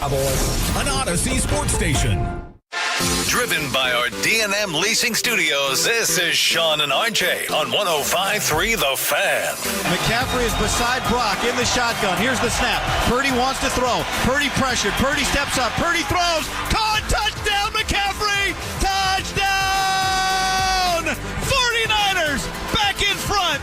Cowboys, an Odyssey sports station. Driven by our D&M Leasing Studios, this is Sean and RJ on 105.3 The Fan. McCaffrey is beside Brock in the shotgun. Here's the snap. Purdy wants to throw. Purdy pressured. Purdy steps up. Purdy throws. Caught. Touchdown, McCaffrey. Touchdown. 49ers back in front.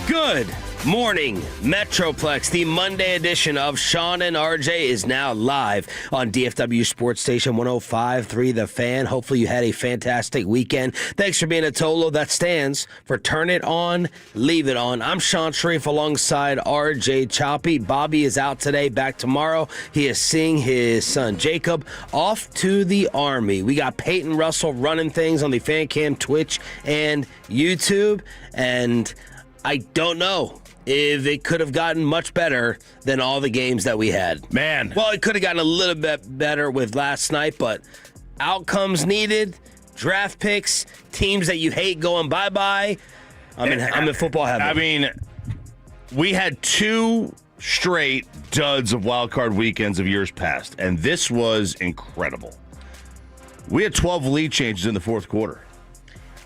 Good morning, Metroplex. The Monday edition of Sean and RJ is now live on DFW Sports Station 105.3 The Fan. Hopefully you had a fantastic weekend. Thanks for being a Tolo. That stands for Turn It On, Leave It On. I'm Sean Sharif alongside RJ Choppy. Bobby is out today, back tomorrow. He is seeing his son Jacob off to the Army. We got Peyton Russell running things on the Fan Cam, Twitch, and YouTube. And I don't know if it could have gotten much better than all the games that we had. Man. Well, it could have gotten a little bit better with last night, but outcomes needed, draft picks, teams that you hate going bye-bye. I'm in football heaven. I mean, we had two straight duds of wildcard weekends of years past, and this was incredible. We had 12 lead changes in the fourth quarter.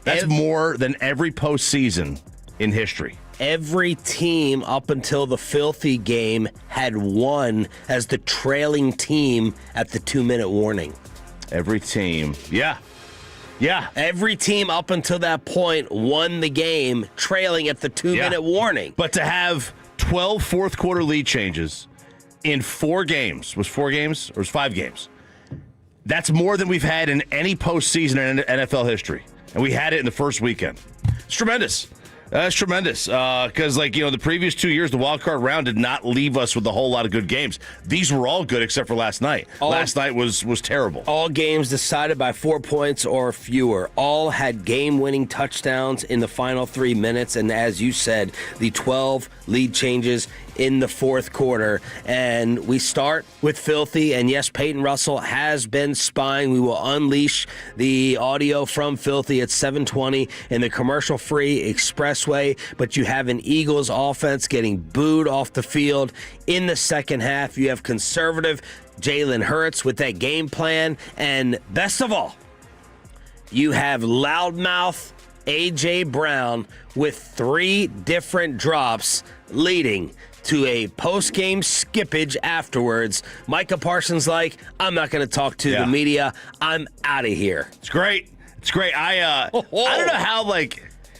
That's more than every postseason in history. Every team up until the filthy game had won as the trailing team at the 2-minute warning. Every team. Yeah. Every team up until that point won the game trailing at the 2-minute warning. But to have 12 fourth quarter lead changes in 4 games, was 4 games or was 5 games? That's more than we've had in any postseason in NFL history. And we had it in the first weekend. It's tremendous. That's tremendous because, the previous 2 years, the wild card round did not leave us with a whole lot of good games. These were all good except for last night. Last night was terrible. All games decided by 4 points or fewer. All had game-winning touchdowns in the final 3 minutes. And as you said, the 12 lead changes in the fourth quarter. And we start with Filthy. And yes, Peyton Russell has been spying. We will unleash the audio from Filthy at 7:20 in the commercial-free expressway. But you have an Eagles offense getting booed off the field in the second half. You have conservative Jalen Hurts with that game plan. And best of all, you have loudmouth A.J. Brown with 3 different drops leading to a post-game skippage afterwards. Micah Parsons like, I'm not going to talk to the media. I'm out of here. It's great. It's great. I don't know how,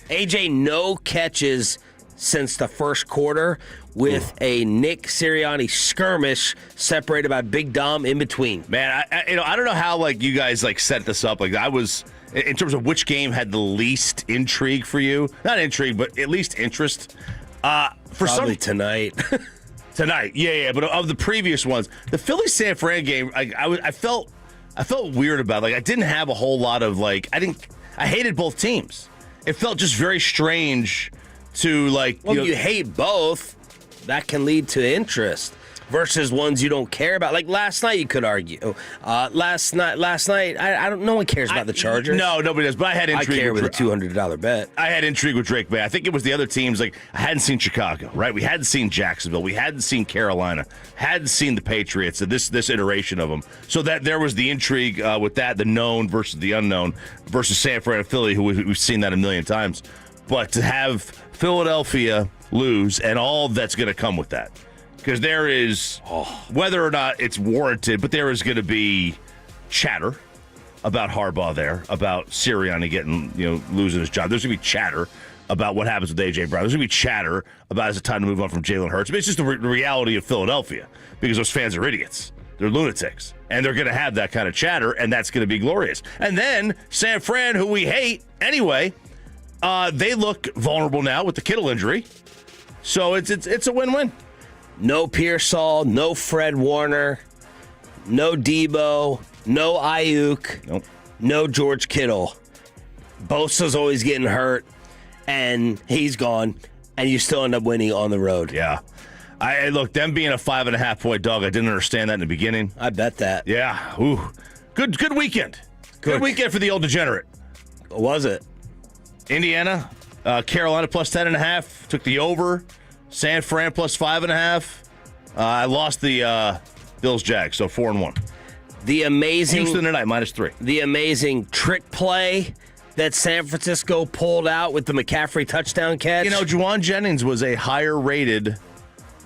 A.J. no catches since the first quarter with a Nick Sirianni skirmish separated by Big Dom in between. Man, I don't know how, you guys, set this up. I was... In terms of which game had the least intrigue for you, not intrigue, but at least interest. Probably tonight. Tonight, yeah. But of the previous ones, the Philly San Fran game, I felt weird about. I didn't have a whole lot of I hated both teams. It felt just very strange to you hate both. That can lead to interest. Versus ones you don't care about. Like last night, you could argue. Last night, I don't. No one cares about the Chargers. No, nobody does. But I had intrigue. I care with a $200 bet. I had intrigue with Drake Bay. I think it was the other teams. I hadn't seen Chicago, right? We hadn't seen Jacksonville. We hadn't seen Carolina. Hadn't seen the Patriots. This iteration of them. So that there was the intrigue with that, the known versus the unknown, versus San Fran and Philly, who we've seen that a million times. But to have Philadelphia lose and all that's going to come with that. Because there is, whether or not it's warranted, but there is going to be chatter about Harbaugh there, about Sirianni losing his job. There's going to be chatter about what happens with A.J. Brown. There's going to be chatter about is it time to move on from Jalen Hurts. But it's just the reality of Philadelphia because those fans are idiots. They're lunatics. And they're going to have that kind of chatter, and that's going to be glorious. And then San Fran, who we hate anyway, they look vulnerable now with the Kittle injury. So it's a win-win. No Pearsall, no Fred Warner, no Debo, no Ayuk, nope. No George Kittle. Bosa's always getting hurt, and he's gone, and you still end up winning on the road. Yeah. Look, them being a 5.5-point dog, I didn't understand that in the beginning. I bet that. Yeah. Ooh. Good weekend. Good weekend for the old degenerate. Was it? Indiana, Carolina plus 10.5, took the over. San Fran plus 5.5. I lost the Bills Jags, so 4-1. The amazing Houston tonight -3. The amazing trick play that San Francisco pulled out with the McCaffrey touchdown catch. Juwan Jennings was a higher rated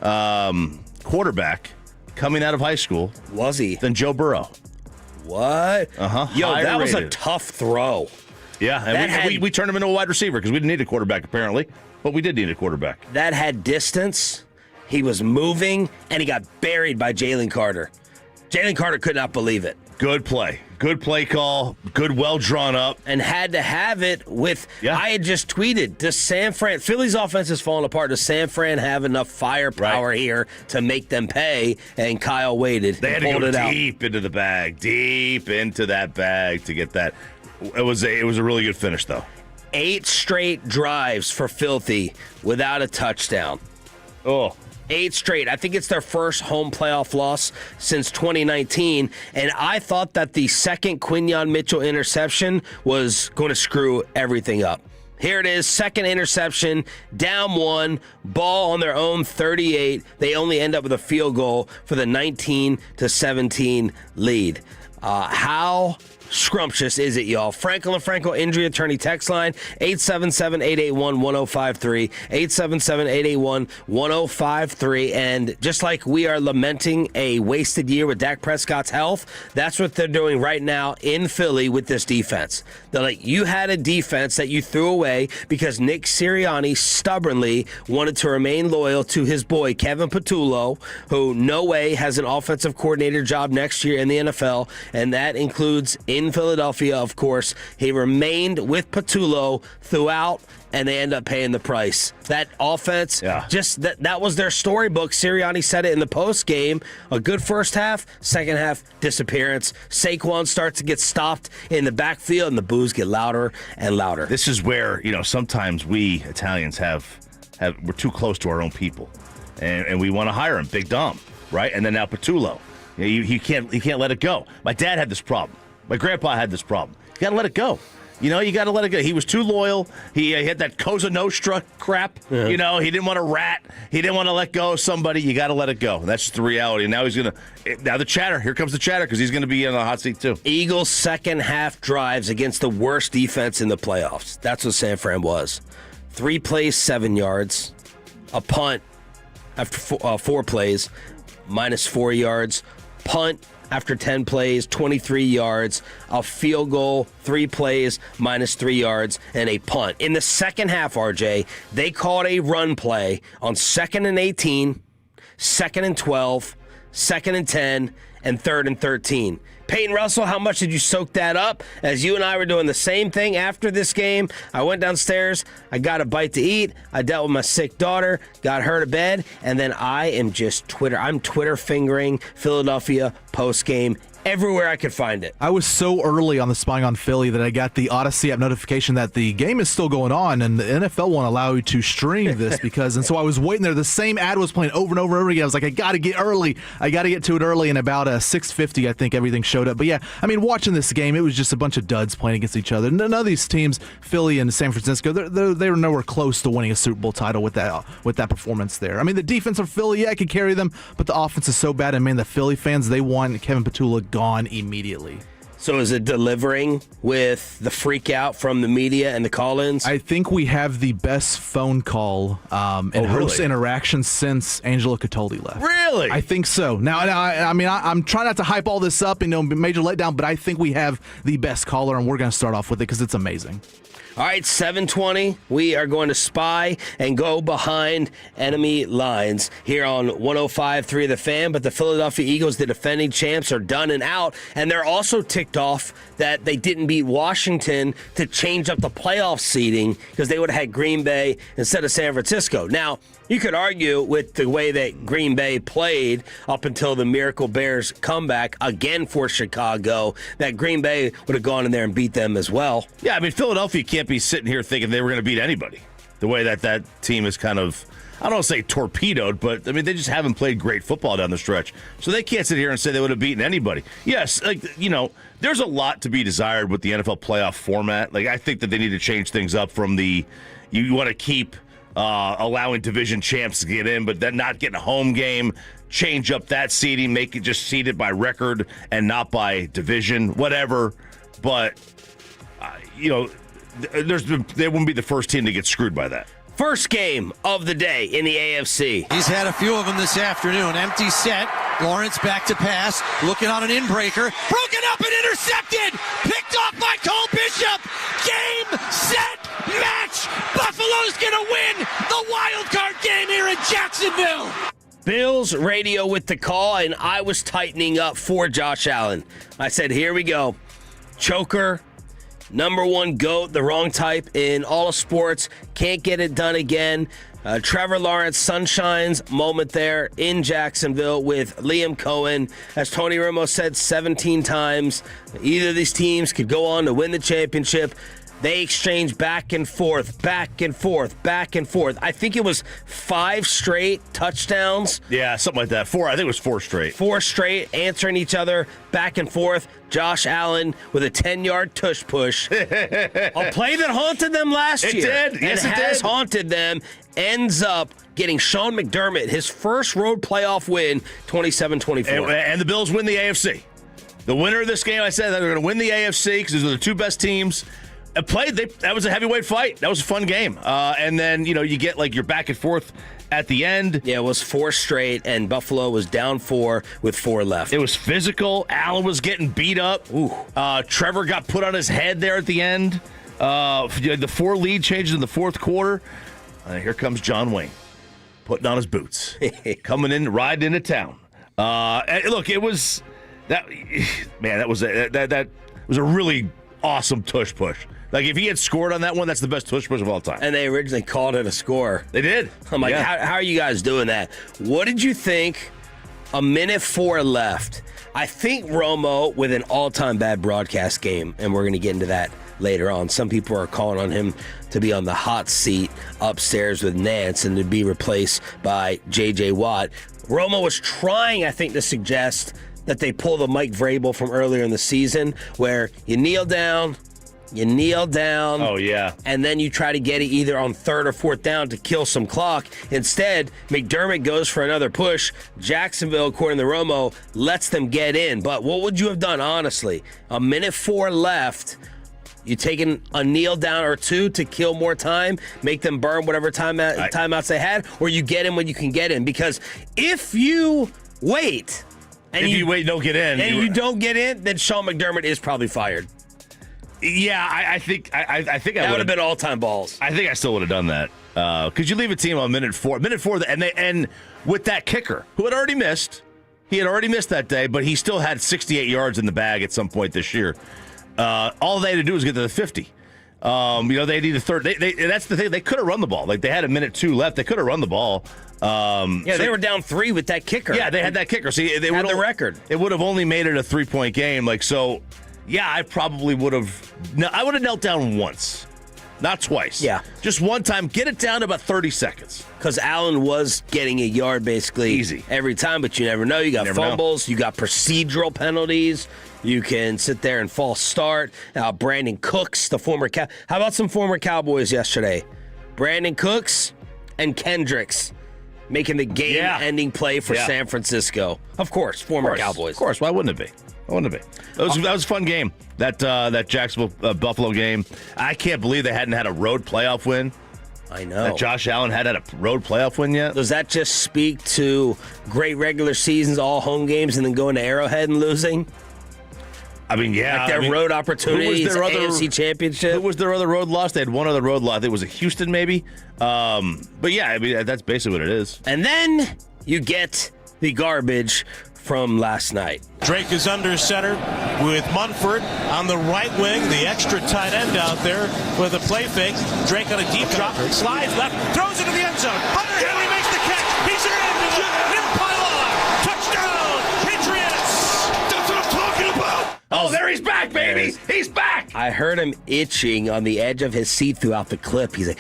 quarterback coming out of high school. Was he? Than Joe Burrow. What? Yo, that was a tough throw. Yeah, and we turned him into a wide receiver because we didn't need a quarterback apparently. But we did need a quarterback. That had distance. He was moving, and he got buried by Jalen Carter. Jalen Carter could not believe it. Good play. Good play call. Good, well drawn up. And had to have it with, I had just tweeted, does Philly's offense is falling apart. Does San Fran have enough firepower here to make them pay? And Kyle waited. They had to go deep into the bag, deep into that bag to get that. It was a really good finish, though. 8 straight drives for Filthy without a touchdown. 8 straight. I think it's their first home playoff loss since 2019. And I thought that the second Quinyon Mitchell interception was going to screw everything up. Here it is, second interception, down 1, ball on their own 38. They only end up with a field goal for the 19-17 lead. How scrumptious is it, y'all? Franklin & Frankel Injury Attorney text line, 877-881-1053, 877-881-1053. And just like we are lamenting a wasted year with Dak Prescott's health, that's what they're doing right now in Philly with this defense. They're like, you had a defense that you threw away because Nick Sirianni stubbornly wanted to remain loyal to his boy, Kevin Patullo, who no way has an offensive coordinator job next year in the NFL, and that includes in Philadelphia, of course. He remained with Patullo throughout, and they end up paying the price. That offense, just that was their storybook. Sirianni said it in the post game. A good first half, second half, disappearance. Saquon starts to get stopped in the backfield, and the boos get louder and louder. This is where, sometimes we Italians we're too close to our own people. and we want to hire him, Big Dom, right? And then now Patullo. You can't let it go. My dad had this problem. My grandpa had this problem. You got to let it go. You got to let it go. He was too loyal. He had that Cosa Nostra crap. Yeah. He didn't want to rat. He didn't want to let go of somebody. You got to let it go. That's just the reality. And now now the chatter. Here comes the chatter because he's going to be in the hot seat too. Eagles' second half drives against the worst defense in the playoffs. That's what San Fran was. 3 plays, 7 yards. A punt after 4 plays, minus 4 yards. Punt after 10 plays, 23 yards, a field goal, 3 plays, minus 3 yards, and a punt. In the second half, RJ, they called a run play on 2nd and 18, 2nd and 12, 2nd and 10, and 3rd and 13. Peyton Russell, how much did you soak that up? As you and I were doing the same thing after this game, I went downstairs, I got a bite to eat, I dealt with my sick daughter, got her to bed, and then I am just I'm Twitter fingering Philadelphia post-game everywhere I could find it. I was so early on the Spying on Philly that I got the Odyssey app notification that the game is still going on, and the NFL won't allow you to stream this and so I was waiting there. The same ad was playing over and over and over again. I was like, I got to get early. I got to get to it early, and about 6:50, I think everything showed up. But yeah, I mean, watching this game, it was just a bunch of duds playing against each other. None of these teams, Philly and San Francisco, they were nowhere close to winning a Super Bowl title with that performance there. I mean, the defense of Philly, yeah, could carry them, but the offense is so bad, and man, the Philly fans, they want Kevin Patullo gone immediately. So is it delivering with the freak out from the media and the call-ins? I think we have the best phone call and host interaction since Angelo Cataldi left. Really? I think so. Now I mean, I'm trying not to hype all this up and major letdown, but I think we have the best caller, and we're going to start off with it because it's amazing. All right, 7:20. We are going to spy and go behind enemy lines here on 105.3 The Fan. But the Philadelphia Eagles, the defending champs, are done and out. And they're also ticked off that they didn't beat Washington to change up the playoff seeding because they would have had Green Bay instead of San Francisco. Now, you could argue with the way that Green Bay played up until the Miracle Bears comeback again for Chicago, that Green Bay would have gone in there and beat them as well. Yeah, I mean, Philadelphia can't be sitting here thinking they were going to beat anybody. The way that team is kind of, I don't want to say torpedoed, but I mean, they just haven't played great football down the stretch. So they can't sit here and say they would have beaten anybody. Yes, there's a lot to be desired with the NFL playoff format. Like, I think that they need to change things up from you want to keep allowing division champs to get in, but then not getting a home game, change up that seeding, make it just seeded by record and not by division, whatever. But, they wouldn't be the first team to get screwed by that. First game of the day in the AFC. He's had a few of them this afternoon. Empty set. Lawrence back to pass. Looking on an inbreaker. Broken up and intercepted. Picked off by Cole Bishop. Game, set, match. Buffalo's going to win the wildcard game here in Jacksonville. Bills radio with the call, and I was tightening up for Josh Allen. I said, here we go. Choker. Number 1 GOAT, the wrong type in all of sports. Can't get it done again. Trevor Lawrence, sunshine's moment there in Jacksonville with Liam Cohen. As Tony Romo said 17 times, either of these teams could go on to win the championship. They exchanged back and forth, back and forth, back and forth. I think it was 5 straight touchdowns. Yeah, something like that. 4. I think it was 4 straight. 4 straight, answering each other back and forth. Josh Allen with a 10-yard tush push. A play that haunted them last year. It did. Yes, it has haunted them. Ends up getting Sean McDermott his first road playoff win, 27-24. And the Bills win the AFC. The winner of this game, I said, they're going to win the AFC because those are the 2 best teams. That was a heavyweight fight. That was a fun game. And then, you get like your back and forth at the end. Yeah, it was 4 straight, and Buffalo was down 4 with 4 left. It was physical. Allen was getting beat up. Ooh. Trevor got put on his head there at the end. The 4 lead changes in the fourth quarter. Here comes John Wayne, putting on his boots, coming in, riding into town. And look, it was that. Man, that was a really awesome tush push. Like, if he had scored on that one, that's the best tush push of all time. And they originally called it a score. They did. I'm like, how are you guys doing that? What did you think A minute 4 left. I think Romo with an all-time bad broadcast game, and we're going to get into that later on. Some people are calling on him to be on the hot seat upstairs with Nance and to be replaced by J.J. Watt. Romo was trying, I think, to suggest that they pull the Mike Vrabel from earlier in the season where you kneel down. Oh, yeah. And then you try to get it either on 3rd or 4th down to kill some clock. Instead, McDermott goes for another push. Jacksonville, according to Romo, lets them get in. But what would you have done, honestly? A minute 4 left. You taking a kneel down or two to kill more time, make them burn whatever timeouts they had, or you get in when you can get in? Because if you wait... And if you wait, don't get in. And you don't get in, then Sean McDermott is probably fired. Yeah, I think I that would have been all-time balls. I think I still would have done that because you leave a team on minute 4, and with that kicker who had already missed, that day, but he still had 68 yards in the bag at some point this year. All they had to do was get to the 50. They need a third. That's the thing. They could have run the ball. Like they had a minute 2 left. They could have run the ball. They were down 3 with that kicker. Yeah, they had that kicker. See, they had the record. It would have only made it a 3-point game. Like so. Yeah, I probably would have. No, I would have knelt down once, not twice. Yeah, just one time. Get it down to about 30 seconds. Because Allen was getting a yard basically easy every time, but you never know. You got fumbles. You got procedural penalties. You can sit there and false start. Brandon Cooks, the former how about some former Cowboys yesterday? Brandon Cooks and Kendricks making the game-ending play for San Francisco. Of course, former Cowboys. Of course, why wouldn't it be? That was a fun game. That Jacksonville Buffalo game. I can't believe they hadn't had a road playoff win. I know. That Josh Allen hadn't had a road playoff win yet. Does that just speak to great regular seasons, all home games, and then going to Arrowhead and losing? I mean, yeah. Like their road opportunities, AFC Championship. Who was their other road loss? They had one other road loss. It was Houston, maybe. But yeah, I mean, that's basically what it is. And then you get the garbage from last night. Drake is under center with Munford on the right wing, the extra tight end out there with a play fake. Drake on a deep drop, slides left, throws into the end zone. Hunter Henry makes the catch. He's in the near pylon. Touchdown, Patriots. That's what I'm talking about. Oh, there he's back, baby. He's back. I heard him itching on the edge of his seat throughout the clip. He's like,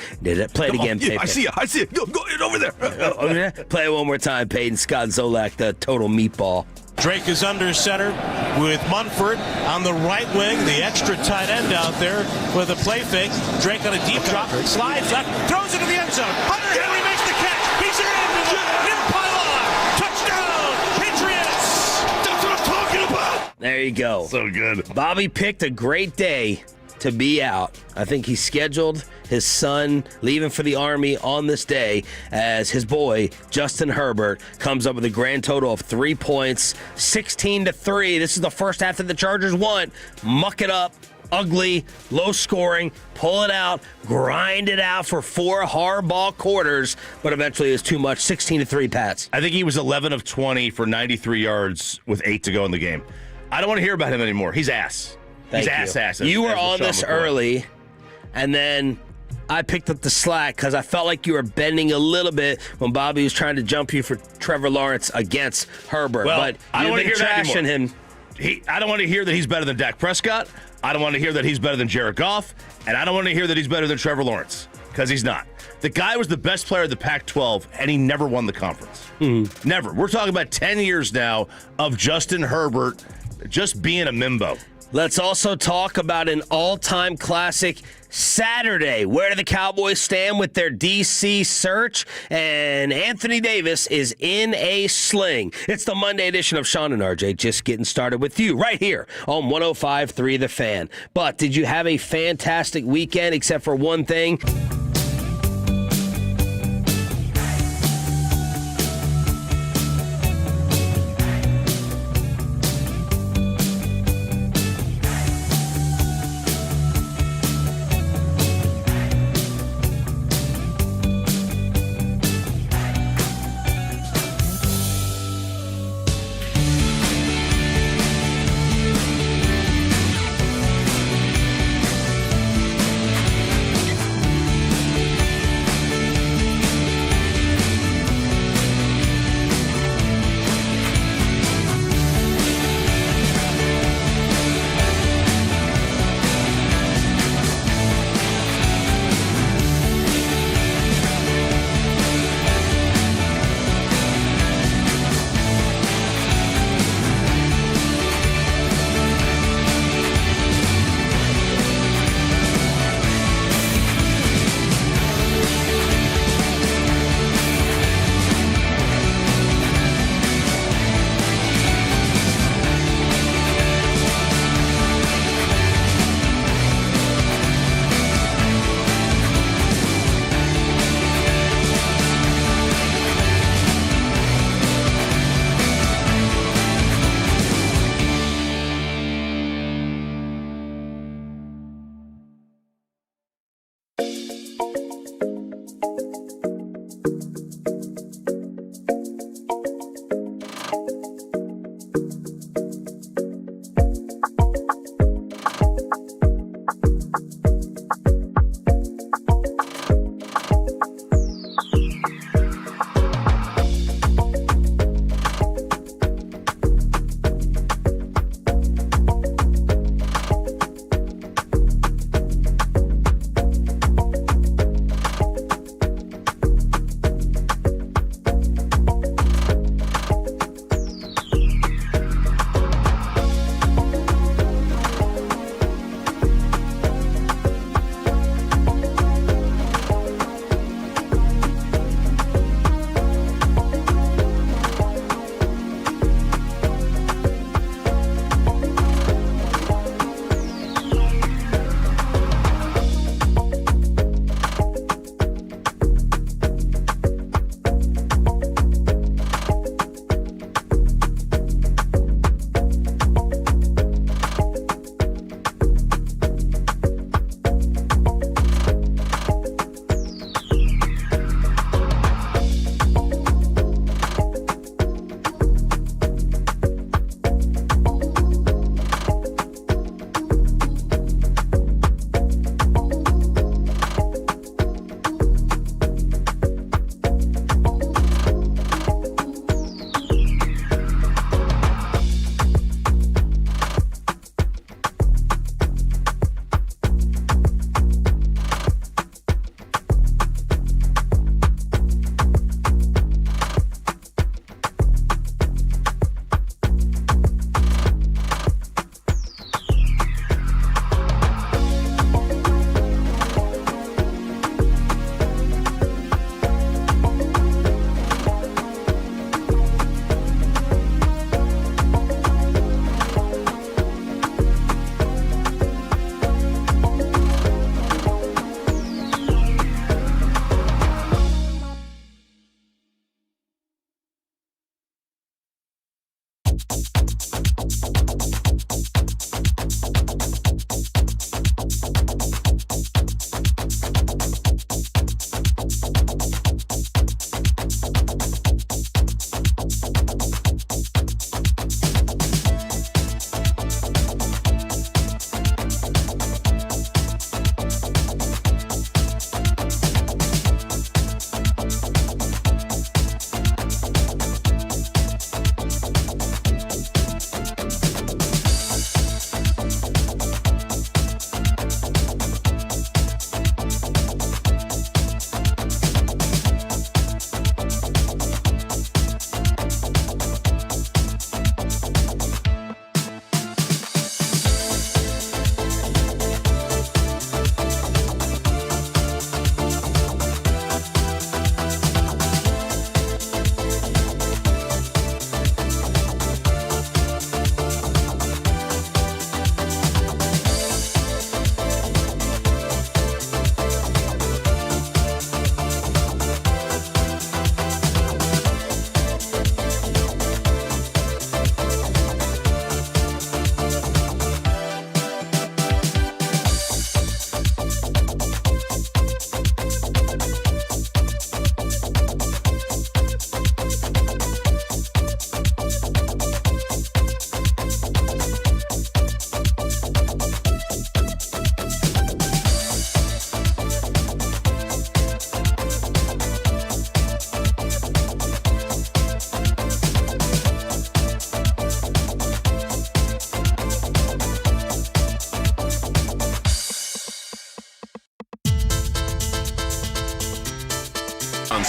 play it again, Peyton. I see it. Go over there. Play it one more time, Peyton. Scott Zolak, the total meatball. Drake is under center with Munford on the right wing, the extra tight end out there with a play fake. Drake on a deep drop, slides left, throws into the end zone. Hunter Henry makes the catch. He's in the near pylon. Touchdown, Patriots. That's what I'm talking about. There you go. So good. Bobby picked a great day to be out. I think he scheduled his son leaving for the Army on this day as his boy, Justin Herbert, comes up with a grand total of 3 points, 16-3. This is the first half that the Chargers won. Muck it up, ugly, low scoring, pull it out, grind it out for 4 hardball quarters, but eventually it was too much. 16-3, Pats. I think he was 11 of 20 for 93 yards with 8 to go in the game. I don't want to hear about him anymore. He's ass. He's ass. You were on this early, and then I picked up the slack because I felt like you were bending a little bit when Bobby was trying to jump you for Trevor Lawrence against Herbert. Well, but I don't want to hear trashing him. I don't want to hear that he's better than Dak Prescott. I don't want to hear that he's better than Jared Goff, and I don't want to hear that he's better than Trevor Lawrence because he's not. The guy was the best player of the Pac-12, and he never won the conference. Never. We're talking about 10 years now of Justin Herbert just being a mimbo. Let's also talk about an all-time classic Saturday. Where do the Cowboys stand with their DC search? And Anthony Davis is in a sling. It's the Monday edition of Sean and RJ, just getting started with you right here on 105.3 The Fan. But did you have a fantastic weekend except for one thing?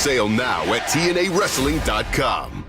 sale now at tnawrestling.com.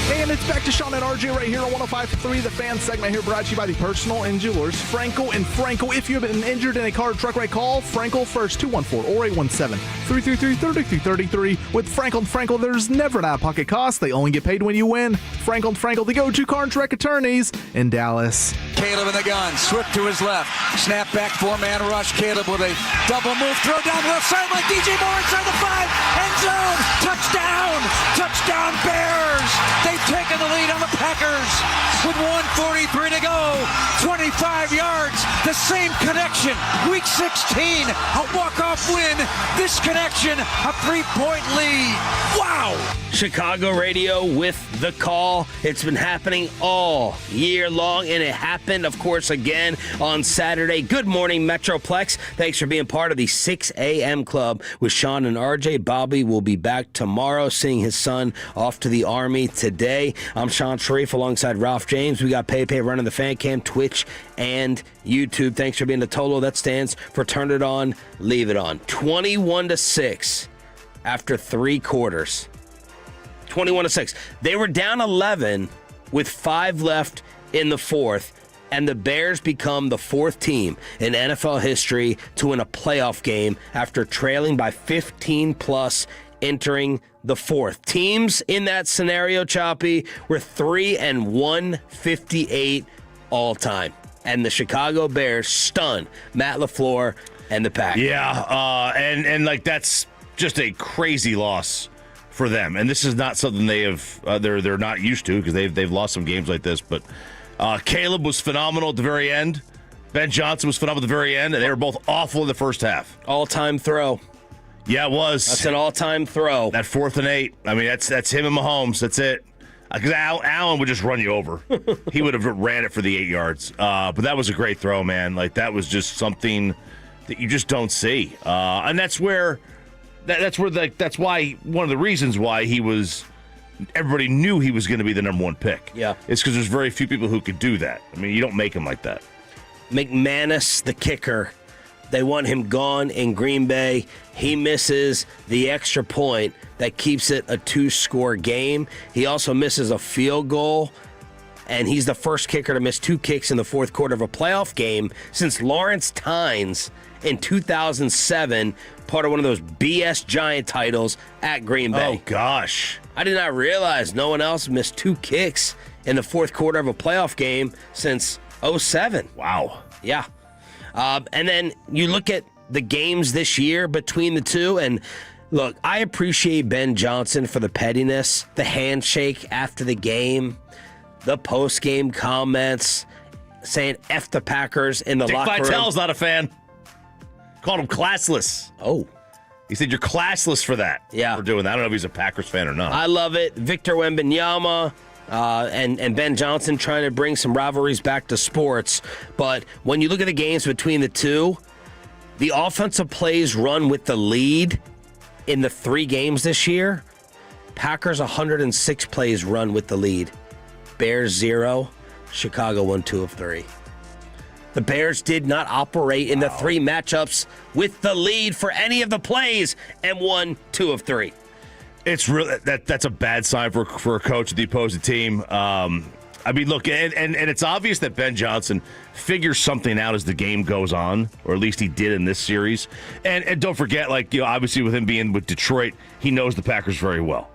And it's back to Sean and RJ right here on 105.3, the fan segment here brought to you by the personal injurers, Frankel and Frankel. If you have been injured in a car or truck ride, call Frankel first, 214 or 817-333-3333. With Frankel and Frankel, there's never an out-of-pocket cost. They only get paid when you win. Frankel and Frankel, the go-to car and truck attorneys in Dallas. Caleb in the gun, Swift to his left, snap back, four-man rush. Caleb with a double move, throw down the left sideline. DJ Moore inside the 5, end zone, touchdown, touchdown Bears. They've taken the lead on the Packers with 1:43 to go, 25 yards, the same connection. Week 16, a walk-off win. This connection, a 3-point lead. Wow. Chicago radio with the call. It's been happening all year long, and it happened, of course, again on Saturday. Good morning, Metroplex. Thanks for being part of the 6 a.m. club with Sean and RJ. Bobby will be back tomorrow, seeing his son off to the Army today. I'm Sean Sharif alongside Ralph James. We got Pepe running the fan cam, Twitch, and YouTube. Thanks for being the Tolo. That stands for Turn It On, Leave It On. 21-6 after 3 quarters. 21-6. They were down 11 with 5 left in the fourth, and the Bears become the 4th team in NFL history to win a playoff game after trailing by 15+ entering the 4th. Teams in that scenario, Choppy, were 3-158 all time. And the Chicago Bears stunned Matt LaFleur and the Packers. Yeah, and like that's just a crazy loss for them. And this is not something they have they're not used to, because they've lost some games like this. But Caleb was phenomenal at the very end. Ben Johnson was phenomenal at the very end, and they were both awful in the first half. All-time throw. Yeah, it was. That's an all-time throw. That 4th and 8. I mean, that's him and Mahomes. That's it. Because Allen would just run you over. He would have ran it for the 8 yards. But that was a great throw, man. Like, that was just something that you just don't see. And that's why one of the reasons why everybody knew he was going to be the number 1 pick. Yeah. It's because there's very few people who could do that. I mean, you don't make him like that. McManus, the kicker. They want him gone in Green Bay. He misses the extra point that keeps it a 2-score game. He also misses a field goal, and he's the first kicker to miss 2 kicks in the fourth quarter of a playoff game since Lawrence Tynes in 2007, part of one of those BS Giant titles at Green Bay. Oh, gosh. I did not realize no one else missed 2 kicks in the fourth quarter of a playoff game since 2007. Wow. Yeah. And then you look at the games this year between the two, and look, I appreciate Ben Johnson for the pettiness, the handshake after the game, the post-game comments, saying F the Packers in the locker room. Dick Vitale's not a fan. Called him classless. Oh. He said you're classless for that. Yeah. For doing that. I don't know if he's a Packers fan or not. I love it. Victor Wembanyama. And Ben Johnson trying to bring some rivalries back to sports. But when you look at the games between the two, the offensive plays run with the lead in the 3 games this year. Packers 106 plays run with the lead. Bears 0. Chicago won 2 of 3. The Bears did not operate in the 3 matchups with the lead for any of the plays and won 2 of 3. It's really that's a bad sign for a coach of the opposing team. I mean, look, and it's obvious that Ben Johnson figures something out as the game goes on, or at least he did in this series. And don't forget, like, you know, obviously with him being with Detroit, he knows the Packers very well.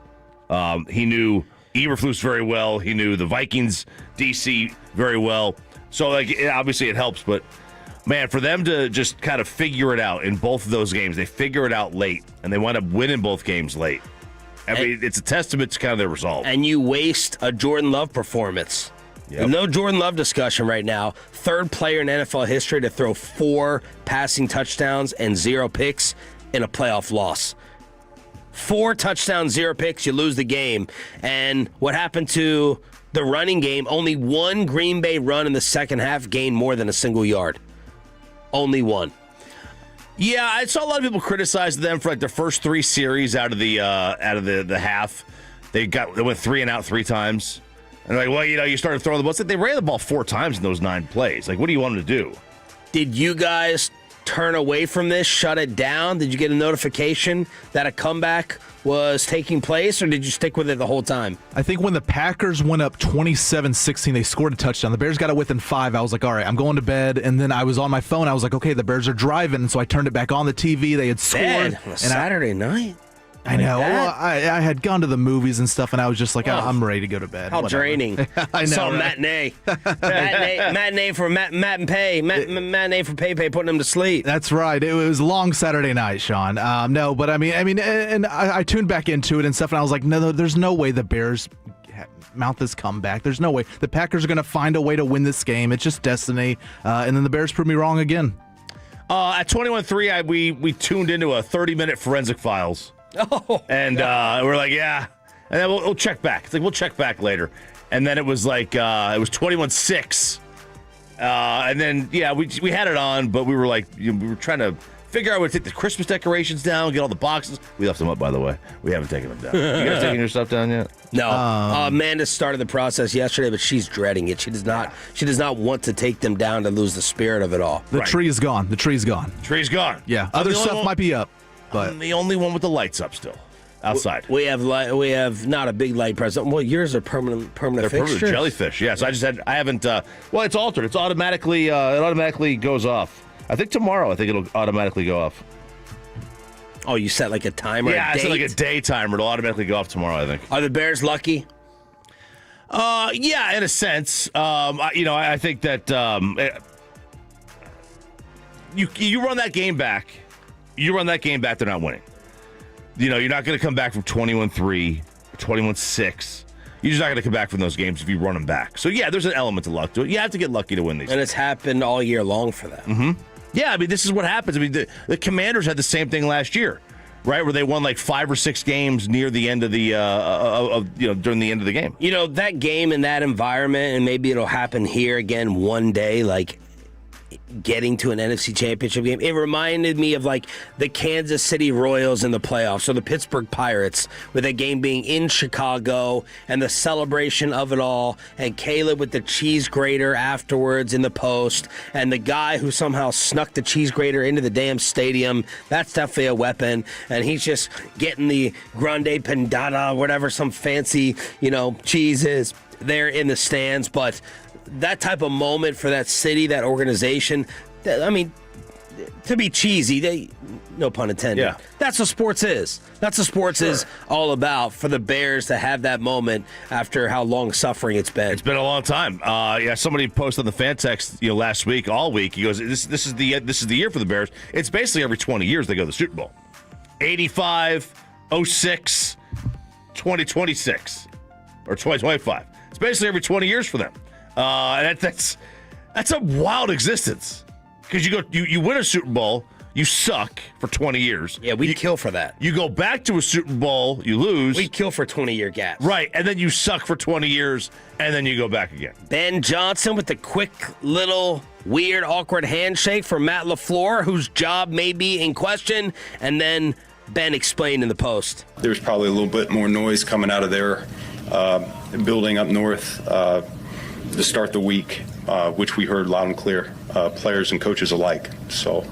He knew Eberflus very well. He knew the Vikings DC very well. So, like, obviously it helps, but man, for them to just kind of figure it out in both of those games, they figure it out late, and they wind up winning both games late. I mean, it's a testament to kind of their resolve. And you waste a Jordan Love performance. Yep. No Jordan Love discussion right now. 3rd player in NFL history to throw 4 passing touchdowns and 0 picks in a playoff loss. 4 touchdowns, 0 picks, you lose the game. And what happened to the running game? Only 1 Green Bay run in the second half gained more than a single yard. Only 1. Yeah, I saw a lot of people criticize them for like the first 3 series out of the half. They went 3 and out 3 times. And like, well, you know, you started throwing the ball. It's like they ran the ball 4 times in those 9 plays. Like, what do you want them to do? Did you guys turn away from this, shut it down? Did you get a notification that a comeback was taking place, or did you stick with it the whole time? I think when the Packers went up 27-16, they scored a touchdown. The Bears got it within 5. I was like, all right, I'm going to bed. And then I was on my phone. I was like, okay, the Bears are driving. And so I turned it back on the TV. They had scored. On a Saturday night? I know. Well, I had gone to the movies and stuff, and I was just like, I'm ready to go to bed. How draining. I know, Saw right? matinee. matinee for Matt and Pay. Matinee for Pay, putting them to sleep. That's right. It was a long Saturday night, Sean. No, but I mean, and I tuned back into it and stuff, and I was like, no, there's no way the Bears mount this comeback. There's no way. The Packers are going to find a way to win this game. It's just destiny. And then the Bears proved me wrong again. At 21-3, we tuned into a 30-minute forensic files. Oh, and we're like, yeah. And then we'll check back. It's like, we'll check back later. And then it was like, it was 21-6. And then, yeah, we had it on, but we were like, we were trying to figure out how to take the Christmas decorations down, get all the boxes. We left them up, by the way. We haven't taken them down. You guys taking your stuff down yet? No. Amanda started the process yesterday, but she's dreading it. She does not want to take them down to lose the spirit of it all. The tree is gone. The tree's gone. Tree's gone. Yeah. Other stuff might be up. But I'm the only one with the lights up still outside. We have not a big light present. Well, yours are permanent They're fixtures. permanent jellyfish. Yes, I haven't. Well, it's altered. It's automatically. It automatically goes off. I think tomorrow. I think it'll automatically go off. Oh, you set like a timer? Yeah, I set like a day timer. It'll automatically go off tomorrow, I think. Are the Bears lucky? Yeah, in a sense. I think that you run that game back. You run that game back, they're not winning. You're not going to come back from 21-3, 21-6. You're just not going to come back from those games if you run them back. So, yeah, there's an element of luck to it. You have to get lucky to win these. And it's happened all year long for them. Mm-hmm. Yeah, I mean, this is what happens. I mean, the Commanders had the same thing last year, right, where they won like 5 or 6 games near the end of the during the end of the game. That game in that environment, and maybe it'll happen here again one day, like getting to an NFC Championship game. It reminded me of like the Kansas City Royals in the playoffs, or the Pittsburgh Pirates, with a game being in Chicago and the celebration of it all, and Caleb with the cheese grater afterwards in the post, and the guy who somehow snuck the cheese grater into the damn stadium. That's definitely a weapon, and he's just getting the grande pendata, whatever some fancy, cheese is there in the stands. But that type of moment for that city, that organization, I mean, to be cheesy, no pun intended. Yeah. That's what sports is. That's what sports is all about, for the Bears to have that moment after how long suffering it's been. It's been a long time. Somebody posted on the fan text, last week, all week. He goes, "This is the year for the Bears." It's basically every 20 years they go to the Super Bowl. 85, 06, 2026, or 2025. It's basically every 20 years for them. And that's a wild existence, because you win a Super Bowl, you suck for 20 years. Yeah, we'd kill for that. You go back to a Super Bowl, you lose. We'd kill for 20-year gaps. Right, and then you suck for 20 years, and then you go back again. Ben Johnson with the quick little weird awkward handshake for Matt LaFleur, whose job may be in question, and then Ben explained in the post. There's probably a little bit more noise coming out of their building up north to start the week, which we heard loud and clear, players and coaches alike. So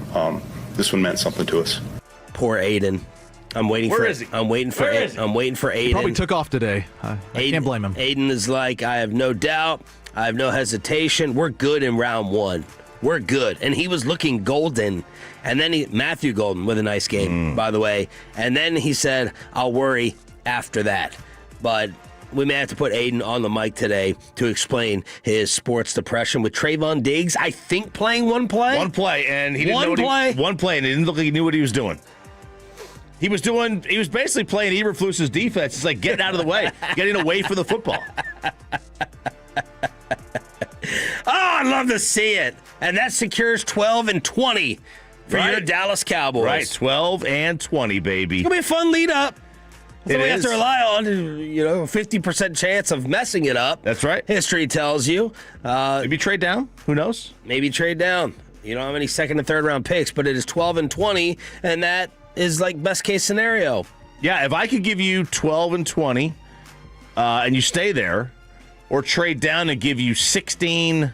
this one meant something to us. Poor Aiden. I'm waiting Where for. is he? I'm waiting for. I'm waiting for Aiden. he probably took off today. I can't blame him. Aiden is like, I have no doubt. I have no hesitation. We're good in round 1. We're good. And he was looking golden. And then Matthew Golden with a nice game, by the way. And then he said, I'll worry after that. But we may have to put Aiden on the mic today to explain his sports depression, with Trayvon Diggs, I think, playing one play. One play, and he didn't One know play? One play, and it didn't look like he knew what he was doing. He was basically playing Eberflus's defense. It's like getting out of the way, getting away from the football. I'd love to see it. And that secures 12-20 for your Dallas Cowboys. Right, 12-20, baby. It's going to be a fun lead up. So we have is. to rely on, 50% chance of messing it up. That's right. History tells you. Maybe trade down. Who knows? Maybe trade down. You don't have any second and third round picks, but it is 12-20, and that is like best case scenario. Yeah, if I could give you 12-20, and you stay there, or trade down and give you 16.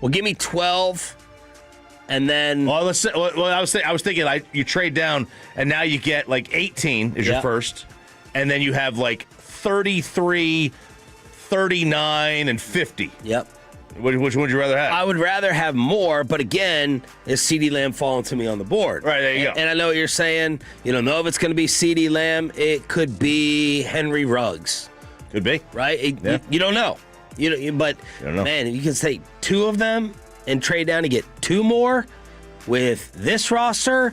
Well, give me 12 And then, I was thinking like you trade down, and now you get like 18 is your first, and then you have like 33, 39, and 50. Yep. Which one would you rather have? I would rather have more, but again, is CeeDee Lamb falling to me on the board? Right, there you go. And I know what you're saying. You don't know if it's going to be CeeDee Lamb. It could be Henry Ruggs. Could be. Right? Yeah. You don't know. But, you don't know. Man, you can take two of them and trade down to get two more with this roster,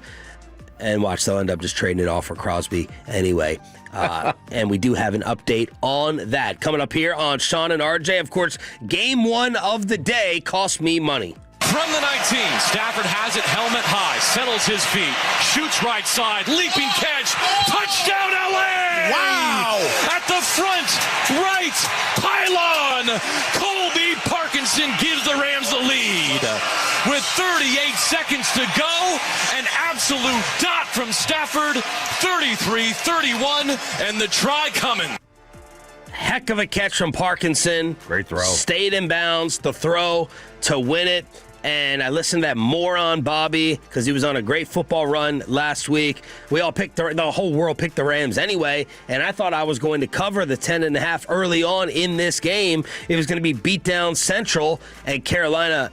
and watch, they'll end up just trading it all for Crosby anyway. And we do have an update on that coming up here on Sean and RJ. Of course, game one of the day cost me money. From the 19, Stafford has it helmet high, settles his feet, shoots right side, leaping catch, touchdown LA! Wow! At the front, right pylon, Colby Parkinson gives the Rams the lead. With 38 seconds to go, an absolute dot from Stafford, 33-31, and the try coming. Heck of a catch from Parkinson. Great throw. Stayed in bounds, the throw to win it. And I listened to that moron Bobby because he was on a great football run last week. We all picked the whole world picked the Rams anyway, and I thought I was going to cover the 10.5 early on in this game. It was going to be beat down Central, and Carolina,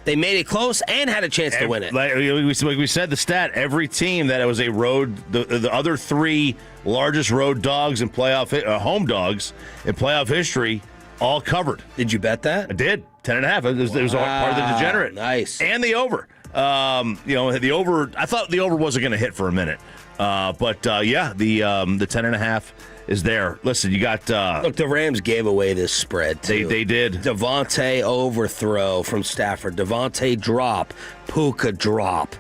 they made it close and had a chance to win it. Like we said, the stat, every team that it was a road, the other three largest road dogs in playoff, home dogs in playoff history, all covered. Did you bet that? I did. 10.5. It was all part of the degenerate. Nice. And the over. The over, I thought the over wasn't going to hit for a minute. But the 10.5 is there. Listen, you got... Look, the Rams gave away this spread, too. They did. Devontae overthrow from Stafford. Devontae drop. Puka drop.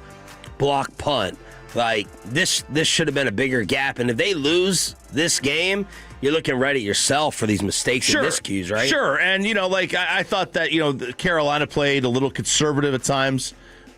Block punt. Like, this should have been a bigger gap. And if they lose this game, you're looking right at yourself for these mistakes and miscues, right? Sure. And, I thought that, Carolina played a little conservative at times.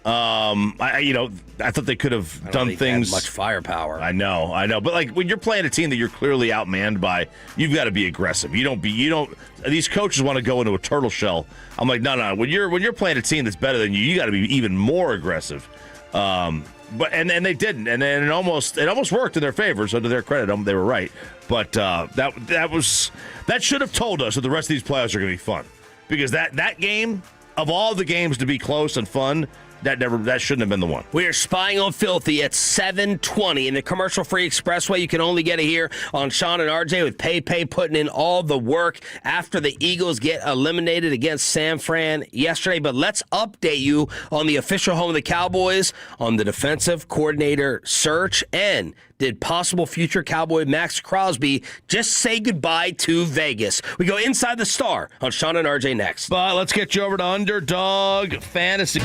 I thought they could have done things. They had much firepower. I know. But when you're playing a team that you're clearly outmanned by, you've got to be aggressive. These coaches want to go into a turtle shell. I'm like, no. When you're playing a team that's better than you got to be even more aggressive. But they didn't, and then it almost worked in their favor. So to their credit, they were right. But that should have told us that the rest of these playoffs are going to be fun, because that game, of all the games to be close and fun, that shouldn't have been the one. We are spying on Filthy at 7:20 in the commercial-free expressway. You can only get it here on Sean and RJ with PayPay putting in all the work after the Eagles get eliminated against San Fran yesterday. But let's update you on the official home of the Cowboys on the defensive coordinator search, and did possible future Cowboy Max Crosby just say goodbye to Vegas? We go inside the Star on Sean and RJ next. But let's get you over to Underdog Fantasy.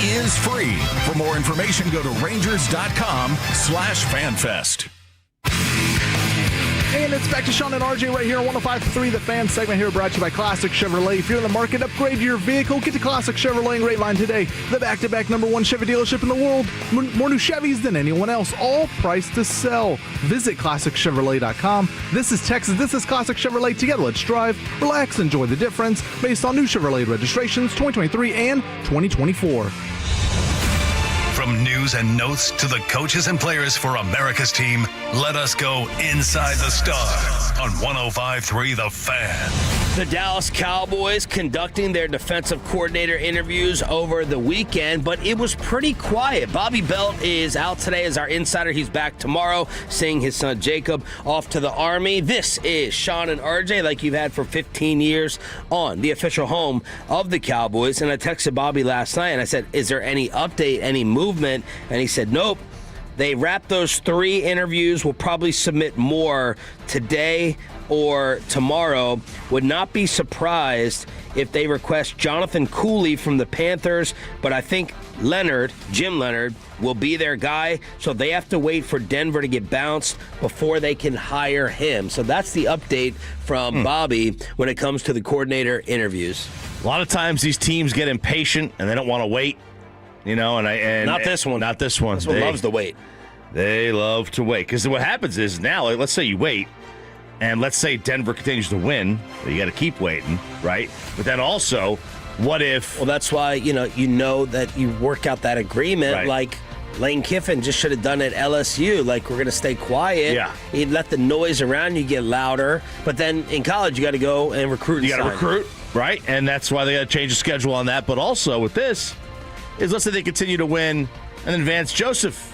is free. For more information, go to rangers.com/fanfest. And it's back to Sean and RJ right here on 105.3 The Fan segment here, brought to you by Classic Chevrolet. If you're in the market, upgrade your vehicle. Get to Classic Chevrolet and Great Line today. The back-to-back #1 Chevy dealership in the world. More new Chevys than anyone else, all priced to sell. Visit ClassicChevrolet.com. This is Texas. This is Classic Chevrolet. Together, let's drive, relax, enjoy the difference based on new Chevrolet registrations 2023 and 2024. From news and notes to the coaches and players for America's team, let us go inside the stars on 105.3 The Fan. The Dallas Cowboys conducting their defensive coordinator interviews over the weekend, but it was pretty quiet. Bobby Belt is out today as our insider. He's back tomorrow, seeing his son Jacob off to the Army. This is Sean and RJ, like you've had for 15 years, on the official home of the Cowboys. And I texted Bobby last night and I said, is there any update, any movement? And he said, nope. They wrapped those 3 interviews. We'll probably submit more today or tomorrow. Would not be surprised if they request Jonathan Cooley from the Panthers, but I think Jim Leonard, will be their guy, so they have to wait for Denver to get bounced before they can hire him. So that's the update from Bobby when it comes to the coordinator interviews. A lot of times these teams get impatient and they don't want to wait. You know, and not this one. Not this one. This one loves to wait. They love to wait. Because what happens is now, let's say you wait, and let's say Denver continues to win. You got to keep waiting, right? But then also, what if... Well, that's why, you know that you work out that agreement, right. Like Lane Kiffin just should have done at LSU. Like, we're going to stay quiet. Yeah. He'd let the noise around you get louder. But then in college, you got to go and recruit. You got to recruit, right? And that's why they got to change the schedule on that. But also with this... is let's say they continue to win, and then Vance Joseph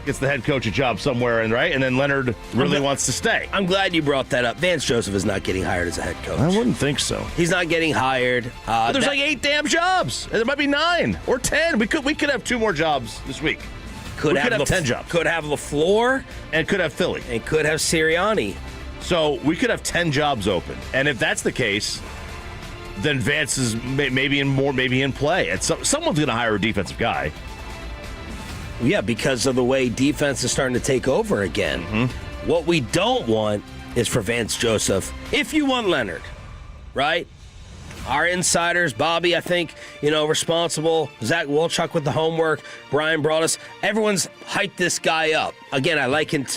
gets the head coach a job somewhere, and then Leonard really wants to stay. I'm glad you brought that up. Vance Joseph is not getting hired as a head coach. I wouldn't think so. He's not getting hired. But there's like 8 damn jobs, and there might be 9 or 10. We could have 2 more jobs this week. We could have 10 jobs. Could have LaFleur, and could have Philly, and could have Sirianni. So we could have 10 jobs open, and if that's the case, then Vance is maybe in play. And someone's going to hire a defensive guy. Yeah, because of the way defense is starting to take over again. Mm-hmm. What we don't want is for Vance Joseph, if you want Leonard, right? Our insiders, Bobby, I think, responsible. Zach Wolchuk with the homework. Brian brought us. Everyone's hyped this guy up. Again, I likened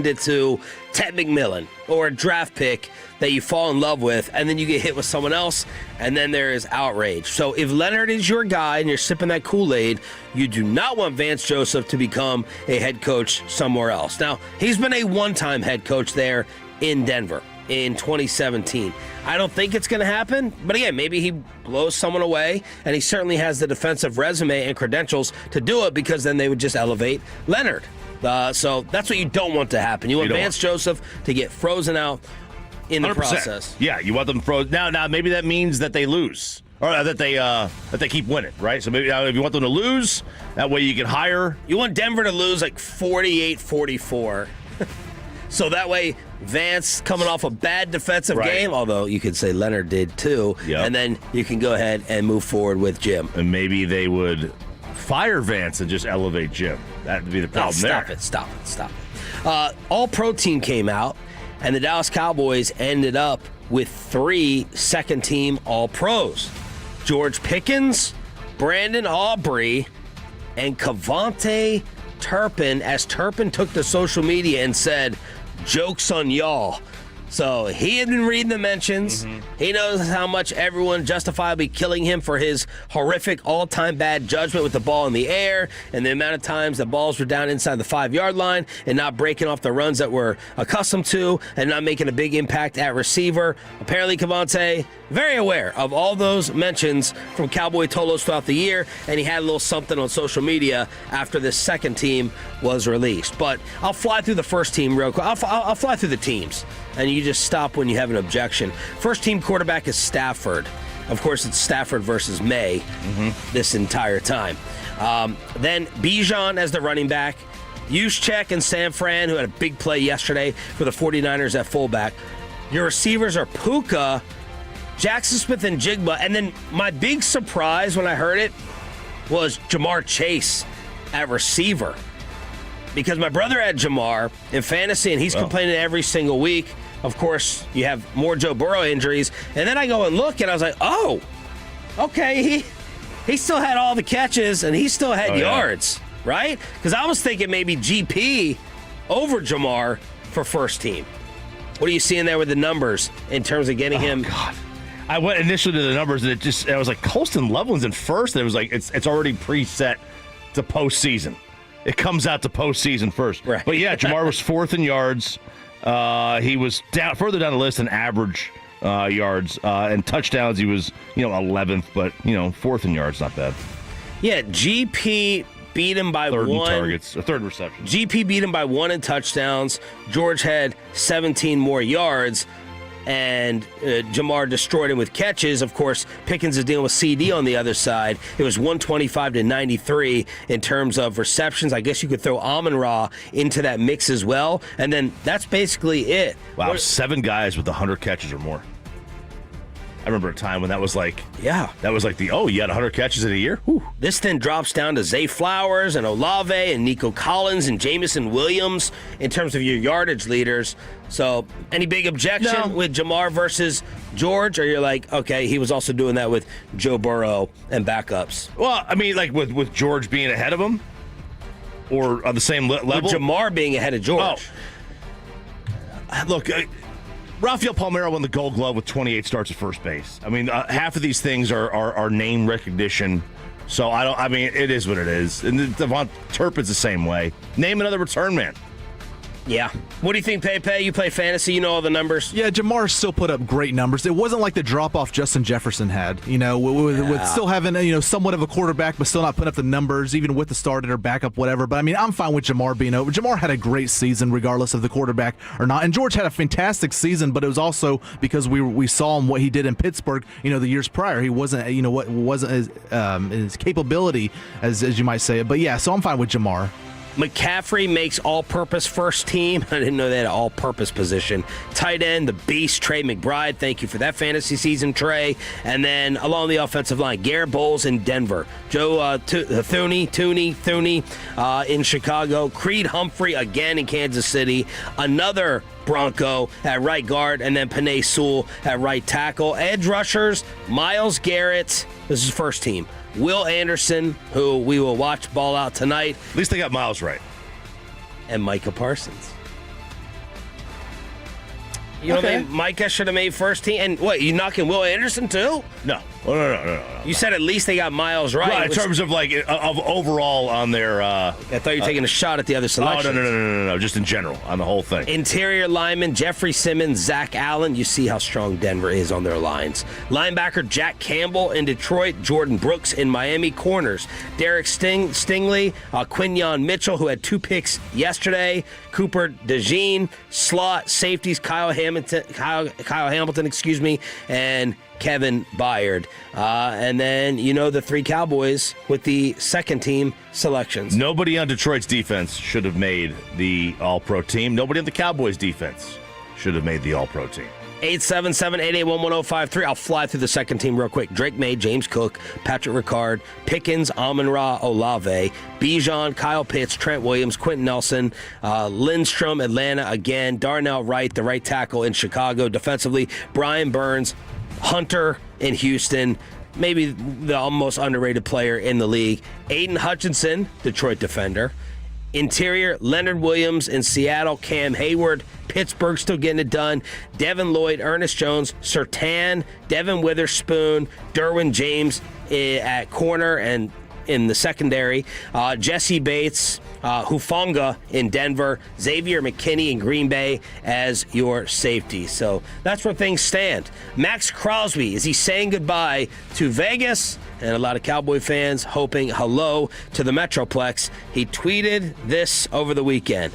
it to Ted McMillan or a draft pick that you fall in love with, and then you get hit with someone else, and then there is outrage. So if Leonard is your guy and you're sipping that Kool-Aid, you do not want Vance Joseph to become a head coach somewhere else. Now, he's been a one-time head coach there in Denver in 2017. I don't think it's going to happen, but again, maybe he blows someone away, and he certainly has the defensive resume and credentials to do it, because then they would just elevate Leonard. So that's what you don't want to happen. You want Vance Joseph to get frozen out in the 100%. Process. Yeah, you want them frozen. Now, maybe that means that they lose, or that they keep winning, right? So maybe if you want them to lose, that way you can hire. You want Denver to lose like 48-44. So that way, Vance coming off a bad defensive game, although you could say Leonard did too, and then you can go ahead and move forward with Jim. And maybe they would fire Vance and just elevate Jim. That would be the problem Stop it. All-Pro team came out, and the Dallas Cowboys ended up with 3 second-team All-Pros. George Pickens, Brandon Aubrey, and Kevontae Turpin, as Turpin took to social media and said, "Joke's on y'all." So he had been reading the mentions. Mm-hmm. He knows how much everyone justifiably killing him for his horrific all-time bad judgment with the ball in the air, and the amount of times the balls were down inside the 5-yard line and not breaking off the runs that we're accustomed to and not making a big impact at receiver. Apparently, Kevontae, very aware of all those mentions from Cowboy Tolos throughout the year, and he had a little something on social media after this second team was released. But I'll fly through the first team real quick. I'll fly through the teams, and you just stop when you have an objection. First team quarterback is Stafford. Of course, it's Stafford versus May this entire time. Then Bijan as the running back. Juszczyk and San Fran, who had a big play yesterday for the 49ers at fullback. Your receivers are Puka, Jackson Smith, and Jigba. And then my big surprise when I heard it, was Jamar Chase at receiver. Because my brother had Jamar in fantasy, and he's complaining every single week. Of course, you have more Joe Burrow injuries. And then I go and look, and I was like, oh, okay, he still had all the catches, and he still had yards, right? Because I was thinking maybe GP over Jamar for first team. What are you seeing there with the numbers in terms of getting him? God. I went initially to the numbers, and I was like, Colston Loveland's in first, and it was like, it's already preset to postseason. It comes out to postseason first. Right. But yeah, Jamar was fourth in yards. He was further down the list in average yards. And touchdowns, he was 11th, but fourth in yards, not bad. Yeah, GP beat him by third one. In targets, or third reception. GP beat him by 1 in touchdowns. George had 17 more yards. And Jamar destroyed him with catches. Of course, Pickens is dealing with CD on the other side. It was 125-93 in terms of receptions. I guess you could throw Amon-Ra into that mix as well. And then that's basically it. Wow, 7 guys with 100 catches or more. I remember a time when that was like, you had 100 catches in a year? Whew. This then drops down to Zay Flowers and Olave and Nico Collins and Jamison Williams in terms of your yardage leaders. So any big objection with Jamar versus George? Or you're like, okay, he was also doing that with Joe Burrow and backups? Well, I mean, like with George being ahead of him? Or on the same level? With Jamar being ahead of George. Oh. Look, Rafael Palmeiro won the Gold Glove with 28 starts at first base. I mean, half of these things are name recognition. So it is what it is. And Devon Turpin's the same way. Name another return man. Yeah. What do you think, Pepe? You play fantasy, you know all the numbers. Yeah, Jamar still put up great numbers. It wasn't like the drop-off Justin Jefferson had, with still having, somewhat of a quarterback, but still not putting up the numbers, even with the starter or backup, whatever. But, I mean, I'm fine with Jamar being over. Jamar had a great season, regardless of the quarterback or not. And George had a fantastic season, but it was also because we saw him what he did in Pittsburgh, the years prior. He wasn't, wasn't his capability, as you might say it. But, yeah, so I'm fine with Jamar. McCaffrey makes all-purpose first team. I didn't know they had an all-purpose position. Tight end, the beast, Trey McBride. Thank you for that fantasy season, Trey. And then along the offensive line, Garrett Bowles in Denver. Joe Thuney in Chicago. Creed Humphrey again in Kansas City. Another Bronco at right guard. And then Penei Sewell at right tackle. Edge rushers, Myles Garrett. This is first team. Will Anderson, who we will watch ball out tonight. At least they got Miles right. And Micah Parsons. You don't think Micah should have made first team? And what, you knocking Will Anderson too? No. No. You said at least they got Miles right. Right, in terms of of overall on their... I thought you were taking a shot at the other selections. Oh, no, just in general, on the whole thing. Interior lineman, Jeffrey Simmons, Zach Allen. You see how strong Denver is on their lines. Linebacker, Jack Campbell in Detroit, Jordan Brooks in Miami. Corners, Derek Stingley, Quinyon Mitchell, who had 2 picks yesterday, Cooper DeJean, slot, safeties, Kyle Hamilton, and Kevin Byard. And then, the 3 Cowboys with the second team selections. Nobody on Detroit's defense should have made the All-Pro team. Nobody on the Cowboys' defense should have made the All-Pro team. 877-881-1053. I'll fly through the second team real quick. Drake May, James Cook, Patrick Ricard, Pickens, Amon-Ra, Olave, Bijan, Kyle Pitts, Trent Williams, Quentin Nelson, Lindstrom, Atlanta again, Darnell Wright, the right tackle in Chicago. Defensively, Brian Burns, Hunter in Houston, maybe the most underrated player in the league. Aiden Hutchinson, Detroit defender. Interior, Leonard Williams in Seattle, Cam Hayward, Pittsburgh still getting it done. Devin Lloyd, Ernest Jones, Surtain, Devin Witherspoon, Derwin James at corner and in the secondary. Jesse Bates, Hufanga in Denver, Xavier McKinney in Green Bay as your safety. So that's where things stand. Max Crosby, is he saying goodbye to Vegas? And a lot of Cowboy fans hoping hello to the Metroplex. He tweeted this over the weekend.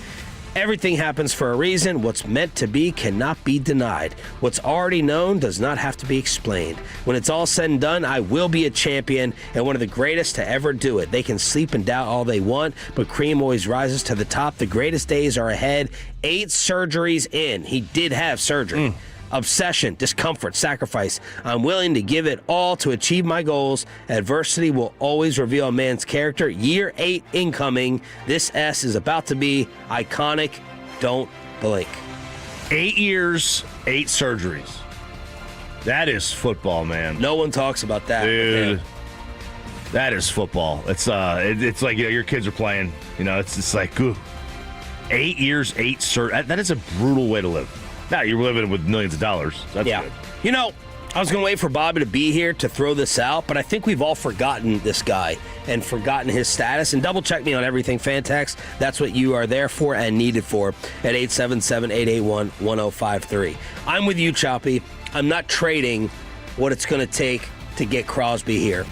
Everything happens for a reason. What's meant to be cannot be denied. What's already known does not have to be explained. When it's all said and done, I will be a champion and one of the greatest to ever do it. They can sleep and doubt all they want, but cream always rises to the top. The greatest days are ahead. 8 surgeries in. He did have surgery. obsession, discomfort, sacrifice. I'm willing to give it all to achieve my goals. Adversity will always reveal a man's character. Year 8 incoming. This S is about to be iconic. Don't blink. 8 years, 8 surgeries. That is football, man. No one talks about that. Dude, that is football. It's like, you know, your kids are playing. You know, it's just like, ooh. 8 years, 8 surgeries. That is a brutal way to live. Now, you're living with millions of dollars. That's good. You know, I was going to wait for Bobby to be here to throw this out, but I think we've all forgotten this guy and forgotten his status. And double-check me on everything, Fantex. That's what you are there for and needed for at 877-881-1053. I'm with you, Choppy. I'm not trading what it's going to take to get Crosby here.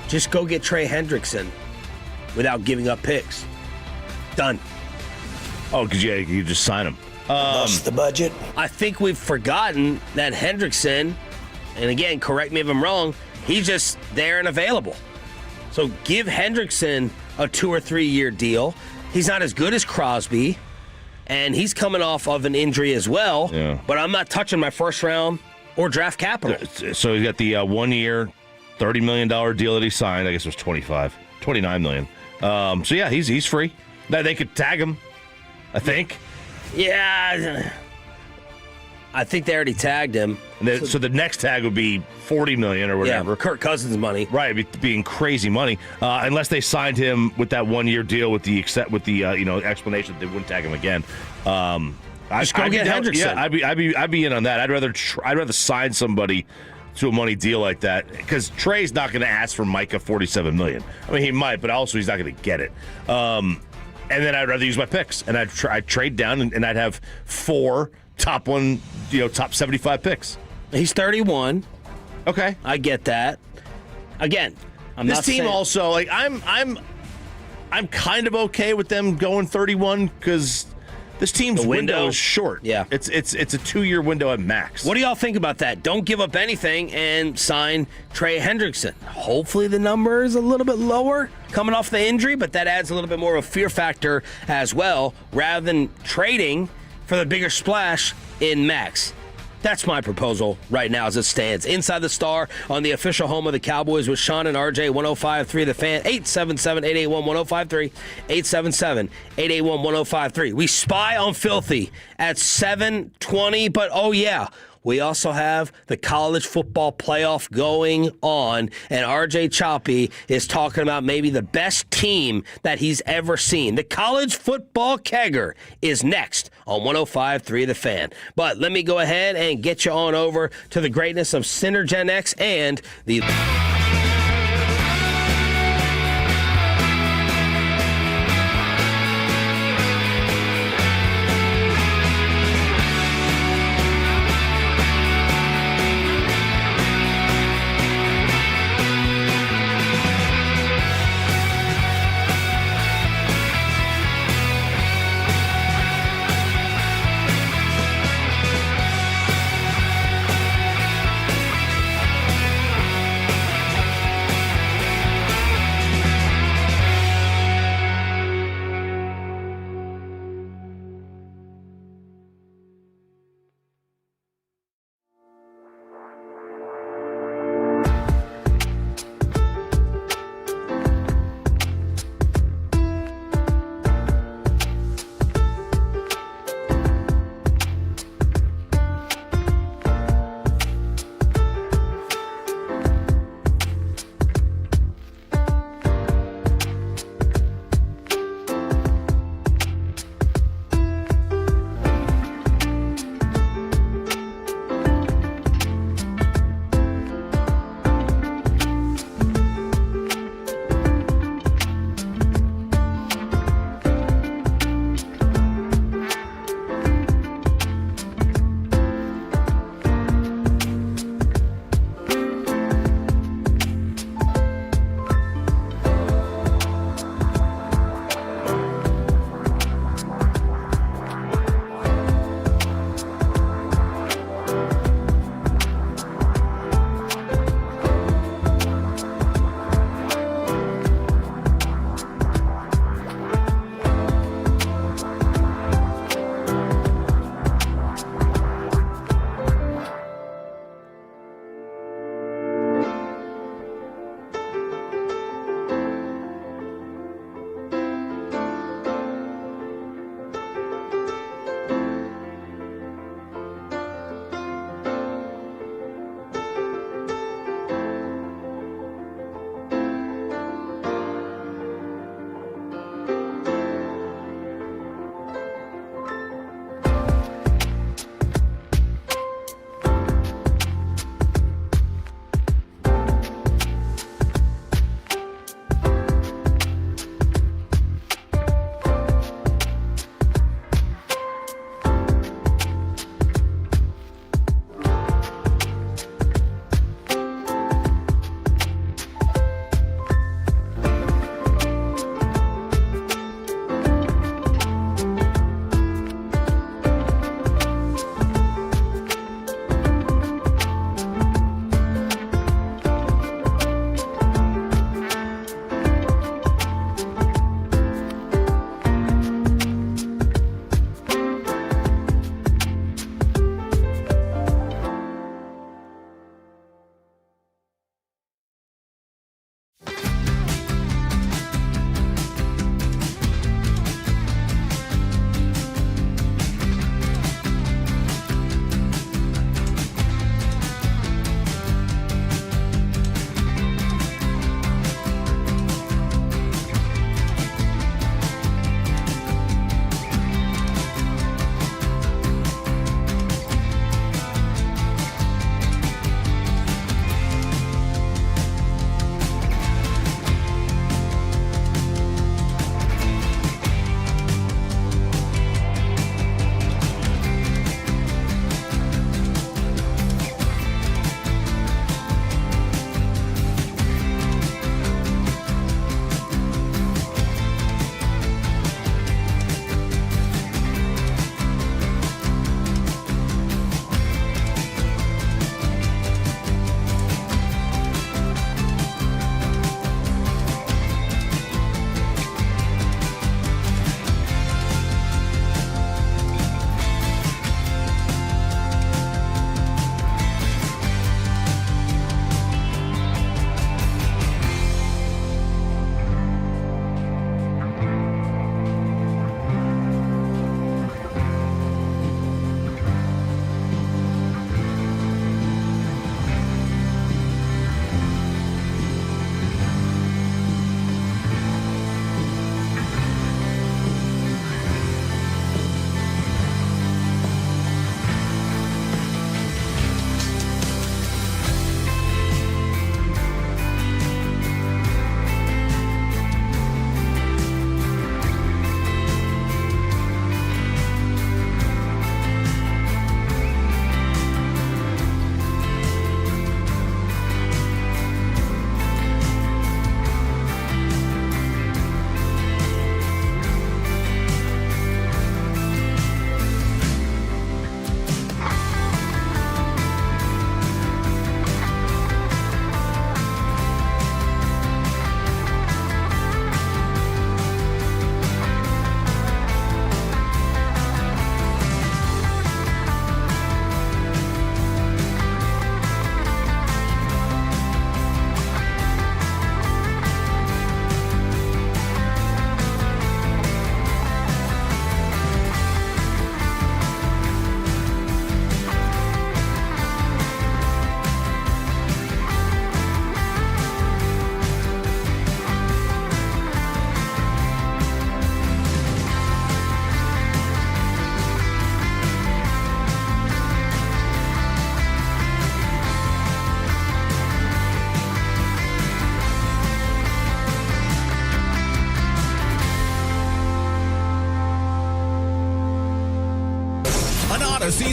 Just go get Trey Hendrickson without giving up picks. Done. Oh, because you just sign him. Bust the budget. I think we've forgotten that Hendrickson, and again, correct me if I'm wrong, he's just there and available. So give Hendrickson a 2 or 3 year deal. He's not as good as Crosby, and he's coming off of an injury as well. Yeah. But I'm not touching my first round or draft capital. So he's got the 1 year, $30 million deal that he signed. I guess it was $29 million. So yeah, he's free. They could tag him, I think. Yeah, I think they already tagged him. So the next tag would be $40 million or whatever. Yeah, Kirk Cousins money. Right, being crazy money. Unless they signed him with that 1 year deal with the explanation that they wouldn't tag him again. Just go get Hendrickson. Yeah, I'd be in on that. I'd rather sign somebody to a money deal like that, because Trey's not going to ask for Micah $47 million. I mean, he might, but also he's not going to get it. And then I'd rather use my picks, and I'd trade down, and I'd have 4 top 75 picks. He's 31. Okay, I get that. Again, this team also, like, I'm kind of okay with them going 31 because this team's window is short. Yeah, it's a 2 year window at max. What do y'all think about that? Don't give up anything and sign Trey Hendrickson. Hopefully the number is a little bit lower coming off the injury, but that adds a little bit more of a fear factor as well, rather than trading for the bigger splash in max. That's my proposal right now as it stands. Inside the Star on the official home of the Cowboys with Sean and RJ, 105.3 The Fan, 877-881-1053, 877-881-1053. We spy on Filthy at 7:20, but oh yeah, we also have the college football playoff going on, and RJ Choppy is talking about maybe the best team that he's ever seen. The college football kegger is next on 105.3 The Fan. But let me go ahead and get you on over to the greatness of Synergen X and the...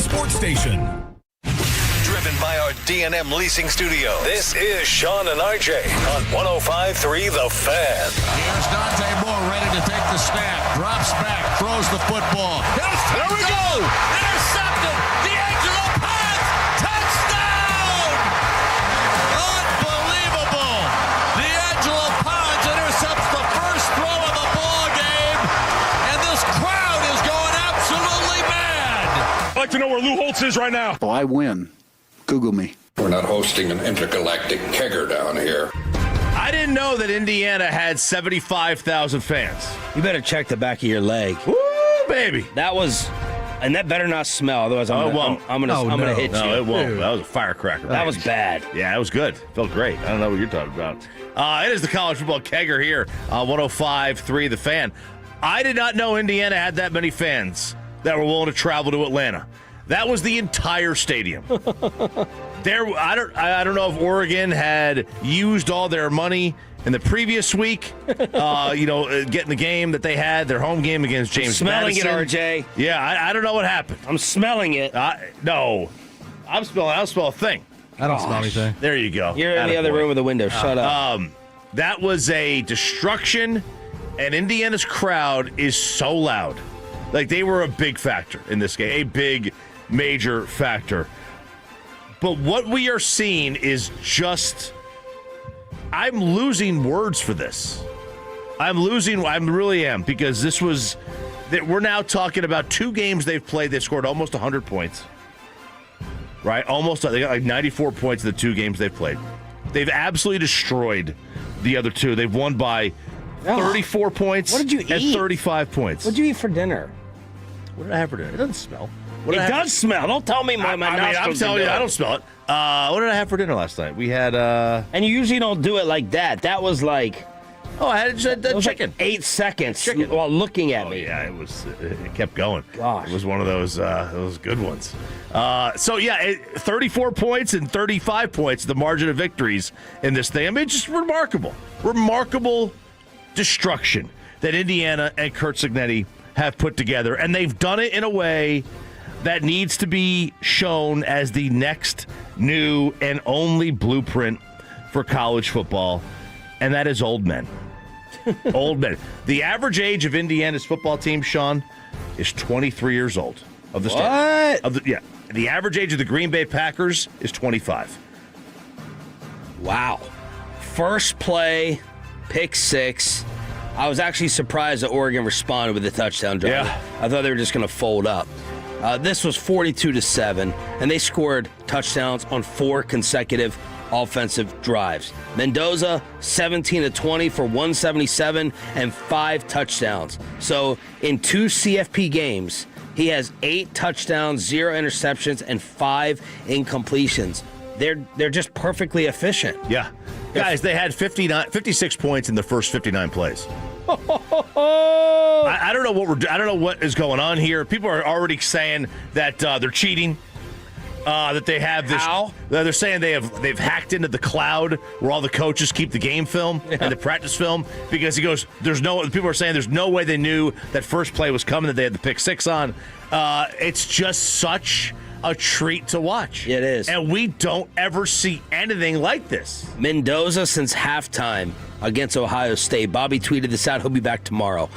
DC Sports Station. Driven by our D&M Leasing Studio, this is Sean and RJ on 105.3 The Fan. Here's Dante Moore ready to take the snap. Drops back, throws the football. There we go! Intercepted! D'Angelo Ponce! Touchdown! Unbelievable! D'Angelo Ponce intercepts the first throw of the ball game, and this crowd is going absolutely mad! I'd like to know where Lou Holtz is right now. Oh, I win. Google me. We're not hosting an intergalactic kegger down here. I didn't know that Indiana had 75,000 fans. You better check the back of your leg. Woo, baby. That was, and that better not smell. Otherwise, I'm gonna hit you. No, it won't. That was a firecracker. That was bad. Yeah, it was good. Felt great. I don't know what you're talking about. It is the college football kegger here on 105.3 The Fan. I did not know Indiana had that many fans that were willing to travel to Atlanta. That was the entire stadium. I don't know if Oregon had used all their money in the previous week, getting the game that they had, their home game against James smelling Madison. it, RJ. Yeah, I don't know what happened. I'm smelling it. No. I don't smell a thing. I don't smell anything. There you go. You're in the other room with the window. Shut up. That was a destruction, and Indiana's crowd is so loud. Like, they were a big factor in this game, a big, major factor. But what we are seeing is just, I'm losing words for this. I really am, because we're now talking about 2 games they've played. They scored almost 100 points, right? They got like 94 points in the 2 games they've played. They've absolutely destroyed the other 2. They've won by 34 points. What did you eat? And 35 points. What did you eat for dinner? What did I have for dinner? It doesn't smell. It does smell. Don't tell me my nostrils. I'm telling you, I don't smell it. What did I have for dinner last night? We had and you usually don't do it like that. That was like, I had chicken. Like 8 seconds while looking at me. Yeah, it kept going. Gosh, it was one of those good ones. 34 points and 35 points, the margin of victories in this thing. I mean, just remarkable destruction that Indiana and Curt Cignetti have put together, and they've done it in a way that needs to be shown as the next new and only blueprint for college football, and that is old men. Old men. The average age of Indiana's football team, Sean, is 23 years old. Of the what? The average age of the Green Bay Packers is 25. Wow. First play, pick 6. I was actually surprised that Oregon responded with a touchdown drive. Yeah. I thought they were just going to fold up. This was 42-7, and they scored touchdowns on 4 consecutive offensive drives. Mendoza, 17-20 for 177 and 5 touchdowns. So in 2 CFP games, he has 8 touchdowns, 0 interceptions, and 5 incompletions. They're just perfectly efficient. Yeah. Guys, they had 56 points in the first 59 plays. I don't know I don't know what is going on here. People are already saying that they're cheating. That they have this. How? They're saying they've hacked into the cloud where all the coaches keep the game film and the practice film, because he goes, people are saying there's no way they knew that first play was coming, that they had the pick 6 on. It's just such a treat to watch. It is. And we don't ever see anything like this. Mendoza since halftime against Ohio State. Bobby tweeted this out. He'll be back tomorrow.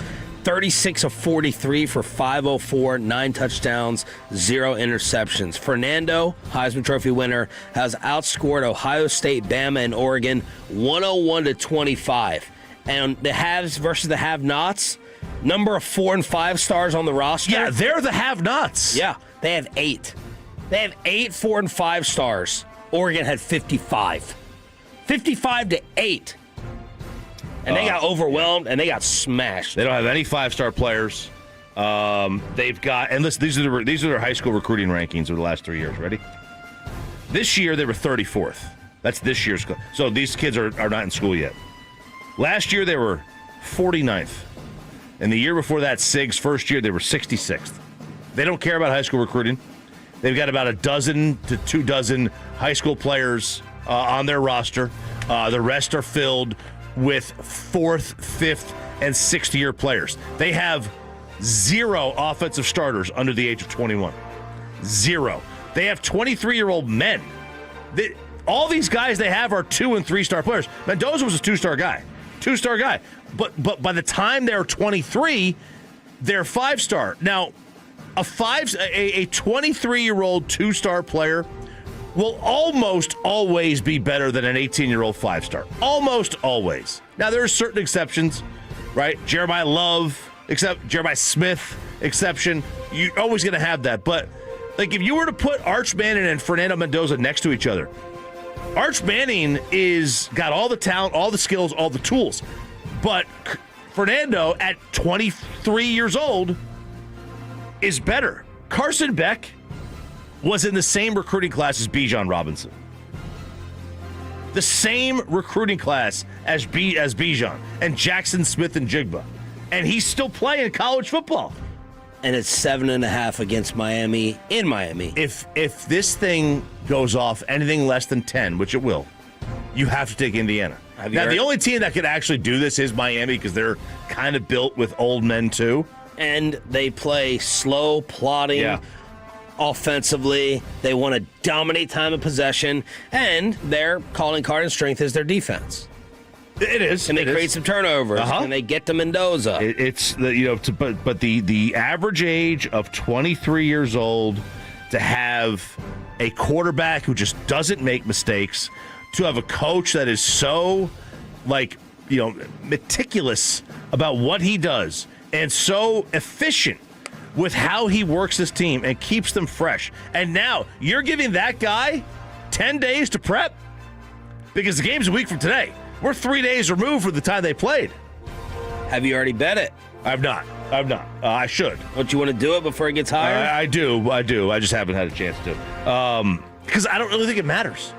36 of 43 for 504, 9 touchdowns, 0 interceptions. Fernando, Heisman Trophy winner, has outscored Ohio State, Bama, and Oregon 101-25. And the haves versus the have-nots, number of 4 and 5 stars on the roster. Yeah, they're the have-nots. Yeah, they have 8. They have 8 4 and 5 stars. Oregon had 55. 55-8. And they got overwhelmed, and they got smashed. They don't have any 5-star players. They've got, and listen, these are their high school recruiting rankings over the last 3 years. Ready? This year they were 34th. That's this year's. So these kids are not in school yet. Last year they were 49th, and the year before that, Sig's first year, they were 66th. They don't care about high school recruiting. They've got about 12 to 24 high school players on their roster. The rest are filled with 4th, 5th, and 6th-year players. They have 0 offensive starters under the age of 21. Zero. They have 23-year-old men. All these guys they have are 2- and 3-star players. Mendoza was a 2-star guy. But by the time they're 23, they're 5-star. Now, a 23-year-old 2-star player will almost always be better than an 18-year-old 5-star. Almost always. Now, there are certain exceptions, right? Jeremiah Smith exception. You're always going to have that. But, like, if you were to put Arch Manning and Fernando Mendoza next to each other, Arch Manning got all the talent, all the skills, all the tools. But Fernando, at 23 years old, is better. Carson Beck was in the same recruiting class as Bijan Robinson. The same recruiting class as Bijan and Jackson Smith and Jigba. And he's still playing college football. And it's 7.5 against Miami in Miami. If this thing goes off anything less than 10, which it will, you have to take Indiana. Now, the only team that could actually do this is Miami because they're kind of built with old men, too. And they play slow, plodding, offensively. They want to dominate time of possession. And their calling card and strength is their defense. It is. And they create some turnovers. And they get to Mendoza. But the average age of 23 years old, to have a quarterback who just doesn't make mistakes, to have a coach that is so meticulous about what he does and so efficient with how he works his team and keeps them fresh. And now you're giving that guy 10 days to prep because the game's a week from today. We're 3 days removed from the time they played. Have you already bet it? I've not. I should. Don't you want to do it before it gets higher? I do. I just haven't had a chance to. Because I don't really think it matters.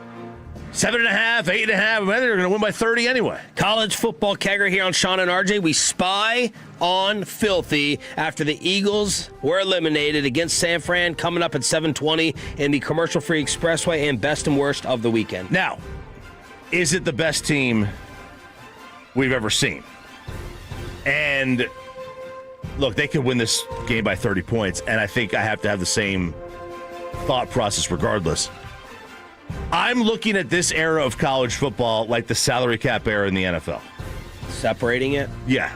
7.5, 8.5. They're going to win by 30 anyway. College football kegger here on Sean and RJ. We spy on Filthy after the Eagles were eliminated against San Fran, coming up at 7:20 in the commercial-free expressway, and best and worst of the weekend. Now, is it the best team we've ever seen? And look, they could win this game by 30 points, and I think I have to have the same thought process regardless. I'm looking at this era of college football like the salary cap era in the NFL. Separating it? Yeah,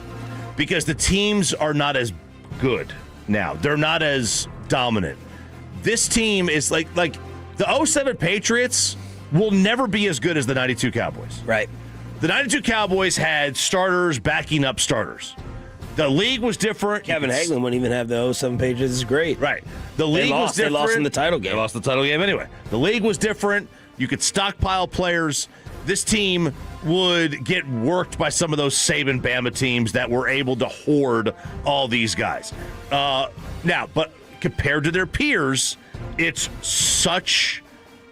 because the teams are not as good now. They're not as dominant. This team is like the 07 Patriots will never be as good as the 92 Cowboys. Right. The 92 Cowboys had starters backing up starters. The league was different. Kevin Hagelin wouldn't even have the 07 Patriots. This is great. Right. The league was different. They lost in the title game. They lost the title game anyway. The league was different. You could stockpile players. This team would get worked by some of those Saban Bama teams that were able to hoard all these guys. Now, but compared to their peers, it's such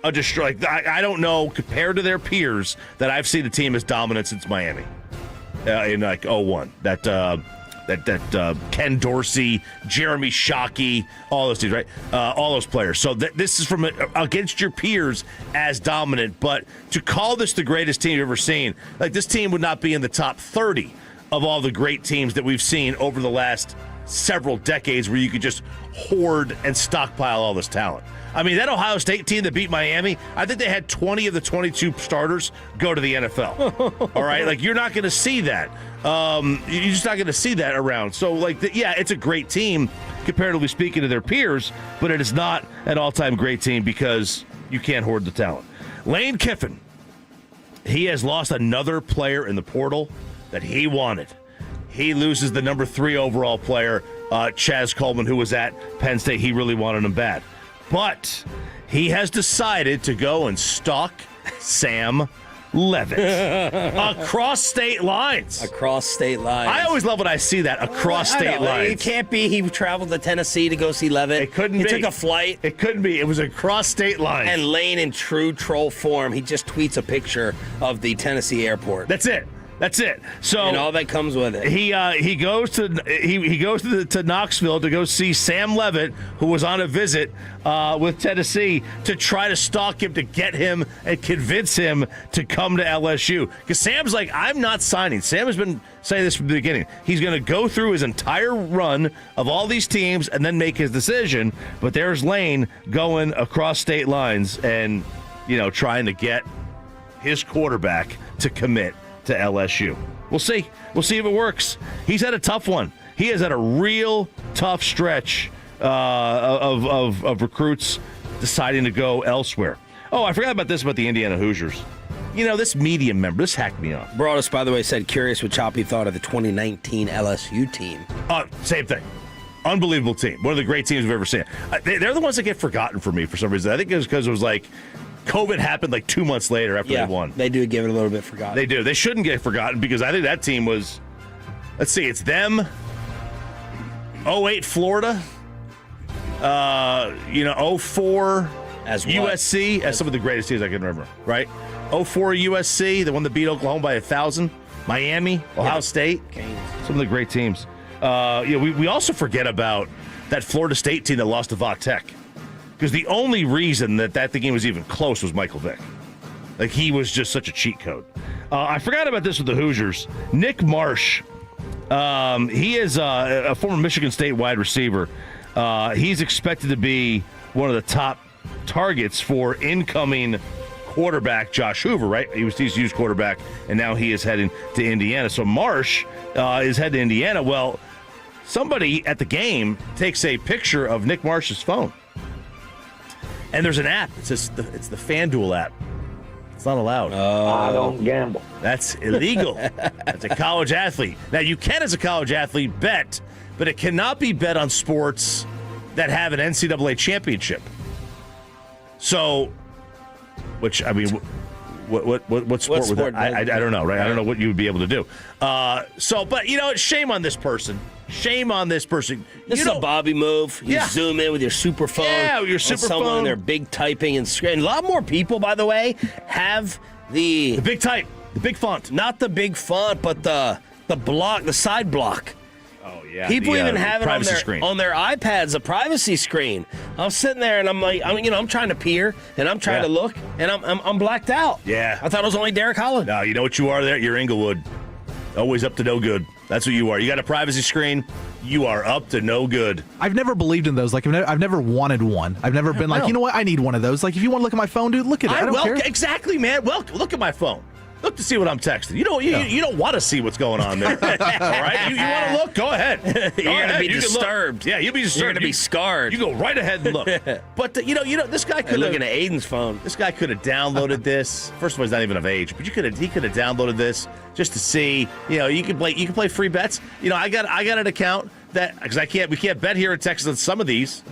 a destroy. I don't know, compared to their peers, that I've seen a team as dominant since Miami in 01. That Ken Dorsey, Jeremy Shockey, all those dudes, right? All those players. So this is from against your peers as dominant. But to call this the greatest team you've ever seen, this team would not be in the top 30 of all the great teams that we've seen over the last several decades where you could just hoard and stockpile all this talent. I mean, that Ohio State team that beat Miami, I think they had 20 of the 22 starters go to the NFL. All right? You're not going to see that. You're just not going to see that around. So, it's a great team, comparatively speaking, to their peers, but it is not an all-time great team because you can't hoard the talent. Lane Kiffin, he has lost another player in the portal that he wanted. He loses the number 3 overall player, Chaz Coleman, who was at Penn State. He really wanted him bad. But he has decided to go and stalk Sam Levitt across state lines. Across state lines. I always love when I see that, across state lines. It can't be he traveled to Tennessee to go see Levitt. It couldn't be. He took a flight. It couldn't be. It was across state lines. And Lane, in true troll form, he just tweets a picture of the Tennessee airport. That's it. That's it. So and all that comes with it. He goes to Knoxville to go see Sam Levitt, who was on a visit with Tennessee, to try to stalk him, to get him and convince him to come to LSU. Because Sam's like, I'm not signing. Sam has been saying this from the beginning. He's going to go through his entire run of all these teams and then make his decision. But there's Lane going across state lines and, trying to get his quarterback to commit to LSU. We'll see. We'll see if it works. He's had a tough one. He has had a real tough stretch of recruits deciding to go elsewhere. Oh, I forgot about the Indiana Hoosiers. This medium member, this hacked me off. Broadus, by the way, said curious what Choppy thought of the 2019 LSU team. Same thing. Unbelievable team. One of the great teams we've ever seen. They're the ones that get forgotten for me for some reason. I think it was because it was like COVID happened like 2 months later after they won. They do give it a little bit forgotten. They do. They shouldn't get forgotten because I think that team was, let's see, it's them, 08 Florida, 04 as USC, as some of the greatest teams I can remember, right? 04 USC, the one that beat Oklahoma by 1,000, Miami, Ohio State, some of the great teams. We also forget about that Florida State team that lost to Va Tech. Because the only reason that game was even close was Michael Vick. Like, he was just such a cheat code. I forgot about this with the Hoosiers. Nick Marsh, he is a former Michigan State wide receiver. He's expected to be one of the top targets for incoming quarterback Josh Hoover, right? He was TCU's quarterback, and now he is heading to Indiana. So Marsh is heading to Indiana. Well, somebody at the game takes a picture of Nick Marsh's phone. And there's an app. It's the FanDuel app. It's not allowed. I don't gamble. That's illegal. That's a college athlete. Now, you can, as a college athlete, bet, but it cannot be bet on sports that have an NCAA championship. So, which, I mean, what sport would that? I don't know, right? I don't know what you would be able to do. But, shame on this person. Shame on this person. This is a Bobby move. You zoom in with your super phone. Yeah, with your super phone. Someone, they're big typing and screen. A lot more people, by the way, have the big type, the big font. Not the big font, but the block, the side block. Oh yeah. People even have it on their iPads, a privacy screen. I'm sitting there and I'm like, I'm trying to peer and I'm trying to look and I'm blacked out. Yeah. I thought it was only Derek Holland. No, you know what you are there? You're Inglewood. Always up to no good. That's what you are. You got a privacy screen. You are up to no good. I've never believed in those. Like, I've never wanted one. I've never been like, you know what? I need one of those. Like, if you want to look at my phone, dude, look at it. I don't care. Exactly, man. Well, look at my phone. Look to see what I'm texting. You don't want to see what's going on there. All right? You want to look? Go ahead. You're going to be disturbed. Yeah, you'll be disturbed. You're going to be scarred. You go right ahead and look. But, this guy could have... Looking at Aiden's phone. This guy could have downloaded this. First of all, he's not even of age. But he could have downloaded this just to see. You can play free bets. I got an account that... Because we can't bet here in Texas on some of these.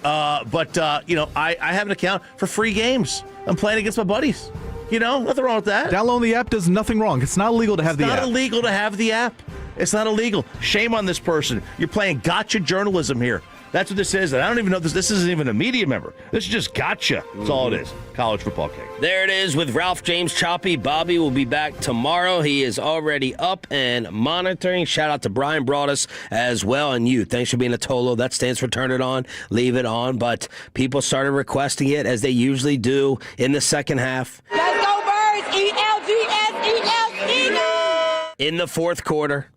But I have an account for free games. I'm playing against my buddies. Nothing wrong with that. Downloading the app does nothing wrong. It's not illegal to have the app. It's not illegal to have the app. It's not illegal. Shame on this person. You're playing gotcha journalism here. That's what this is. And I don't even know this isn't even a media member. This is just gotcha. That's all it is. College football cake. There it is with Ralph James Choppy. Bobby will be back tomorrow. He is already up and monitoring. Shout out to Brian Broadus as well. And you, thanks for being a Tolo. That stands for turn it on, leave it on. But people started requesting it as they usually do in the second half. Let's go, Birds! ELGS, Eagles! In the fourth quarter.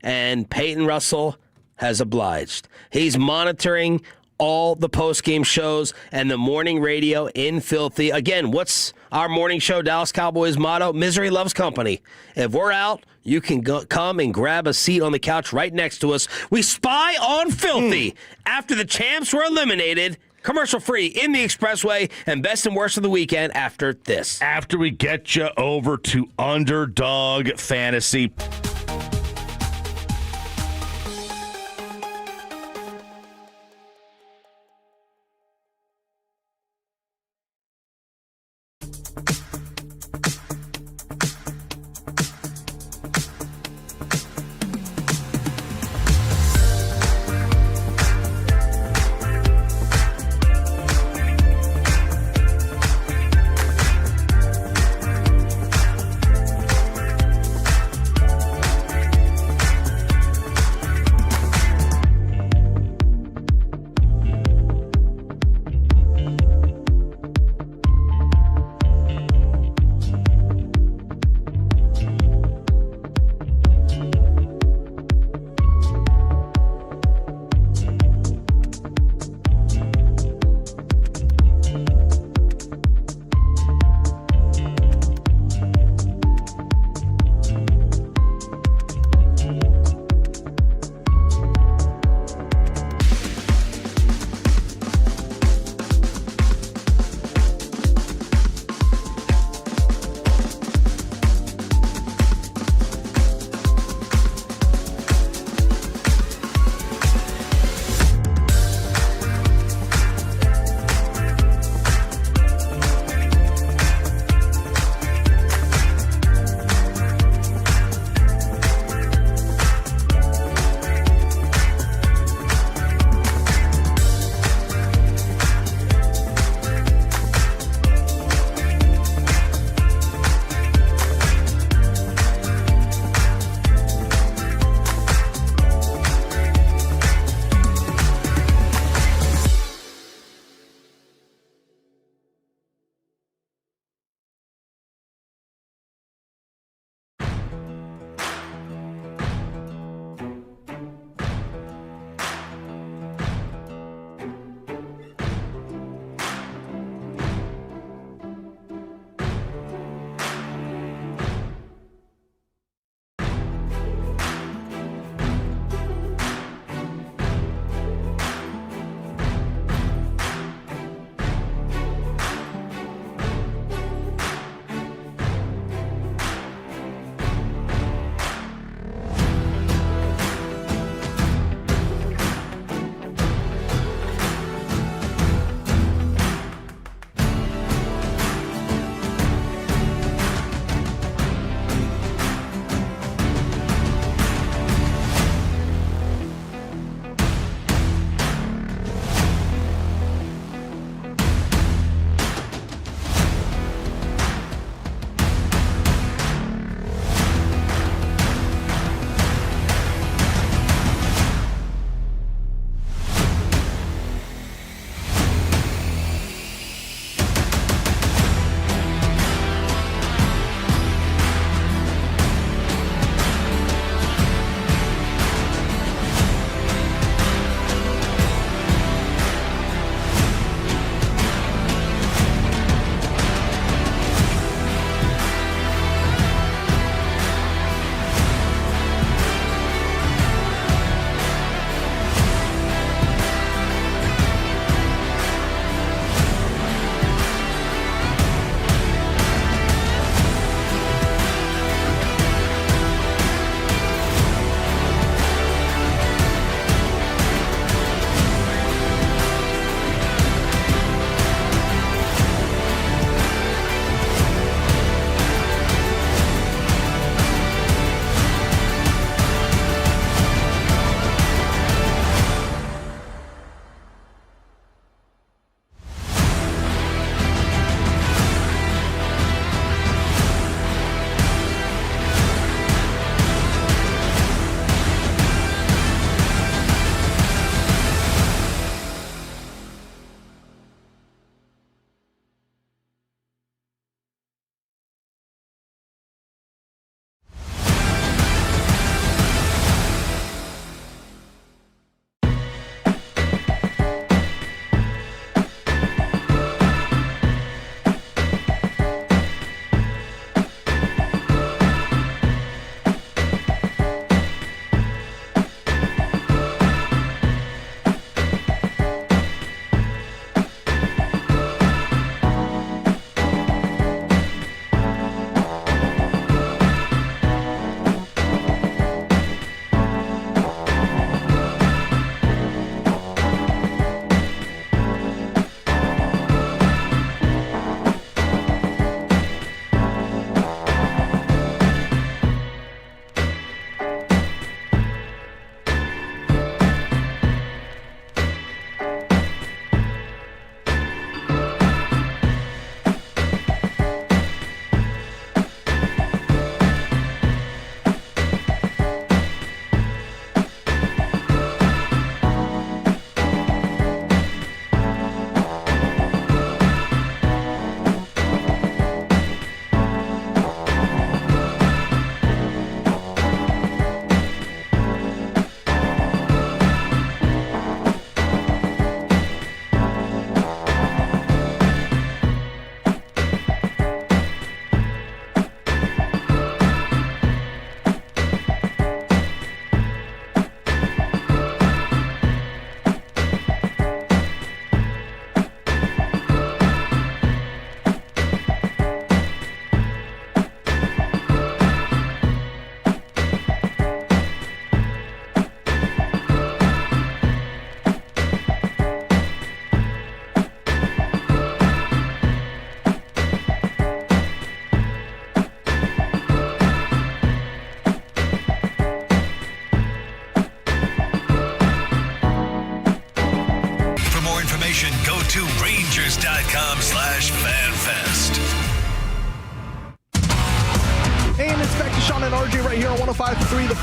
And Peyton Russell has obliged. He's monitoring all the post-game shows and the morning radio in Filthy. Again, what's our morning show Dallas Cowboys motto? Misery loves company. If we're out, you can come and grab a seat on the couch right next to us. We spy on Filthy after the champs were eliminated. Commercial-free in the Expressway, and best and worst of the weekend after this. After we get you over to Underdog Fantasy.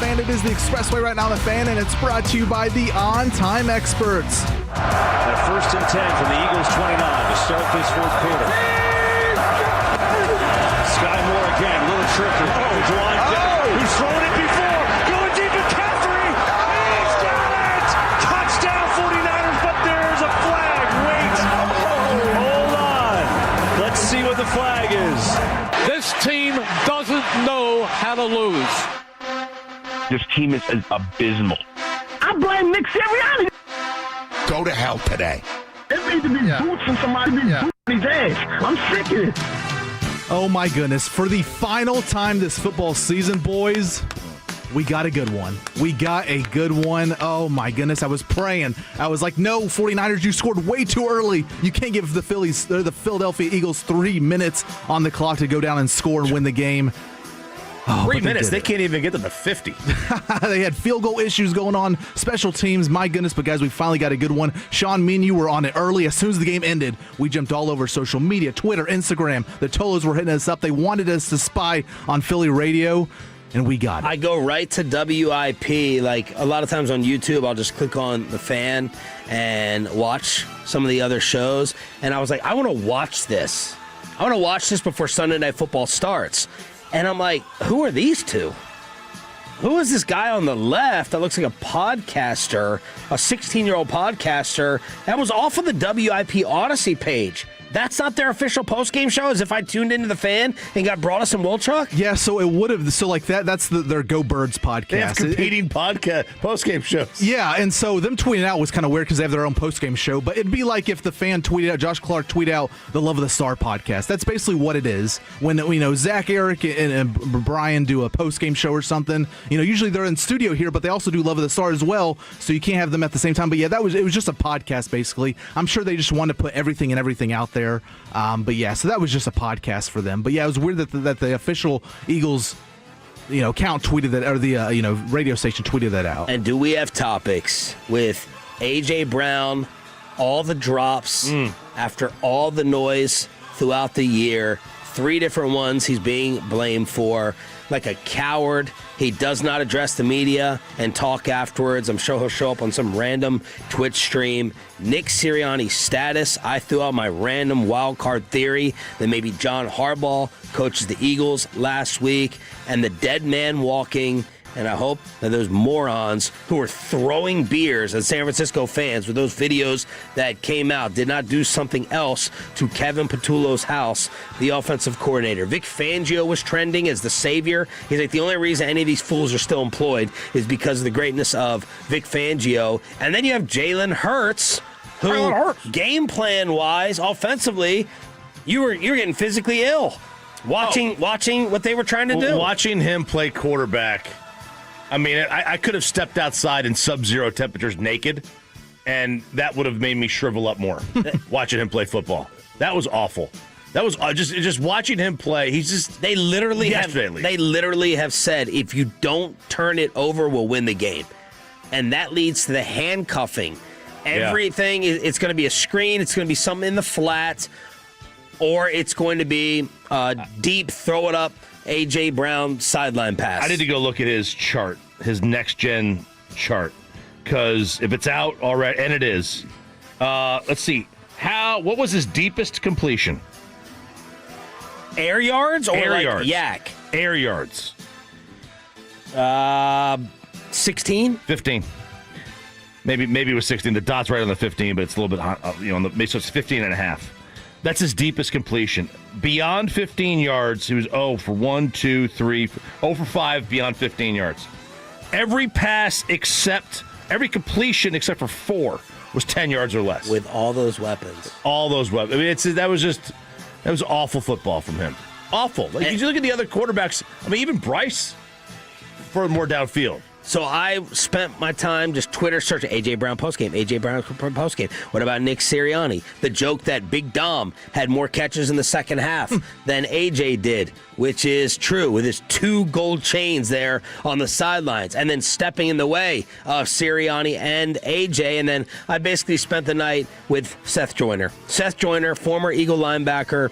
Fan. It is the Expressway right now on the Fan, and it's brought to you by the On-Time Experts. At 1st and 10 from the Eagles 29 to start this fourth quarter. Sky Moore again, a little tricky. Who's thrown it before? Going deep in Caffrey. He's got it! Touchdown 49ers, but there's a flag. Wait. Hold on. Let's see what the flag is. This team doesn't know how to lose. This team is abysmal. I blame Nick Sirianni. Go to hell today. It needs to be boots and somebody be boots his ass. I'm sick of it. Oh my goodness. For the final time this football season, boys, we got a good one. We got a good one. Oh my goodness. I was praying. I was like, no, 49ers, you scored way too early. You can't give the Philadelphia Eagles 3 minutes on the clock to go down and score and win the game. Oh, 3 minutes. They can't even get them to 50. They had field goal issues going on, special teams. My goodness, but guys, we finally got a good one. Sean, me and you were on it early. As soon as the game ended, we jumped all over social media, Twitter, Instagram. The Tolos were hitting us up. They wanted us to spy on Philly radio, and we got it. I go right to WIP. Like a lot of times on YouTube, I'll just click on the Fan and watch some of the other shows. And I was like, I want to watch this. I want to watch this before Sunday Night Football starts. And I'm like, who are these two? Who is this guy on the left that looks like a podcaster, a 16-year-old podcaster that was off of the WIP Odyssey page? That's not their official post-game show, as if I tuned into the Fan and got Broadus and Wilchuk? Yeah, so it would have. So, like, that's their Go Birds podcast. They have competing podcast post-game shows. Yeah, and so them tweeting out was kind of weird because they have their own post-game show. But it'd be like if the Fan tweeted out, Josh Clark tweeted out the Love of the Star podcast. That's basically what it is. When, Zach, Eric, and Brian do a post-game show or something, usually they're in studio here, but they also do Love of the Star as well, so you can't have them at the same time. But yeah, it was just a podcast, basically. I'm sure they just wanted to put everything out there. But yeah, so that was just a podcast for them. But yeah, it was weird that the official Eagles, account tweeted that, or the radio station tweeted that out. And do we have topics with A.J. Brown, all the drops after all the noise throughout the year? 3 different ones he's being blamed for. Like a coward, he does not address the media and talk afterwards. I'm sure he'll show up on some random Twitch stream. Nick Sirianni's status. I threw out my random wild card theory that maybe John Harbaugh coaches the Eagles last week. And the dead man walking. And I hope that those morons who are throwing beers at San Francisco fans with those videos that came out did not do something else to Kevin Patullo's house, the offensive coordinator. Vic Fangio was trending as the savior. He's like, the only reason any of these fools are still employed is because of the greatness of Vic Fangio. And then you have Jalen Hurts, who game plan-wise, offensively, you were getting physically ill. Watching what they were trying to do. Watching him play quarterback. I mean, I could have stepped outside in sub-zero temperatures naked, and that would have made me shrivel up more watching him play football. That was awful. That was just watching him play. He's just they literally have said, if you don't turn it over, we'll win the game, and that leads to the handcuffing. Everything it's going to be a screen. It's going to be something in the flat, or it's going to be deep. Throw it up. A.J. Brown sideline pass. I need to go look at his chart, his next-gen chart, because if it's out already, and it is, let's see. What was his deepest completion? Air yards or air like yards. yak? Air yards. 16? 15. Maybe it was 16. The dot's right on the 15, but it's a little bit, so it's 15 and a half. That's his deepest completion. Beyond 15 yards, he was 0 for 1, 2, 3, 0 for 5 beyond 15 yards. Every completion except for 4 was 10 yards or less. With all those weapons. All those weapons. I mean, that was awful football from him. Awful. Like, you look at the other quarterbacks. I mean, even Bryce for more downfield. So I spent my time just Twitter searching A.J. Brown postgame, A.J. Brown postgame. What about Nick Sirianni? The joke that Big Dom had more catches in the second half than A.J. did, which is true, with his 2 gold chains there on the sidelines, and then stepping in the way of Sirianni and A.J. And then I basically spent the night with Seth Joyner. Seth Joyner, former Eagle linebacker.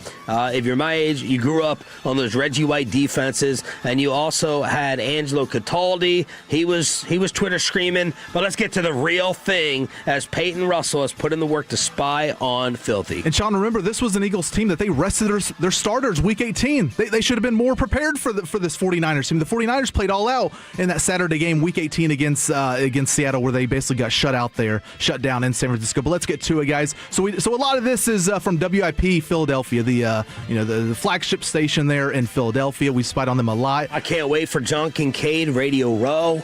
If you're my age, you grew up on those Reggie White defenses, and you also had Angelo Cataldi. He was Twitter screaming, but let's get to the real thing as Peyton Russell has put in the work to spy on Filthy. And Sean, remember, this was an Eagles team that they rested their starters week 18. They should have been more prepared for this 49ers team. The 49ers played all out in that Saturday game, week 18 against Seattle, where they basically got shut down in San Francisco. But let's get to it, guys. So a lot of this is from WIP Philadelphia, the flagship station there in Philadelphia. We spied on them a lot. I can't wait for John Kincaid, Radio Row.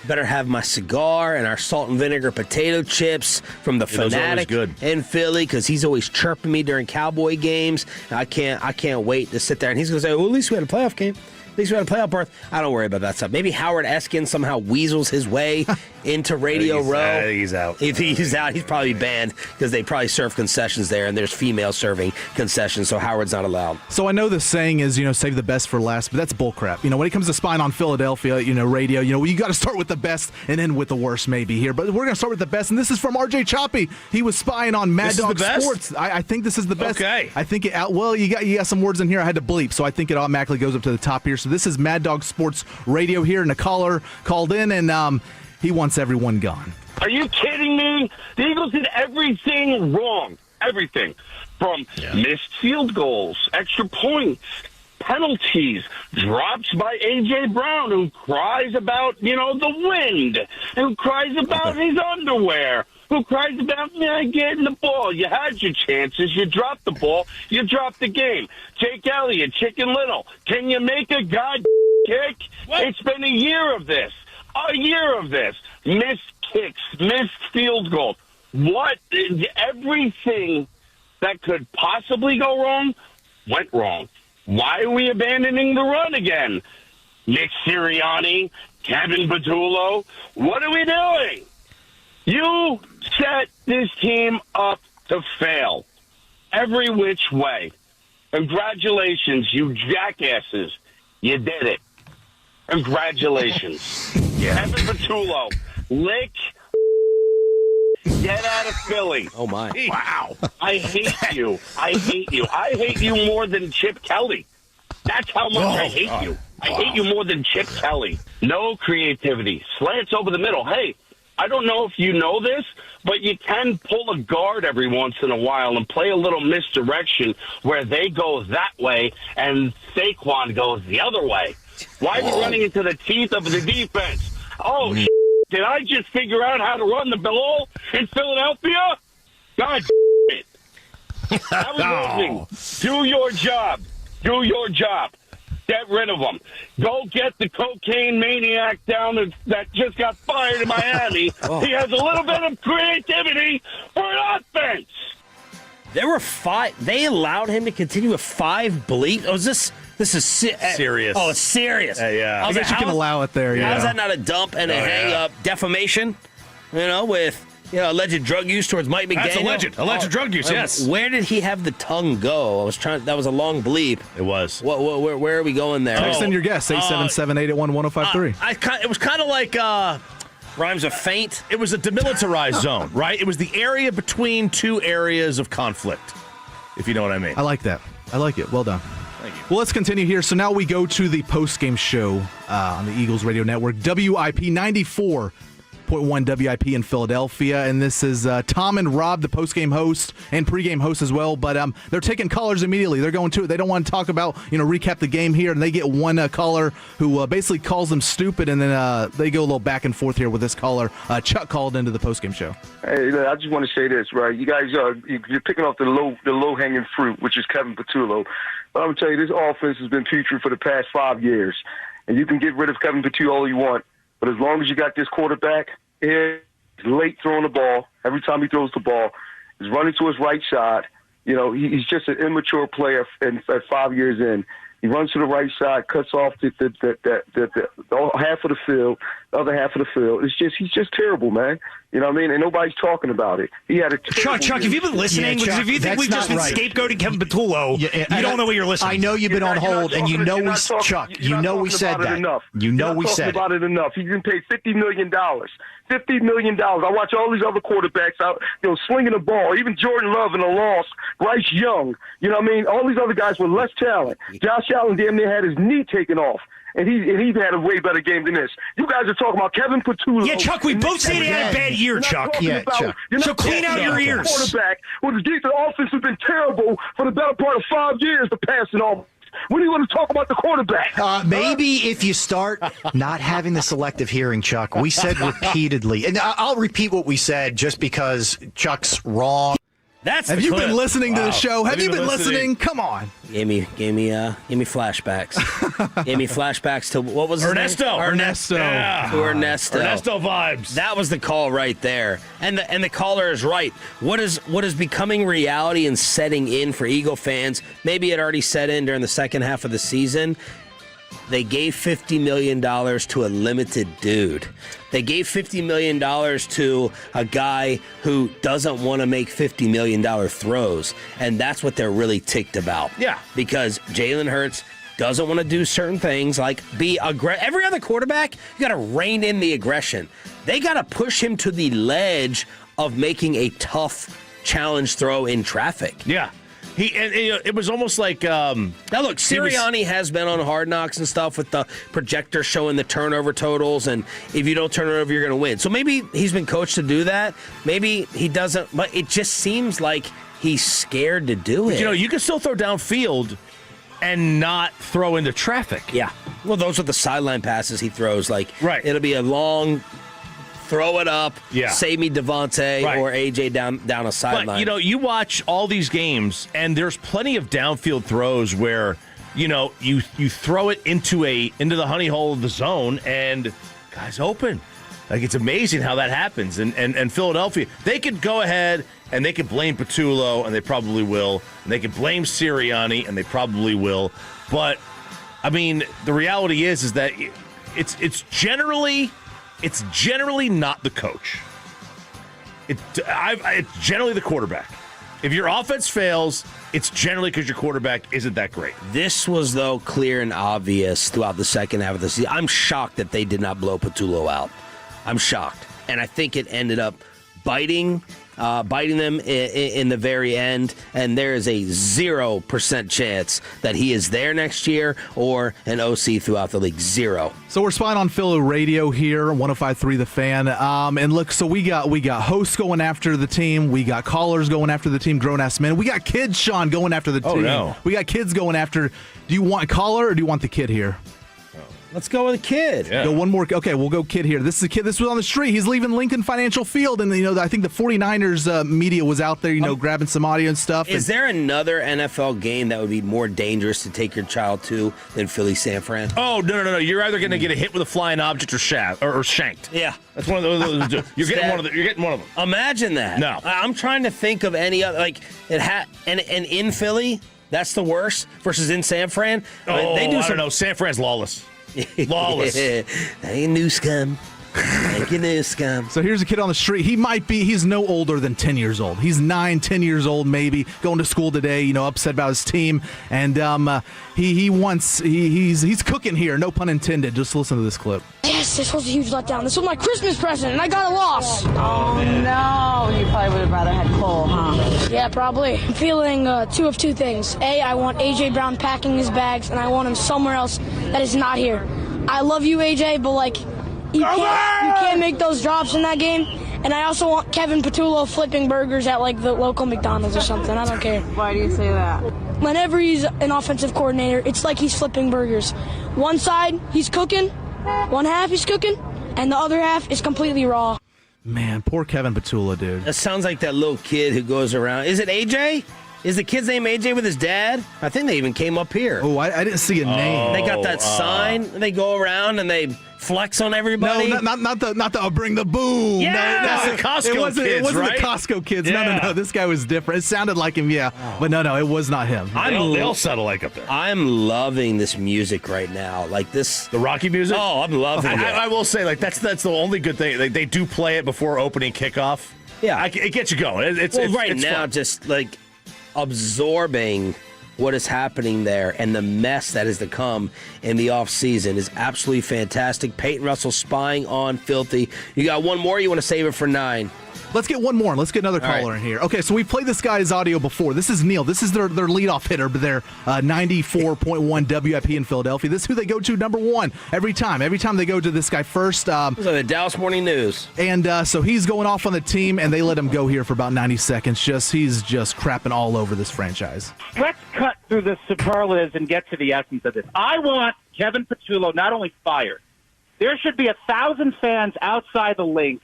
Better have my cigar and our salt and vinegar potato chips from the Fanatic in Philly, because he's always chirping me during Cowboy games. I can't wait to sit there, and he's going to say, well, at least we had a playoff game. At least we had a playoff berth. I don't worry about that stuff. Maybe Howard Eskin somehow weasels his way into Radio Row. He's out. He's out. He's probably banned because they probably serve concessions there, and there's female serving concessions, so Howard's not allowed. So I know the saying is, save the best for last, but that's bullcrap. When it comes to spying on Philadelphia, radio, you got to start with the best and end with the worst maybe here. But we're going to start with the best, and this is from RJ Choppy. He was spying on Mad Dog Sports. I think this is the best. Okay. I think you got some words in here I had to bleep, so I think it automatically goes up to the top here. So this is Mad Dog Sports Radio here, and a caller called in, and he wants everyone gone. Are you kidding me? The Eagles did everything wrong. Everything. From missed field goals, extra points, penalties, drops by A.J. Brown, who cries about, the wind, who cries about his underwear, who cries about getting the ball. You had your chances. You dropped the ball. You dropped the game. Jake Elliott, Chicken Little. Can you make a kick? What? It's been a year of this. Missed kicks, missed field goals. What? Everything that could possibly go wrong went wrong. Why are we abandoning the run again? Nick Sirianni, Kevin Patullo, what are we doing? You set this team up to fail every which way. Congratulations, you jackasses. You did it. Congratulations. Kevin Patullo, lick, get out of Philly. Oh, my. Wow. I hate you. I hate you more than Chip Kelly. That's how much I hate you. I hate you more than Chip Kelly. No creativity. Slants over the middle. Hey, I don't know if you know this, but you can pull a guard every once in a while and play a little misdirection where they go that way and Saquon goes the other way. Why are we running into the teeth of the defense? Oh, did I just figure out how to run the ball in Philadelphia? God it. I was listening. Do your job. Do your job. Get rid of them. Go get the cocaine maniac down that just got fired in Miami. He has a little bit of creativity for an offense. There were 5. They allowed him to continue with 5 bleeps. Oh, this is serious. Oh, it's serious. Yeah. I guess you can allow it there. How is that not a dump and a hang up? Defamation, with alleged drug use towards Mike McDaniel. That's alleged drug use. Yes. Where did he have the tongue go? That was a long bleep. It was. Where are we going there? Text in your guess, 877-881-1053. It was kind of like rhymes of faint. It was a demilitarized zone, right? It was the area between 2 areas of conflict, if you know what I mean. I like that. I like it. Well done. Thank you. Well, let's continue here. So now we go to the post-game show on the Eagles Radio Network, WIP 94.1 WIP in Philadelphia, and this is Tom and Rob, the post-game host and pre-game host as well, but they're taking callers immediately. They're going to it. They don't want to talk about, recap the game here, and they get one caller who basically calls them stupid, and then they go a little back and forth here with this caller. Chuck called into the post-game show. Hey, look, I just want to say this, right? You guys you're picking off the low-hanging fruit, which is Kevin Patullo. But I'm going to tell you, this offense has been putrid for the past 5 years, and you can get rid of Kevin Patullo all you want. But as long as you got this quarterback, he's late throwing the ball. Every time he throws the ball, he's running to his right side. He's just an immature player at 5 years in. He runs to the right side, cuts off the half of the field, the other half of the field. He's just terrible, man. You know what I mean? And nobody's talking about it. He had a Chuck, have you been listening? Because if you think we've just been scapegoating Kevin Patullo, you don't know what you're listening. I know you've been on hold, and you know we said that. You know we said about it enough. He's been paid $50 million. $50 million. I watch all these other quarterbacks out, slinging the ball. Even Jordan Love in a loss. Bryce Young. You know what I mean? All these other guys with less talent. Josh Allen damn near had his knee taken off. And he had a way better game than this. You guys are talking about Kevin Patullo. Yeah, Chuck, we both say he had a bad year, Chuck. Yeah, Chuck. So clean out your ears. Quarterback with the defense offense has been terrible for the better part of 5 years, the passing off. When do you want to talk about the quarterback? Maybe if you start not having the selective hearing, Chuck. We said repeatedly, and I'll repeat what we said just because Chuck's wrong. Have you been listening to the show? Have you been listening? Come on. Gave me flashbacks. Gave me flashbacks to what was his Ernesto. name? Ernesto. Yeah. To Ernesto. Ernesto vibes. That was the call right there. And the caller is right. What is becoming reality and setting in for Eagle fans? Maybe it already set in during the second half of the season. They gave $50 million to a limited dude. They gave $50 million to a guy who doesn't want to make $50 million throws. And that's what they're really ticked about. Yeah. Because Jalen Hurts doesn't want to do certain things like be aggressive. Every other quarterback, you got to rein in the aggression. They got to push him to the ledge of making a tough challenge throw in traffic. Yeah. It was almost like now look, Sirianni has been on Hard Knocks and stuff with the projector showing the turnover totals, and if you don't turn it over, you're going to win. So maybe he's been coached to do that. Maybe he doesn't, but it just seems like he's scared to do it. You can still throw downfield and not throw into traffic. Yeah. Well, those are the sideline passes he throws. Right. It'll be a long throw it up, yeah. Save me Devontae or AJ down a sideline. But, you watch all these games, and there's plenty of downfield throws where, you throw it into the honey hole of the zone, and guy's open. It's amazing how that happens. And Philadelphia, they could go ahead and they could blame Patullo, and they probably will. And they could blame Sirianni, and they probably will. But, the reality is that it's generally not the coach. It's generally the quarterback. If your offense fails, it's generally because your quarterback isn't that great. This was, though, clear and obvious throughout the second half of the season. I'm shocked that they did not blow Patullo out. I'm shocked. And I think it ended up biting them in the very end, and there is a 0% chance that he is there next year or an OC throughout the league. 0. So we're spying on Philly Radio here, 105.3 The Fan. And look, so we got hosts going after the team. We got callers going after the team, grown-ass men. We got kids, Sean, going after the team. No. We got kids going after. Do you want a caller or do you want the kid here? Let's go with a kid. Yeah. Go one more. Okay, we'll go kid here. This is a kid. This was on the street. He's leaving Lincoln Financial Field, and I think the 49ers media was out there, grabbing some audio and stuff. Is there another NFL game that would be more dangerous to take your child to than Philly San Fran? Oh no! You're either going to get a hit with a flying object or shanked. Yeah, that's one of those. You're getting one of them. You're getting one of them. Imagine that. No, I'm trying to think of any other and in Philly. That's the worst versus in San Fran. I don't know. San Fran's lawless. Lawless. Hey, new scum. Thank you, new scum. So here's a kid on the street. He's no older than 10 years old. He's 9, 10 years old, maybe, going to school today, upset about his team. And he's cooking here, no pun intended. Just listen to this clip. Yes, this was a huge letdown. This was my Christmas present, and I got a loss. Oh, no. You probably would have rather had Cole, huh? Yeah, probably. I'm feeling two of two things. A, I want A.J. Brown packing his bags, and I want him somewhere else that is not here. I love you, A.J., but, you can't make those drops in that game. And I also want Kevin Patullo flipping burgers at, the local McDonald's or something. I don't care. Why do you say that? Whenever he's an offensive coordinator, it's like he's flipping burgers. One side, he's cooking. One half, he's cooking. And the other half is completely raw. Man, poor Kevin Patullo, dude. That sounds like that little kid who goes around. Is it AJ? Is the kid's name AJ with his dad? I think they even came up here. Oh, I didn't see a name. They got that sign, and they go around and they flex on everybody. No, not the bring the boom. Yeah, no, the Costco kids, It wasn't right? the Costco kids. Yeah. No. This guy was different. It sounded like him, yeah. But no, it was not him. They all settle like up there. I'm loving this music right now. Like this. The Rocky music? Oh, I'm loving it. I will say, like, that's the only good thing. They do play it before opening kickoff. Yeah. It gets you going. It's right now, fun. just like absorbing what is happening there and the mess that is to come in the offseason is absolutely fantastic. Peyton Russell spying on Filthy. You got one more? You want to save it for 9? Let's get one more. Let's get another caller in here. Okay, so we played this guy's audio before. This is Neil. This is their leadoff hitter, but they're 94.1 WIP in Philadelphia. This is who they go to number 1 every time. Every time they go to this guy first. So the Dallas Morning News. And so he's going off on the team, and they let him go here for about 90 seconds. He's just crapping all over this franchise. Let's cut through the superlatives and get to the essence of this. I want Kevin Patullo not only fired. There should be 1,000 fans outside the link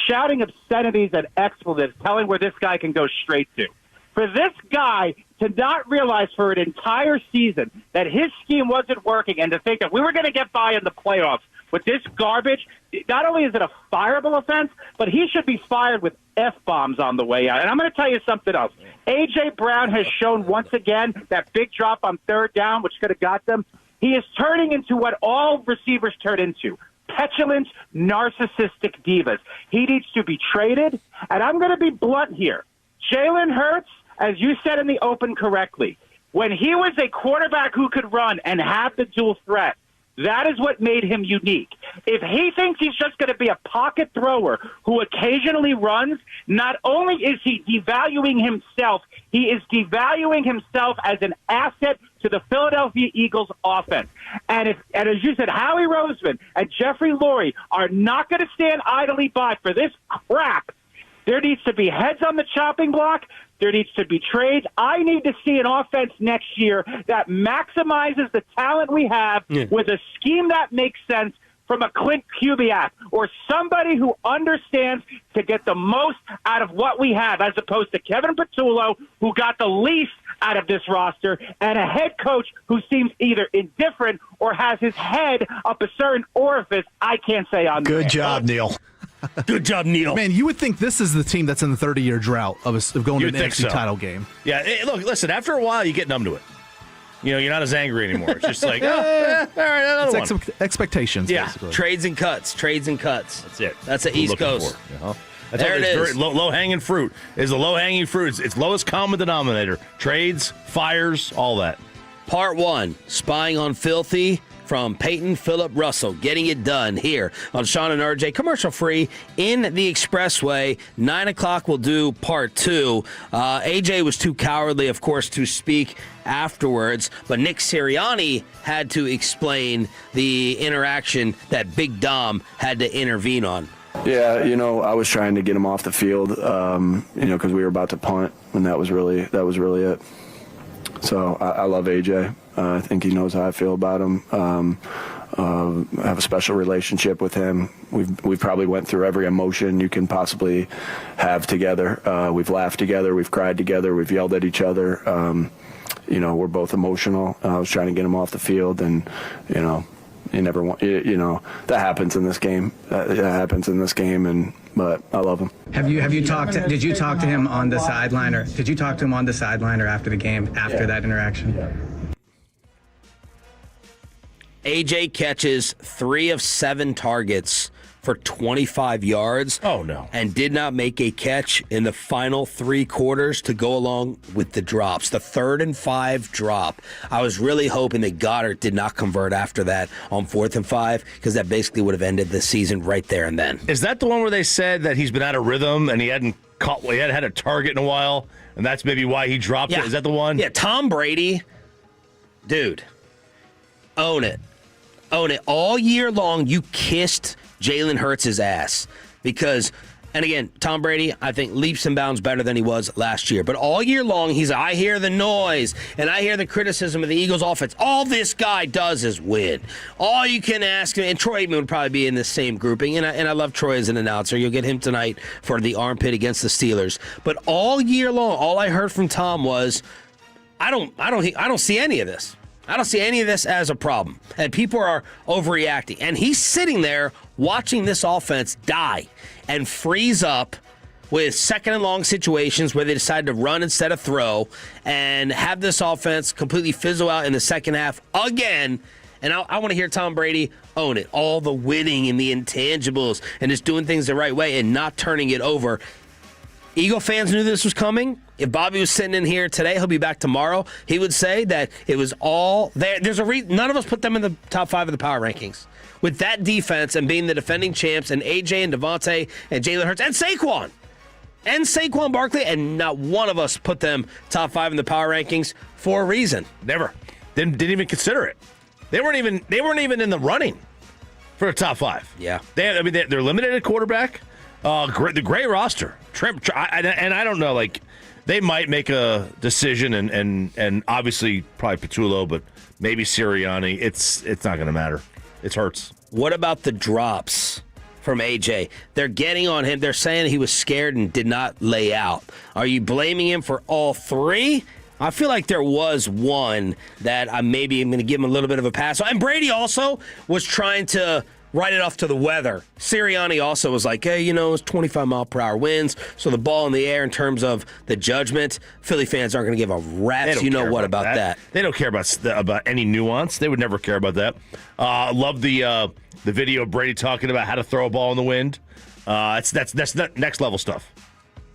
shouting obscenities and expletives, telling where this guy can go straight to. For this guy to not realize for an entire season that his scheme wasn't working and to think that we were going to get by in the playoffs with this garbage, not only is it a fireable offense, but he should be fired with F-bombs on the way out. And I'm going to tell you something else. A.J. Brown has shown once again that big drop on third down, which could have got them. He is turning into what all receivers turn into. Petulant, narcissistic divas. He needs to be traded. And I'm going to be blunt here. Jalen Hurts, as you said in the open correctly, when he was a quarterback who could run and have the dual threat, that is what made him unique. If he thinks he's just going to be a pocket thrower who occasionally runs, not only is he devaluing himself, he is devaluing himself as an asset to the Philadelphia Eagles offense. And as you said, Howie Roseman and Jeffrey Lurie are not going to stand idly by for this crap. There needs to be heads on the chopping block. There needs to be trades. I need to see an offense next year that maximizes the talent we have with a scheme that makes sense from a Clint Kubiak or somebody who understands to get the most out of what we have, as opposed to Kevin Patullo, who got the least out of this roster, and a head coach who seems either indifferent or has his head up a certain orifice I can't say on Good job, Neil. Good job, Neil. Man, you would think this is the team that's in the 30-year drought of going to an NFC title game. Yeah, look, listen, after a while, you get numb to it. You know, you're not as angry anymore. It's just like, all right, another one. Expectations, yeah. basically. Trades and cuts. That's it. That's the East Coast. That's there it is. Very low-hanging fruit. Is the low-hanging fruit. It's lowest common denominator. Trades, fires, all that. Part 1, spying on Filthy, from Peyton Phillip Russell, getting it done here on Sean and RJ, commercial-free in the Expressway. 9 o'clock we'll do part 2. AJ was too cowardly, of course, to speak afterwards, but Nick Sirianni had to explain the interaction that Big Dom had to intervene on. Yeah, I was trying to get him off the field, because we were about to punt, and that was really it. So I love AJ. I think he knows how I feel about him. I have a special relationship with him. We've probably went through every emotion you can possibly have together. We've laughed together. We've cried together. We've yelled at each other. We're both emotional. I was trying to get him off the field, and you never want. That happens in this game. But I love him. Have you talked? Did you talk to him on the sideline, or did you talk to him on the sideline or after the game? After that interaction. Yeah. AJ catches 3 of 7 targets for 25 yards. Oh, no. And did not make a catch in the final 3 quarters to go along with the drops. The 3rd and 5 drop. I was really hoping that Goddard did not convert after that on 4th and 5, because that basically would have ended the season right there and then. Is that the one where they said that he's been out of rhythm and he hadn't had a target in a while, and that's maybe why he dropped it? Is that the one? Yeah, Tom Brady. Dude, own it. Own it. All year long, you kissed Jalen Hurts' ass, because And again, Tom Brady, I think, leaps and bounds better than he was last year. But all year long, I hear the noise, and I hear the criticism of the Eagles' offense. All this guy does is win. All you can ask, and Troy Aikman would probably be in the same grouping, and I love Troy as an announcer. You'll get him tonight for the armpit against the Steelers. But all year long, all I heard from Tom was, I don't see any of this. I don't see any of this as a problem. And people are overreacting. And he's sitting there watching this offense die and freeze up with second and long situations where they decide to run instead of throw and have this offense completely fizzle out in the second half again. And I want to hear Tom Brady own it. All the winning and the intangibles and just doing things the right way and not turning it over. Eagle fans knew this was coming. If Bobby was sitting in here today, he'll be back tomorrow. He would say that it was all there. There's a reason none of us put them in the top 5 of the power rankings. With that defense and being the defending champs and AJ and Devontae and Jalen Hurts and Saquon Barkley, and not one of us put them top 5 in the power rankings for a reason. Never. Didn't even consider it. They weren't even in the running for a top 5. Yeah. They're limited at quarterback. The great roster. And I don't know, like, they might make a decision, and obviously probably Patullo, but maybe Sirianni. It's not going to matter. It hurts. What about the drops from AJ? They're getting on him. They're saying he was scared and did not lay out. Are you blaming him for all 3? I feel like there was one that I maybe am going to give him a little bit of a pass. And Brady also was trying to write it off to the weather. Sirianni also was like, hey, it's 25-mile-per-hour winds, so the ball in the air in terms of the judgment, Philly fans aren't going to give a rat's about that. They don't care about any nuance. They would never care about that. Love the video of Brady talking about how to throw a ball in the wind. That's next level stuff.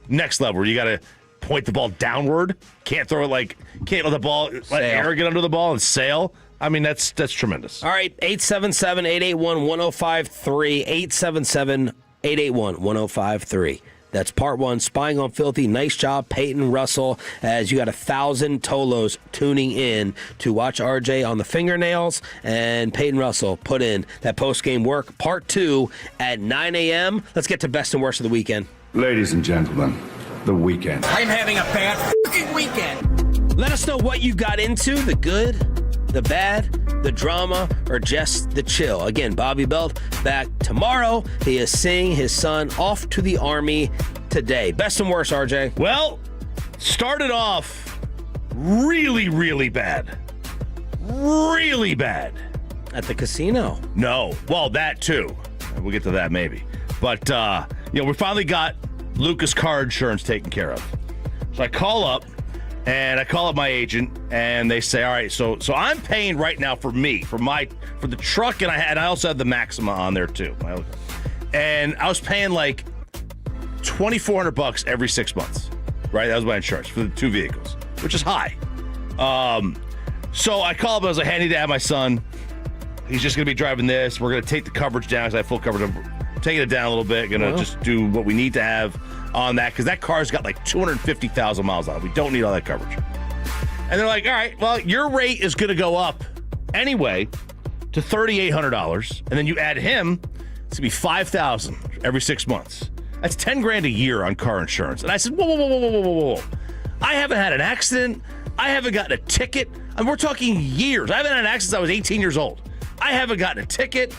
Next level, where you got to point the ball downward. Can't let the ball let air get under the ball and sail. I mean, that's tremendous. All right, 877-881-1053, 877-881-1053. That's part 1, Spying on Filthy. Nice job, Peyton Russell, as you got 1,000 Tolos tuning in to watch RJ on the fingernails, and Peyton Russell put in that post-game work. Part 2 at 9 a.m. Let's get to best and worst of the weekend. Ladies and gentlemen, the weekend. I'm having a bad fucking weekend. Let us know what you got into, the good, the bad, the drama, or just the chill. Again, Bobby Belt back tomorrow. He is seeing his son off to the Army today. Best and worst, RJ? Well, started off really, really bad. Really bad. At the casino? No. Well, that too. We'll get to that maybe. But, we finally got Lucas car insurance taken care of. So I call up my agent, and they say, all right, so I'm paying right now for the truck, and I also had the Maxima on there too. And I was paying like $2,400 every 6 months, right? That was my insurance for the 2 vehicles, which is high. So I called up, I was like, hey, I need to have my son. He's just going to be driving this. We're going to take the coverage down because I have full coverage. I'm taking it down a little bit. Going to just do what we need to have on that, because that car's got like 250,000 miles on it. We don't need all that coverage. And they're like, all right, well, your rate is going to go up anyway to $3,800. And then you add him, it's going to be $5,000 every 6 months. That's $10,000 a year on car insurance. And I said, whoa. I haven't had an accident. I haven't gotten a ticket. And we're talking years. I haven't had an accident since I was 18 years old. I haven't gotten a ticket.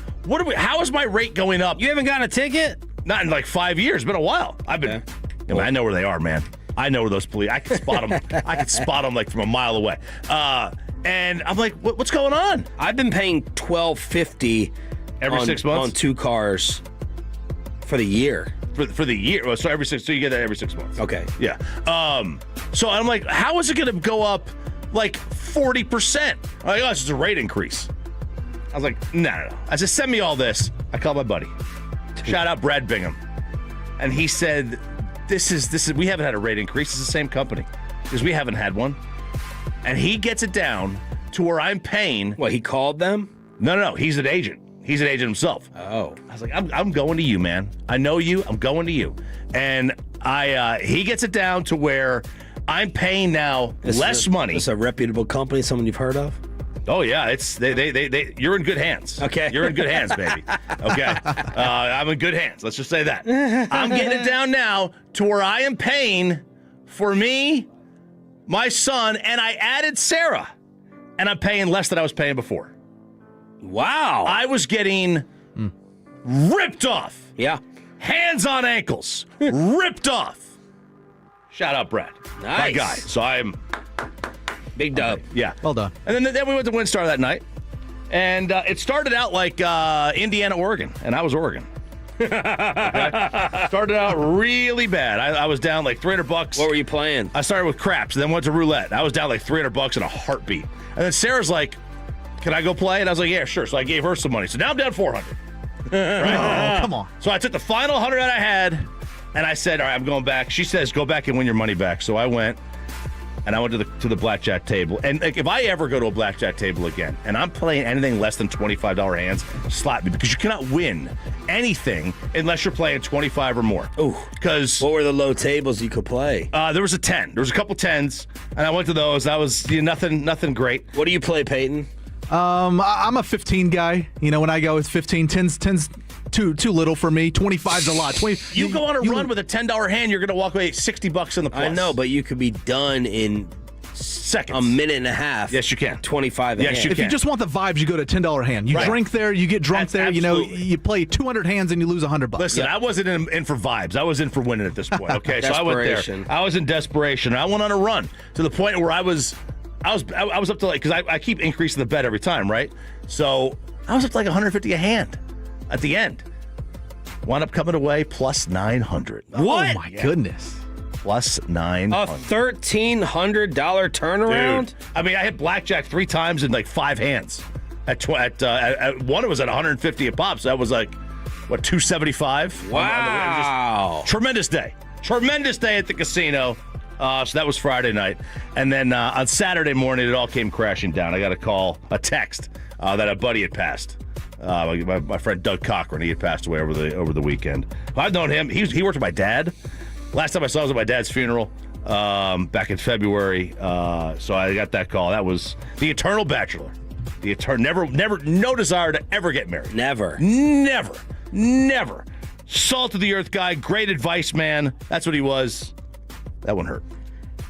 How is my rate going up? You haven't gotten a ticket? Not in like 5 years. It's been a while. I know where they are, man. I know where those police. I can spot them. I can spot them like from a mile away. And I'm like, what's going on? I've been paying $1,250 every 6 months on 2 cars for the year. For the year. So so you get that every 6 months. Okay. Yeah. So I'm like, how is it going to go up like 40%? I'm like, oh, it's just a rate increase. I was like, no. I said, send me all this. I called my buddy. Shout out Brad Bingham. And he said, this is we haven't had a rate increase. It's the same company, because we haven't had one. And he gets it down to where I'm paying. What, he called them? No. He's an agent. He's an agent himself. Oh. I was like, I'm going to you, man. I know you. I'm going to you. And he gets it down to where I'm paying now less money. Is this a reputable company, someone you've heard of? Oh yeah, it's they. You're in good hands. Okay, you're in good hands, baby. Okay, I'm in good hands. Let's just say that. I'm getting it down now to where I am paying for me, my son, and I added Sarah, and I'm paying less than I was paying before. Wow, I was getting ripped off. Yeah, hands on ankles, ripped off. Shout out, Brad. Nice. My guy. So I'm big dub. Yeah. Well done. And then we went to WinStar that night. And it started out like Indiana, Oregon. And I was Oregon. Okay? Started out really bad. I was down like $300. What were you playing? I started with craps and then went to roulette. I was down like $300 in a heartbeat. And then Sarah's like, can I go play? And I was like, yeah, sure. So I gave her some money. So now I'm down $400. Right? Oh, come on. So I took the final 100 that I had. And I said, all right, I'm going back. She says, go back and win your money back. So I went, and I went to the blackjack table. And like, if I ever go to a blackjack table again, and I'm playing anything less than $25 hands, slap me. Because you cannot win anything unless you're playing 25 or more. Oh, because what were the low tables you could play? There was a 10. There was a couple 10s, and I went to those. That was nothing great. What do you play, Peyton? I'm a 15 guy. When I go, it's 15. 10's too little for me. 25's a lot. 20. You go on a run with a $10 hand, you're going to walk away $60 in the plus. I know, but you could be done in seconds, a minute and a half. Yes, you can. 25. Yes, you can. If you just want the vibes, you go to $10 hand. You drink there, you get drunk there. Absolutely. You play 200 hands and you lose $100. Listen, I wasn't in for vibes. I was in for winning at this point. Okay, so I went there. I was in desperation. I went on a run to the point where I was up to like, because I keep increasing the bet every time, right? So I was up to like 150 a hand at the end. Wound up coming away plus 900. What? Oh my goodness. Plus 900. A $1,300 turnaround? Dude, I mean, I hit blackjack 3 times in like 5 hands. At one, it was at 150 a pop. So that was like, what, 275? Wow. Tremendous day. Tremendous day at the casino. So that was Friday night. And then on Saturday morning, it all came crashing down. I got a text that a buddy had passed. My friend Doug Cochran, he had passed away over the weekend. I've known him. He worked with my dad. Last time I saw him was at my dad's funeral back in February. So I got that call. That was the eternal bachelor. The eternal, never, no desire to ever get married. Never. Salt of the earth guy, great advice man. That's what he was. That one hurt.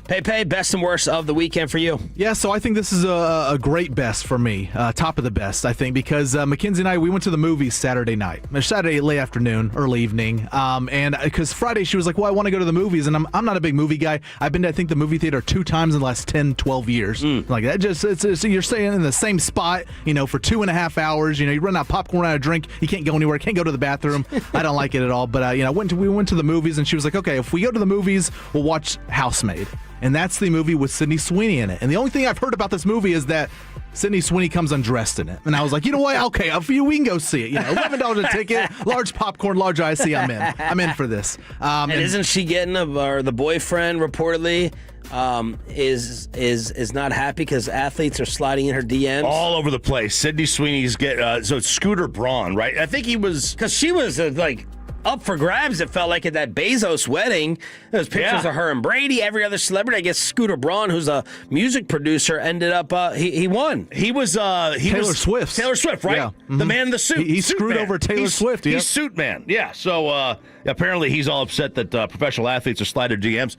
Pepe, best and worst of the weekend for you? Yeah, so I think this is a great best for me. Top of the best, I think, because Mackenzie and I, we went to the movies Saturday night. Saturday late afternoon, early evening. And because Friday she was like, well, I want to go to the movies. And I'm not a big movie guy. I've been to, I think, the movie theater 2 times in the last 10, 12 years. Like that it's you're staying in the same spot, for 2.5 hours. You run out of popcorn, out of drink. You can't go anywhere. Can't go to the bathroom. I don't like it at all. But, we went to the movies and she was like, okay, if we go to the movies, we'll watch Housemaid. And that's the movie with Sydney Sweeney in it. And the only thing I've heard about this movie is that Sydney Sweeney comes undressed in it. And I was like, you know what? Okay, we can go see it. $11 a ticket, large popcorn, large IC. I'm in for this. And isn't she getting the boyfriend reportedly is not happy because athletes are sliding in her DMs all over the place? Sydney Sweeney's so it's Scooter Braun, right? I think he was because she was up for grabs, it felt like, at that Bezos wedding. There's pictures of her and Brady, every other celebrity. I guess Scooter Braun, who's a music producer, ended up, he won. He was Taylor Swift. Taylor Swift, right? Yeah. Mm-hmm. The man in the suit. He screwed over Taylor Swift. He's suit man. Yeah. So apparently he's all upset that professional athletes are sliding DMs.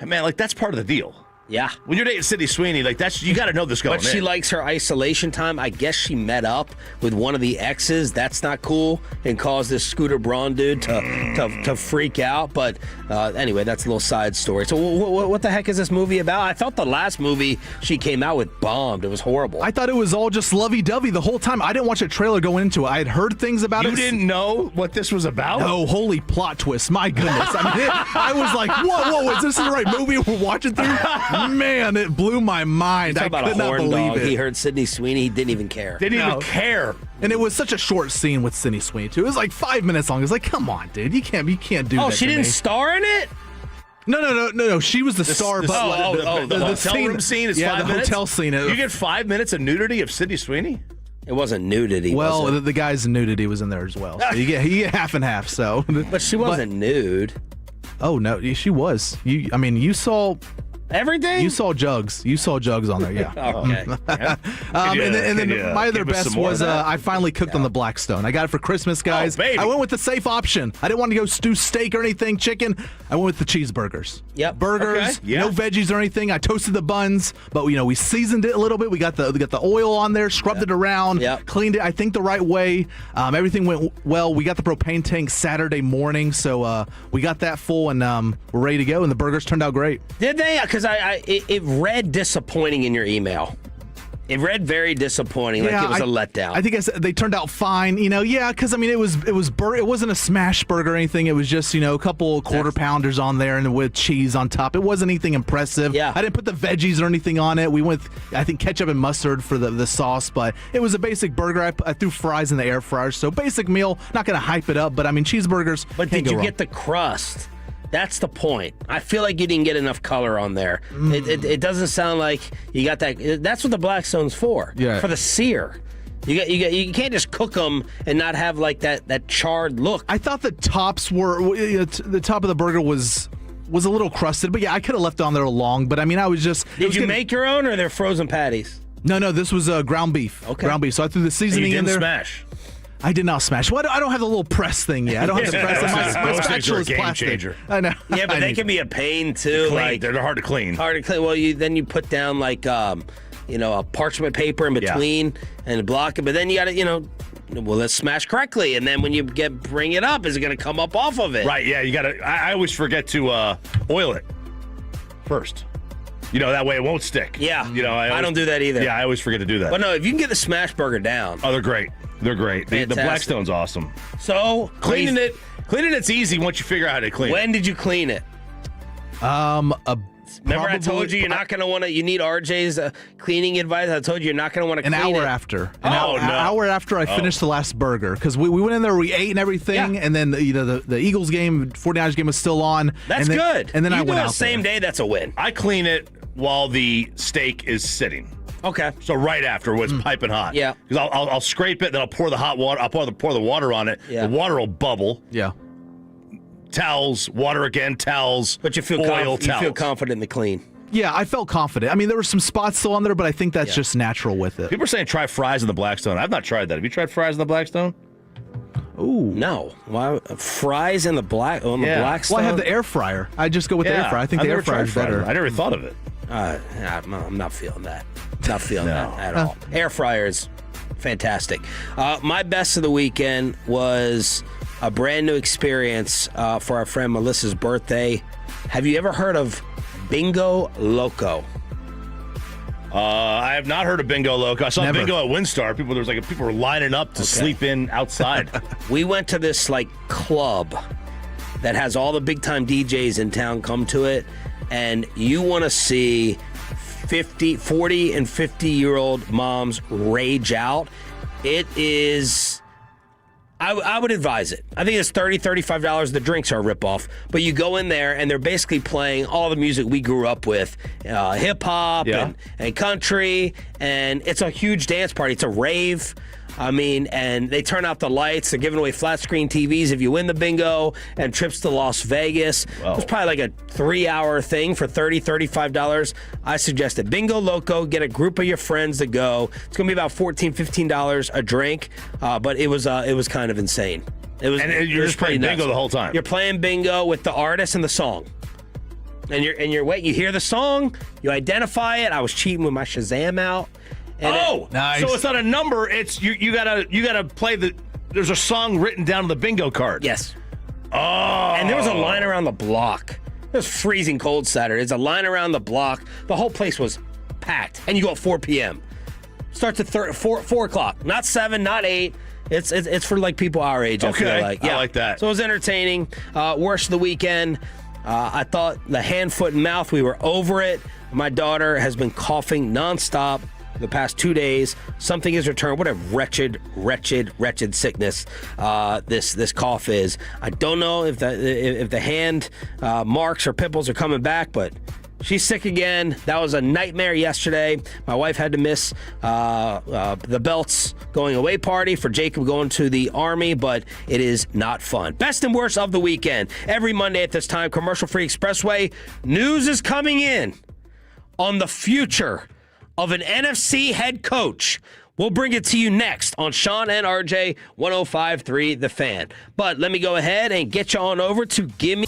Man, that's part of the deal. Yeah. When you're dating Sydney Sweeney, you got to know this going in. But she likes her isolation time. I guess she met up with one of the exes. That's not cool, and caused this Scooter Braun dude to freak out. But anyway, that's a little side story. So what the heck is this movie about? I thought the last movie she came out with bombed. It was horrible. I thought it was all just lovey-dovey the whole time. I didn't watch a trailer going into it. I had heard things about it. You didn't know what this was about? No, holy plot twist. My goodness. I was like, whoa, is this the right movie we're watching through? Man, it blew my mind. I could not believe it. He heard Sydney Sweeney. He didn't even care. Didn't even care. And it was such a short scene with Sydney Sweeney, too. It was like 5 minutes long. It was like, come on, dude. You can't do that. Oh, she didn't star in it? No. She was the star. The hotel room scene is 5 minutes? Yeah, the hotel scene. You get 5 minutes of nudity of Sydney Sweeney? It wasn't nudity. Well, the guy's nudity was in there as well. So you get half and half. So, but she wasn't nude. Oh no, she was. You saw. Everything? You saw jugs. On there, yeah. Okay. And then my other best was I finally cooked on the Blackstone. I got it for Christmas, guys. Oh, baby. I went with the safe option. I didn't want to go stew steak or anything, chicken. I went with the cheeseburgers. Yep. Burgers, Okay. Yeah. no veggies or anything. I toasted the buns, but we seasoned it a little bit. We got the oil on there, scrubbed it around, cleaned it, I think, the right way. Everything went well. We got the propane tank Saturday morning, so we got that full, and we're ready to go, and the burgers turned out great. Did they? Because it read disappointing in your email. It read very disappointing, like it was a letdown. I think they turned out fine, because it wasn't a smash burger or anything. It was just a couple quarter pounders on there and with cheese on top. It wasn't anything impressive. Yeah. I didn't put the veggies or anything on it. We went, I think, ketchup and mustard for the sauce, but it was a basic burger. I threw fries in the air fryer, so basic meal. Not going to hype it up, but cheeseburgers. But did you get the crust? That's the point. I feel like you didn't get enough color on there. It doesn't sound like you got that. That's what the Blackstone's for. Yeah. For the sear. You can't just cook them and not have like that charred look. I thought the tops the top of the burger was a little crusted, but I could have left it on there long. But I was just. Did you make your own, or they're frozen patties? No. This was ground beef. Okay. Ground beef. So I threw the seasoning in there. Smash. I did not smash. Well, I don't have the little press thing yet. I don't have the press. My spatula is plastic. Changer. I know. Yeah, but they can be a pain too. They're hard to clean. Well, you put down a parchment paper in between and block it. But then you got to let's smash correctly. And then when you bring it up, is it going to come up off of it? Right. Yeah. You got to. I always forget to oil it first. That way it won't stick. Yeah. I don't do that either. Yeah, I always forget to do that. But no, if you can get the smash burger down. Oh, they're great. They're great. The Blackstone's awesome. So cleaning it's easy once you figure out how to clean it. When did you clean it? Remember I told you you're not going to want to. You need RJ's cleaning advice. I told you you're not going to want to clean it. An hour after. An hour after I finished the last burger, because we went in there, we ate and everything, and then the Eagles game, 49ers game was still on. That's good. And then I went out same day. That's a win. I clean it while the steak is sitting. Okay. So right after, when it's piping hot. Yeah. Because I'll scrape it, then I'll pour the hot water. I'll pour the water on it. Yeah. The water will bubble. Yeah. Towels, water again, towels. But you feel oil, you feel confident in the clean. Yeah, I felt confident. There were some spots still on there, but I think that's just natural with it. People are saying try fries in the Blackstone. I've not tried that. Have you tried fries in the Blackstone? Ooh. No. Why fries in the Blackstone? Well, I have the air fryer. I just go with the air fryer. I think the air fryer is better. I never thought of it. I'm not feeling that. Not feeling that at all. Air fryer is fantastic. My best of the weekend was a brand new experience for our friend Melissa's birthday. Have you ever heard of Bingo Loco? I have not heard of Bingo Loco. I saw Bingo at WinStar. People were lining up to sleep in outside. We went to this club that has all the big time DJs in town come to it, and you want to see 40 and 50-year-old moms rage out. It is. I would advise it. I think it's $30, $35. The drinks are a ripoff. But you go in there, and they're basically playing all the music we grew up with, hip-hop and country, and it's a huge dance party. It's a rave. And they turn out the lights. They're giving away flat-screen TVs if you win the bingo, and trips to Las Vegas. Whoa. It's probably like a 3-hour thing for $30, $35. I suggest it. Bingo Loco. Get a group of your friends to go. It's going to be about $14, $15 a drink, but it was kind of insane. And you're just playing bingo the whole time. You're playing bingo with the artist and the song. And you hear the song, you identify it. I was cheating with my Shazam out. Nice. So it's not a number. It's you gotta play there's a song written down on the bingo card. Yes. Oh. And there was a line around the block. It was freezing cold Saturday. There's a line around the block. The whole place was packed. And you go at 4 p.m. Starts at 4 o'clock. Not 7, not 8. It's for people our age. Okay. I feel like. Yeah. I like that. So it was entertaining. Worst of the weekend. I thought the hand, foot, and mouth, we were over it. My daughter has been coughing nonstop the past 2 days. Something is returned. What a wretched sickness this cough is. I don't know if the hand marks or pimples are coming back, but she's sick again. That was a nightmare yesterday. My wife had to miss the Belts going away party for Jacob going to the Army, but it is not fun. Best and worst of the weekend. Every Monday at this time, commercial-free Expressway. News is coming in. on the future of an NFC head coach. We'll bring it to you next on Sean and RJ 105.3 The Fan. But let me go ahead and get you on over to Gimme.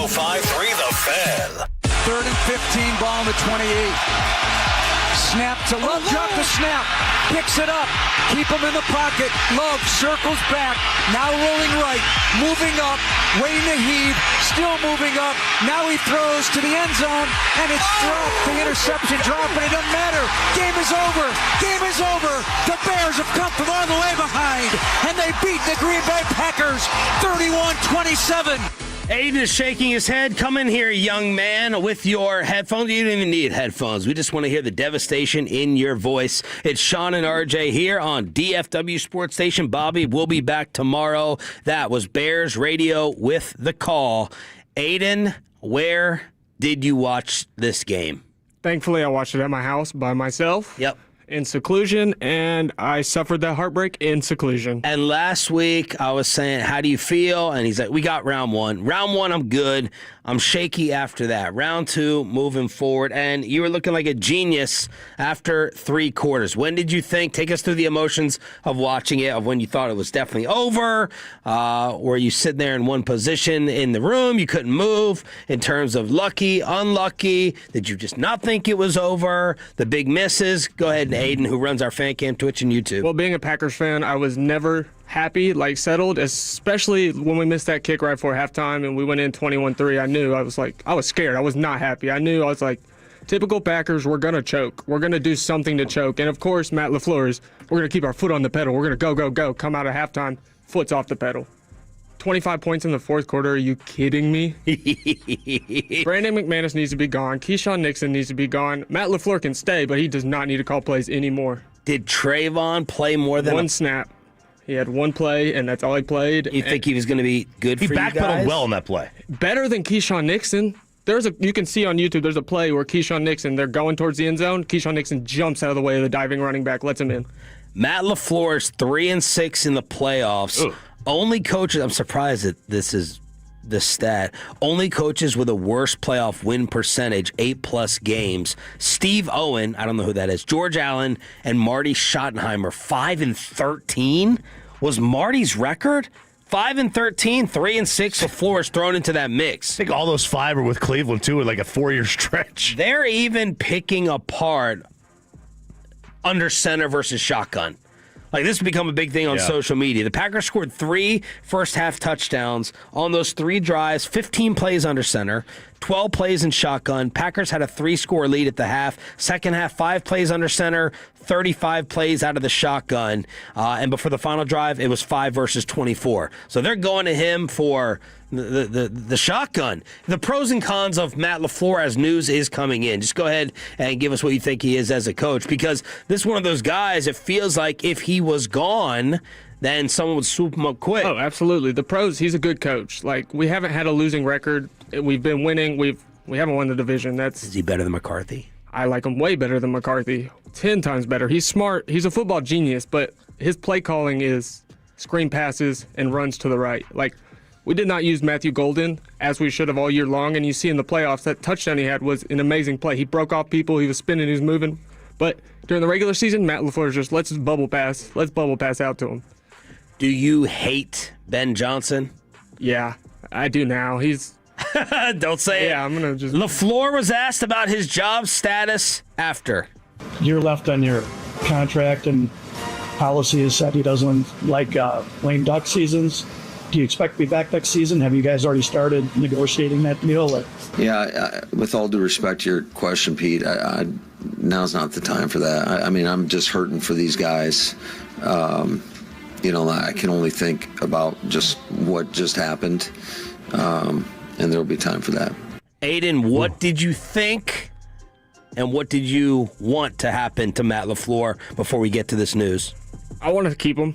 105.3 The Fan. 3rd and 15, ball on the 28. Snap to Love, drop the snap, picks it up, keep him in the pocket. Love circles back, now rolling right, moving up, waiting to heave, still moving up. Now he throws to the end zone, and it's dropped. The interception dropped, but it doesn't matter. Game is over. Game is over. The Bears have come from all the way behind, and they beat the Green Bay Packers 31-27. Aiden is shaking his head. Come in here, young man, with your headphones. You don't even need headphones. We just want to hear the devastation in your voice. It's Sean and RJ here on DFW Sports Station. Bobby will be back tomorrow. That was Bears Radio with the call. Aiden, where did you watch this game? Thankfully, I watched it at my house by myself. Yep. In seclusion, and I suffered that heartbreak in seclusion. And last week, I was saying, how do you feel? And he's like, we got round one. Round one, I'm good. I'm shaky after that. Round two, moving forward. And you were looking like a genius after 3 quarters. When did you think? Take us through the emotions of watching it, of when you thought it was definitely over. Were you sitting there in one position in the room? You couldn't move in terms of lucky, unlucky. Did you just not think it was over? The big misses? Go ahead, Aiden, who runs our fan cam, Twitch, and YouTube. Well, being a Packers fan, I was never happy, settled, especially when we missed that kick right before halftime and we went in 21-3. I was scared. I was not happy. I was like, typical Packers, we're going to choke. We're going to do something to choke. And, of course, Matt LaFleur's, we're going to keep our foot on the pedal. We're going to go, go, go. Come out of halftime, foot's off the pedal. 25 points in the fourth quarter. Are you kidding me? Brandon McManus needs to be gone. Keyshawn Nixon needs to be gone. Matt LaFleur can stay, but he does not need to call plays anymore. Did Trayvon play more than one snap? He had one play, and that's all he played. You think he was going to be good for you guys? He backpedaled well on that play. Better than Keyshawn Nixon. You can see on YouTube, there's a play where Keyshawn Nixon, they're going towards the end zone. Keyshawn Nixon jumps out of the way of the diving running back, lets him in. Matt LaFleur's 3-6 in the playoffs. Ugh. Only coaches, I'm surprised that this is the stat, only coaches with a worse playoff win percentage, 8+ games. Steve Owen, I don't know who that is, George Allen, and Marty Schottenheimer, 5-13 was Marty's record. 5-13, 3-6. LaFleur is thrown into that mix. I think all those 5 are with Cleveland too, in like a 4-year stretch. They're even picking apart under center versus shotgun. Like, this has become a big thing on social media. The Packers scored 3 first-half touchdowns on those 3 drives, 15 plays under center, 12 plays in shotgun. Packers had a 3-score lead at the half. Second half, 5 plays under center, 35 plays out of the shotgun. And before the final drive, it was 5 versus 24. So they're going to him for the shotgun. The pros and cons of Matt LaFleur as news is coming in. Just go ahead and give us what you think he is as a coach, because this is one of those guys, it feels like if he was gone, then someone would swoop him up quick. Oh, absolutely. The pros, he's a good coach. Like, we haven't had a losing record. We've been winning. We haven't won the division. Is he better than McCarthy? I like him way better than McCarthy. 10 times better. He's smart. He's a football genius, but his play calling is screen passes and runs to the right. Like, we did not use Matthew Golden as we should have all year long, and you see in the playoffs that touchdown he had was an amazing play. He broke off people. He was spinning. He was moving. But during the regular season, Matt LaFleur just let's bubble pass. Let's bubble pass out to him. Do you hate Ben Johnson? Yeah, I do now. He's... Don't say it. Yeah, I'm going to just... LaFleur was asked about his job status after. You're left on your contract, and policy has said he doesn't like lame duck seasons. Do you expect to be back next season? Have you guys already started negotiating that deal? Yeah, with all due respect to your question, Pete, now's not the time for that. I mean, I'm just hurting for these guys. I can only think about just what just happened, and there'll be time for that. Aiden, what did you think, and what did you want to happen to Matt LaFleur before we get to this news? I want to keep him.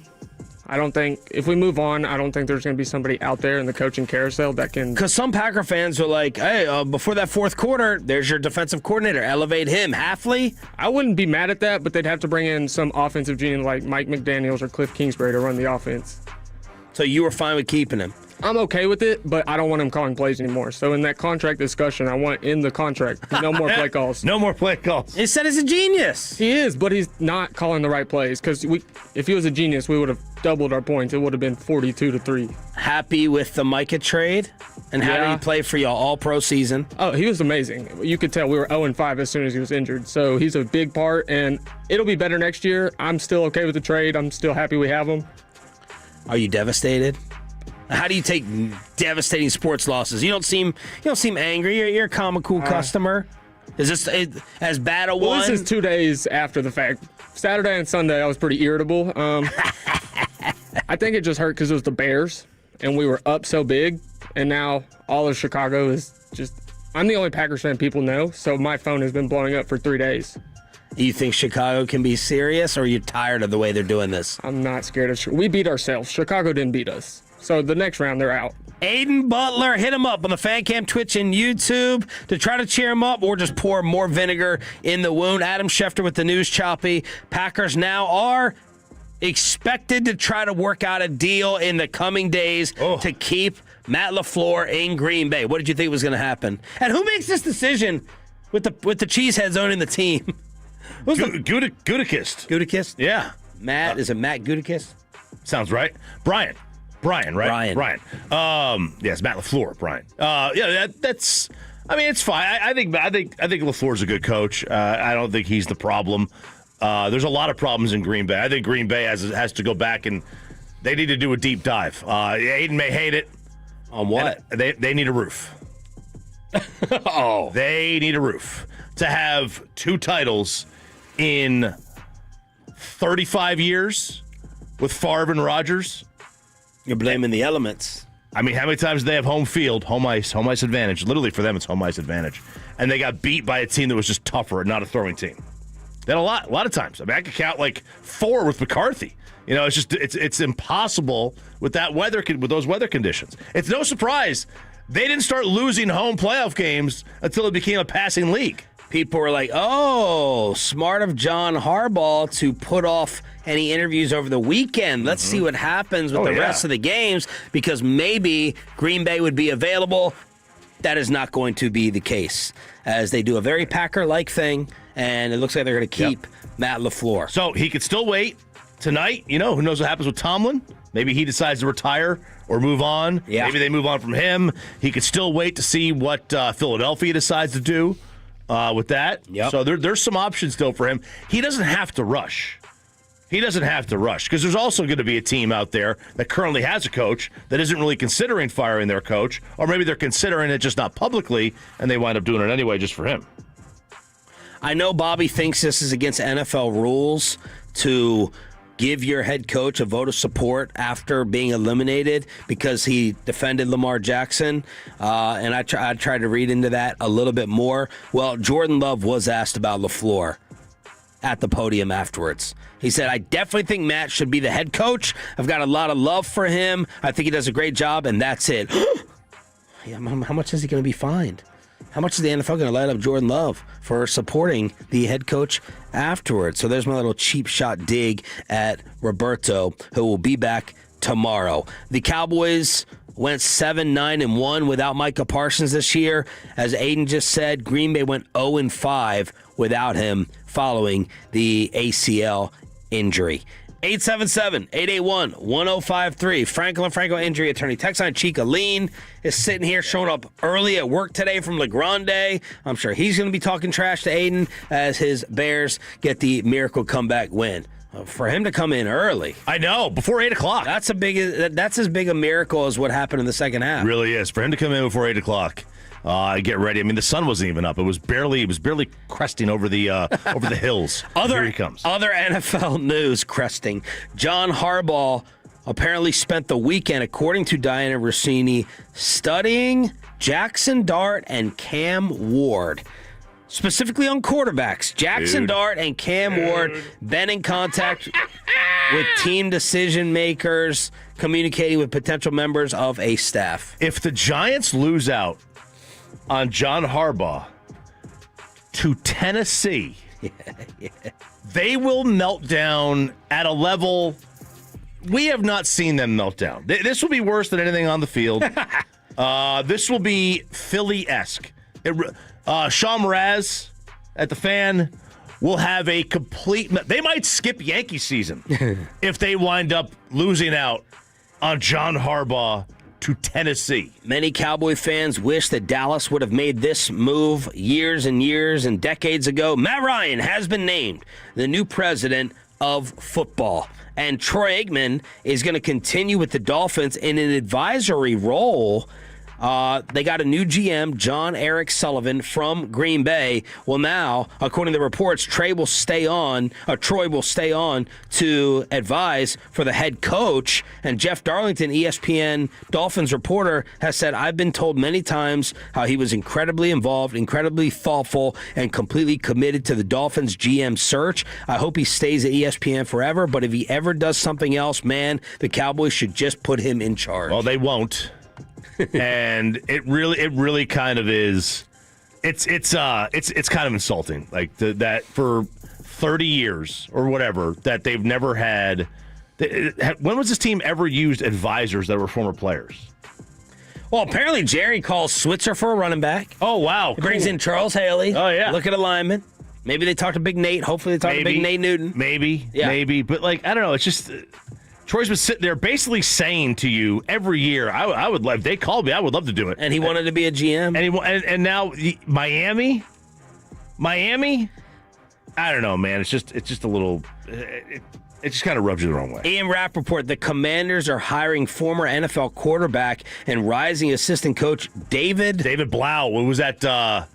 I don't think, if we move on, I don't think there's going to be somebody out there in the coaching carousel that can... Because some Packer fans are like, hey, before that fourth quarter, there's your defensive coordinator. Elevate him. Hafley? I wouldn't be mad at that, but they'd have to bring in some offensive genius like Mike McDaniels or Cliff Kingsbury to run the offense. So you were fine with keeping him? I'm okay with it, but I don't want him calling plays anymore. So in that contract discussion, I want in the contract, no more play calls. No more play calls. He said he's a genius. He is, but he's not calling the right plays. Because if he was a genius, we would have doubled our points. It would have been 42-3. Happy with the Micah trade? And how did he play for y'all all pro season? Oh, he was amazing. You could tell we were 0-5 as soon as he was injured. So he's a big part, and it'll be better next year. I'm still okay with the trade. I'm still happy we have him. Are you devastated? How do you take devastating sports losses? You don't seem angry. You're a comical customer. Is this as bad a one? Well, this is 2 days after the fact. Saturday and Sunday, I was pretty irritable. I think it just hurt because it was the Bears, and we were up so big, and now all of Chicago is just... I'm the only Packers fan people know, so my phone has been blowing up for 3 days. You think Chicago can be serious, or are you tired of the way they're doing this? I'm not scared of... We beat ourselves. Chicago didn't beat us. So the next round, they're out. Aiden Butler, hit him up on the Fan Cam Twitch and YouTube to try to cheer him up or just pour more vinegar in the wound. Adam Schefter with the news choppy. Packers now are expected to try to work out a deal in the coming days to keep Matt LaFleur in Green Bay. What did you think was going to happen? And who makes this decision with the cheeseheads owning the team? Gutekunst. Gutekunst? Yeah. Matt, is it Matt Gutekunst? Sounds right. Brian, right? Brian. Yes, Matt LaFleur, Brian. That's. I mean, it's fine. I think LaFleur's a good coach. I don't think he's the problem. There's a lot of problems in Green Bay. I think Green Bay has to go back and they need to do a deep dive. Aiden may hate it. On what? They need a roof. They need a roof to have 2 titles in 35 years with Favre and Rodgers. You're blaming the elements. I mean, how many times do they have home field, home ice advantage? Literally for them, it's home ice advantage. And they got beat by a team that was just tougher and not a throwing team. They had a lot of times. I mean, I could count like 4 with McCarthy. You know, it's impossible with that weather, with those weather conditions. It's no surprise they didn't start losing home playoff games until it became a passing league. People were like, oh, smart of John Harbaugh to put off any interviews over the weekend. Let's see what happens with the rest of the games, because maybe Green Bay would be available. That is not going to be the case, as they do a very Packer-like thing, and it looks like they're going to keep Matt LaFleur. So he could still wait tonight. You know, who knows what happens with Tomlin? Maybe he decides to retire or move on. Yeah. Maybe they move on from him. He could still wait to see what Philadelphia decides to do with that. Yep. So there's some options still for him. He doesn't have to rush. Because there's also going to be a team out there that currently has a coach that isn't really considering firing their coach, or maybe they're considering it just not publicly, and they wind up doing it anyway just for him. I know Bobby thinks this is against NFL rules to give your head coach a vote of support after being eliminated because he defended Lamar Jackson. And I tried to read into that a little bit more. Well, Jordan Love was asked about LaFleur at the podium afterwards. He said, I definitely think Matt should be the head coach. I've got a lot of love for him. I think he does a great job, and that's it. How much is he going to be fined? How much is the NFL going to light up Jordan Love for supporting the head coach afterwards? So there's my little cheap shot dig at Roberto, who will be back tomorrow. The Cowboys went 7-9-1 without Micah Parsons this year. As Aiden just said, Green Bay went 0-5 without him following the ACL injury. 877-881-1053. Franco injury attorney. Texan Chica Lean is sitting here showing up early at work today from La Grande. I'm sure he's going to be talking trash to Aiden as his Bears get the miracle comeback win. For him to come in early. I know, before 8 o'clock. That's as big a miracle as what happened in the second half. It really is. For him to come in before 8 o'clock. Get ready. I mean, the sun wasn't even up. It was barely cresting over the hills. Here he comes. Other NFL news cresting. John Harbaugh apparently spent the weekend, according to Diana Rossini, studying Jackson Dart and Cam Ward. Specifically on quarterbacks. Jackson Dart and Cam Ward been in contact with team decision makers, communicating with potential members of a staff. If the Giants lose out on John Harbaugh to Tennessee, they will melt down at a level we have not seen them melt down. This will be worse than anything on the field. This will be Philly-esque. Sean Mraz at the Fan will have a complete. They might skip Yankee season if they wind up losing out on John Harbaugh to Tennessee. Many Cowboy fans wish that Dallas would have made this move years and years and decades ago. Matt Ryan has been named the new president of football. And Troy Aikman is going to continue with the Dolphins in an advisory role. They got a new GM, John Eric Sullivan from Green Bay. Well, now, according to the reports, Troy will stay on to advise for the head coach. And Jeff Darlington, ESPN Dolphins reporter, has said, I've been told many times how he was incredibly involved, incredibly thoughtful, and completely committed to the Dolphins GM search. I hope he stays at ESPN forever, but if he ever does something else, man, the Cowboys should just put him in charge. Well, they won't. And it really kind of is. It's kind of insulting, like that for 30 years or whatever that they've never had. When was this team ever used advisors that were former players? Well, apparently Jerry calls Switzer for a running back. Oh wow! He brings in Charles Haley. Oh yeah, look at a lineman. Maybe they talk to Big Nate. Hopefully they talk to Big Nate Newton. Maybe. But like I don't know. It's just. Troy's been sitting there basically saying to you every year, I would love, if they called me, I would love to do it. And he wanted to be a GM. And now Miami, I don't know, man. It's just a little, it just kind of rubs you the wrong way. Ian Rappaport, the Commanders are hiring former NFL quarterback and rising assistant coach David Blau. What was that?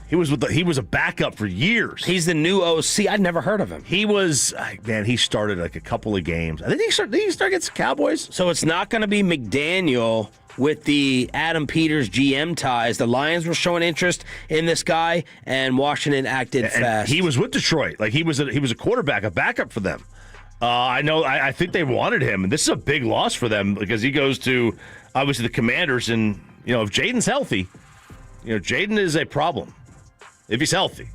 He was a backup for years. He's the new OC. I'd never heard of him. He started like a couple of games. I think he start against the Cowboys. So it's not going to be McDaniel with the Adam Peters GM ties. The Lions were showing interest in this guy, and Washington acted fast. He was with Detroit. Like he was a quarterback, a backup for them. I think they wanted him, and this is a big loss for them because he goes to obviously the Commanders, and if Jaden's healthy, Jaden is a problem. If he's healthy.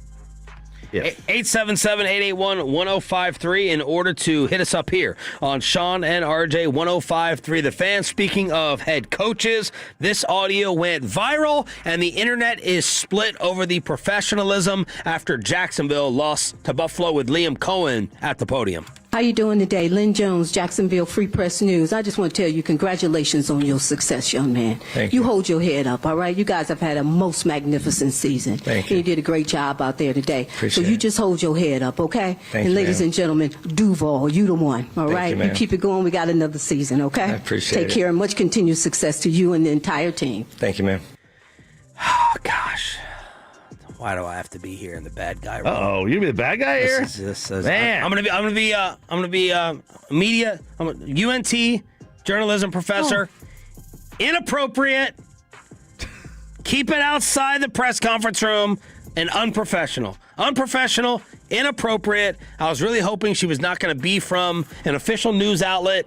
Yeah. 877-881-1053 in order to hit us up here on Sean and RJ 1053 The Fan. Speaking of head coaches, this audio went viral and the internet is split over the professionalism after Jacksonville lost to Buffalo with Liam Cohen at the podium. How you doing today? Lynn Jones, Jacksonville Free Press News. I just want to tell you congratulations on your success, young man. Thank you. You hold your head up, all right? You guys have had a most magnificent season. Thank you. And you did a great job out there today. Appreciate so you it. just hold your head up, okay? Thank and you, ladies ma'am. and gentlemen, Duval, you the one, all Thank right? you, ma'am. keep it going. We got another season, okay? I appreciate Take it. care and much continued success to you and the entire team. Thank you, ma'am. Oh, gosh. Why do I have to be here in the bad guy role? Uh-oh, you be the bad guy here? This is, Man. I'm gonna be media. I'm a UNT journalism professor. Inappropriate. Keep it outside the press conference room. And unprofessional. Unprofessional. Inappropriate. I was really hoping she was not going to be from an official news outlet.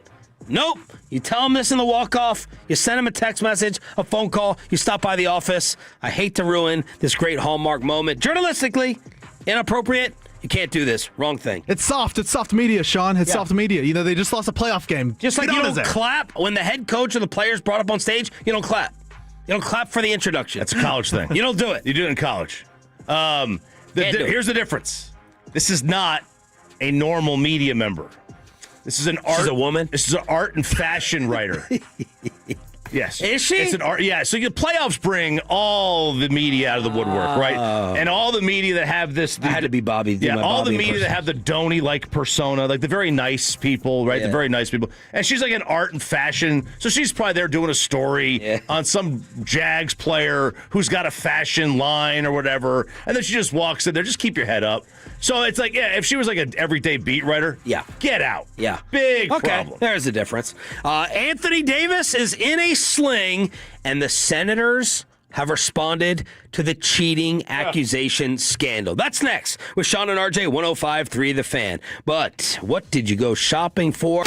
Nope. You tell him this in the walk-off. You send him a text message, a phone call. You stop by the office. I hate to ruin this great Hallmark moment. Journalistically, inappropriate. You can't do this. Wrong thing. It's soft. It's soft media, Sean. It's soft media. They just lost a playoff game. Just like you don't clap when the head coach or the players brought up on stage. You don't clap. You don't clap for the introduction. That's a college thing. You don't do it. You do it in college. Here's the difference. This is not a normal media member. This is an art. She's a woman? This is an art and fashion writer. Yes. Is she? It's an art. Yeah. So the playoffs bring all the media out of the woodwork, right? And all the media that have this. I had to be Bobby. Yeah. All the media that have the Donnie-like persona, like the very nice people, right? Yeah. The very nice people. And she's like an art and fashion. So she's probably there doing a story on some Jags player who's got a fashion line or whatever. And then she just walks in there. Just keep your head up. So it's like, if she was like an everyday beat writer, get out. Yeah. Big Okay, problem. there's the difference. Anthony Davis is in a sling, and the Senators have responded to the cheating accusation scandal. That's next with Sean and RJ 105.3 The Fan. But what did you go shopping for?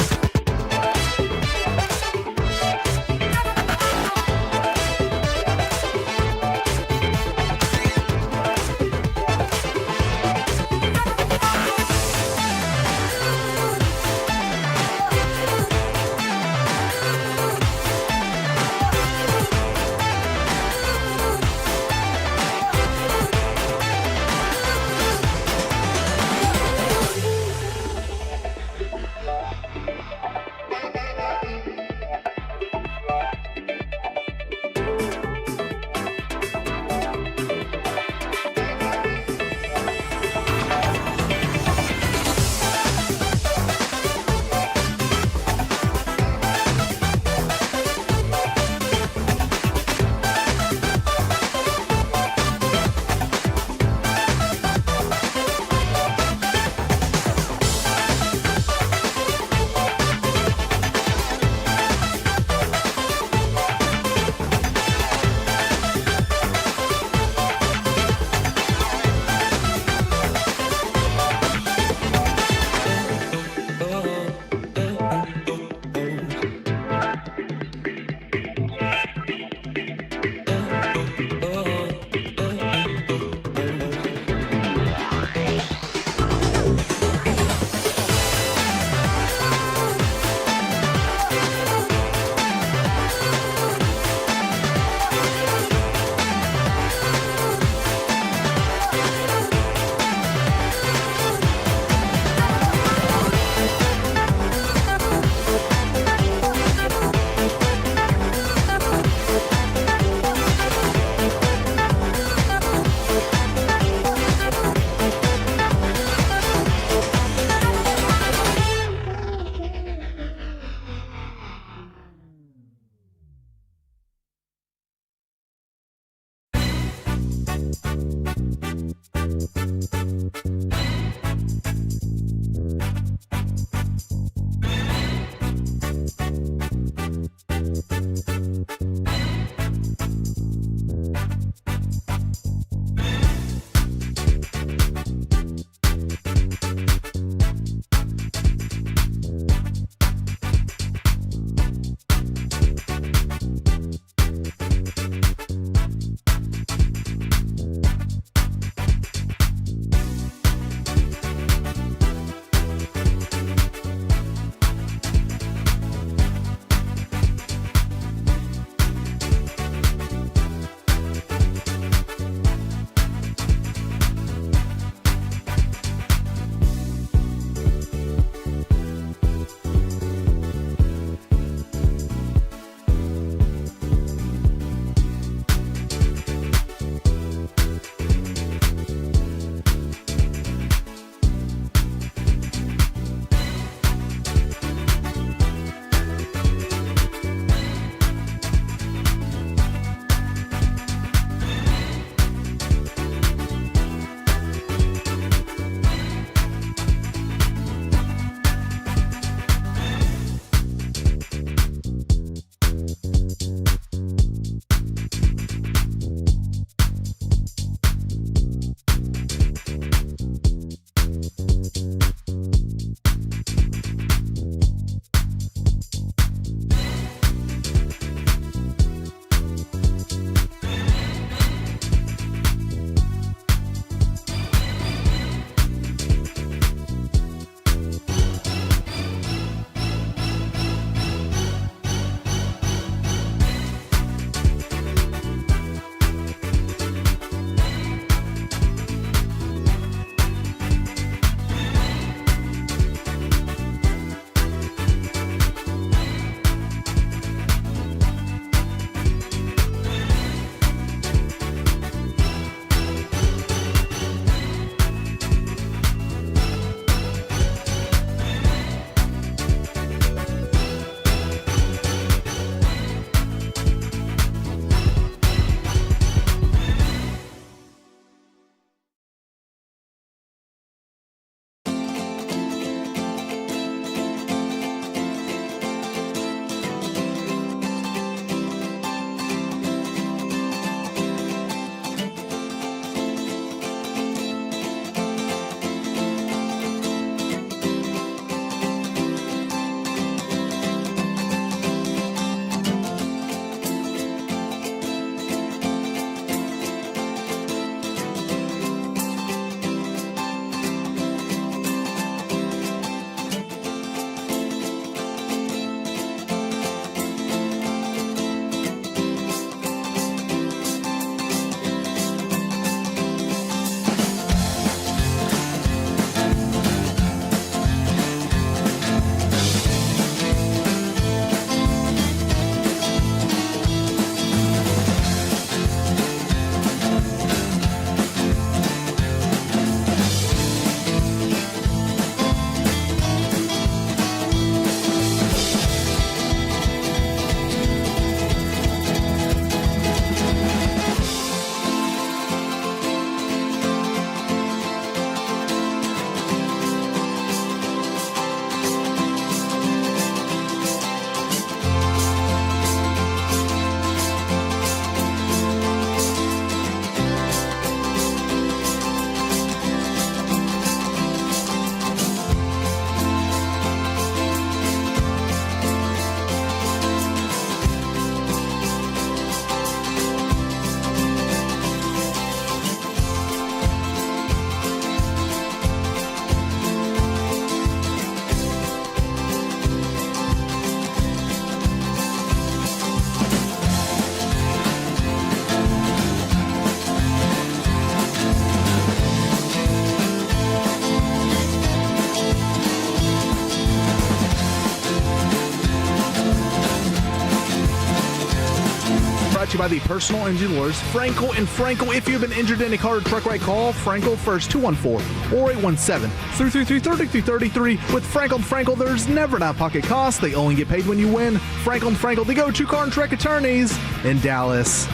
brought to you by the personal injury lawyers, Frankel and Frankel. If you've been injured in a car or truck ride, call Frankel first, 214-4817-333-3333. With Frankel and Frankel, there's never an out-of-pocket cost. They only get paid when you win. Frankel and Frankel, the go-to car and truck attorneys in Dallas.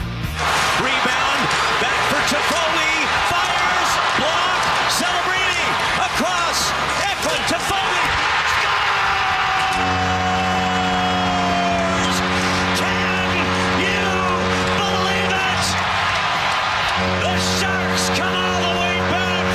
Rebound, back for Toffoli, fires, block, Celebrini, across, Eklund, Toffoli, scores! Can you believe it? The Sharks come all the way back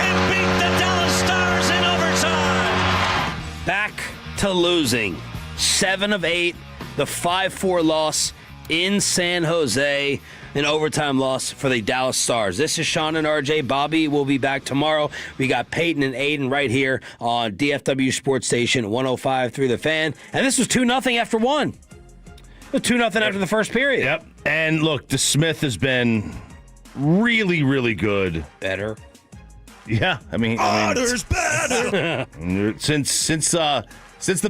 and beat the Dallas Stars in overtime. Back to losing. 7 of 8, the 5-4 loss in San Jose, an overtime loss for the Dallas Stars. This is Sean and RJ. Bobby will be back tomorrow. We got Peyton and Aiden right here on DFW Sports Station 105.3 The Fan. And this was 2-0 after one. It was 2-0 after the first period. Yep. And look, DeSmith has been really, really good. Better. Yeah, I mean, Otter's better. since the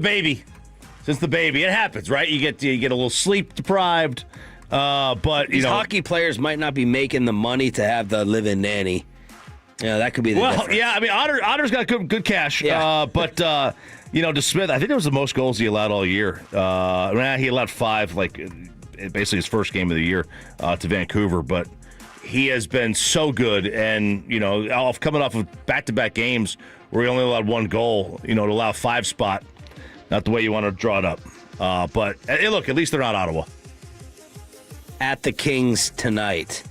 baby. Since the baby, it happens, right? You get a little sleep deprived, but these hockey players might not be making the money to have the live-in nanny. Yeah, that could be the difference. Yeah, I mean, Otter's got good cash, but DeSmith, I think it was the most goals he allowed all year. He allowed 5, basically his first game of the year to Vancouver, but he has been so good, and coming off of back-to-back games where he only allowed 1 goal, to allow 5 spot. Not the way you want to draw it up. But, hey, look, at least they're not Ottawa. At the Kings tonight,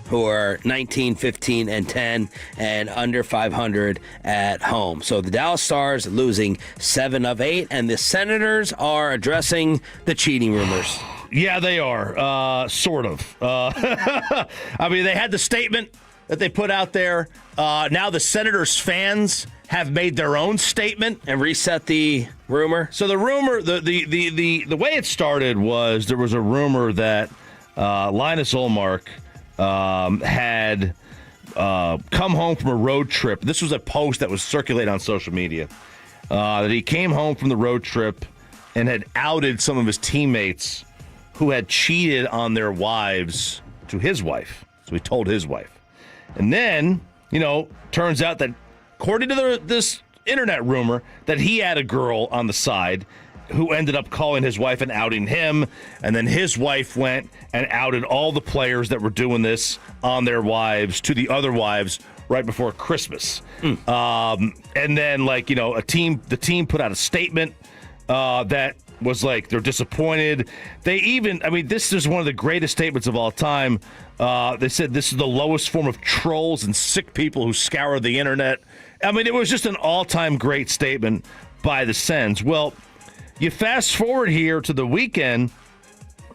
who are 19, 15, and 10, and under 500 at home. So the Dallas Stars losing 7 of 8, and the Senators are addressing the cheating rumors. Yeah, they are, sort of. I mean, they had the statement that they put out there. Now the Senators fans have made their own statement and reset the rumor. So the rumor, the way it started was there was a rumor that Linus Ullmark had come home from a road trip. This was a post that was circulated on social media. That he came home from the road trip and had outed some of his teammates who had cheated on their wives to his wife. So he told his wife. And then, turns out that according to this internet rumor, that he had a girl on the side who ended up calling his wife and outing him. And then his wife went and outed all the players that were doing this on their wives to the other wives right before Christmas. And then, the team put out a statement that was they're disappointed. They even, this is one of the greatest statements of all time. They said this is the lowest form of trolls and sick people who scour the internet. It was just an all-time great statement by the Sens. Well, you fast forward here to the weekend,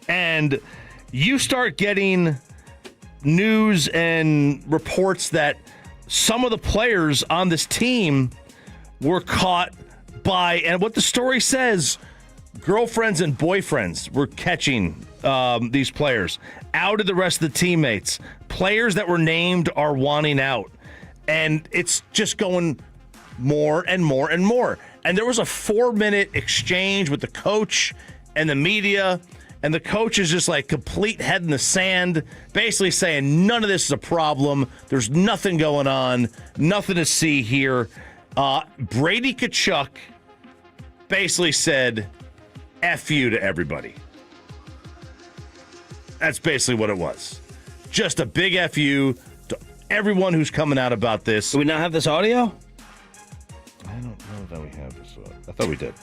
and you start getting news and reports that some of the players on this team were caught by, and what the story says, girlfriends and boyfriends were catching these players, outed the rest of the teammates. Players that were named are wanting out. And it's just going more and more and more. And there was a 4-minute exchange with the coach and the media. And the coach is just complete head in the sand, basically saying none of this is a problem. There's nothing going on, nothing to see here. Brady Tkachuk basically said, F you to everybody. That's basically what it was. Just a big F you to everyone who's coming out about this. Do we not have this audio? I don't know that we have this. I thought we did.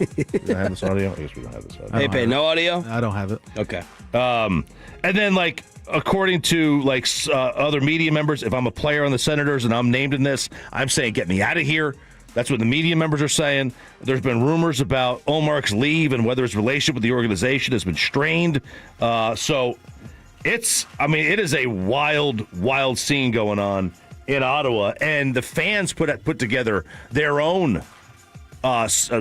Do I have this audio? I guess we don't have this audio. Hey, Pay, no audio? I don't have it. Okay. And then, according to other media members, if I'm a player on the Senators and I'm named in this, I'm saying get me out of here. That's what the media members are saying. There's been rumors about Ullmark's leave and whether his relationship with the organization has been strained. So it is a wild scene going on in Ottawa, and the fans put together their own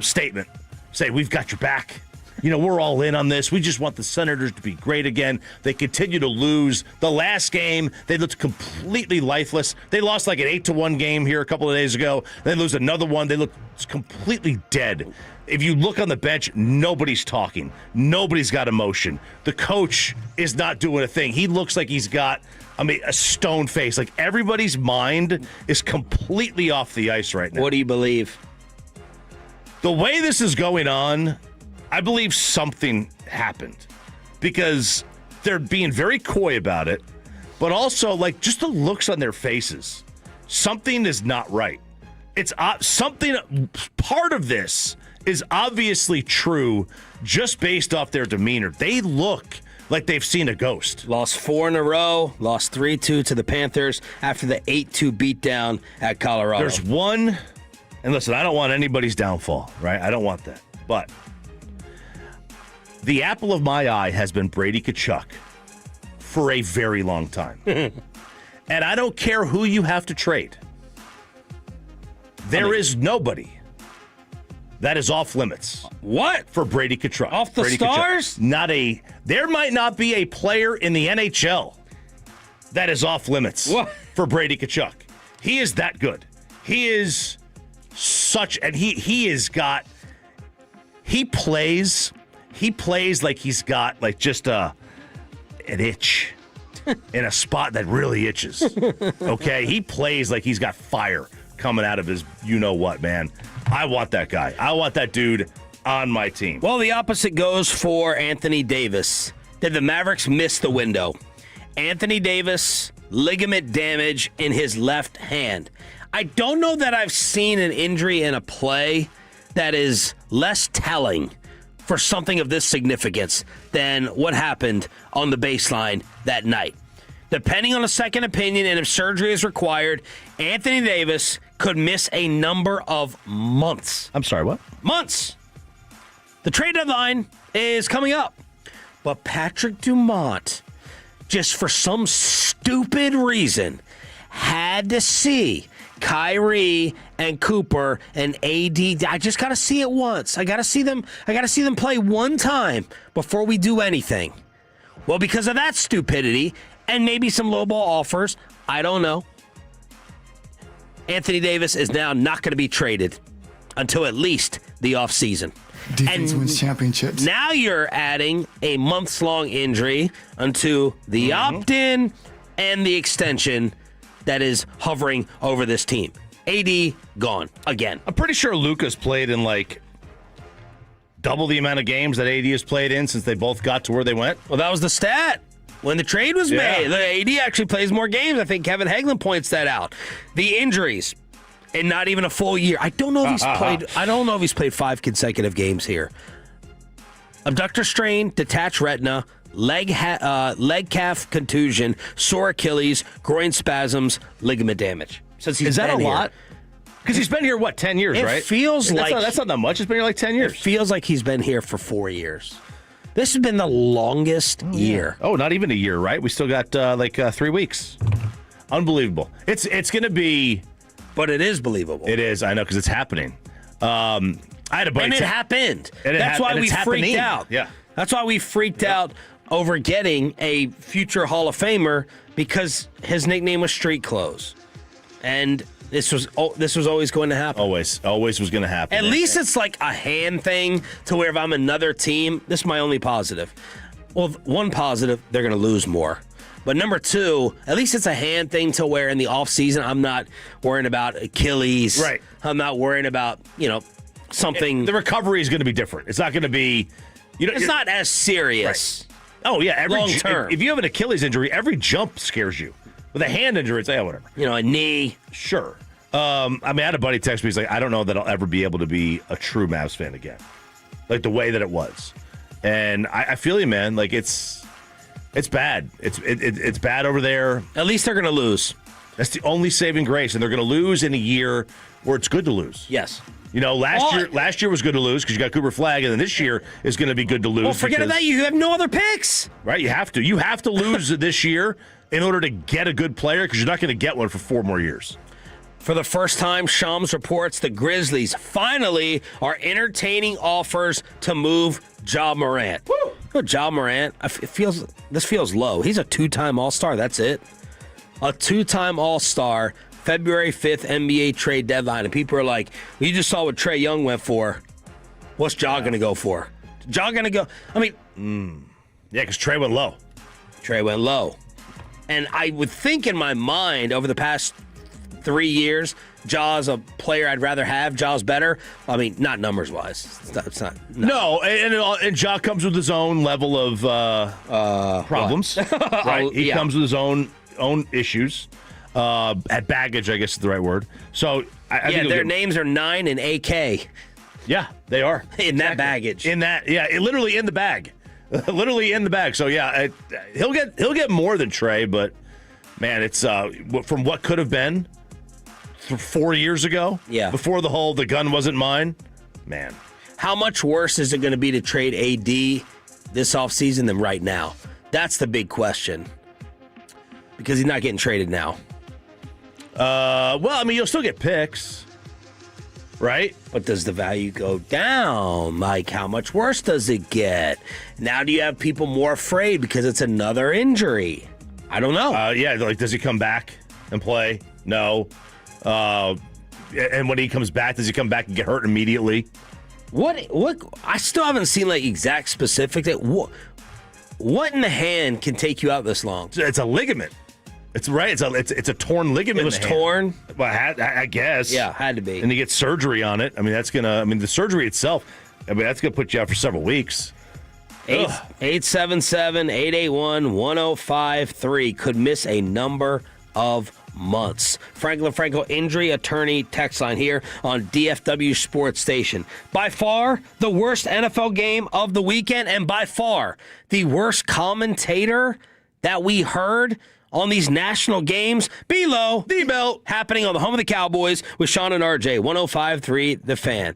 statement. Say, we've got your back. we're all in on this. We just want the Senators to be great again. They continue to lose. The last game, they looked completely lifeless. They lost like an 8-1 game here a couple of days ago. Then lose another one. They looked completely dead. If you look on the bench, nobody's talking. Nobody's got emotion. The coach is not doing a thing. He looks like he's got, a stone face. Like everybody's mind is completely off the ice right now. What do you believe? The way this is going on, I believe something happened because they're being very coy about it, but also like just the looks on their faces. Something is not right. It's something, part of this is obviously true just based off their demeanor. They look like they've seen a ghost. Lost 4 in a row, lost 3-2 to the Panthers after the 8-2 beatdown at Colorado. There's one, and listen, I don't want anybody's downfall, right? I don't want that. But the apple of my eye has been Brady Tkachuk for a very long time. And I don't care who you have to trade. There is nobody that is off limits. What? For Brady Tkachuk. Off the Brady Stars? Tkachuk. There might not be a player in the NHL that is off limits for Brady Tkachuk. He is that good. He is such, and he plays like he's got like just an itch in a spot that really itches. Okay? He plays like he's got fire coming out of his you-know-what, man. I want that guy. I want that dude on my team. Well, the opposite goes for Anthony Davis. Did the Mavericks miss the window? Anthony Davis, ligament damage in his left hand. I don't know that I've seen an injury in a play that is less telling for something of this significance than what happened on the baseline that night. Depending on a second opinion and if surgery is required, Anthony Davis could miss a number of months. I'm sorry, what? Months. The trade deadline is coming up. But Patrick Dumont, just for some stupid reason, had to see Kyrie and Cooper and AD. I just got to see it once. I got to see them play one time before we do anything. Well, because of that stupidity and maybe some lowball offers, I don't know, Anthony Davis is now not going to be traded until at least the offseason. Defense wins championships. Now you're adding a months-long injury onto the opt-in and the extension that is hovering over this team. AD gone again. I'm pretty sure Luka's played in like double the amount of games that AD has played in since they both got to where they went. Well, that was the stat when the trade was made. The AD actually plays more games. I think Kevin Hagelin points that out. The injuries, and not even a full year. I don't know if he's played. I don't know if he's played 5 consecutive games here. Abductor strain, detached retina, leg calf contusion, sore Achilles, groin spasms, ligament damage. Is that a lot? Because he's been here, 10 years, right? It feels like... That's not that much. It's been here like 10 years. It feels like he's been here for 4 years. This has been the longest year. Oh, not even a year, right? We still got 3 weeks. Unbelievable. It's going to be... But it is believable. It is, I know, because it's happening. I had a buddy... And it happened. That's why we freaked out. Yeah. That's why we freaked out over getting a future Hall of Famer, because his nickname was Street Clothes. And this was always going to happen. Always was going to happen. At least it's like a hand thing to where if I'm another team, this is my only positive. Well, one positive, they're going to lose more. But number 2, at least it's a hand thing to where in the offseason, I'm not worrying about Achilles. Right. I'm not worrying about, something. The recovery is going to be different. It's not going to be... it's not as serious. Right. Oh, yeah. Long term. If you have an Achilles injury, every jump scares you. With a hand injury, it's whatever. A knee. Sure. I had a buddy text me. He's like, I don't know that I'll ever be able to be a true Mavs fan again. Like the way that it was. And I feel you, man. Like it's bad. It's bad over there. At least they're going to lose. That's the only saving grace. And they're going to lose in a year where it's good to lose. Yes. Last year was good to lose because you got Cooper Flagg, and then this year is going to be good to lose. Well, forget that. You have no other picks. Right, you have to. You have to lose this year in order to get a good player because you're not going to get one for 4 more years. For the first time, Shams reports the Grizzlies finally are entertaining offers to move Ja Morant. Woo! Ja Morant, this feels low. He's a 2-time All-Star. That's it. A 2-time All-Star, February 5th NBA trade deadline. And people are like, you just saw what Trae Young went for. What's Ja going to go for? Ja going to go? I mean, yeah, because Trae went low. Trae went low. And I would think in my mind over the past 3 years, Ja's a player I'd rather have. Ja's better. I mean, not numbers-wise. It's not. No, and Ja comes with his own level of problems. Right? He comes with his own issues. At baggage, I guess is the right word. So I think their names are 9 and AK. Yeah, they are. In that baggage. In that, literally in the bag. Literally in the bag. So yeah, he'll get more than Trae, but man, it's from what could have been 4 years ago. Yeah. Before the gun wasn't mine. Man. How much worse is it going to be to trade AD this offseason than right now? That's the big question. Because he's not getting traded now. Well, I mean, you'll still get picks. Right? But does the value go down? Like, how much worse does it get? Now do you have people more afraid because it's another injury? I don't know. Like, does he come back and play? No. And when he comes back, does he come back and get hurt immediately? What? I still haven't seen, like, exact specifics. What in the hand can take you out this long? It's a ligament. It's right. It's a torn ligament. It was torn? Well, I guess. Yeah, had to be. And you get surgery on it. I mean, the surgery itself, that's gonna put you out for several weeks. 877-881-1053 could miss a number of months. Franklin Franco injury attorney text line here on DFW Sports Station. By far the worst NFL game of the weekend, and by far the worst commentator that we heard on these national games. Below the belt, happening on the home of the Cowboys with Sean and RJ. 105.3 The Fan.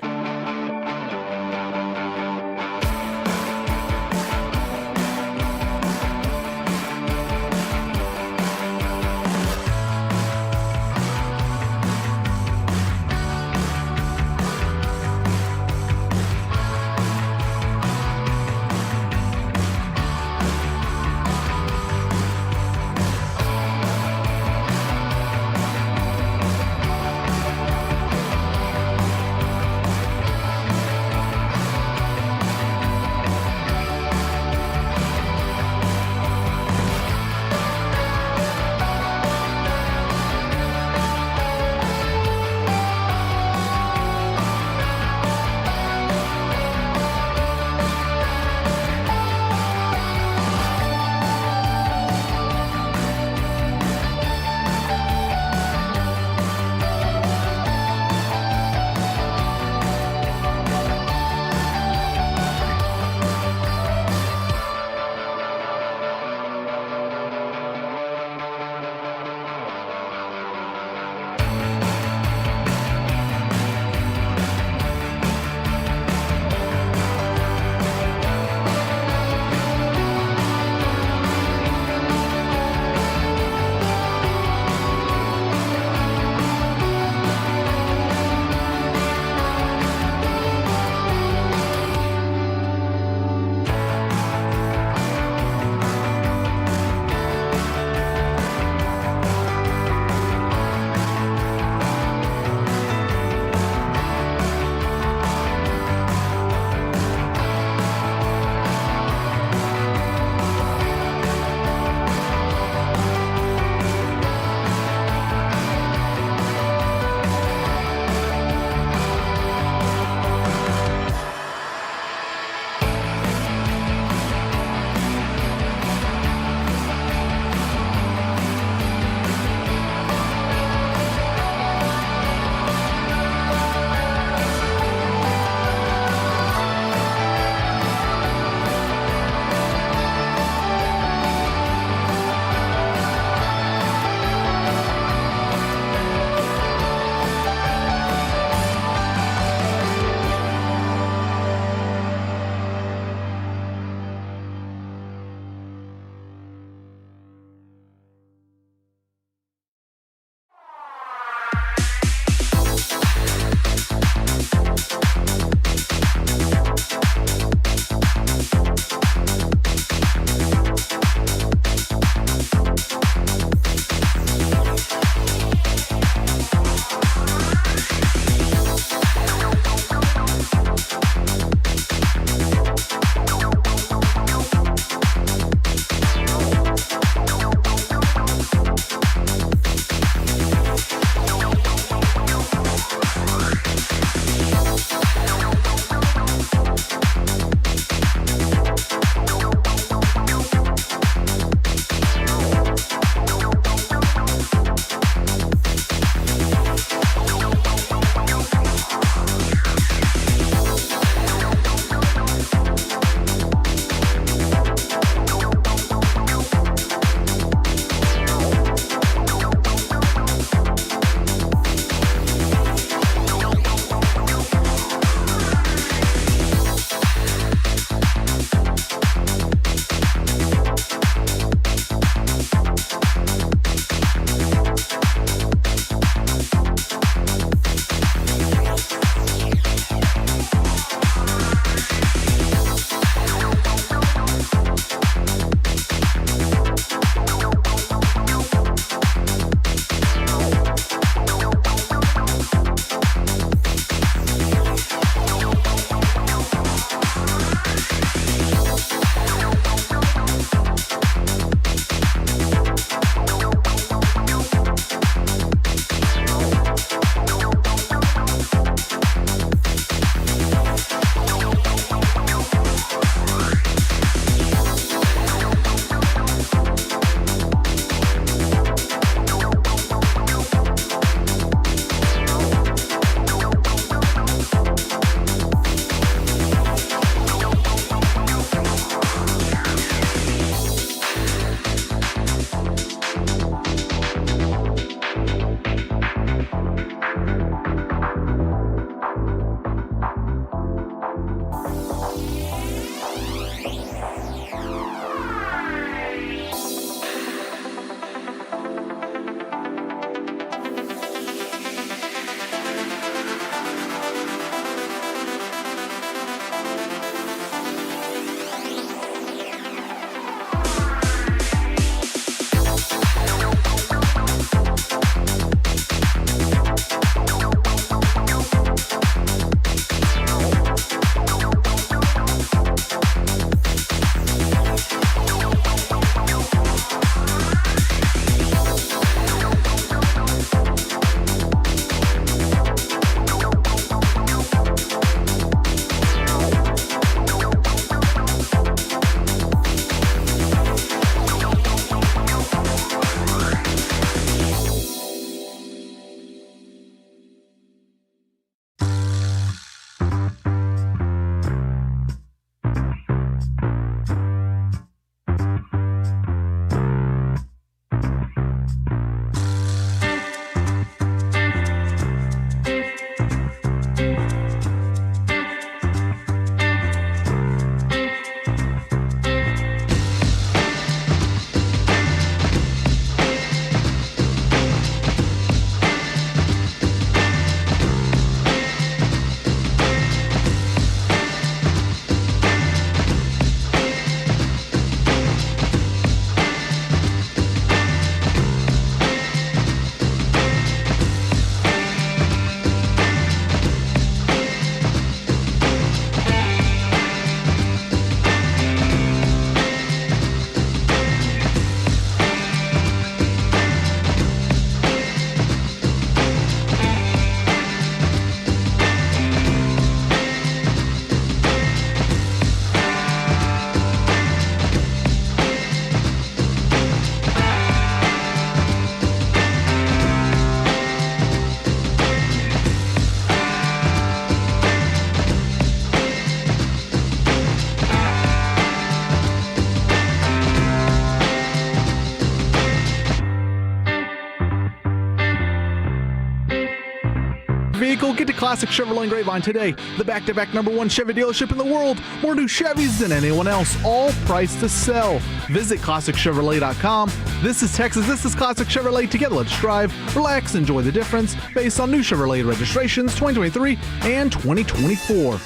Classic Chevrolet and Grapevine today. The back-to-back #1 Chevy dealership in the world. More new Chevys than anyone else, all priced to sell. Visit ClassicChevrolet.com. This is Texas. This is Classic Chevrolet. Together, let's drive, relax, enjoy the difference based on new Chevrolet registrations 2023 and 2024.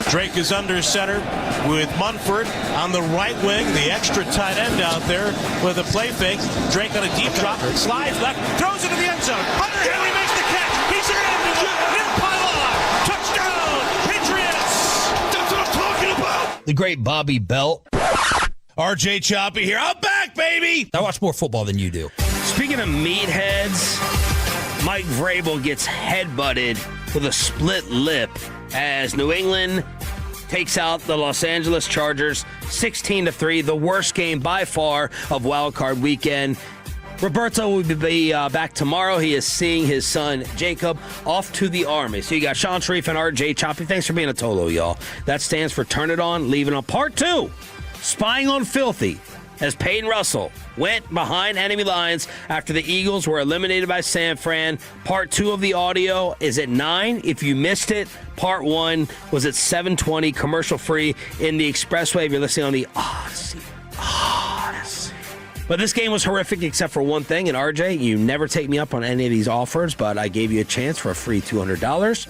Drake is under center with Munford on the right wing, the extra tight end out there with a play fake. Drake on a deep drop, slides left, throws it to the end zone. Hunter Henry makes the catch. He's in near pylon. Touchdown, Patriots. That's what I'm talking about. The great Bobby Belt. RJ Choppy here. I'm back, baby. I watch more football than you do. Speaking of meatheads, Mike Vrabel gets headbutted with a split lip as New England takes out the Los Angeles Chargers 16-3, the worst game by far of wildcard weekend. Roberto will be back tomorrow. He is seeing his son Jacob off to the Army. So you got Sean Sharif and RJ Choppy. Thanks for being a Tolo, y'all. That stands for Turn It On, Leave It On. Part 2, Spying on Filthy, as Peyton Russell went behind enemy lines after the Eagles were eliminated by San Fran. Part 2 of the audio is at 9. If you missed it, part 1 was at 7:20, commercial-free in the Expressway if you're listening on the Odyssey. But this game was horrific except for one thing. And RJ, you never take me up on any of these offers, but I gave you a chance for a free $200.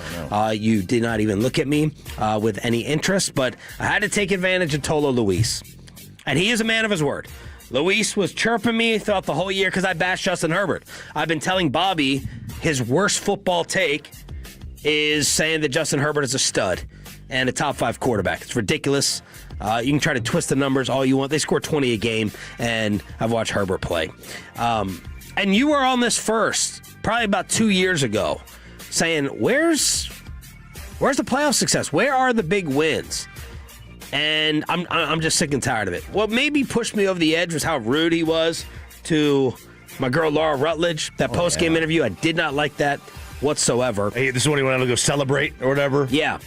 You did not even look at me with any interest, but I had to take advantage of Tolo Luis. And he is a man of his word. Luis was chirping me throughout the whole year because I bashed Justin Herbert. I've been telling Bobby his worst football take is saying that Justin Herbert is a stud and a top 5 quarterback. It's ridiculous. You can try to twist the numbers all you want. They score 20 a game, and I've watched Herbert play. And you were on this first, probably about 2 years ago, saying, where's the playoff success? Where are the big wins? And I'm just sick and tired of it. What maybe pushed me over the edge was how rude he was to my girl Laura Rutledge. That post-game interview, I did not like that whatsoever. Hey, this is when he went out to go celebrate or whatever? Yeah.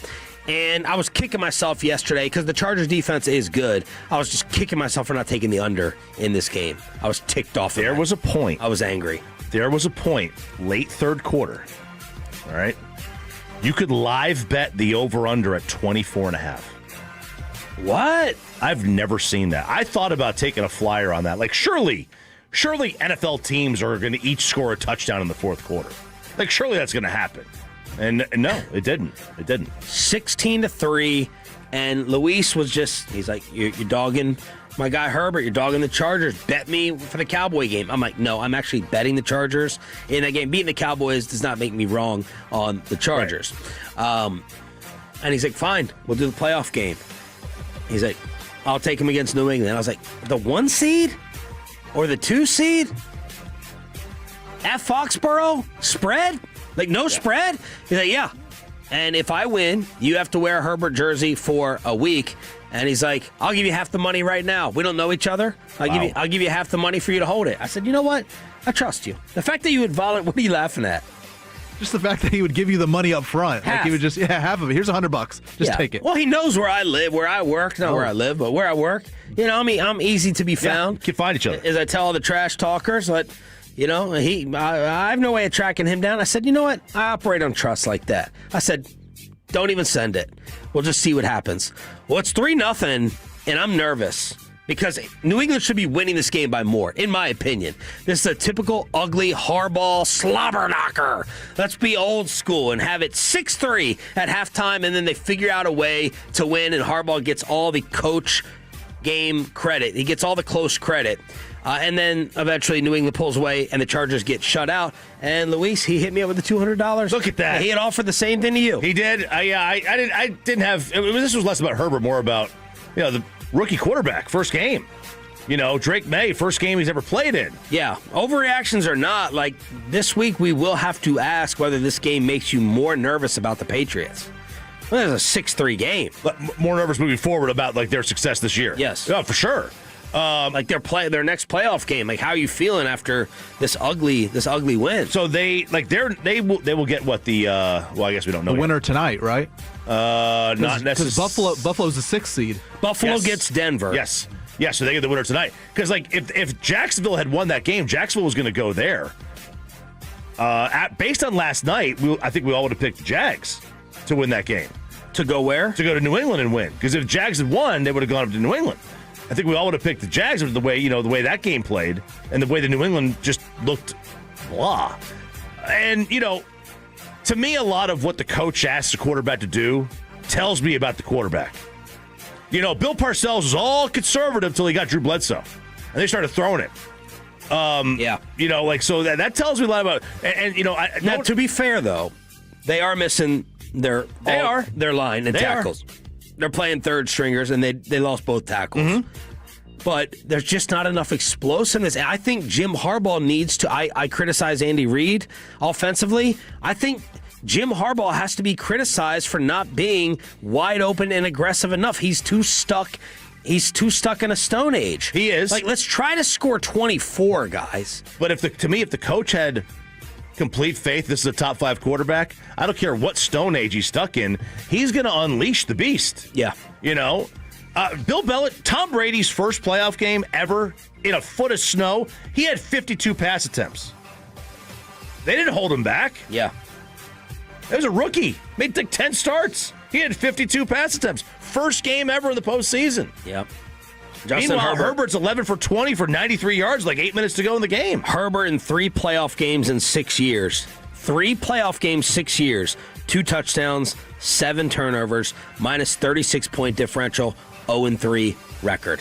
And I was kicking myself yesterday because the Chargers defense is good. I was just kicking myself for not taking the under in this game. I was ticked off. There was a point. I was angry. There was a point, late third quarter, all right? You could live bet the over-under at 24.5. What? I've never seen that. I thought about taking a flyer on that. Like, surely NFL teams are going to each score a touchdown in the fourth quarter. Like, surely that's going to happen. And no, it didn't. It didn't. 16-3, and Luis was just, he's like, you're dogging my guy Herbert. You're dogging the Chargers. Bet me for the Cowboy game. I'm like, no, I'm actually betting the Chargers in that game. Beating the Cowboys does not make me wrong on the Chargers. Right. And he's like, fine, we'll do the playoff game. He's like, I'll take him against New England. I was like, the 1 seed or the 2 seed at Foxborough spread? Like, no spread? He's like, yeah. And if I win, you have to wear a Herbert jersey for a week. And he's like, I'll give you half the money right now. We don't know each other. I'll give you half the money for you to hold it. I said, you know what? I trust you. The fact that you would volunteer, what are you laughing at? Just the fact that he would give you the money up front. Half. Like he would just, half of it. Here's $100. Just take it. Well, he knows where I live, where I work. Not where I live, but where I work. You know, I mean, I'm easy to be found. You can find each other. As I tell all the trash talkers, but, you know, I have no way of tracking him down. I said, you know what? I operate on trust like that. I said, don't even send it. We'll just see what happens. Well, it's 3-0, and I'm nervous. Because New England should be winning this game by more, in my opinion. This is a typical ugly Harbaugh slobber knocker. Let's be old school and have it 6-3 at halftime, and then they figure out a way to win, and Harbaugh gets all the coach game credit. He gets all the close credit. And then eventually New England pulls away, and the Chargers get shut out. And Luis, he hit me up with the $200. Look at that. He had offered the same thing to you. He did. I didn't have. This was less about Herbert, more about the rookie quarterback, first game. Drake May, first game he's ever played in. Yeah, overreactions or not, like this week we will have to ask whether this game makes you more nervous about the Patriots. Well, it's a 6-3 game. But more nervous moving forward about their success this year. Yes. Oh, for sure. Their next playoff game. Like, how are you feeling after this ugly win? So they will get what the I guess we don't know. The winner tonight, right? Not necessarily. Because Buffalo's the 6th seed. Buffalo gets Denver. Yes. Yeah, so they get the winner tonight. Because if Jacksonville had won that game, Jacksonville was going to go there. Based on last night, I think we all would have picked the Jags to win that game. To go where? To go to New England and win. Because if Jags had won, they would have gone up to New England. I think we all would have picked the Jags with the way that game played and the way the New England just looked blah. And, to me, a lot of what the coach asks the quarterback to do tells me about the quarterback. Bill Parcells was all conservative until he got Drew Bledsoe. And they started throwing it. So that tells me a lot about it. Now, to be fair, though, they are missing their line and tackles. They're playing third stringers, and they lost both tackles. Mm-hmm. But there's just not enough explosiveness. I think Jim Harbaugh needs to. I criticize Andy Reid offensively. I think Jim Harbaugh has to be criticized for not being wide open and aggressive enough. He's too stuck. He's too stuck in a stone age. He is. Let's try to score 24, guys. But if the coach had complete faith this is a top 5 quarterback, I don't care what stone age he's stuck in, he's going to unleash the beast. Yeah. Bill Belichick, Tom Brady's first playoff game ever in a foot of snow, he had 52 pass attempts. They didn't hold him back. Yeah. It was a rookie. Made 10 starts. He had 52 pass attempts. First game ever in the postseason. Yep. Meanwhile, Herbert's 11 for 20 for 93 yards, 8 minutes to go in the game. Herbert in 3 playoff games in 6 years. 3 playoff games, 6 years. 2 touchdowns, 7 turnovers, minus 36-point differential, 0-3 record.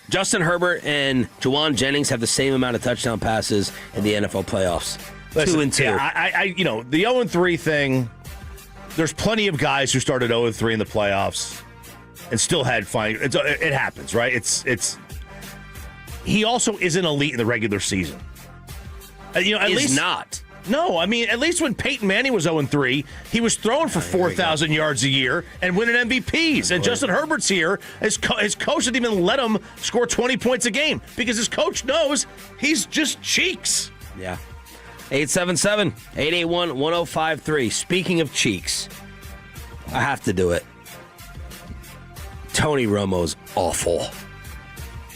Justin Herbert and Juwan Jennings have the same amount of touchdown passes in the NFL playoffs. 2-2. Yeah, the 0-3 thing, there's plenty of guys who started 0-3 in the playoffs and still had fine. It happens, right? He also isn't elite in the regular season. At least not. No, at least when Peyton Manning was 0-3, he was throwing for 4,000 yards a year and winning MVPs. And Justin Herbert's here. His coach didn't even let him score 20 points a game because his coach knows he's just cheeks. Yeah. 877-881-1053. Speaking of cheeks, I have to do it. Tony Romo's awful.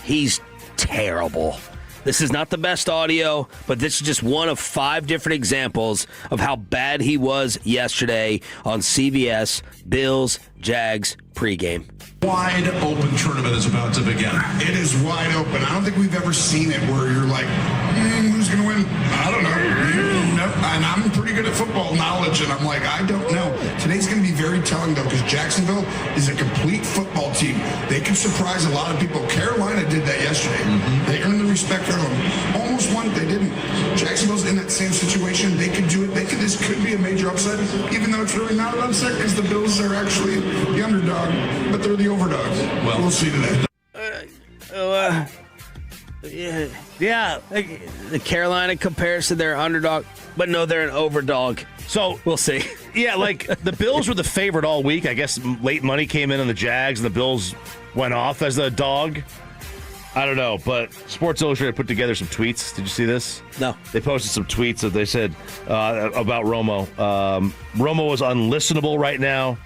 He's terrible. This is not the best audio, but this is just one of 5 different examples of how bad he was yesterday on CBS Bills Jags pregame. Wide open tournament is about to begin. It is wide open. I don't think we've ever seen it where you're like, who's going to win? I don't know. And I'm pretty good at football knowledge, and I'm like, I don't know. Today's going to be very telling, though, because Jacksonville is a complete football team. They can surprise a lot of people. Carolina did that yesterday. Mm-hmm. They earned the respect of them. Almost won, they didn't. Jacksonville's in that same situation. They could do it. This could be a major upset, even though it's really not an upset because the Bills are actually the underdog, but they're the overdogs. Well, we'll see today. Yeah. The Carolina compares to their underdog, but no, they're an overdog. So we'll see. Yeah, the Bills were the favorite all week. I guess late money came in on the Jags, and the Bills went off as a dog. I don't know, but Sports Illustrated put together some tweets. Did you see this? No. They posted some tweets that they said about Romo. Romo is unlistenable right now.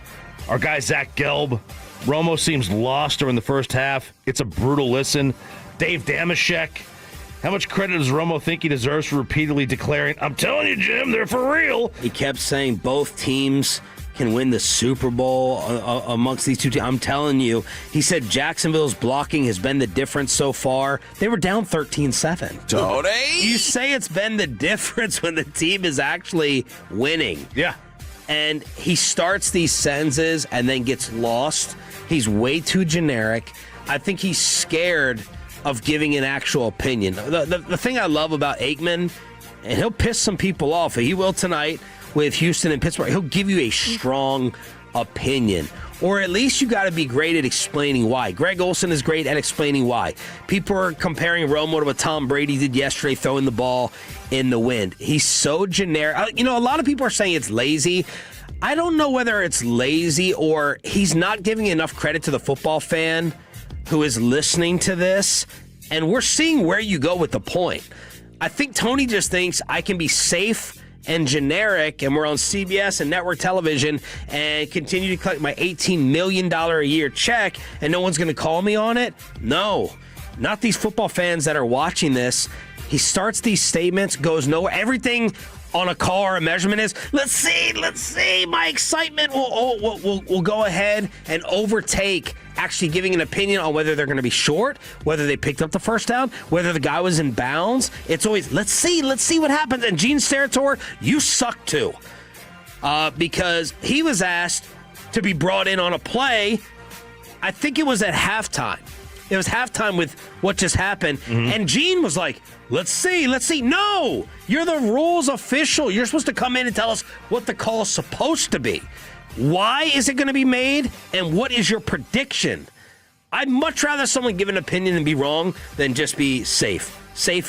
Our guy Zach Gelb. Romo seems lost during the first half. It's a brutal listen. Dave Damashek. How much credit does Romo think he deserves for repeatedly declaring, I'm telling you, Jim, they're for real? He kept saying both teams can win the Super Bowl amongst these two teams. I'm telling you, he said Jacksonville's blocking has been the difference so far. They were down 13-7. Tony! You say it's been the difference when the team is actually winning. Yeah. And he starts these sentences and then gets lost. He's way too generic. I think he's scared of giving an actual opinion. The thing I love about Aikman, and he'll piss some people off, he will tonight with Houston and Pittsburgh, he'll give you a strong opinion. Or at least you got to be great at explaining why. Greg Olsen is great at explaining why. People are comparing Romo to what Tom Brady did yesterday, throwing the ball in the wind. He's so generic. A lot of people are saying it's lazy. I don't know whether it's lazy or he's not giving enough credit to the football fan who is listening to this, and we're seeing where you go with the point. I think Tony just thinks I can be safe and generic, and we're on CBS and network television and continue to collect my $18 million a year check, and no one's going to call me on it? No, not these football fans that are watching this. He starts these statements, goes nowhere. Everything on a call or a measurement is, let's see. My excitement will go ahead and overtake actually giving an opinion on whether they're going to be short, whether they picked up the first down, whether the guy was in bounds. It's always, let's see what happens. And Gene Steratore, you suck too. Because he was asked to be brought in on a play, I think it was at halftime. It was halftime with what just happened. And Gene was like, let's see. No, you're the rules official. You're supposed to come in and tell us what the call is supposed to be. Why is it going to be made? And what is your prediction? I'd much rather someone give an opinion and be wrong than just be safe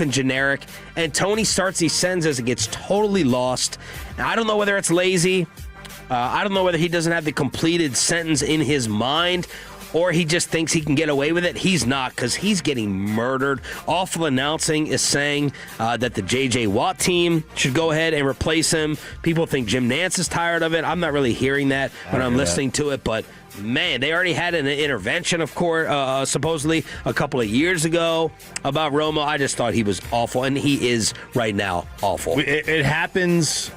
and generic. And Tony starts these sentences and gets totally lost. Now, I don't know whether it's lazy. I don't know whether he doesn't have the completed sentence in his mind, or he just thinks he can get away with it. He's not, because he's getting murdered. Awful Announcing is saying that the J.J. Watt team should go ahead and replace him. People think Jim Nantz is tired of it. I'm not really hearing that when I'm listening to it, but man, they already had an intervention, of course, supposedly a couple of years ago about Romo. I just thought he was awful, and he is right now awful. It happens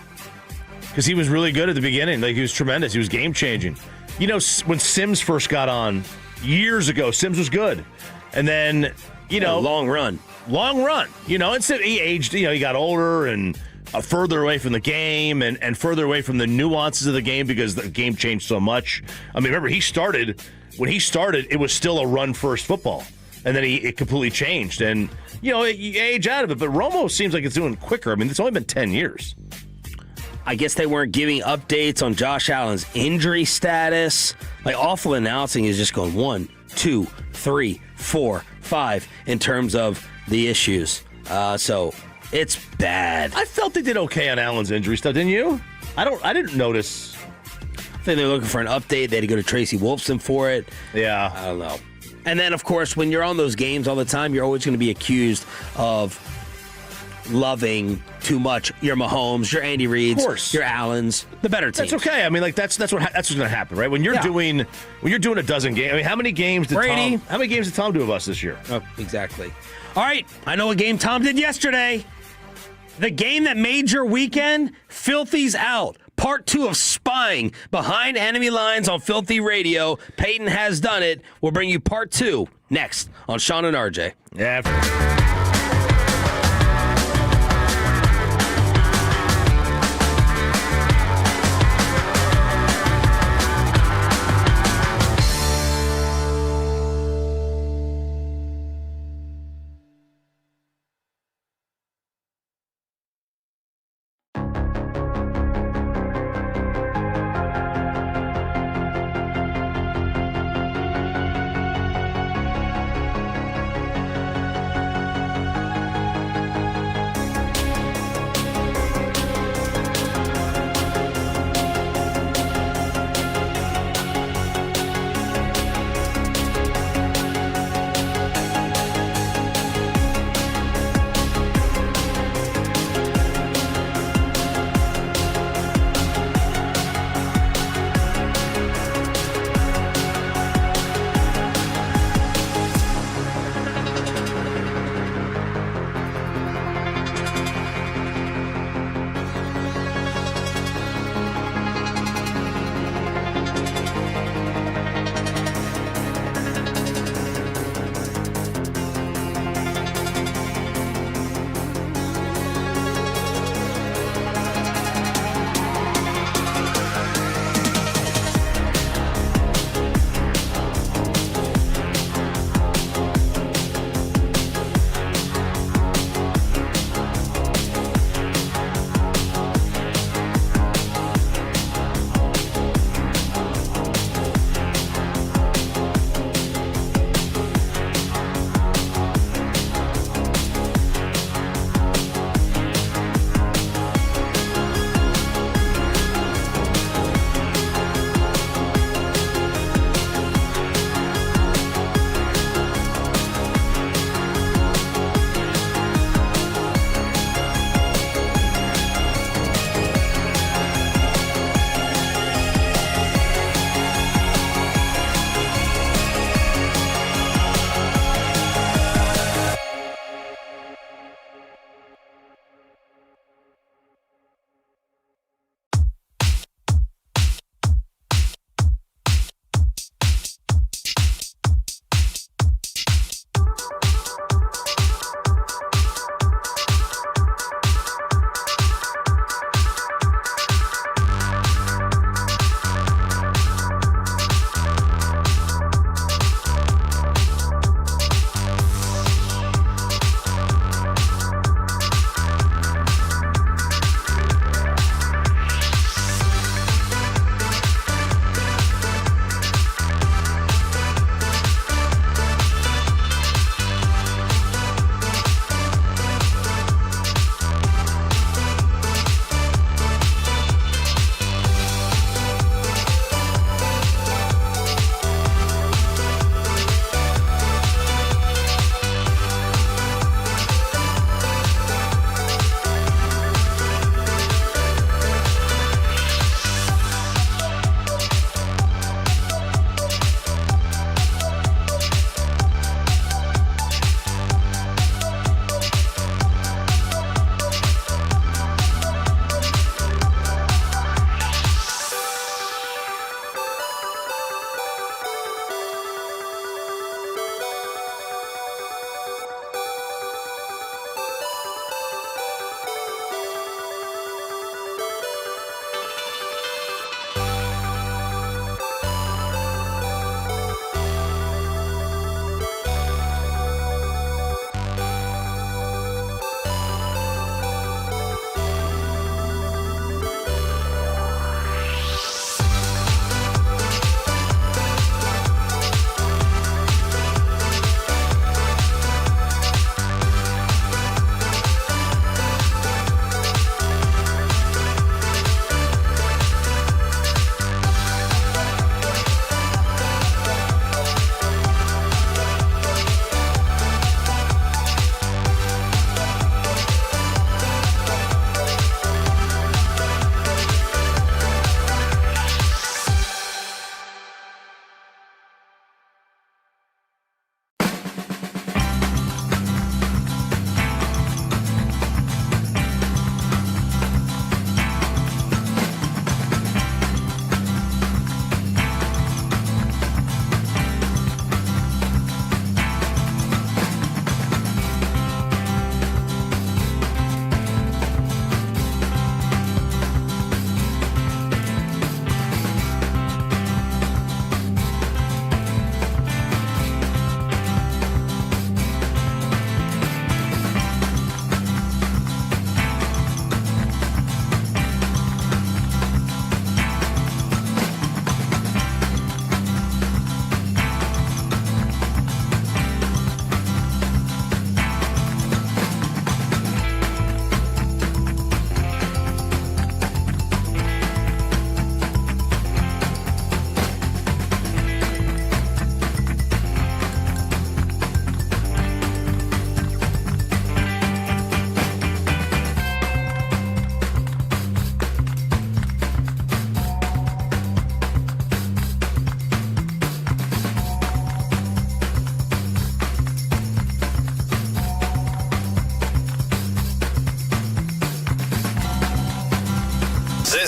because he was really good at the beginning. Like, he was tremendous. He was game-changing. You know, when Sims first got on years ago, Sims was good. And then, long run. You know, and he aged, he got older and further away from the game and further away from the nuances of the game because the game changed so much. I mean, remember, when he started, it was still a run-first football. And then it completely changed. And, you age out of it. But Romo seems like it's doing quicker. I mean, it's only been 10 years. I guess they weren't giving updates on Josh Allen's injury status. Like, Awful Announcing is just going 1, 2, 3, 4, 5 in terms of the issues. So it's bad. I felt they did okay on Allen's injury stuff, didn't you? I didn't notice. I think they were looking for an update. They had to go to Tracy Wolfson for it. Yeah. I don't know. And then, of course, when you're on those games all the time, you're always going to be accused of loving too much your Mahomes, your Andy Reids, your Allens, the better teams. That's okay. I mean, like that's what's going to happen, right? When you're doing a dozen games. I mean, how many games did Tom do of us this year? Oh, exactly. All right, I know a game Tom did yesterday. The game that made your weekend, Filthy's out. Part 2 of spying behind enemy lines on Filthy Radio. Peyton has done it. We'll bring you part 2 next on Sean and RJ. Yeah.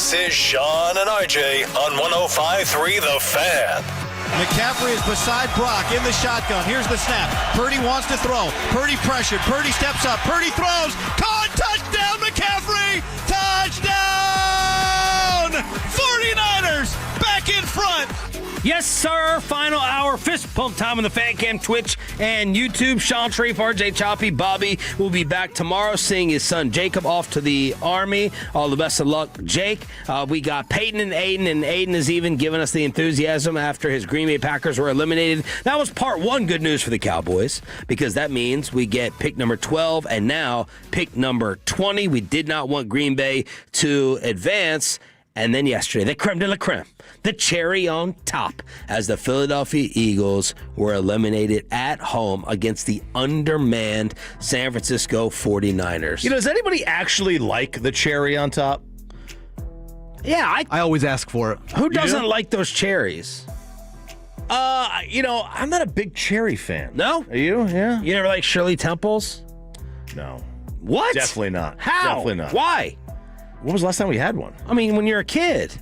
This is Sean and RJ on 105.3 The Fan. McCaffrey is beside Brock in the shotgun. Here's the snap. Purdy wants to throw. Purdy pressured. Purdy steps up. Purdy throws. Caught. Touchdown, McCaffrey. Touchdown. 49ers back in front. Yes, sir. Final hour. Fist pump time on the Fan Cam, Twitch, and YouTube. Sean Sharif, RJ Choppy, Bobby will be back tomorrow, seeing his son Jacob off to the Army. All the best of luck, Jake. We got Peyton and Aiden is even giving us the enthusiasm after his Green Bay Packers were eliminated. That was part one. Good news for the Cowboys, because that means we get pick number 12 and now pick number 20. We did not want Green Bay to advance. And then yesterday, the creme de la creme, the cherry on top, as the Philadelphia Eagles were eliminated at home against the undermanned San Francisco 49ers. Does anybody actually like the cherry on top? Yeah, I always ask for it. Who doesn't like those cherries? I'm not a big cherry fan. No? Are you? Yeah. You never like Shirley Temples? No. What? Definitely not. How? Definitely not. Why? When was the last time we had one? I mean, when you're a kid.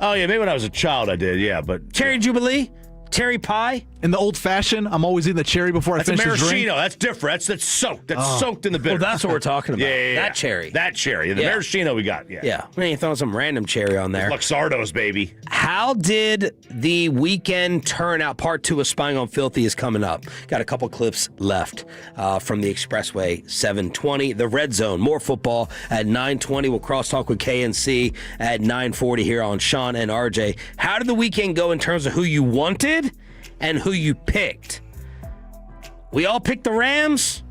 Oh, yeah, maybe when I was a child I did, yeah. But Cherry Jubilee? Cherry pie? In the old fashioned, I'm always eating the cherry before I finish the drink. That's a maraschino. That's different. That's soaked. That's soaked in the bitter. Well, that's what we're talking about. Yeah. That cherry. That cherry. The maraschino we got, yeah. Yeah. We ain't throwing some random cherry on there. Luxardos, baby. How did the weekend turn out? Part 2 of Spying on Filthy is coming up. Got a couple clips left from the Expressway 720. The Red Zone, more football at 9:20. We'll crosstalk with K&C at 9:40 here on Sean and RJ. How did the weekend go in terms of who you wanted and who you picked? We all picked the Rams.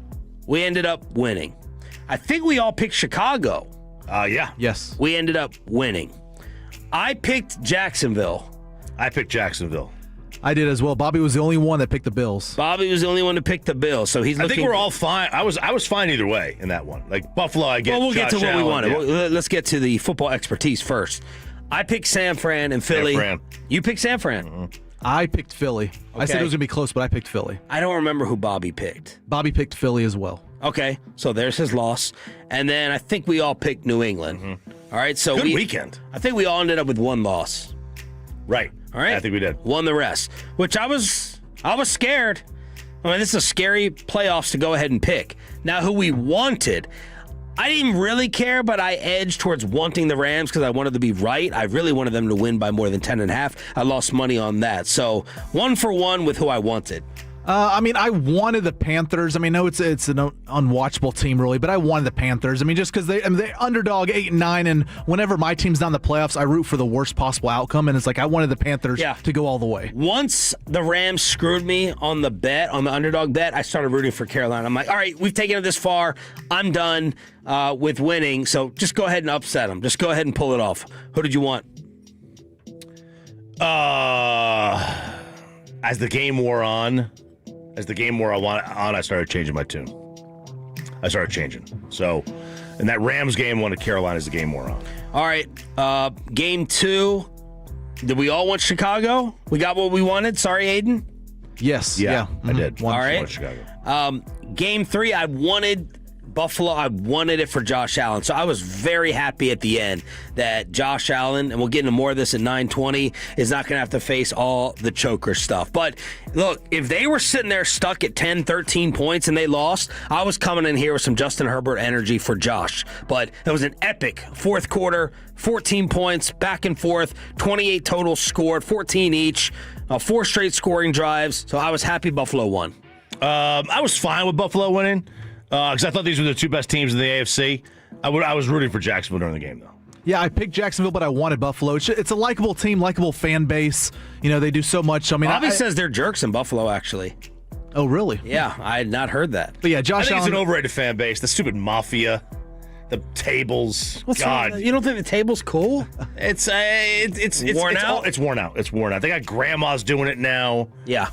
We ended up winning. I think we all picked Chicago. Yeah. Yes. We ended up winning. I picked Jacksonville. I picked Jacksonville. I did as well. Bobby was the only one that picked the Bills. Bobby was the only one to pick the Bills, so he's looking. I think we're all fine. I was fine either way in that one. Like Buffalo, I get. Well, we'll Josh get to what we Allen, wanted. yeah. Well, let's get to the football expertise first. I picked San Fran and Philly. San Fran. You picked San Fran. Mm-hmm. I picked Philly. I said Okay. it was going to be close, but I picked Philly. I don't remember who Bobby picked. Bobby picked Philly as well. Okay, so there's his loss. And then I think we all picked New England. Mm-hmm. All right, so Good weekend. I think we all ended up with one loss. Right. All right. I think we did. Won the rest, which I was scared. I mean, this is a scary playoffs to go ahead and pick. Now, who we wanted, I didn't really care, but I edged towards wanting the Rams because I wanted to be right. I really wanted them to win by more than 10.5. I lost money on that. So 1 for 1 with who I wanted. I wanted the Panthers. I mean, no, it's an unwatchable team, really, but I wanted the Panthers. I mean, just because they're underdog 8-9, and whenever my team's down the playoffs, I root for the worst possible outcome, and it's like I wanted the Panthers to go all the way. Once the Rams screwed me on the bet, on the underdog bet, I started rooting for Carolina. I'm like, all right, we've taken it this far. I'm done with winning, so just go ahead and upset them. Just go ahead and pull it off. Who did you want? As the game wore on, I started changing my tune. I started changing. So, in that Rams game, wanted Carolina as the game wore on. All right, game 2. Did we all want Chicago? We got what we wanted? Sorry, Aiden? Yes. Yeah. I did. All right. Wanted Chicago. Game 3, I wanted Buffalo. I wanted it for Josh Allen. So I was very happy at the end that Josh Allen, and we'll get into more of this at 9:20, is not going to have to face all the choker stuff. But look, if they were sitting there stuck at 10, 13 points and they lost, I was coming in here with some Justin Herbert energy for Josh. But it was an epic fourth quarter, 14 points, back and forth, 28 total scored, 14 each, 4 straight scoring drives. So I was happy Buffalo won. I was fine with Buffalo winning. Because I thought these were the 2 best teams in the AFC. I was rooting for Jacksonville during the game, though. Yeah, I picked Jacksonville, but I wanted Buffalo. It's a likable team, likable fan base. They do so much. I mean, Bobby says they're jerks in Buffalo, actually. Oh, really? Yeah, I had not heard that. But yeah, Josh I think Allen. it's an overrated fan base. The stupid mafia, the tables. What's God, wrong? You don't think the table's cool? It's worn out. It's worn out. It's worn out. They got grandmas doing it now. Yeah,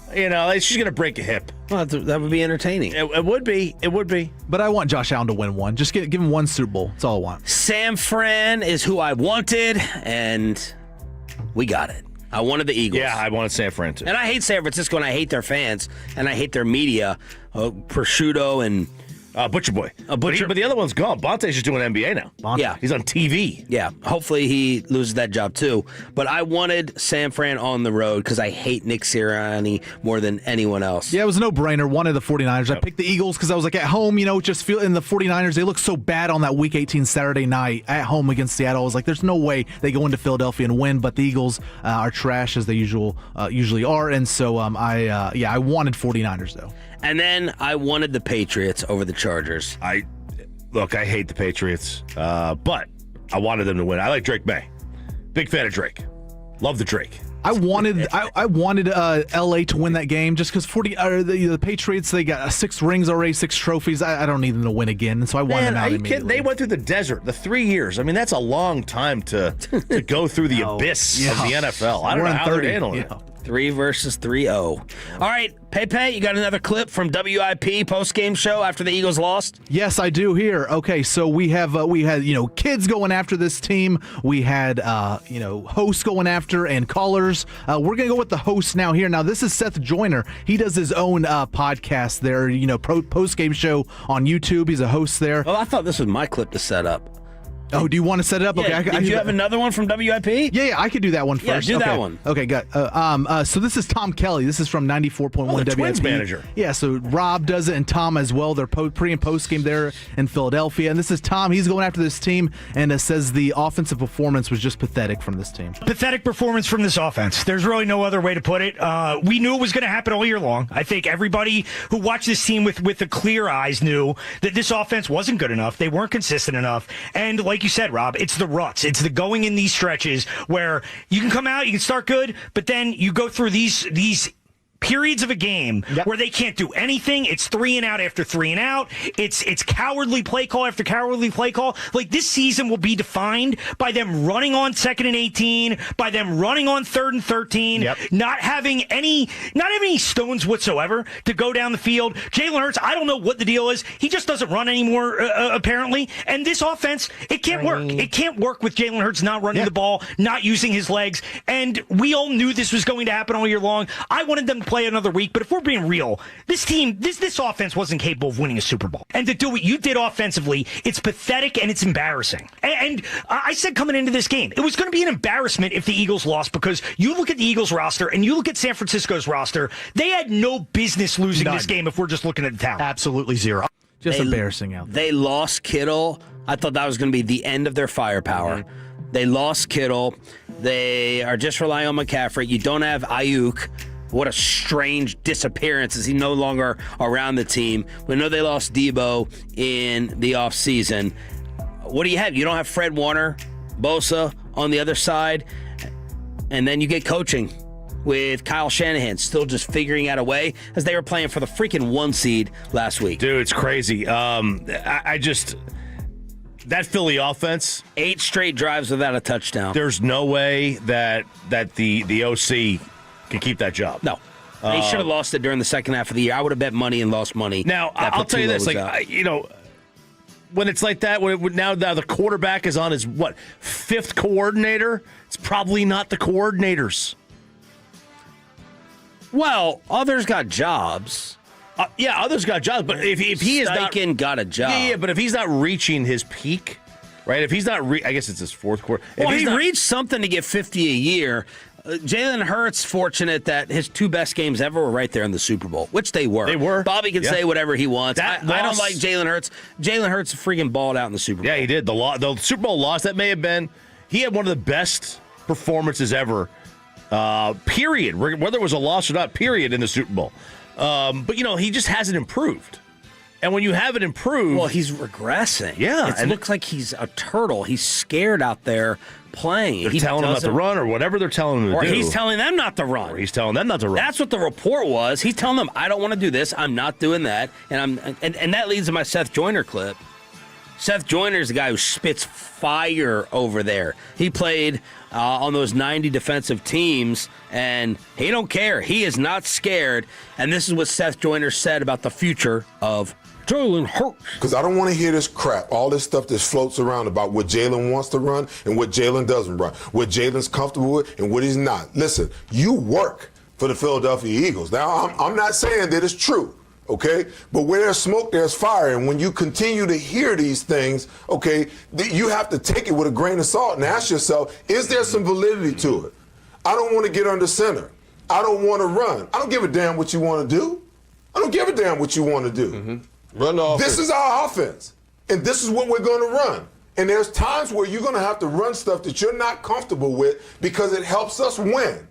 she's gonna break a hip. Well, that would be entertaining. It would be. It would be. But I want Josh Allen to win one. Just give him one Super Bowl. That's all I want. San Fran is who I wanted, and we got it. I wanted the Eagles. Yeah, I wanted San Fran too. And I hate San Francisco, and I hate their fans, and I hate their media. Prosciutto and Butcher Boy. Butcher. But the other one's gone. Bonte's just doing NBA now. Bonte. Yeah. He's on TV. Yeah. Hopefully he loses that job too. But I wanted San Fran on the road because I hate Nick Sirianni more than anyone else. Yeah, it was a no-brainer. Wanted the 49ers. I picked the Eagles because I was like, at home, just feel in the 49ers. They look so bad on that Week 18 Saturday night at home against Seattle. I was like, there's no way they go into Philadelphia and win. But the Eagles are trash as they usually are. And so I wanted 49ers, though. And then I wanted the Patriots over the Chargers. I hate the Patriots, but I wanted them to win. I like Drake May. Big fan of Drake. Love the Drake. I wanted LA to win that game just because the Patriots, they got 6 rings already, 6 trophies. I don't need them to win again, and so I wanted them out immediately. They went through the desert, the 3 years. I mean, that's a long time to go through the abyss of the NFL. I don't know how they're handling it. 3 versus 3-0. All right, Pepe, you got another clip from WIP post-game show after the Eagles lost? Yes, I do here. Okay, so we had kids going after this team. We had hosts going after and callers. We're going to go with the host now here. Now, this is Seth Joyner. He does his own podcast there, post-game show on YouTube. He's a host there. Well, I thought this was my clip to set up. Oh, do you want to set it up? Yeah, Okay. Did you have another one from WIP? Yeah, I could do that one first. Yeah, do that one. Okay, good. So this is Tom Kelly. This is from 94.1 WIP. Twins manager. Yeah, so Rob does it and Tom as well. They're pre and post game there in Philadelphia. And this is Tom. He's going after this team and it says the offensive performance was just pathetic from this team. Pathetic performance from this offense. There's really no other way to put it. We knew it was going to happen all year long. I think everybody who watched this team with the clear eyes knew that this offense wasn't good enough. They weren't consistent enough. And like you said, Rob, it's the ruts. It's the going in these stretches where you can come out, you can start good, but then you go through these periods of a game where they can't do anything. It's 3 and out after 3 and out. It's cowardly play call after cowardly play call. Like, this season will be defined by them running on 2nd and 18, by them running on 3rd and 13, not having any stones whatsoever to go down the field. Jalen Hurts, I don't know what the deal is. He just doesn't run anymore, apparently. And this offense, it can't work. It can't work with Jalen Hurts not running the ball, not using his legs. And we all knew this was going to happen all year long. I wanted them to play another week, but if we're being real, this team, this offense wasn't capable of winning a Super Bowl. And to do what you did offensively, it's pathetic and it's embarrassing. And I said coming into this game, it was going to be an embarrassment if the Eagles lost, because you look at the Eagles roster and you look at San Francisco's roster, they had no business losing this game if we're just looking at the talent. Absolutely zero. Just embarrassing out there. They lost Kittle. I thought that was going to be the end of their firepower. They lost Kittle. They are just relying on McCaffrey. You don't have Ayuk. What a strange disappearance as he no longer around the team. We know they lost Debo in the offseason. What do you have? You don't have Fred Warner, Bosa on the other side. And then you get coaching with Kyle Shanahan still just figuring out a way as they were playing for the freaking 1 seed last week. Dude, it's crazy. I just... That Philly offense... 8 straight drives without a touchdown. There's no way that the OC... can keep that job. No. They should have lost it during the second half of the year. I would have bet money and lost money. Now, I'll tell you this. When it's like that, now the quarterback is on his, 5th coordinator? It's probably not the coordinators. Well, others got jobs. Others got jobs. But if he is not... Steichen got a job. Yeah, but if he's not reaching his peak, right? If he's not... I guess it's his 4th quarter. Well, he reached something to get 50 a year. Jalen Hurts, fortunate that his 2 best games ever were right there in the Super Bowl, which they were. They were. Bobby can say whatever he wants. I don't like Jalen Hurts. Jalen Hurts freaking balled out in the Super Bowl. Yeah, he did. The Super Bowl loss, that may have been, he had one of the best performances ever, period. Whether it was a loss or not, period, in the Super Bowl. But, he just hasn't improved. And when you have it improved... Well, he's regressing. Yeah. It looks like he's a turtle. He's scared out there playing. They're telling him not to run or whatever they're telling him to do. Or he's telling them not to run. Or he's telling them not to run. That's what the report was. He's telling them, I don't want to do this. I'm not doing that. And that leads to my Seth Joyner clip. Seth Joyner is the guy who spits fire over there. He played on those 90 defensive teams, and he don't care. He is not scared. And this is what Seth Joyner said about the future of Jalen Hurts. Because I don't want to hear this crap, all this stuff that floats around about what Jalen wants to run and what Jalen doesn't run, what Jalen's comfortable with and what he's not. Listen, you work for the Philadelphia Eagles. Now, I'm not saying that it's true. okay? But where there's smoke, there's fire. And when you continue to hear these things, okay, you have to take it with a grain of salt and ask yourself, is there some validity to it? I don't want to get under center. I don't want to run. I don't give a damn what you want to do. I don't give a damn what you want to do. Run the offense. This is our offense, and this is what we're going to run. And there's times where you're going to have to run stuff that you're not comfortable with because it helps us win.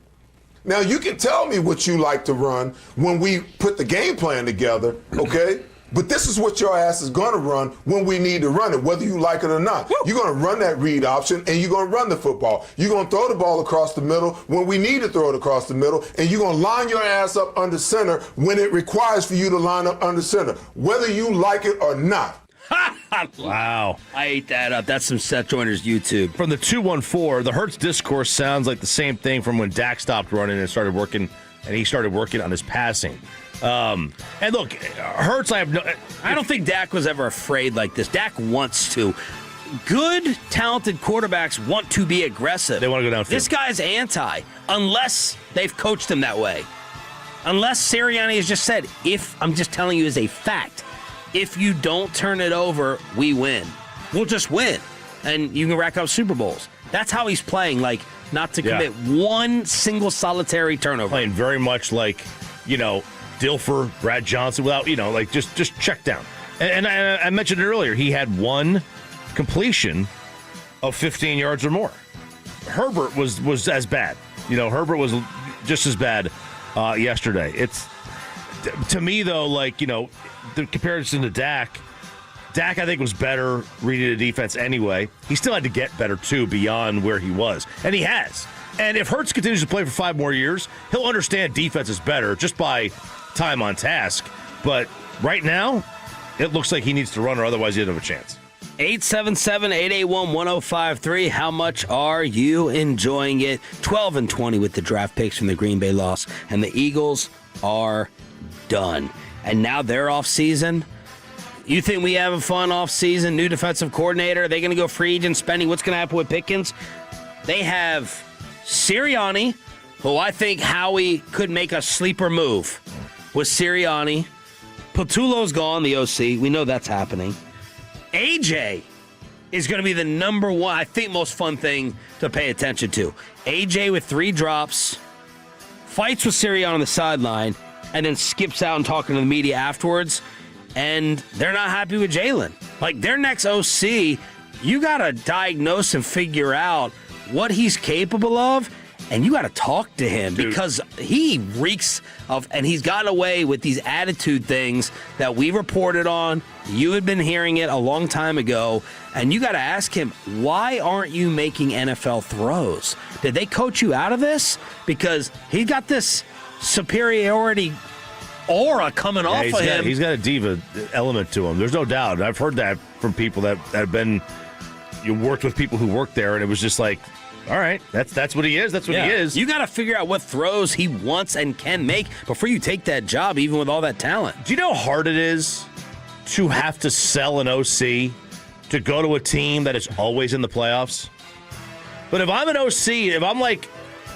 Now, you can tell me what you like to run when we put the game plan together, okay? But this is what your ass is going to run when we need to run it, whether you like it or not. You're going to run that read option, and you're going to run the football. You're going to throw the ball across the middle when we need to throw it across the middle, and you're going to line your ass up under center when it requires for you to line up under center, whether you like it or not. Wow. I ate that up. That's some Seth Joyner's YouTube. From the 214, the Hurts discourse sounds like the same thing from when Dak stopped running and started working, and he started working on his passing. And look, Hurts, I don't think Dak was ever afraid like this. Dak wants to. Good, talented quarterbacks want to be aggressive. They want to go downfield. This guy's anti, unless they've coached him that way. Unless Sirianni has just said, I'm just telling you as a fact, if you don't turn it over, we win. We'll just win. And you can rack up Super Bowls. That's how he's playing, like, not to commit one single solitary turnover. Playing very much like, Dilfer, Brad Johnson, without, like just check down. And I mentioned it earlier, he had one completion of 15 yards or more. Herbert was as bad. Herbert was just as bad yesterday. It's, to me, though, like, the comparison to Dak, I think, was better reading the defense anyway. He still had to get better, too, beyond where he was. And he has. And if Hurts continues to play for 5 more years, he'll understand defense is better just by time on task. But right now, it looks like he needs to run, or otherwise he doesn't have a chance. 877-881-1053. How much are you enjoying it? 12-20 with the draft picks from the Green Bay loss. And the Eagles are done. And now they're off season. You think we have a fun off season? New defensive coordinator. Are they going to go free agent spending? What's going to happen with Pickens? They have Sirianni, who I think Howie could make a sleeper move with Sirianni. Patullo's gone, the OC. We know that's happening. AJ is going to be the number one, I think, most fun thing to pay attention to. AJ with 3 drops, fights with Sirianni on the sideline, and then skips out and talking to the media afterwards, and they're not happy with Jalen. Like, their next OC, you got to diagnose and figure out what he's capable of, and you got to talk to him because he reeks of, and he's gotten away with these attitude things that we reported on. You had been hearing it a long time ago, and you got to ask him, why aren't you making NFL throws? Did they coach you out of this? Because he got this superiority aura coming off of him. He's got a diva element to him. There's no doubt. I've heard that from people that have been, you worked with people who worked there, and it was just like, all right, that's what he is. That's what he is. You got to figure out what throws he wants and can make before you take that job, even with all that talent. Do you know how hard it is to have to sell an OC to go to a team that is always in the playoffs? But if I'm an OC, if I'm like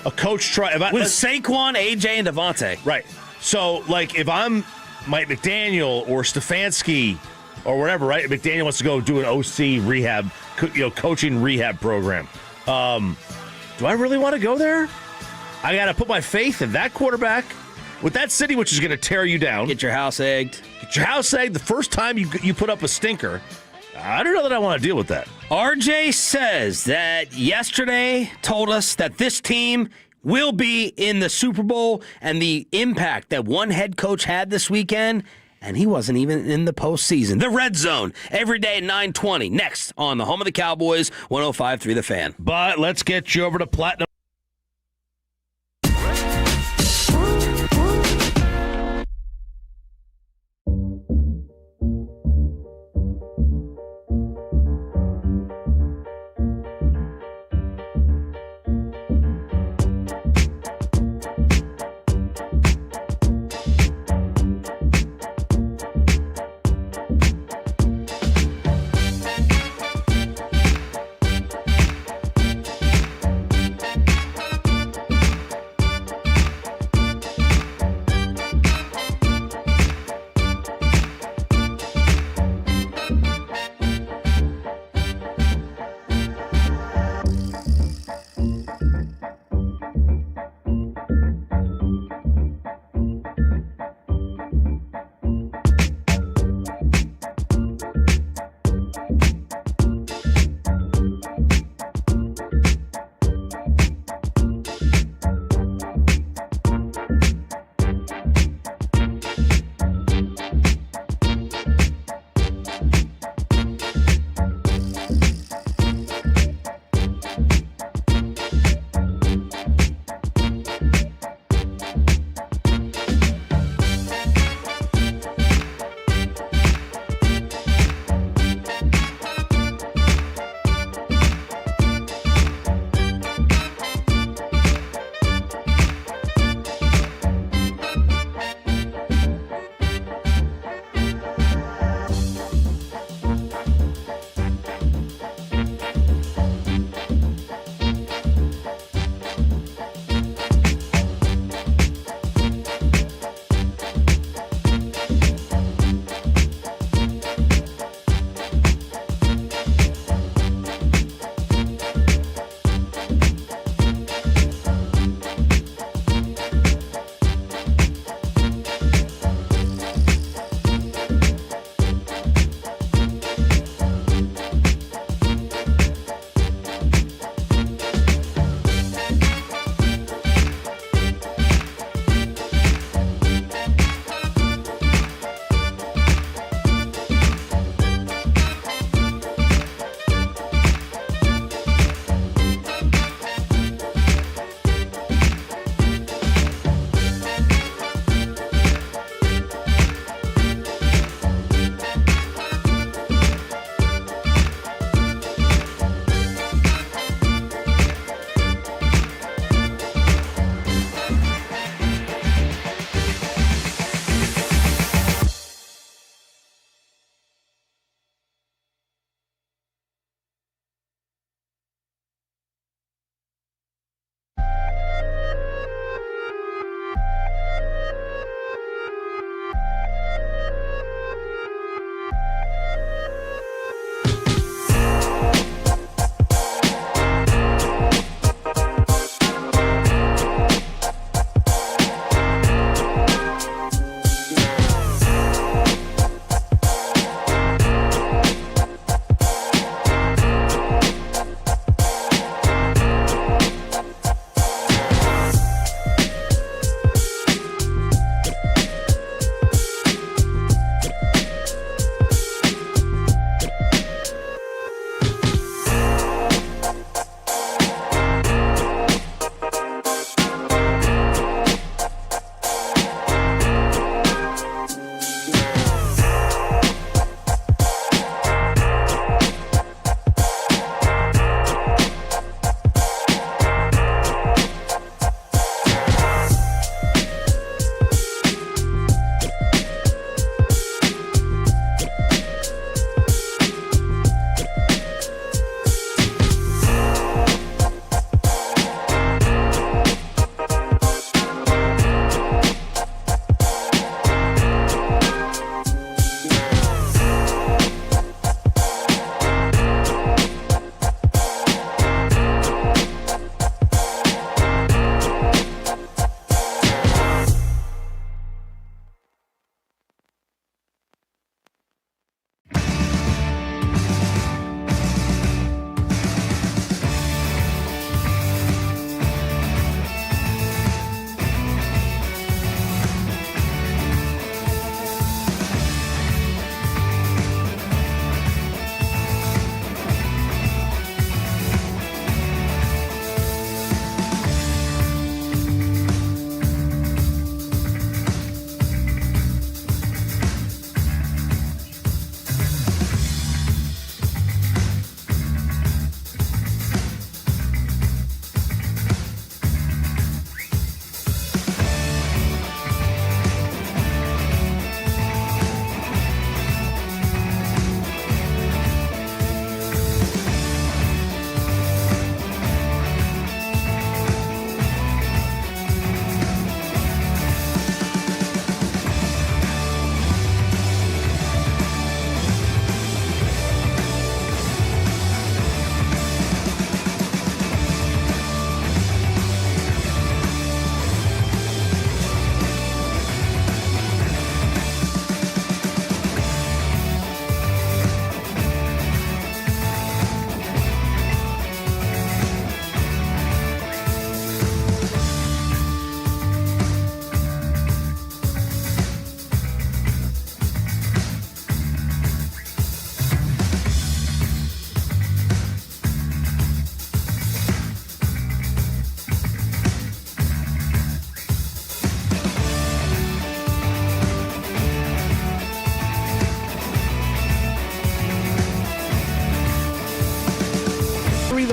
a coach, with Saquon, AJ, and Devontae, right? So, like, if I'm Mike McDaniel or Stefanski or whatever, right? McDaniel wants to go do an OC rehab, coaching rehab program. Do I really want to go there? I got to put my faith in that quarterback with that city, which is going to tear you down. Get your house egged. The first time you put up a stinker. I don't know that I want to deal with that. RJ says that yesterday told us that this team will be in the Super Bowl, and the impact that one head coach had this weekend, and he wasn't even in the postseason. The Red Zone, every day at 9:20. Next on the home of the Cowboys, 105.3 The Fan. But let's get you over to Platinum.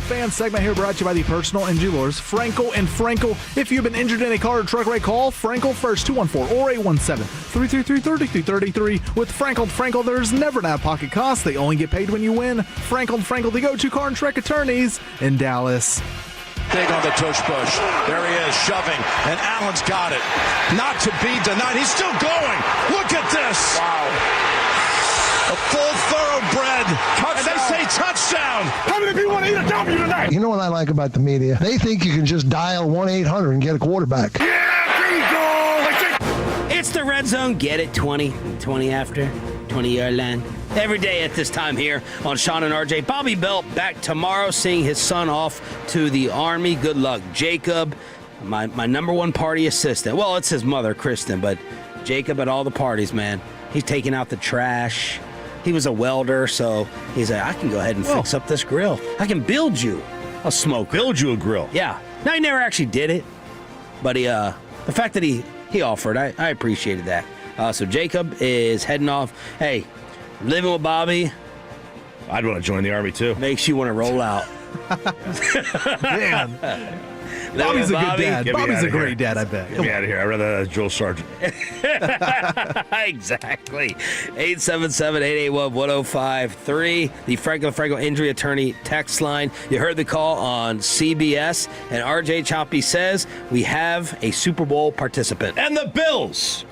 Fan segment here brought to you by the personal injury lawyers Frankel and Frankel. If you've been injured in a car or truck wreck, call Frankel first, 214 or 817-333-3333. With Frankel, there's never an out-of-pocket cost. They only get paid when you win. Frankel, the go-to car and truck attorneys in Dallas. Big on the tush push. There he is, shoving, and Allen's got it. Not to be denied. He's still going. Look at this. Wow. A full thoroughbred. Touchdown. And they say touchdown. How many people want to eat a W tonight? You know what I like about the media? They think you can just dial 1-800 and get a quarterback. Yeah, bingo. It's the Red Zone. Get it? 20 after, 20-yard line. Every day at this time here on Sean and RJ. Bobby Belt back tomorrow, seeing his son off to the Army. Good luck, Jacob, my number one party assistant. Well, it's his mother, Kristen, but Jacob at all the parties, man. He's taking out the trash. He was a welder, so he's like, I can go ahead and fix up this grill. I can build you a smoker. Build you a grill. Yeah. Now, he never actually did it, but the fact that he offered, I appreciated that. So Jacob is heading off. Hey, living with Bobby. I'd want to join the Army, too. Makes you want to roll out. Man. Bobby's a good dad. Bobby's a great dad, I bet. Get me out of here. I'd rather drill sergeant. Exactly. 877-881-1053. The Frankel Injury Attorney text line. You heard the call on CBS. And RJ Choppy says we have a Super Bowl participant. And the Bills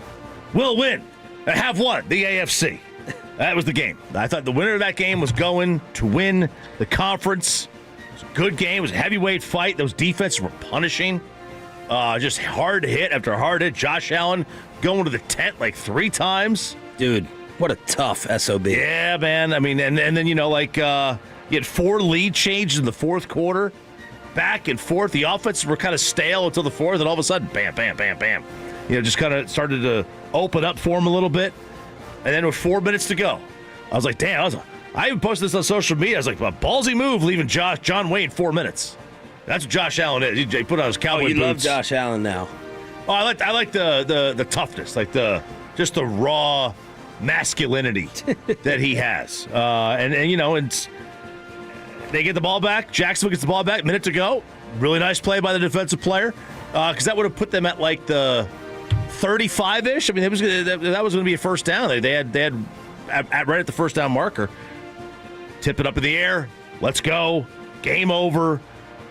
will win. Have won the AFC. That was the game. I thought the winner of that game was going to win the conference. It was a good game. It was a heavyweight fight. Those defenses were punishing. Just hard hit after hard hit. Josh Allen going to the tent like 3 times. Dude, what a tough SOB. Yeah, man. I mean, and then, you had 4 lead changes in the fourth quarter. Back and forth. The offenses were kind of stale until the fourth, and all of a sudden, bam, bam, bam, bam. Just kind of started to open up for him a little bit. And then with 4 minutes to go, I was like, damn, I even posted this on social media. I was like, a ballsy move leaving John Wayne 4 minutes. That's what Josh Allen is. He put on his cowboy boots. You love Josh Allen now. Oh, I like the toughness, like just the raw masculinity that he has. And they get the ball back. Jacksonville gets the ball back. Minute to go. Really nice play by the defensive player, because that would have put them at like the 35-ish. I mean, that was going to be a first down. They had right at the first down marker. Tip it up in the air. Let's go. Game over.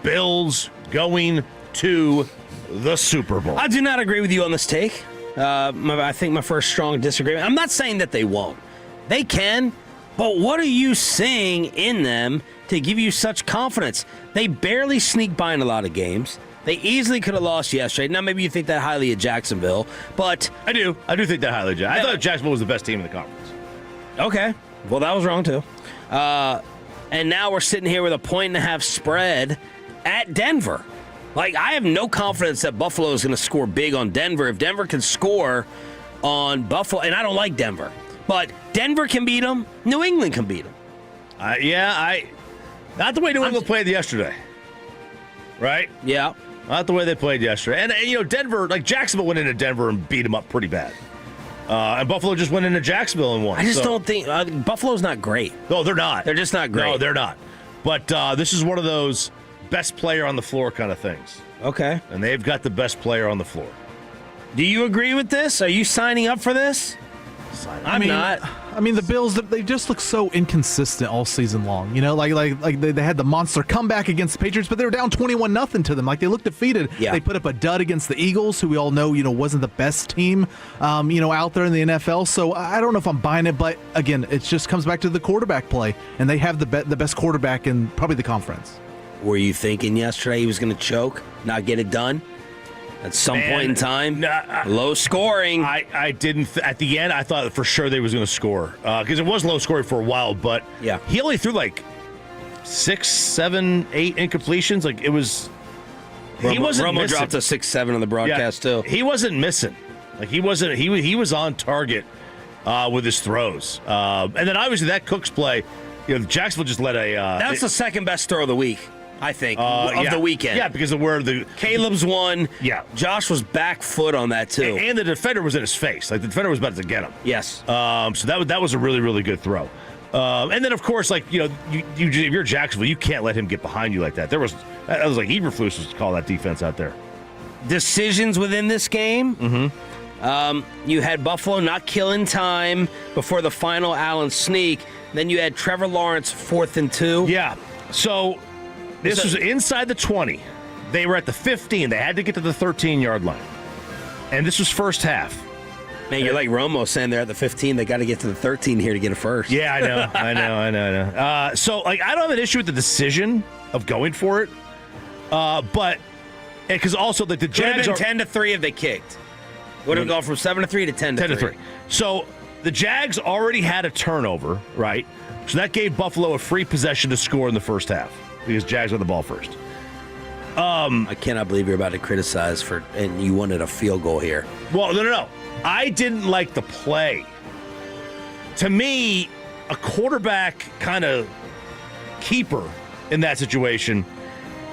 Bills going to the Super Bowl. I do not agree with you on this take. I think my first strong disagreement. I'm not saying that they won't. They can, but what are you seeing in them to give you such confidence? They barely sneak by in a lot of games. They easily could have lost yesterday. Now, maybe you think that highly of Jacksonville, but... I do think that highly of Jacksonville. I thought Jacksonville was the best team in the conference. Okay. Well, that was wrong, too. And now we're sitting here with a 1.5 spread at Denver. Like, I have no confidence that Buffalo is going to score big on Denver. If Denver can score on Buffalo, and I don't like Denver, but Denver can beat them, New England can beat them. Not the way New England played yesterday. Right? Yeah. Not the way they played yesterday. And Denver, like Jacksonville went into Denver and beat them up pretty bad. And Buffalo just went into Jacksonville and won. I just don't think Buffalo's not great. No, they're not. They're just not great. No, they're not. But this is one of those best player on the floor kind of things. Okay. And they've got the best player on the floor. Do you agree with this? Are you signing up for this? I'm not. I mean, the Bills, they just look so inconsistent all season long. Like they had the monster comeback against the Patriots, but they were down 21-0 to them. Like, they looked defeated. Yeah. They put up a dud against the Eagles, who we all know, wasn't the best team, out there in the NFL. So I don't know if I'm buying it, but again, it just comes back to the quarterback play, and they have the best quarterback in probably the conference. Were you thinking yesterday he was going to choke, not get it done? At some point in time, low scoring. I didn't. At the end, I thought for sure they was going to score, because it was low scoring for a while. But yeah, he only threw like 6, 7, 8 incompletions. Like, it was. He wasn't Romo missing. dropped a 6-7 on the broadcast too. He wasn't missing. Like, he wasn't. He was on target with his throws. And then obviously that Cooks play. Jacksonville just let a. That's the second best throw of the week. I think, of the weekend. Yeah, because of where Caleb's won. Yeah. Josh was back foot on that, too. And the defender was in his face. Like, the defender was about to get him. Yes. So that was a really, really good throw. And then, of course, like, if you're Jacksonville, you can't let him get behind you like that. That was like Eberflus was to call that defense out there. Decisions within this game. Mm-hmm. You had Buffalo not killing time before the final Allen sneak. Then you had Trevor Lawrence 4th and 2. Yeah. So this was inside the 20. They were at the 15. They had to get to the 13-yard line. And this was first half. Man, you're like Romo saying they're at the 15. They got to get to the 13 here to get a first. Yeah, I know. So, like, I don't have an issue with the decision of going for it. But because also like the Jags would have been 10-3 if they kicked. Would have gone from 7-3 to 10-3. So the Jags already had a turnover, right? So that gave Buffalo a free possession to score in the first half because Jags got the ball first. I cannot believe you're about to criticize and you wanted a field goal here. Well, no. I didn't like the play. To me, a quarterback kind of keeper in that situation.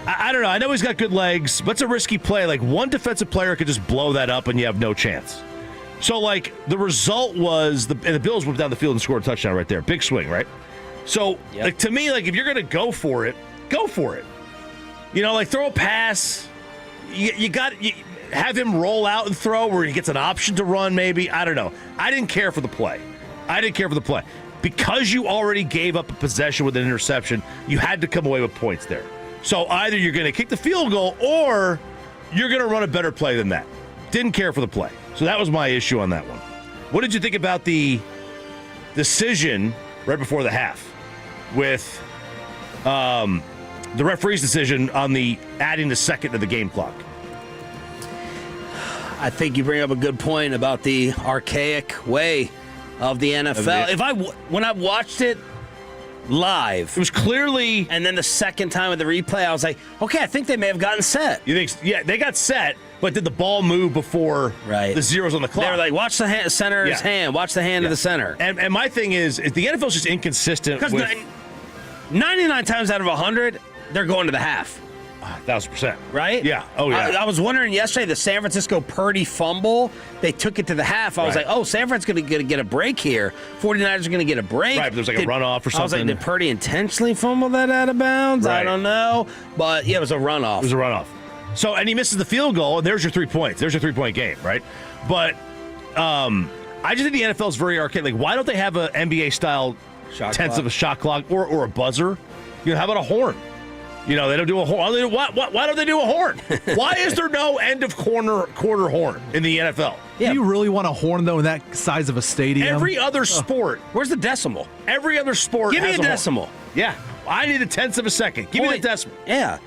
I don't know. I know he's got good legs, but it's a risky play. Like, one defensive player could just blow that up and you have no chance. So, like, the result was the Bills went down the field and scored a touchdown right there. Big swing, right? So, like, to me, like, if you're going to go for it, go for it. Like, throw a pass. You have him roll out and throw where he gets an option to run maybe. I don't know. I didn't care for the play. Because you already gave up a possession with an interception, you had to come away with points there. So either you're going to kick the field goal or you're going to run a better play than that. Didn't care for the play. So that was my issue on that one. What did you think about the decision right before the half with the referee's decision on the adding the second to the game clock? I think you bring up a good point about the archaic way of the NFL. When I watched it live, it was clearly, and then the second time with the replay, I was like, okay, I think they may have gotten set. You think? Yeah, they got set, but did the ball move before the zeros on the clock? They were like, watch the center's hand, watch the hand of the center. And my thing is the NFL's just inconsistent. Because 99 times out of 100, they're going to the half. 1,000%. Right? Yeah. Oh, yeah. I was wondering yesterday, the San Francisco Purdy fumble, they took it to the half. I was like, oh, San Francisco's going to get a break here. 49ers are going to get a break. Right, but there's like a runoff or something. I was like, did Purdy intentionally fumble that out of bounds? Right. I don't know. But, yeah, it was a runoff. It was a runoff. So, and he misses the field goal, and there's your 3 points. There's your 3-point game, right? But I just think the NFL is very archaic. Like, why don't they have an NBA-style tenths of a shot clock or a buzzer? How about a horn? They don't do a horn. Why don't they do a horn? Why is there no end of quarter horn in the NFL? Yeah. Do you really want a horn, though, in that size of a stadium? Every other sport. Where's the decimal? Every other sport Give me a decimal. Horn. Yeah. I need a tenth of a second. Give me the decimal. Yeah.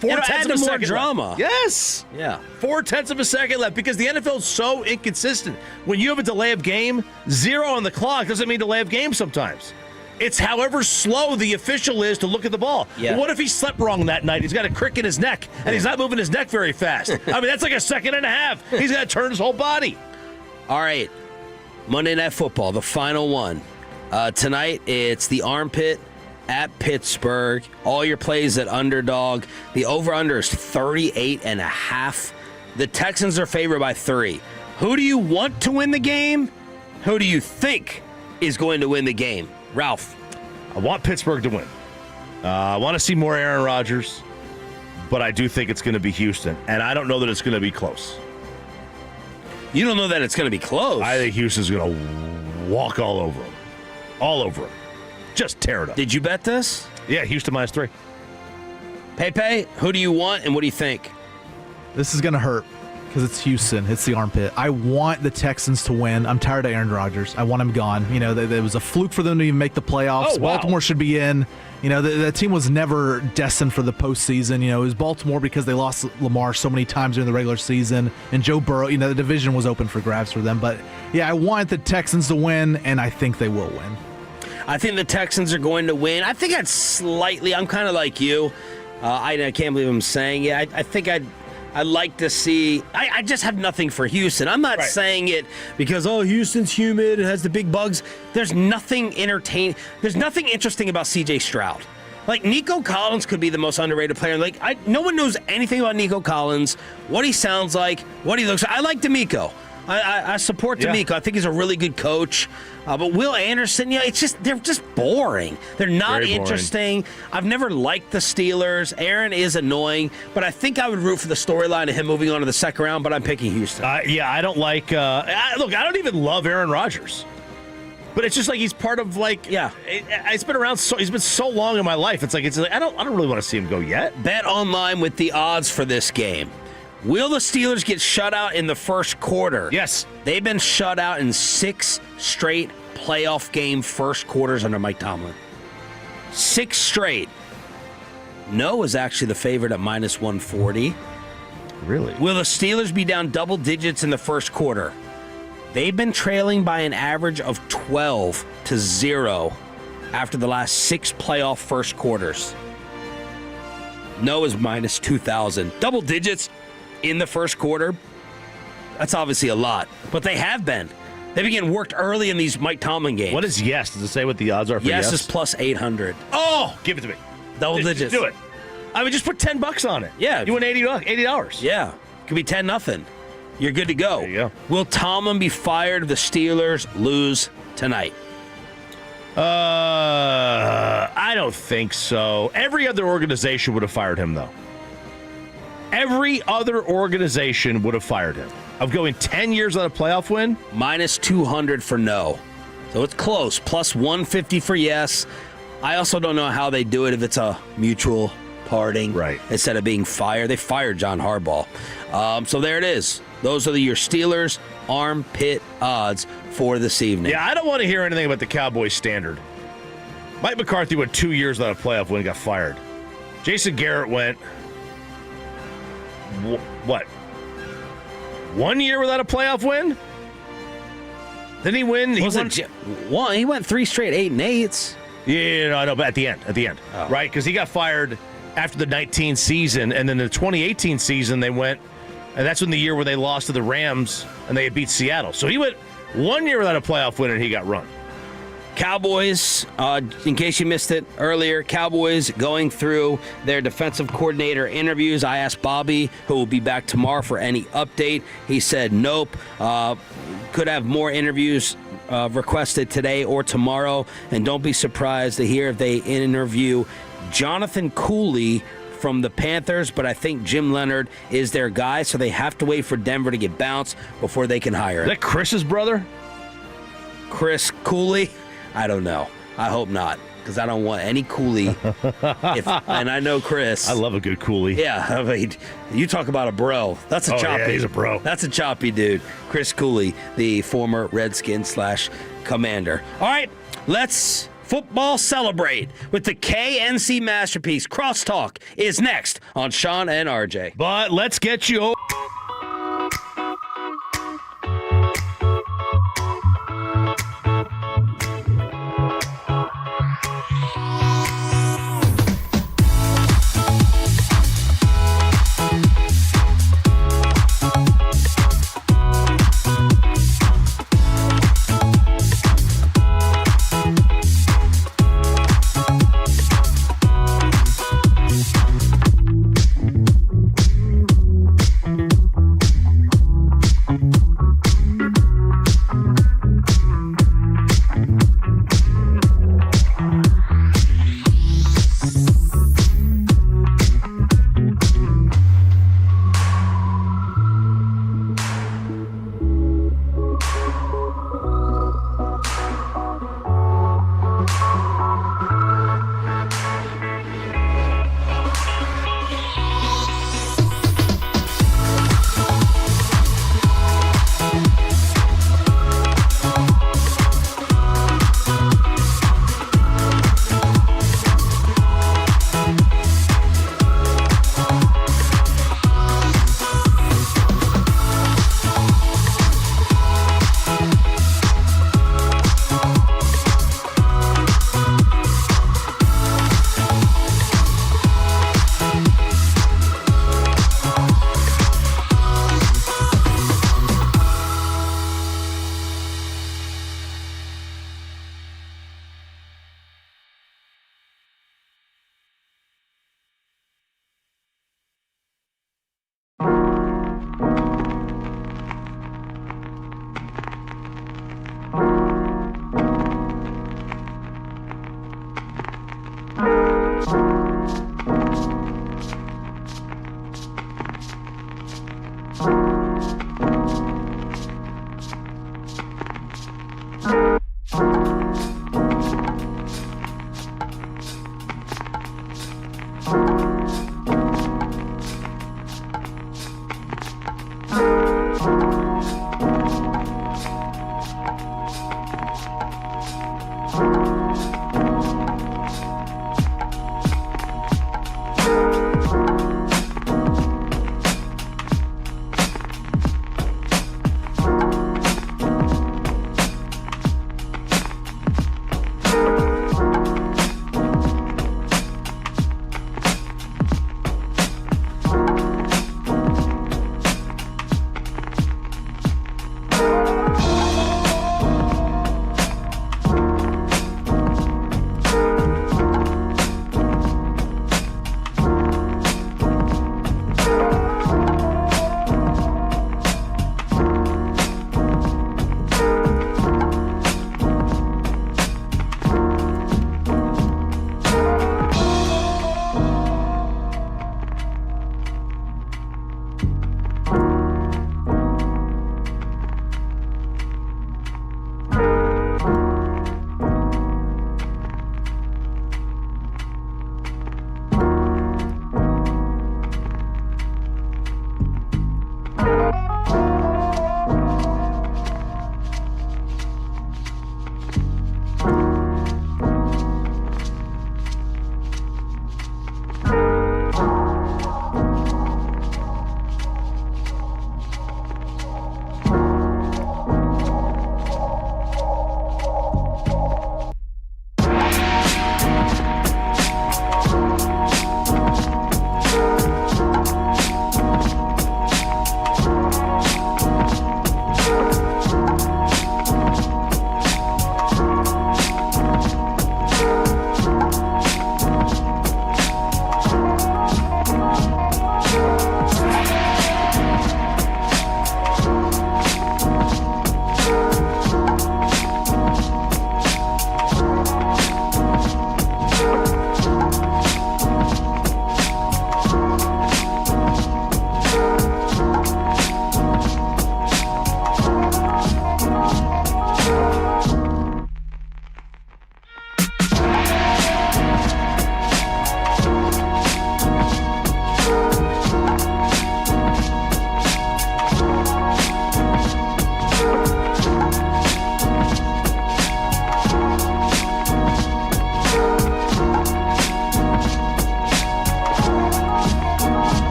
Four-tenths of a second drama. Left. Yes. Yeah. 4/10 of a second left because the NFL is so inconsistent. When you have a delay of game, 0 on the clock doesn't mean delay of game sometimes. It's however slow the official is to look at the ball. Yeah. What if he slept wrong that night? He's got a crick in his neck, and he's not moving his neck very fast. I mean, that's like a second and a half. He's got to turn his whole body. All right. Monday Night Football, the final one. Tonight, it's the Armpit at Pittsburgh. All your plays at underdog. The over-under is 38.5. The Texans are favored by 3. Who do you want to win the game? Who do you think is going to win the game? Ralph. I want Pittsburgh to win. I want to see more Aaron Rodgers, but I do think it's going to be Houston, and I don't know that it's going to be close. You don't know that it's going to be close? I think Houston's going to walk all over them. All over them. Just tear it up. Did you bet this? Yeah, Houston -3. Pepe, who do you want, and what do you think? This is going to hurt. Because it's Houston. It's the armpit. I want the Texans to win. I'm tired of Aaron Rodgers. I want him gone. There was a fluke for them to even make the playoffs. Oh, wow. Baltimore should be in. The team was never destined for the postseason. It was Baltimore because they lost Lamar so many times during the regular season. And Joe Burrow, the division was open for grabs for them. But, yeah, I want the Texans to win, and I think they will win. I think the Texans are going to win. I think I'm kind of like you. I can't believe I'm saying it. I think I'd like to see. I just have nothing for Houston. I'm not saying it because Houston's humid. It has the big bugs. There's nothing entertaining. There's nothing interesting about C.J. Stroud. Like Nico Collins could be the most underrated player. No one knows anything about Nico Collins. What he sounds like. What he looks like. I like D'Amico. I support D'Amico. I think he's a really good coach. But Will Anderson, they're just boring. They're not interesting. I've never liked the Steelers. Aaron is annoying, but I think I would root for the storyline of him moving on to the second round, but I'm picking Houston. I don't like I don't even love Aaron Rodgers. But it's just like he's part of it's been around he's been so long in my life. It's like I don't really want to see him go yet. Bet online with the odds for this game. Will the Steelers get shut out in the first quarter? Yes. They've been shut out in 6 straight playoff game first quarters under Mike Tomlin. 6 straight. No is actually the favorite at minus 140. Really? Will the Steelers be down double digits in the first quarter? They've been trailing by an average of 12-0 after the last 6 playoff first quarters. No is minus 2,000. Double digits in the first quarter. That's obviously a lot, but they have been. They began worked early in these Mike Tomlin games. What is yes? Does it say what the odds are for yes? Yes is plus 800. Oh, give it to me. Double digits. Do it. I mean, just put $10 on it. Yeah. You win $80. Yeah. Could be 10-0. You're good to go. There you go. Will Tomlin be fired if the Steelers lose tonight? I don't think so. Every other organization would have fired him, though. Every other organization would have fired him. Of going 10 years on a playoff win? Minus 200 for no. So it's close. Plus 150 for yes. I also don't know how they do it if it's a mutual parting. Right. Instead of being fired. They fired John Harbaugh. So there it is. Those are your Steelers armpit odds for this evening. Yeah, I don't want to hear anything about the Cowboys standard. Mike McCarthy went 2 years without a playoff win and got fired. Jason Garrett went, what? 1 year without a playoff win? Didn't he win? He went 3 straight 8-8s. Yeah, I know, but at the end, Oh. right? Because he got fired after the 19 season, and then the 2018 season they went, and that's when the year where they lost to the Rams and they beat Seattle. So he went 1 year without a playoff win and he got run. Cowboys, in case you missed it earlier, Cowboys going through their defensive coordinator interviews. I asked Bobby, who will be back tomorrow, for any update. He said nope. Could have more interviews requested today or tomorrow. And don't be surprised to hear if they interview Jonathan Cooley from the Panthers, but I think Jim Leonard is their guy, so they have to wait for Denver to get bounced before they can hire him. Is that Chris's brother? Chris Cooley? I don't know. I hope not, because I don't want any Cooley. And I know Chris. I love a good Cooley. Yeah, I mean, you talk about a bro. That's a choppy. Yeah, he's a bro. That's a choppy dude. Chris Cooley, the former Redskin/Commander. All right, let's football celebrate with the K&C Masterpiece. Crosstalk is next on Sean and RJ. But let's get you over.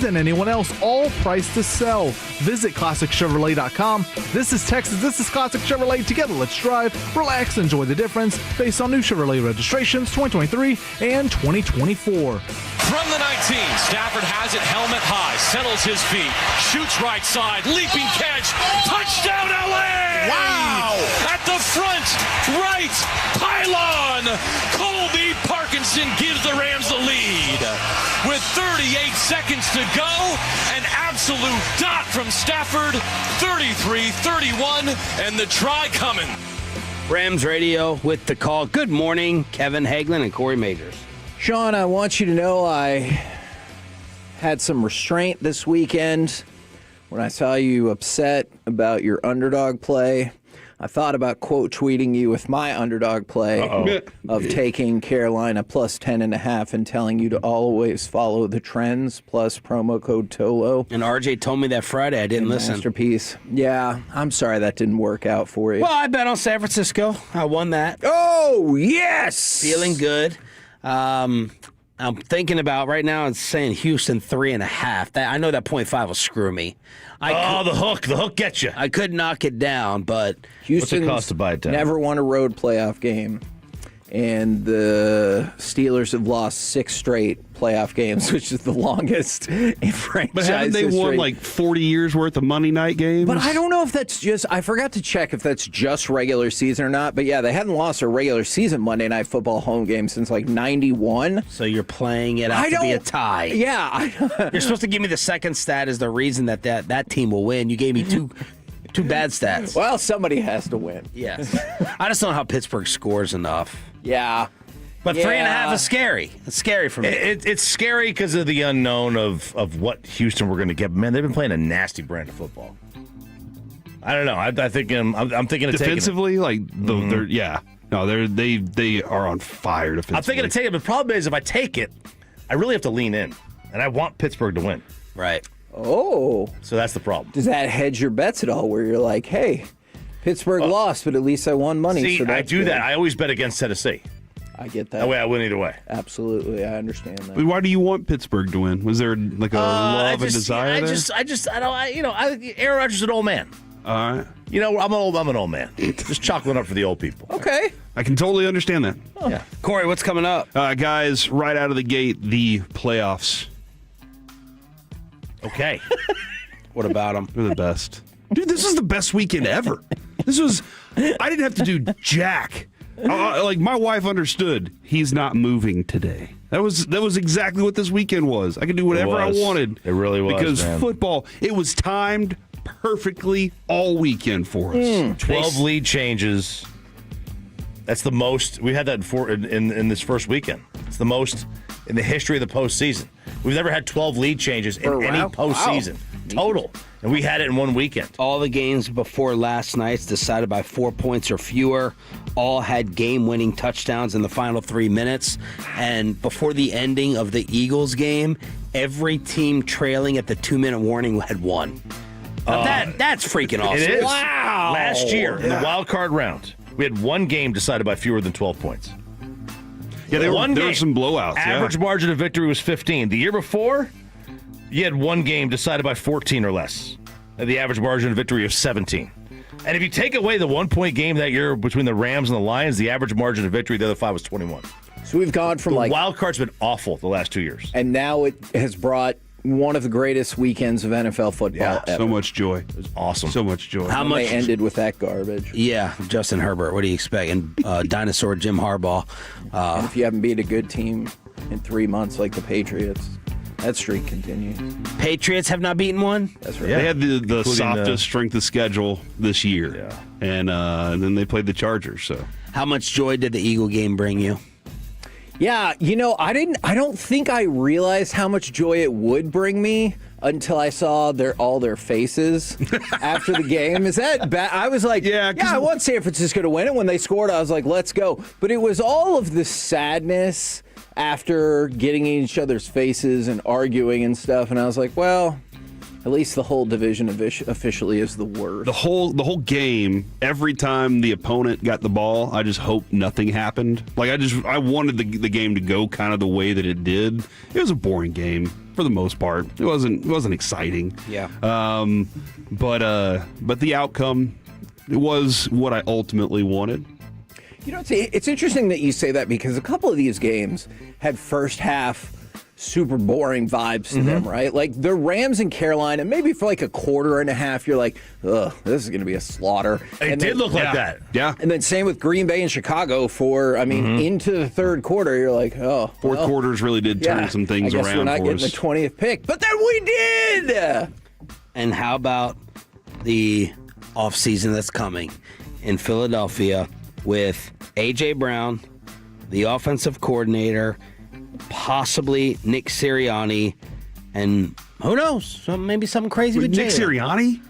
than anyone else, all priced to sell. Visit ClassicChevrolet.com. This is Texas. This is Classic Chevrolet. Together, let's drive, relax, enjoy the difference based on new Chevrolet registrations 2023 and 2024. From the 19, Stafford has it helmet high, settles his feet, shoots right side, leaping catch, touchdown LA! Wow! At the front, right pylon, Colby Parkinson gives the Rams the lead. With 38 seconds to go, an absolute dot from Stafford, 33-31, and the try coming. Rams Radio with the call. Good morning, Kevin Hagelin and Corey Majors. Sean, I want you to know I had some restraint this weekend when I saw you upset about your underdog play. I thought about quote tweeting you with my underdog play of taking Carolina plus 10.5 and telling you to always follow the trends plus promo code TOLO. And RJ told me that Friday. I didn't listen. Masterpiece. Yeah, I'm sorry that didn't work out for you. Well, I bet on San Francisco. I won that. Oh, yes! Feeling good. I'm thinking about right now. It's saying Houston 3.5. I know that 0.5 will screw me. The hook. The hook gets you. I could knock it down, but Houston what's it cost to buy it down? Never won a road playoff game, and the Steelers have lost 6 straight playoff games, which is the longest in franchise But haven't they history. won like 40 years worth of Monday night games? But I don't know if that's just, I forgot to check if that's just regular season or not. But yeah, they hadn't lost a regular season Monday Night Football home game since like 91. So you're playing it out to be a tie. Yeah. You're supposed to give me the second stat as the reason that team will win. You gave me two bad stats. Well, somebody has to win. Yes. I just don't know how Pittsburgh scores enough. Yeah. But 3.5 is scary. It's scary for me. It's scary because of the unknown of what Houston we're going to get. Man, they've been playing a nasty brand of football. I don't know. I think I'm thinking of defensively, taking it. they are on fire defensively. I'm thinking of taking it. But the problem is, if I take it, I really have to lean in, and I want Pittsburgh to win. Right. Oh. So that's the problem. Does that hedge your bets at all? Where you're like, hey, Pittsburgh lost, but at least I won money. See, so I do that. I always bet against Tennessee. I get that. That way I win either way. Absolutely. I understand that. Why do you want Pittsburgh to win? Was there like a love and desire there? Aaron Rodgers is an old man. All right. You know, I'm an old man. Just chalking up for the old people. Okay. I can totally understand that. Oh. Yeah. Corey, what's coming up? Guys, right out of the gate, the playoffs. Okay. What about them? They're the best. Dude, this is the best weekend ever. I didn't have to do jack. Like my wife understood. He's not moving today. That was exactly what this weekend was. I could do whatever I wanted. It really was, because man. football. It was timed perfectly all weekend for us. 12 lead changes. That's the most we had that in this first weekend. It's the most in the history of the postseason. We've never had 12 lead changes in any postseason total. And we had it in one weekend. All the games before last night's decided by 4 points or fewer. All had game-winning touchdowns in the final 3 minutes. And before the ending of the Eagles game, every team trailing at the 2-minute warning had won. Now that's freaking awesome. It is. Wow. Last year in the wild card round, we had one game decided by fewer than 12 points. Yeah, there were some blowouts. Average margin of victory was 15. The year before, you had one game decided by 14 or less. And the average margin of victory of 17. And if you take away the 1-point game that year between the Rams and the Lions, the average margin of victory the other 5 was 21. So we've gone from the wild card's been awful the last 2 years. And now it has brought one of the greatest weekends of NFL football ever. So much joy. It was awesome. So much joy. How much they ended with that garbage? Yeah, Justin Herbert. What do you expect? And dinosaur Jim Harbaugh. And if you haven't beat a good team in 3 months like the Patriots, that streak continues. Patriots have not beaten one? That's right. Yeah. They had the softest strength of schedule this year. Yeah. And then they played the Chargers. So, how much joy did the Eagle game bring you? Yeah, I don't think I realized how much joy it would bring me until I saw all their faces after the game. Is that bad? I was like, yeah, I want San Francisco to win it. When they scored, I was like, let's go. But it was all of the sadness after getting in each other's faces and arguing and stuff. And I was like, well, At least the whole division officially is the worst. The whole game, every time the opponent got the ball, I just hoped nothing happened. Like I wanted the game to go kind of the way that it did. It was a boring game for the most part. It wasn't exciting. Yeah. But the outcome was what I ultimately wanted. You know, it's interesting that you say that because a couple of these games had first half super boring vibes to them, right? Like the Rams in Carolina, maybe for like a quarter and a half, you're like, ugh, this is going to be a slaughter. It did look like that. Yeah. And then same with Green Bay and Chicago into the third quarter, you're like, oh. Fourth quarters really did turn some things I guess around we're not for getting us. the 20th pick, but then we did! And how about the offseason that's coming in Philadelphia with A.J. Brown, the offensive coordinator, possibly Nick Sirianni, and who knows, maybe something crazy with Nick Jalen. Sirianni?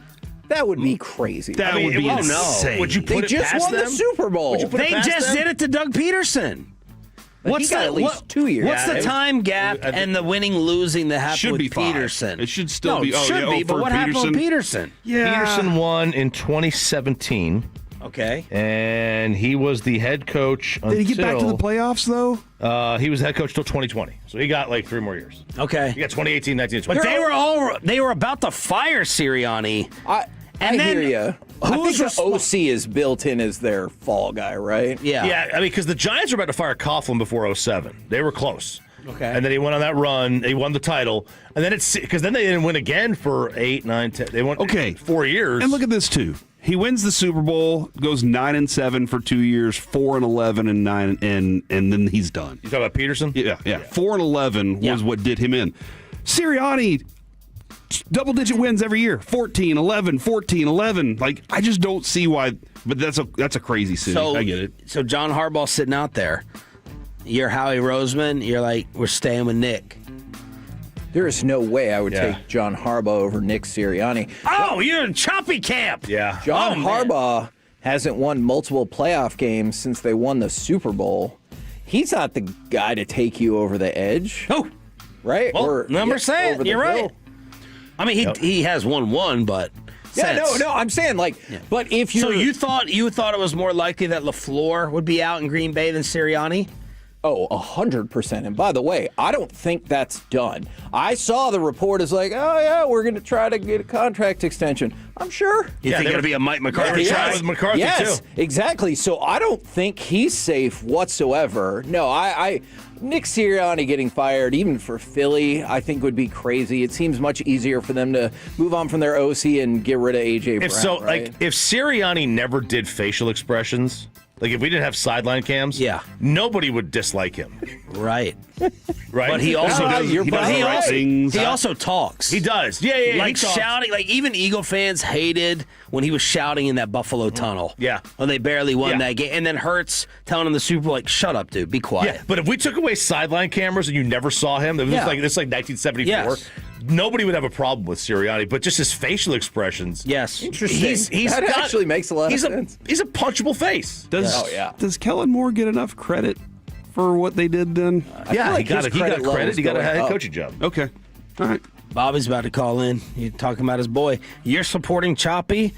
That would be crazy. That would be insane. Would you They put it just past won them? the Super Bowl. They just did it to Doug Peterson. But he got at least 2 years. What's the time gap and the losing that happened Should with be 5. Peterson? It should still no, be. It Oh, should yeah, be, for but what happened with Peterson? Yeah. Peterson won in 2017. Okay. And he was the head coach until... Did he get back to the playoffs, though? He was the head coach till 2020. So he got like 3 more years. Okay. He got 2018, 19, 20. But they were about to fire Sirianni. I hear you. I think the OC is built in as their fall guy, right? Yeah. Yeah, I mean, because the Giants were about to fire Coughlin before 07. They were close. Okay. And then he went on that run. He won the title. And then because then they didn't win again for 8, 9, 10. They won 4 years. And look at this, too. He wins the Super Bowl, goes 9-7 for 2 years, 4-11 and 9, and then he's done. You talking about Peterson? Yeah. 4-11 was what did him in. Sirianni, double-digit wins every year, 14-11, 14-11. Like, I just don't see why. But that's a crazy city. I get it. So John Harbaugh's sitting out there. You're Howie Roseman. You're like, we're staying with Nick. There is no way I would take John Harbaugh over Nick Sirianni. Oh, you're in choppy camp. Yeah. John Harbaugh hasn't won multiple playoff games since they won the Super Bowl. He's not the guy to take you over the edge. Oh. Right? Well, over you're right. hill. I mean, he has won one, but... Yeah, no, I'm saying, but if you... So you thought it was more likely that LaFleur would be out in Green Bay than Sirianni? Oh, 100%. And by the way, I don't think that's done. I saw the report is like, oh, yeah, we're going to try to get a contract extension. I'm sure. You think it'll be a Mike McCarthy trial? with McCarthy, yes, too. Exactly. So I don't think he's safe whatsoever. No, Nick Sirianni getting fired, even for Philly, I think would be crazy. It seems much easier for them to move on from their OC and get rid of A.J. Brown. If Sirianni never did facial expressions... Like, if we didn't have sideline cams, nobody would dislike him. Right. Right? But he also does. He He also talks. He does. Yeah. Like shouting. Like, even Eagle fans hated when he was shouting in that Buffalo tunnel. Yeah. When they barely won that game. And then Hurts telling him the Super Bowl, like, shut up, dude. Be quiet. Yeah, but if we took away sideline cameras and you never saw him, this is like 1974. Yes. Nobody would have a problem with Sirianni, but just his facial expressions. Yes. Interesting. That actually makes a lot of sense. He's a punchable face. Does Kellen Moore get enough credit for what they did then? He got credit. He got a head coaching job. Okay. All right. Bobby's about to call in. You're talking about his boy. You're supporting Choppy,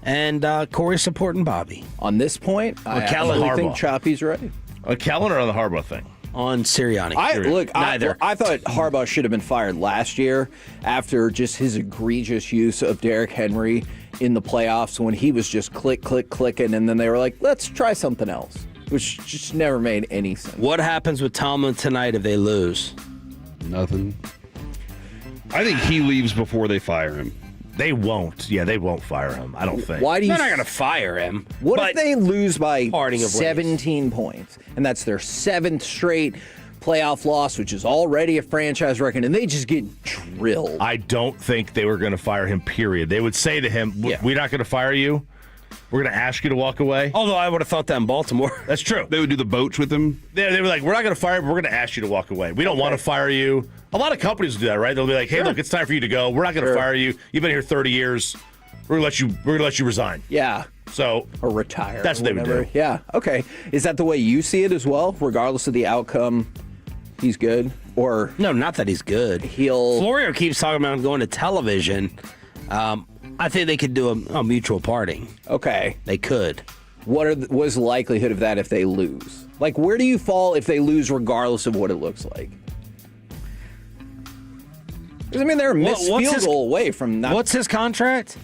and Corey's supporting Bobby. On this point, I Kellen think Choppy's right. On Kellen or on the Harbaugh thing? On Sirianni. Neither. I thought Harbaugh should have been fired last year after just his egregious use of Derrick Henry in the playoffs when he was just clicking, and then they were like, let's try something else, which just never made any sense. What happens with Tomlin tonight if they lose? Nothing. I think he leaves before they fire him. They won't. Yeah, they won't fire him, I don't think. Why do you? They're not going to fire him. What if they lose by parting of 17 points, and that's their 7th straight playoff loss, which is already a franchise record, and they just get drilled? I don't think they were going to fire him, period. They would say to him, we're not going to fire you. We're going to ask you to walk away. Although I would have thought that in Baltimore. That's true. They would do the boats with him. They were like, we're not going to fire you, but we're going to ask you to walk away. We don't want to fire you. A lot of companies will do that, right? They'll be like, hey, look, it's time for you to go. We're not going to fire you. You've been here 30 years. We're going to let you resign. Yeah. So or retire. That's what they would do. Yeah. Okay. Is that the way you see it as well, regardless of the outcome? He's good? Or no, not that he's good. Florio keeps talking about him going to television. I think they could do a mutual parting. Okay. They could. What was the likelihood of that if they lose? Like, where do you fall if they lose regardless of what it looks like? I mean, they're a missed field goal away from not... What's his contract?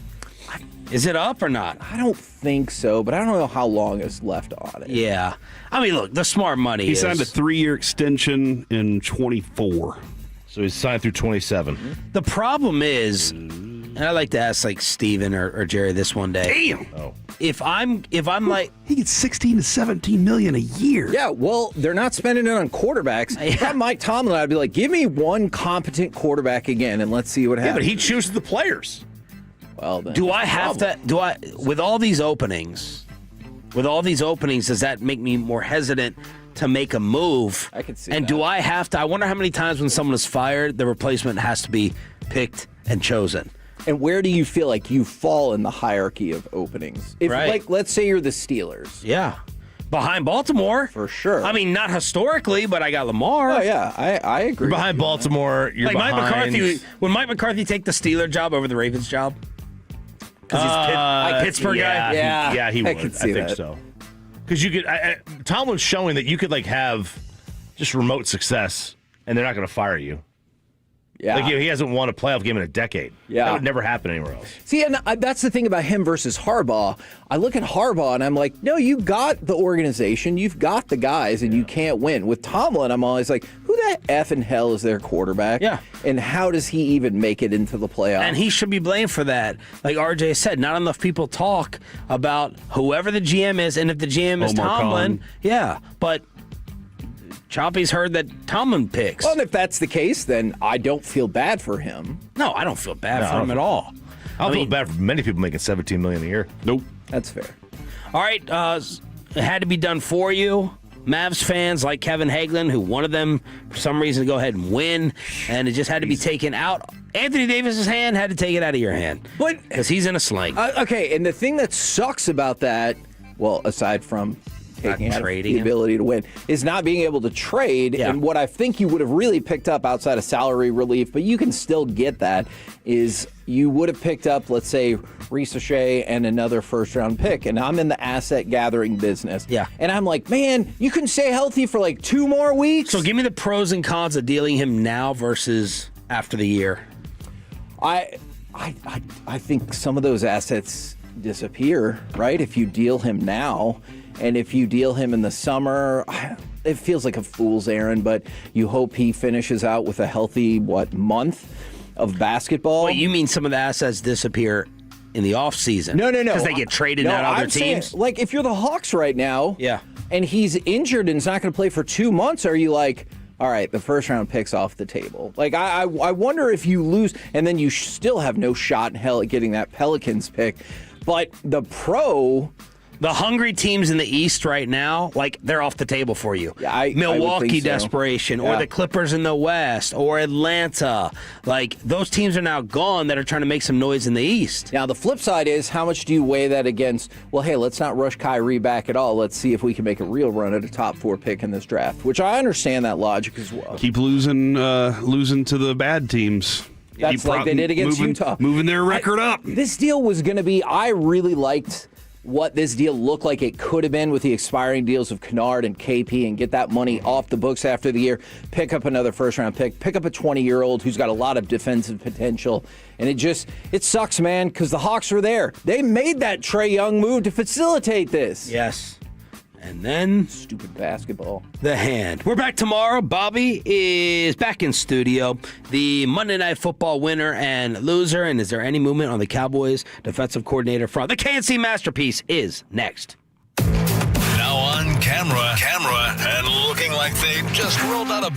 Is it up or not? I don't think so, but I don't know how long is left on it. Yeah. I mean, look, the smart money He is... signed a 3-year extension in 24. So he's signed through 27. The problem is, and I like to ask like Steven or Jerry this one day. Damn. Oh. If I'm like he gets 16 to 17 million a year. Yeah, well, they're not spending it on quarterbacks. If I'm Mike Tomlin, I'd be like, give me one competent quarterback again, and let's see what happens. Yeah, but he chooses the players. Well, then, do I have to? With all these openings? Does that make me more hesitant to make a move? I could see. And that. do I have to? I wonder how many times when someone is fired, the replacement has to be picked and chosen. And where do you feel like you fall in the hierarchy of openings? If, Right. like, let's say you're the Steelers. Yeah. Behind Baltimore. For sure. I mean, not historically, but I got Lamar. Oh, yeah. I agree. You're behind Baltimore. You're like behind... Mike McCarthy. Would Mike McCarthy take the Steeler job over the Ravens job? Because he's Pittsburgh guy? Yeah, he would. I could see think that. so. Because you could... Tomlin's showing that you could, like, have just remote success, and they're not going to fire you. Yeah. Like, he hasn't won a playoff game in a decade. Yeah. That would never happen anywhere else. See, and that's the thing about him versus Harbaugh. I look at Harbaugh and I'm like, no, you got the organization, you've got the guys, and you can't win. With Tomlin, I'm always like, who the F in hell is their quarterback? Yeah. And how does he even make it into the playoffs? And he should be blamed for that. Like RJ said, not enough people talk about whoever the GM is, and if the GM is Omar Tomlin, Khan. yeah. But Choppy's heard that Tomlin picks. Well, and if that's the case, then I don't feel bad for him. No, I don't feel bad for him at all. I don't feel bad for many people making $17 million a year. Nope. That's fair. All right, it had to be done for you. Mavs fans like Kevin Hagelin, who wanted them for some reason to go ahead and win, and it just had to be taken out. Anthony Davis's hand had to take it out of your hand, but because he's in a sling. Okay, and the thing that sucks about that, well, aside from taking out the ability to win, is not being able to trade. Yeah. And what I think you would have really picked up outside of salary relief, but you can still get that, is you would have picked up, let's say, Ricochet and another first-round pick. And I'm in the asset-gathering business. Yeah. And I'm like, man, you can stay healthy for like 2 more weeks? So give me the pros and cons of dealing him now versus after the year. I think some of those assets disappear, right? If you deal him now, and if you deal him in the summer, it feels like a fool's errand, but you hope he finishes out with a healthy, month of basketball? Wait, you mean some of the assets disappear in the offseason? No. Because they get traded out to other I'm teams? saying, like, if you're the Hawks right now, Yeah. and he's injured and is not going to play for 2 months, are you like, all right, the first-round pick's off the table? Like, I wonder if you lose, and then you still have no shot in hell at getting that Pelicans pick. But the hungry teams in the East right now, like, they're off the table for you. Yeah, I would Milwaukee think so. desperation, Yeah. or the Clippers in the West, or Atlanta. Like, those teams are now gone that are trying to make some noise in the East. Now, the flip side is, how much do you weigh that against, well, hey, let's not rush Kyrie back at all. Let's see if we can make a real run at a top 4 pick in this draft, which I understand that logic as well. Keep losing to the bad teams. That's Keep like they did against Utah. Moving their record up. This deal was going to be, I really liked what this deal looked like it could have been with the expiring deals of Kennard and KP, and get that money off the books after the year, pick up another first-round pick, pick up a 20-year-old who's got a lot of defensive potential. And it sucks, man, because the Hawks were there. They made that Trae Young move to facilitate this. Yes. And then... Stupid basketball. The hand. We're back tomorrow. Bobby is back in studio. The Monday Night Football winner and loser. And is there any movement on the Cowboys defensive coordinator front? The K&C Masterpiece is next. Now on camera, and looking like they just rolled out a...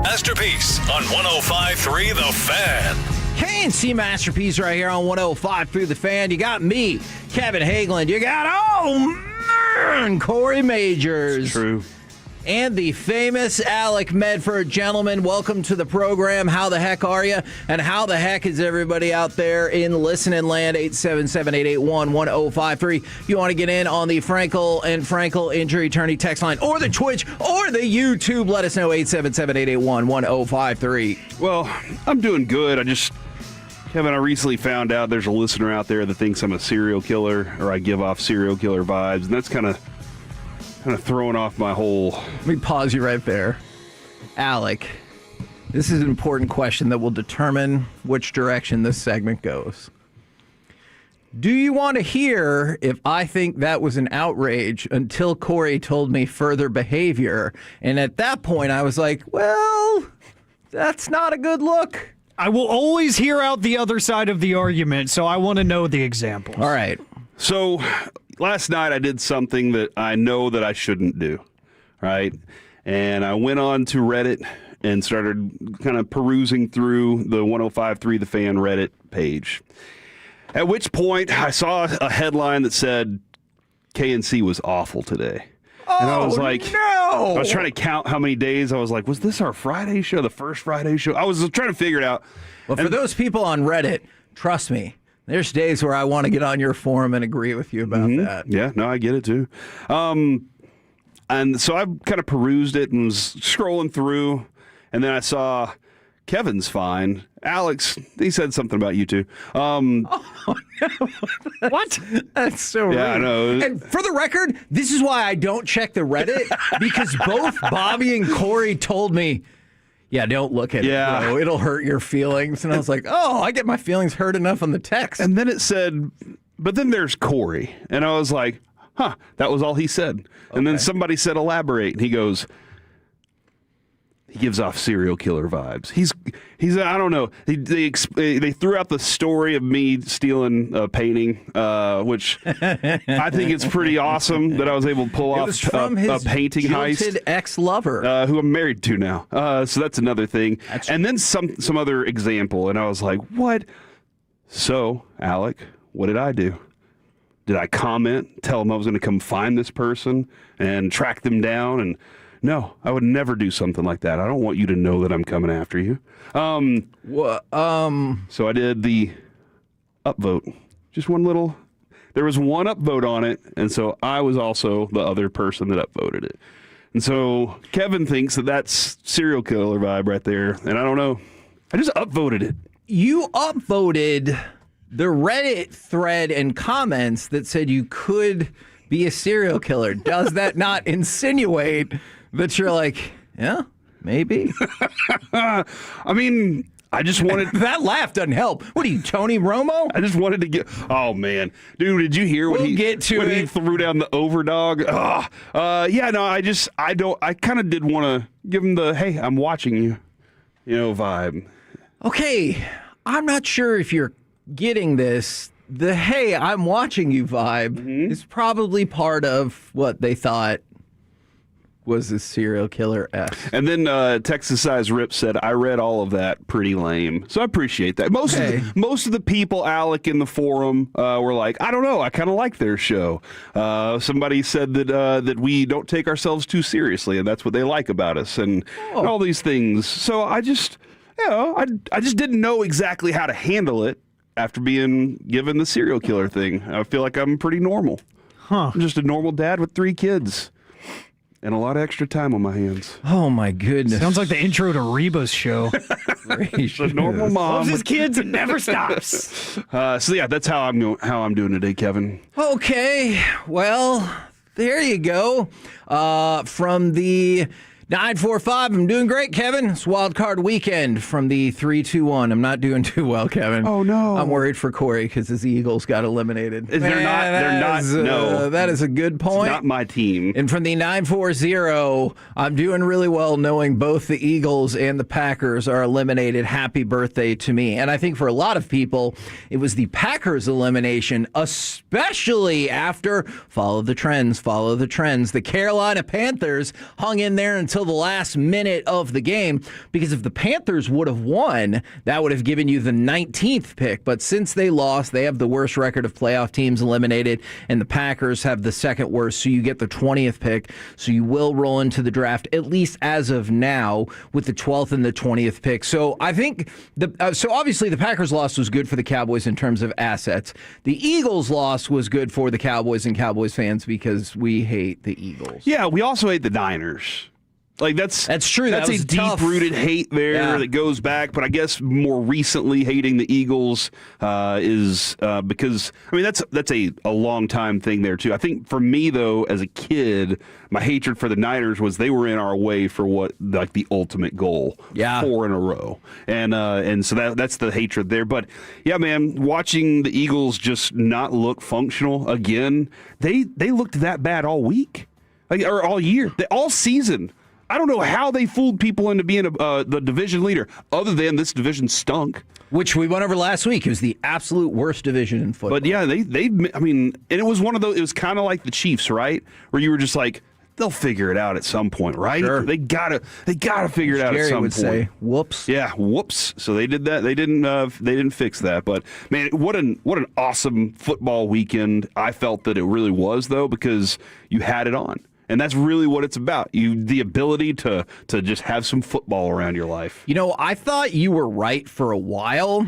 Masterpiece on 105.3 The Fan. K&C Masterpiece right here on 105.3 The Fan. You got me, Kevin Hageland. You got, Corey Majors. It's true. And the famous Alec Medford. Gentlemen, welcome to the program. How the heck are you? And how the heck is everybody out there in listening land? 877-881-1053. If you want to get in on the Frankel and Frankel Injury Attorney text line or the Twitch or the YouTube, let us know, 877-881-1053. Well, I'm doing good. Kevin, I recently found out there's a listener out there that thinks I'm a serial killer or I give off serial killer vibes, and that's kind of throwing off my whole... Let me pause you right there. Alec, this is an important question that will determine which direction this segment goes. Do you want to hear if I think that was an outrage until Corey told me further behavior? And at that point, I was like, well, that's not a good look. I will always hear out the other side of the argument, so I want to know the examples. All right. So... last night I did something that I know that I shouldn't do, right? And I went on to Reddit and started kind of perusing through the 105.3 The Fan Reddit page. At which point I saw a headline that said K&C was awful today. And I was like, no! I was trying to count how many days. I was like, was this our Friday show, the first Friday show? I was trying to figure it out. Well, for those people on Reddit, trust me, there's days where I want to get on your forum and agree with you about that. Yeah, no, I get it too. And so I kind of perused it and was scrolling through, and then I saw Kevin's fine. Alex, he said something about you too. What? That's so rude. Yeah, I know. And for the record, this is why I don't check the Reddit, because both Bobby and Corey told me, yeah, don't look at it, bro. It'll hurt your feelings. And I was like, oh, I get my feelings hurt enough on the text. And then it said, but then there's Corey. And I was like, huh, that was all he said. And then somebody said, elaborate. And he goes, he gives off serial killer vibes. He's I don't know. They threw out the story of me stealing a painting, which I think it's pretty awesome that I was able to pull off a painting heist. Jilted ex-lover, who I'm married to now. So that's another thing. And then some other example, and I was like, what? So, Alec, what did I do? Did I comment, tell him I was going to come find this person and track them down? And no, I would never do something like that. I don't want you to know that I'm coming after you. So I did the upvote. Just one little... There was one upvote on it, and so I was also the other person that upvoted it. And so Kevin thinks that that's serial killer vibe right there, and I don't know. I just upvoted it. You upvoted the Reddit thread and comments that said you could be a serial killer. Does that not insinuate that you're like, yeah, maybe? I mean, I just wanted... That laugh doesn't help. What are you, Tony Romo? I just wanted to get... Oh, man. Dude, did you hear when he threw down the overdog? Yeah, no, I kind of did want to give him the, hey, I'm watching you, vibe. Okay, I'm not sure if you're getting this. The, hey, I'm watching you vibe is probably part of what they thought was a serial killer-esque. And then Texas Size Rip said, I read all of that, pretty lame. So I appreciate that. Most of the people, Alec, in the forum were like, I don't know, I kind of like their show. Somebody said that we don't take ourselves too seriously, and that's what they like about us, and all these things. So I just, I just didn't know exactly how to handle it after being given the serial killer thing. I feel like I'm pretty normal. I'm just a normal dad with 3 kids. And a lot of extra time on my hands. Oh, my goodness. Sounds like the intro to Reba's show. A normal mom. Loves his kids and never stops. So, yeah, that's how I'm doing today, Kevin. Okay. Well, there you go. From the 945. I'm doing great, Kevin. It's wildcard weekend from the 3-2-1. I'm not doing too well, Kevin. Oh, no. I'm worried for Corey because his Eagles got eliminated. They're not. No. That is a good point. It's not my team. And from the 940, I'm doing really well knowing both the Eagles and the Packers are eliminated. Happy birthday to me. And I think for a lot of people, it was the Packers elimination, especially after follow the trends. The Carolina Panthers hung in there until the last minute of the game, because if the Panthers would have won, that would have given you the 19th pick. But since they lost, they have the worst record of playoff teams eliminated, and the Packers have the second worst, so you get the 20th pick. So you will roll into the draft, at least as of now, with the 12th and the 20th pick. So I think, so obviously the Packers loss was good for the Cowboys in terms of assets. The Eagles loss was good for the Cowboys and Cowboys fans because we hate the Eagles. Yeah, we also hate the Niners. Like that's true. That's a deep-rooted hate there that goes back. But I guess more recently, hating the Eagles is because that's a long time thing there too. I think for me though, as a kid, my hatred for the Niners was they were in our way for what like the ultimate goal. 4 in a row, and so that's the hatred there. But yeah, man, watching the Eagles just not look functional again. They looked that bad all week, or all year, all season. I don't know how they fooled people into being the division leader, other than this division stunk. Which we went over last week. It was the absolute worst division in football. But yeah, and it was one of those, it was kind of like the Chiefs, right? Where you were just like, they'll figure it out at some point, right? Sure. They gotta figure it out at some point. Say, whoops. Yeah, whoops. So they did that. They didn't fix that. But man, what an awesome football weekend I felt that it really was, though, because you had it on. And that's really what it's about. The ability to just have some football around your life. You know, I thought you were right for a while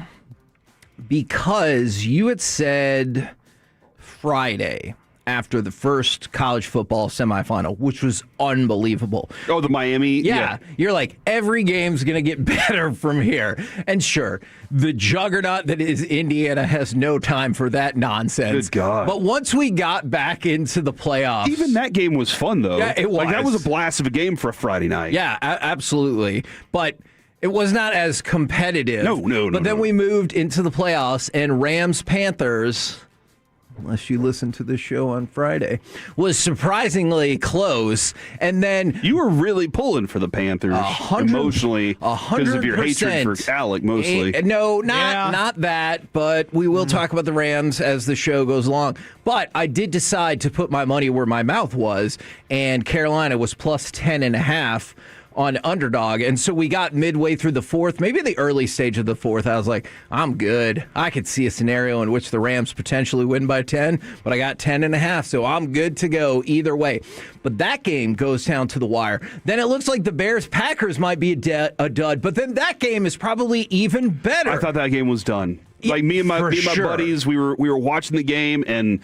because you had said Friday after the first college football semifinal, which was unbelievable. Oh, the Miami? Yeah. You're like, every game's going to get better from here. And sure, the juggernaut that is Indiana has no time for that nonsense. Good God. But once we got back into the playoffs... Even that game was fun, though. Yeah, it was. Like, that was a blast of a game for a Friday night. Yeah, absolutely. But... it was not as competitive. No. But then we moved into the playoffs, and Rams-Panthers... unless you listened to the show on Friday, was surprisingly close. And then you were really pulling for the Panthers emotionally because of your hatred for Alec, mostly. No, not that, but we will talk about the Rams as the show goes along. But I did decide to put my money where my mouth was, and Carolina was plus 10.5 on underdog. And so we got midway through the fourth, maybe the early stage of the fourth. I was like, I'm good. I could see a scenario in which the Rams potentially win by 10, but I got 10.5, so I'm good to go either way. But that game goes down to the wire. Then it looks like the Bears-Packers might be a dud, but then that game is probably even better. I thought that game was done. Like me and my buddies, we were watching the game, and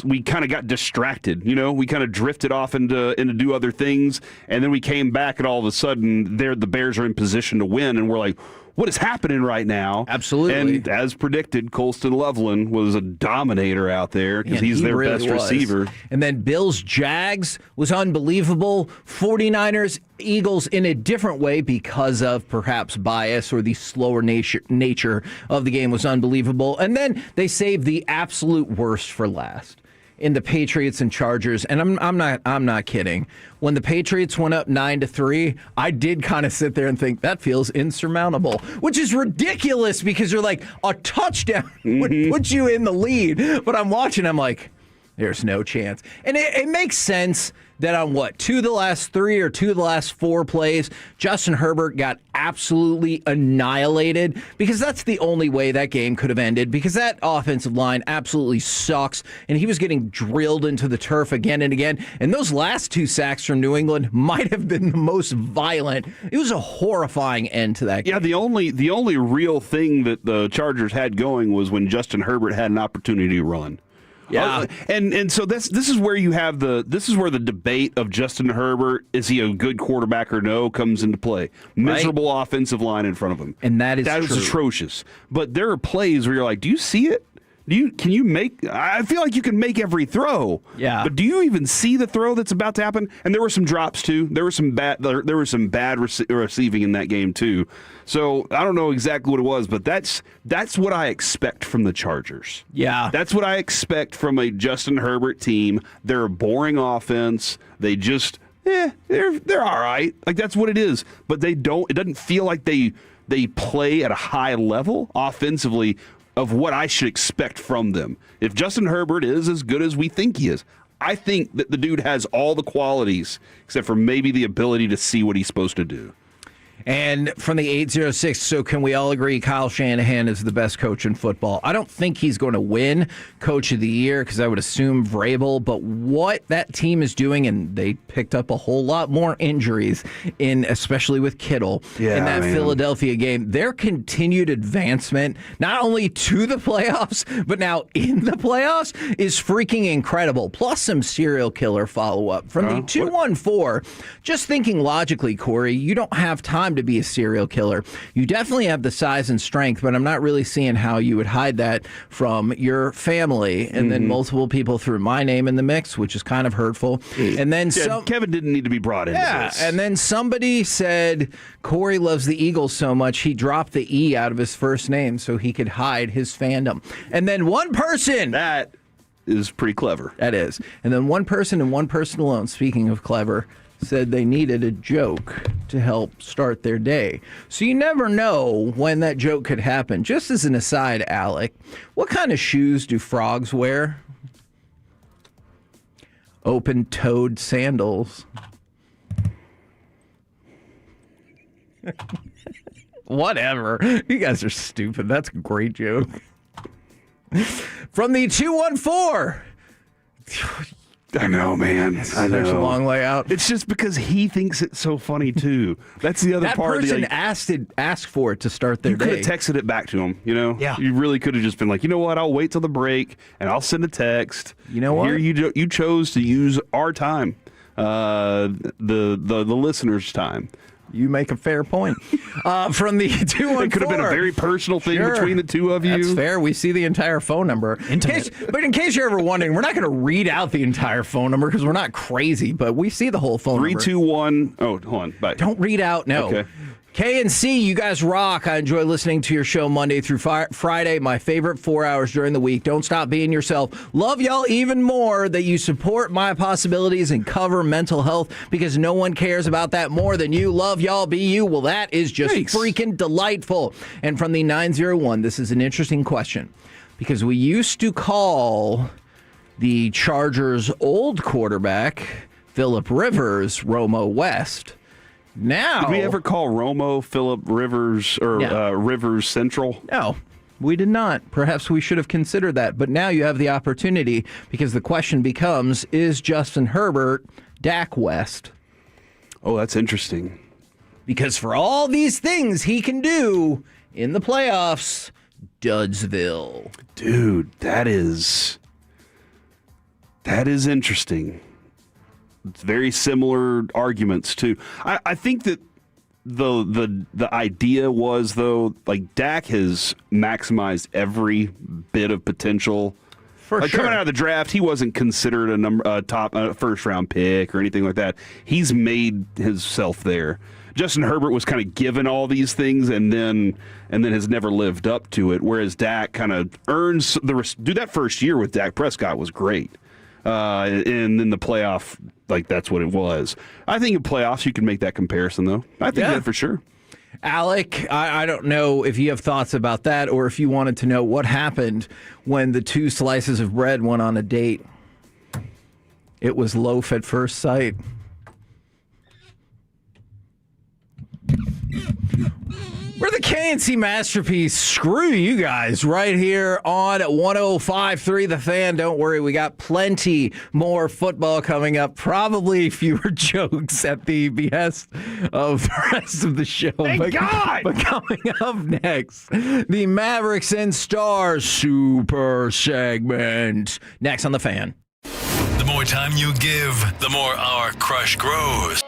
we kind of got distracted. You know, we kind of drifted off into do other things, and then we came back, and all of a sudden, the Bears are in position to win, and we're like, what is happening right now? Absolutely. And as predicted, Colston Loveland was a dominator out there because he's their really best was. receiver. And then Bills-Jags was unbelievable. 49ers, Eagles in a different way because of perhaps bias or the slower nature of the game was unbelievable. And then they saved the absolute worst for last in the Patriots and Chargers. And I'm not kidding. When the Patriots went up 9-3, I did kind of sit there and think that feels insurmountable, which is ridiculous because you're like, a touchdown would put you in the lead. But I'm watching, I'm like, there's no chance. And it makes sense that on 2 of the last 3 or 2 of the last 4 plays, Justin Herbert got absolutely annihilated because that's the only way that game could have ended because that offensive line absolutely sucks and he was getting drilled into the turf again and again. And those last 2 sacks from New England might have been the most violent. It was a horrifying end to that game. Yeah, the only real thing that the Chargers had going was when Justin Herbert had an opportunity to run. Yeah, and so this is where you have this is where the debate of Justin Herbert, is he a good quarterback or no, comes into play. Miserable offensive line in front of him, and that is atrocious. But there are plays where you're like, do you see it? Can you make? I feel like you can make every throw. Yeah. But do you even see the throw that's about to happen? And there were some drops too. There was some bad receiving in that game too. So I don't know exactly what it was, but that's what I expect from the Chargers. Yeah. That's what I expect from a Justin Herbert team. They're a boring offense. They just they're all right. Like that's what it is. But they don't. It doesn't feel like they play at a high level offensively of what I should expect from them. If Justin Herbert is as good as we think he is, I think that the dude has all the qualities except for maybe the ability to see what he's supposed to do. And from the 806, so can we all agree Kyle Shanahan is the best coach in football? I don't think he's going to win Coach of the Year because I would assume Vrabel, but what that team is doing, and they picked up a whole lot more injuries, especially with Kittle in that Philadelphia game. Their continued advancement, not only to the playoffs, but now in the playoffs, is freaking incredible. Plus some serial killer follow-up. From the 214, just thinking logically, Corey, you don't have time to be a serial killer. You definitely have the size and strength, but I'm not really seeing how you would hide that from your family. And then multiple people threw my name in the mix, which is kind of hurtful. And then Kevin didn't need to be brought into this. And then somebody said Corey loves the Eagles so much he dropped the E out of his first name so he could hide his fandom. And then one person that is pretty clever. That is. And then one person and one person alone, speaking of clever, said they needed a joke to help start their day. So you never know when that joke could happen. Just as an aside, Alec, what kind of shoes do frogs wear? Open-toed sandals. Whatever. You guys are stupid. That's a great joke. From the 214. I know, man. I know. There's a long way out. It's just because he thinks it's so funny too. That's the other part. That person asked for it to start their day. You could have texted it back to him. You know, yeah. You really could have just been like, you know what? I'll wait till the break and I'll send a text. You know what? Here you chose to use our time, the listeners' time. You make a fair point. From the 214. It could have been a very personal thing between the two of you. That's fair. We see the entire phone number. But in case you're ever wondering, we're not going to read out the entire phone number because we're not crazy, but we see the whole phone number. 321. Oh, hold on. Bye. Don't read out. No. Okay. K&C, you guys rock. I enjoy listening to your show Monday through Friday. My favorite 4 hours during the week. Don't stop being yourself. Love y'all even more that you support my possibilities and cover mental health because no one cares about that more than you. Love y'all, be you. Well, that is just freaking delightful. And from the 901, this is an interesting question because we used to call the Chargers' old quarterback, Phillip Rivers, Romo West. Now, did we ever call Romo Phillip Rivers or Rivers Central? No, we did not. Perhaps we should have considered that. But now you have the opportunity because the question becomes, is Justin Herbert Dak West? Oh, that's interesting. Because for all these things he can do in the playoffs, Dudsville. Dude, that is interesting. It's very similar arguments too. I think that the idea was though, like Dak has maximized every bit of potential. For sure. Coming out of the draft, he wasn't considered a top first round pick or anything like that. He's made himself there. Justin Herbert was kind of given all these things and then has never lived up to it. Whereas Dak kind of earns that first year with Dak Prescott was great. And then the playoff, like that's what it was. I think in playoffs you can make that comparison, though. I think that for sure. Alec, I don't know if you have thoughts about that or if you wanted to know what happened when the two slices of bread went on a date. It was loaf at first sight. We're the K&C Masterpiece. Screw you guys right here on 105.3 The Fan. Don't worry, we got plenty more football coming up. Probably fewer jokes at the behest of the rest of the show. Thank God! But coming up next, the Mavericks and Stars Super Segment. Next on The Fan. The more time you give, the more our crush grows.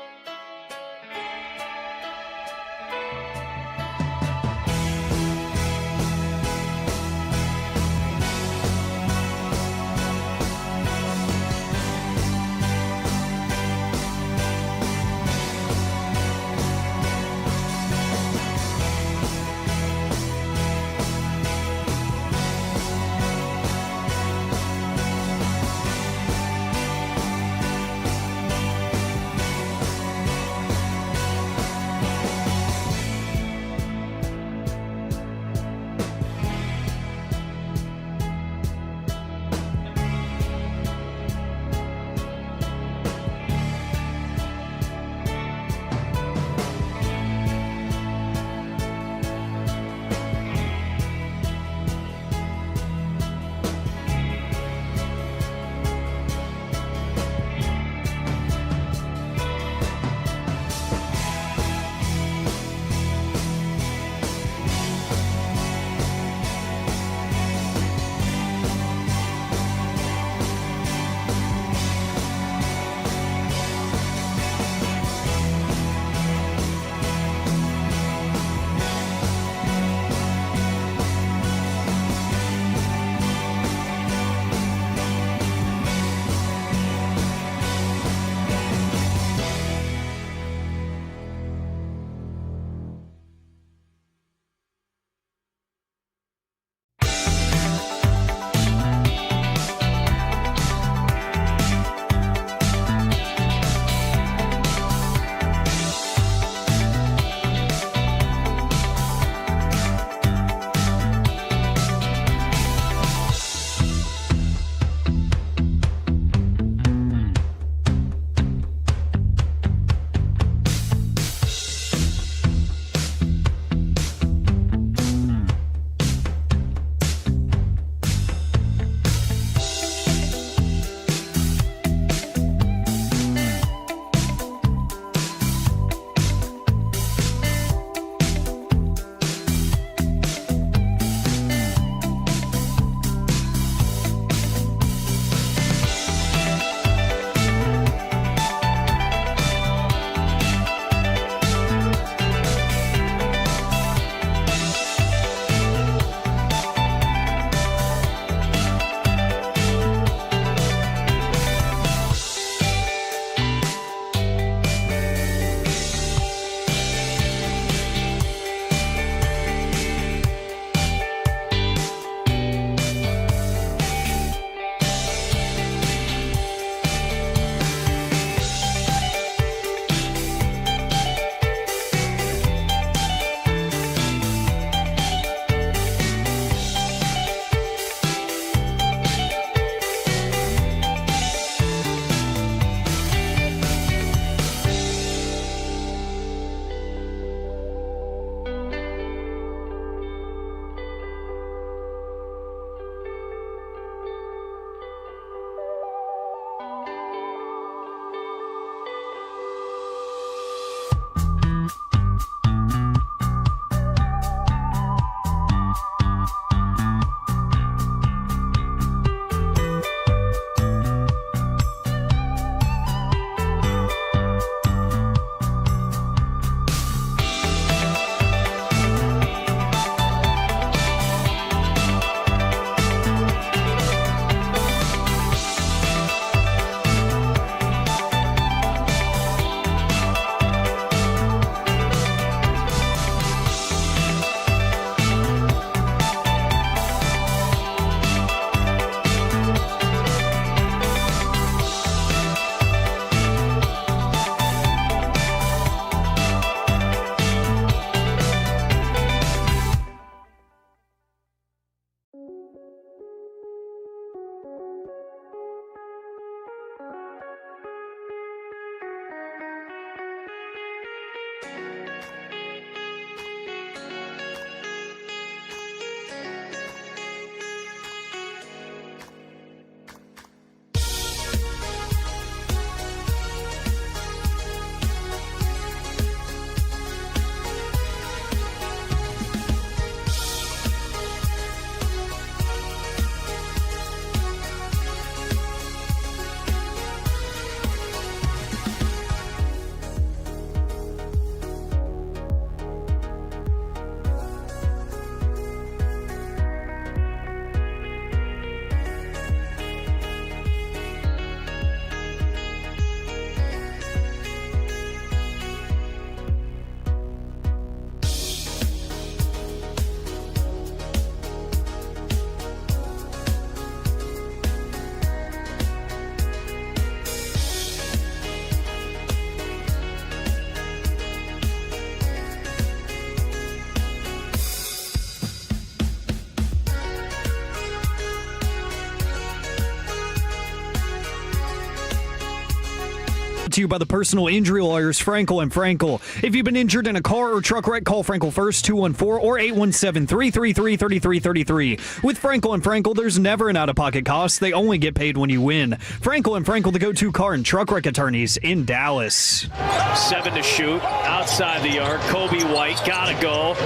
brought to you by the personal injury lawyers Frankel and Frankel. If you've been injured in a car or truck wreck, call Frankel first, 214 or 817-333-3333. With Frankel and Frankel, there's never an out-of-pocket cost. They only get paid when you win. Frankel and Frankel, the go-to car and truck wreck attorneys in Dallas. 7 to shoot, outside the arc. Kobe White, gotta go.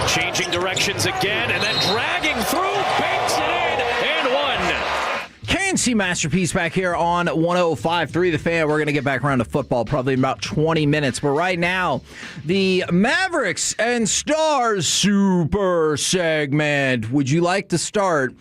Changing directions again, and then dragging through, banks it in, and one. K&C Masterpiece back here on 105.3 The Fan. We're going to get back around to football probably in about 20 minutes. But right now, the Mavericks and Stars Super segment. Would you like to start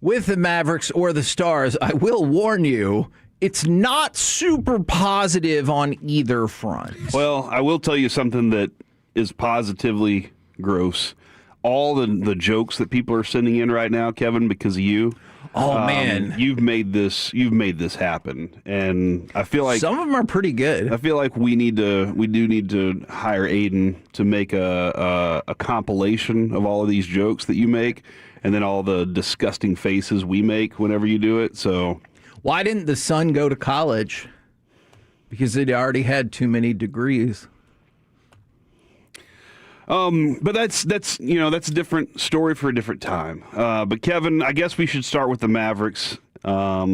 with the Mavericks or the Stars? I will warn you, it's not super positive on either front. Well, I will tell you something that is positively gross. All the jokes that people are sending in right now, Kevin, because of you. Oh man, you've made this happen, and I feel like some of them are pretty good. I feel like we do need to hire Aiden to make a compilation of all of these jokes that you make, and then all the disgusting faces we make whenever you do it. So why didn't the son go to college? Because it already had too many degrees. But that's a different story for a different time. But Kevin, I guess we should start with the Mavericks. All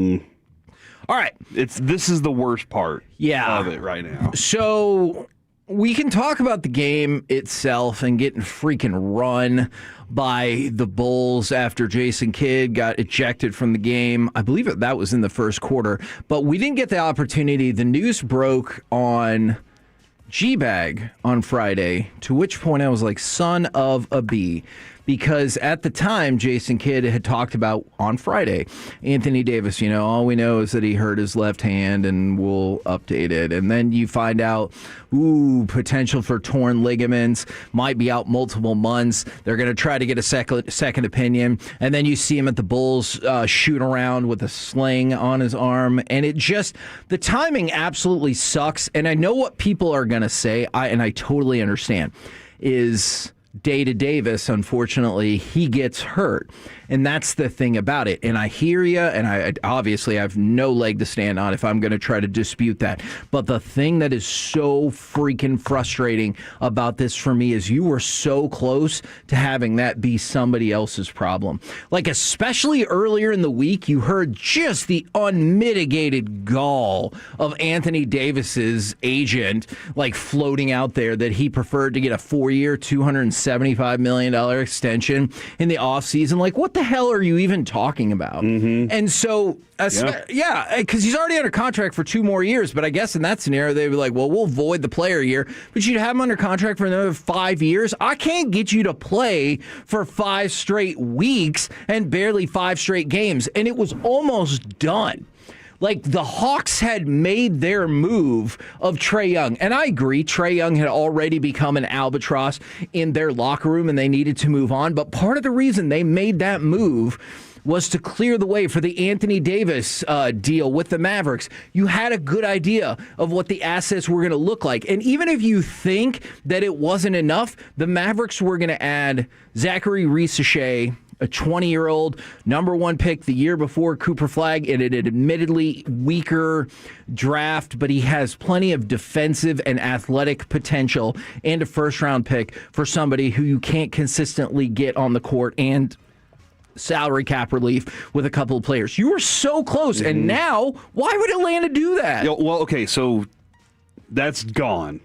right, this is the worst part of it right now. So we can talk about the game itself and getting freaking run by the Bulls after Jason Kidd got ejected from the game. I believe that was in the first quarter, but we didn't get the opportunity. The news broke on Gbag on Friday, to which point I was like, son of a bee. Because at the time, Jason Kidd had talked about on Friday, Anthony Davis, all we know is that he hurt his left hand and we'll update it. And then you find out, potential for torn ligaments, might be out multiple months. They're going to try to get a second opinion. And then you see him at the Bulls shoot around with a sling on his arm. And the timing absolutely sucks. And I know what people are going to say, and I totally understand, is Day to Davis, unfortunately, he gets hurt. And that's the thing about it. And I hear you, and I obviously have no leg to stand on if I'm going to try to dispute that. But the thing that is so freaking frustrating about this for me is you were so close to having that be somebody else's problem. Like, especially earlier in the week, you heard just the unmitigated gall of Anthony Davis's agent, like, floating out there that he preferred to get a 4-year, $275 million extension in the offseason. Like, what the hell are you even talking about? Mm-hmm. And so, because he's already under contract for 2 more years. But I guess in that scenario, they'd be like, well, we'll void the player year, but you'd have him under contract for another 5 years. I can't get you to play for 5 straight weeks and barely 5 straight games. And it was almost done. Like, the Hawks had made their move of Trae Young. And I agree, Trae Young had already become an albatross in their locker room and they needed to move on. But part of the reason they made that move was to clear the way for the Anthony Davis deal with the Mavericks. You had a good idea of what the assets were going to look like. And even if you think that it wasn't enough, the Mavericks were going to add Zachary Reese-Shea, a 20-year-old number 1 pick the year before Cooper Flagg in an admittedly weaker draft, but he has plenty of defensive and athletic potential, and a first-round pick for somebody who you can't consistently get on the court, and salary cap relief with a couple of players. You were so close, and now, why would Atlanta do that? Well, okay, so that's gone.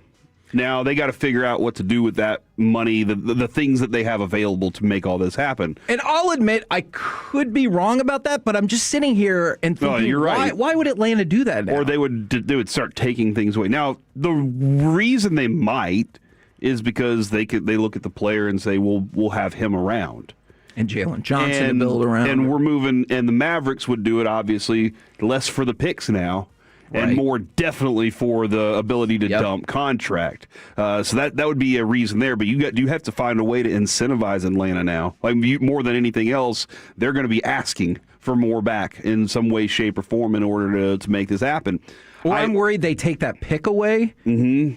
Now they got to figure out what to do with that money, the things that they have available to make all this happen. And I'll admit, I could be wrong about that, but I'm just sitting here and thinking, you're right. Why would Atlanta do that now? Or they would start taking things away. Now, the reason they might is because they look at the player and say, well, we'll have him around. And Jalen Johnson to build around. And we're moving, and the Mavericks would do it, obviously, less for the picks now. And more definitely for the ability to dump contract. So that would be a reason there. But you have to find a way to incentivize Atlanta now. Like, more than anything else, they're going to be asking for more back in some way, shape, or form in order to make this happen. Well, I'm worried they take that pick away,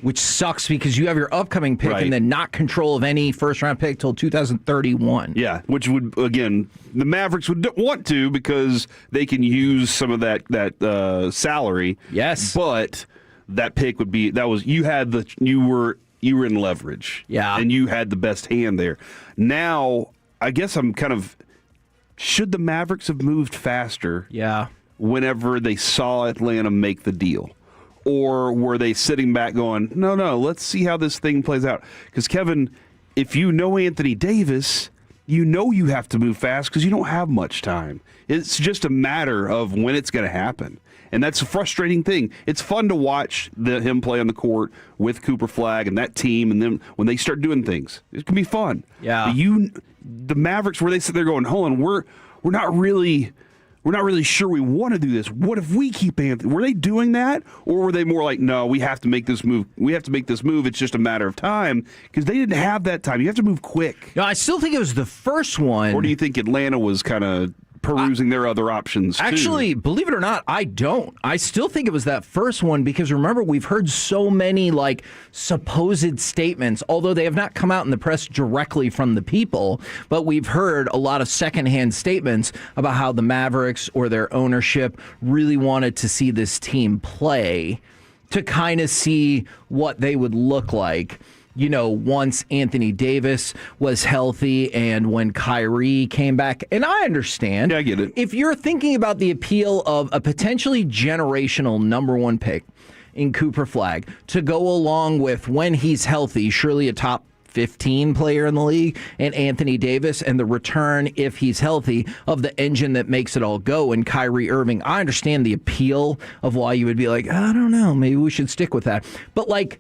which sucks because you have your upcoming pick and then not control of any first-round pick till 2031. Yeah, which would, again, the Mavericks would want to because they can use some of that salary. Yes. But that pick would be you were in leverage. Yeah. And you had the best hand there. Now, I guess I'm kind of, should the Mavericks have moved faster? Yeah. Whenever they saw Atlanta make the deal? Or were they sitting back going, no, let's see how this thing plays out? Because, Kevin, if you know Anthony Davis, you know you have to move fast because you don't have much time. It's just a matter of when it's going to happen. And that's a frustrating thing. It's fun to watch him play on the court with Cooper Flagg and that team, and then when they start doing things, it can be fun. Yeah. But the Mavericks, where they sit there going, hold on, we're not really sure we want to do this. What if we keep Anthony? Were they doing that, or were they more like, no, we have to make this move. We have to make this move. It's just a matter of time because they didn't have that time. You have to move quick. No, I still think it was the first one. Or do you think Atlanta was kind of perusing their other options too? Actually, believe it or not, I don't. I still think it was that first one because remember, we've heard so many supposed statements, although they have not come out in the press directly from the people, but we've heard a lot of secondhand statements about how the Mavericks or their ownership really wanted to see this team play to kind of see what they would look like. Once Anthony Davis was healthy and when Kyrie came back. And I understand. Yeah, I get it. If you're thinking about the appeal of a potentially generational number one pick in Cooper Flagg to go along with when he's healthy, surely a top 15 player in the league, and Anthony Davis, and the return, if he's healthy, of the engine that makes it all go, and Kyrie Irving, I understand the appeal of why you would be like, I don't know, maybe we should stick with that. But like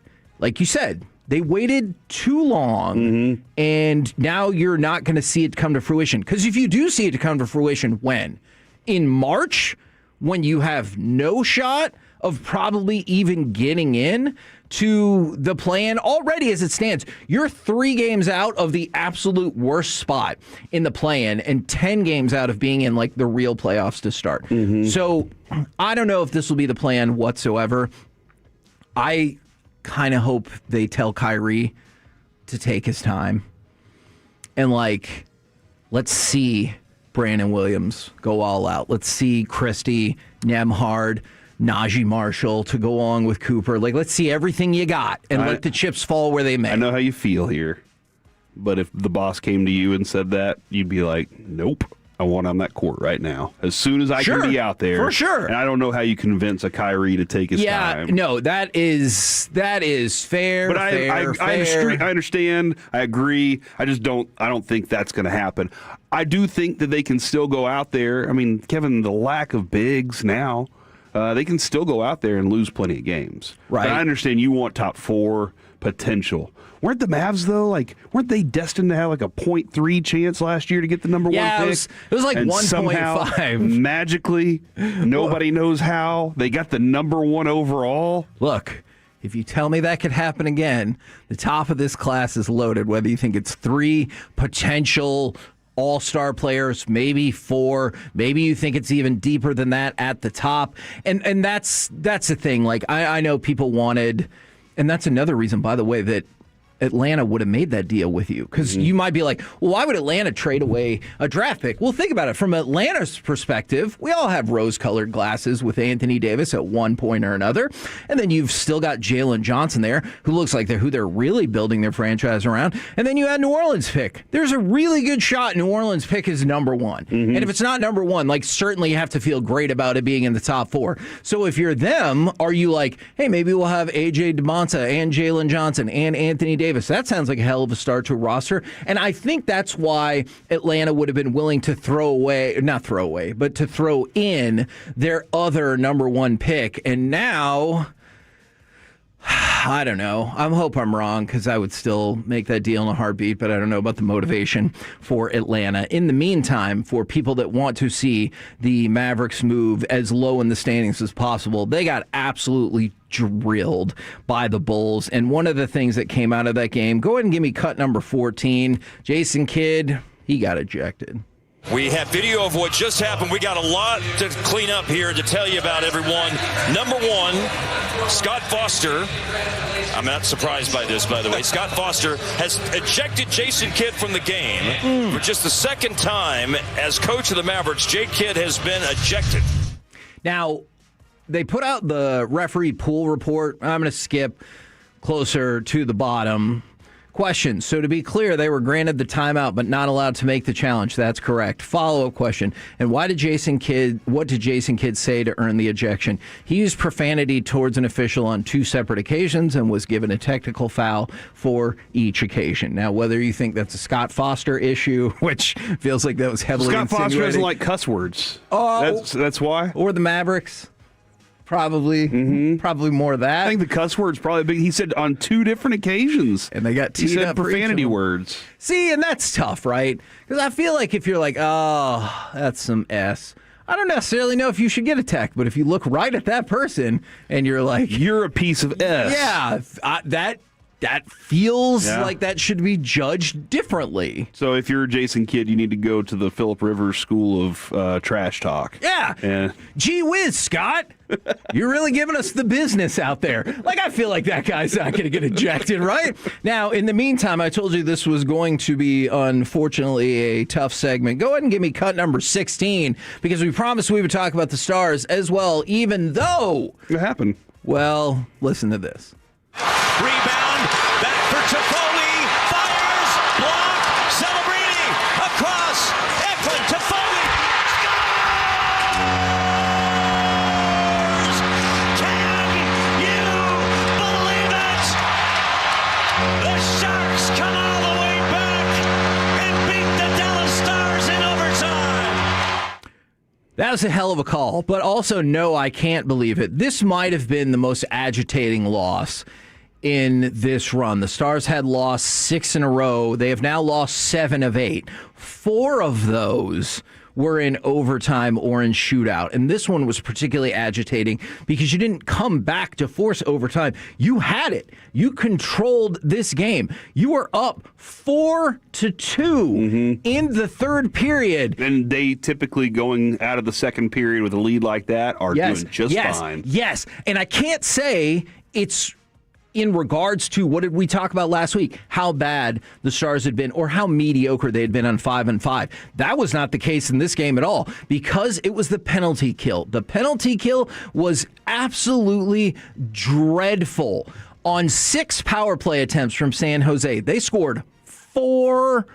you said, they waited too long, and now you're not going to see it come to fruition. Because if you do see it come to fruition, when? In March, when you have no shot of probably even getting in to the plan already as it stands. You're 3 games out of the absolute worst spot in the plan and 10 games out of being in the real playoffs to start. So I don't know if this will be the plan whatsoever. I kind of hope they tell Kyrie to take his time and let's see Brandon Williams go all out. Let's see Christie, Nembhard, Najee Marshall to go along with Cooper. Let's see everything you got and let the chips fall where they may. I know how you feel here, but if the boss came to you and said that, you'd be like, nope. I want on that court right now. As soon as I can be out there. For sure. And I don't know how you convince a Kyrie to take his time. Yeah, no, that is fair. But fair. I understand. I agree. I don't think that's going to happen. I do think that they can still go out there. I mean, Kevin, the lack of bigs now, they can still go out there and lose plenty of games. Right. But I understand you want top 4 potential. Weren't the Mavs, though, weren't they destined to have a 0.3 chance last year to get the number 1 pick? It was 1.5. Magically, nobody knows how, they got the number 1 overall. Look, if you tell me that could happen again, the top of this class is loaded, whether you think it's 3 potential all-star players, maybe 4, maybe you think it's even deeper than that at the top. And that's the thing. I know people wanted, and that's another reason, by the way, that Atlanta would have made that deal with you. Because you might be like, well, why would Atlanta trade away a draft pick? Well, think about it. From Atlanta's perspective, we all have rose-colored glasses with Anthony Davis at one point or another. And then you've still got Jalen Johnson there, who looks like who they're really building their franchise around. And then you had New Orleans pick. There's a really good shot New Orleans pick is number 1. And if it's not number 1, certainly you have to feel great about it being in the top 4. So if you're them, are you like, hey, maybe we'll have A.J. DeMonta and Jalen Johnson and Anthony Davis? That sounds like a hell of a start to a roster. And I think that's why Atlanta would have been willing to to throw in their other number 1 pick. And now, I don't know. I hope I'm wrong because I would still make that deal in a heartbeat, but I don't know about the motivation for Atlanta. In the meantime, for people that want to see the Mavericks move as low in the standings as possible, they got absolutely drilled by the Bulls. And one of the things that came out of that game, go ahead and give me cut number 14. Jason Kidd, he got ejected. We have video of what just happened. We got a lot to clean up here to tell you about, everyone. Number 1, Scott Foster. I'm not surprised by this, by the way. Scott Foster has ejected Jason Kidd from the game for just the second time as coach of the Mavericks. Jake Kidd has been ejected. Now, they put out the referee pool report. I'm going to skip closer to the bottom. Question. So to be clear, they were granted the timeout but not allowed to make the challenge. That's correct. Follow-up question. And what did Jason Kidd say to earn the ejection? He used profanity towards an official on 2 separate occasions and was given a technical foul for each occasion. Now, whether you think that's a Scott Foster issue, which feels like that was heavily Scott Foster insinuated. doesn't like cuss words. Oh, that's why. Or the Mavericks. Probably more of that. I think the cuss words probably big. He said on 2 different occasions. And they got teed he said up for each profanity of them. words. See, and that's tough, right? Because I feel like if you're like, oh, that's some S, I don't necessarily know if you should get a tech, but if you look right at that person and you're like, you're a piece of S. Yeah, that feels like that should be judged differently. So if you're Jason Kidd, you need to go to the Philip Rivers School of Trash Talk. Yeah. Gee whiz, Scott. You're really giving us the business out there. Like, I feel like that guy's not going to get ejected, right? Now, in the meantime, I told you this was going to be, unfortunately, a tough segment. Go ahead and give me cut number 16, because we promised we would talk about the Stars as well, even though... What happened? Well, listen to this. Rebound, back for Toffoli, fires, block, Celebrini, across, Eklund, Toffoli, scores! Can you believe it? The Sharks come all the way back and beat the Dallas Stars in overtime. That was a hell of a call, but also, no, I can't believe it. This might have been the most agitating loss in this run. The Stars had lost 6 in a row. They have now lost 7 of 8. 4 of those were in overtime or in shootout. And this one was particularly agitating because you didn't come back to force overtime. You had it. You controlled this game. You were up 4-2 in the third period. And they typically, going out of the second period with a lead like that, are doing just fine. Yes. And I can't say it's in regards to, what did we talk about last week? How bad the Stars had been or how mediocre they had been on 5-5. That was not the case in this game at all, because it was the penalty kill. The penalty kill was absolutely dreadful. On 6 power play attempts from San Jose, they scored 4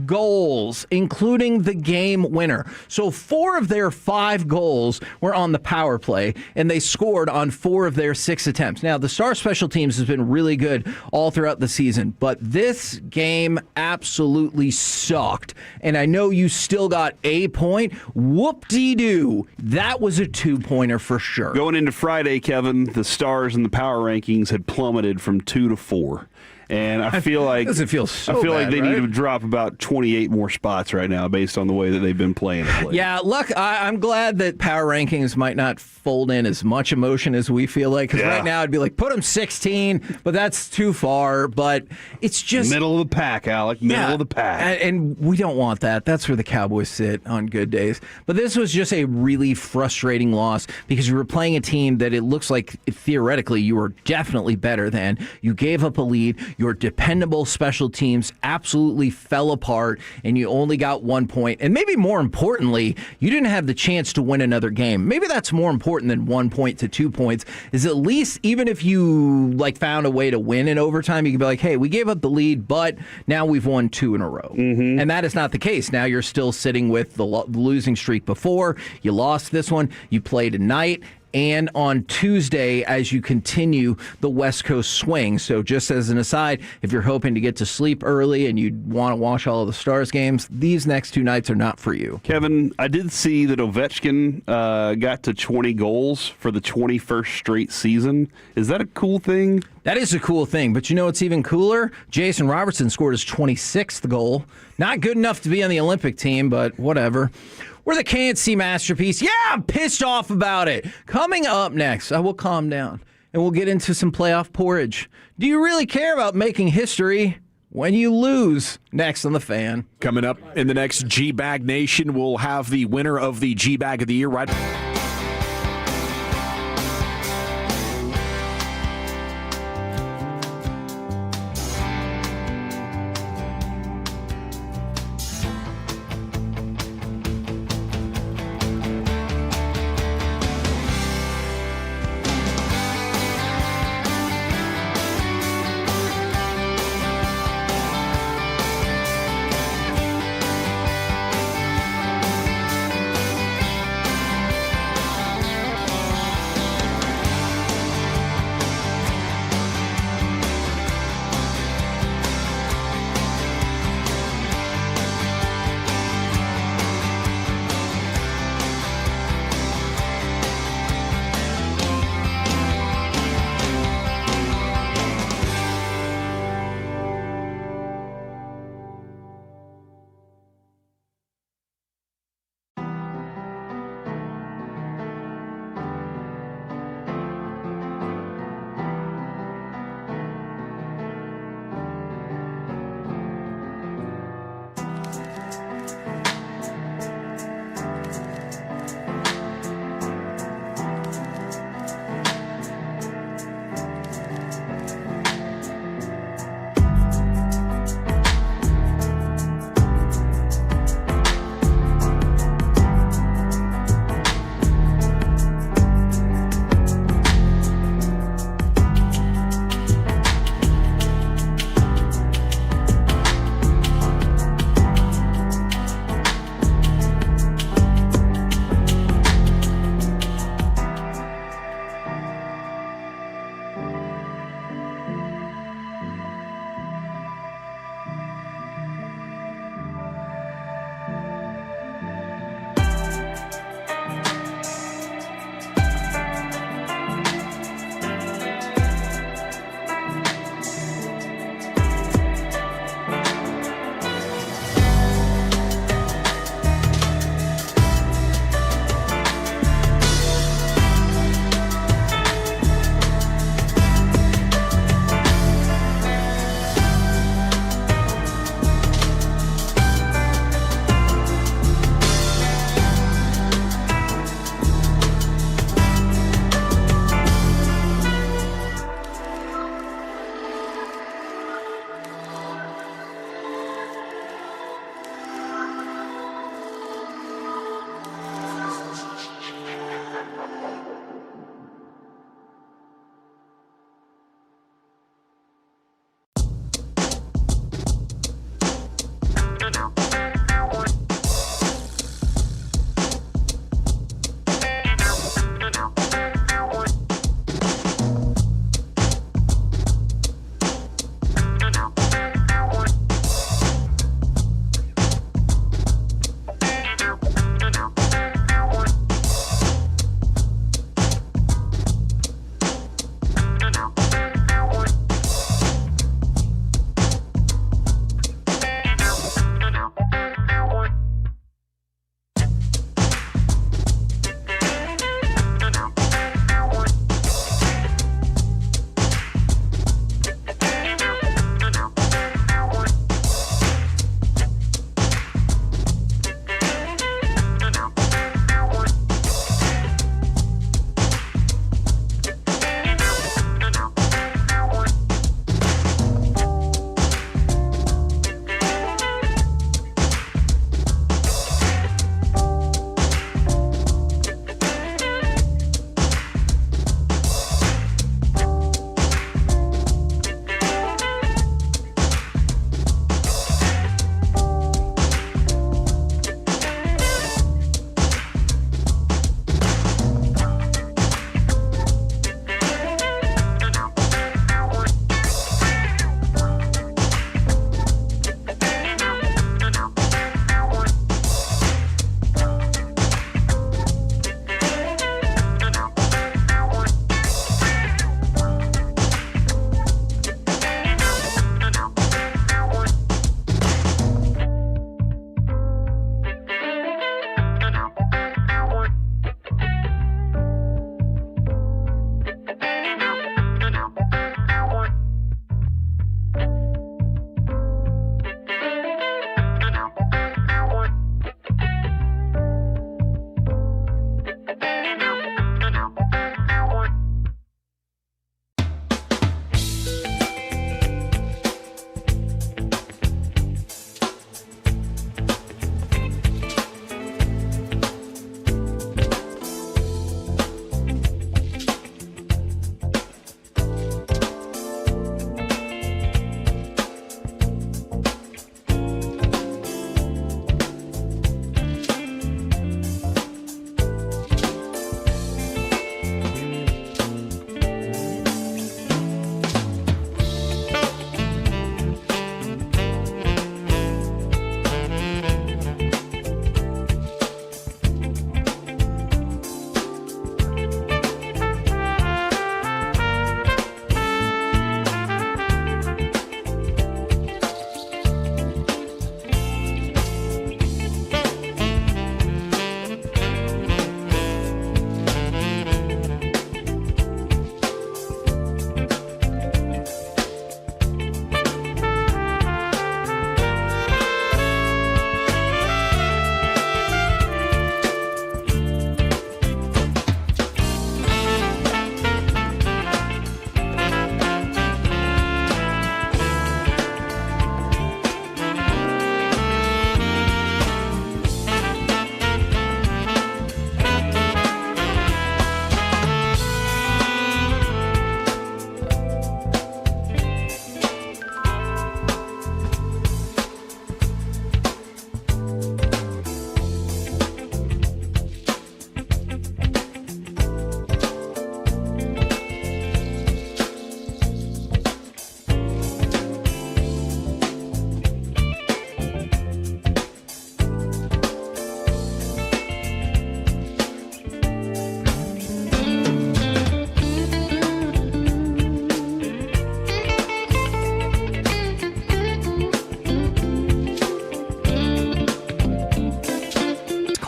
goals, including the game winner. So 4 of their 5 goals were on the power play, and they scored on 4 of their 6 attempts. Now, the Star special teams has been really good all throughout the season, but this game absolutely sucked. And I know you still got a point. Whoop-dee-doo. That was a 2-pointer for sure. Going into Friday, Kevin, the Stars in the power rankings had plummeted from 2 to 4. And I feel like doesn't feel so I feel bad, like they right? need to drop about 28 more spots right now based on the way that they've been playing. Yeah, look, I'm glad that power rankings might not fold in as much emotion as we feel like. Because right now I'd be like, put them 16, but that's too far. But it's just middle of the pack, Alec. Middle of the pack. And we don't want that. That's where the Cowboys sit on good days. But this was just a really frustrating loss because you were playing a team that it looks like theoretically you were definitely better than. You gave up a lead. Your dependable special teams absolutely fell apart, and you only got 1 point. And maybe more importantly, you didn't have the chance to win another game. Maybe that's more important than 1 point to 2 points, is at least even if you found a way to win in overtime, you could be like, hey, we gave up the lead, but now we've won 2 in a row. And that is not the case. Now you're still sitting with the losing streak before. You lost this one. You play tonight and on Tuesday as you continue the West Coast swing. So just as an aside, if you're hoping to get to sleep early and you want to watch all of the Stars games, these next 2 nights are not for you. Kevin, I did see that Ovechkin got to 20 goals for the 21st straight season. Is that a cool thing? That is a cool thing, but you know what's even cooler? Jason Robertson scored his 26th goal. Not good enough to be on the Olympic team, but whatever. We're the K&C Masterpiece. Yeah, I'm pissed off about it. Coming up next, I will calm down, and we'll get into some playoff porridge. Do you really care about making history when you lose? Next on The Fan. Coming up in the next Gbag Nation, we'll have the winner of the Gbag of the Year right.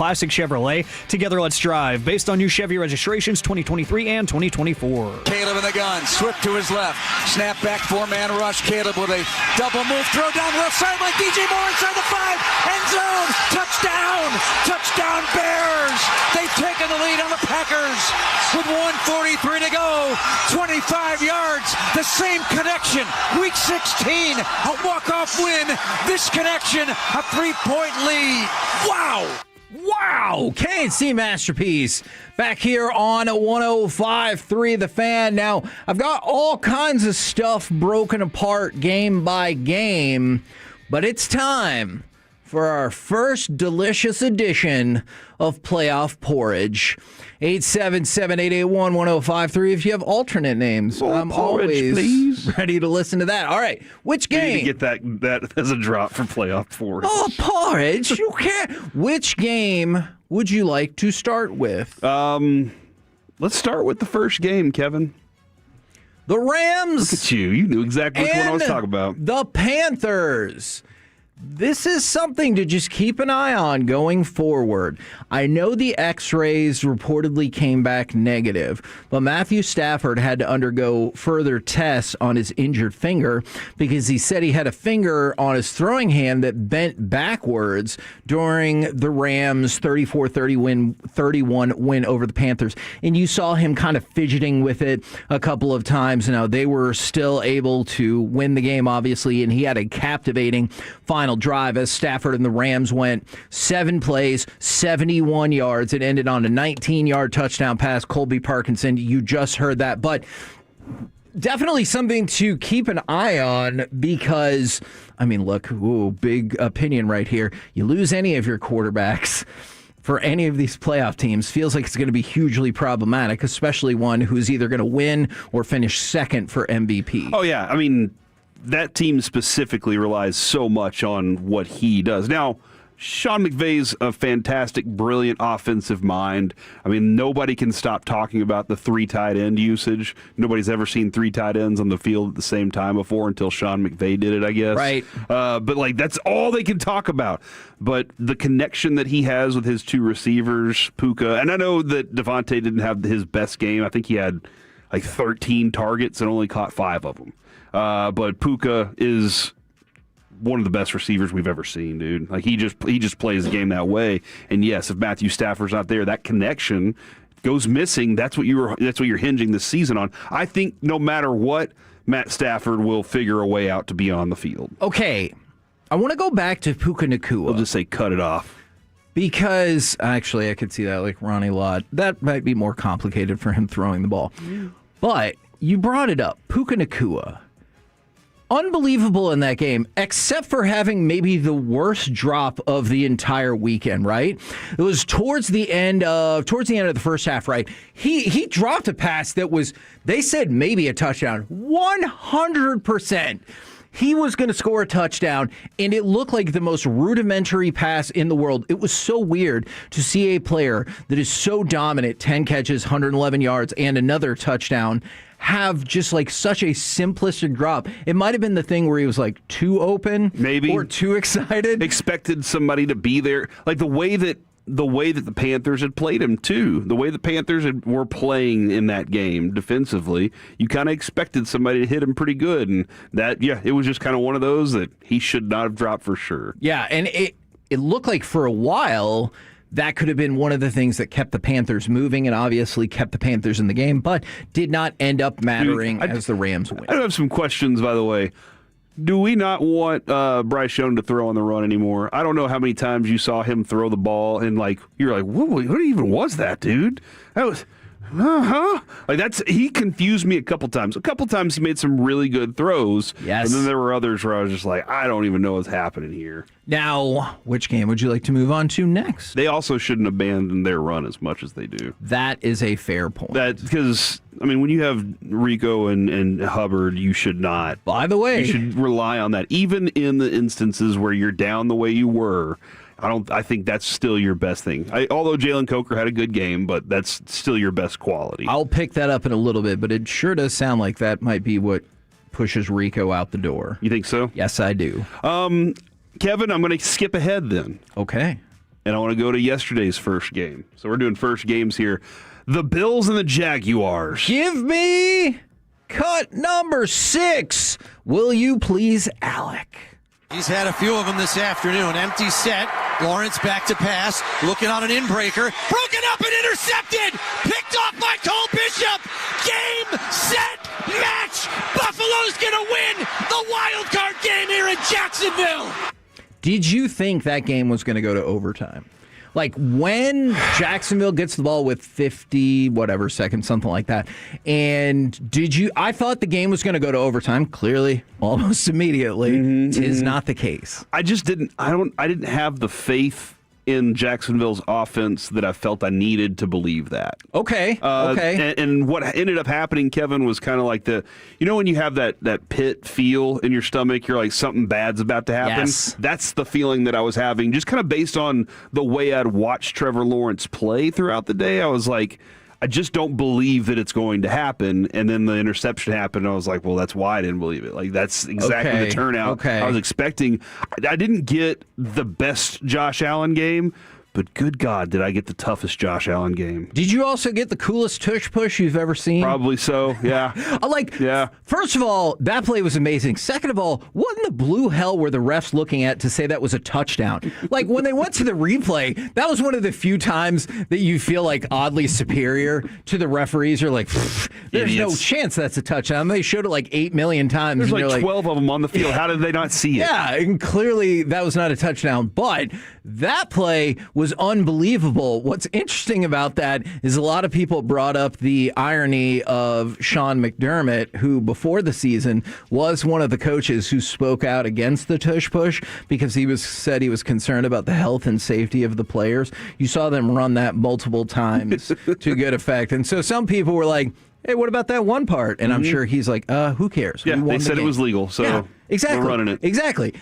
classic Chevrolet. Together, let's drive. Based on new Chevy registrations 2023 and 2024. Caleb in the gun. Swift to his left. Snap back, four-man rush. Caleb with a double move. Throw down the left sideline. DJ Moore inside the 5. End zone. Touchdown. Touchdown Bears. They've taken the lead on the Packers with 1:43 to go. 25 yards. The same connection. Week 16. A walk-off win. This connection. A 3-point lead. Wow. Wow! K&C Masterpiece back here on 105.3 The Fan. Now, I've got all kinds of stuff broken apart game by game, but it's time for our first delicious edition of Playoff Porridge. 877-881-1053 if you have alternate names. I'm porridge, always please. ready to listen to that. All right, which game? You need to get that as a drop for Playoff Porridge. Oh, porridge! You can't. Which game would you like to start with? Let's start with the first game, Kevin. The Rams. Look at you. You knew exactly which one I was talking about. The Panthers. This is something to just keep an eye on going forward. I know the x-rays reportedly came back negative, but Matthew Stafford had to undergo further tests on his injured finger because he said he had a finger on his throwing hand that bent backwards during the Rams' 34-31 win over the Panthers. And you saw him kind of fidgeting with it a couple of times. Now, they were still able to win the game, obviously, and he had a captivating final drive as Stafford and the Rams went 7 plays, 71 yards. It ended on a 19-yard touchdown pass. Colby Parkinson, you just heard that. But definitely something to keep an eye on because, I mean, look, big opinion right here. You lose any of your quarterbacks for any of these playoff teams, feels like it's going to be hugely problematic, especially one who's either going to win or finish second for MVP. Oh, yeah. I mean, that team specifically relies so much on what he does. Now, Sean McVay's a fantastic, brilliant offensive mind. I mean, nobody can stop talking about the 3 tight end usage. Nobody's ever seen 3 tight ends on the field at the same time before until Sean McVay did it, I guess. Right. But, like, that's all they can talk about. But the connection that he has with his 2 receivers, Puka, and I know that Devontae didn't have his best game. I think he had, like, 13 targets and only caught 5 of them. But Puka is one of the best receivers we've ever seen, dude. Like he just plays the game that way. And yes, if Matthew Stafford's not there, that connection goes missing. That's what you're hinging this season on. I think no matter what, Matt Stafford will figure a way out to be on the field. Okay, I want to go back to Puka Nacua. I'll just say cut it off. Because actually, I could see that like Ronnie Lott. That might be more complicated for him throwing the ball. But you brought it up, Puka Nacua. Unbelievable in that game, except for having maybe the worst drop of the entire weekend, right? It was towards the end of the first half, right? He dropped a pass that was, they said maybe a touchdown. 100%. He was going to score a touchdown, and it looked like the most rudimentary pass in the world. It was so weird to see a player that is so dominant, 10 catches, 111 yards, and another touchdown, have just like such a simplistic drop. It might have been the thing where he was like too open, maybe, or too excited. Expected somebody to be there, like the way that the Panthers had played him too. The way the Panthers were playing in that game defensively, you kind of expected somebody to hit him pretty good, and it was just kind of one of those that he should not have dropped for sure. Yeah, and it looked like for a while that could have been one of the things that kept the Panthers moving and obviously kept the Panthers in the game, but did not end up mattering as the Rams win. I do have some questions, by the way. Do we not want Bryce Young to throw on the run anymore? I don't know how many times you saw him throw the ball and you're like, what even was that, dude? That was... he confused me a couple times. A couple times he made some really good throws. Yes. And then there were others where I was just like, I don't even know what's happening here. Now, which game would you like to move on to next? They also shouldn't abandon their run as much as they do. That is a fair point. Because, I mean, when you have Rico and Hubbard, you should not. By the way, you should rely on that. Even in the instances where you're down the way you were, I think that's still your best thing. Although Jalen Coker had a good game, but that's still your best quality. I'll pick that up in a little bit, but it sure does sound like that might be what pushes Rico out the door. You think so? Yes, I do. Kevin, I'm going to skip ahead then. Okay. and I want to go to yesterday's first game. So we're doing first games here. The Bills and the Jaguars. Give me cut number 6. Will you please, Alec? He's had a few of them this afternoon. Empty set. Lawrence back to pass. Looking on an inbreaker. Broken up and intercepted. Picked off by Cole Bishop. Game, set, match. Buffalo's going to win the wild card game here in Jacksonville. Did you think that game was going to go to overtime? Like when Jacksonville gets the ball with 50 whatever seconds, something like that. And I thought the game was going to go to overtime, clearly, almost immediately. Tis not the case. I didn't have the faith in Jacksonville's offense that I felt I needed to believe that. Okay. And what ended up happening, Kevin, was kind of like when you have that pit feel in your stomach, you're like something bad's about to happen. Yes. That's the feeling that I was having, just kind of based on the way I'd watched Trevor Lawrence play throughout the day. I was like, I just don't believe that it's going to happen. And then the interception happened, and I was like, well, that's why I didn't believe it. Like, that's exactly the turnout I was expecting. I didn't get the best Josh Allen game, but good God, did I get the toughest Josh Allen game. Did you also get the coolest tush push you've ever seen? Probably so, yeah. First of all, that play was amazing. Second of all, what in the blue hell were the refs looking at to say that was a touchdown? Like, when they went to the replay, that was one of the few times that you feel like oddly superior to the referees. You're like, there's no chance that's a touchdown. They showed it like 8 million times. There's like 12 of them on the field. How did they not see it? Yeah, and clearly that was not a touchdown. But that play was unbelievable. What's interesting about that is a lot of people brought up the irony of Sean McDermott, who before the season was one of the coaches who spoke out against the tush push because said he was concerned about the health and safety of the players. You saw them run that multiple times to good effect. And so some people were like, hey, what about that one part? And I'm sure he's like, who cares? Yeah, they said it was legal, so exactly. We're running it. Exactly.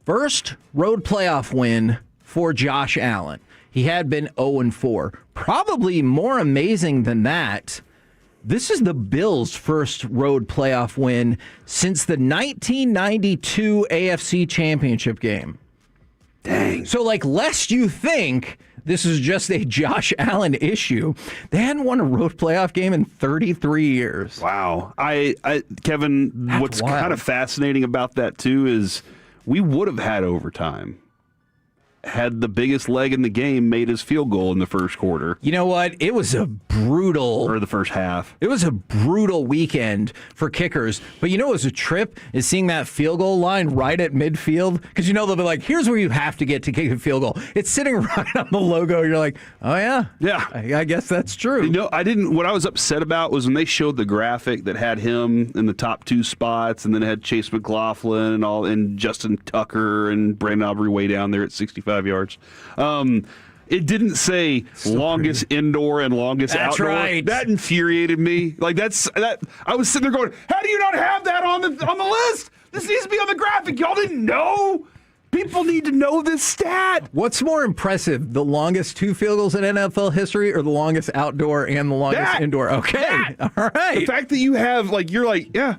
First road playoff win for Josh Allen. He had been 0-4. Probably more amazing than that, this is the Bills' first road playoff win since the 1992 AFC Championship game. Dang. So, lest you think this is just a Josh Allen issue, they hadn't won a road playoff game in 33 years. Wow. Kevin, what's kind of fascinating about that, too, is we would have had overtime had the biggest leg in the game made his field goal in the first quarter. You know what? It was a brutal... Or the first half. It was a brutal weekend for kickers. But you know what was a trip? Is seeing that field goal line right at midfield. Because they'll be like, here's where you have to get to kick a field goal. It's sitting right on the logo. You're like, oh, yeah. Yeah. I guess that's true. What I was upset about was when they showed the graphic that had him in the top 2 spots, and then it had Chase McLaughlin and Justin Tucker and Brandon Aubrey way down there at 65 yards. It didn't say longest indoor and longest outdoor. That's right. That infuriated me. I was sitting there going, how do you not have that on the list? This needs to be on the graphic. Y'all didn't know? People need to know this stat. What's more impressive, the longest 2 field goals in NFL history or the longest outdoor and the longest indoor? Okay. All right. The fact that you have, you're like, yeah,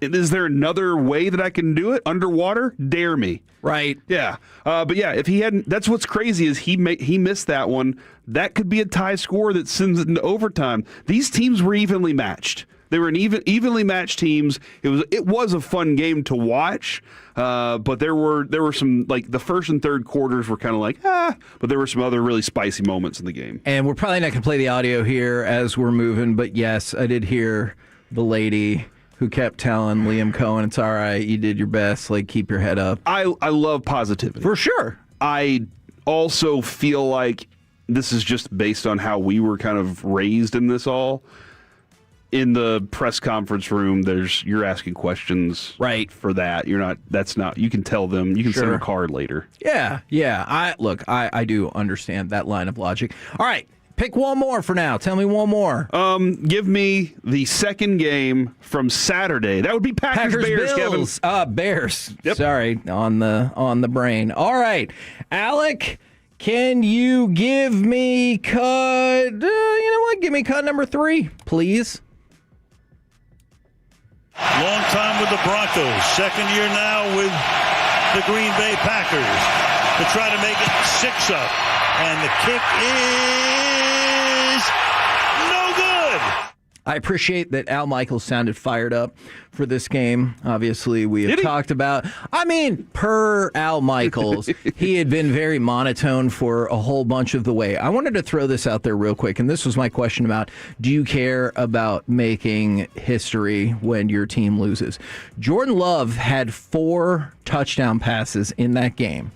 is there another way that I can do it underwater? Dare me. Right. Yeah. But yeah, if he hadn't, that's what's crazy is he missed that one. That could be a tie score that sends it into overtime. These teams were evenly matched. They were evenly matched teams. It was a fun game to watch. But there were some, the first and third quarters were kind of but there were some other really spicy moments in the game. And we're probably not going to play the audio here as we're moving, but yes, I did hear the lady who kept telling Liam Cohen, it's all right, you did your best, keep your head up. I love positivity. For sure. I also feel like this is just based on how we were kind of raised in this all. In the press conference room, you're asking questions for that. You can tell them, you can send them a card later. Yeah. I do understand that line of logic. All right. Pick one more for now. Tell me one more. Give me the second game from Saturday. That would be Packers-Bears, Kevin. Bears. Yep. Sorry, on the brain. All right. Alec, can you give me cut... you know what? Give me cut number 3, please. Long time with the Broncos. Second year now with the Green Bay Packers. to try to make it 6-0. And the kick is no good. I appreciate that Al Michaels sounded fired up for this game. Obviously, we have talked about, per Al Michaels, he had been very monotone for a whole bunch of the way. I wanted to throw this out there real quick, and this was my question about, do you care about making history when your team loses? Jordan Love had 4 touchdown passes in that game.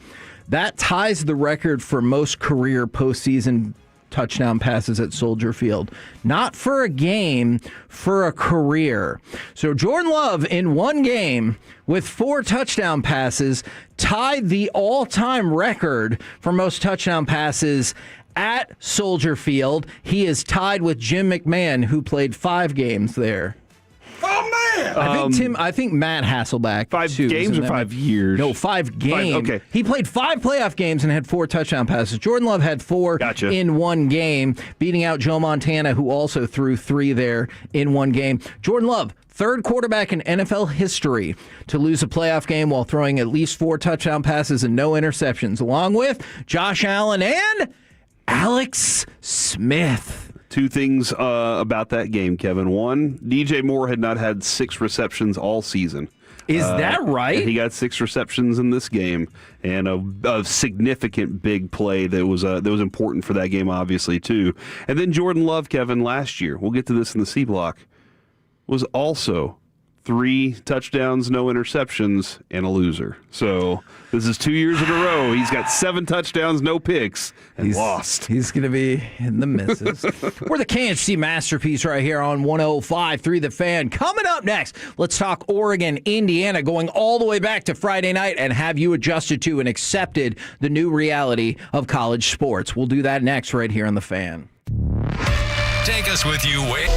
That ties the record for most career postseason touchdown passes at Soldier Field. Not for a game, for a career. So Jordan Love, in one game with 4 touchdown passes, tied the all-time record for most touchdown passes at Soldier Field. He is tied with Jim McMahon, who played 5 games there. Oh, man! I think Matt Hasselbeck. 5 games or 5 years? No, 5 games. Okay. He played 5 playoff games and had 4 touchdown passes. Jordan Love had 4 in one game, beating out Joe Montana, who also threw 3 there in one game. Jordan Love, 3rd quarterback in NFL history to lose a playoff game while throwing at least 4 touchdown passes and no interceptions, along with Josh Allen and Alex Smith. 2 things about that game, Kevin. 1, DJ Moore had not had 6 receptions all season. Is that right? He got 6 receptions in this game, and a significant big play that was important for that game, obviously, too. And then Jordan Love, Kevin, last year, we'll get to this in the C block, was also 3 touchdowns, no interceptions, and a loser. So this is 2 years in a row. He's got 7 touchdowns, no picks, and lost. He's going to be in the misses. We're the K&C Masterpiece right here on 105.3 The Fan. Coming up next, let's talk Oregon, Indiana, going all the way back to Friday night, and have you adjusted to and accepted the new reality of college sports. We'll do that next right here on The Fan. Take us with you, Wade.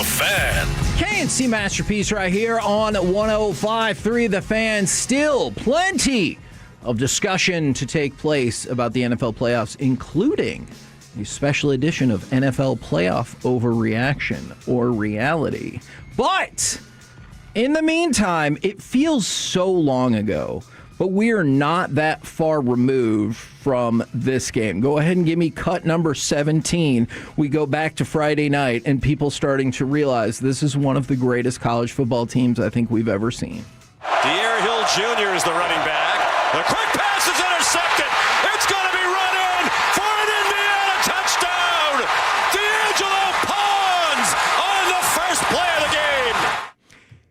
Fan. K&C Masterpiece right here on 105.3 The Fan. Still plenty of discussion to take place about the NFL playoffs, including a special edition of NFL Playoff Overreaction or Reality. But in the meantime, it feels so long ago, but we are not that far removed from this game. Go ahead and give me cut number 17. We go back to Friday night, and people starting to realize this is one of the greatest college football teams I think we've ever seen. De'Aaron Hill Jr. is the running back. The quick pass is intercepted. It's going to be run in for an Indiana touchdown. D'Angelo Pons on the first play of the game.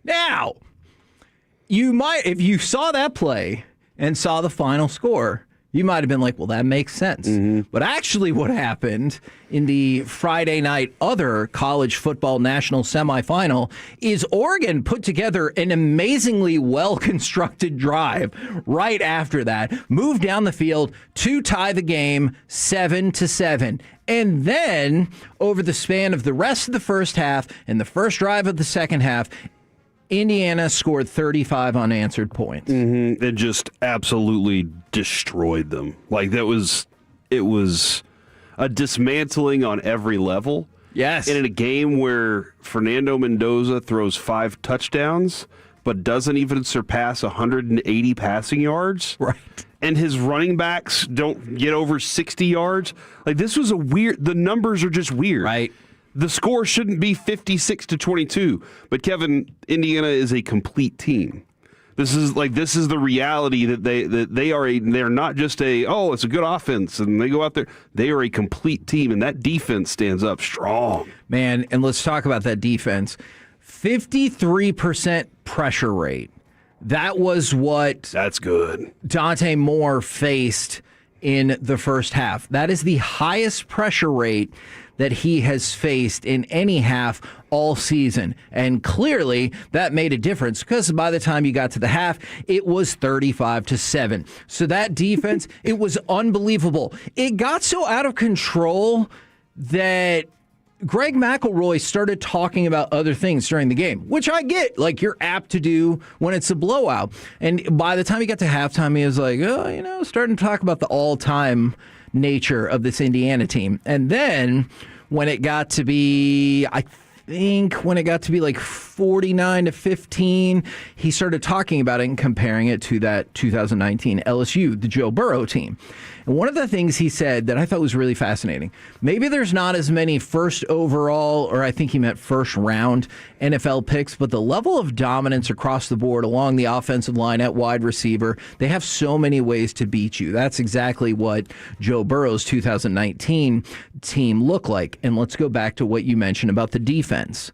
Now, you might, if you saw that play and saw the final score, you might have been like, well, that makes sense. But actually what happened in the Friday night other college football national semifinal is Oregon put together an amazingly well-constructed drive right after that, moved down the field to tie the game 7-7. And then over the span of the rest of the first half and the first drive of the second half, Indiana scored 35 unanswered points. It just absolutely destroyed them. Like it was a dismantling on every level. Yes. And in a game where Fernando Mendoza throws 5 touchdowns, but doesn't even surpass 180 passing yards. Right. And his running backs don't get over 60 yards. Like this was the numbers are just weird. Right. The score shouldn't be 56-22, but Kevin, Indiana is a complete team. This is the reality that they're not just it's a good offense and they go out there. They are a complete team, and that defense stands up strong. Man, and let's talk about that defense. 53% pressure rate. That was what That's good. Dante Moore faced in the first half. That is the highest pressure rate that he has faced in any half all season. And clearly that made a difference because by the time you got to the half, it was 35-7. So that defense, it was unbelievable. It got so out of control that Greg McElroy started talking about other things during the game, which I get, like you're apt to do when it's a blowout. And by the time he got to halftime, he was like, starting to talk about the all-time nature of this Indiana team. And then when it got to be, like 49-15, he started talking about it and comparing it to that 2019 LSU, the Joe Burrow team. And one of the things he said that I thought was really fascinating, maybe there's not as many first overall, or I think he meant first round NFL picks, but the level of dominance across the board along the offensive line at wide receiver, they have so many ways to beat you. That's exactly what Joe Burrow's 2019 team looked like. And let's go back to what you mentioned about the defense.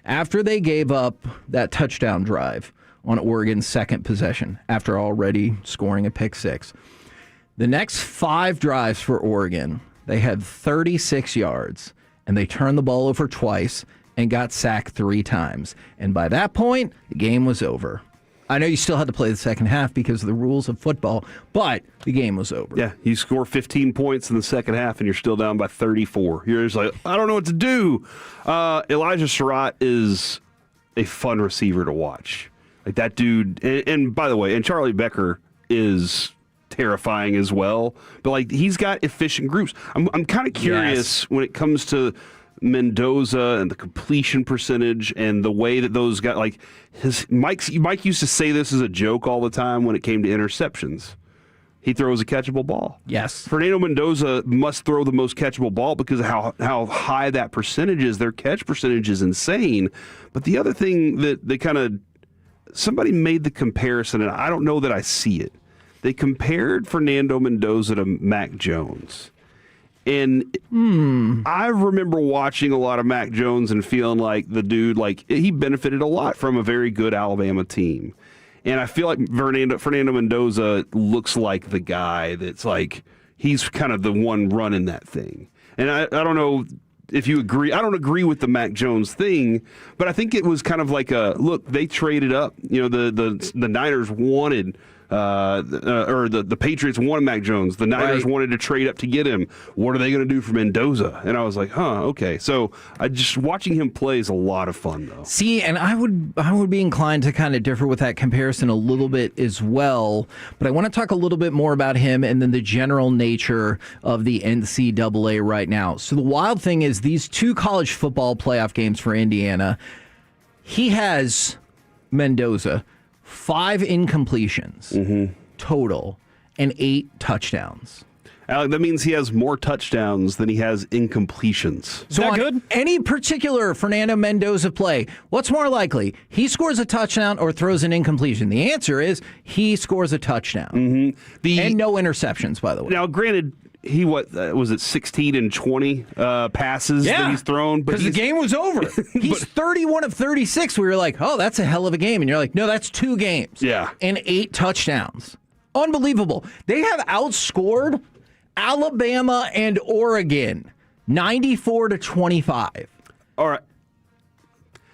After they gave up that touchdown drive on Oregon's second possession, after already scoring a pick six, the next 5 drives for Oregon, they had 36 yards, and they turned the ball over twice and got sacked 3 times. And by that point, the game was over. I know you still had to play the second half because of the rules of football, but the game was over. Yeah, you score 15 points in the second half, and you're still down by 34. You're just like, I don't know what to do. Elijah Surratt is a fun receiver to watch. Like that dude, and by the way, and Charlie Becker is terrifying as well, but like he's got efficient groups. I'm kind of curious when it comes to Mendoza and the completion percentage and the way that those guys, like Mike used to say this as a joke all the time when it came to interceptions. He throws a catchable ball. Yes. Fernando Mendoza must throw the most catchable ball because of how high that percentage is. Their catch percentage is insane. But the other thing that they somebody made the comparison, and I don't know that I see it. They compared Fernando Mendoza to Mac Jones. And I remember watching a lot of Mac Jones and feeling like the dude, like he benefited a lot from a very good Alabama team. And I feel like Fernando Mendoza looks like the guy that's like, he's kind of the one running that thing. And I don't know if you agree. I don't agree with the Mac Jones thing, but I think it was kind of like look, they traded up. You know, the Niners wanted The Patriots wanted Mac Jones. The Niners wanted to trade up to get him. What are they going to do for Mendoza? And I was like, okay. So just watching him play is a lot of fun, though. See, and I would be inclined to kind of differ with that comparison a little bit as well. But I want to talk a little bit more about him and then the general nature of the NCAA right now. So the wild thing is these 2 college football playoff games for Indiana, he has Mendoza 5 incompletions total and 8 touchdowns. Alec, that means he has more touchdowns than he has incompletions. So on any particular Fernando Mendoza play, what's more likely? He scores a touchdown or throws an incompletion? The answer is he scores a touchdown. And no interceptions, by the way. Now, granted, he was it 16 and 20 passes that he's thrown? Because the game was over. He's 31 of 36. We were like, oh, that's a hell of a game. And you're like, no, that's 2 games. Yeah. And 8 touchdowns. Unbelievable. They have outscored Alabama and Oregon 94-25. All right.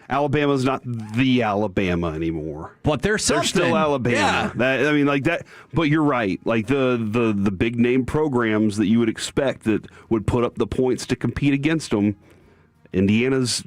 Alabama's not the Alabama anymore. But they're something. They're still Alabama. Yeah. But you're right. Like the big name programs that you would expect that would put up the points to compete against them. Indiana's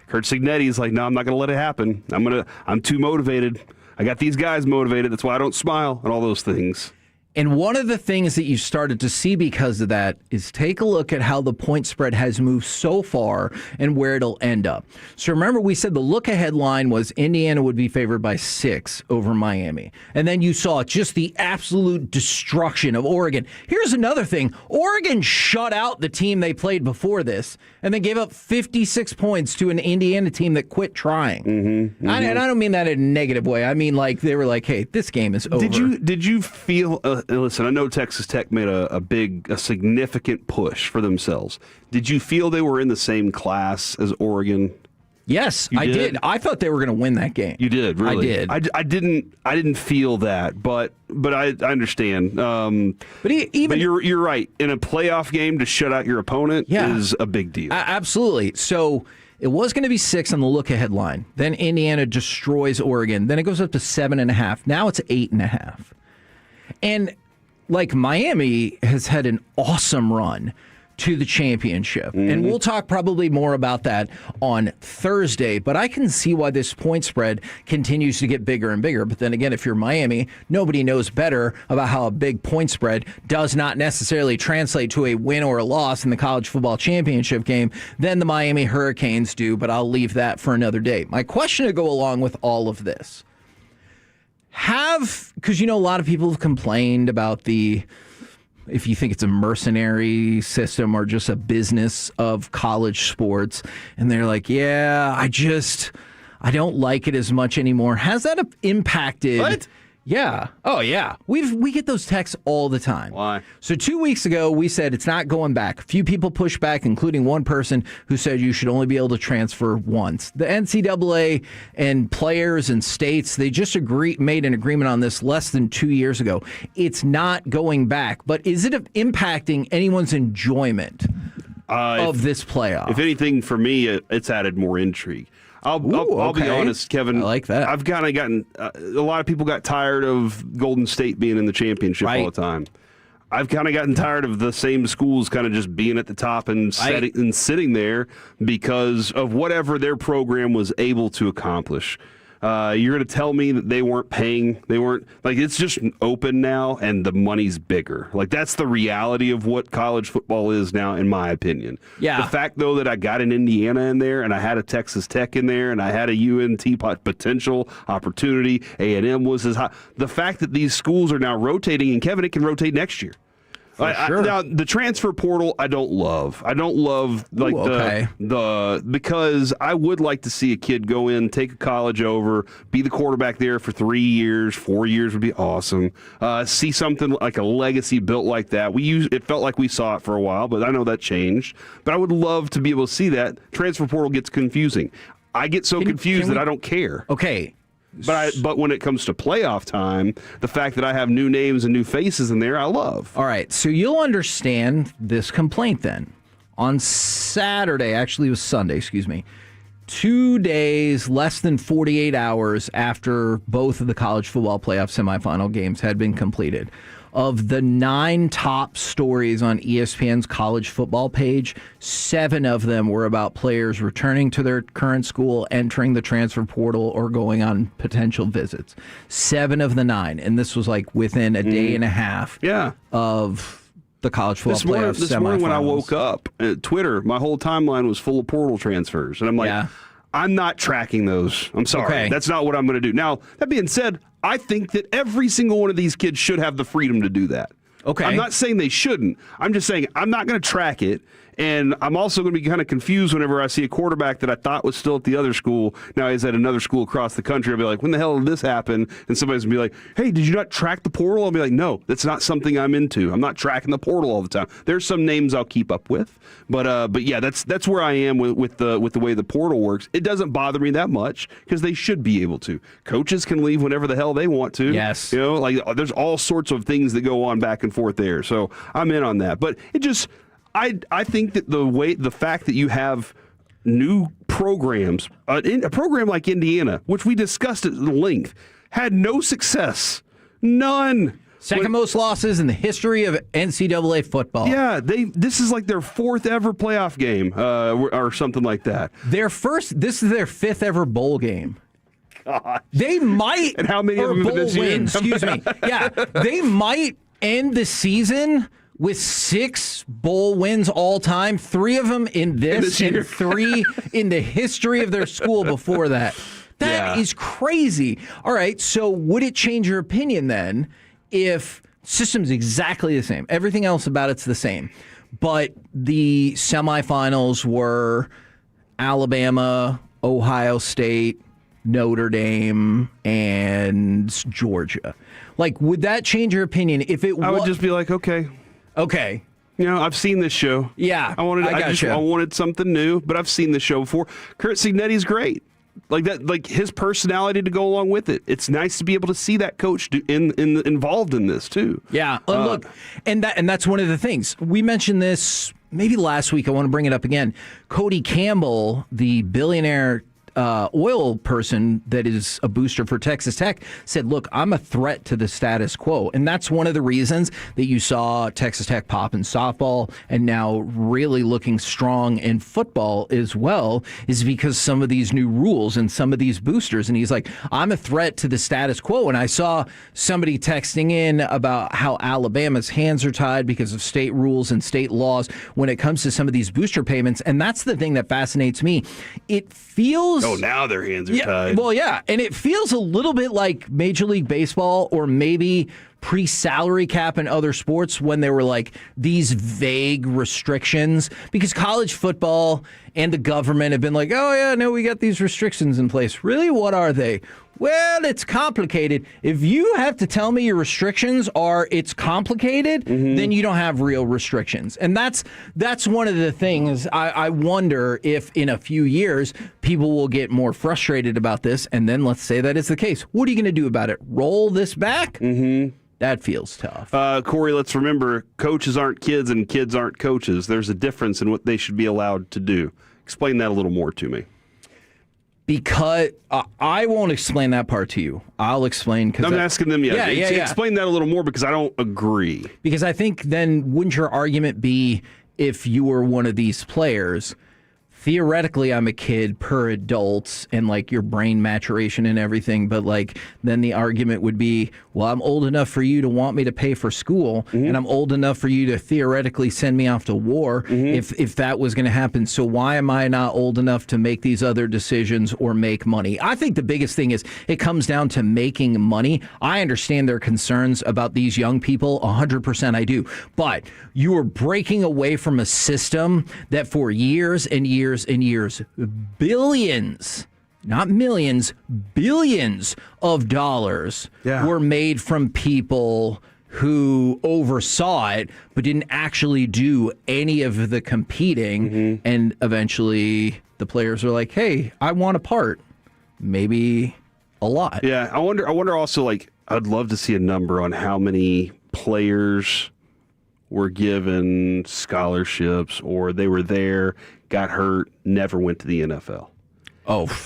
Kurt Cignetti's like, no, I'm not going to let it happen. I'm too motivated. I got these guys motivated. That's why I don't smile and all those things. And one of the things that you started to see because of that is take a look at how the point spread has moved so far and where it'll end up. So remember, we said the look-ahead line was Indiana would be favored by 6 over Miami. And then you saw just the absolute destruction of Oregon. Here's another thing. Oregon shut out the team they played before this and then gave up 56 points to an Indiana team that quit trying. And I don't mean that in a negative way. I mean, like, they were like, hey, this game is over. Did you feel... listen, I know Texas Tech made a significant push for themselves. Did you feel they were in the same class as Oregon? Yes, I did. I thought they were going to win that game. You did, really? I did. I didn't feel that, but I understand. But you're right. In a playoff game, to shut out your opponent is a big deal. Absolutely. So it was going to be 6 on the look-ahead line. Then Indiana destroys Oregon. Then it goes up to 7.5. Now it's 8.5. And like Miami has had an awesome run to the championship. And we'll talk probably more about that on Thursday. But I can see why this point spread continues to get bigger and bigger. But then again, if you're Miami, nobody knows better about how a big point spread does not necessarily translate to a win or a loss in the college football championship game than the Miami Hurricanes do. But I'll leave that for another day. My question to go along with all of this. Because, a lot of people have complained about if you think it's a mercenary system or just a business of college sports, and they're like, yeah, I don't like it as much anymore. Has that impacted? What? Yeah. Oh, yeah. We get those texts all the time. Why? So 2 weeks ago, we said it's not going back. A few people pushed back, including one person who said you should only be able to transfer once. The NCAA and players and states, they just made an agreement on this less than 2 years ago. It's not going back. But is it impacting anyone's enjoyment of this playoff? If anything, for me, it's added more intrigue. I'll be honest, Kevin. I like that. I've kind of gotten a lot of people got tired of Golden State being in the championship all the time. I've kind of gotten tired of the same schools kind of just being at the top and sitting there because of whatever their program was able to accomplish. You're going to tell me that they weren't paying? They weren't, like, it's just open now and the money's bigger. Like, that's the reality of what college football is now, in my opinion. Yeah. The fact, though, that I got an Indiana in there and I had a Texas Tech in there and I had a UNT potential opportunity, A&M was as high. The fact that these schools are now rotating, and Kevin, it can rotate next year. Sure. Now the transfer portal, I don't love. Because I would like to see a kid go in, take a college over, be the quarterback there for 3 years, 4 years would be awesome. See something like a legacy built like that. It felt like we saw it for a while, but I know that changed. But I would love to be able to see that. Transfer portal gets confusing. I get so confused that I don't care. Okay. But when it comes to playoff time, the fact that I have new names and new faces in there, I love. All right, so you'll understand this complaint then. On Saturday, actually it was Sunday, excuse me, 2 days, less than 48 hours after both of the college football playoff semifinal games had been completed. Of the 9 top stories on ESPN's college football page, 7 of them were about players returning to their current school, entering the transfer portal, or going on potential visits. 7 of the 9, and this was like within a day and a half of the college football playoff semifinals. This morning when I woke up, Twitter, my whole timeline was full of portal transfers, and I'm like, I'm not tracking those. I'm sorry. Okay. That's not what I'm going to do. Now, that being said, I think that every single one of these kids should have the freedom to do that. Okay. I'm not saying they shouldn't. I'm just saying I'm not going to track it. And I'm also going to be kind of confused whenever I see a quarterback that I thought was still at the other school. Now he's at another school across the country. I'll be like, when the hell did this happen? And somebody's going to be like, hey, did you not track the portal? I'll be like, no, that's not something I'm into. I'm not tracking the portal all the time. There's some names I'll keep up with. But yeah, that's where I am with the way the portal works. It doesn't bother me that much because they should be able to. Coaches can leave whenever the hell they want to. Yes. You know, like there's all sorts of things that go on back and forth there. So I'm in on that. But it just... I think that the fact that you have new programs, a program like Indiana, which we discussed at length, had no success, none. Second most losses in the history of NCAA football. Yeah, this is like their 4th ever playoff game, or something like that. This is their 5th ever bowl game. God. They might, and how many of them bowl this year? wins? Excuse me. Yeah, they might end the season with 6 bowl wins all time, 3 of them in this and 3 in the history of their school before that. That is crazy. All right, so would it change your opinion then if system's exactly the same? Everything else about it's the same. But the semifinals were Alabama, Ohio State, Notre Dame, and Georgia. Like, would that change your opinion if it was? I would just be like, okay. Okay. You know, I've seen this show. Yeah, I wanted something new, but I've seen this show before. Kurt Cignetti's great. Like that, like his personality to go along with it. It's nice to be able to see that coach involved in this too. Yeah, look, and that's one of the things we mentioned this maybe last week. I want to bring it up again. Cody Campbell, the billionaire oil person that is a booster for Texas Tech, said, look, I'm a threat to the status quo. And that's one of the reasons that you saw Texas Tech pop in softball and now really looking strong in football as well, is because some of these new rules and some of these boosters. And he's like, I'm a threat to the status quo. And I saw somebody texting in about how Alabama's hands are tied because of state rules and state laws when it comes to some of these booster payments. And that's the thing that fascinates me. It feels... Oh, now their hands are tied. Well, yeah. And it feels a little bit like Major League Baseball or maybe pre-salary cap in other sports when there were like these vague restrictions, because college football and the government have been like, oh, yeah, no, we got these restrictions in place. Really? What are they? Well, it's complicated. If you have to tell me your restrictions are it's complicated, then you don't have real restrictions. And that's one of the things I wonder if in a few years people will get more frustrated about this. And then let's say that is the case. What are you going to do about it? Roll this back? That feels tough. Corey, let's remember, coaches aren't kids and kids aren't coaches. There's a difference in what they should be allowed to do. Explain that a little more to me. Because I won't explain that part to you. I'll explain. I'm asking them, Yeah. Explain that a little more because I don't agree. Because I think then wouldn't your argument be if you were one of these players, theoretically I'm a kid per adults and like your brain maturation and everything, but like then the argument would be, well, I'm old enough for you to want me to pay for school and I'm old enough for you to theoretically send me off to war if that was going to happen. So why am I not old enough to make these other decisions or make money? I think the biggest thing is it comes down to making money. I understand their concerns about these young people, 100% I do, but you are breaking away from a system that for years and years and years, billions, not millions, billions of dollars were made from people who oversaw it but didn't actually do any of the competing. And eventually the players are like, hey, I want a part, maybe a lot. Yeah, I wonder also, like, I'd love to see a number on how many players were given scholarships or they were there, got hurt, never went to the NFL.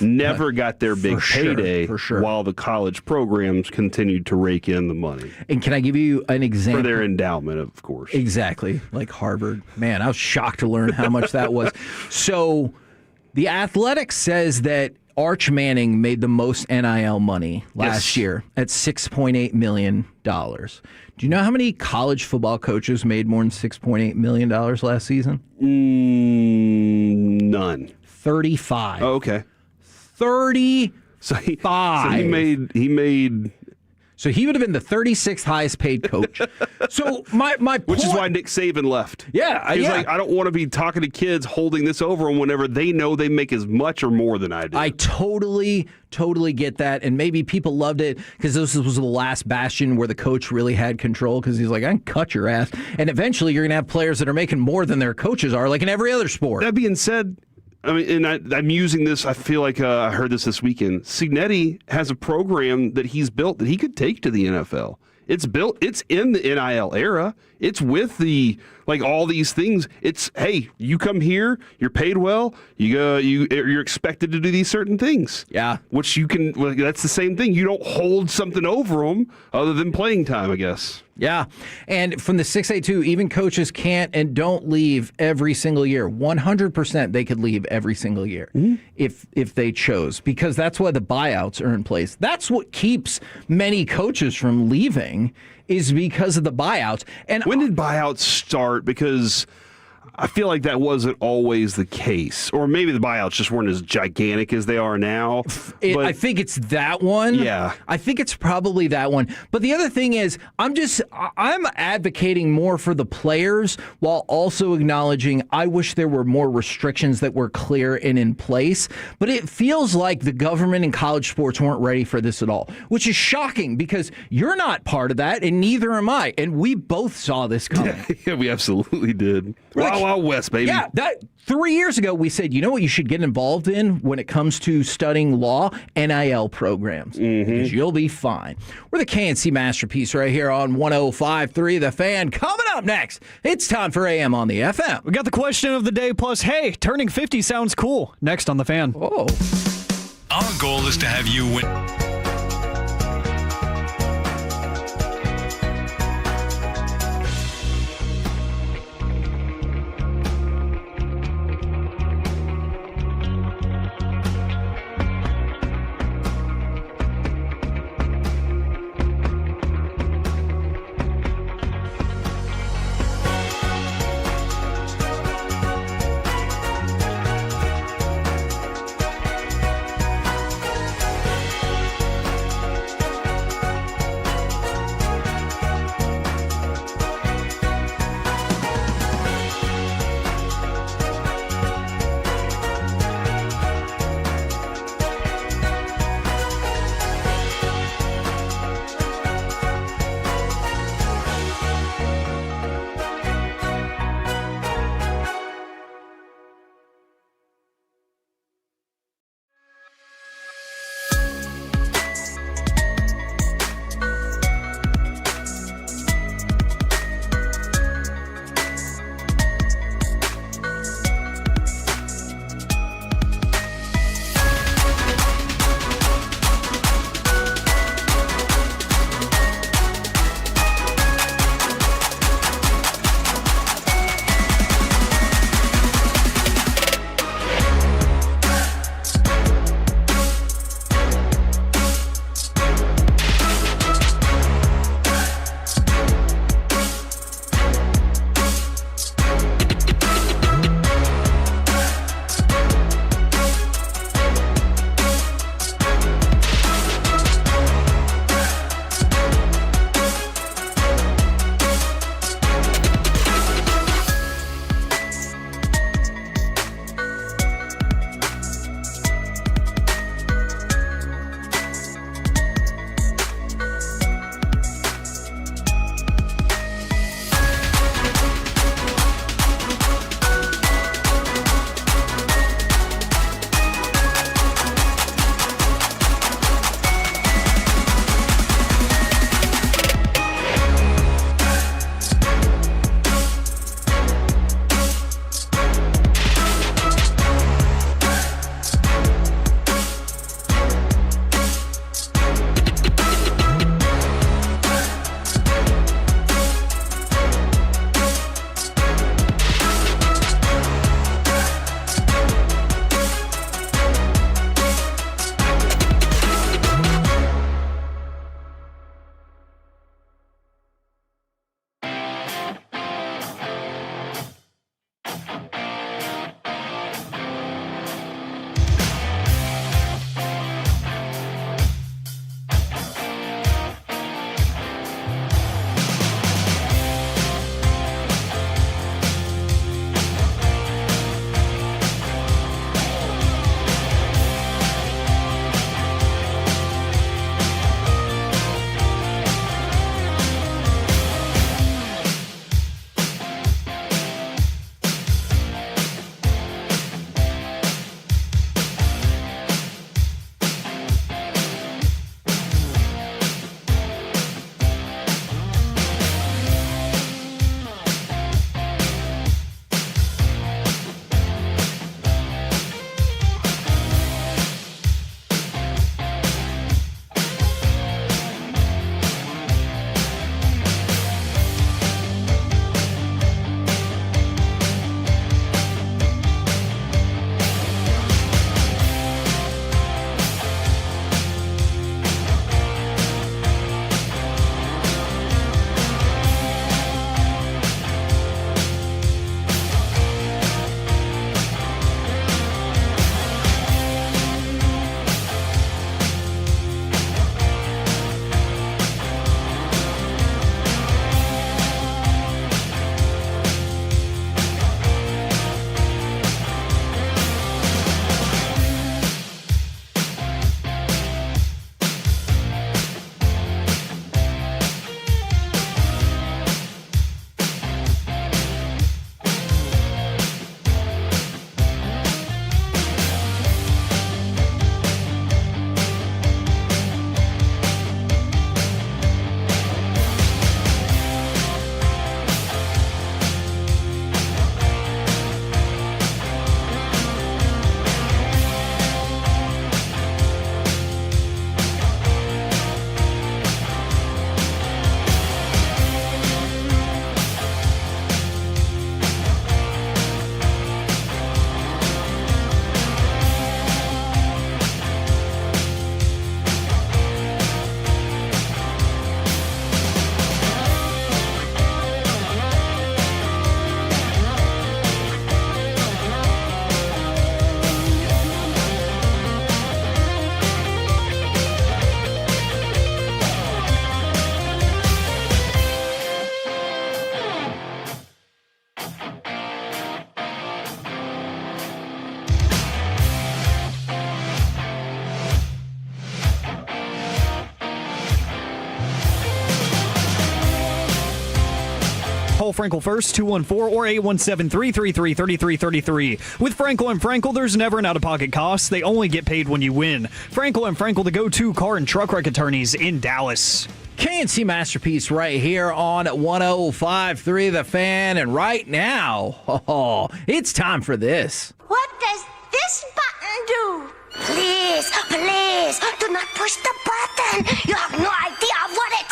never got their big payday for sure. while the college programs continued to rake in the money. And can I give you an example? For their endowment, of course. Exactly, like Harvard. Man, I was shocked to learn how much that was. So The Athletic says that Arch Manning made the most NIL money last year at $6.8 million. Do you know how many college football coaches made more than $6.8 million last season? None. 35. Oh, okay. 35. So he made. So he would have been the 36th highest paid coach. So my point, which is why Nick Saban left. Yeah, He's like, I don't want to be talking to kids holding this over them whenever they know they make as much or more than I do. I totally get that, and maybe people loved it because this was the last bastion where the coach really had control because he's like, I can cut your ass, and eventually you're gonna have players that are making more than their coaches are, like in every other sport. That being said, I mean, and I'm using this. I feel like I heard this weekend. Signetti has a program that he's built that he could take to the NFL. It's built. It's in the NIL era. It's with the all these things. It's hey, you come here, you're paid well. You're expected to do these certain things. Yeah, which you can. Well, that's the same thing. You don't hold something over them other than playing time, I guess. Yeah, and from the 682, even coaches can't and don't leave every single year. 100% they could leave every single year if they chose, because that's why the buyouts are in place. That's what keeps many coaches from leaving, is because of the buyouts. And when did buyouts start? Because I feel like that wasn't always the case. Or maybe the buyouts just weren't as gigantic as they are now. I think it's that one. Yeah. I think it's probably that one. But the other thing is, I'm advocating more for the players while also acknowledging I wish there were more restrictions that were clear and in place. But it feels like the government and college sports weren't ready for this at all, which is shocking because you're not part of that and neither am I. And we both saw this coming. Yeah, we absolutely did. Wild West, baby. Yeah, 3 years ago we said, you know what you should get involved in when it comes to studying law? NIL programs. Because you'll be fine. We're the K&C Masterpiece right here on 105.3 The Fan. Coming up next, it's time for AM on the FM. We got the question of the day, plus, hey, turning 50 sounds cool. Next on The Fan. Oh. Our goal is to have you win. Call Frankel first, 214 or 817-333-3333. With Frankel and Frankel, there's never an out-of-pocket cost. They only get paid when you win. Frankel and Frankel, the go-to car and truck wreck attorneys in Dallas. K&C Masterpiece right here on 105.3 The Fan. And right now, it's time for this. What does this button do? Please, please, do not push the button. You have no idea what it...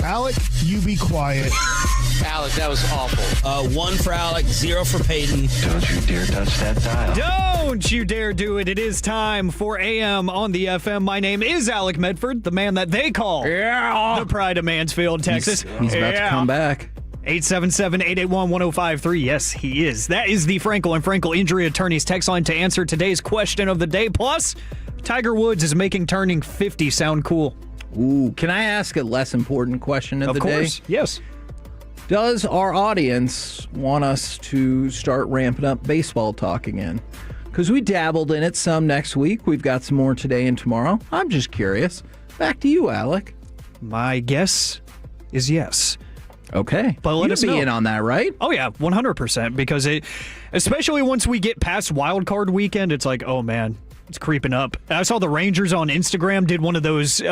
Alec, you be quiet. Alec, that was awful. 1 for Alec, 0 for Peyton. Don't you dare touch that dial. Don't you dare do it. It is time for AM on the FM. My name is Alec Medford, the man that they call the Pride of Mansfield, Texas. He's about to come back. 877-881-1053. Yes, he is. That is the Frankel and Frankel Injury Attorneys text line to answer today's question of the day. Plus, Tiger Woods is making turning 50 sound cool. Ooh, can I ask a less important question of the day? Of course, yes. Does our audience want us to start ramping up baseball talk again? Because we dabbled in it some next week. We've got some more today and tomorrow. I'm just curious. Back to you, Alec. My guess is yes. Okay. But let us be know. in on that, right? Oh, yeah, 100%. Because especially once we get past wildcard weekend, it's like, oh, man, it's creeping up. I saw the Rangers on Instagram did one of those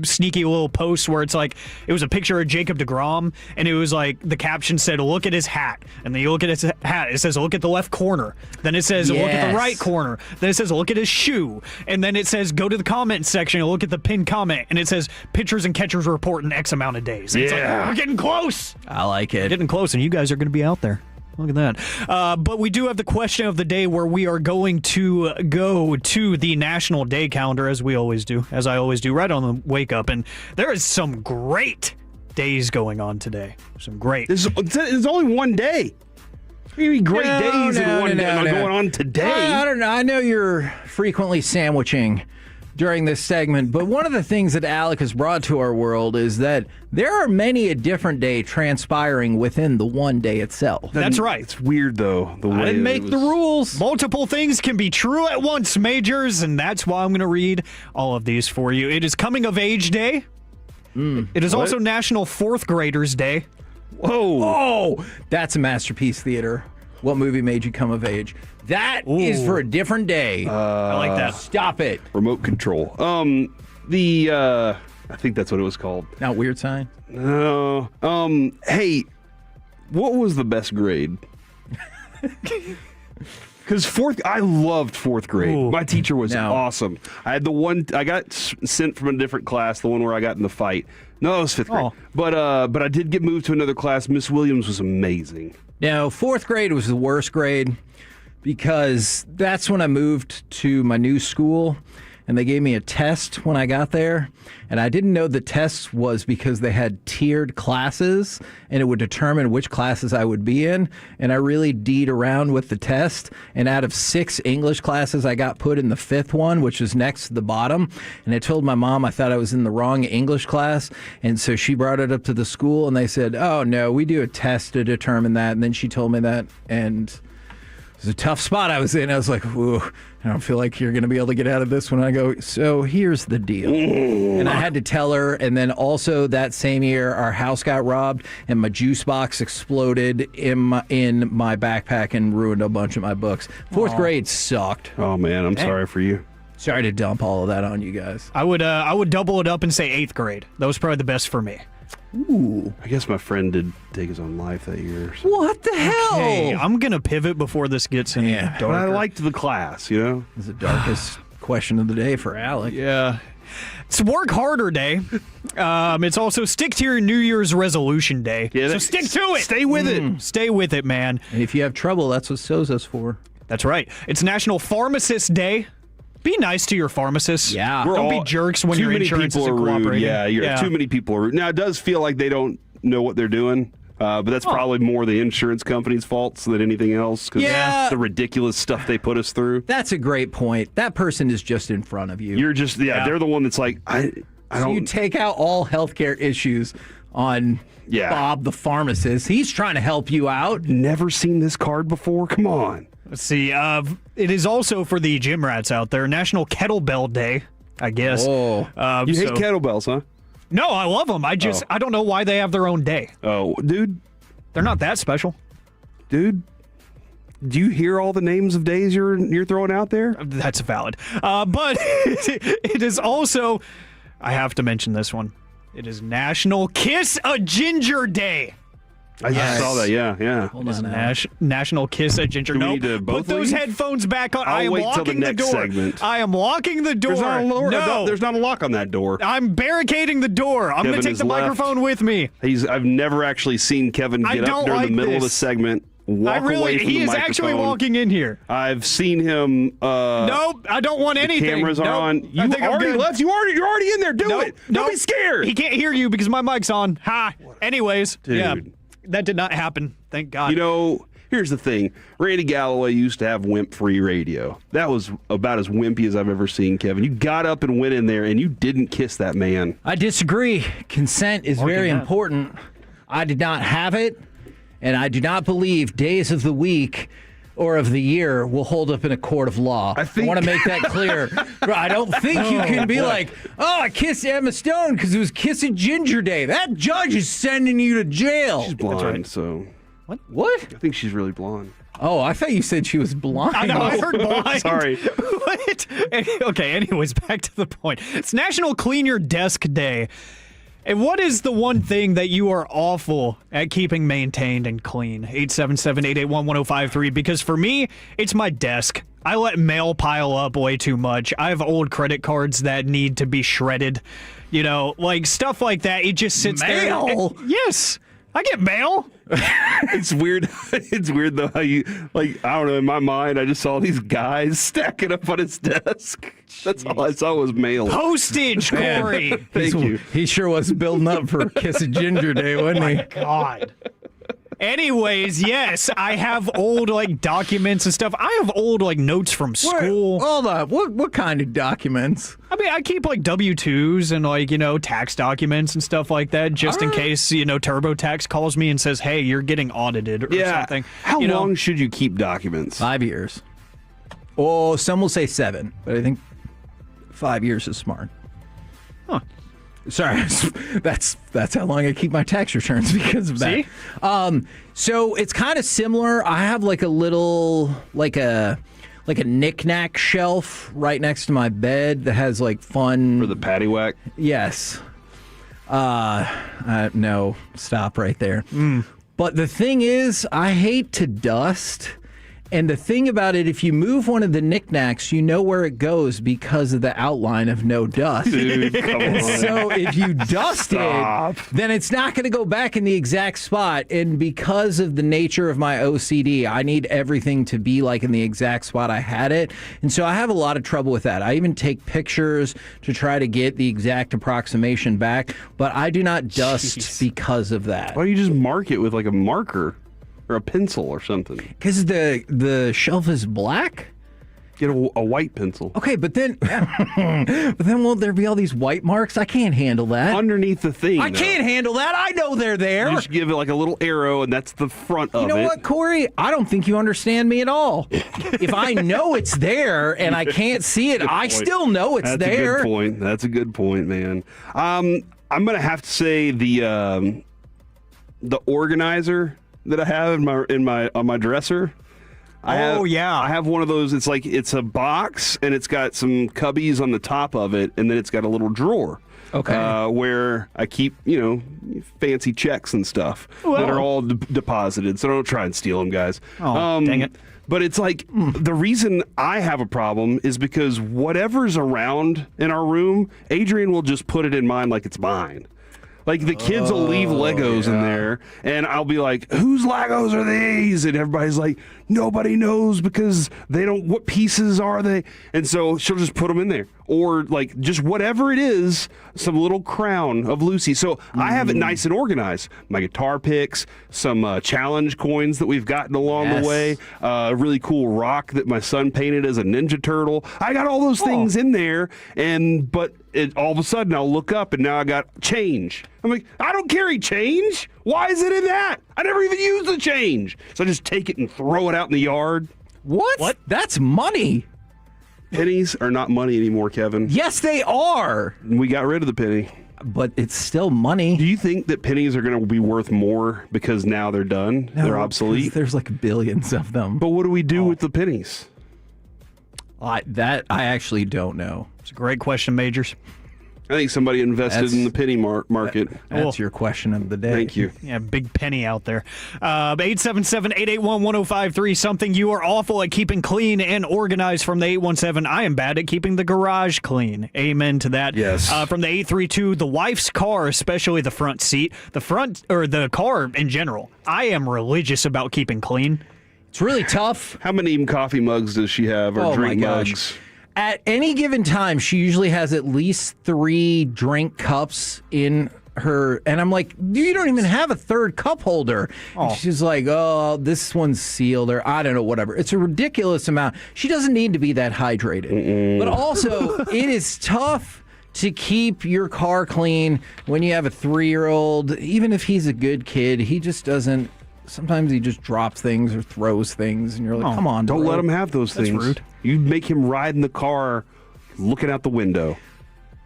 sneaky little posts where it's like, it was a picture of Jacob deGrom, and it was like, the caption said, look at his hat. And then you look at his hat, it says, look at the left corner. Then it says, look at the right corner. Then it says, look at his shoe. And then it says, go to the comment section and look at the pinned comment. And it says, pitchers and catchers report in X amount of days. And it's like, we're getting close. I like it. We're getting close, and you guys are going to be out there. Look at that. But we do have the question of the day where we are going to go to the National Day calendar, as I always do, right on the wake up. And there is some great days going on today. Some great. It's only one day. Maybe great days in one day going on today. I don't know. I know you're frequently sandwiching during this segment, but one of the things that Alec has brought to our world is that there are many a different day transpiring within the one day itself. That's right. It's weird, though, the way I didn't make it the was... rules. Multiple things can be true at once, Majors, and that's why I'm going to read all of these for you. It is Coming of Age Day. It is also National Fourth Graders Day. Whoa. Oh, that's a Masterpiece Theater. What movie made you come of age? That is for a different day. I like that. Stop it. Remote control. I think that's what it was called. Not Weird Science? No. Hey, what was the best grade? Because I loved fourth grade. Ooh. My teacher was awesome. I had the one, I got sent from a different class, the one where I got in the fight. No, it was fifth grade. Oh. But I did get moved to another class. Miss Williams was amazing. Now, fourth grade was the worst grade because that's when I moved to my new school, and they gave me a test when I got there, and I didn't know the test was because they had tiered classes, and it would determine which classes I would be in, and I really D'd around with the test, and out of 6 English classes, I got put in the 5th one, which was next to the bottom, and I told my mom I thought I was in the wrong English class, and so she brought it up to the school, and they said, oh, no, we do a test to determine that, and then she told me that, and it was a tough spot I was in. I was like, ooh, I don't feel like you're going to be able to get out of this one. I go, so here's the deal. And I had to tell her. And then also that same year, our house got robbed and my juice box exploded in my backpack and ruined a bunch of my books. Fourth grade sucked. Oh, man, I'm sorry for you. Sorry to dump all of that on you guys. I would double it up and say 8th grade. That was probably the best for me. Ooh. I guess my friend did take his own life that year. So. What the hell? Hey, I'm going to pivot before this gets any darker. But I liked the class, you know? It's the darkest question of the day for Alec. Yeah. It's Work Harder Day. It's also Stick to Your New Year's Resolution Day. Yeah, so stick to it. Stay with it. Stay with it, man. And if you have trouble, that's what Soza's for. That's right. It's National Pharmacist Day. Be nice to your pharmacists. Yeah. Don't be jerks when your insurance isn't cooperating. Yeah, too many people are rude. Now, it does feel like they don't know what they're doing, but that's probably more the insurance company's fault than anything else because the ridiculous stuff they put us through. That's a great point. That person is just in front of you. You're just, they're the one that's like, I don't. You take out all healthcare issues on Bob the pharmacist. He's trying to help you out. Never seen this card before? Come on. Let's see. It is also for the gym rats out there, National Kettlebell Day, I guess. Oh. You hate kettlebells, huh? No, I love them. I don't know why they have their own day. Oh, dude. They're not that special. Dude, do you hear all the names of days you're throwing out there? That's valid. But it is also, I have to mention this one. It is National Kiss a Ginger Day. I just saw that, yeah. Hold on. National Kiss a Ginger. Do we No, need to both put those leave? headphones back on. I'll I am wait till the locking the next door. segment. I am locking the door. There's not a lock on that door. I'm barricading the door. I'm going to take the microphone with me. I've never actually seen Kevin get up during the middle of the segment. Walk away from he the is microphone. actually walking in here. I've seen him. Nope, I don't want anything. The cameras are on. You already left. You're already in there. Do it. Don't be scared. He can't hear you because my mic's on. Ha. Anyways, Dude. yeah, that did not happen. Thank God. You know, here's the thing. Randy Galloway used to have wimp-free radio. That was about as wimpy as I've ever seen, Kevin. You got up and went in there, and you didn't kiss that man. I disagree. Consent is very important. I did not have it, and I do not believe days of the week or of the year will hold up in a court of law. I want to make that clear. I don't think you can be like, oh, I kissed Emma Stone because it was Kiss a Ginger Day. That judge is sending you to jail. She's blonde, so... What? I think she's really blonde. Oh, I thought you said she was blind. I know, I heard blind. Sorry. What? Okay, anyways, back to the point. It's National Clean Your Desk Day. And what is the one thing that you are awful at keeping maintained and clean? 877-881-1053. Because for me, it's my desk. I let mail pile up way too much. I have old credit cards that need to be shredded. You know, like stuff like that. It just sits there. Mail? Yes. I get mail. It's weird. It's weird though how you like. I don't know. In my mind, I just saw these guys stacking up on his desk. That's all I saw was mail. Postage, Corey. Thank you. He sure was building up for Kiss a Ginger Day, wasn't he? God. Anyways, yes, I have old like documents and stuff. I have old like notes from school. Hold on. What kind of documents? I mean, I keep like W-2s and like, tax documents and stuff like that just in case, TurboTax calls me and says, "Hey, you're getting audited" or something. How long should you keep documents? 5 years. Oh, some will say 7, but I think 5 years is smart. Huh. Sorry, that's how long I keep my tax returns because of that. See? So it's kind of similar. I have like a little, like a knick-knack shelf right next to my bed that has like fun For the paddywhack? Yes. No, stop right there. But the thing is, I hate to dust. And the thing about it, if you move one of the knickknacks, you know where it goes because of the outline of no dust. Dude, come on. So if you dust it, then it's not going to go back in the exact spot. And because of the nature of my OCD, I need everything to be like in the exact spot I had it. And so I have a lot of trouble with that. I even take pictures to try to get the exact approximation back, but I do not dust because of that. Why don't you just mark it with like a marker? Or a pencil or something. Because the shelf is black? Get a white pencil. Okay, but then won't there be all these white marks? I can't handle that. Underneath the thing. I can't handle that. I know they're there. You just give it like a little arrow, and that's the front of it. You know what, Corey? I don't think you understand me at all. If I know it's there and I can't see it, I still know it's That's there. That's a good point. That's a good point, man. I'm going to have to say the organizer that I have on my dresser. I have one of those. It's a box and it's got some cubbies on the top of it, and then it's got a little drawer. Okay. Where I keep, fancy checks and stuff that are all deposited. So don't try and steal them, guys. Oh, dang it. But it's like the reason I have a problem is because whatever's around in our room, Adrian will just put it in mine like it's mine. Like the kids will leave Legos in there, and I'll be like, "Whose Legos are these?" And everybody's like, "Nobody knows because they don't. What pieces are they?" And so she'll just put them in there, or like just whatever it is, some little crown of Lucy. So I have it nice and organized. My guitar picks, some challenge coins that we've gotten along the way, a really cool rock that my son painted as a Ninja Turtle. I got all those things in there, but all of a sudden I'll look up and now I got change. I'm like, I don't carry change. Why is it in that? I never even use the change. So I just take it and throw it out in the yard. What? That's money. Pennies are not money anymore, Kevin. Yes, they are. We got rid of the penny. but it's still money. Do you think that pennies are going to be worth more because now they're done? No, they're obsolete? There's like billions of them. But what do we do with the pennies? I actually don't know. It's a great question, Majors. I think somebody invested in the penny market. That's your question of the day. Thank you. Yeah, big penny out there. 877-881-1053. Something you are awful at keeping clean and organized from the 817. I am bad at keeping the garage clean. Amen to that. Yes. From the 832, the wife's car, especially the front seat, the car in general. I am religious about keeping clean. It's really tough. How many coffee mugs does she have or drink mugs? At any given time, she usually has at least 3 drink cups in her. And I'm like, you don't even have a third cup holder. And she's like, oh, this one's sealed or I don't know, whatever. It's a ridiculous amount. She doesn't need to be that hydrated. But also, it is tough to keep your car clean when you have a 3-year-old. Even if he's a good kid, he just doesn't. Sometimes he just drops things or throws things, and you're like, come on, Don't bro. let him have those things. That's rude. You make him ride in the car looking out the window.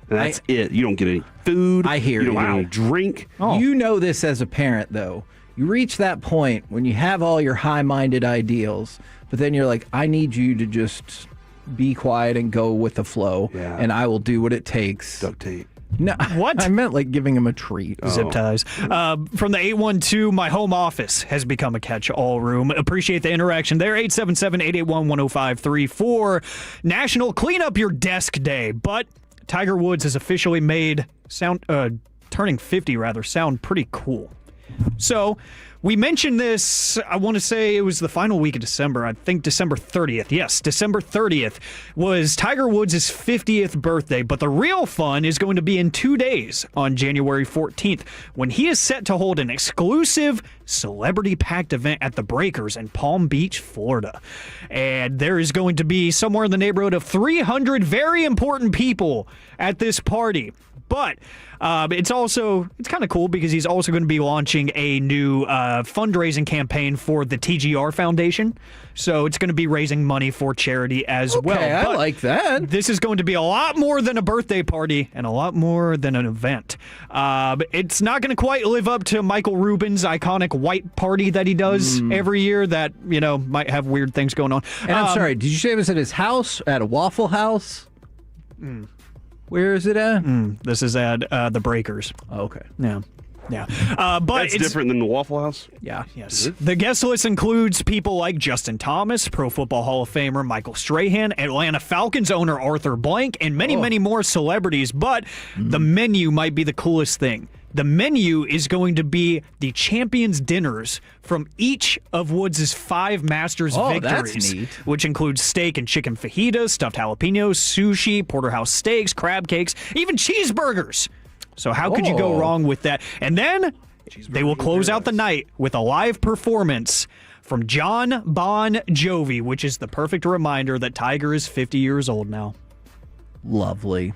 And that's it. You don't get any food. I hear you. you. Don't get any drink. You know this as a parent, though. You reach that point when you have all your high-minded ideals, but then you're like, I need you to just be quiet and go with the flow, and I will do what it takes. Duct tape. No, what? I meant like giving him a treat. Zip ties. From the 812, my home office has become a catch-all room. Appreciate the interaction there. 877-881-1053 National Clean Up Your Desk Day. But Tiger Woods has officially made turning 50 sound pretty cool. So we mentioned this, I want to say it was the final week of December. I think December 30th. Yes, December 30th was Tiger Woods' 50th birthday. But the real fun is going to be in 2 days on January 14th when he is set to hold an exclusive celebrity-packed event at the Breakers in Palm Beach, Florida. And there is going to be somewhere in the neighborhood of 300 very important people at this party. But it's kind of cool because he's also going to be launching a new fundraising campaign for the TGR Foundation. So it's going to be raising money for charity as well. I But like that. this is going to be a lot more than a birthday party and a lot more than an event. It's not going to quite live up to Michael Rubin's iconic white party that he does every year that, might have weird things going on. And I'm sorry, did you say it was at his house, at a Waffle House? Where is it at? This is at the Breakers. Oh, okay. Yeah. But That's different than the Waffle House? Yeah. Yes. The guest list includes people like Justin Thomas, Pro Football Hall of Famer Michael Strahan, Atlanta Falcons owner Arthur Blank, and many more celebrities. But the menu might be the coolest thing. The menu is going to be the champions' dinners from each of Woods' 5 Masters victories, that's neat. which includes steak and chicken fajitas, stuffed jalapenos, sushi, porterhouse steaks, crab cakes, even cheeseburgers. So how could you go wrong with that? And then they will close out the night with a live performance from John Bon Jovi, which is the perfect reminder that Tiger is 50 years old now. Lovely.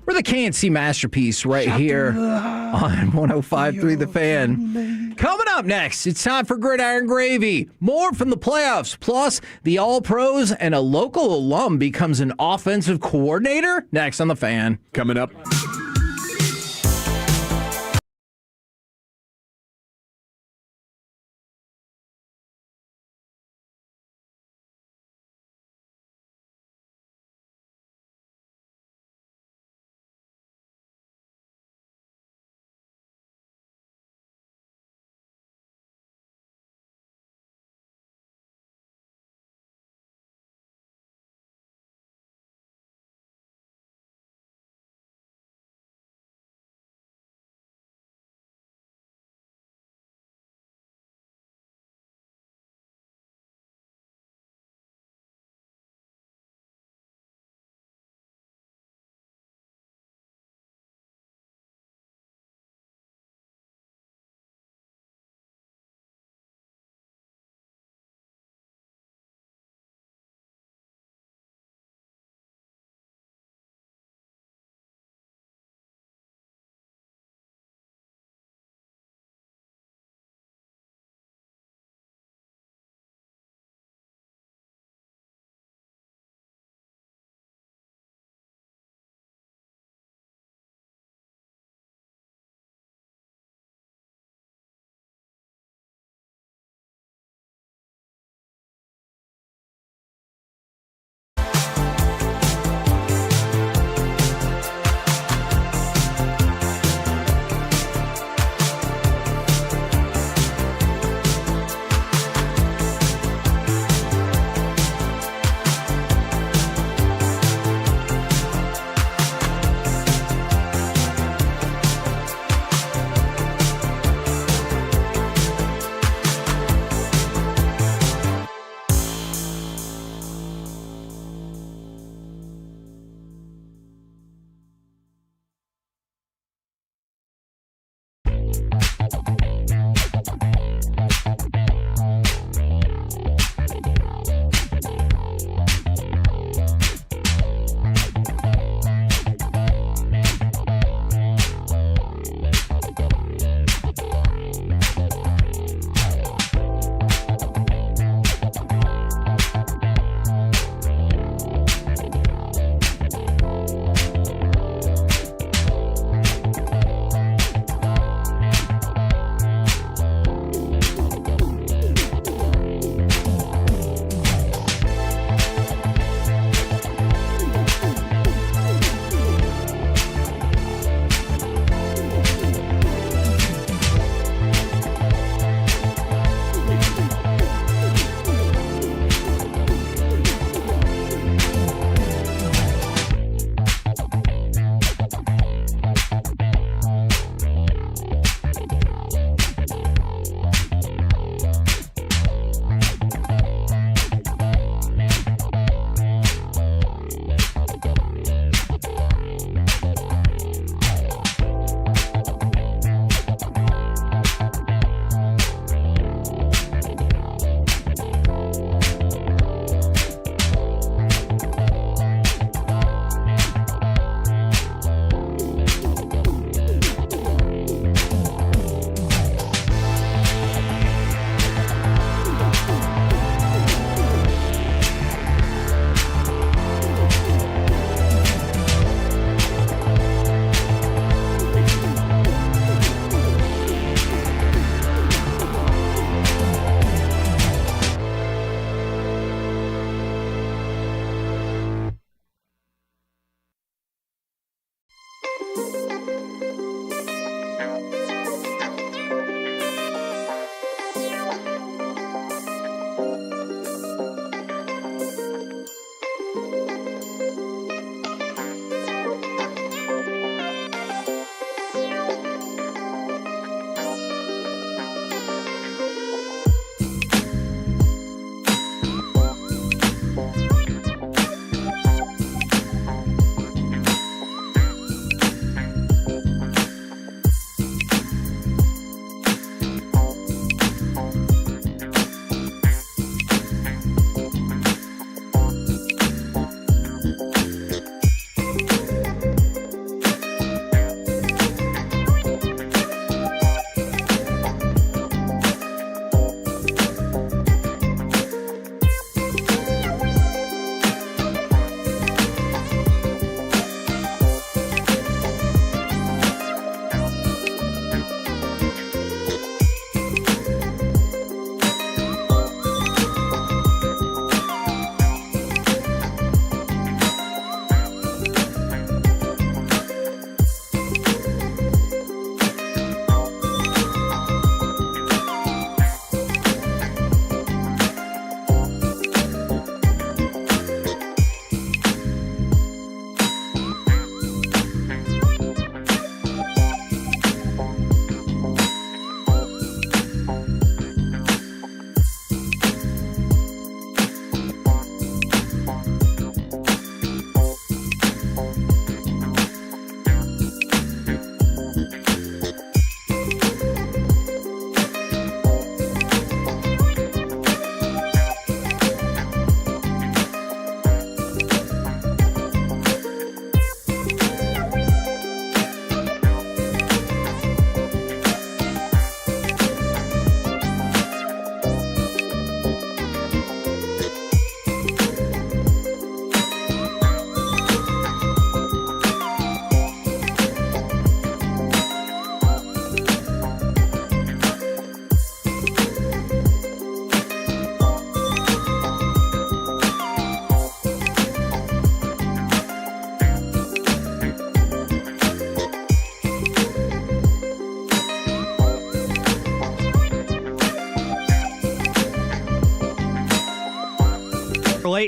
We're the K&C Masterpiece right here on 105.3 The Fan. Coming up next, it's time for Gridiron Gravy. More from the playoffs, plus the All-Pros and a local alum becomes an offensive coordinator. Next on The Fan. Coming up.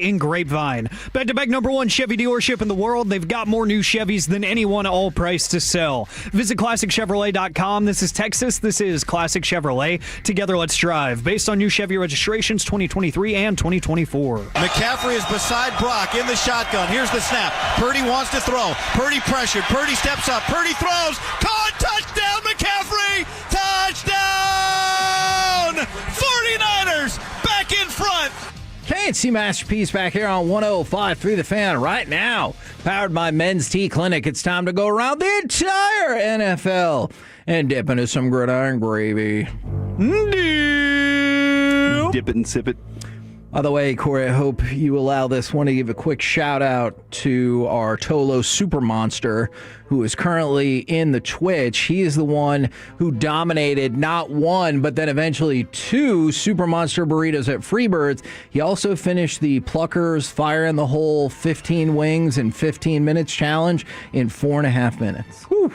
in Grapevine. Back-to-back #1 Chevy dealership in the world. They've got more new Chevys than anyone, all price to sell. Visit ClassicChevrolet.com. This is Texas. This is Classic Chevrolet. Together, let's drive. Based on new Chevy registrations 2023 and 2024. McCaffrey is beside Brock in the shotgun. Here's the snap. Purdy wants to throw. Purdy pressured. Purdy steps up. Purdy throws. Caught. Touchdown, McCaffrey. Touchdown. 49ers back in front. K&C Masterpiece back here on 105.3 The Fan right now. Powered by Men's Tea Clinic. It's time to go around the entire NFL and dip into some gridiron gravy. Dip it and sip it. By the way, Corey, I hope you allow this. Want to give a quick shout out to our Tolo Super Monster, who is currently in the Twitch. He is the one who dominated not one, but then eventually 2 Super Monster burritos at Freebirds. He also finished the Pluckers Fire in the Hole 15 wings in 15 minutes challenge in 4.5 minutes. Whew.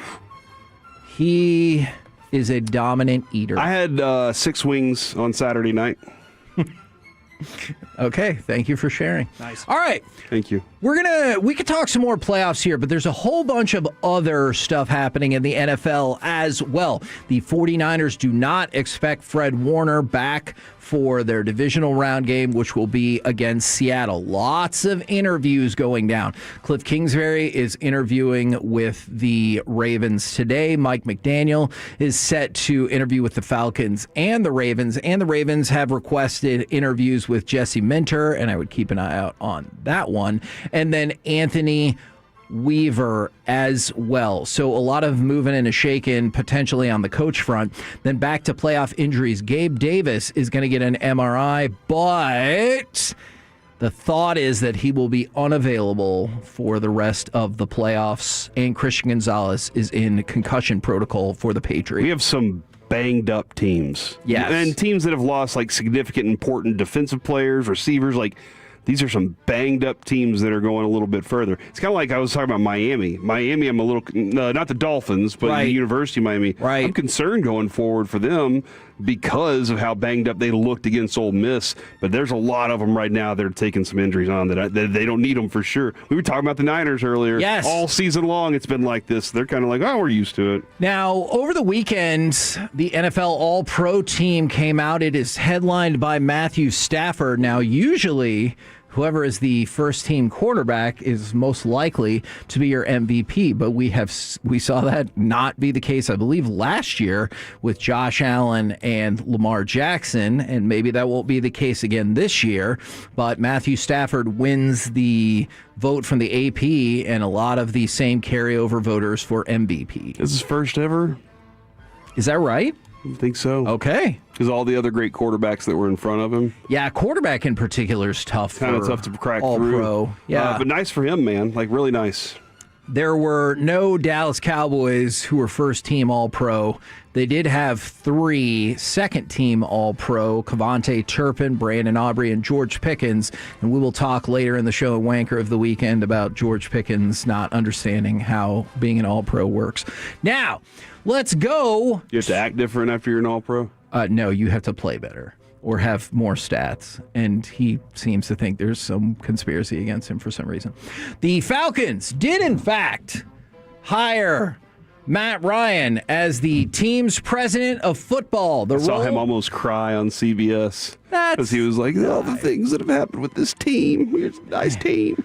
He is a dominant eater. I had 6 wings on Saturday night. Okay, thank you for sharing. Nice. All right. Thank you. We could talk some more playoffs here, but there's a whole bunch of other stuff happening in the NFL as well. The 49ers do not expect Fred Warner back for their divisional round game, which will be against Seattle. Lots of interviews going down. Cliff Kingsbury is interviewing with the Ravens today. Mike McDaniel is set to interview with the Falcons and the Ravens have requested interviews with Jesse Minter, and I would keep an eye out on that one. And then Anthony Weaver as well. So a lot of moving and a shaking potentially on the coach front. Then back to playoff injuries. Gabe Davis is going to get an MRI, but the thought is that he will be unavailable for the rest of the playoffs. And Christian Gonzalez is in concussion protocol for the Patriots. We have some banged up teams. Yes. And teams that have lost like significant, important defensive players, receivers, like these are some banged up teams that are going a little bit further. It's kind of like I was talking about Miami. I'm a little, not the Dolphins, but the University of Miami. Right. I'm concerned going forward for them because of how banged up they looked against Ole Miss. But there's a lot of them right now that are taking some injuries on that they don't need them for sure. We were talking about the Niners earlier. Yes. All season long, it's been like this. They're kind of like, oh, we're used to it. Now, over the weekend, the NFL All-Pro team came out. It is headlined by Matthew Stafford. Now, usually whoever is the first-team quarterback is most likely to be your MVP, but we saw that not be the case, I believe, last year with Josh Allen and Lamar Jackson, and maybe that won't be the case again this year, but Matthew Stafford wins the vote from the AP and a lot of the same carryover voters for MVP. This is first ever? Is that right? I think so. Okay. Because all the other great quarterbacks that were in front of him. Yeah, quarterback in particular is tough. Kind of tough to crack all through. Pro. Yeah. But nice for him, man. Like, really nice. There were no Dallas Cowboys who were first-team All-Pro. They did have 3 second-team All-Pro, Cavante Turpin, Brandon Aubrey, and George Pickens. And we will talk later in the show, Wanker of the Weekend, about George Pickens not understanding how being an All-Pro works. Now, let's go. You have to act different after you're an All-Pro? No, you have to play better or have more stats. And he seems to think there's some conspiracy against him for some reason. The Falcons did, in fact, hire Matt Ryan as the team's president of football. I saw him almost cry on CBS because he was like, all the things that have happened with this team. It's a nice team.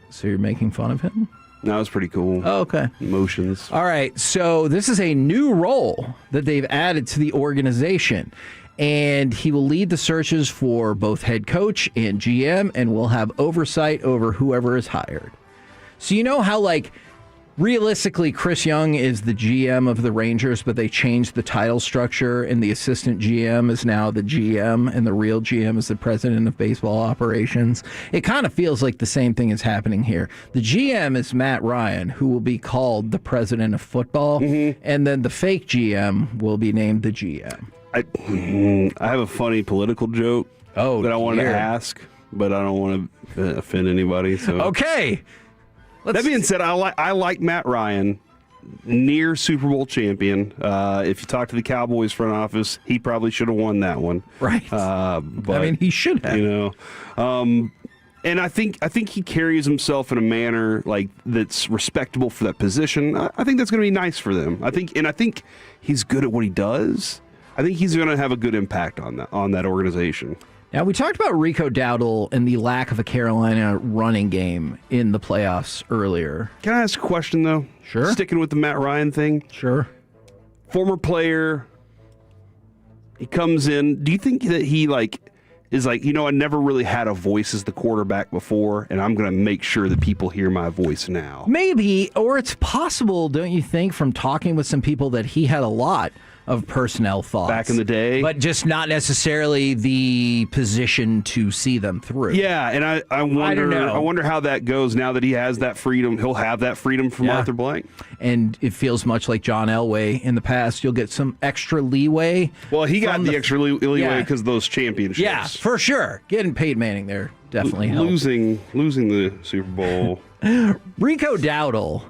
So you're making fun of him? No, it was pretty cool. Oh, okay. Emotions. All right. So this is a new role that they've added to the organization. And he will lead the searches for both head coach and GM and will have oversight over whoever is hired. So you know how, like, realistically, Chris Young is the GM of the Rangers, but they changed the title structure, and the assistant GM is now the GM, and the real GM is the president of baseball operations. It kind of feels like the same thing is happening here. The GM is Matt Ryan, who will be called the president of football, and then the fake GM will be named the GM. I have a funny political joke that I wanted to ask, but I don't want to offend anybody. So okay. That being said, I like Matt Ryan, near Super Bowl champion. If you talk to the Cowboys front office, he probably should have won that one. Right. But, I mean, he should have. You know, And I think he carries himself in a manner like that's respectable for that position. I think that's going to be nice for them. I think he's good at what he does. I think he's going to have a good impact on that organization. Now, we talked about Rico Dowdle and the lack of a Carolina running game in the playoffs earlier. Can I ask a question, though? Sure. Sticking with the Matt Ryan thing. Sure. Former player, he comes in. Do you think that he is I never really had a voice as the quarterback before, and I'm going to make sure that people hear my voice now? Maybe, or it's possible, don't you think, from talking with some people that he had a lot of personnel thoughts back in the day, but just not necessarily the position to see them through. Yeah, and I wonder how that goes now that he has that freedom. He'll have that freedom from Arthur Blank, and it feels much like John Elway in the past. You'll get some extra leeway. Well, he got the extra leeway because of those championships. Yeah, for sure. Getting Peyton Manning there definitely helped. Losing the Super Bowl. Rico Dowdle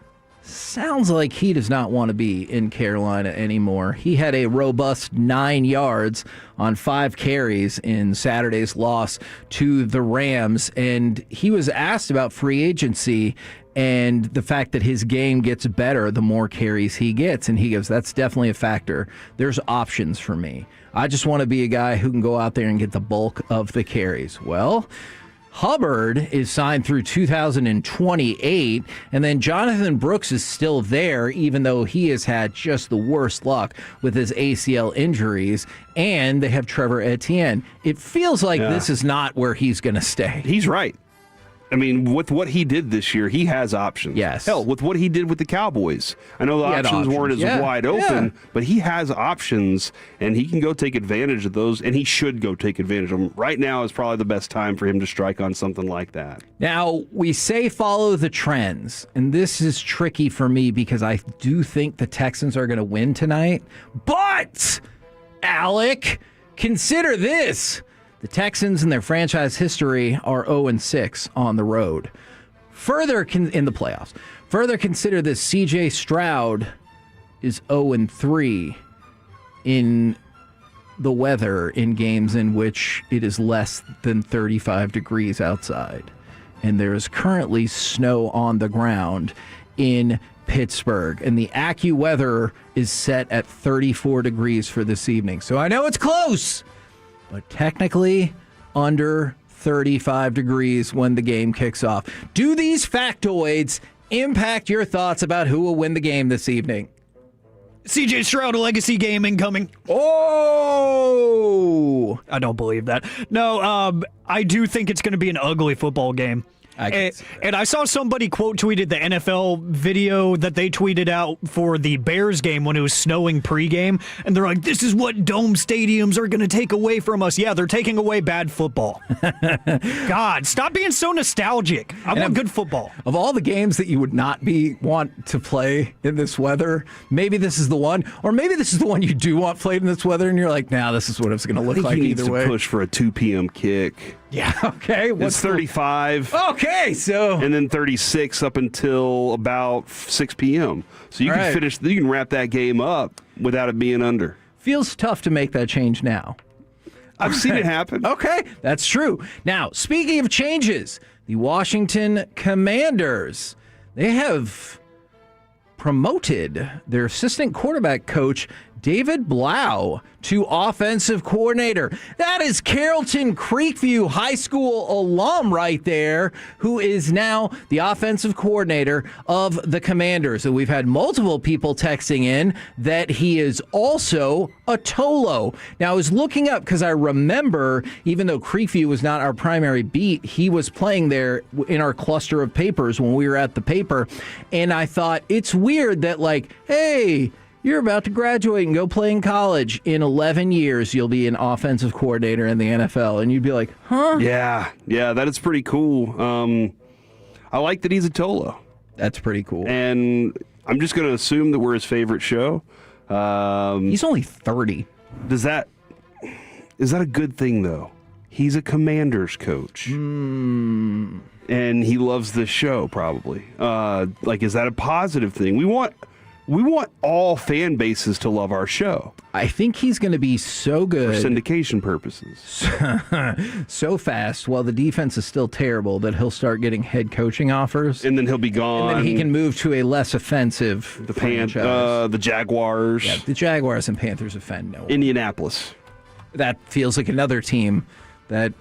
sounds like he does not want to be in Carolina anymore. He had a robust 9 yards on 5 carries in Saturday's loss to the Rams, and he was asked about free agency and the fact that his game gets better the more carries he gets, and he goes, that's definitely a factor. There's options for me. I just want to be a guy who can go out there and get the bulk of the carries. Well, Hubbard is signed through 2028, and then Jonathan Brooks is still there, even though he has had just the worst luck with his ACL injuries, and they have Trevor Etienne. It feels like this is not where he's going to stay. He's right. I mean, with what he did this year, he has options. Yes. Hell, with what he did with the Cowboys. I know the options weren't as wide open, but he has options, and he can go take advantage of those, and he should go take advantage of them. Right now is probably the best time for him to strike on something like that. Now, we say follow the trends, and this is tricky for me because I do think the Texans are going to win tonight. But, Alec, consider this. The Texans in their franchise history are 0-6 on the road. Further, in the playoffs. Further, consider this. C.J. Stroud is 0-3 in the weather in games in which it is less than 35 degrees outside. And there is currently snow on the ground in Pittsburgh. And the AccuWeather is set at 34 degrees for this evening. So I know it's close, but technically under 35 degrees when the game kicks off. Do these factoids impact your thoughts about who will win the game this evening? CJ Stroud, a legacy game incoming. Oh! I don't believe that. No, I do think it's going to be an ugly football game. And I saw somebody quote tweeted the NFL video that they tweeted out for the Bears game when it was snowing pregame, and they're like, this is what dome stadiums are going to take away from us. Yeah, they're taking away bad football. God, stop being so nostalgic. I want good football. Of all the games that you would not want to play in this weather, maybe this is the one, or maybe this is the one you do want played in this weather, and you're like, nah, this is what it's going to look like either way. He needs to push for a 2 p.m. kick. Yeah, okay. It's 35. Okay, so. And then 36 up until about 6 p.m. So you can finish, you can wrap that game up without it being under. Feels tough to make that change now. I've seen it happen. Okay, that's true. Now, speaking of changes, the Washington Commanders, they have promoted their assistant quarterback coach, David Blau, to offensive coordinator. That is Carrollton Creekview High School alum right there, who is now the offensive coordinator of the Commanders. And we've had multiple people texting in that he is also a Tolo. Now, I was looking up because I remember, even though Creekview was not our primary beat, he was playing there in our cluster of papers when we were at the paper. And I thought, it's weird that, like, hey, you're about to graduate and go play in college. In 11 years, you'll be an offensive coordinator in the NFL. And you'd be like, huh? Yeah, that is pretty cool. I like that he's a Tolo. That's pretty cool. And I'm just going to assume that we're his favorite show. He's only 30. Is that a good thing, though? He's a Commanders coach. And he loves this show, probably. Is that a positive thing? We want all fan bases to love our show. I think he's going to be so good for syndication purposes. so fast while the defense is still terrible that he'll start getting head coaching offers. And then he'll be gone. And then he can move to a less offensive franchise. The Jaguars. Yeah, the Jaguars and Panthers offend no one. Indianapolis. That feels like another team that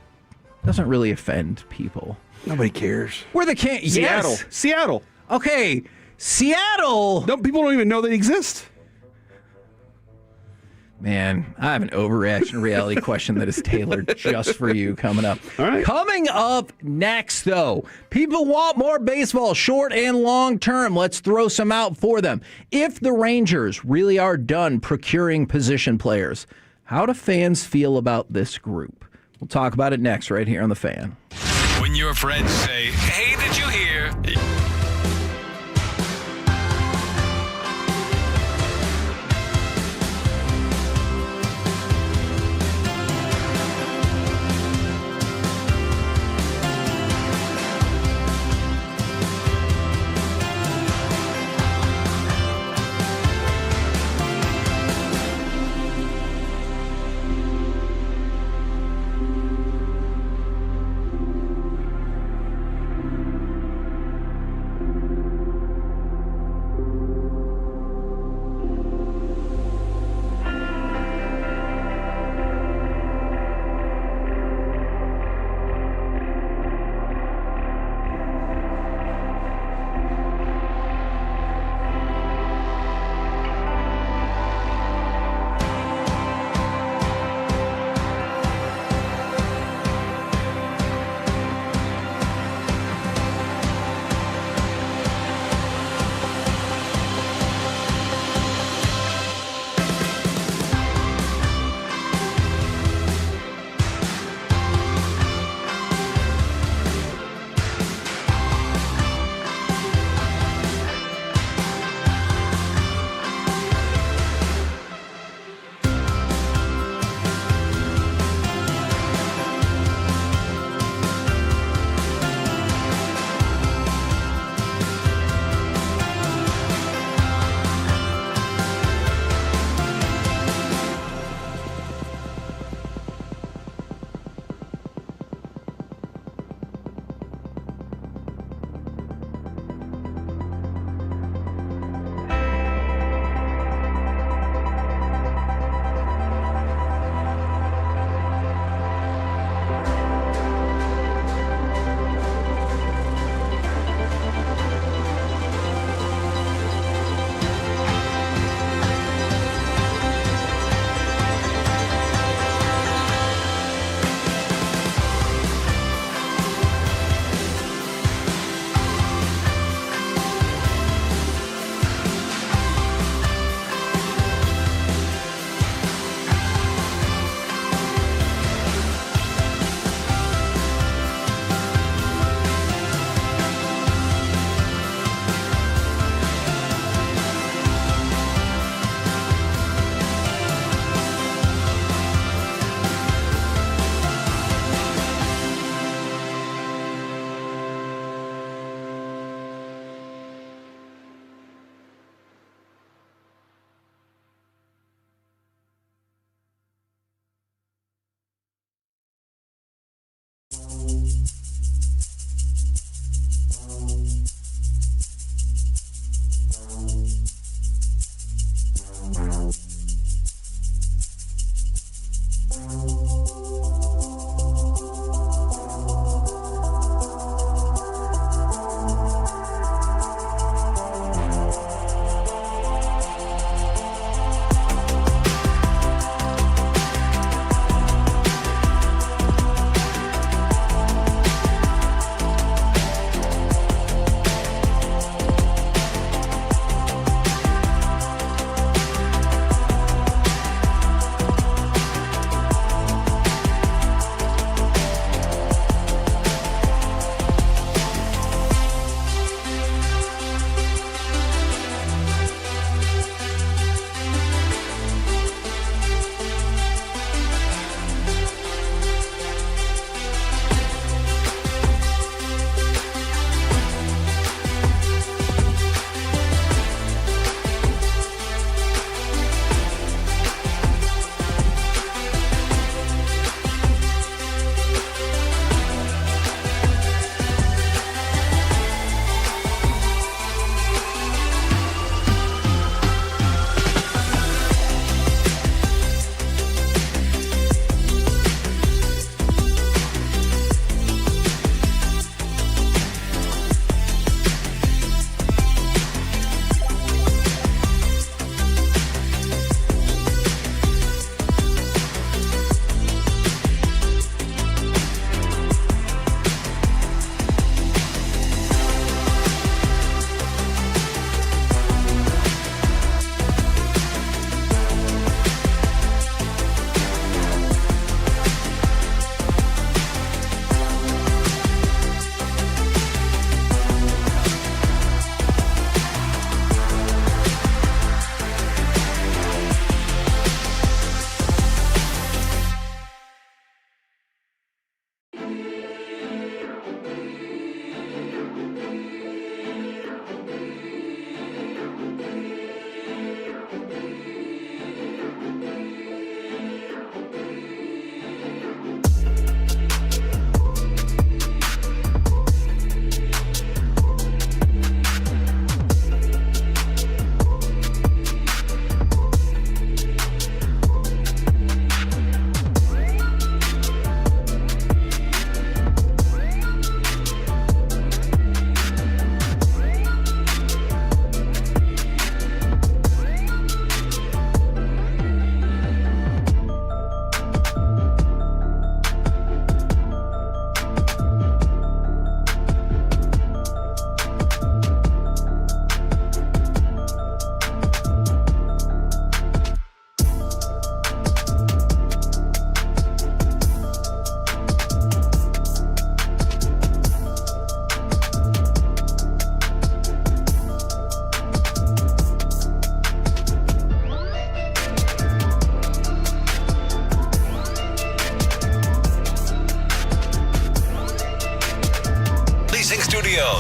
doesn't really offend people. Nobody cares. We're the Seattle. Yes. Seattle. Okay, Seattle. People don't even know they exist. Man, I have an overreaction reality question that is tailored just for you coming up. All right. Coming up next, though, people want more baseball, short and long term. Let's throw some out for them. If the Rangers really are done procuring position players, how do fans feel about this group? We'll talk about it next right here on The Fan. When your friends say, hey, did you hear?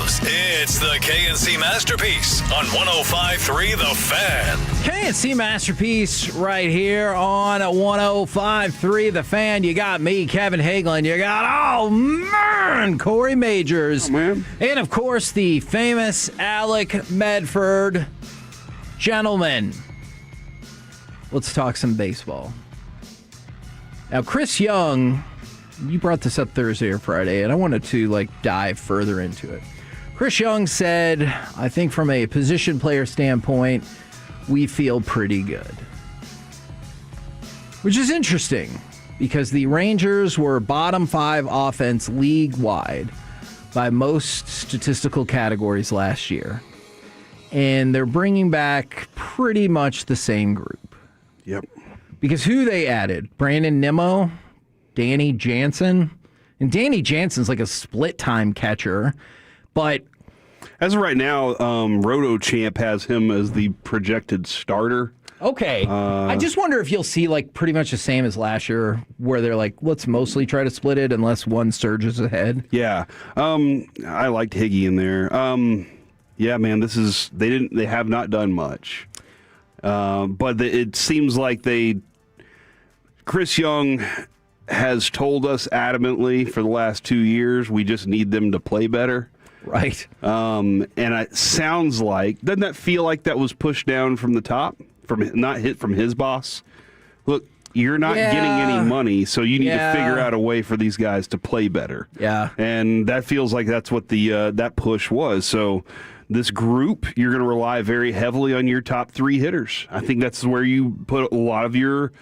Studios. It's the K&C Masterpiece on 105.3 The Fan. K&C Masterpiece right here on 105.3 The Fan. You got me, Kevin Hagelin. You got, Corey Majors. Oh, man. And, of course, the famous Alec Medford. Gentlemen, let's talk some baseball. Now, Chris Young, you brought this up Thursday or Friday, and I wanted to dive further into it. Chris Young said, I think from a position player standpoint, we feel pretty good. Which is interesting because the Rangers were bottom 5 offense league-wide by most statistical categories last year. And they're bringing back pretty much the same group. Yep. Because who they added? Brandon Nimmo, Danny Jansen. And Danny Jansen's like a split-time catcher. But as of right now, Roto Champ has him as the projected starter. okay. I just wonder if you'll see pretty much the same as last year, where they're let's mostly try to split it unless one surges ahead. Yeah. I liked Higgy in there. Yeah, man, they have not done much. But it seems like Chris Young has told us adamantly for the last 2 years, we just need them to play better. Right. And it sounds like, doesn't that feel like that was pushed down from the top, not hit from his boss? Look, you're not getting any money, so you need to figure out a way for these guys to play better. Yeah. And that feels like that's what that push was. So this group, you're going to rely very heavily on your top 3 hitters. I think that's where you put a lot of your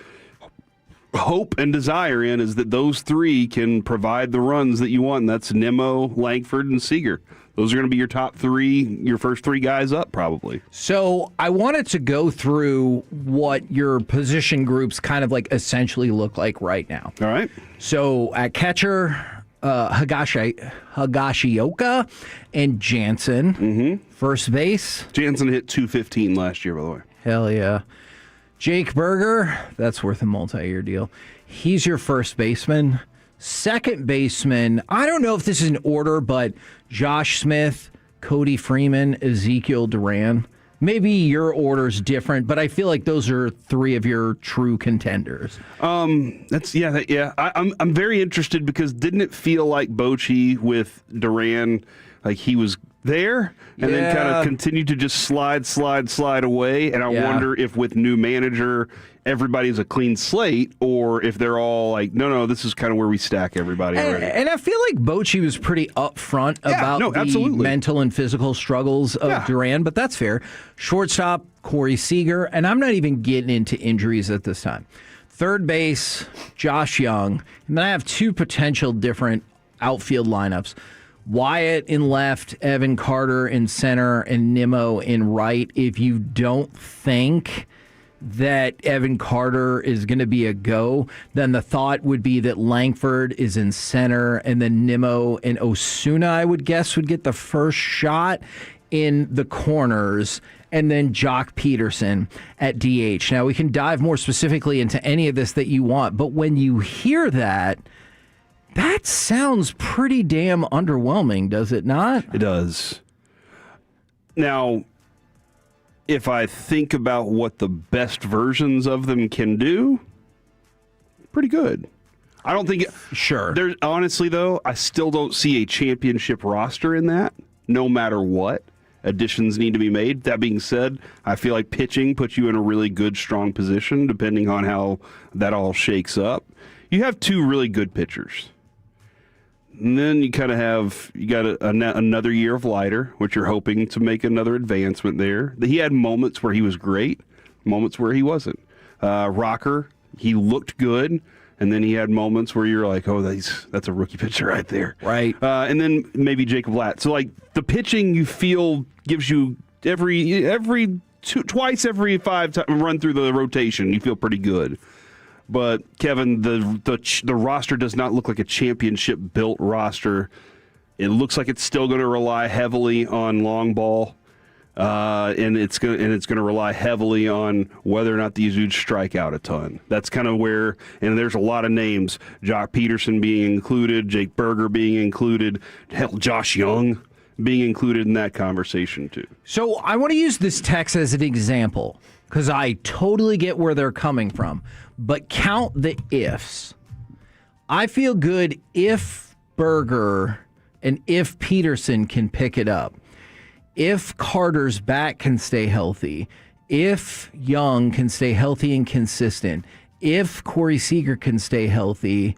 hope and desire in, is that those 3 can provide the runs that you want. And that's Nimmo, Langford, and Seager. Those are going to be your top 3, your first 3 guys up, probably. So I wanted to go through what your position groups kind of essentially look like right now. All right. So at catcher, Higashioka and Jansen. Mm-hmm. First base. Jansen hit .215 last year, by the way. Hell yeah. Jake Berger, that's worth a multi-year deal. He's your first baseman. Second baseman, I don't know if this is in order, but Josh Smith, Cody Freeman, Ezekiel Duran. Maybe your order's different, but I feel like those are 3 of your true contenders. I'm very interested because didn't it feel like Bochy with Duran, he was there and then kind of continued to just slide away? And I wonder if with new manager, everybody's a clean slate, or if they're all no, this is kind of where we stack everybody already. And I feel like Bochy was pretty upfront about the mental and physical struggles of Duran, but that's fair. Shortstop, Corey Seager, and I'm not even getting into injuries at this time. Third base, Josh Young. And then I have 2 potential different outfield lineups. Wyatt in left, Evan Carter in center, and Nimmo in right. If you don't think that Evan Carter is going to be a go, then the thought would be that Langford is in center, and then Nimmo and Osuna, I would guess, would get the first shot in the corners, and then Jock Peterson at DH. Now, we can dive more specifically into any of this that you want, but when you hear that sounds pretty damn underwhelming, does it not? It does. Now, if I think about what the best versions of them can do, pretty good. I don't think sure. There's honestly though, I still don't see a championship roster in that. No matter what, additions need to be made. That being said, I feel like pitching puts you in a really good, strong position, depending on how that all shakes up. You have 2 really good pitchers. And then you kind of have, you got another year of Leiter, which you're hoping to make another advancement there. He had moments where he was great, moments where he wasn't. Rocker, he looked good, and then he had moments where you're like, oh, that's a rookie pitcher right there. Right. And then maybe Jacob Latt. So, the pitching you feel gives you twice every 5 times run through the rotation, you feel pretty good. But Kevin, the roster does not look like a championship-built roster. It looks like it's still going to rely heavily on long ball, and it's going to rely heavily on whether or not these dudes strike out a ton. That's kind of where, and there's a lot of names: Jock Peterson being included, Jake Berger being included, hell, Josh Young being included in that conversation too. So I want to use this text as an example because I totally get where they're coming from, but count the ifs. I feel good if Berger and if Peterson can pick it up, if Carter's back can stay healthy, if Young can stay healthy and consistent, if Corey Seager can stay healthy,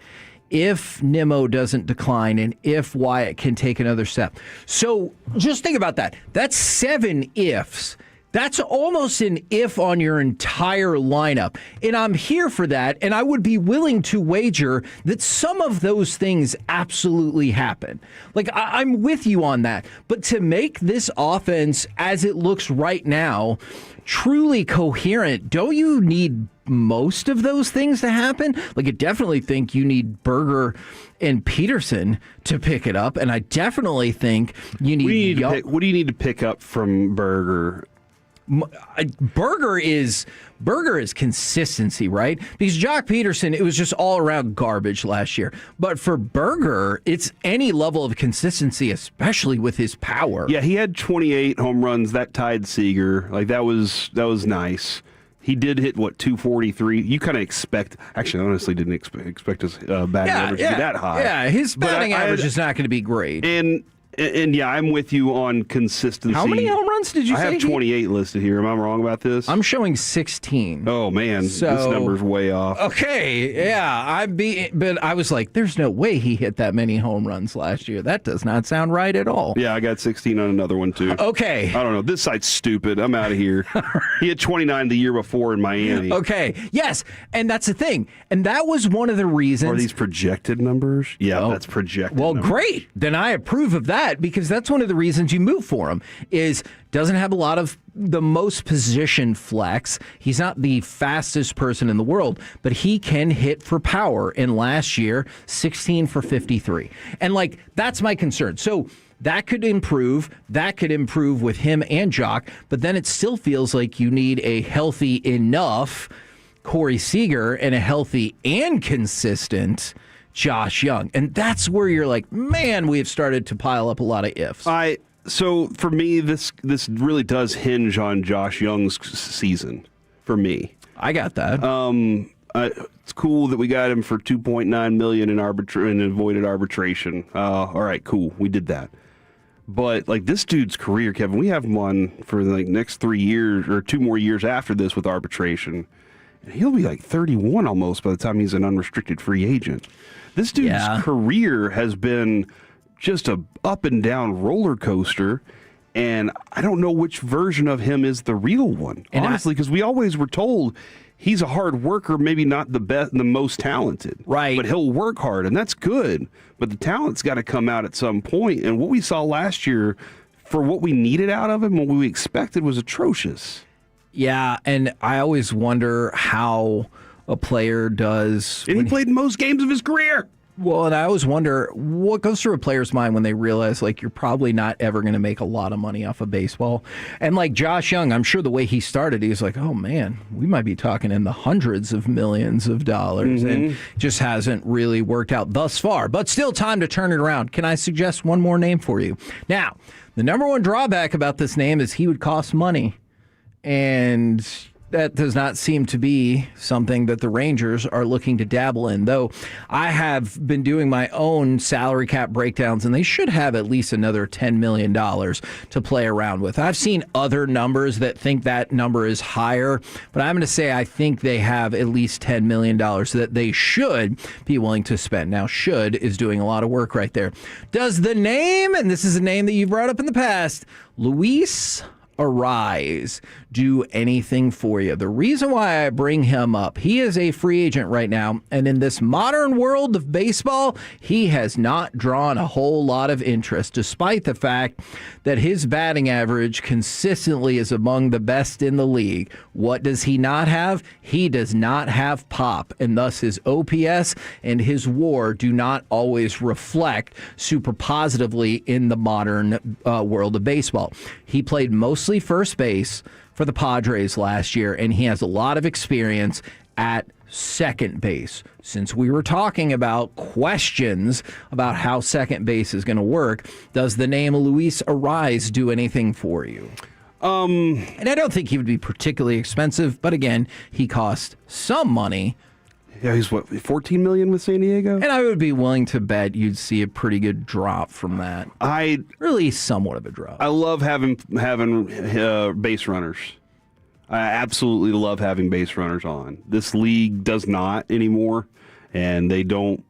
if Nimmo doesn't decline, and if Wyatt can take another step. So just think about that. That's 7 ifs. That's almost an if on your entire lineup. And I'm here for that, and I would be willing to wager that some of those things absolutely happen. Like, I'm with you on that. But to make this offense, as it looks right now, truly coherent, don't you need most of those things to happen? Like, I definitely think you need Berger and Peterson to pick it up, and I definitely think you need... What do you need to pick up from Berger? Berger is consistency, right? Because Jock Peterson, it was just all around garbage last year. But for Berger, it's any level of consistency, especially with his power. Yeah, he had 28 home runs that tied Seager. Like that was nice. He did hit 243. You kind of expect. Actually, I honestly didn't expect his batting average to be that high. Yeah, his batting average is not going to be great. And yeah, I'm with you on consistency. How many home runs did you say? I have 28 listed here. Am I wrong about this? I'm showing 16. Oh, man. This number's way off. Okay, yeah. But I was like, there's no way he hit that many home runs last year. That does not sound right at all. Yeah, I got 16 on another one, too. Okay. I don't know. This site's stupid. I'm out of here. He had 29 the year before in Miami. Okay. Yes, and that's the thing. And that was one of the reasons. Are these projected numbers? Yeah, that's projected numbers. Great. Then I approve of that. Because that's one of the reasons you move for him is doesn't have a lot of the most position flex. He's not the fastest person in the world, but he can hit for power. And last year, 16 for 53. And that's my concern. So that could improve. That could improve with him and Jock. But then it still feels like you need a healthy enough Corey Seager and a healthy and consistent Josh Young. And that's where you're like, man, we have started to pile up a lot of ifs. So for me, this really does hinge on Josh Young's season for me. I got that. It's cool that we got him for $2.9 million in avoided arbitration. All right, cool. We did that. But this dude's career, Kevin, we have him on for the next 3 years or 2 more years after this with arbitration. And he'll be 31 almost by the time he's an unrestricted free agent. This dude's career has been just a up and down roller coaster, and I don't know which version of him is the real one, honestly, because we always were told he's a hard worker, maybe not the best, the most talented, right? But he'll work hard, and that's good. But the talent's got to come out at some point, and what we saw last year, for what we needed out of him, what we expected, was atrocious. Yeah, and I always wonder how a player does. And he played most games of his career. Well, and I always wonder what goes through a player's mind when they realize you're probably not ever going to make a lot of money off of baseball. And Josh Young, I'm sure the way he started, he was like, oh man, we might be talking in the hundreds of millions of dollars, and just hasn't really worked out thus far. But still time to turn it around. Can I suggest one more name for you? Now, the number one drawback about this name is he would cost money. And that does not seem to be something that the Rangers are looking to dabble in, though I have been doing my own salary cap breakdowns, and they should have at least another $10 million to play around with. I've seen other numbers that think that number is higher, but I'm going to say I think they have at least $10 million that they should be willing to spend. Now, should is doing a lot of work right there. Does the name, and this is a name that you brought up in the past, Luis Arise, do anything for you? The reason why I bring him up, he is a free agent right now, and in this modern world of baseball, he has not drawn a whole lot of interest, despite the fact that his batting average consistently is among the best in the league. What does he not have? He does not have pop, and thus his OPS and his WAR do not always reflect super positively in the modern world of baseball. He played mostly first base for the Padres last year, and he has a lot of experience at second base. Since we were talking about questions about how second base is going to work, does the name Luis Ariz do anything for you? And I don't think he would be particularly expensive, but again, he cost some money. Yeah, he's what, $14 million with San Diego? And I would be willing to bet you'd see a pretty good drop from that. Really somewhat of a drop. I love having base runners. I absolutely love having base runners on. This league does not anymore, and they don't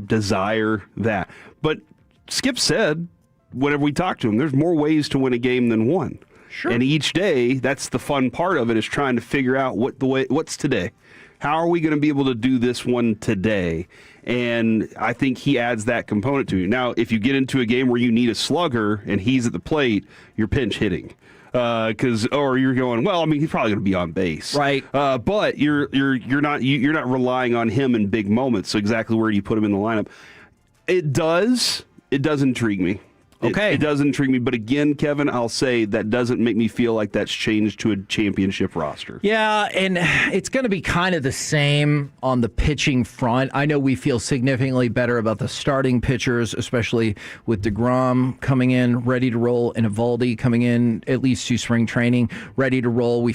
desire that. But Skip said, whenever we talked to him, there's more ways to win a game than one. Sure. And each day, that's the fun part of it, is trying to figure out what's today. How are we going to be able to do this one today? And I think he adds that component to you. Now, if you get into a game where you need a slugger and he's at the plate, you're pinch hitting. Or you're going, well, I mean, he's probably going to be on base, right? But you're not relying on him in big moments. So exactly where do you put him in the lineup? It does intrigue me. Okay. It does intrigue me. But again, Kevin, I'll say that doesn't make me feel like that's changed to a championship roster. Yeah, and it's going to be kind of the same on the pitching front. I know we feel significantly better about the starting pitchers, especially with DeGrom coming in ready to roll and Eovaldi coming in at least to spring training ready to roll.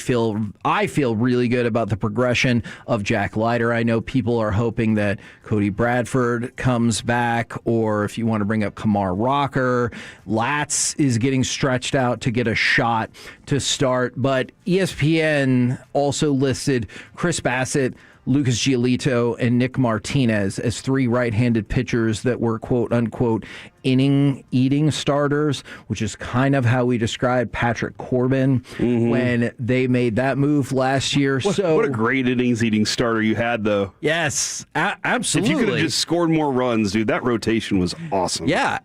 I feel really good about the progression of Jack Leiter. I know people are hoping that Cody Bradford comes back, or if you want to bring up Kamar Rocker, Latz is getting stretched out to get a shot to start, but ESPN also listed Chris Bassett, Lucas Giolito, and Nick Martinez as three right-handed pitchers that were quote-unquote inning-eating starters, which is kind of how we described Patrick Corbin when they made that move last year. What a great innings-eating starter you had, though. Yes, absolutely. If you could have just scored more runs, dude, that rotation was awesome. Yeah,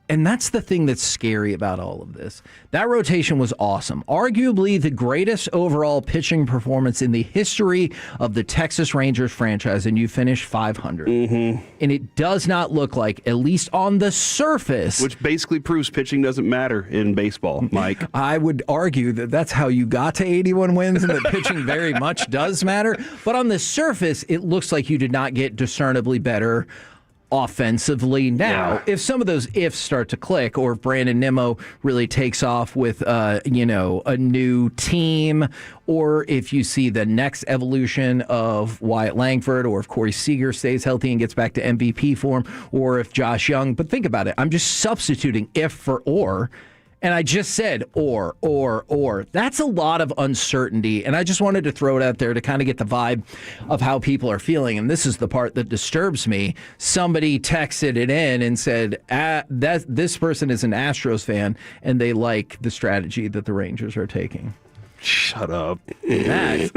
and that's the thing that's scary about all of this. That rotation was awesome. Arguably the greatest overall pitching performance in the history of the Texas Rangers franchise, and you finished 500. And it does not look like, at least on the surface... Which basically proves pitching doesn't matter in baseball, Mike. I would argue that that's how you got to 81 wins, and that pitching very much does matter. But on the surface, it looks like you did not get discernibly better offensively. Now, if some of those ifs start to click, or if Brandon Nimmo really takes off with a new team, or if you see the next evolution of Wyatt Langford, or if Corey Seager stays healthy and gets back to MVP form, or if Josh Young, but think about it, I'm just substituting if for or. And I just said or. That's a lot of uncertainty. And I just wanted to throw it out there to kind of get the vibe of how people are feeling. And this is the part that disturbs me. Somebody texted it in and said, this person is an Astros fan, and they like the strategy that the Rangers are taking. Shut up. That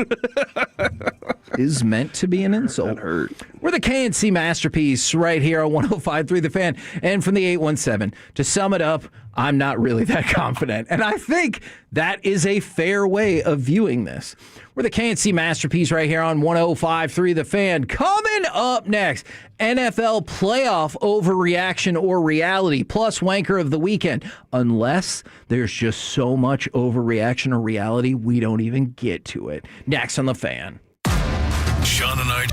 is meant to be an insult. That hurt. We're the K&C Masterpiece right here on 105.3 The Fan and from the 817. To sum it up, I'm not really that confident. And I think that is a fair way of viewing this. We're the K&C Masterpiece right here on 105.3 The Fan. Coming up next, NFL playoff overreaction or reality, plus wanker of the weekend. Unless there's just so much overreaction or reality, we don't even get to it. Next on The Fan. Sean and I.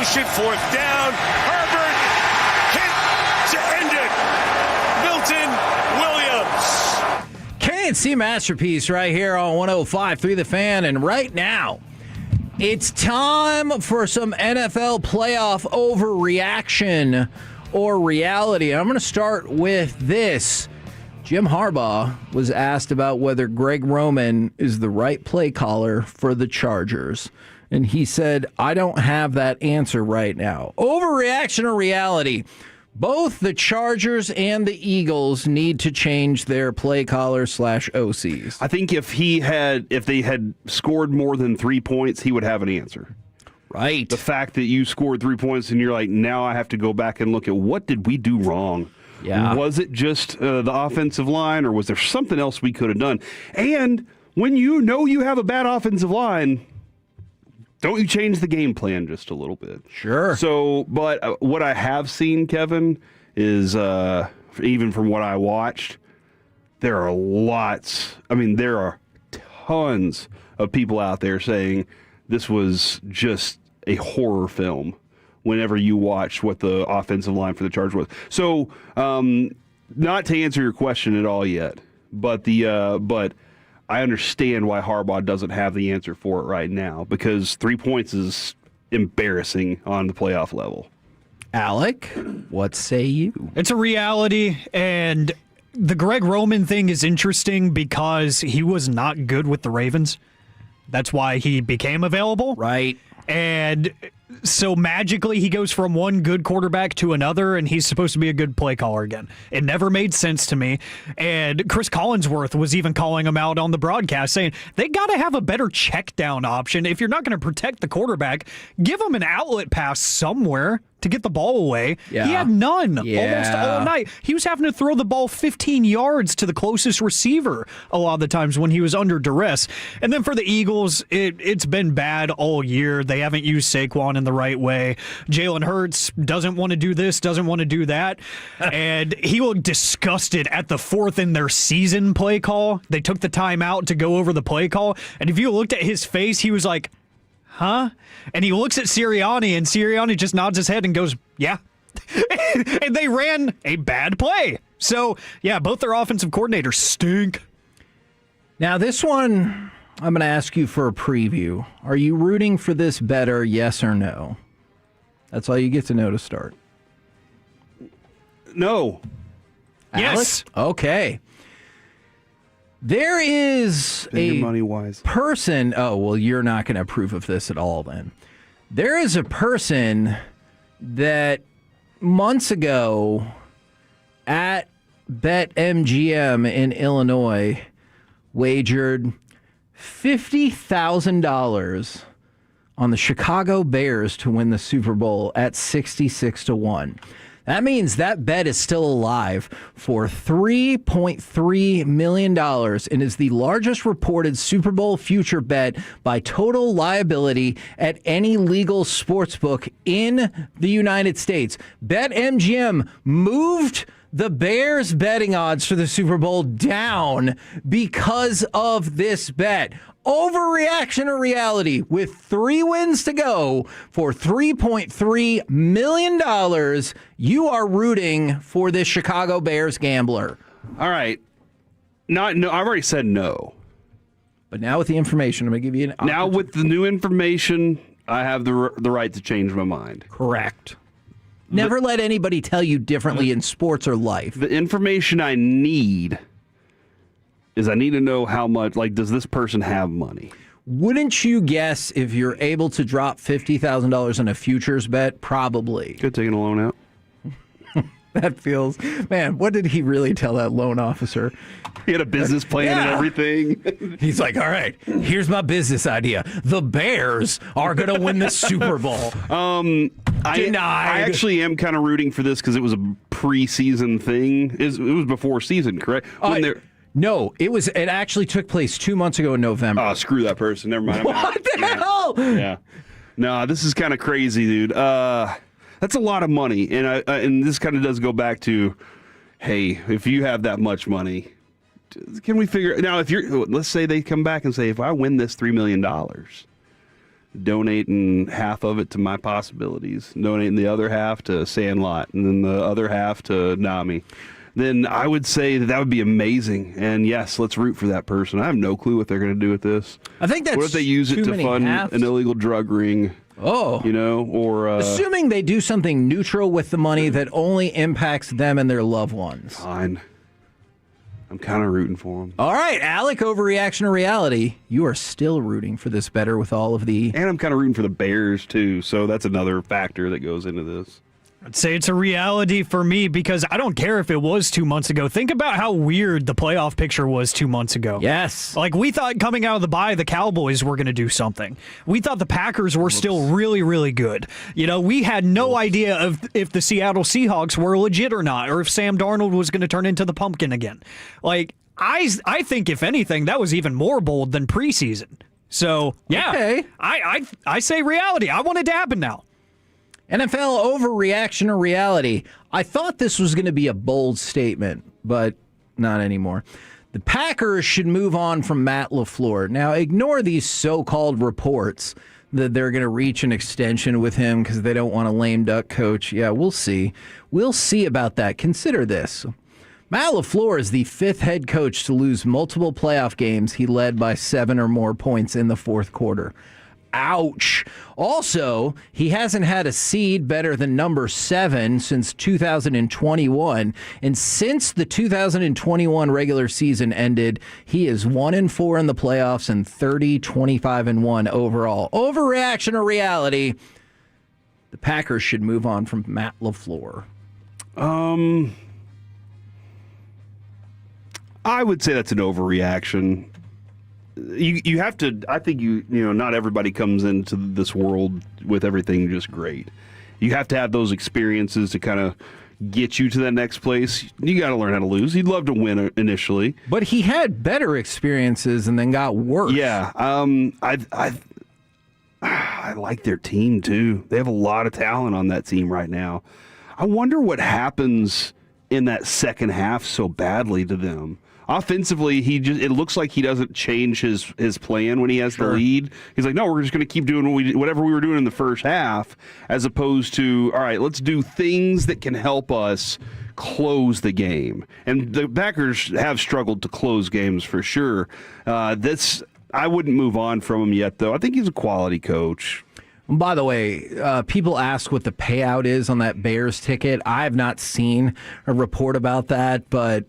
motion, 4th down. Herbert hit to end it. Milton Williams. K&C Masterpiece right here on 105.3 The Fan. And right now, it's time for some NFL playoff overreaction or reality. I'm going to start with this. Jim Harbaugh was asked about whether Greg Roman is the right play caller for the Chargers. And he said, I don't have that answer right now. Overreaction or reality? Both the Chargers and the Eagles need to change their play callers / OCs. I think if they had scored more than 3 points, he would have an answer. Right. The fact that you scored 3 points and you're like, now I have to go back and look at what did we do wrong? Yeah. Was it just the offensive line, or was there something else we could have done? And when you know you have a bad offensive line, don't you change the game plan just a little bit? Sure. So, but what I have seen, Kevin, is even from what I watched, there are tons of people out there saying this was just a horror film whenever you watch what the offensive line for the Chargers was. So, not to answer your question at all yet, but I understand why Harbaugh doesn't have the answer for it right now, because 3 points is embarrassing on the playoff level. Alec, what say you? It's a reality, and the Greg Roman thing is interesting because he was not good with the Ravens. That's why he became available. Right. And so magically he goes from one good quarterback to another, and he's supposed to be a good play caller again. It never made sense to me. And Chris Collinsworth was even calling him out on the broadcast, saying they got to have a better check down option. If you're not going to protect the quarterback, give him an outlet pass somewhere to get the ball away. Yeah. He had none Yeah. almost all night. He was having to throw the ball 15 yards to the closest receiver a lot of the times when he was under duress. And then for the Eagles, it's been bad all year. They haven't used Saquon in the right way. Jalen Hurts doesn't want to do this, doesn't want to do that. And he looked disgusted at the 4th in their season play call. They took the time out to go over the play call. And if you looked at his face, he was like, huh? And he looks at Sirianni, and Sirianni just nods his head and goes, yeah. And they ran a bad play. So, yeah, both their offensive coordinators stink. Now, this one, I'm going to ask you for a preview. Are you rooting for this better, yes or no? That's all you get to know to start. No. Yes. Alex? Okay. There is Spend your money wise. person. Oh, well, you're not going to approve of this at all then. There is a person that months ago at BetMGM in Illinois wagered $50,000 on the Chicago Bears to win the Super Bowl at 66-1. That means that bet is still alive for $3.3 million and is the largest reported Super Bowl future bet by total liability at any legal sportsbook in the United States. BetMGM moved the Bears betting odds for the Super Bowl down because of this bet. Overreaction or reality? With 3 wins to go for $3.3 million, you are rooting for this Chicago Bears gambler. All right. No, I've already said no. But now with the information, I'm going to give you an Now with the new information, I have the right to change my mind. Correct. Never let anybody tell you differently in sports or life. The information I need is I need to know how much, like, does this person have money? Wouldn't you guess if you're able to drop $50,000 in a futures bet? Probably. Good taking a loan out. That feels, man, what did he really tell that loan officer? He had a business plan and everything. He's like, all right, here's my business idea. The Bears are going to win the Super Bowl. Denied. I actually am kind of rooting for this because it was a preseason thing. It was before season, correct? No, it actually took place 2 months ago in November. Oh, screw that person. Never mind. What the hell? Yeah. No, this is kind of crazy, dude. That's a lot of money, and this kind of does go back to, hey, if you have that much money, can we figure now? Let's say they come back and say, if I win this $3 million, donating half of it to My Possibilities, donating the other half to Sandlot, and then the other half to NAMI, then I would say that would be amazing. And yes, let's root for that person. I have no clue what they're going to do with this. I think that's what if they use it to fund an illegal drug ring? Oh, or assuming they do something neutral with the money that only impacts them and their loved ones. Fine. I'm kind of rooting for them. All right, Alec, overreaction or reality? You are still rooting for this better with all of the... And I'm kind of rooting for the Bears, too, so that's another factor that goes into this. I'd say it's a reality for me because I don't care if it was 2 months ago. Think about how weird the playoff picture was 2 months ago. Yes. Like, we thought coming out of the bye, the Cowboys were going to do something. We thought the Packers were still really, really good. We had no idea if the Seattle Seahawks were legit or not, or if Sam Darnold was going to turn into the pumpkin again. Like, I think, if anything, that was even more bold than preseason. So, yeah, okay. I say reality. I want it to happen now. NFL overreaction or reality? I thought this was going to be a bold statement, but not anymore. The Packers should move on from Matt LaFleur. Now, ignore these so-called reports that they're going to reach an extension with him because they don't want a lame duck coach. Yeah, we'll see. We'll see about that. Consider this. Matt LaFleur is the fifth head coach to lose multiple playoff games he led by 7 or more points in the fourth quarter. Ouch. Also, he hasn't had a seed better than number 7 since 2021. And since the 2021 regular season ended, he is 1-4 in the playoffs and 30-25-1 overall. Overreaction or reality? The Packers should move on from Matt LaFleur. I would say that's an overreaction. You have to. I think not everybody comes into this world with everything just great. You have to have those experiences to kind of get you to that next place. You got to learn how to lose. He'd love to win initially, but he had better experiences and then got worse. Yeah, I like their team too. They have a lot of talent on that team right now. I wonder what happens in that second half so badly to them. Offensively, it looks like he doesn't change his plan when he has the lead. He's like, no, we're just going to keep doing whatever we were doing in the first half, as opposed to, all right, let's do things that can help us close the game. And the Packers have struggled to close games for sure. I wouldn't move on from him yet, though. I think he's a quality coach. By the way, people ask what the payout is on that Bears ticket. I have not seen a report about that, but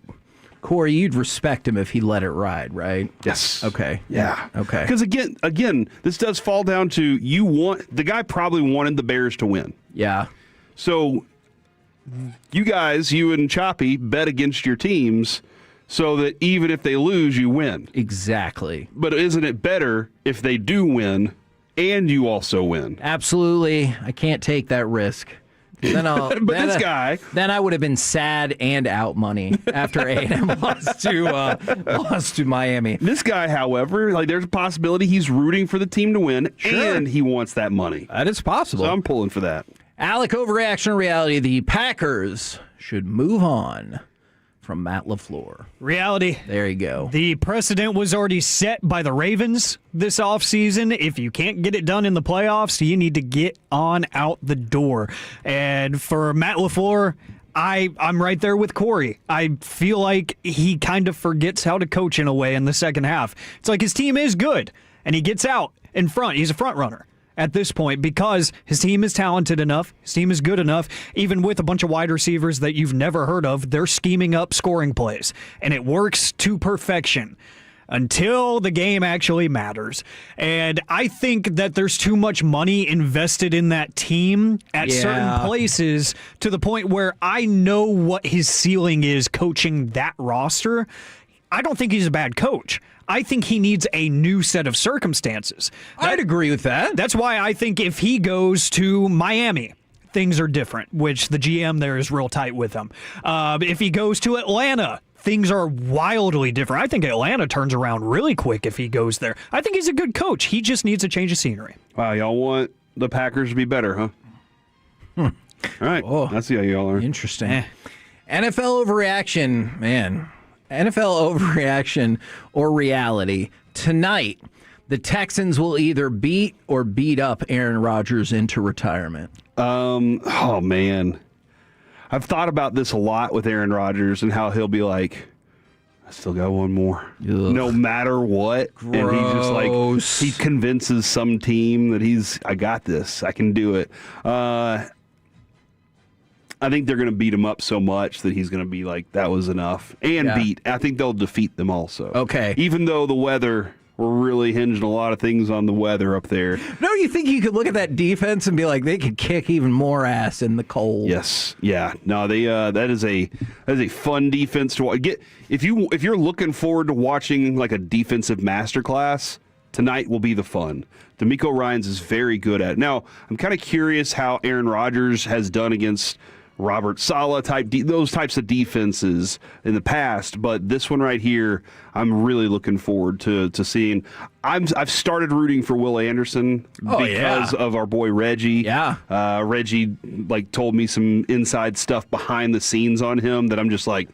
Corey, you'd respect him if he let it ride, right? Yes. Okay. Yeah. Okay. Because again, this does fall down to the guy probably wanted the Bears to win. Yeah. So you and Choppy bet against your teams so that even if they lose, you win. Exactly. But isn't it better if they do win and you also win? Absolutely. I can't take that risk. Then Then I would have been sad and out money after A&M lost to Miami. This guy, however, there's a possibility he's rooting for the team to win, and he wants that money. That is possible. So I'm pulling for that. Alec, overreaction or reality? The Packers should move on from Matt LaFleur. Reality. There you go. The precedent was already set by the Ravens this offseason. If you can't get it done in the playoffs, you need to get on out the door. And for Matt LaFleur, I'm right there with Corey. I feel like he kind of forgets how to coach in a way in the second half. It's like his team is good, and he gets out in front. He's a front runner at this point because his team is talented enough, his team is good enough, even with a bunch of wide receivers that you've never heard of, they're scheming up scoring plays, and it works to perfection until the game actually matters. And I think that there's too much money invested in that team at certain places to the point where I know what his ceiling is coaching that roster. I don't think he's a bad coach. I think he needs a new set of circumstances. I'd agree with that. That's why I think if he goes to Miami, things are different, which the GM there is real tight with him. If he goes to Atlanta, things are wildly different. I think Atlanta turns around really quick if he goes there. I think he's a good coach. He just needs a change of scenery. Wow, y'all want the Packers to be better, huh? All right. That's how y'all are. Interesting. NFL overreaction, man. NFL overreaction or reality. Tonight, The Texans will either beat or beat up Aaron Rodgers into retirement. Oh, man. I've thought about this a lot with Aaron Rodgers and how he'll be like, I still got one more. Ugh. No matter what. Gross. And he just he convinces some team that I got this. I can do it. I think they're going to beat him up so much that he's going to be like, that was enough. And I think they'll defeat them also. Okay. Even though the weather, we're really hinging a lot of things on the weather up there. No, you think you could look at that defense and be like, they could kick even more ass in the cold? Yes. Yeah. No, that is a fun defense to watch. If you're looking forward to watching like a defensive masterclass, tonight will be the fun. D'Amico Ryans is very good at it. Now, I'm kind of curious how Aaron Rodgers has done against Robert Saleh those types of defenses in the past, but this one right here, I'm really looking forward to seeing. I've started rooting for Will Anderson because of our boy Reggie. Yeah, Reggie told me some inside stuff behind the scenes on him that I'm just like,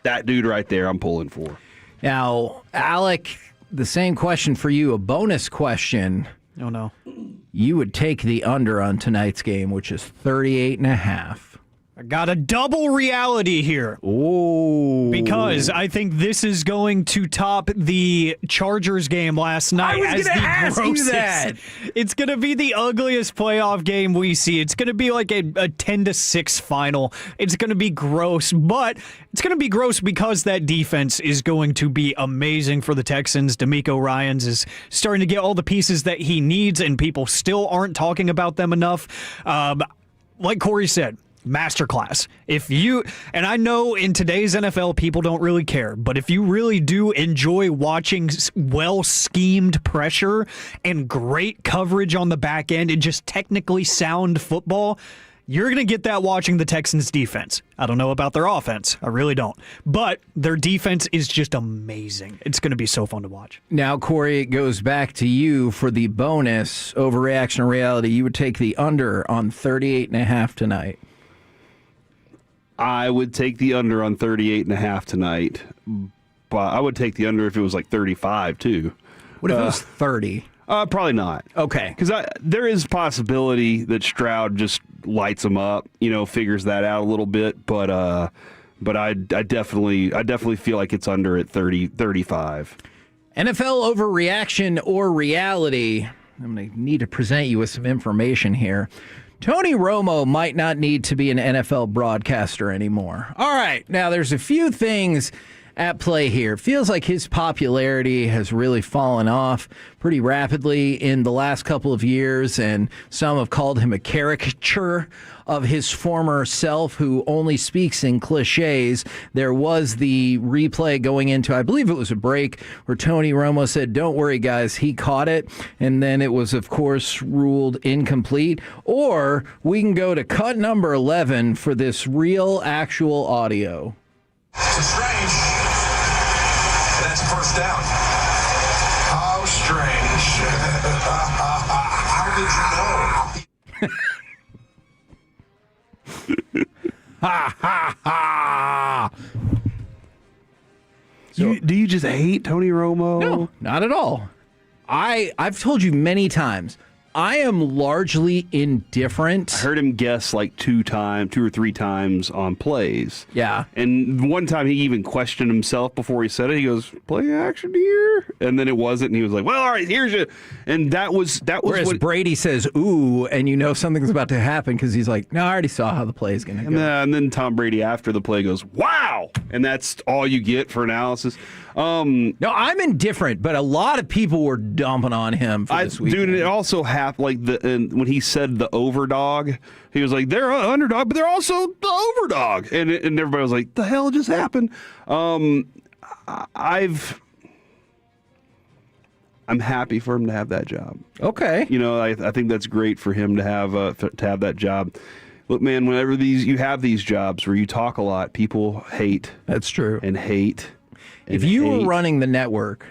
that dude right there, I'm pulling for. Now, Alec, the same question for you, a bonus question. Oh no, you would take the under on tonight's game, which is 38.5. I got a double reality here. Oh. Because I think this is going to top the Chargers game last night. I was going to ask you that. It's going to be the ugliest playoff game we see. It's going to be like a 10-6 final. It's going to be gross, but it's going to be gross because that defense is going to be amazing for the Texans. D'Amico Ryans is starting to get all the pieces that he needs, and people still aren't talking about them enough. Like Corey said, masterclass. And I know in today's NFL people don't really care, but if you really do enjoy watching well-schemed pressure and great coverage on the back end and just technically sound football, you're going to get that watching the Texans defense. I don't know about their offense. I really don't. But their defense is just amazing. It's going to be so fun to watch. Now, Corey, it goes back to you for the bonus overreaction or reality. You would take the under on 38.5 tonight. I would take the under on 38.5 tonight, but I would take the under if it was like 35 too. What if it was 30? Probably not. Okay, because there is possibility that Stroud just lights them up, figures that out a little bit. But I definitely feel like it's under at 35. NFL overreaction or reality. I'm going to need to present you with some information here. Tony Romo might not need to be an NFL broadcaster anymore. All right, now there's a few things at play here. It feels like his popularity has really fallen off pretty rapidly in the last couple of years, and some have called him a caricature of his former self who only speaks in cliches. There was the replay going into, I believe it was a break, where Tony Romo said, "Don't worry, guys, he caught it." And then it was, of course, ruled incomplete. Or we can go to cut number 11 for this real, actual audio. It's strange. That's a first down. How strange. How did you know? Ha ha ha! Do you just hate Tony Romo? No, not at all. I've told you many times, I am largely indifferent. I heard him guess like two or three times on plays. Yeah. And one time he even questioned himself before he said it. He goes, "Play action here?" And then it wasn't, and he was like, "Well, all right, here's you." And that was Whereas what Brady says, "Ooh," and you know something's about to happen because he's like, "No, I already saw how the play is going to go." And then Tom Brady after the play goes, "Wow!" And that's all you get for analysis. No, I'm indifferent, but a lot of people were dumping on him for this weekend. Dude, it also happened when he said the overdog, he was like, "They're an underdog, but they're also the overdog," and everybody was like, "The hell just happened?" I'm happy for him to have that job. Okay, I think that's great for him to have that job. Look, man, whenever you have these jobs where you talk a lot, people hate. That's true. And hate. If you were running the network,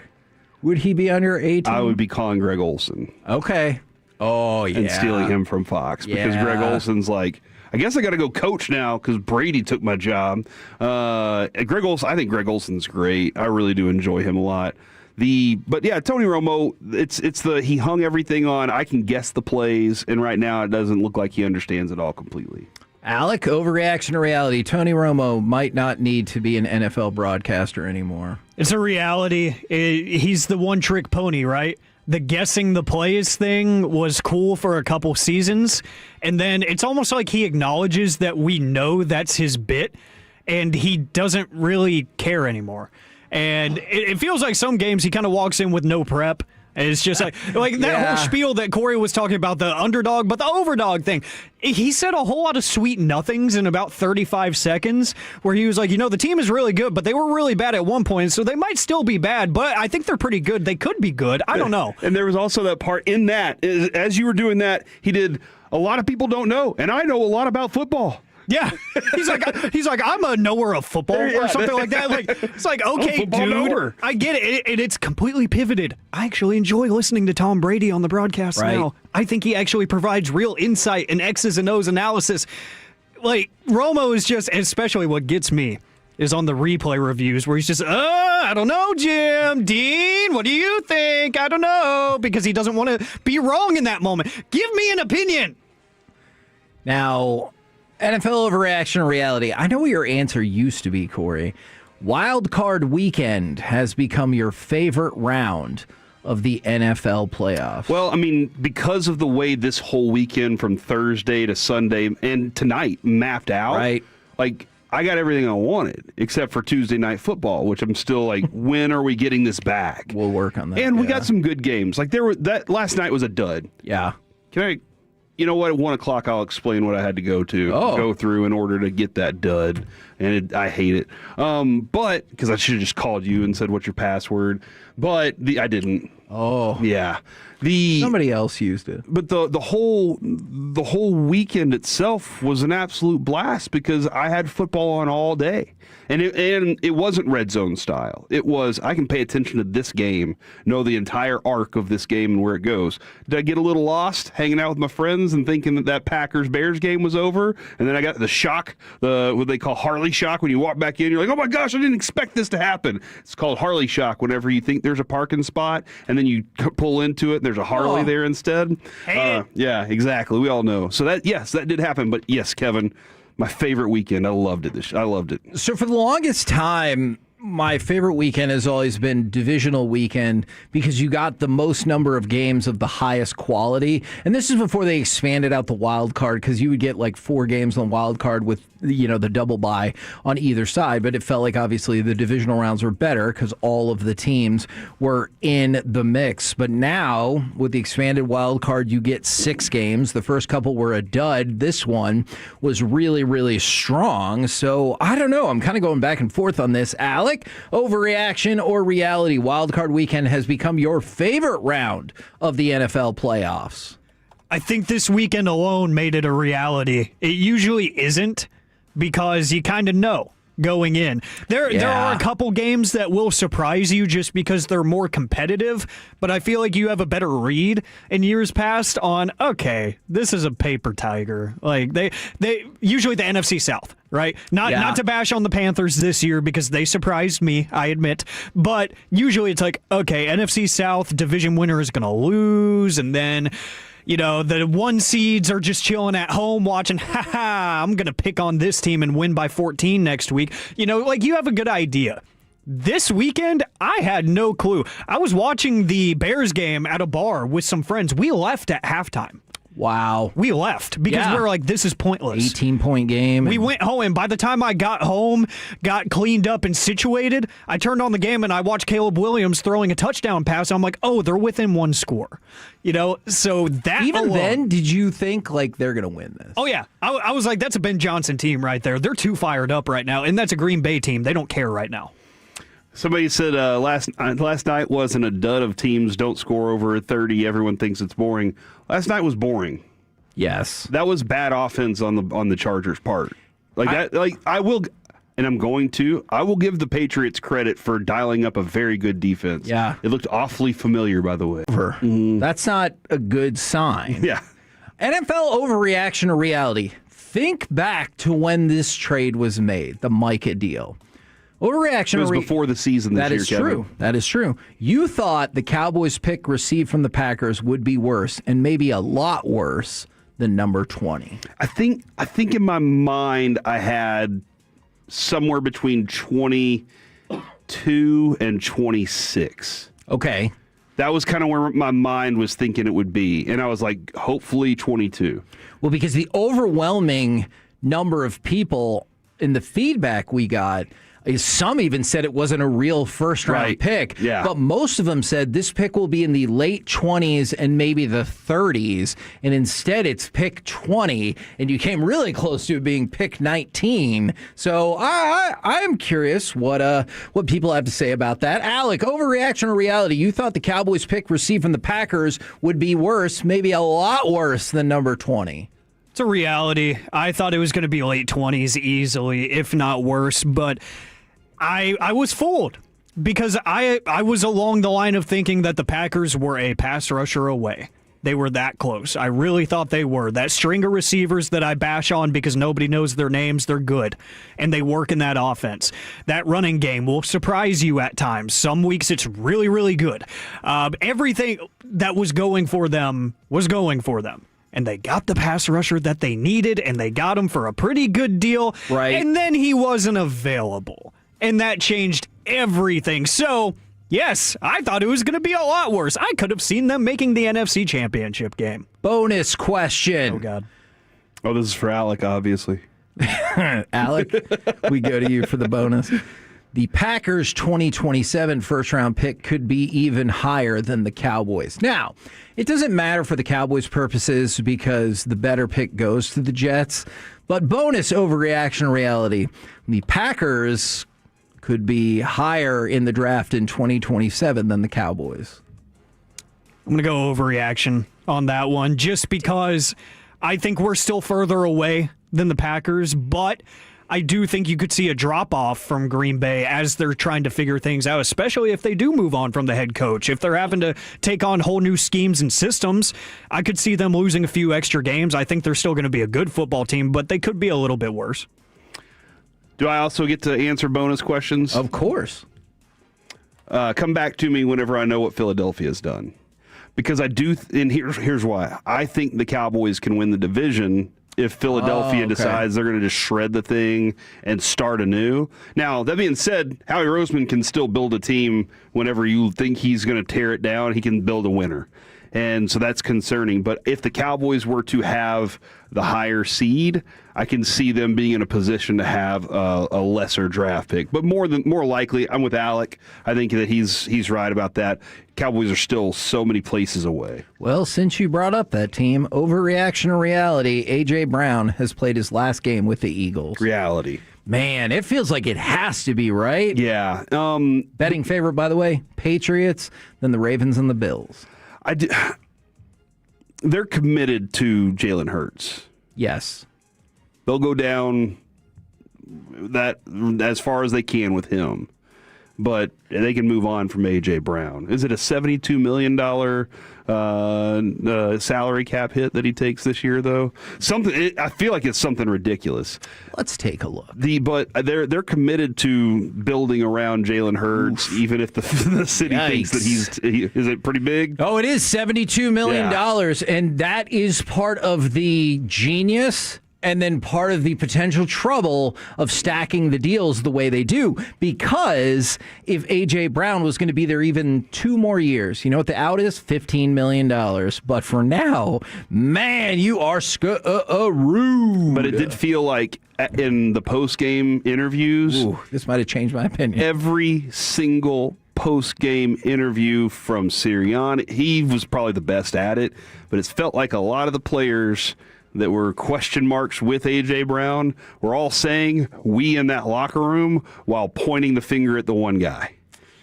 would he be on your A team? I would be calling Greg Olson. Okay. Oh, yeah. And stealing him from Fox. Because Greg Olson's like, I guess I got to go coach now because Brady took my job. I think Greg Olson's great. I really do enjoy him a lot. But yeah, Tony Romo, he hung everything on, I can guess the plays, and right now it doesn't look like he understands it all completely. Alec, overreaction to reality. Tony Romo might not need to be an NFL broadcaster anymore. It's a reality. He's the one-trick pony, right? The guessing the plays thing was cool for a couple seasons, and then it's almost like he acknowledges that we know that's his bit, and he doesn't really care anymore. And it feels like some games he kind of walks in with no prep. And it's just like that whole spiel that Corey was talking about, the underdog, but the overdog thing. He said a whole lot of sweet nothings in about 35 seconds where he was like, the team is really good, but they were really bad at one point, so they might still be bad, but I think they're pretty good. They could be good. I don't know. And there was also that part in that, as you were doing that, he did, a lot of people don't know, and I know a lot about football. Yeah, he's like I'm a knower of football or something like that. Like it's like, okay, dude, knower. I get it. It's completely pivoted. I actually enjoy listening to Tom Brady on the broadcast now. I think he actually provides real insight and X's and O's analysis. Like Romo is just, especially what gets me is on the replay reviews where he's just, I don't know, Jim, Dean, what do you think? I don't know, because he doesn't want to be wrong in that moment. Give me an opinion. Now, NFL overreaction or reality. I know what your answer used to be, Corey. Wild card weekend has become your favorite round of the NFL playoffs. Well, I mean, because of the way this whole weekend from Thursday to Sunday and tonight mapped out, right? Like, I got everything I wanted except for Tuesday Night Football, which I'm still like, when are we getting this back? We'll work on that. And we got some good games. Like that last night was a dud. Yeah. Can I? You know what? At 1 o'clock, I'll explain what I had to go through in order to get that dud, and I hate it. But because I should have just called you and said, "What's your password?" But I didn't. Oh, yeah. Somebody else used it. But the whole weekend itself was an absolute blast because I had football on all day. And it wasn't red zone style. It was, I can pay attention to this game, know the entire arc of this game and where it goes. Did I get a little lost hanging out with my friends and thinking that Packers-Bears game was over? And then I got the shock, what they call Harley shock. When you walk back in, you're like, oh my gosh, I didn't expect this to happen. It's called Harley shock whenever you think there's a parking spot and then you pull into it and there's a Harley there instead. Yeah, exactly. We all know. So that did happen. But yes, Kevin, my favorite weekend. I loved it. I loved it. So for the longest time, my favorite weekend has always been divisional weekend because you got the most number of games of the highest quality. And this is before they expanded out the wild card because you would get like 4 games on wild card with the double bye on either side. But it felt like obviously the divisional rounds were better because all of the teams were in the mix. But now with the expanded wild card, you get 6 games. The first couple were a dud. This one was really, really strong. So I don't know. I'm kind of going back and forth on this. Alec, overreaction or reality? Wild card weekend has become your favorite round of the NFL playoffs. I think this weekend alone made it a reality. It usually isn't because you kind of know going in. There are a couple games that will surprise you just because they're more competitive, but I feel like you have a better read in years past on, okay, this is a paper tiger. Like they usually the NFC South, right? Not to bash on the Panthers this year because they surprised me, I admit, but usually it's like, okay, NFC South division winner is going to lose, and then the 1 seeds are just chilling at home watching, I'm going to pick on this team and win by 14 next week. You have a good idea. This weekend, I had no clue. I was watching the Bears game at a bar with some friends. We left at halftime. Wow. We left because we were like, this is pointless. 18-point game. We went home, and by the time I got home, got cleaned up and situated, I turned on the game, and I watched Caleb Williams throwing a touchdown pass. I'm like, oh, they're within 1 score. So that Even alone, then, did you think, they're going to win this? Oh, yeah. I was like, that's a Ben Johnson team right there. They're too fired up right now, and that's a Green Bay team. They don't care right now. Somebody said last night wasn't a dud of teams don't score over 30. Everyone thinks it's boring. Last night was boring. Yes, that was bad offense on the Chargers' part. I will give the Patriots credit for dialing up a very good defense. Yeah, it looked awfully familiar, by the way. That's not a good sign. Yeah. NFL overreaction or reality? Think back to when this trade was made, the Micah deal. Overreaction. It was before the season this year, That is Kevin. true. That is true. You thought the Cowboys pick received from the Packers would be worse, and maybe a lot worse than number 20. I think in my mind I had somewhere between 22 and 26. Okay. That was kind of where my mind was thinking it would be. And I was like, hopefully 22. Well, because the overwhelming number of people in the feedback we got is some even said it wasn't a real first-round pick. Yeah. But most of them said this pick will be in the late 20s and maybe the 30s. And instead it's pick 20, and you came really close to it being pick 19. So I'm curious what people have to say about that. Alec, overreaction or reality? You thought the Cowboys pick received from the Packers would be worse, maybe a lot worse than number 20. It's a reality. I thought it was going to be late 20s easily, if not worse, but I was fooled because I was along the line of thinking that the Packers were a pass rusher away. They were that close. I really thought they were. That string of receivers that I bash on because nobody knows their names, they're good, and they work in that offense. That running game will surprise you at times. Some weeks it's really, really good. Everything that was going for them was going for them. And they got the pass rusher that they needed, and they got him for a pretty good deal. Right. And then he wasn't available. And that changed everything. So, yes, I thought it was going to be a lot worse. I could have seen them making the NFC Championship game. Bonus question. Oh, God. Oh, this is for Alec, obviously. Alec, we go to you for the bonus. The Packers' 2027 first-round pick could be even higher than the Cowboys. Now, it doesn't matter for the Cowboys' purposes because the better pick goes to the Jets. But bonus overreaction reality, the Packers could be higher in the draft in 2027 than the Cowboys. I'm going to go overreaction on that one just because I think we're still further away than the Packers, but I do think you could see a drop-off from Green Bay as they're trying to figure things out, especially if they do move on from the head coach. If they're having to take on whole new schemes and systems, I could see them losing a few extra games. I think they're still going to be a good football team, but they could be a little bit worse. Do I also get to answer bonus questions? Of course. Come back to me whenever I know what Philadelphia's done. Because I do, and here's why. I think the Cowboys can win the division if Philadelphia decides they're going to just shred the thing and start anew. Now, that being said, Howie Roseman can still build a team whenever you think he's going to tear it down. He can build a winner. And so that's concerning. But if the Cowboys were to have the higher seed, I can see them being in a position to have a lesser draft pick. But more likely, I'm with Alec. I think that he's right about that. Cowboys are still so many places away. Well, since you brought up that team, overreaction or reality, A.J. Brown has played his last game with the Eagles. Reality. Man, it feels like it has to be, right? Yeah. Betting favorite, by the way, Patriots, then the Ravens and the Bills. They're committed to Jalen Hurts. Yes. They'll go down that as far as they can with him. But they can move on from A.J. Brown. Is it a $72 million salary cap hit that he takes this year, though? I feel like it's something ridiculous. Let's take a look. But they're committed to building around Jalen Hurts, even if the city thinks that is it pretty big? Oh, it is $72 million, and that is part of the genius and then part of the potential trouble of stacking the deals the way they do. Because if A.J. Brown was going to be there even 2 more years, you know what the out is? $15 million. But for now, man, you are screwed. But it did feel like in the post-game interviews... Ooh, this might have changed my opinion. Every single post-game interview from Sirianni, he was probably the best at it, but it's felt like a lot of the players that were question marks with A.J. Brown were all saying we in that locker room while pointing the finger at the one guy.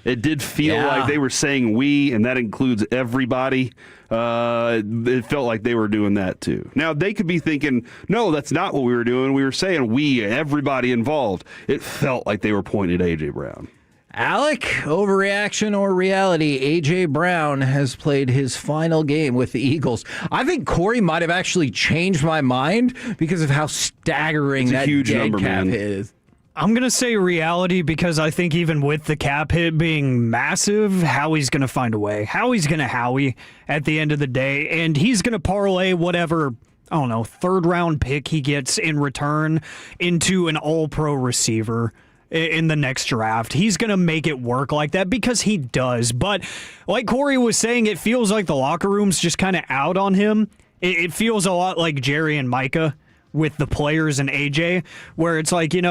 It did feel like they were saying we, and that includes everybody. It felt like they were doing that too. Now, they could be thinking, no, that's not what we were doing. We were saying we, everybody involved. It felt like they were pointing at A.J. Brown. Alec, overreaction or reality? A.J. Brown has played his final game with the Eagles. I think Corey might have actually changed my mind because of how staggering that huge dead number, cap man. hit is. I'm going to say reality because I think even with the cap hit being massive, Howie's going to find a way. Howie's going to Howie at the end of the day, and he's going to parlay whatever, I don't know, third-round pick he gets in return into an all-pro receiver in the next draft. He's going to make it work like that because he does. But like Corey was saying, it feels like the locker room's just kind of out on him. It feels a lot like Jerry and Micah with the players and AJ, where it's like, we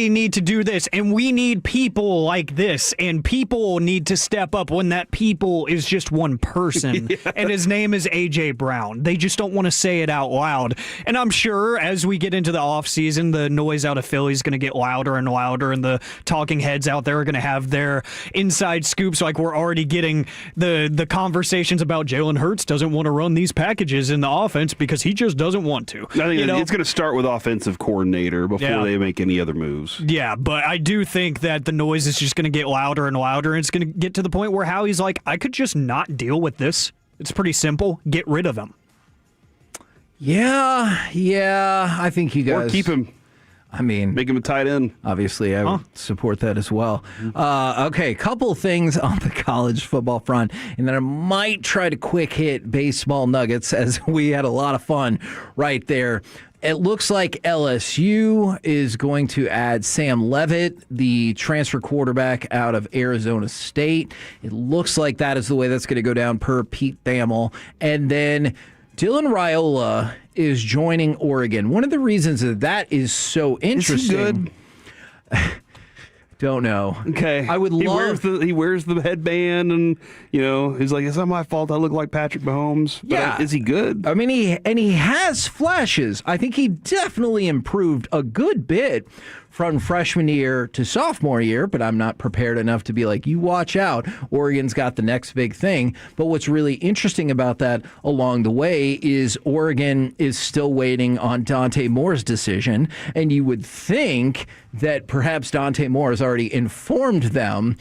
need to do this, and we need people like this, and people need to step up when that people is just one person, and his name is AJ Brown. They just don't want to say it out loud. And I'm sure as we get into the offseason, the noise out of Philly is going to get louder and louder, and the talking heads out there are going to have their inside scoops. Like we're already getting the conversations about Jalen Hurts doesn't want to run these packages in the offense because he just doesn't want to. I think it's going to start with offensive coordinator before they make any other moves. Yeah, but I do think that the noise is just going to get louder and louder, and it's going to get to the point where Howie's like, I could just not deal with this. It's pretty simple. Get rid of him. Yeah, I think you guys... Or keep him. I mean, make him a tight end. Obviously, I would support that as well. Okay, couple things on the college football front, and then I might try to quick hit baseball nuggets as we had a lot of fun right there. It looks like LSU is going to add Sam Leavitt, the transfer quarterback out of Arizona State. It looks like that is the way that's going to go down per Pete Thamel. And then Dylan Raiola is joining Oregon. One of the reasons that is so interesting. Is he good? Don't know. Okay. I would love. He wears the headband, and he's like, "It's not my fault. I look like Patrick Mahomes." But yeah. Is he good? I mean, he has flashes. I think he definitely improved a good bit from freshman year to sophomore year, but I'm not prepared enough to be like, you watch out, Oregon's got the next big thing. But what's really interesting about that along the way is Oregon is still waiting on Dante Moore's decision, and you would think that perhaps Dante Moore has already informed them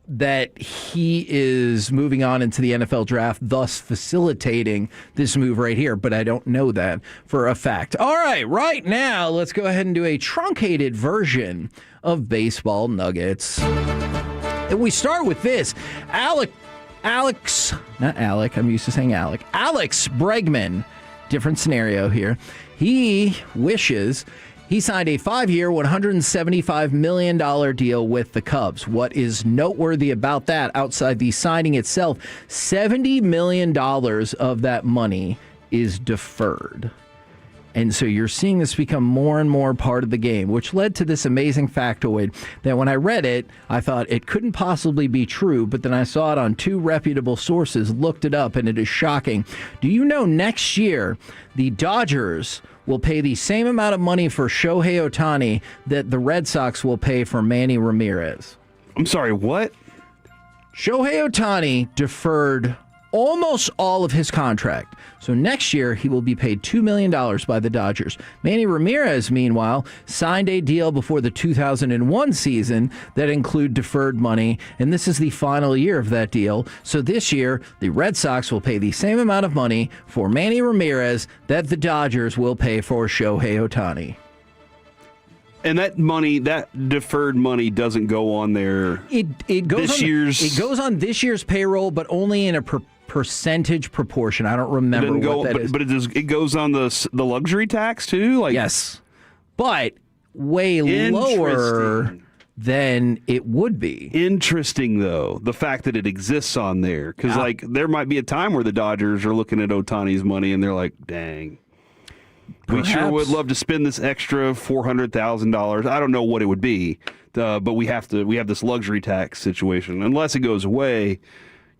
that he is moving on into the NFL draft, thus facilitating this move right here. But I don't know that for a fact. All right now, let's go ahead and do a truncated version of baseball nuggets. And we start with this. Alex Bregman, different scenario here. He wishes he signed a 5-year, $175 million deal with the Cubs. What is noteworthy about that, outside the signing itself, $70 million of that money is deferred. And so you're seeing this become more and more part of the game, which led to this amazing factoid that when I read it, I thought it couldn't possibly be true, but then I saw it on 2 reputable sources, looked it up, and it is shocking. Do you know next year the Dodgers will pay the same amount of money for Shohei Ohtani that the Red Sox will pay for Manny Ramirez? I'm sorry, what? Shohei Ohtani deferred almost all of his contract. So next year, he will be paid $2 million by the Dodgers. Manny Ramirez, meanwhile, signed a deal before the 2001 season that include deferred money, and this is the final year of that deal. So this year, the Red Sox will pay the same amount of money for Manny Ramirez that the Dodgers will pay for Shohei Ohtani. And that money, that deferred money, doesn't go on there. It goes on this year's payroll, but only in a percentage proportion. I don't remember what that is. But it goes on the luxury tax too. Yes, but way lower than it would be. Interesting, though, the fact that it exists on there, because there might be a time where the Dodgers are looking at Ohtani's money and they're like, "Dang." We sure would love to spend this extra $400,000. I don't know what it would be, but we have this luxury tax situation. Unless it goes away,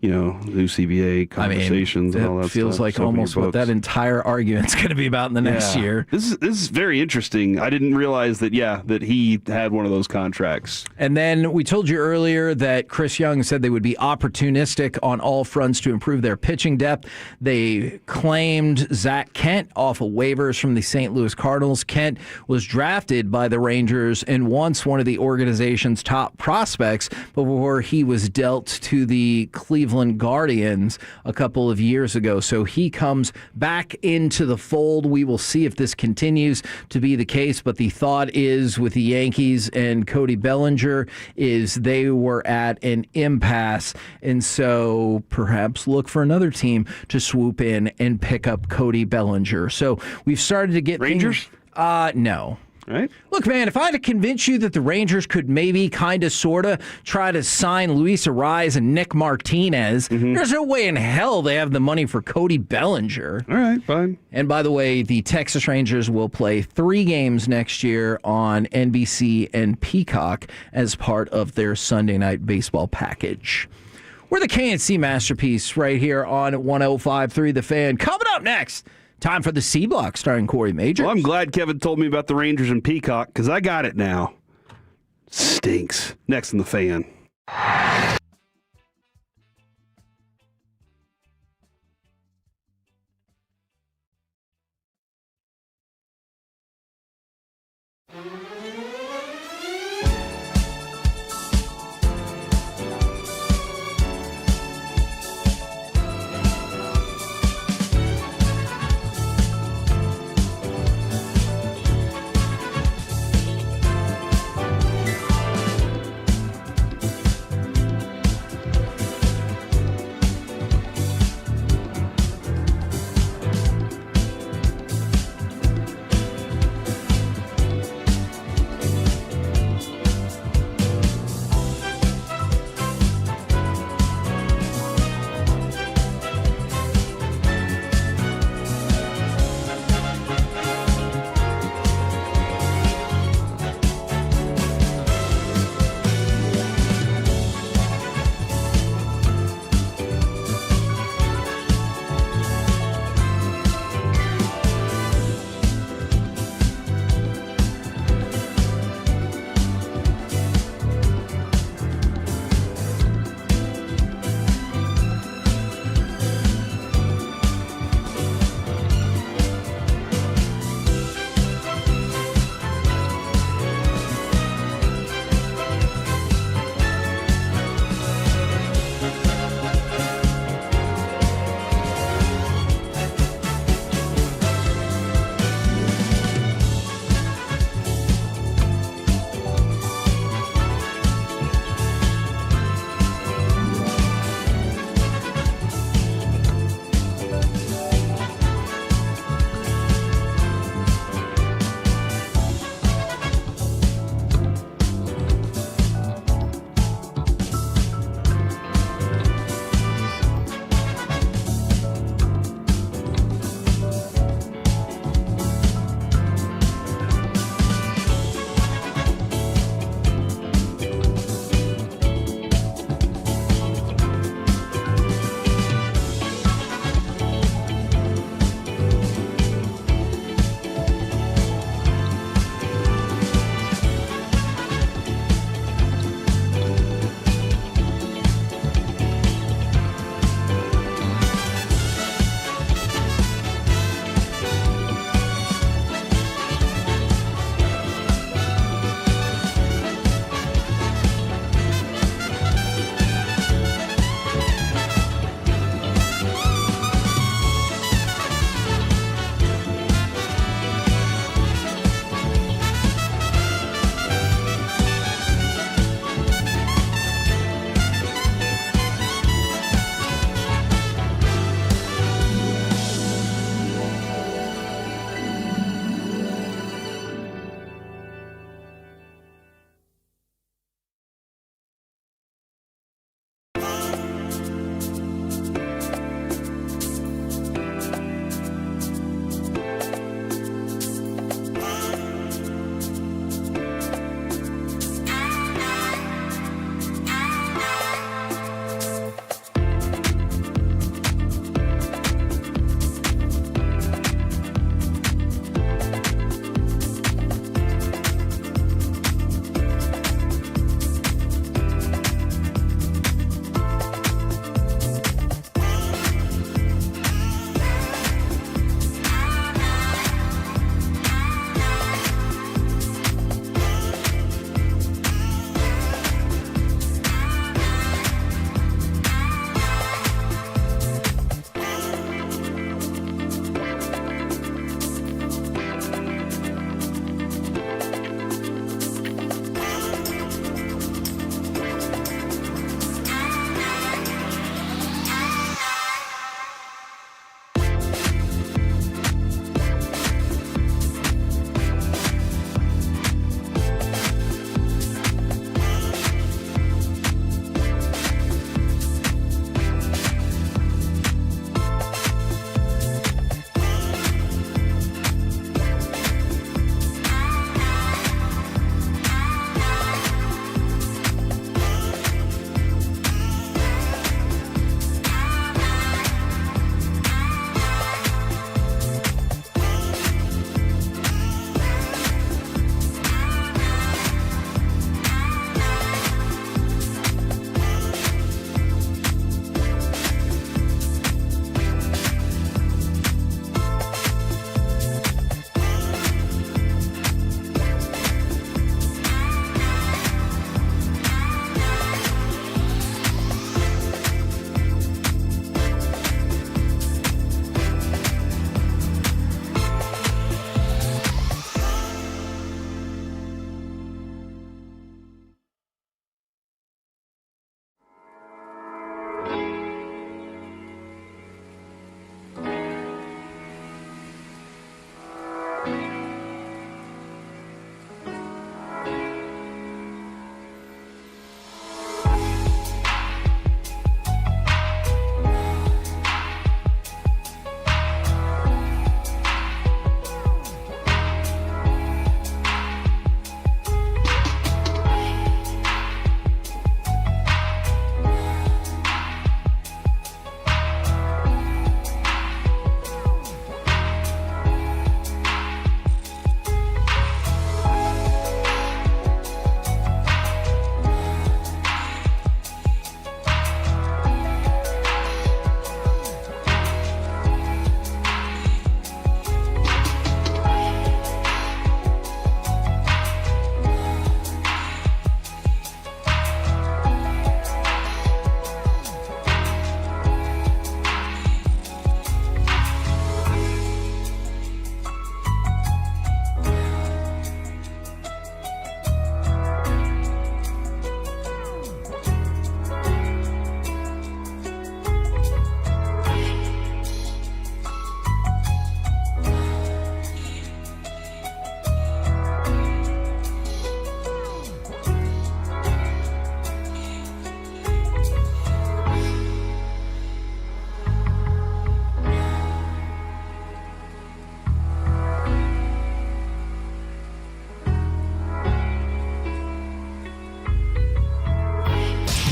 new CBA conversations and all that stuff. It feels like almost what that entire argument's going to be about in the next year. This is very interesting. I didn't realize that he had one of those contracts. And then we told you earlier that Chris Young said they would be opportunistic on all fronts to improve their pitching depth. They claimed Zach Kent off of waivers from the St. Louis Cardinals. Kent was drafted by the Rangers and once one of the organization's top prospects before he was dealt to the Cleveland Cleveland Guardians a couple of years ago. So he comes back into the fold. We will see if this continues to be the case. But the thought is with the Yankees and Cody Bellinger is they were at an impasse. And so perhaps look for another team to swoop in and pick up Cody Bellinger. So we've started to get Rangers? No. Right? Look, man, if I had to convince you that the Rangers could maybe kind of sort of try to sign Luis Arraez and Nick Martinez, there's no way in hell they have the money for Cody Bellinger. All right, fine. And by the way, the Texas Rangers will play 3 games next year on NBC and Peacock as part of their Sunday night baseball package. We're the K&C Masterpiece right here on 105.3 The Fan. Coming up next, time for the C Block starring Corey Majors. Well, I'm glad Kevin told me about the Rangers and Peacock because I got it now. Stinks. Next in The Fan.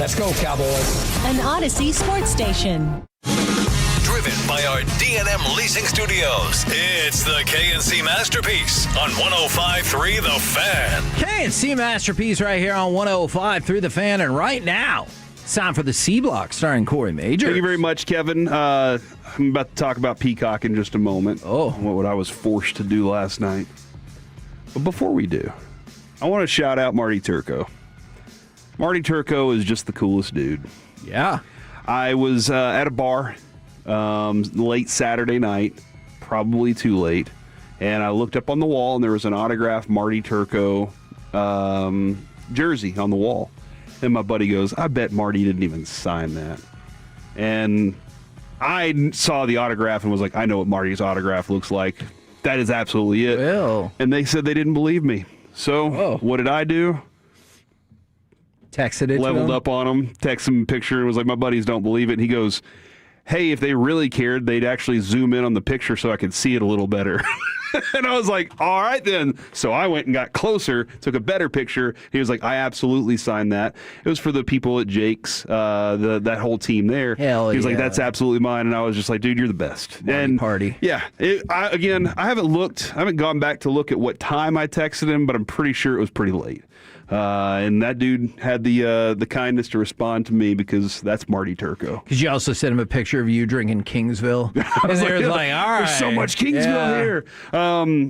Let's go, Cowboys. An Odyssey sports station. Driven by our D&M Leasing Studios, it's the K&C Masterpiece on 105.3 The Fan. K&C Masterpiece right here on 105.3 The Fan, and right now, it's time for the C Block starring Corey Major. Thank you very much, Kevin. I'm about to talk about Peacock in just a moment. Oh. What I was forced to do last night. But before we do, I want to shout out Marty Turco. Marty Turco is just the coolest dude. Yeah. I was at a bar late Saturday night, probably too late, and I looked up on the wall, and there was an autographed Marty Turco jersey on the wall. And my buddy goes, I bet Marty didn't even sign that. And I saw the autograph and was like, I know what Marty's autograph looks like. That is absolutely it. Well. And they said they didn't believe me. So what did I do? Texted it Leveled to him? up on him, texted him a picture, and was like, my buddies don't believe it. And he goes, hey, if they really cared, they'd actually zoom in on the picture so I could see it a little better. And I was like, all right then. So I went and got closer, took a better picture. He was like, I absolutely signed that. It was for the people at Jake's, that whole team there. Hell he was yeah. like, that's absolutely mine. And I was just like, dude, you're the best. Party. Yeah. I haven't gone back to look at what time I texted him, but I'm pretty sure it was pretty late. And that dude had the kindness to respond to me because that's Marty Turco. Because you also sent him a picture of you drinking Kingsville. And they was like, all right. There's so much Kingsville here.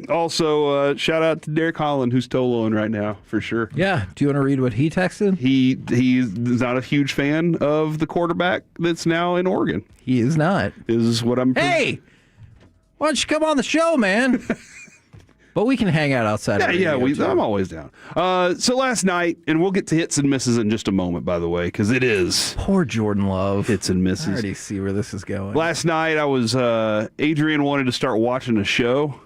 Also, shout out to Derek Holland, who's Toloing right now, for sure. Yeah. Do you want to read what he texted? He's not a huge fan of the quarterback that's now in Oregon. He is not. Is what I'm... Hey! Why don't you come on the show, man? But we can hang out outside. I'm always down. So last night, and we'll get to hits and misses in just a moment, by the way, because it is poor Jordan Love hits and misses. I already see where this is going. Last night, I was Adrian wanted to start watching a show.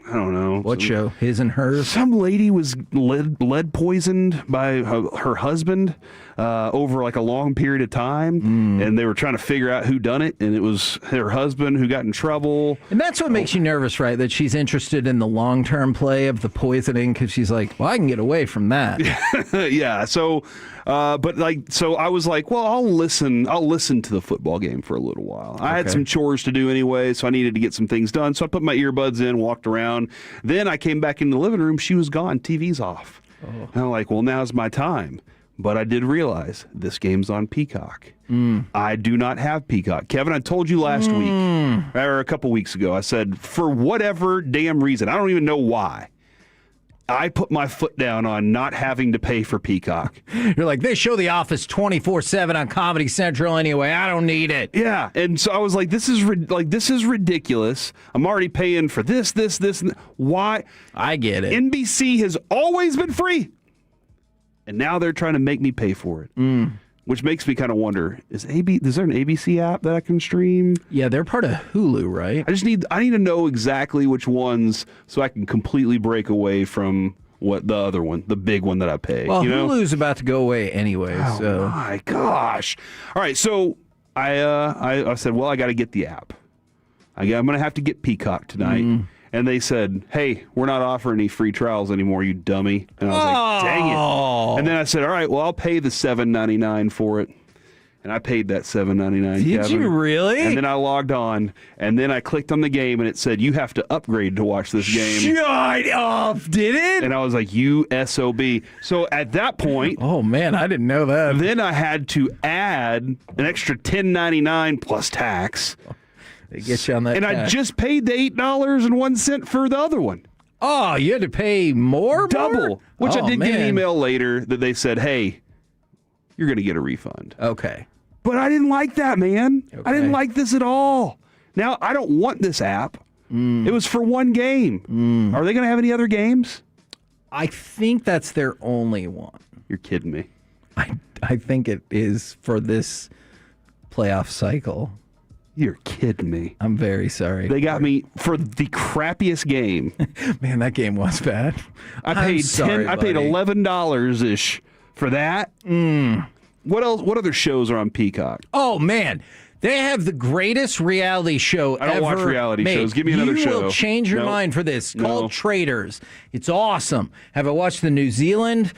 I don't know what show. His and hers. Some lady was lead poisoned by her husband over like a long period of time, and they were trying to figure out who done it, and it was her husband who got in trouble. And that's what makes you nervous, right? That she's interested in the long-term play of the poisoning because she's like, well, I can get away from that. Yeah. So, so I was like, well, I'll listen to the football game for a little while. I had some chores to do anyway, so I needed to get some things done. So I put my earbuds in, walked around. Then I came back in the living room. She was gone. TV's off. And I'm like, well, now's my time. But I did realize this game's on Peacock. I do not have Peacock. Kevin, I told you last week, or a couple weeks ago, I said, for whatever damn reason, I don't even know why, I put my foot down on not having to pay for Peacock. You're like, they show The Office 24/7 on Comedy Central anyway. I don't need it. Yeah, and so I was like, this is ridiculous. I'm already paying for this. Why? I get it. NBC has always been free, and now they're trying to make me pay for it. which makes me kind of wonder: is there an ABC app that I can stream? Yeah, they're part of Hulu, right? I need to know exactly which ones so I can completely break away from what the other one, the big one that I pay. Well, you know? Hulu's about to go away anyway. Oh so my gosh! All right, so I said, well, I got to get the app. I'm going to have to get Peacock tonight. And they said, hey, we're not offering any free trials anymore, you dummy. And I was like, dang it. And then I said, all right, well, I'll pay the $7.99 for it. And I paid that $7.99. Did you really? And then I logged on, and then I clicked on the game, and it said, you have to upgrade to watch this game. Shut up, did it? And I was like, you SOB. So at that point... Oh, man, I didn't know that. Then I had to add an extra $10.99 plus tax. They get you on that. And I just paid the $8.01 for the other one. Oh, you had to pay more? Double. Which I did get an man. email later that they said, hey, you're going to get a refund. Okay. But I didn't like that, man. Okay. I didn't like this at all. Now, I don't want this app. It was for one game. Are they going to have any other games? I think that's their only one. You're kidding me. I think it is for this playoff cycle. You're kidding me. I'm very sorry. They got me for the crappiest game. Man, that game was bad. I paid $11 ish for that. What else? What other shows are on Peacock? Oh man, they have the greatest reality show I don't watch reality made. shows. Give me another show. You will change your mind for this. Called Traitors. It's awesome. Have I watched the New Zealand,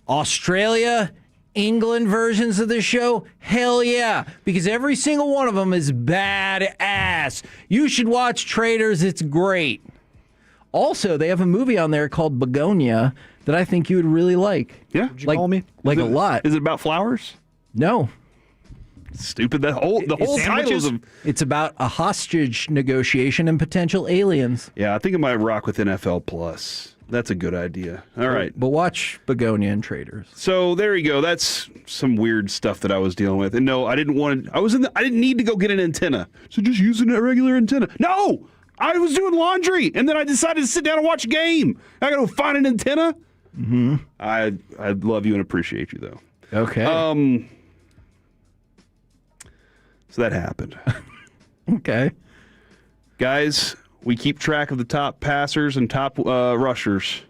Australia, England versions of this show? Hell yeah, because every single one of them is badass. You should watch Traitors. It's great. Also, they have a movie on there called Begonia that I think you would really like. Yeah, would you call me? Like a lot. Is it about flowers? No. Stupid. The whole title is. It's about a hostage negotiation and potential aliens. Yeah, I think it might rock with NFL Plus. That's a good idea. All right. But watch Begonia and Traitors. So there you go. That's some weird stuff that I was dealing with. And no, I didn't want to. I didn't need to go get an antenna. So just using a regular antenna. No, I was doing laundry, and then I decided to sit down and watch a game. I got to find an antenna. Mm-hmm. I love you and appreciate you though. Okay. So that happened. Okay. Guys, we keep track of the top passers and top rushers.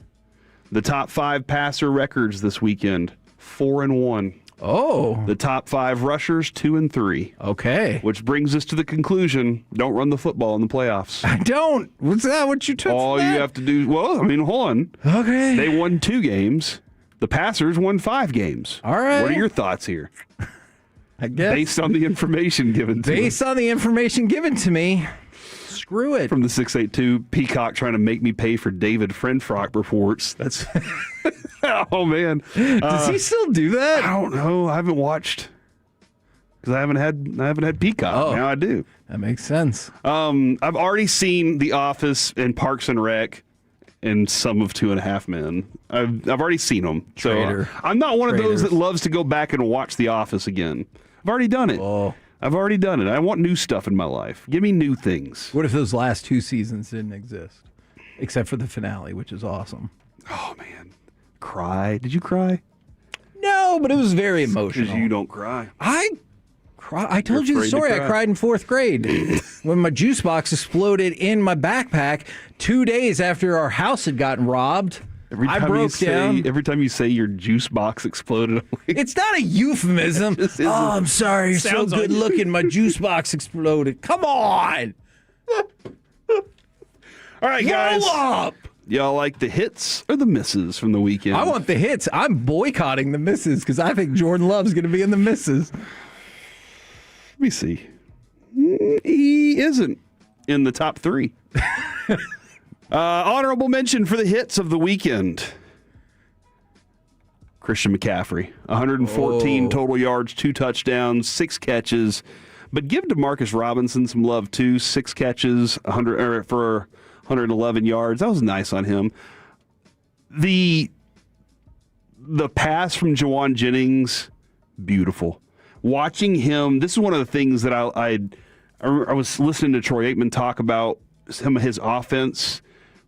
The top 5 passer records this weekend: 4-1. Oh. The top 5 rushers: 2-3. Okay. Which brings us to the conclusion: don't run the football in the playoffs. I don't. What's that? What you took? All you have to do. Well, I mean, hold on. Okay. They won 2 games. The passers won 5 games. All right. What are your thoughts here? I guess based on the information given to me. Screw it. From the 682 Peacock trying to make me pay for David Frenfrock reports. That's oh man. Does he still do that? I don't know. I haven't watched because I haven't had Peacock. Oh, now I do. That makes sense. I've already seen The Office and Parks and Rec and some of 2.5 Men. I've already seen them. So I'm not one of those that loves to go back and watch The Office again. I've already done it. Oh. I've already done it. I want new stuff in my life. Give me new things. What if those last 2 seasons didn't exist? Except for the finale, which is awesome. Oh, man. Cry? Did you cry? No, but it was very emotional. Because you don't cry. I told you the story. I cried in 4th grade when my juice box exploded in my backpack 2 days after our house had gotten robbed. I broke down. Every time you say your juice box exploded, it's not a euphemism. Oh, I'm sorry. You're so good looking. My juice box exploded. Come on. All right, guys. Roll up. Y'all like the hits or the misses from the weekend? I want the hits. I'm boycotting the misses because I think Jordan Love's going to be in the misses. Let me see. He isn't in the top 3. Honorable mention for the hits of the weekend. Christian McCaffrey, 114 total yards, 2 touchdowns, 6 catches. But give DeMarcus Robinson some love too. 6 catches, for 111 yards. That was nice on him. The pass from Jawan Jennings, beautiful. Watching him, this is one of the things that I was listening to Troy Aikman talk about his offense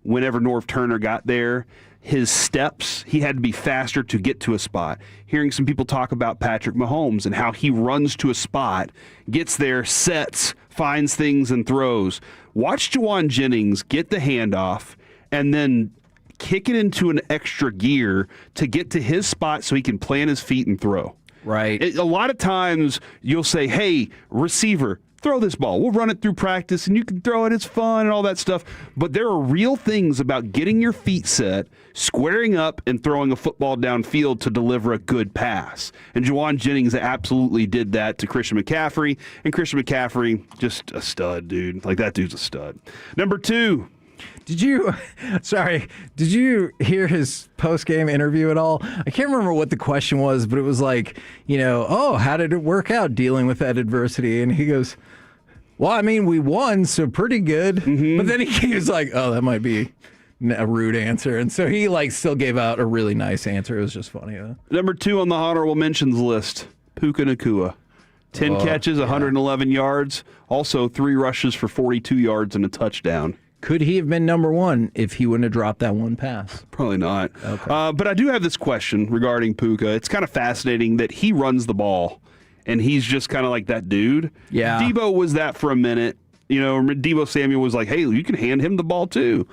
whenever Norv Turner got there. his steps. He had to be faster to get to a spot. Hearing some people talk about Patrick Mahomes and how he runs to a spot, gets there, sets, finds things, and throws. Watch Jauan Jennings get the handoff and then kick it into an extra gear to get to his spot so he can plant his feet and throw. Right. A lot of times you'll say, hey, receiver, throw this ball. We'll run it through practice, and you can throw it. It's fun and all that stuff. But there are real things about getting your feet set, squaring up, and throwing a football downfield to deliver a good pass. And Jauan Jennings absolutely did that to Christian McCaffrey. And Christian McCaffrey, just a stud, dude. Like, that dude's a stud. Number 2. Did you hear his post-game interview at all? I can't remember what the question was, but it was like, how did it work out dealing with that adversity? And he goes, well, I mean, we won, so pretty good. But then he was like, oh, that might be a rude answer. And so he still gave out a really nice answer. It was just funny. Number 2 on the honorable mentions list, Puka Nacua. 10 catches, 111 yards. Also 3 rushes for 42 yards and a touchdown. Could he have been number 1 if he wouldn't have dropped that one pass? Probably not. Okay. But I do have this question regarding Puka. It's kind of fascinating that he runs the ball, and he's just kind of like that dude. Yeah. Debo was that for a minute. Debo Samuel was like, hey, you can hand him the ball too.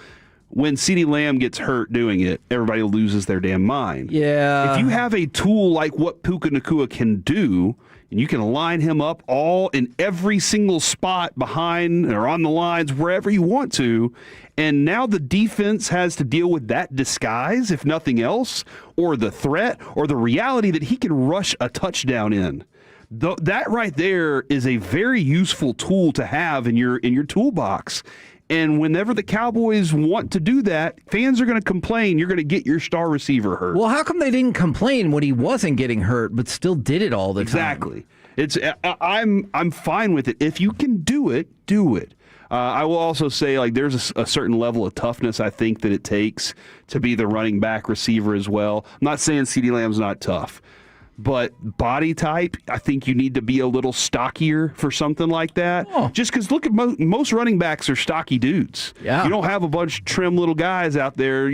When CeeDee Lamb gets hurt doing it, everybody loses their damn mind. Yeah. If you have a tool like what Puka Nacua can do, and you can line him up all in every single spot behind or on the lines, wherever you want to, and now the defense has to deal with that disguise, if nothing else, or the threat, or the reality that he can rush a touchdown in. That right there is a very useful tool to have in your toolbox. And whenever the Cowboys want to do that, fans are going to complain. You're going to get your star receiver hurt. Well, how come they didn't complain when he wasn't getting hurt, but still did it all the time? Exactly. I'm fine with it. If you can do it, do it. I will also say, there's a certain level of toughness I think that it takes to be the running back receiver as well. I'm not saying CeeDee Lamb's not tough. But body type, I think you need to be a little stockier for something like that. Oh. Just because look at most running backs are stocky dudes. Yeah. You don't have a bunch of trim little guys out there,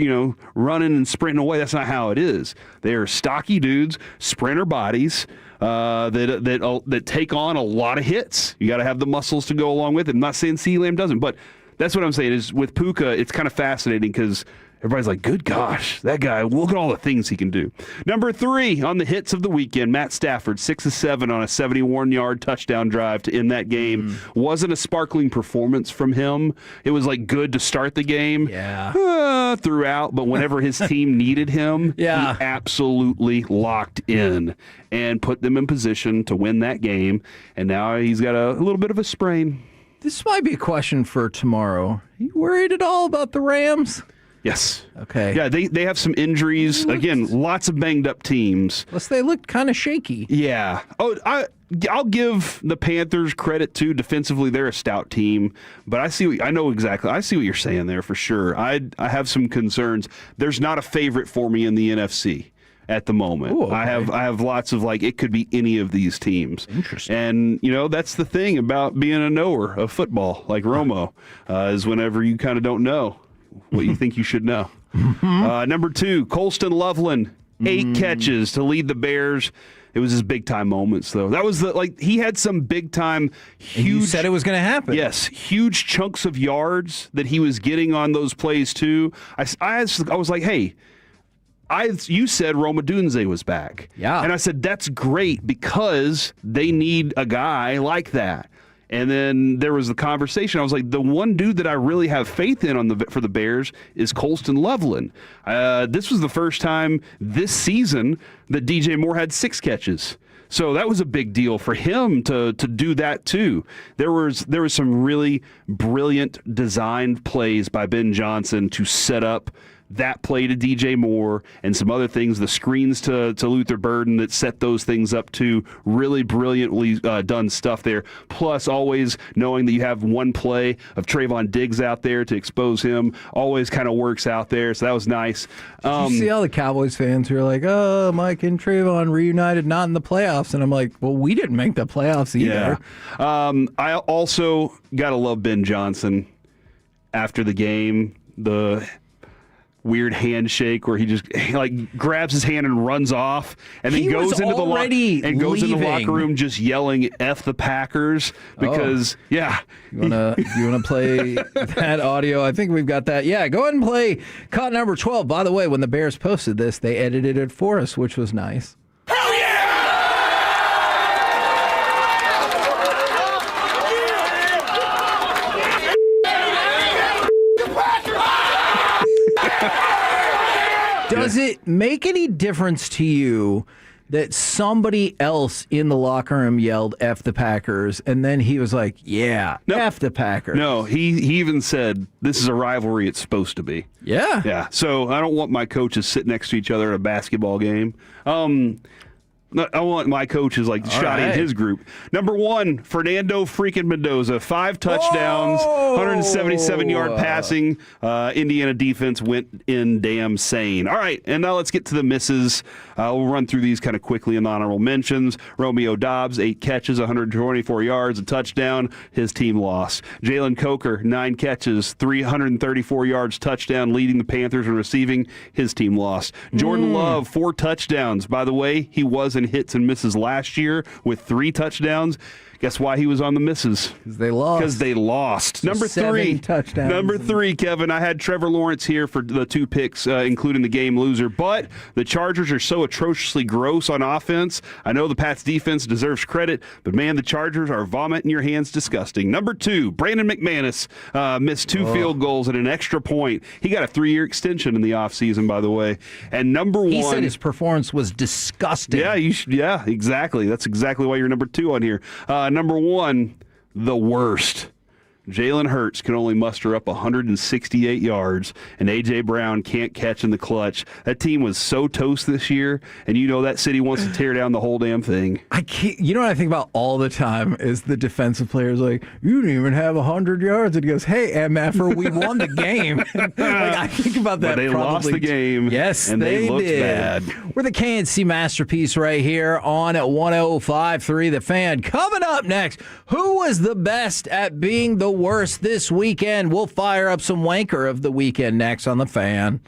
running and sprinting away. That's not how it is. They are stocky dudes, sprinter bodies that take on a lot of hits. You got to have the muscles to go along with it. I'm not saying CeeDee Lamb doesn't, but that's what I'm saying is with Puka, it's kind of fascinating because everybody's like, good gosh, that guy, look at all the things he can do. Number 3 on the hits of the weekend, Matt Stafford, 6 of 7 on a 71-yard touchdown drive to end that game. Wasn't a sparkling performance from him. It was good to start the game throughout, but whenever his team needed him, he absolutely locked in and put them in position to win that game. And now he's got a little bit of a sprain. This might be a question for tomorrow. Are you worried at all about the Rams? Yes. Okay. Yeah, they have some injuries. Again, lots of banged up teams. Plus, they looked kind of shaky. Yeah. Oh, I'll give the Panthers credit too. Defensively, they're a stout team, but I see what you're saying there for sure. I have some concerns. There's not a favorite for me in the NFC at the moment. Ooh, okay. I have lots of it could be any of these teams. Interesting. And that's the thing about being a knower of football, like Romo, is whenever you kind of don't know what you think you should know. Number 2, Colston Loveland, 8 catches to lead the Bears. It was his big-time moments, though. That was he had some big-time, huge... And you said it was going to happen. Yes, huge chunks of yards that he was getting on those plays, too. I was like, hey, you said Roma Dunze was back. Yeah. And I said, that's great because they need a guy like that. And then there was the conversation. I was like, the one dude that I really have faith in for the Bears is Colston Loveland. This was the first time this season that DJ Moore had 6 catches. So that was a big deal for him to do that too. There was some really brilliant designed plays by Ben Johnson to set up that play to DJ Moore and some other things, the screens to Luther Burden that set those things up to really brilliantly done stuff there. Plus, always knowing that you have one play of Trayvon Diggs out there to expose him always kind of works out there. So that was nice. Did you see all the Cowboys fans who are like, oh, Mike and Trayvon reunited, not in the playoffs. And I'm like, well, we didn't make the playoffs either. Yeah. I also got to love Ben Johnson after the game. weird handshake where he just like grabs his hand and runs off, and then goes into the locker room just yelling "F the Packers" because You wanna play that audio? I think we've got that. Yeah, go ahead and play cut number 12. By the way, when the Bears posted this, they edited it for us, which was nice. Hell yeah! Does it make any difference to you that somebody else in the locker room yelled F the Packers, and then he was like, F the Packers? No, he even said, this is a rivalry it's supposed to be. Yeah. Yeah, so I don't want my coaches sitting next to each other at a basketball game. I want my coaches like Shotty and his group. Number 1, Fernando freaking Mendoza, 5 touchdowns, 177-yard passing. Indiana defense went in damn sane. All right, and now let's get to the misses. We'll run through these kind of quickly in the honorable mentions. Romeo Dobbs, 8 catches, 124 yards, a touchdown. His team lost. Jalen Coker, 9 catches, 334 yards, touchdown, leading the Panthers in receiving. His team lost. Jordan Love, 4 touchdowns. By the way, he was in hits and misses last year with 3 touchdowns. Guess why he was on the misses? Because they lost. So number 3 touchdowns. Number 3, Kevin. I had Trevor Lawrence here for the 2 picks, including the game loser. But the Chargers are so atrociously gross on offense. I know the Pats defense deserves credit, but man, the Chargers are vomit in your hands disgusting. Number 2, Brandon McManus missed 2 field goals and an extra point. He got a 3-year extension in the offseason, by the way. And number 1, he said his performance was disgusting. Yeah, exactly. That's exactly why you're number 2 on here. Number 1, the worst. Jalen Hurts can only muster up 168 yards, and A.J. Brown can't catch in the clutch. That team was so toast this year, and you know that city wants to tear down the whole damn thing. You know what I think about all the time is the defensive players like, you didn't even have 100 yards. And he goes, hey, MFer, we won the game. I think about that. But they lost the game. Yes, and they looked did. bad. We're the K&C Masterpiece right here on 105.3 The Fan. Coming up next, who was the best at being the worst this weekend? We'll fire up some wanker of the weekend next on The Fan.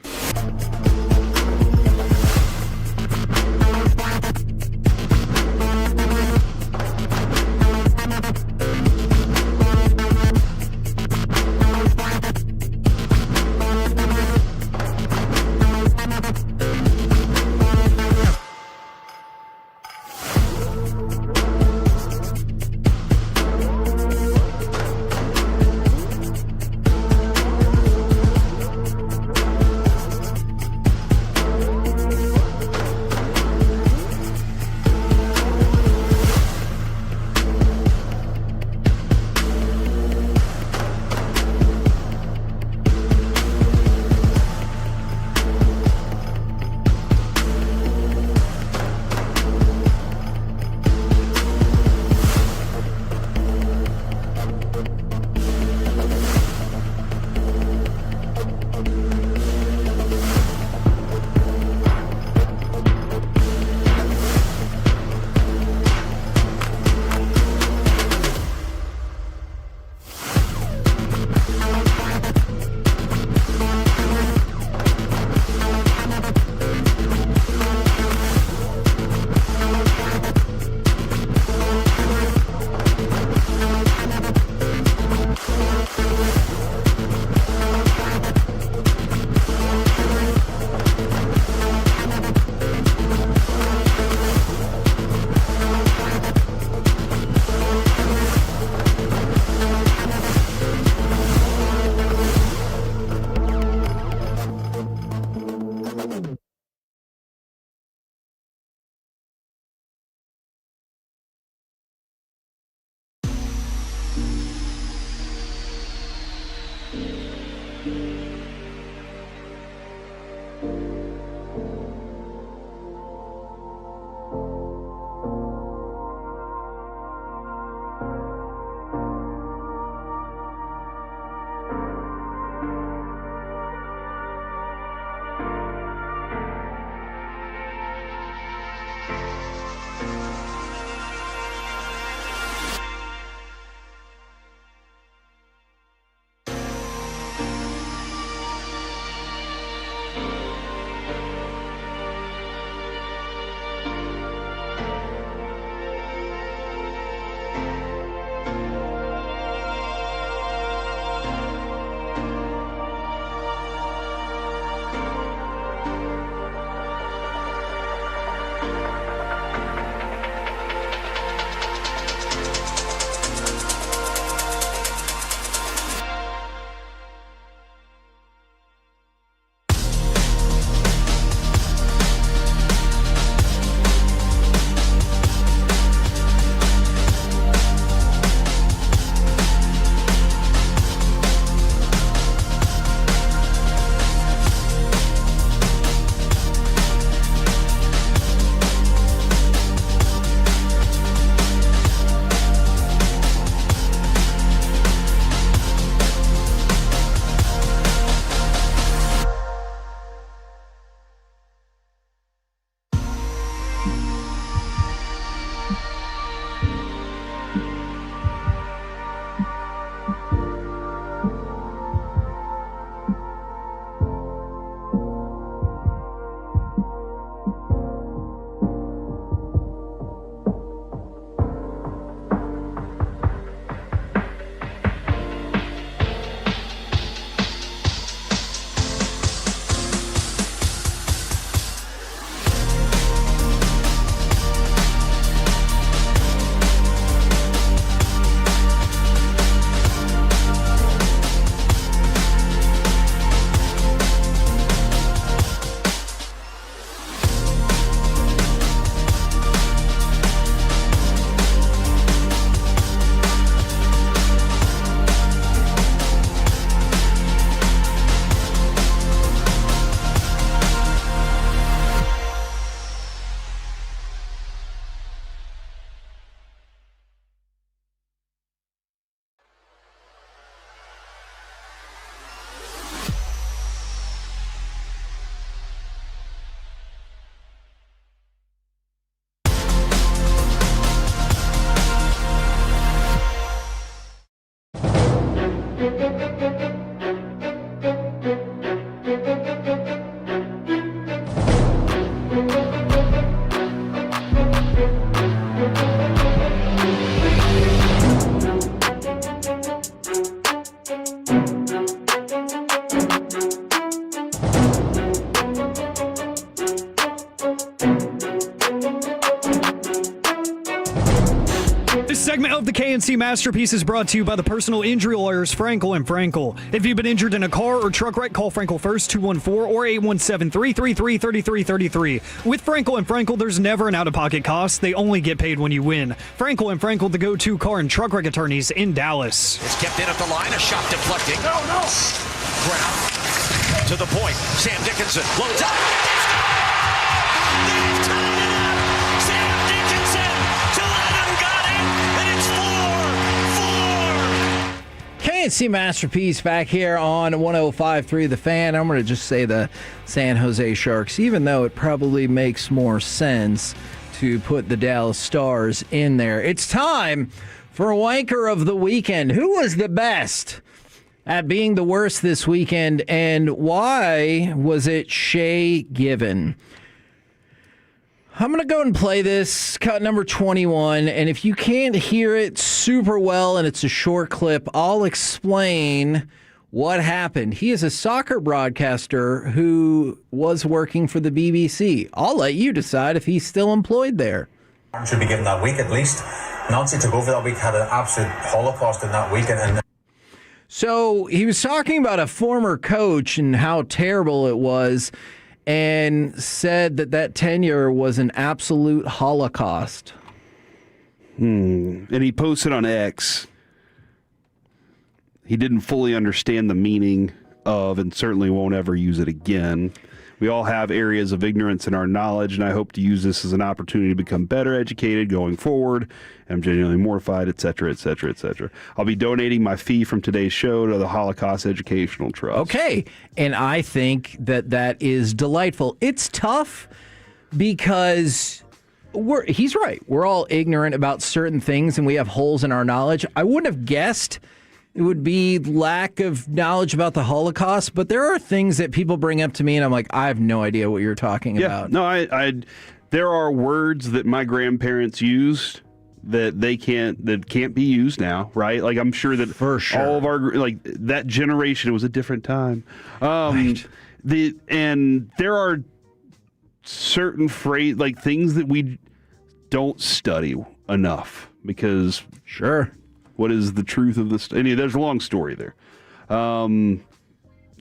segment of the K&C Masterpiece is brought to you by the personal injury lawyers Frankel and Frankel. If you've been injured in a car or truck wreck, call Frankel first, 214 or 817-333-3333. With Frankel and Frankel, there's never an out-of-pocket cost. They only get paid when you win. Frankel and Frankel, the go-to car and truck wreck attorneys in Dallas. It's kept in at the line, a shot deflecting. No. Brown to the point. Sam Dickinson loads up. They've tied it up. Sam Dickinson to let him got it, and it's 4-4. K&C Masterpiece back here on 105.3 The Fan. I'm going to just say the San Jose Sharks, even though it probably makes more sense to put the Dallas Stars in there. It's time for Wanker of the Weekend. Who was the best at being the worst this weekend, and why was it Shay Given? I'm going to go and play this, cut number 21, and if you can't hear it super well and it's a short clip, I'll explain what happened. He is a soccer broadcaster who was working for the BBC. I'll let you decide if he's still employed there. Should be given that week at least. Nancy took over that week, had an absolute holocaust in that week. So he was talking about a former coach and how terrible it was, and said that tenure was an absolute holocaust. And he posted on X. He didn't fully understand the meaning of, and certainly won't ever use it again. We all have areas of ignorance in our knowledge, and I hope to use this as an opportunity to become better educated going forward. I'm genuinely mortified, etc., etc., etc. I'll be donating my fee from today's show to the Holocaust Educational Trust. Okay, and I think that is delightful. It's tough because he's right. We're all ignorant about certain things, and we have holes in our knowledge. I wouldn't have guessed it would be lack of knowledge about the Holocaust, but there are things that people bring up to me, and I'm like, I have no idea what you're talking about. No, there are words that my grandparents used that can't be used now, right? Like, I'm sure that for sure all of our, like, that generation, it was a different time. Right. And there are certain things that we don't study enough because what is the truth of this? There's a long story there.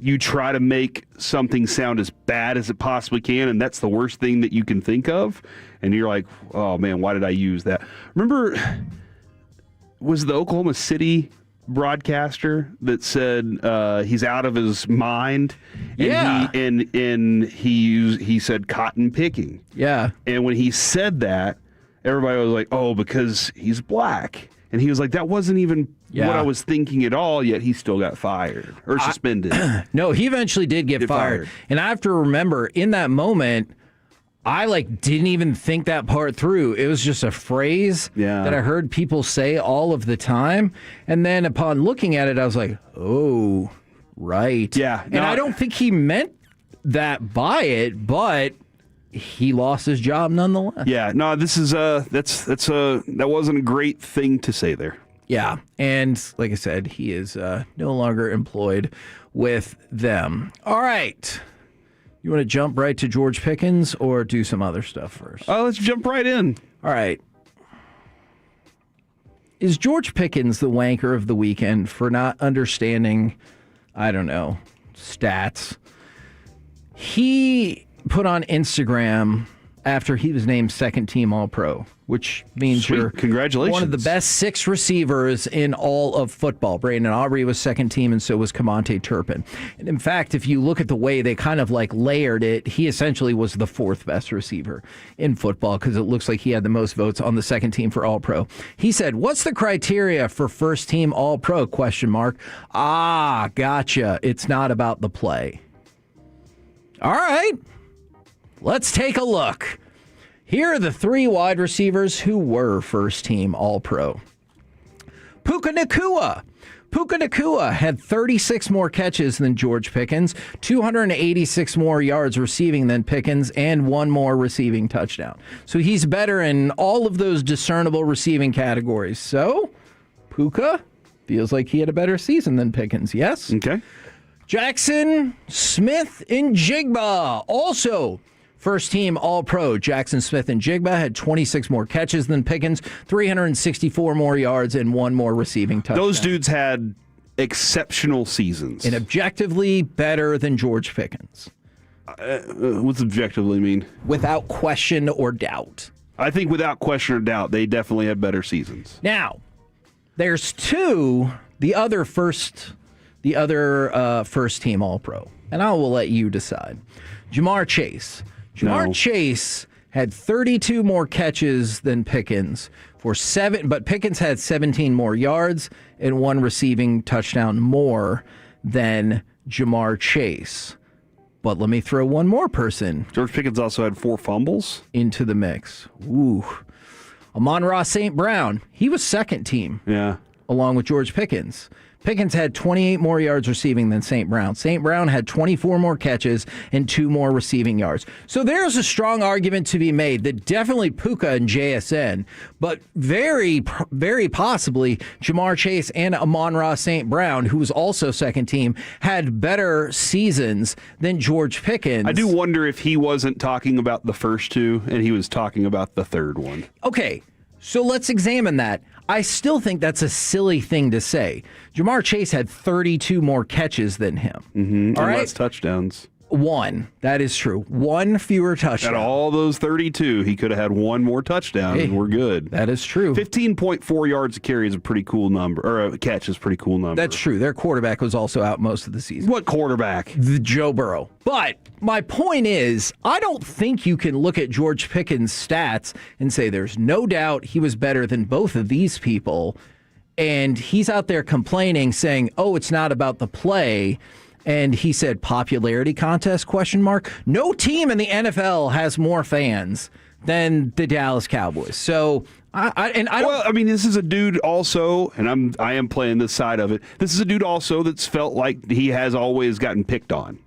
You try to make something sound as bad as it possibly can, and that's the worst thing that you can think of. And you're like, oh, man, why did I use that? Remember, was the Oklahoma City broadcaster that said he's out of his mind? And he said cotton picking. Yeah. And when he said that, everybody was like, oh, because he's black. And he was like, that wasn't even what I was thinking at all, yet he still got fired or suspended. No, he eventually did get fired. And I have to remember, in that moment, I didn't even think that part through. It was just a phrase that I heard people say all of the time. And then upon looking at it, I was like, oh, right. Yeah. And I don't think he meant that by it, but he lost his job nonetheless. Yeah, no, this is that wasn't a great thing to say there. Yeah, and like I said, he is no longer employed with them. All right, you want to jump right to George Pickens or do some other stuff first? Let's jump right in. All right. Is George Pickens the wanker of the weekend for not understanding, I don't know, stats? He put on Instagram after he was named second team All-Pro, which means you're congratulations, one of the best 6 receivers in all of football. Brandon Aubrey was second team, and so was Kamonte Turpin. And in fact, if you look at the way they kind of layered it, he essentially was the 4th best receiver in football because it looks like he had the most votes on the second team for All-Pro. He said, "What's the criteria for first team All-Pro? ? Ah, gotcha. It's not about the play." All right. Let's take a look. Here are the 3 wide receivers who were first-team All-Pro. Puka Nacua. Puka Nacua had 36 more catches than George Pickens, 286 more yards receiving than Pickens, and 1 more receiving touchdown. So he's better in all of those discernible receiving categories. So Puka feels like he had a better season than Pickens, yes? Okay. Jackson Smith and Jigba, also First team All-Pro Jackson Smith and Jigba had 26 more catches than Pickens, 364 more yards, and 1 more receiving touchdown. Those dudes had exceptional seasons. And objectively better than George Pickens. What's objectively mean? Without question or doubt. I think without question or doubt, they definitely had better seasons. Now, there's the other first team All-Pro, and I will let you decide. Jamar Chase. Chase had 32 more catches than Pickens but Pickens had 17 more yards and 1 receiving touchdown more than Jamar Chase. But let me throw one more person. George Pickens also had 4 fumbles into the mix. Ooh. Amon-Ra St. Brown, he was second team. Yeah. Along with George Pickens. Pickens had 28 more yards receiving than St. Brown. St. Brown had 24 more catches and 2 more receiving yards. So there's a strong argument to be made that definitely Puka and JSN, but very, very possibly Jamar Chase and Amon-Ra St. Brown, who was also second team, had better seasons than George Pickens. I do wonder if he wasn't talking about the first 2 and he was talking about the third one. Okay, so let's examine that. I still think that's a silly thing to say. Jamar Chase had 32 more catches than him. Mm-hmm. All right? Less touchdowns. 1. That is true. 1 fewer touchdown. Out of all those 32, he could have had 1 more touchdown, and we're good. That is true. 15.4 yards a carry is a pretty cool number, or a catch is a pretty cool number. That's true. Their quarterback was also out most of the season. What quarterback? Joe Burrow. But my point is, I don't think you can look at George Pickens' stats and say there's no doubt he was better than both of these people, and he's out there complaining, saying, oh, it's not about the play. And he said popularity contest, ? No team in the NFL has more fans than the Dallas Cowboys. So this is a dude also, and I am playing this side of it. This is a dude also that's felt like he has always gotten picked on.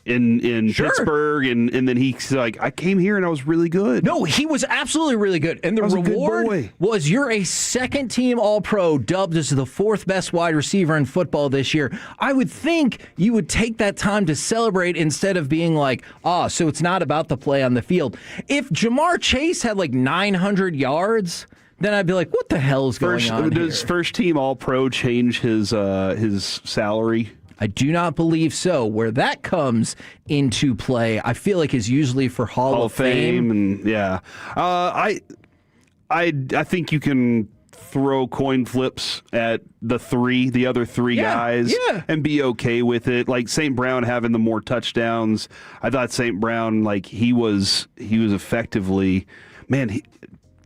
In Sure. Pittsburgh, and then he's like, I came here and I was really good. No, he was absolutely really good. And the reward was you're a second team All-Pro, dubbed as the 4th best wide receiver in football this year. I would think you would take that time to celebrate instead of being like, so it's not about the play on the field. If Jamar Chase had like 900 yards, then I'd be like, what the hell is going on here? Does first team All-Pro change his salary? I do not believe so. Where that comes into play, I feel like is usually for Hall of Fame. And yeah, I think you can throw coin flips at the other three guys, and be okay with it. Like St. Brown having the more touchdowns, I thought St. Brown, like he was effectively,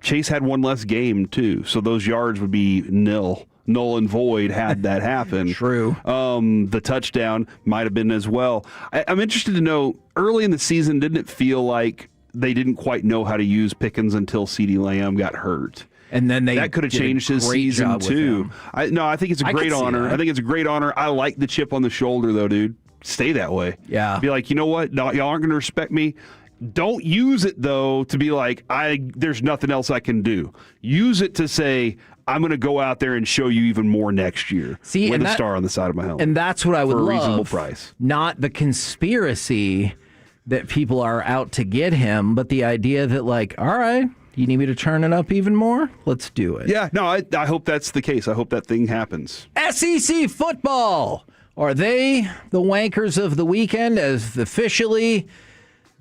Chase had 1 less game too, so those yards would be null and void had that happen. True. The touchdown might have been as well. I'm interested to know, early in the season, didn't it feel like they didn't quite know how to use Pickens until CeeDee Lamb got hurt? And then that could have changed his season too. I think it's a great honor. I think it's a great honor. I like the chip on the shoulder though, dude. Stay that way. Yeah. Be like, you know what? No, y'all aren't going to respect me. Don't use it though to be like, there's nothing else I can do. Use it to say, I'm going to go out there and show you even more next year. See, with a star on the side of my helmet. And that's what I would love. For a love. reasonable price. Not the conspiracy that people are out to get him, but the idea that, like, all right, you need me to turn it up even more? Let's do it. Yeah, no, I hope that's the case. I hope that thing happens. SEC football. Are they the wankers of the weekend, as officially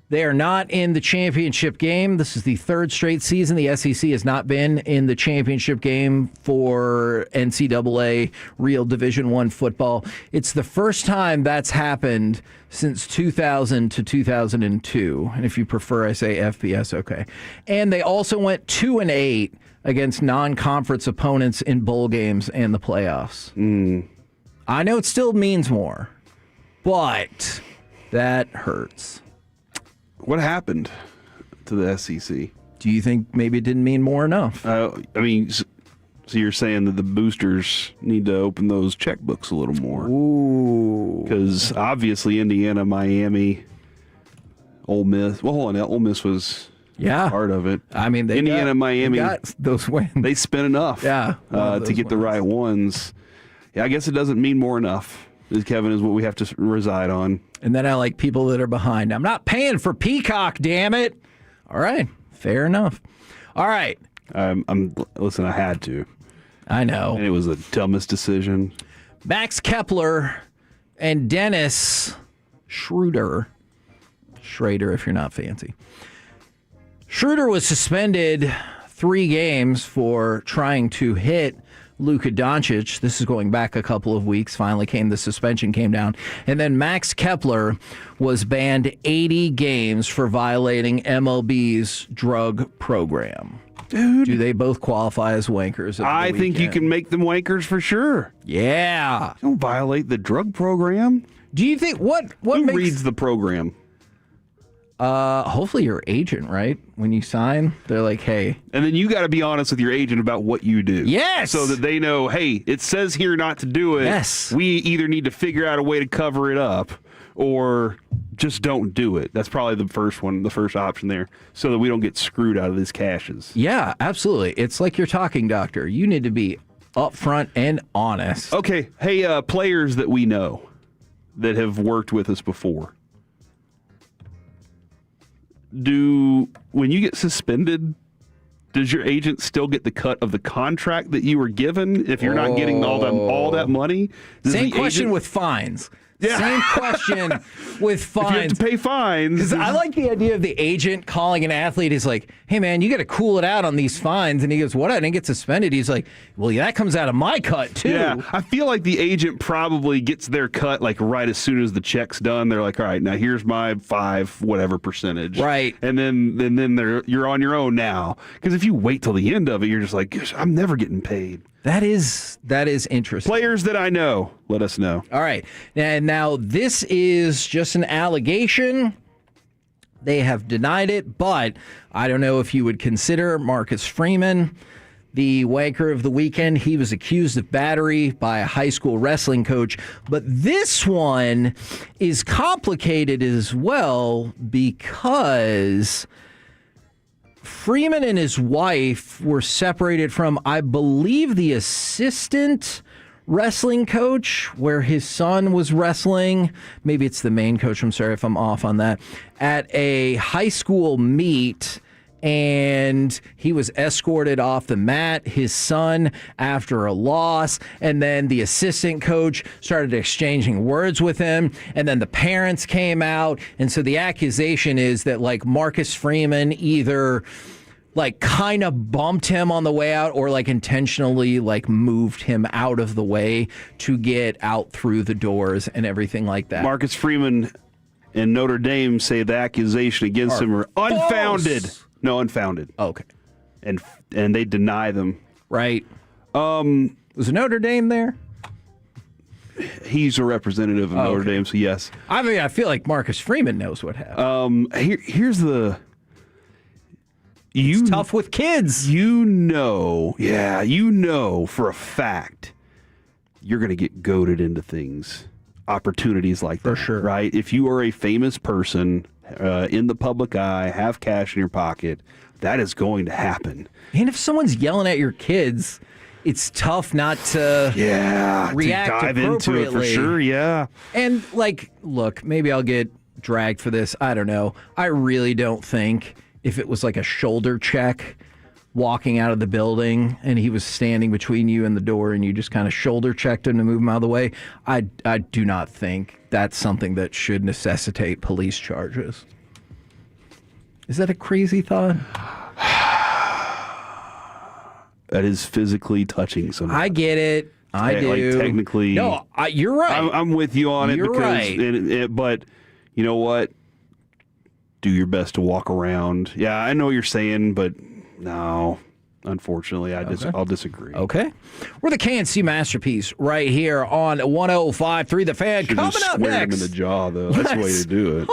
they are not in the championship game? This is the 3rd straight season the SEC has not been in the championship game for NCAA real Division I football. It's the first time that's happened since 2000 to 2002. And if you prefer, I say FBS, okay. And they also went 2-8 against non-conference opponents in bowl games and the playoffs. I know it still means more, but that hurts. What happened to the SEC? Do you think maybe it didn't mean more enough? So you're saying that the boosters need to open those checkbooks a little more? Ooh. Because obviously Indiana, Miami, Ole Miss. Well, hold on. Ole Miss was part of it. I mean, Indiana, Miami got those wins. They spent enough to get the right ones. Yeah, I guess it doesn't mean more enough. Kevin, is what we have to reside on. And then I like people that are behind. I'm not paying for Peacock, damn it. All right, fair enough. All right. Listen, I had to. I know. And it was the dumbest decision. Max Kepler and Dennis Schroeder, if you're not fancy. Schroeder was suspended 3 games for trying to hit Luka Doncic. This is going back a couple of weeks. Finally the suspension came down. And then Max Kepler was banned 80 games for violating MLB's drug program. Dude. Do they both qualify as wankers? I think you can make them wankers for sure. Yeah. Don't violate the drug program. Do you think what Who makes, reads the program? Hopefully your agent, right? When you sign, they're like, hey. And then you got to be honest with your agent about what you do. Yes. So that they know, hey, it says here not to do it. Yes. We either need to figure out a way to cover it up or just don't do it. That's probably the first option there, so that we don't get screwed out of these cashes. Yeah, absolutely. It's like your talking doctor. You need to be upfront and honest. Okay. Hey, players that we know that have worked with us before. When you get suspended, does your agent still get the cut of the contract that you were given if you're not getting all that money? Same question with fines. Yeah. Same question with fines. If you have to pay fines. Because I like the idea of the agent calling an athlete. He's like, hey, man, you got to cool it out on these fines. And he goes, what? I didn't get suspended. He's like, well, yeah, that comes out of my cut, too. Yeah, I feel like the agent probably gets their cut like right as soon as the check's done. They're like, all right, now here's my 5 whatever percentage. Right. And then you're on your own now. Because if you wait till the end of it, you're just like, gosh, I'm never getting paid. That is interesting. Players that I know, let us know. All right. And now this is just an allegation. They have denied it, but I don't know if you would consider Marcus Freeman the wanker of the weekend. He was accused of battery by a high school wrestling coach. But this one is complicated as well because Freeman and his wife were separated from, I believe, the assistant wrestling coach where his son was wrestling. Maybe it's the main coach. I'm sorry if I'm off on that. At a high school meet, and he was escorted off the mat, his son, after a loss, and then the assistant coach started exchanging words with him, and then the parents came out, and so the accusation is that, like, Marcus Freeman either, like, kind of bumped him on the way out or, like, intentionally, like, moved him out of the way to get out through the doors and everything like that. Marcus Freeman and Notre Dame say the accusation against him are unfounded. False. No, unfounded. Okay. And they deny them. Right. Was Notre Dame there? He's a representative of Notre Dame, so yes. I mean, I feel like Marcus Freeman knows what happened. Here's the... It's tough with kids. You know for a fact you're going to get goaded into things, opportunities like that. For sure. Right? If you are a famous person in the public eye, have cash in your pocket, that is going to happen. And if someone's yelling at your kids, it's tough not to react to dive into it for sure, yeah. And, like, look, maybe I'll get dragged for this. I don't know. I really don't think if it was like a shoulder check walking out of the building and he was standing between you and the door and you just kind of shoulder checked him to move him out of the way, I do not think that's something that should necessitate police charges. Is that a crazy thought? That is physically touching someone. I get it. I do. Like, technically. No, you're right. I'm with you on it. You're right. But you know what? Do your best to walk around. Yeah, I know what you're saying, but no, unfortunately, I'll disagree. Okay. We're the K&C Masterpiece right here on 105.3 The Fan. Should Coming up next. him in the jaw, though. That's the way to do it.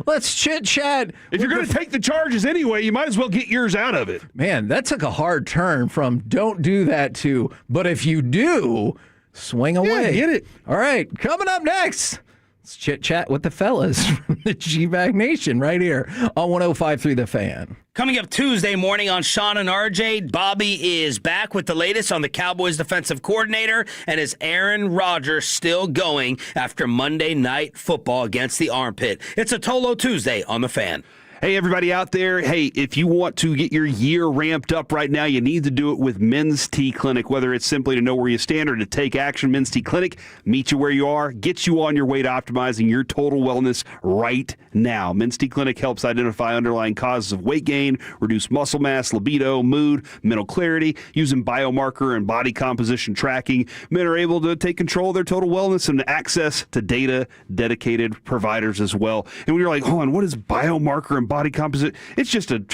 Let's chit-chat. If you're going to take the charges anyway, you might as well get yours out of it. Man, that took a hard turn from don't do that to, but if you do, swing away. Yeah, get it. All right, coming up next. Let's chit-chat with the fellas from the Gbag Nation right here on 105.3 The Fan. Coming up Tuesday morning on Sean and RJ, Bobby is back with the latest on the Cowboys defensive coordinator, and is Aaron Rodgers still going after Monday Night Football against the Armpit? It's a Tolo Tuesday on The Fan. Hey, everybody out there. Hey, if you want to get your year ramped up right now, you need to do it with Men's T Clinic. Whether it's simply to know where you stand or to take action, Men's T Clinic meets you where you are, gets you on your way to optimizing your total wellness right now. Men's T Clinic helps identify underlying causes of weight gain, reduce muscle mass, libido, mood, mental clarity. Using biomarker and body composition tracking, men are able to take control of their total wellness and access to data-dedicated providers as well. And when you're like, hold on, what is biomarker and body composite? It's just a...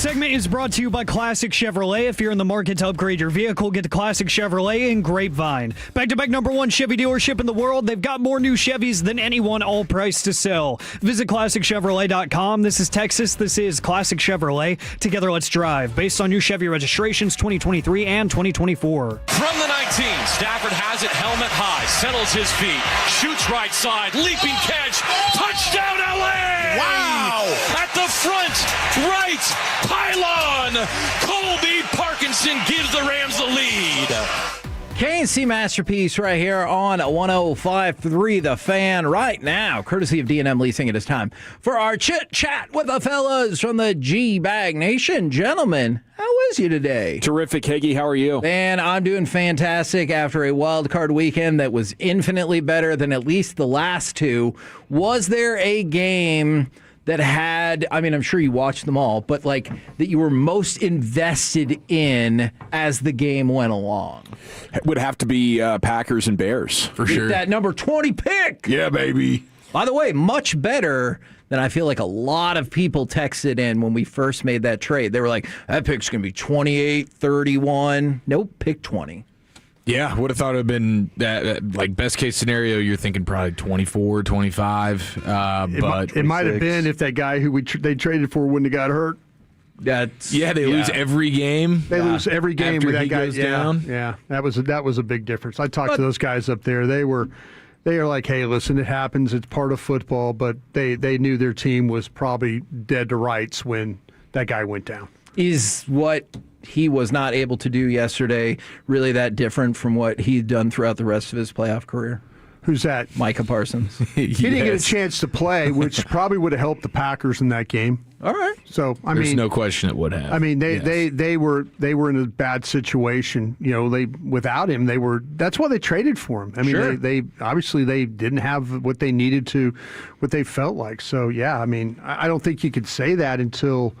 segment is brought to you by Classic Chevrolet. If you're in the market to upgrade your vehicle, get the Classic Chevrolet in Grapevine. Back-to-back #1 Chevy dealership in the world. They've got more new Chevys than anyone, all priced to sell. Visit ClassicChevrolet.com. This is Texas. This is Classic Chevrolet. Together, let's drive. Based on new Chevy registrations 2023 and 2024. From the 19, Stafford has it helmet high, settles his feet, shoots right side, leaping catch, touchdown LA! Wow! At the front, right pylon, Colby Parkinson gives the Rams the lead. K&C Masterpiece right here on 105.3 The Fan right now, courtesy of D&M Leasing. It is time for our chit-chat with the fellas from the Gbag Nation. Gentlemen, how is you today? Terrific, Higgy. How are you? Man, I'm doing fantastic after a wild card weekend that was infinitely better than at least the last two. Was there a game that had, I mean, I'm sure you watched them all, but like that you were most invested in as the game went along? It would have to be Packers and Bears, for sure. That number 20 pick. Yeah, baby. By the way, much better than I feel like a lot of people texted in when we first made that trade. They were like, that pick's going to be 28, 31. Nope, pick 20. Yeah, would have thought it would have been that, like, best case scenario, you're thinking probably 24, 25. But it might have been if that guy who they traded for wouldn't have got hurt. They lose every game. They lose every game after with that he guy goes down. Yeah, that was a big difference. I talked to those guys up there. They are like, hey, listen, it happens. It's part of football. But they knew their team was probably dead to rights when that guy went down. Is what he was not able to do yesterday really that different from what he'd done throughout the rest of his playoff career? Who's that? Micah Parsons. He didn't get a chance to play, which probably would have helped the Packers in that game. All right. So There's no question it would have. I mean, they were in a bad situation. You know, without him, that's why they traded for him. I mean, Sure. they obviously they didn't have what they needed to, what they felt like. So yeah, I mean, I don't think you could say that until,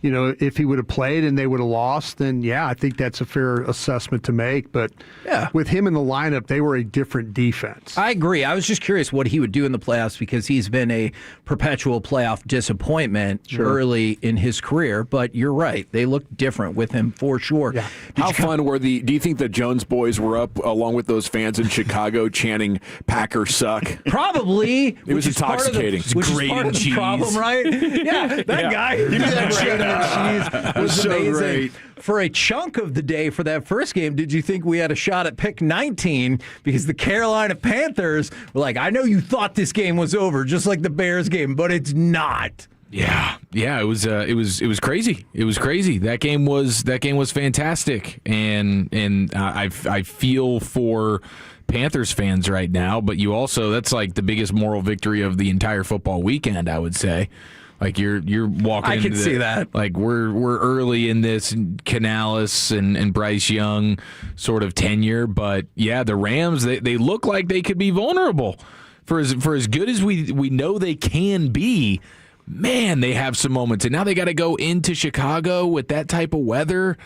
you know, if he would have played and they would have lost, then yeah, I think that's a fair assessment to make. But yeah, with him in the lineup, they were a different defense. I agree. I was just curious what he would do in the playoffs because he's been a perpetual playoff disappointment early in his career. But you're right. They look different with him for sure. Yeah. How fun were do you think the Jones boys were up along with those fans in Chicago chanting Packers suck? Probably. It was intoxicating. Which is part of the problem, right? Yeah, that guy. He did that cheese was so amazing. great. For a chunk of the day for that first game, did you think we had a shot at pick 19? Because the Carolina Panthers were like, I know you thought this game was over, just like the Bears game, but it's not. Yeah, it was crazy. It was crazy. That game was fantastic, and I feel for Panthers fans right now. But you also, that's like the biggest moral victory of the entire football weekend, I would say. Like you're walking. I can see that. Like we're early in this Canales and Bryce Young sort of tenure, but yeah, the Rams they look like they could be vulnerable for as good as we know they can be. Man, they have some moments, and now they got to go into Chicago with that type of weather.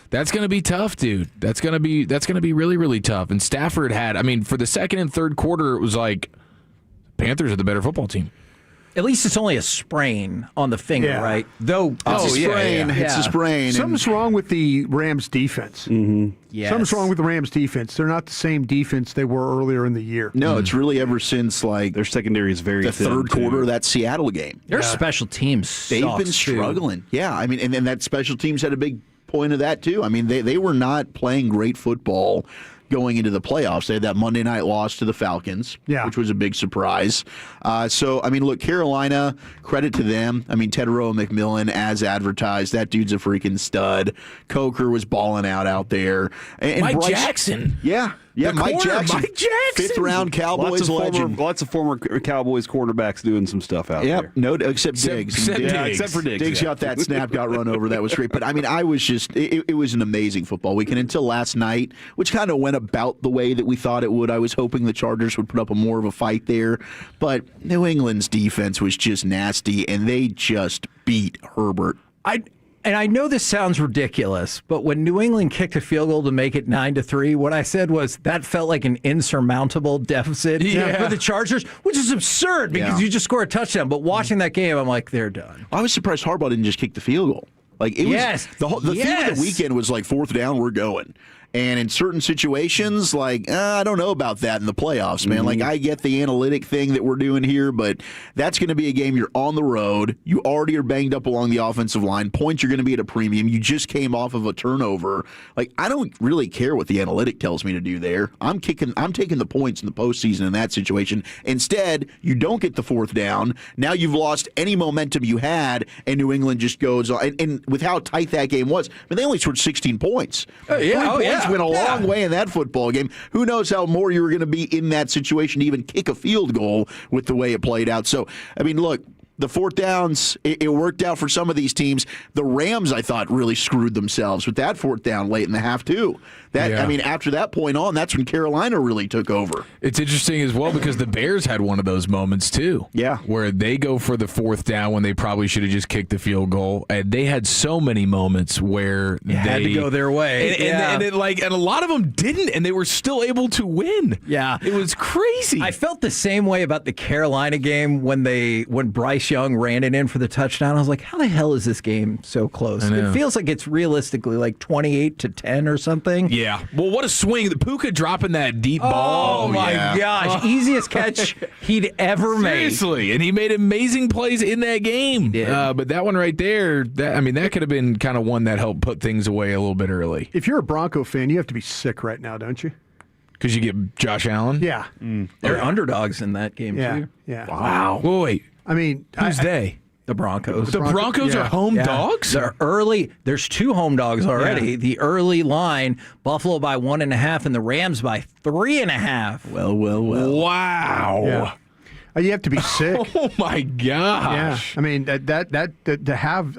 That's going to be tough, dude. That's going to be really, really tough. And Stafford for the second and third quarter, it was like Panthers are the better football team. At least it's only a sprain on the finger, right? Though it's a sprain. It's a sprain. Something's wrong with the Rams defense. Mm-hmm. Yes. Something's wrong with the Rams defense. They're not the same defense they were earlier in the year. No, it's really ever since like their secondary is very the thin, third quarter of that Seattle game. Their special teams They've been sucks, struggling. Yeah, I mean, and then that special teams had a big point of that too. I mean, they were not playing great football going into the playoffs. They had that Monday night loss to the Falcons, which was a big surprise. So, I mean, look, Carolina, credit to them. I mean, Tedero McMillan, as advertised, that dude's a freaking stud. Coker was balling out there. And Mike Bryce, Jackson. Yeah, Mike Jackson. Fifth-round Cowboys legend. Lots of former Cowboys quarterbacks doing some stuff out there. No, except Diggs. Except for Diggs. Diggs got that snap, got run over. That was great. But, I mean, I was just – it was an amazing football weekend until last night, which kind of went about the way that we thought it would. I was hoping the Chargers would put up more of a fight there. But New England's defense was just nasty, and they just beat Herbert. And I know this sounds ridiculous, but when New England kicked a field goal to make it 9-3, what I said was that felt like an insurmountable deficit for the Chargers, which is absurd because you just score a touchdown. But watching that game, I'm like, they're done. I was surprised Harbaugh didn't just kick the field goal. Like it was the theme of the weekend was like fourth down, we're going. And in certain situations, like, I don't know about that in the playoffs, man. Like, I get the analytic thing that we're doing here, but that's going to be a game you're on the road. You already are banged up along the offensive line. Points are going to be at a premium. You just came off of a turnover. Like, I don't really care what the analytic tells me to do there. I'm taking the points in the postseason in that situation. Instead, you don't get the fourth down. Now you've lost any momentum you had, and New England just goes on. And with how tight that game was, I mean, they only scored 16 points. Points went a long way in that football game. Who knows how more you were going to be in that situation to even kick a field goal with the way it played out. So, I mean, look, the fourth downs, it worked out for some of these teams. The Rams, I thought, really screwed themselves with that fourth down late in the half, too. I mean, after that point on, that's when Carolina really took over. It's interesting as well because the Bears had one of those moments, too. Yeah. Where they go for the fourth down when they probably should have just kicked the field goal. And they had so many moments where they had to go their way. And a lot of them didn't, and they were still able to win. Yeah. It was crazy. I felt the same way about the Carolina game when Bryce Young ran it in for the touchdown. I was like, how the hell is this game so close? It feels like it's realistically like 28-10 or something. Yeah. Well, what a swing. The Puka dropping that deep ball. Oh, my gosh. Easiest catch he'd ever made. Seriously. And he made amazing plays in that game. But that one right there, that could have been kind of one that helped put things away a little bit early. If you're a Bronco fan, you have to be sick right now, don't you? Because you get Josh Allen? Yeah. They're underdogs in that game, too. Yeah. Wow. Well, wait. I mean, who's they? The Broncos. The Broncos are home dogs? They're early. There's 2 home dogs already. Yeah. The early line, Buffalo by 1.5 and the Rams by 3.5. Well. Wow. Yeah. You have to be sick. Oh, my gosh. Yeah. I mean, to have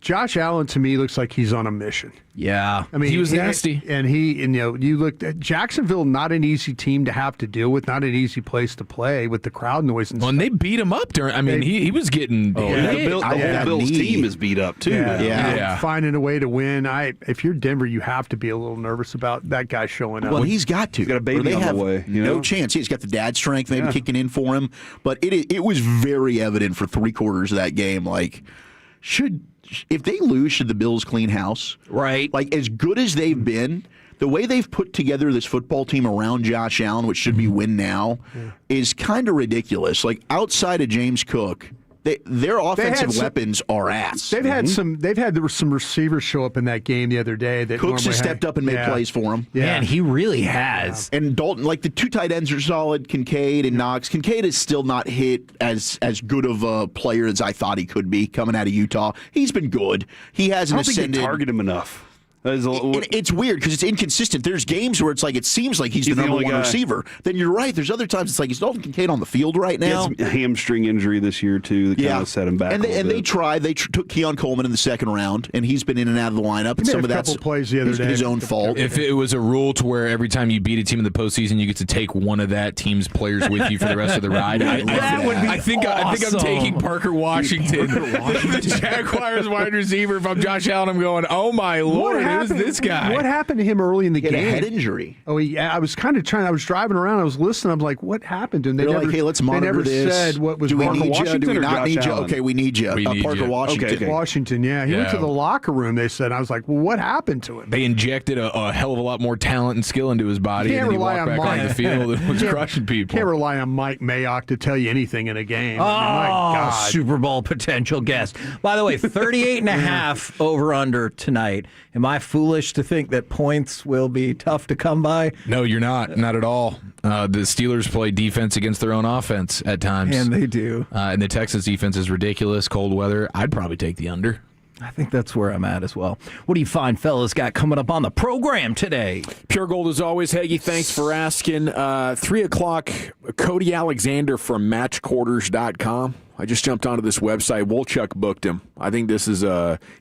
Josh Allen, to me, looks like he's on a mission. Yeah. I mean, he was nasty. And you looked at Jacksonville, not an easy team to have to deal with, not an easy place to play with the crowd noise and stuff. And they beat him up during, he was getting the whole Bills team is beat up, too. Yeah. Finding a way to win. If you're Denver, you have to be a little nervous about that guy showing up. Well, he's got to. He's got a baby on the way. No chance. He's got the dad strength maybe kicking in for him. But it was very evident for 3/4 of that game, like, if they lose, should the Bills clean house? Right. Like, as good as they've been, the way they've put together this football team around Josh Allen, which should be win now, is kind of ridiculous. Like, outside of James Cook, their offensive weapons are ass. They've had some receivers show up in that game the other day. That Cooks has stepped up and made plays for him. Yeah. Man, he really has. And Dalton, like the 2 tight ends are solid, Kincaid and Knox. Kincaid is still not hit as good of a player as I thought he could be coming out of Utah. He's been good. He hasn't ascended. I don't think they target him enough. It's weird because it's inconsistent. There's games where it's like it seems like he's the number one receiver. Then you're right. There's other times it's like is Dalton Kincaid on the field right now? He had a hamstring injury this year too that kind of set him back. And they tried. They took Keon Coleman in the second round, and he's been in and out of the lineup. And some of that's plays the other day. His own fault. If it was a rule to where every time you beat a team in the postseason, you get to take one of that team's players with you for the rest of the ride, I think I'm taking Parker Washington, the Jaguars wide receiver. If I'm Josh Allen, I'm going, oh my Lord, who's this guy? What happened to him early in the game? He had a head injury. I was kind of trying. I was driving around. I was listening. I was like, "What happened to him?" They're like, "Hey, let's monitor this." They never said what was wrong. Parker Washington. Do we not need you? Allen? Okay, we need you. Parker Washington. Okay. Washington. Yeah, he went to the locker room. They said. I was like, "Well, what happened to him?" They injected a hell of a lot more talent and skill into his body, and then he walked back on the field and was crushing people. Can't rely on Mike Mayock to tell you anything in a game. Oh, my God. Super Bowl potential guest. By the way, 38.5 over under tonight. Am I foolish to think that points will be tough to come by? No, you're not. Not at all. The Steelers play defense against their own offense at times. And they do. And the Texans defense is ridiculous. Cold weather. I'd probably take the under. I think that's where I'm at as well. What do you find fellas got coming up on the program today? Pure Gold as always. Heggy, thanks for asking. 3 o'clock, Cody Alexander from matchquarters.com. I just jumped onto this website. Wolchuk booked him. I think this is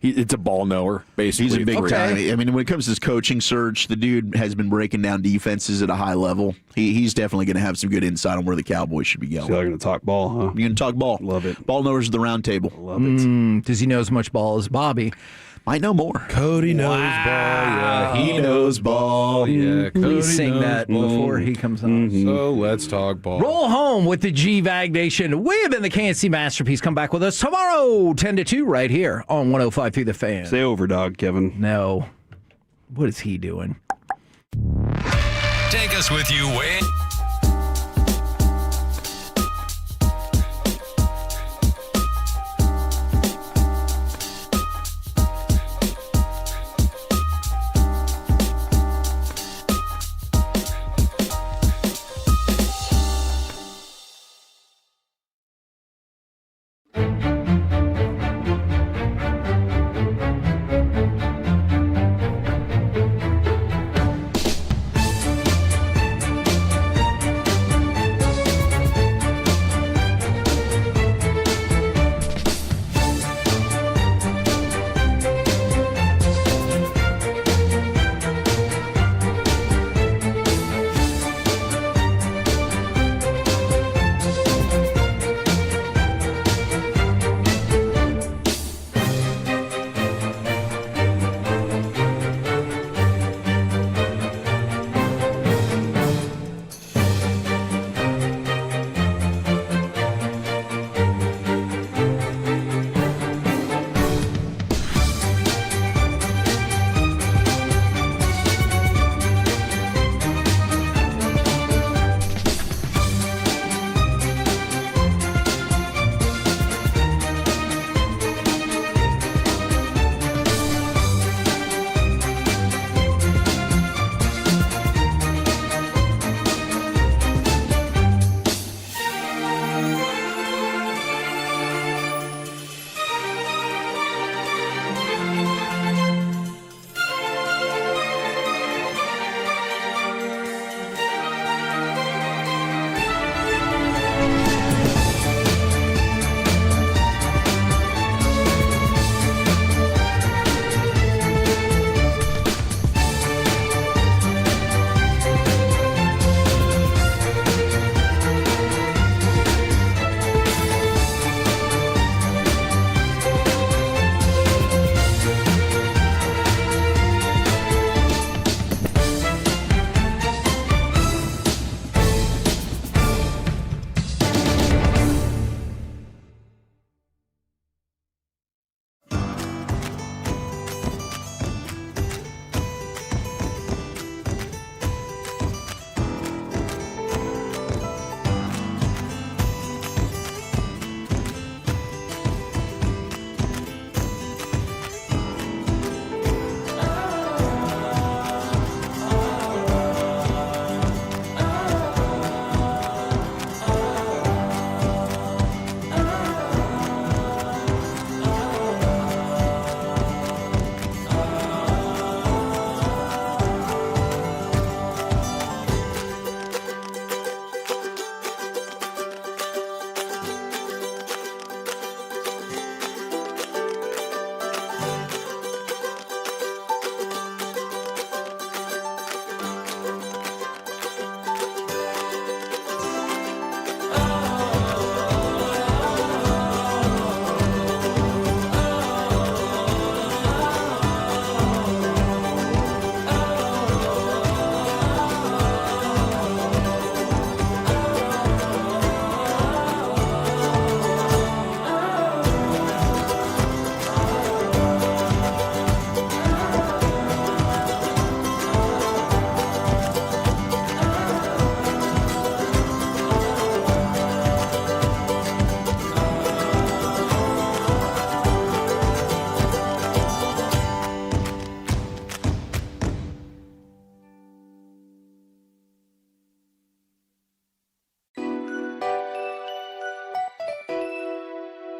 it's a ball knower, basically. He's a big time. I mean, when it comes to his coaching search, the dude has been breaking down defenses at a high level. He's definitely going to have some good insight on where the Cowboys should be going. So they're going to talk ball, huh? You're going to talk ball. Love it. Ball knowers of the round table. Love it. Does he know as much ball as Bobby? might know more. Cody knows ball. Yeah, he knows ball. Yeah, Cody Please sing knows that ball. before he comes on. So let's talk ball. Roll home with the Gbag Nation. We have been the K&C Masterpiece. Come back with us tomorrow, 10 to 2, right here on 105.3 The Fan. Say overdog, Kevin. No. What is he doing? Take us with you, Wayne.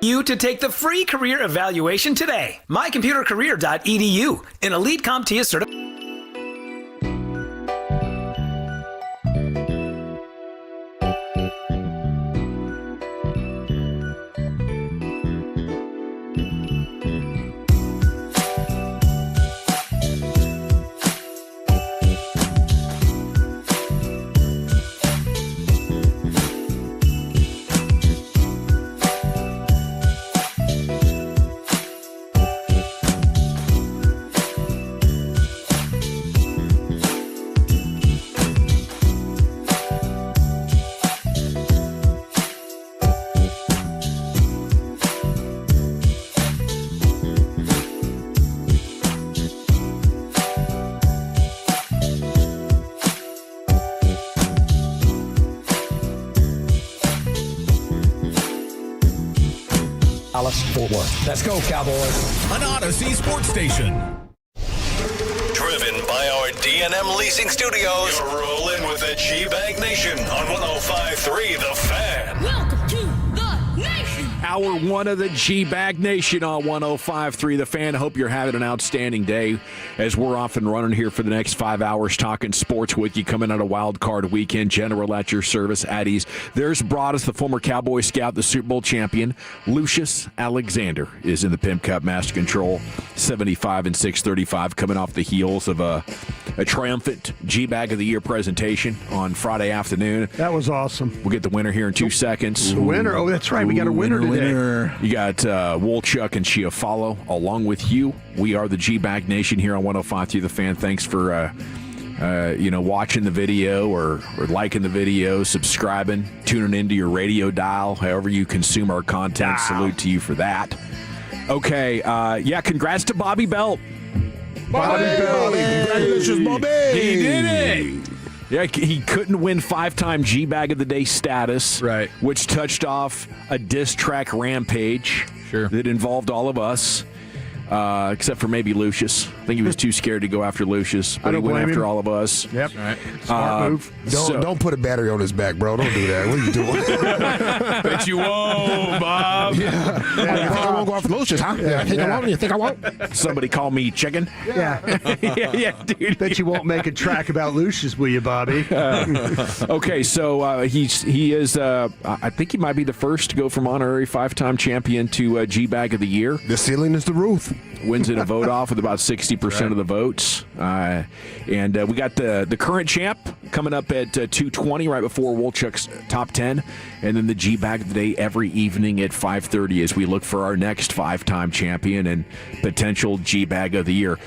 You to take the free career evaluation today. mycomputercareer.edu. An elite CompTIA certified. Dallas-Fort Worth. Let's go, Cowboys. An Odyssey sports station. Driven by our D&M Leasing Studios. You're rolling with the Gbag Nation on 105.3 The Fan. Welcome to the nation. Hour one of the Gbag Nation on 105.3 The Fan. Hope you're having an outstanding day as we're off and running here for the next 5 hours talking sports with you. Coming out of wildcard weekend, General at your service at ease. There's Broadus, the former Cowboy scout, the Super Bowl champion. Lucius Alexander is in the Pimp Cup Master Control, 75 and 635, coming off the heels of a triumphant Gbag of the Year presentation on Friday afternoon. That was awesome. We'll get the winner here in 2 seconds. The winner. Oh, that's right. We got a winner today. You got Wolchuk and Chiafalo along with you. We are the Gbag Nation here on 105.3 The Fan. Thanks for watching the video or liking the video, subscribing, tuning into your radio dial, however you consume our content. Salute to you for that. Okay, congrats to Bobby Belt. Bobby Belt. Congratulations, Bobby. He did it. Yeah, he couldn't win 5-time Gbag of the Day status, right? Which touched off a diss track rampage that involved all of us, except for maybe Lucius. I think he was too scared to go after Lucius, but he went after all of us. Yep. Right. Smart move. Don't put a battery on his back, bro. Don't do that. What are you doing? Bet you won't, Bob. You think I won't go after Lucius, huh? You think I won't? Somebody call me chicken. Yeah. yeah, dude. Bet you won't make a track about Lucius, will you, Bobby? Okay, so he is. I think he might be the first to go from honorary 5-time champion to Gbag of the Year. The ceiling is the roof. Wins in a vote off with about 60% of the votes. And we got the current champ coming up at 2:20 right before Wolchuk's top 10. And then the Gbag of the Day every evening at 5:30 as we look for our next 5-time champion and potential Gbag of the Year.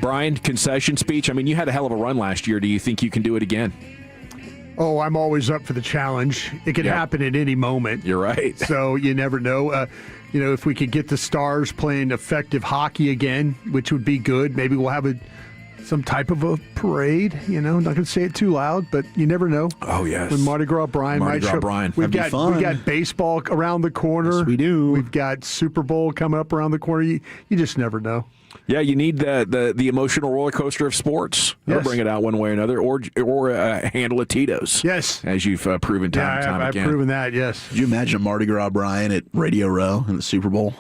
Brian, concession speech. I mean, you had a hell of a run last year. Do you think you can do it again? Oh, I'm always up for the challenge. It could happen at any moment. You're right. So you never know. If we could get the Stars playing effective hockey again, which would be good, maybe we'll have some type of a parade. Not going to say it too loud, but you never know. Oh, yes. When Mardi Gras Brian might show. We've got baseball around the corner. Yes, we do. We've got Super Bowl coming up around the corner. You just never know. Yeah, you need the emotional roller coaster of sports. Yes. Bring it out one way or another, or a handle of Tito's. Yes, as you've proven time and time again. I've proven that. Yes. Could you imagine a Mardi Gras Brian at Radio Row in the Super Bowl?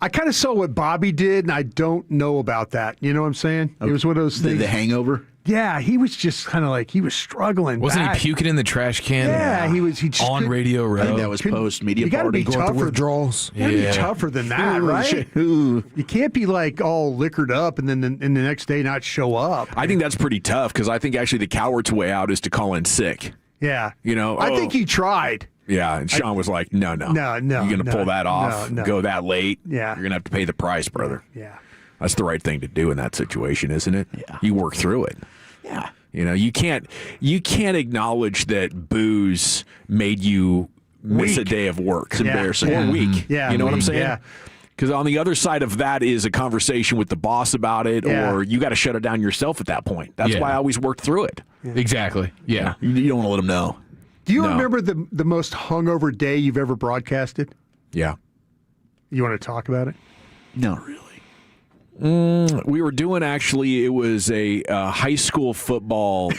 I kind of saw what Bobby did, and I don't know about that. You know what I'm saying? It was one of those things. The hangover? Yeah, he was just kind of like he was struggling. Wasn't he puking in the trash can? Yeah, he was. He just on Radio Row. I think that was post media party. You got to be tougher. Withdrawals. You got to be tougher than that, right? You can't be like all liquored up and then in the next day not show up. I think that's pretty tough because I think actually the coward's way out is to call in sick. Yeah, I think he tried. Yeah, and Sean was like, no. You're going to pull that off, go that late. Yeah. You're going to have to pay the price, brother. Yeah. That's the right thing to do in that situation, isn't it? Yeah. You work through it. Yeah. You can't acknowledge that booze made you miss a day of work. It's embarrassing. Or week. Yeah. You know what I'm saying? Yeah. Because on the other side of that is a conversation with the boss about it, or you got to shut it down yourself at that point. That's why I always work through it. Yeah. Exactly. Yeah. You don't want to let them know. Do you remember the most hungover day you've ever broadcasted? Yeah. You want to talk about it? No, really. We were doing it was a high school football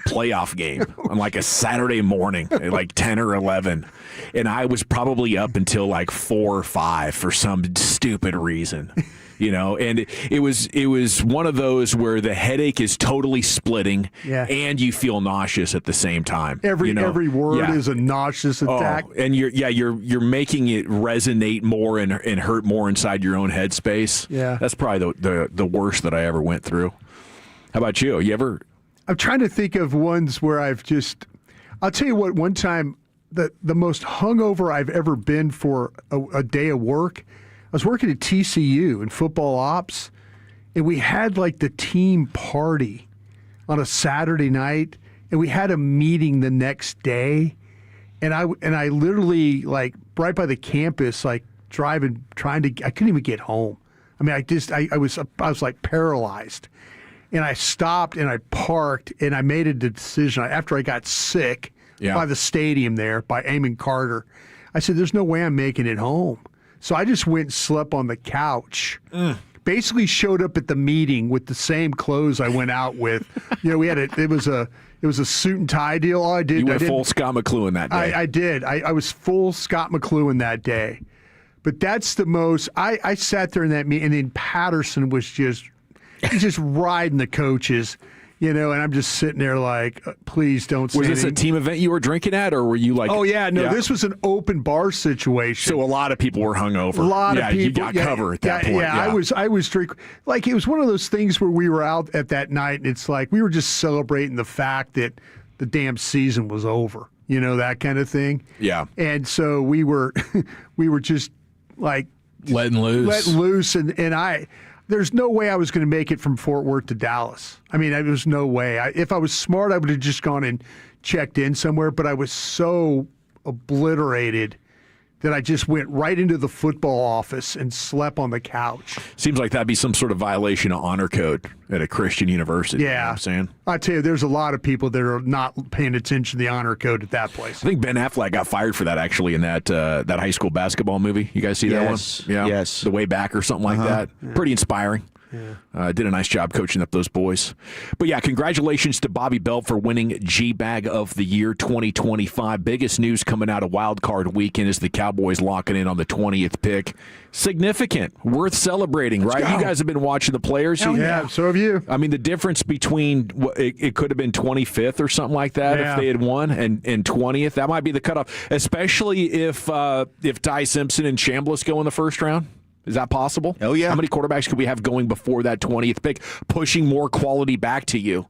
playoff game on like a Saturday morning at like 10 or 11. And I was probably up until like 4 or 5 for some stupid reason. And it was one of those where the headache is totally splitting and you feel nauseous at the same time. Every word is a nauseous attack. And you're making it resonate more and hurt more inside your own headspace. Yeah. That's probably the worst that I ever went through. How about you? You ever? I'm trying to think of ones where I'll tell you what, one time the most hungover I've ever been for a day of work, I was working at TCU in football ops, and we had like the team party on a Saturday night, and we had a meeting the next day, and I literally like right by the campus, like driving, I couldn't even get home. I mean, I was like paralyzed, and I stopped and I parked and I made a decision after I got sick by the stadium there by Eamon Carter. I said, "There's no way I'm making it home." So I just went and slept on the couch. Basically showed up at the meeting with the same clothes I went out with. It was a suit and tie deal. All I did, You went full Scott McCloughan that day. I did. I was full Scott McCloughan that day. But that's the most. I sat there in that meeting, and then Patterson was just riding the coaches. And I'm just sitting there like, please don't say Was this anything. a team event you were drinking at, or were you like... Oh, yeah. No, this was an open bar situation. So a lot of people were hungover. A lot of people. You got cover at that point. Yeah, I was drinking. Like, it was one of those things where we were out at that night, and it's like we were just celebrating the fact that the damn season was over. That kind of thing. Yeah. And so we were just like... Letting loose. And there's no way I was going to make it from Fort Worth to Dallas. I mean, there was no way. If I was smart, I would have just gone and checked in somewhere, but I was so obliterated that I just went right into the football office and slept on the couch. Seems like that'd be some sort of violation of honor code at a Christian university. Yeah. You know what I'm saying? I tell you, there's a lot of people that are not paying attention to the honor code at that place. I think Ben Affleck got fired for that, actually, in that high school basketball movie. You guys see that one? Yeah. Yes. The Way Back or something like that. Yeah. Pretty inspiring. Yeah. Did a nice job coaching up those boys. But yeah, congratulations to Bobby Belt for winning Gbag of the Year 2025. Biggest news coming out of wildcard weekend is the Cowboys locking in on the 20th pick. Significant. Worth celebrating, right? You guys have been watching the players. Yeah, so have you. I mean, the difference between it could have been 25th or something like that if they had won, and 20th, that might be the cutoff, especially if Ty Simpson and Chambliss go in the first round. Is that possible? Oh, yeah. How many quarterbacks could we have going before that 20th pick, pushing more quality back to you?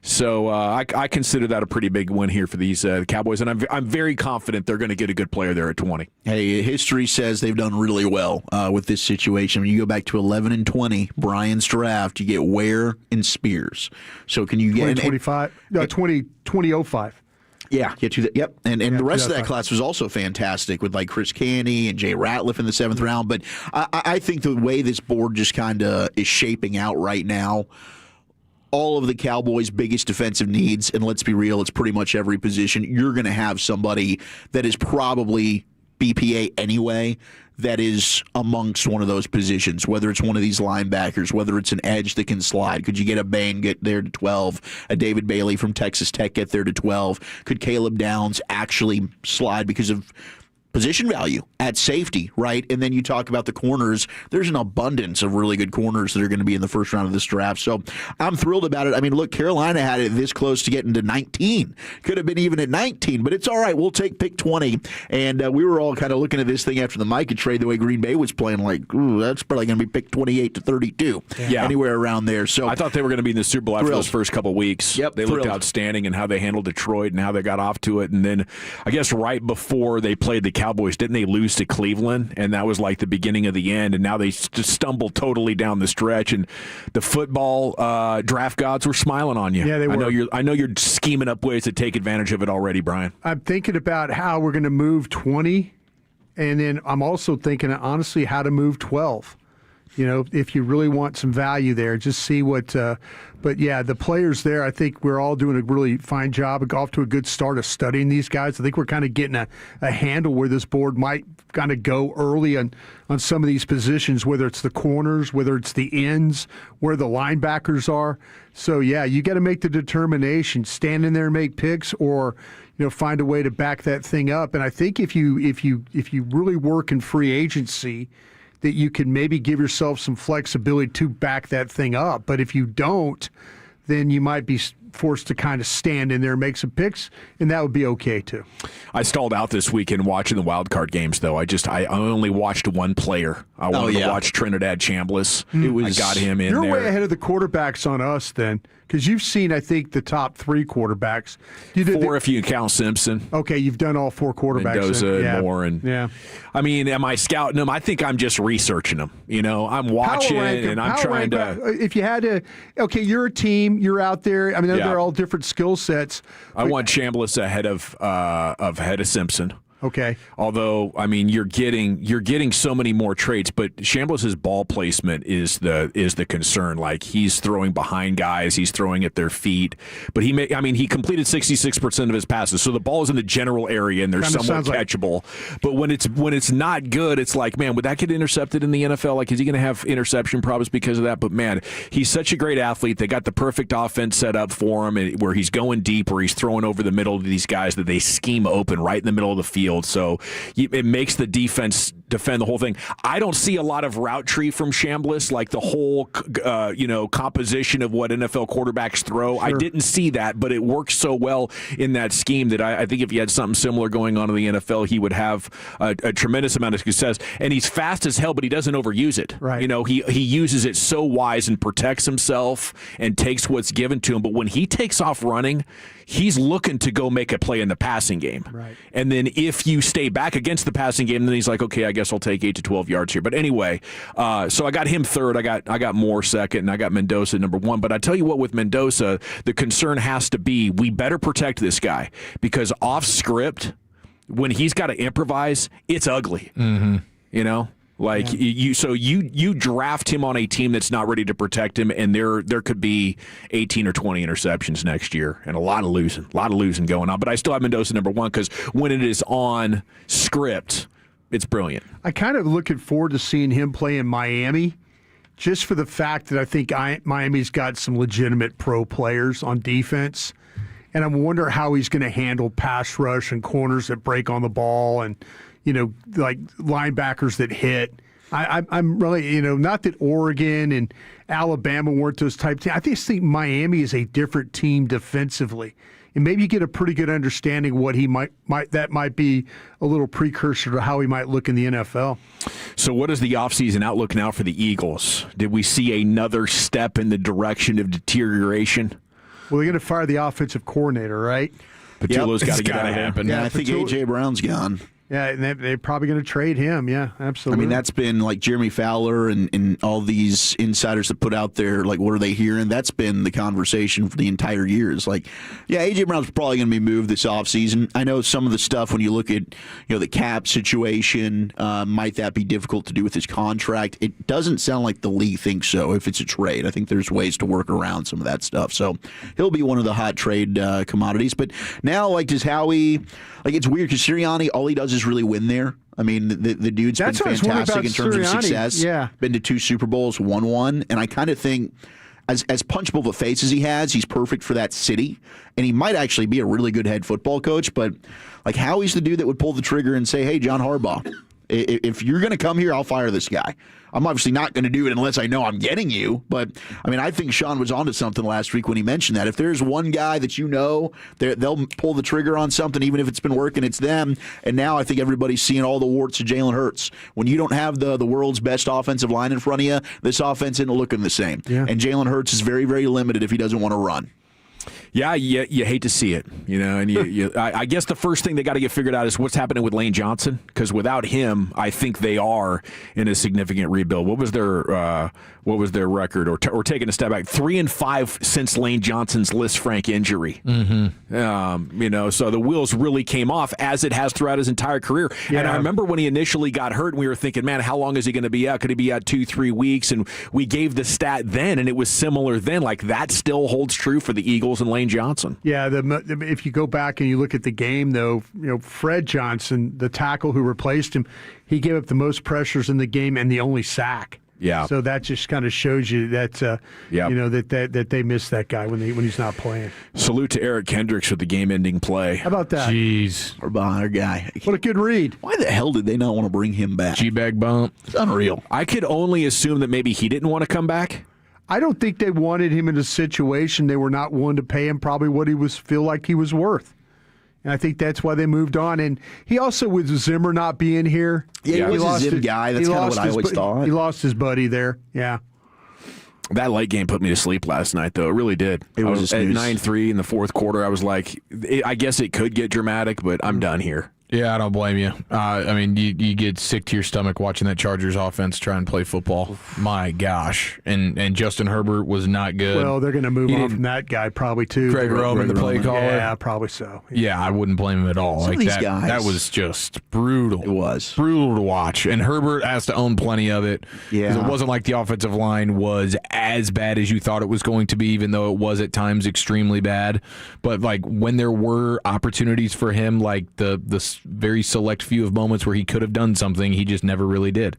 So I consider that a pretty big win here for these Cowboys, and I'm very confident they're going to get a good player there at 20. Hey, history says they've done really well with this situation. When you go back to 11 and 20, Brian's draft, you get Ware and Spears. So can you get 2005. Yeah, get to that. Yep, and the rest of that class was also fantastic with like Chris Canny and Jay Ratliff in the 7th round. But I think the way this board just kind of is shaping out right now, all of the Cowboys' biggest defensive needs, and let's be real, it's pretty much every position. You're going to have somebody that is probably BPA anyway, that is amongst one of those positions, whether it's one of these linebackers, whether it's an edge that can slide. Could you get a Bain get there to 12? A David Bailey from Texas Tech get there to 12? Could Caleb Downs actually slide because of position value at safety, right? And then you talk about the corners. There's an abundance of really good corners that are going to be in the first round of this draft. So I'm thrilled about it. I mean, look, Carolina had it this close to getting to 19. Could have been even at 19, but it's all right. We'll take pick 20. And we were all kind of looking at this thing after the Micah trade, the way Green Bay was playing, like, ooh, that's probably going to be pick 28 to 32. Yeah. Anywhere around there. So I thought they were going to be in the Super Bowl after those first couple weeks. Yep, they looked outstanding in how they handled Detroit and how they got off to it. And then I guess right before they played the Cowboys, didn't they lose to Cleveland? And that was like the beginning of the end. And now they just stumbled totally down the stretch. And the football draft gods were smiling on you. Yeah, they were. I know you're scheming up ways to take advantage of it already, Brian. I'm thinking about how we're going to move 20, and then I'm also thinking, honestly, how to move 12. You know, if you really want some value there, just see what. But yeah, the players there, I think we're all doing a really fine job, off to a good start of studying these guys. I think we're kind of getting a handle where this board might kind of go early on some of these positions, whether it's the corners, whether it's the ends, where the linebackers are. So yeah, you got to make the determination, stand in there and make picks, or find a way to back that thing up. And I think if you really work in free agency, that you can maybe give yourself some flexibility to back that thing up. But if you don't, then you might be forced to kind of stand in there and make some picks, and that would be okay too. I stalled out this weekend watching the wild card games, though. I only watched one player. I wanted to watch Trinidad Chambliss. I got him in there. You're way ahead of the quarterbacks on us then, because you've seen, I think, the top 3 quarterbacks. You did 4 if you count Simpson. Okay, you've done all 4 quarterbacks. Mendoza and Moore. And, I mean, am I scouting them? I think I'm just researching them. I'm watching and I'm trying to. If you had to, okay, you're a team. You're out there. I mean, they're all different skill sets. I want Chambliss ahead of Simpson. Okay. Although, I mean, you're getting so many more traits, but Chambliss's ball placement is the concern. Like, he's throwing behind guys, he's throwing at their feet, but he completed 66% of his passes, so the ball is in the general area and they're somewhat catchable. But when it's not good, it's like, man, would that get intercepted in the NFL? Like, is he going to have interception problems because of that? But man, he's such a great athlete. They got the perfect offense set up for him, where he's going deep, where he's throwing over the middle to these guys that they scheme open right in the middle of the field. So it makes the defense defend the whole thing. I don't see a lot of route tree from Chambliss, like the whole composition of what NFL quarterbacks throw. Sure. I didn't see that, but it works so well in that scheme that I think if he had something similar going on in the NFL, he would have a tremendous amount of success. And he's fast as hell, but he doesn't overuse it. Right. He uses it so wise and protects himself and takes what's given to him. But when he takes off running, he's looking to go make a play in the passing game. Right. And then if you stay back against the passing game, then he's like, okay, I guess I'll take 8 to 12 yards here. But anyway, so I got him third. I got Moore second, and I got Mendoza number 1. But I tell you what, with Mendoza, the concern has to be we better protect this guy, because off script, when he's got to improvise, it's ugly. Mm-hmm. You know? Like, you draft him on a team that's not ready to protect him, and there could be 18 or 20 interceptions next year, and a lot of losing going on. But I still have Mendoza number 1, because when it is on script, it's brilliant. I kind of looking forward to seeing him play in Miami, just for the fact that I think Miami's got some legitimate pro players on defense, and I wonder how he's going to handle pass rush and corners that break on the ball and, like linebackers that hit. I'm really, not that Oregon and Alabama weren't those type teams. I just think Miami is a different team defensively. And maybe you get a pretty good understanding what he might be a little precursor to how he might look in the NFL. So what is the offseason outlook now for the Eagles? Did we see another step in the direction of deterioration? Well, they're going to fire the offensive coordinator, right? Patullo's got to get out of here. Yeah, I think A.J. Brown's gone. Yeah, and they're probably going to trade him. Yeah, absolutely. I mean, that's been like Jeremy Fowler and all these insiders that put out there, like, what are they hearing? That's been the conversation for the entire year. It's like, yeah, A.J. Brown's probably going to be moved this offseason. I know some of the stuff when you look at, the cap situation, might that be difficult to do with his contract? It doesn't sound like the league thinks so if it's a trade. I think there's ways to work around some of that stuff. So he'll be one of the hot trade commodities. But now, like, does Howie, like, it's weird because Sirianni, all he does is really win there. I mean, the dude's been fantastic in terms of success. Yeah. Been to 2 Super Bowls, won 1. And I kind of think, as punchable of a face as he has, he's perfect for that city. And he might actually be a really good head football coach. But, like, Howie's the dude that would pull the trigger and say, hey, John Harbaugh, if you're going to come here, I'll fire this guy. I'm obviously not going to do it unless I know I'm getting you. But, I mean, I think Sean was onto something last week when he mentioned that. If there's one guy that they'll pull the trigger on something, even if it's been working, it's them. And now I think everybody's seeing all the warts of Jalen Hurts. When you don't have the world's best offensive line in front of you, this offense isn't looking the same. Yeah. And Jalen Hurts is very, very limited if he doesn't want to run. Yeah, you hate to see it, and I guess the first thing they got to get figured out is what's happening with Lane Johnson, because without him, I think they are in a significant rebuild. What was their record, or taking a step back? 3-5 since Lane Johnson's Lisfranc injury. Mm-hmm. So the wheels really came off, as it has throughout his entire career. Yeah. And I remember when he initially got hurt, and we were thinking, man, how long is he going to be out? Could he be out 2-3 weeks? And we gave the stat then, and it was similar then. Like, that still holds true for the Eagles and Lane Johnson. Yeah, if you go back and you look at the game, though, Fred Johnson, the tackle who replaced him, he gave up the most pressures in the game and the only sack. Yeah. So that just kind of shows you that that they miss that guy when he's not playing. Salute to Eric Kendricks with the game-ending play. How about that? Jeez, our guy. What a good read. Why the hell did they not want to bring him back? Gbag bump. It's unreal. I could only assume that maybe he didn't want to come back. I don't think they wanted him in a situation they were not willing to pay him probably what he feel like he was worth. And I think that's why they moved on. And he also, with Zimmer not being here, he was a Zim guy. That's kind of what I always thought. He lost his buddy there. Yeah. That late game put me to sleep last night, though. It really did. It was at 9-3 in the fourth quarter. I was like, I guess it could get dramatic, but I'm done here. Yeah, I don't blame you. I mean, you get sick to your stomach watching that Chargers offense try and play football. My gosh. And Justin Herbert was not good. Well, they're going to move on from that guy probably too. Greg Roman, the play caller. Yeah, probably so. Yeah, I wouldn't blame him at all. Some of these that, guys. That was just brutal. It was. Brutal to watch. And Herbert has to own plenty of it. Yeah. 'Cause it wasn't like the offensive line was as bad as you thought it was going to be, even though it was at times extremely bad. But like when there were opportunities for him, like the very select few of moments where he could have done something, he just never really did.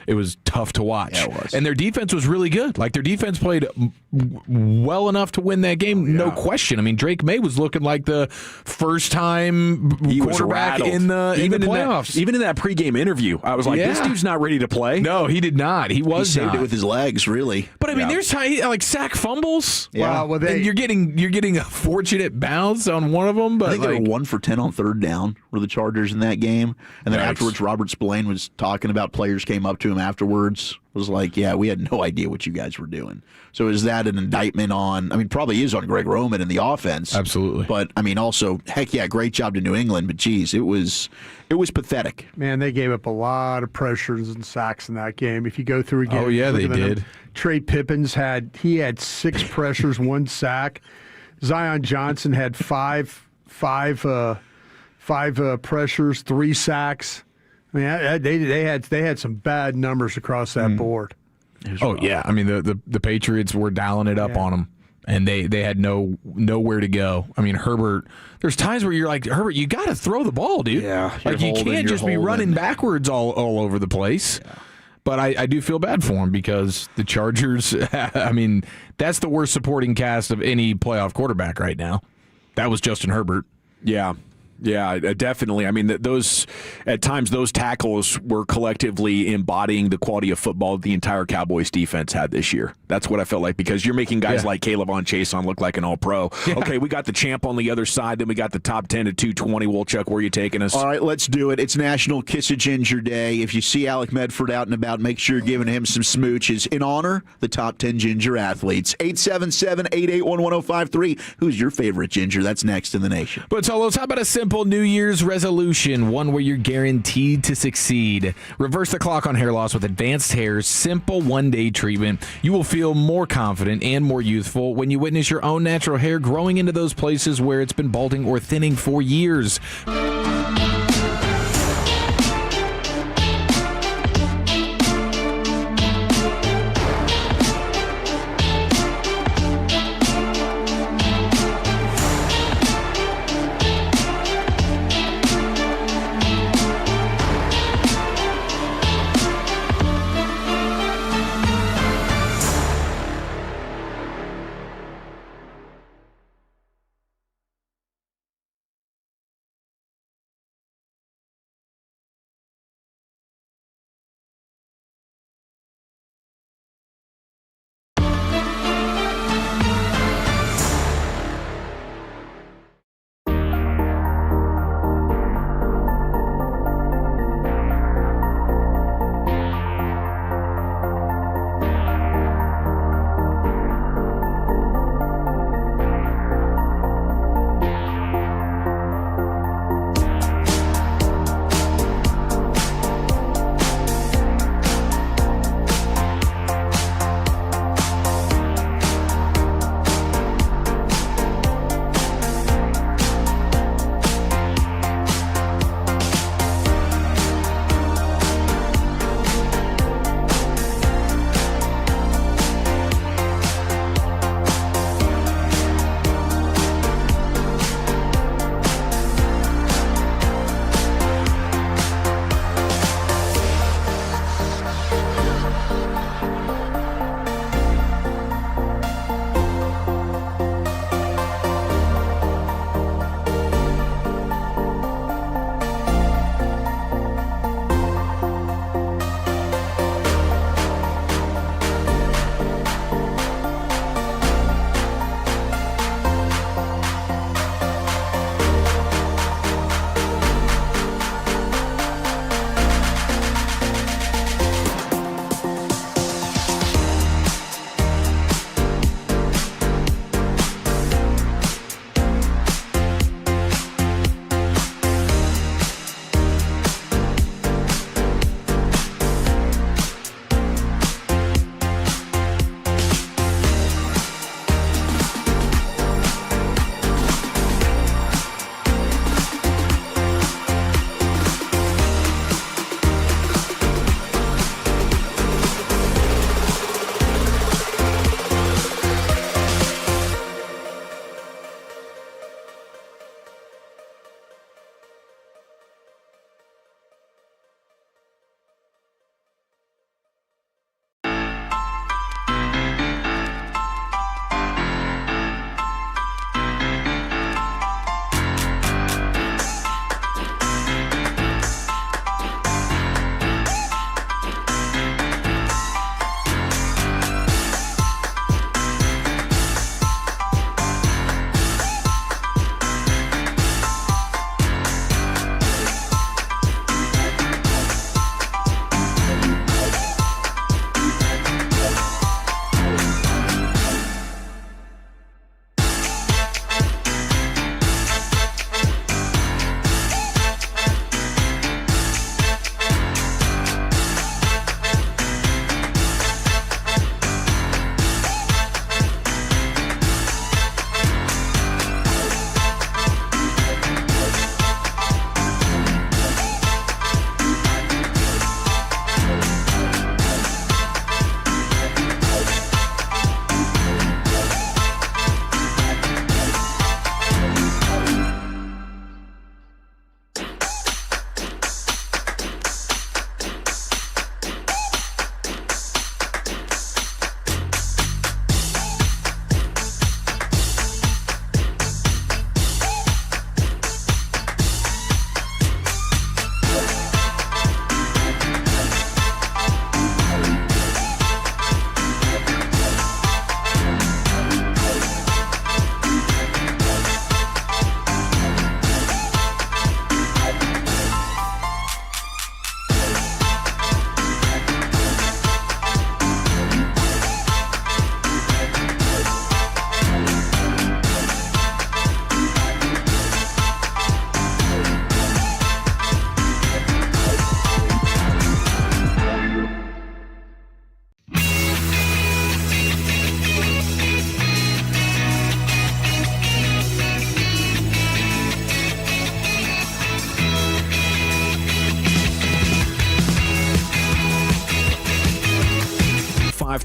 It was tough to watch. Yeah, it was. And their defense was really good. Like, their defense played well enough to win that game, no question. I mean, Drake May was looking like the first-time quarterback in the playoffs. Even in that pregame interview, I was like, this dude's not ready to play. No, he did not. He was saved not. it with his legs, really. But, I mean, there's like sack fumbles. Yeah. Well, And you're getting a fortunate bounce on one of them. But I think they were 1 for 10 on third down were the Chargers in that game. And then afterwards, Robert Spillane was talking about players came up to him afterwards, was like, yeah, we had no idea what you guys were doing. So is that an indictment on, I mean, probably is on Greg Roman and the offense. Absolutely. But, I mean, also, heck yeah, great job to New England. But, geez, it was pathetic. Man, they gave up a lot of pressures and sacks in that game. If you go through again, Oh, yeah, they look at them. did. Trey Pippins had 6 pressures, 1 sack. Zion Johnson had five pressures, 3 sacks. I mean, they had some bad numbers across that board. Oh, yeah. I mean, the Patriots were dialing it up on them, and they had nowhere to go. I mean, Herbert, there's times where you're like, Herbert, you got to throw the ball, dude. Yeah. Like, you can't just be running backwards all over the place. Yeah. But I do feel bad for him because the Chargers, I mean, that's the worst supporting cast of any playoff quarterback right now. That was Justin Herbert. Yeah. Yeah, definitely. I mean, at times those tackles were collectively embodying the quality of football the entire Cowboys defense had this year. That's what I felt like, because you're making guys like Caleb on Chason look like an all-pro. Yeah. Okay, we got the champ on the other side, then we got the top 10 to 220. Wolchuk, where are you taking us? All right, let's do it. It's National Kiss a Ginger Day. If you see Alec Medford out and about, make sure you're giving him some smooches in honor the top 10 ginger athletes. 877-881-1053. Who's your favorite ginger? That's next in the nation. But Tolos, how about a simple New Year's resolution, one where you're guaranteed to succeed? Reverse the clock on hair loss with Advanced Hair's simple one-day treatment. You will feel more confident and more youthful when you witness your own natural hair growing into those places where it's been balding or thinning for years.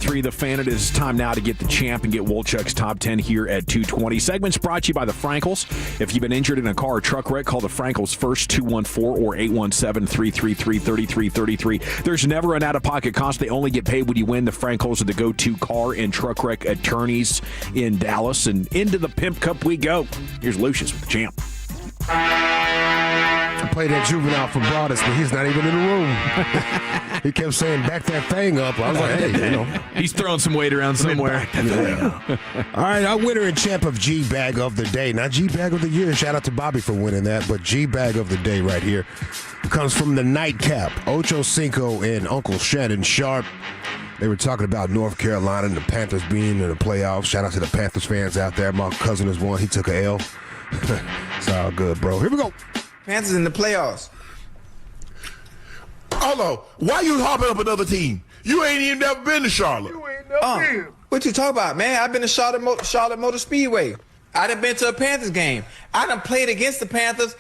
105.3 The Fan. It is time now to get the champ and get Wolchuk's Top 10 here at 2:20. Segments brought to you by the Frankels. If you've been injured in a car or truck wreck, call the Frankels first, 214 or 817-333-3333. There's never an out-of-pocket cost. They only get paid when you win. The Frankels are the go-to car and truck wreck attorneys in Dallas. And into the Pimp Cup we go. Here's Lucius with the champ. I played that juvenile for Broadus, but he's not even in the room. He kept saying, back that thing up. I was like, hey, He's throwing some weight around somewhere. Yeah. All right, our winner and champ of Gbag of the day. Not Gbag of the year. Shout out to Bobby for winning that, but Gbag of the day right here comes from the Nightcap. Ocho Cinco and Uncle Shannon Sharp. They were talking about North Carolina and the Panthers being in the playoffs. Shout out to the Panthers fans out there. My cousin is one. He took a L. It's all good, bro. Here we go. Panthers in the playoffs. Hold on. Why you hopping up another team? You ain't even never been to Charlotte. What you talking about, man? I've been to Charlotte Motor Speedway. I done been to a Panthers game. I done played against the Panthers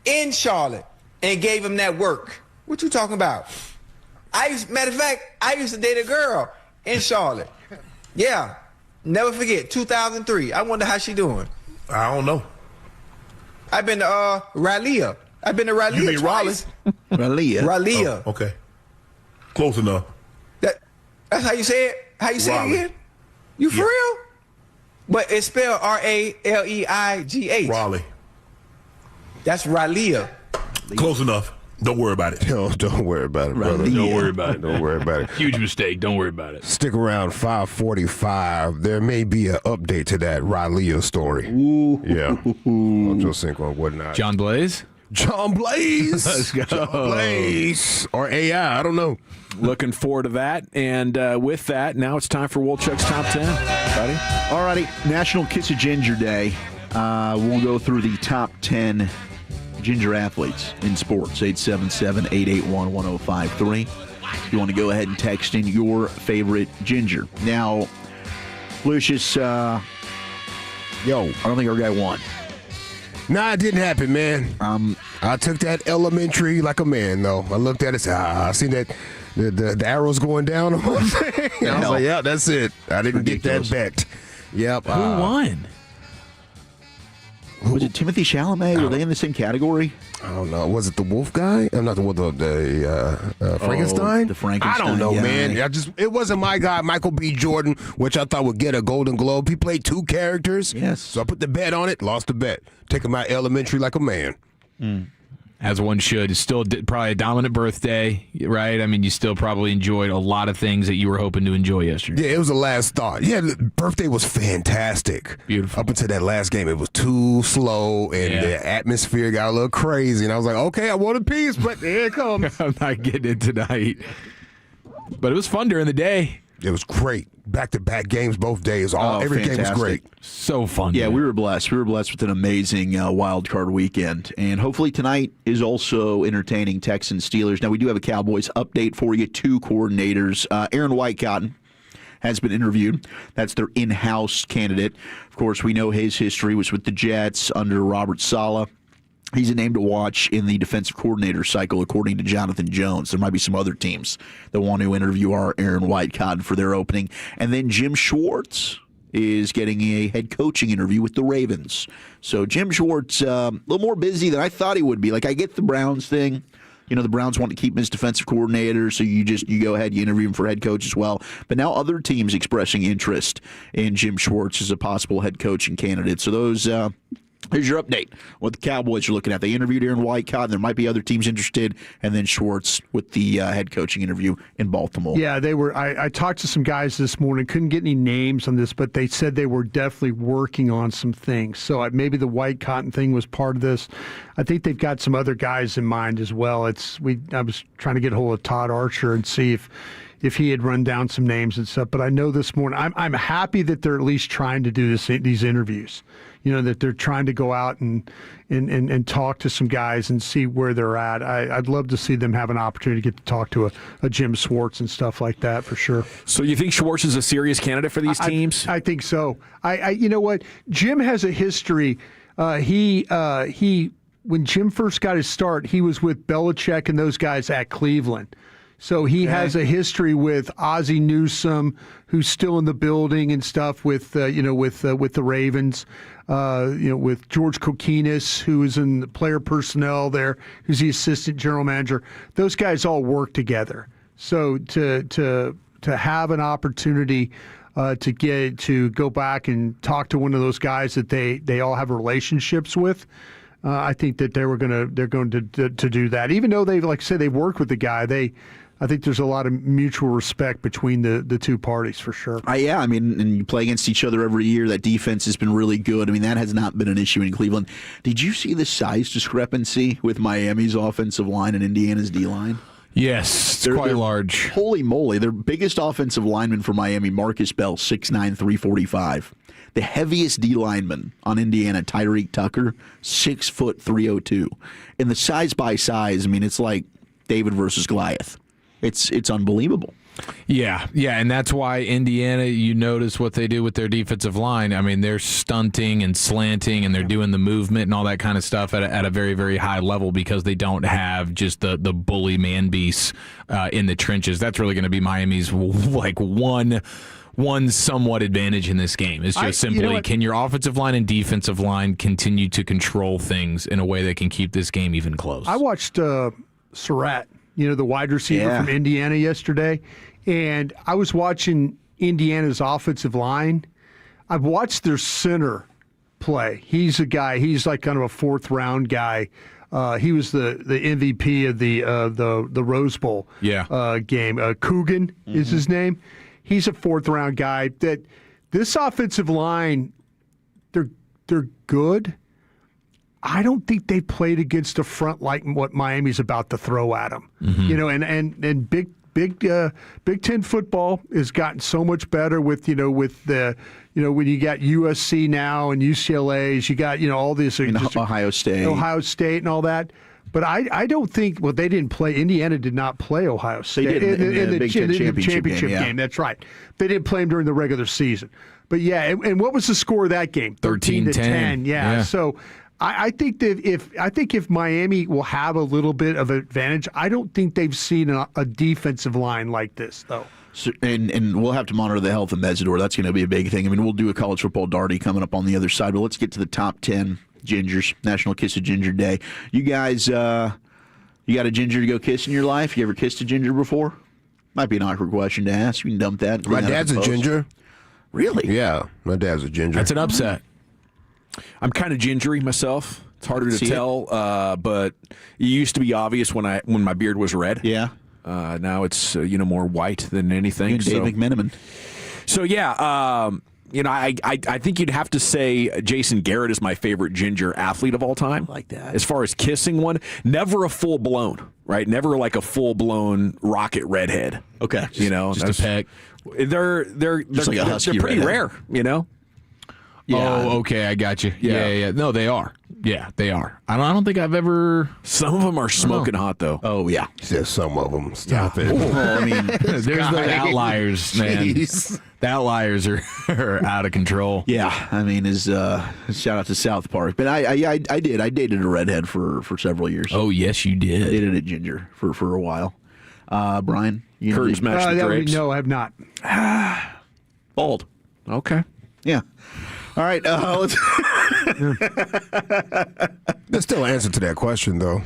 in Charlotte and gave them that work. What you talking about? Matter of fact, I used to date a girl in Charlotte. Yeah. Never forget, 2003. I wonder how she doing. I don't know. I've been to Raleigh. I've been to Raleigh. You mean Raleigh? Raleigh. Oh, okay. Close enough. That's how you say it? How you say Raleigh. it again? You for real? But it's spelled R-A-L-E-I-G-H. Raleigh. That's Raleigh. Close enough. Don't worry about it. No, don't worry about it, brother. Don't worry about it. Don't worry about it. Huge mistake. Don't worry about it. Stick around 5:45. There may be an update to that Raleigh story. Ooh. Yeah. Ocho Cinco and whatnot. John Blaze? John Blaze. Let's go. John Blaze. Or AI. I don't know. Looking forward to that. And with that, now it's time for Wolchuk's Top 10. Buddy? All righty. National Kiss a Ginger Day. We'll go through the top 10 ginger athletes in sports. 877-881-1053. If you want to go ahead and text in your favorite ginger. Now, Lucius, I don't think our guy won. Nah, it didn't happen, man. I took that elementary like a man, though. I looked at it, I seen that the arrows going down on my thing. I was like, yeah, that's it. I didn't get that bet. Yep. Who won? Was it Timothy Chalamet? Were they in the same category? I don't know. Was it the Wolf guy? I'm not the Frankenstein. The Frankenstein. I don't know, guy. man. It wasn't my guy, Michael B. Jordan, which I thought would get a Golden Globe. He played two characters. Yes. So I put the bet on it, lost the bet. Taking my elementary like a man. As one should. It's still probably a dominant birthday, right? I mean, you still probably enjoyed a lot of things that you were hoping to enjoy yesterday. Yeah, it was the last thought. Yeah, the birthday was fantastic. Beautiful. Up until that last game, it was too slow, and the atmosphere got a little crazy. And I was like, okay, I want a piece, but here it comes. I'm not getting it tonight. But it was fun during the day. It was great. Back-to-back games both days. Every game was great. So fun. Yeah, dude. we were blessed. We were blessed with an amazing wild card weekend. And hopefully tonight is also entertaining. Texans Steelers. Now, we do have a Cowboys update for you. Two coordinators. Aaron Whitecotton has been interviewed. That's their in-house candidate. Of course, we know his history was with the Jets under Robert Saleh. He's a name to watch in the defensive coordinator cycle, according to Jonathan Jones. There might be some other teams that want to interview our Aaron Whitecotton for their opening. And then Jim Schwartz is getting a head coaching interview with the Ravens. So Jim Schwartz, a little more busy than I thought he would be. Like, I get the Browns thing. You know, the Browns want to keep him as defensive coordinator, so you go ahead, you interview him for head coach as well. But now other teams expressing interest in Jim Schwartz as a possible head coaching candidate. So those... Here's your update. What the Cowboys are looking at. They interviewed Aaron Whitecotton. There might be other teams interested. And then Schwartz with the head coaching interview in Baltimore. Yeah, they were. I talked to some guys this morning. Couldn't get any names on this, but they said they were definitely working on some things. So maybe the Whitecotton thing was part of this. I think they've got some other guys in mind as well. I was trying to get a hold of Todd Archer and see if he had run down some names and stuff. But I know this morning, I'm happy that they're at least trying to do these interviews. You know, that they're trying to go out and talk to some guys and see where they're at. I'd love to see them have an opportunity to get to talk to a Jim Schwartz and stuff like that for sure. So you think Schwartz is a serious candidate for these teams? I think so. You know what? Jim has a history. He when Jim first got his start, he was with Belichick and those guys at Cleveland. So he has a history with Ozzie Newsome, who's still in the building and stuff with the Ravens. With George Kokinis, who is in the player personnel there, who's the assistant general manager. Those guys all work together. So to have an opportunity to go back and talk to one of those guys that they all have relationships with. I think that they're going to do that. Even though they, like I said, they worked with the guy, I think there's a lot of mutual respect between the two parties for sure. Yeah, I mean, and you play against each other every year. That defense has been really good. I mean, that has not been an issue in Cleveland. Did you see the size discrepancy with Miami's offensive line and Indiana's D-line? Yes, it's quite large. Holy moly. Their biggest offensive lineman for Miami, Marcus Bell, 6'9", 345. The heaviest D lineman on Indiana, Tyreek Tucker, 6 foot 302. And the size by size, I mean, it's like David versus Goliath. It's unbelievable. Yeah, and that's why Indiana, you notice what they do with their defensive line. I mean, they're stunting and slanting, and they're doing the movement and all that kind of stuff at a very, very high level because they don't have just the bully man beasts in the trenches. That's really going to be Miami's one somewhat advantage in this game. It's just simply, can your offensive line and defensive line continue to control things in a way that can keep this game even close? I watched Surratt, the wide receiver from Indiana yesterday, and I was watching Indiana's offensive line. I've watched their center play. He's a guy, he's like kind of a fourth round guy. He was the MVP of the Rose Bowl game. Coogan is his name. He's a fourth round guy. That this offensive line, they're good. I don't think they played against a front like what Miami's about to throw at them. And Big Ten football has gotten so much better with when you got USC now and UCLA's, you got all this Ohio State and all that. But I don't think they didn't play. Indiana did not play Ohio State in the Big Ten championship game. That's right. They didn't play them during the regular season. But and what was the score of that game? 13-10. Yeah. So I think that if Miami will have a little bit of advantage, I don't think they've seen a defensive line like this though. So, and we'll have to monitor the health of Mesidor. That's going to be a big thing. I mean, we'll do a college football darty coming up on the other side. But let's get to the top 10 gingers. National Kiss a Ginger Day. You guys, you got a ginger to go kiss in your life? You ever kissed a ginger before? Might be an awkward question to ask. You can dump that. My dad's a ginger. Really? Yeah, my dad's a ginger. That's an upset. I'm kind of gingery myself. It's harder to tell, but it used to be obvious when my beard was red. Yeah. Now it's more white than anything. You and Dave McMenamin. So yeah, I think you'd have to say Jason Garrett is my favorite ginger athlete of all time. I like that. As far as kissing one, never a full blown, right? Never like a full blown rocket redhead. Okay. Just a peck. They're like a husky pretty redhead. rare. Yeah. Oh, okay, I got you. Yeah. No, they are. Yeah, they are. I don't think I've ever. Some of them are smoking hot, though. Oh, yeah. Says some of them. Stop it. Well, I mean, there's the outliers, man. Jeez. The outliers are out of control. Yeah, I mean, shout out to South Park. But I did. I dated a redhead for several years. Oh, yes, you did. I dated a ginger for a while. Brian? Curtains match the drapes. No, I have not. Bald. Okay. Yeah. All right, let's. There's still an answer to that question, though.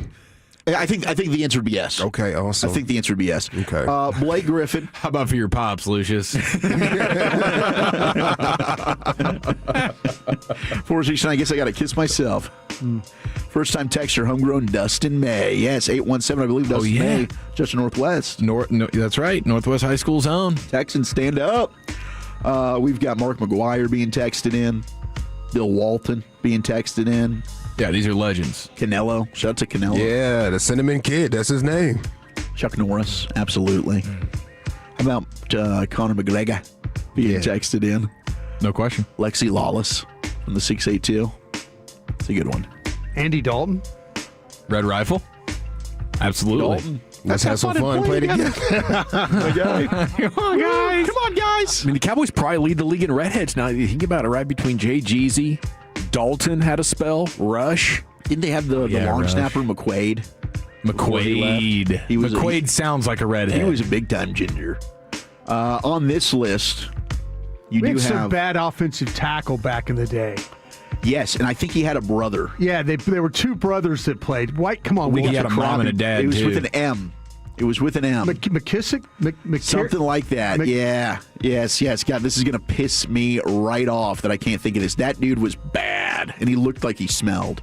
I think the answer would be yes. Okay, awesome. I think the answer would be yes. Okay. Blake Griffin. How about for your pops, Lucius? 469. I guess I got to kiss myself. First time texter, homegrown Dustin May. Yes, 817. I believe Dustin May, just Northwest. That's right. Northwest High School's own. Texans stand up. We've got Mark McGuire being texted in. Bill Walton being texted in. Yeah, these are legends. Canelo. Shout out to Canelo. Yeah, the Cinnamon Kid. That's his name. Chuck Norris. Absolutely. How about Conor McGregor being texted in? No question. Lexi Lawless from the 682. It's a good one. Andy Dalton. Red Rifle. Absolutely. Dalton. Let's have some fun. Play together. Come on, guys. I mean, the Cowboys probably lead the league in redheads now. You think about it, right? Between Jay Jeezy, Dalton had a spell, Rush. Didn't they have the long snapper McQuaid? McQuaid. McQuaid sounds like a redhead. He was a big-time ginger. On this list, we had some bad offensive tackle back in the day. Yes, and I think he had a brother. Yeah, there were two brothers that played. White, come on. He had a mom and a dad, It was too. with an M. It was with an M. McKissick? Something like that. Yeah. Yes. God, this is going to piss me right off that I can't think of this. That dude was bad, and he looked like he smelled.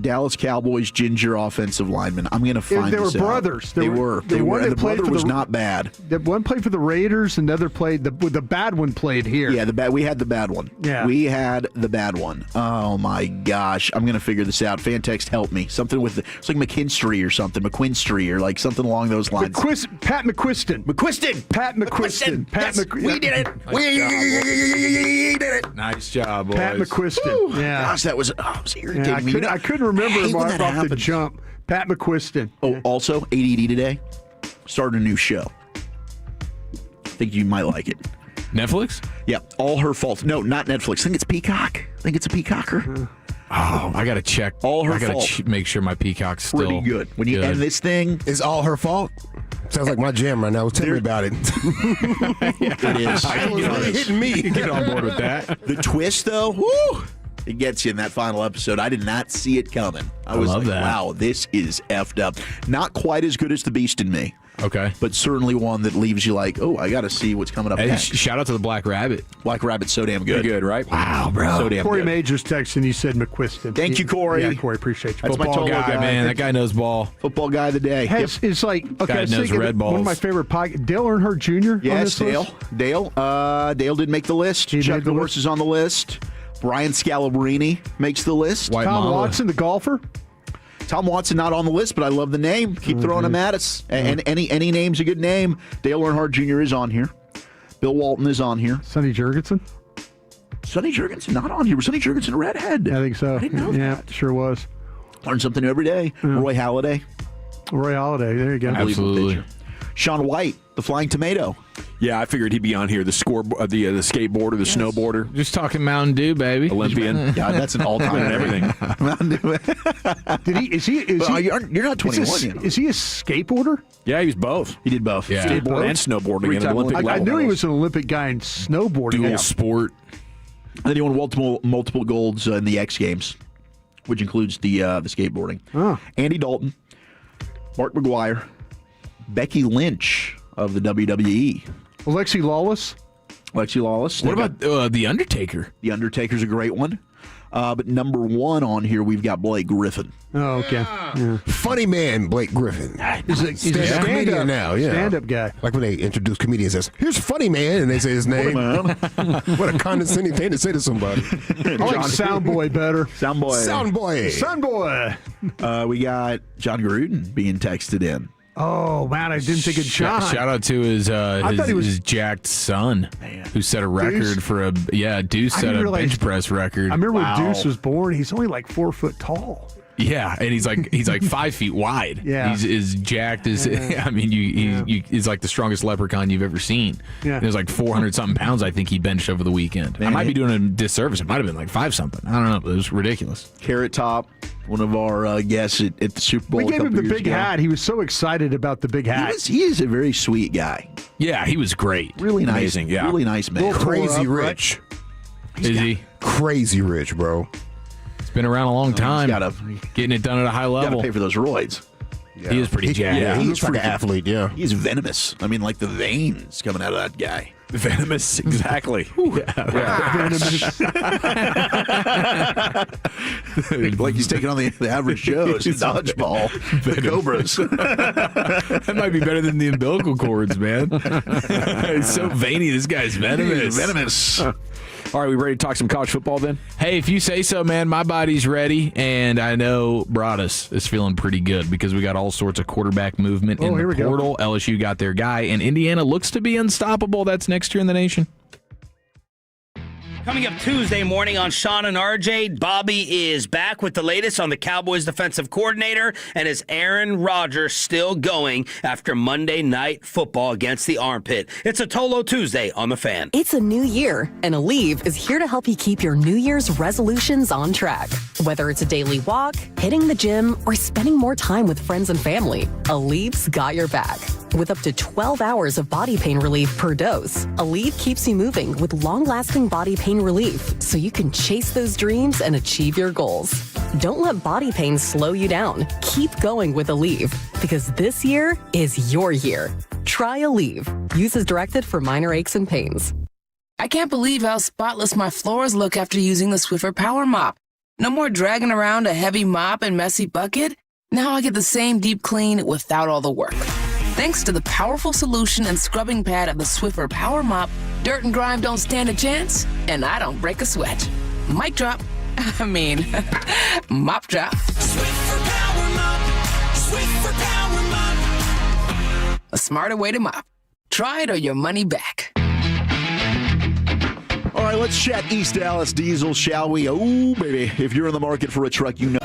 Dallas Cowboys ginger offensive lineman. I'm going to find They were this out. brothers. They were. And the brother was not bad. The one played for the Raiders, and the other played, the bad one played here. Yeah, we had the bad one. Yeah. We had the bad one. Oh, my gosh. I'm going to figure this out. Fan text, help me. Something with it's like McKinstry or something. McQuinstry or like something along those lines. Pat McQuiston. Pat McQuiston. We did it. We did it. Nice job, boys. Pat McQuiston. Yeah. Gosh, that was irritating me. I couldn't remember him off the jump. Pat McQuiston. Oh, also, ADD today started a new show. I think you might like it. Netflix? Yeah, All Her Fault. No, not Netflix. I think it's Peacock. I think it's a Peacocker. Oh, I got to check. All Her I gotta Fault. Make sure my Peacock's still Pretty good. When you end this thing, Is All Her Fault? Sounds like my jam right now. Tell me about it. it is. It was really hitting me. Get on board with that. The twist, though, woo! It gets you in that final episode. I did not see it coming. I was love like, that. wow, this is effed up. Not quite as good as The Beast in Me, Okay. but certainly one that leaves you like, oh, I got to see what's coming up Hey, next. shout out to the Black Rabbit. Black Rabbit's so damn good. Pretty good, right? Wow, bro. So damn Corey good. Majors texted and he said McQuiston. Thank you, Corey. Yeah, Corey, appreciate you. That's my Football total guy. guy. Man, that guy knows ball. Football guy of the day. It's like, okay, Guy I was knows thinking red one of balls. my favorite podcasts, Dale Earnhardt Jr. on Yes, this list. Dale. Dale did make the list. He Chuck made the Norris is on the list. Brian Scalabrine makes the list. White Tom Mamba. Watson, the golfer. Tom Watson not on the list, but I love the name. Keep throwing him at us. And any name's a good name. Dale Earnhardt Jr. is on here. Bill Walton is on here. Sonny Jurgensen. Sonny Jurgensen not on here. Was Sonny Jurgensen a redhead? I think so. I didn't know Yeah, that. sure was. Learn something new every day. Roy Halladay. Roy Halladay. There you go. Unbelievable Absolutely. pitcher. Sean White, the Flying Tomato. Yeah, I figured he'd be on here. The skateboarder, the snowboarder, Just talking Mountain Dew, baby. Olympian. God, that's an all-time and everything. everything. Did he? Is he? Well, you're not 21 yet. Is he a skateboarder? Yeah, he was both. He did both. Yeah. Skateboard and snowboarding at an Three-time Olympic Olympic I level. knew he was an Olympic guy in snowboarding. Dual Yeah. sport. And then he won multiple golds in the X Games, which includes the skateboarding. Oh. Andy Dalton, Mark McGuire, Becky Lynch of the WWE, Alexi Lawless. Lexi Lawless. What about The Undertaker? The Undertaker's a great one. But number one on here, we've got Blake Griffin. Oh, okay. Yeah. Funny man, Blake Griffin. He's a Stand-up comedian now, yeah. Stand-up guy. Like when they introduce comedians as, here's Funny Man, and they say his name. What a condescending thing to say to somebody. I like Soundboy better. Soundboy. We got John Gruden being texted in. Oh, man, I didn't think of John. Shout out to his thought he was- his jacked son, who set a record for Deuce I set didn't a realize- bench press record. I remember Wow. when Deuce was born, he's only like 4 foot tall. Yeah, and he's like 5 feet wide. Yeah. He's as jacked as I mean, he's like the strongest leprechaun you've ever seen. Yeah. There's like 400 something pounds I think he benched over the weekend. I might be doing him a disservice. It might have been like 5 something. I don't know, but it was ridiculous. Carrot Top, one of our guests at the Super Bowl. We a gave him couple the years big ago. hat. He was so excited about the big hat. He is a very sweet guy. Yeah, he was great. Really nice. Amazing, yeah. Really nice man. Crazy tore up, rich. Is he? Crazy rich, bro. He's been around a long time. He's gotta getting it done at a high level. pay for those roids. He is pretty jacked. Yeah, he's he's like an freaking- athlete, yeah. He's venomous. I mean, like the veins coming out of that guy. Venomous, exactly. Like he's taking on the average Joe's dodgeball, the Cobras. That might be better than the umbilical cords, man. He's so veiny. This guy's venomous. Venomous. All right, we ready to talk some college football then? Hey, if you say so, man, my body's ready, and I know Broadus is feeling pretty good because we got all sorts of quarterback movement in here the we go. portal. LSU got their guy, and Indiana looks to be unstoppable. That's next year in the nation. Coming up Tuesday morning on Sean and RJ, Bobby is back with the latest on the Cowboys defensive coordinator, and is Aaron Rodgers still going after Monday Night Football against the Armpit? It's a Tolo Tuesday on The Fan. It's a new year, and Aleve is here to help you keep your New Year's resolutions on track. Whether it's a daily walk, hitting the gym, or spending more time with friends and family, Aleve's got your back. With up to 12 hours of body pain relief per dose, Aleve keeps you moving with long-lasting body pain relief so you can chase those dreams and achieve your goals. Don't let body pain slow you down. Keep going with Aleve, because this year is your year. Try Aleve. Use as directed for minor aches and pains. I can't believe how spotless my floors look after using the Swiffer Power Mop. No more dragging around a heavy mop and messy bucket. Now I get the same deep clean without all the work. Thanks to the powerful solution and scrubbing pad of the Swiffer Power Mop, dirt and grime don't stand a chance, and I don't break a sweat. Mic drop. Mop drop. Swiffer Power Mop. Swiffer Power Mop. A smarter way to mop. Try it or your money back. All right, let's chat East Dallas diesel, shall we? Oh, baby, if you're in the market for a truck, you know.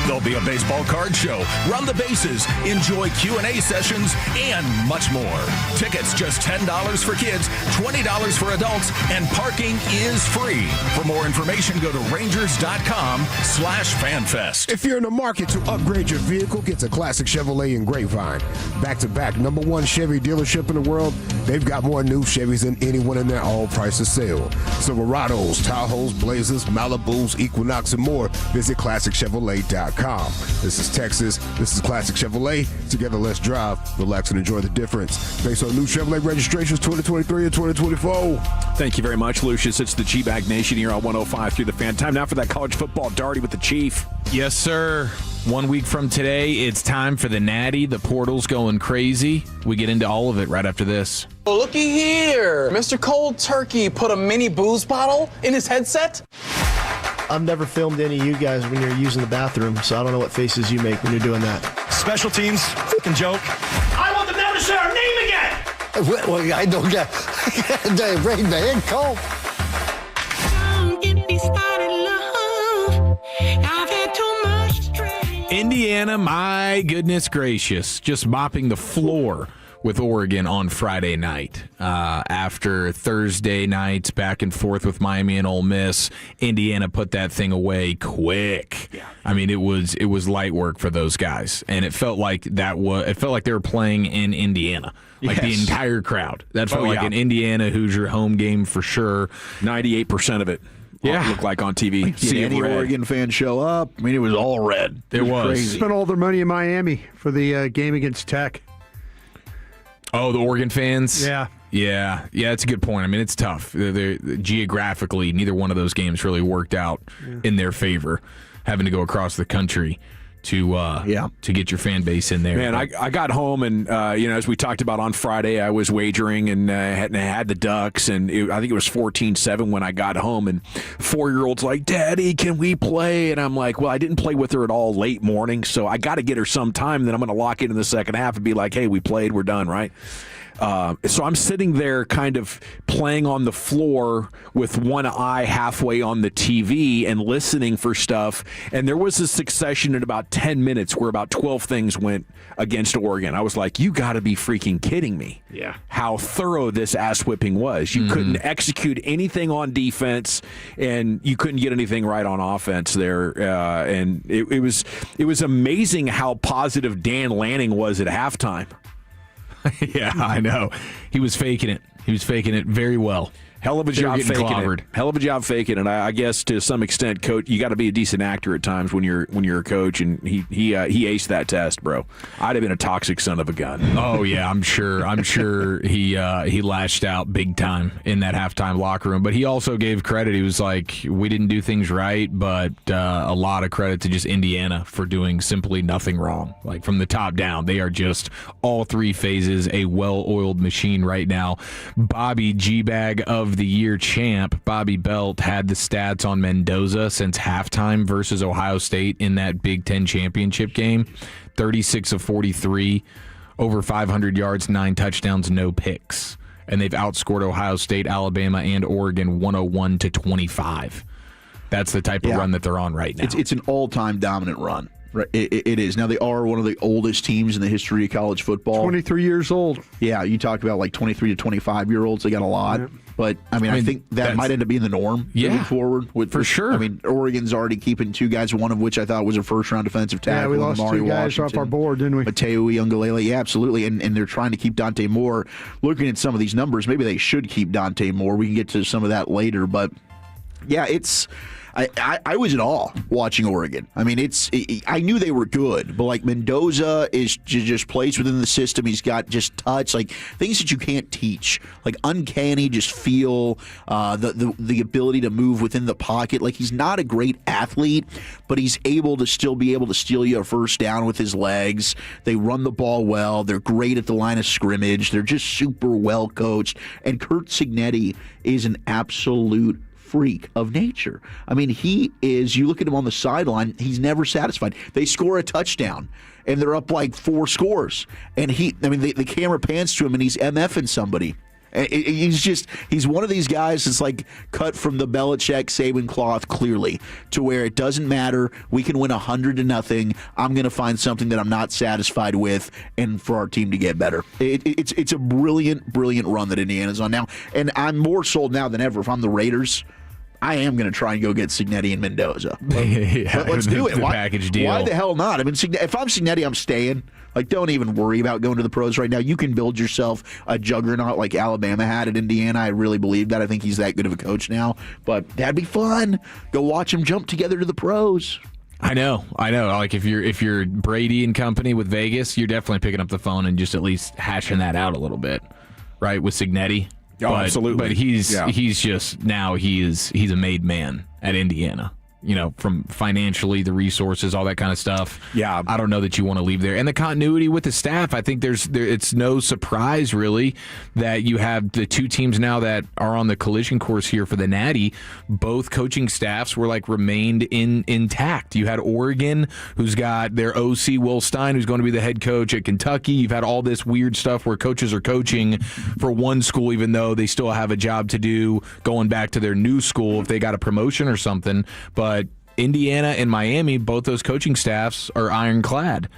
There'll be a baseball card show, run the bases, enjoy Q&A sessions, and much more. Tickets just $10 for kids, $20 for adults, and parking is free. For more information, go to rangers.com/fanfest. If you're in the market to upgrade your vehicle, get to Classic Chevrolet in Grapevine. Back-to-back #1 Chevy dealership in the world. They've got more new Chevys than anyone in their all-prices sale. Silverados, Tahoes, Blazers, Malibus, Equinox, and more. Visit ClassicChevrolet.com. This is Texas. This is Classic Chevrolet. Together, let's drive, relax, and enjoy the difference. Based on new Chevrolet registrations 2023 and 2024. Thank you very much, Lucius. It's the Gbag Nation here on 105 through the fan. Time now for that college football Darty with the Chief. Yes, sir. 1 week from today, it's time for the Natty. The portal's going crazy. We get into all of it right after this. Well, looky here. Mr. Cold Turkey put a mini booze bottle in his headset. I've never filmed any of you guys when you're using the bathroom, so I don't know what faces you make when you're doing that. Special teams, fucking joke. I want them now to say our name again. Well, I don't get they bring the head cold. Indiana, my goodness gracious, just mopping the floor with Oregon on Friday night. After Thursday night's back and forth with Miami and Ole Miss, Indiana put that thing away quick. Yeah. I mean, it was light work for those guys, and it felt like they were playing in Indiana. Like the entire crowd. That felt like an Indiana Hoosier home game for sure. 98% of it. Yeah, looked like on TV. See any Oregon fan show up? I mean, it was all red. It was crazy. Spent all their money in Miami for the game against Tech. Oh, the Oregon fans? Yeah. Yeah, that's a good point. I mean, it's tough. They're geographically, neither one of those games really worked out in their favor, having to go across the country to get your fan base in there. Man, I got home and as we talked about on Friday, I was wagering and had the Ducks, and I think it was 14-7 when I got home, and 4-year-old's like, "Daddy, can we play?" And I'm like, "Well, I didn't play with her at all late morning, so I got to get her some time. Then I'm going to lock in the second half and be like, hey, we played, we're done, right?" So I'm sitting there kind of playing on the floor with one eye halfway on the TV and listening for stuff. And there was a succession in about 10 minutes where about 12 things went against Oregon. I was like, you got to be freaking kidding me. Yeah. How thorough this ass whipping was. You couldn't execute anything on defense, and you couldn't get anything right on offense there. And it was amazing how positive Dan Lanning was at halftime. Yeah, I know. He was faking it. He was faking it very well. Hell of a job faking it. Hell of a job faking it. I guess to some extent, coach, you got to be a decent actor at times when you're a coach, and he aced that test, bro. I'd have been a toxic son of a gun. Oh yeah, I'm sure he lashed out big time in that halftime locker room. But he also gave credit. He was like, we didn't do things right, but a lot of credit to just Indiana for doing simply nothing wrong. Like from the top down, they are just all three phases a well-oiled machine right now. Bobby Gbag of the year champ, Bobby Belt, had the stats on Mendoza since halftime versus Ohio State in that Big Ten championship game. 36 of 43, over 500 yards, 9 touchdowns, no picks. And they've outscored Ohio State, Alabama, and Oregon 101-25. That's the type of run that they're on right now. It's an all-time dominant run. Right, it is. Now, they are one of the oldest teams in the history of college football. 23 years old. Yeah, you talk about like 23 to 25-year-olds. They got a lot. Yeah. But, I mean, I think that might end up being the norm moving forward. For sure. I mean, Oregon's already keeping 2 guys, one of which I thought was a first-round defensive tackle. Yeah, we lost Amari 2 guys Washington, off our board, didn't we? Mateo Uiagalelei. Yeah, absolutely. And they're trying to keep Dante Moore. Looking at some of these numbers, maybe they should keep Dante Moore. We can get to some of that later. But, yeah, it's... I was in awe watching Oregon. I mean, I knew they were good, but like Mendoza is just plays within the system. He's got just touch, like things that you can't teach, like uncanny, just feel, the ability to move within the pocket. Like he's not a great athlete, but he's able to still be able to steal you a first down with his legs. They run the ball well. They're great at the line of scrimmage. They're just super well coached. And Curt Cignetti is an absolute freak of nature. I mean, he is, you look at him on the sideline, he's never satisfied. They score a touchdown, and they're up like 4 scores. And the camera pans to him, and he's MFing somebody. He's one of these guys that's like cut from the Belichick Saban cloth clearly, to where it doesn't matter. We can win 100-0. I'm going to find something that I'm not satisfied with, and for our team to get better. It's a brilliant run that Indiana's on now, and I'm more sold now than ever. If I'm the Raiders, I am going to try and go get Cignetti and Mendoza. Let's do it. Package deal. Why the hell not? I mean, if I'm Cignetti, I'm staying. Like, don't even worry about going to the pros right now. You can build yourself a juggernaut like Alabama had at Indiana. I really believe that. I think he's that good of a coach now. But that'd be fun. Go watch him jump together to the pros. I know. Like if you're Brady and company with Vegas, you're definitely picking up the phone and just at least hashing that out a little bit, right? With Cignetti. Oh, absolutely. But he's just now he's a made man at Indiana. You know, from financially, the resources, all that kind of stuff. Yeah. I don't know that you want to leave there. And the continuity with the staff, I think it's no surprise, really, that you have the two teams now that are on the collision course here for the Natty. Both coaching staffs were remained intact. You had Oregon, who's got their OC, Will Stein, who's going to be the head coach at Kentucky. You've had all this weird stuff where coaches are coaching for one school, even though they still have a job to do going back to their new school if they got a promotion or something. But Indiana and Miami, both those coaching staffs are ironclad,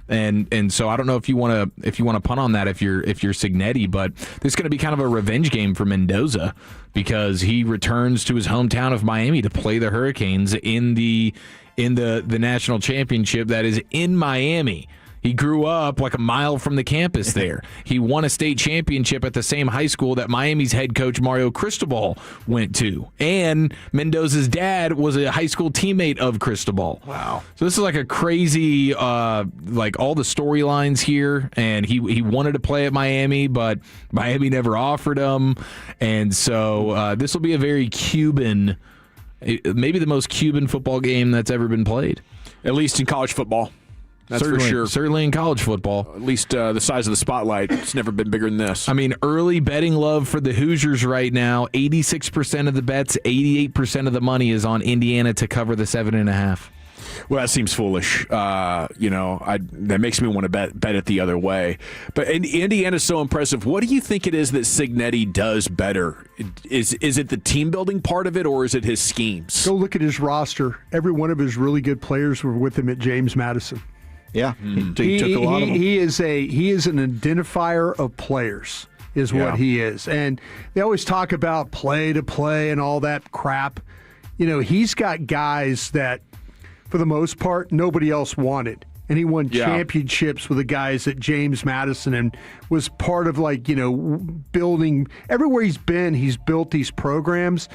and so I don't know if you want to punt on that if you're Cignetti, but this is going to be kind of a revenge game for Mendoza because he returns to his hometown of Miami to play the Hurricanes in the national championship that is in Miami. He grew up like a mile from the campus there. He won a state championship at the same high school that Miami's head coach Mario Cristobal went to. And Mendoza's dad was a high school teammate of Cristobal. Wow. So this is like a crazy, all the storylines here. And he wanted to play at Miami, but Miami never offered him. And so this will be a very Cuban, maybe the most Cuban football game that's ever been played. At least in college football. That's certainly, for sure. Certainly in college football. At least the size of the spotlight, it's never been bigger than this. I mean, early betting love for the Hoosiers right now. 86% of the bets, 88% of the money is on Indiana to cover the 7.5. Well, that seems foolish. That makes me want to bet it the other way. But Indiana's so impressive. What do you think it is that Cignetti does better? Is it the team building part of it, or is it his schemes? Go look at his roster. Every one of his really good players were with him at James Madison. Yeah, he took a lot of them. He is an identifier of players, is what he is. And they always talk about play to play and all that crap. You know, he's got guys that, for the most part, nobody else wanted. And he won championships with the guys at James Madison and was part of, building. Everywhere he's been, he's built these programs.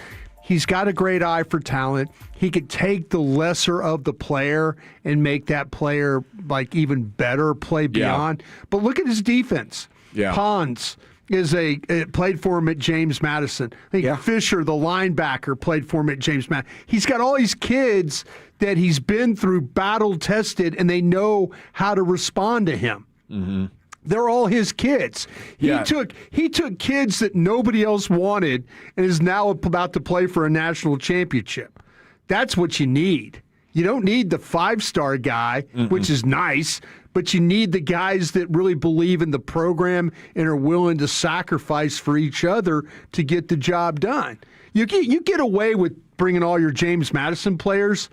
He's got a great eye for talent. He could take the lesser of the player and make that player even better, play beyond. But look at his defense. Yeah. Pons played for him at James Madison. I think Fisher, the linebacker, played for him at James Madison. He's got all these kids that he's been through, battle tested, and they know how to respond to him. Mm-hmm. They're all his kids. He took kids that nobody else wanted and is now about to play for a national championship. That's what you need. You don't need the 5-star guy, which is nice, but you need the guys that really believe in the program and are willing to sacrifice for each other to get the job done. You get away with bringing all your James Madison players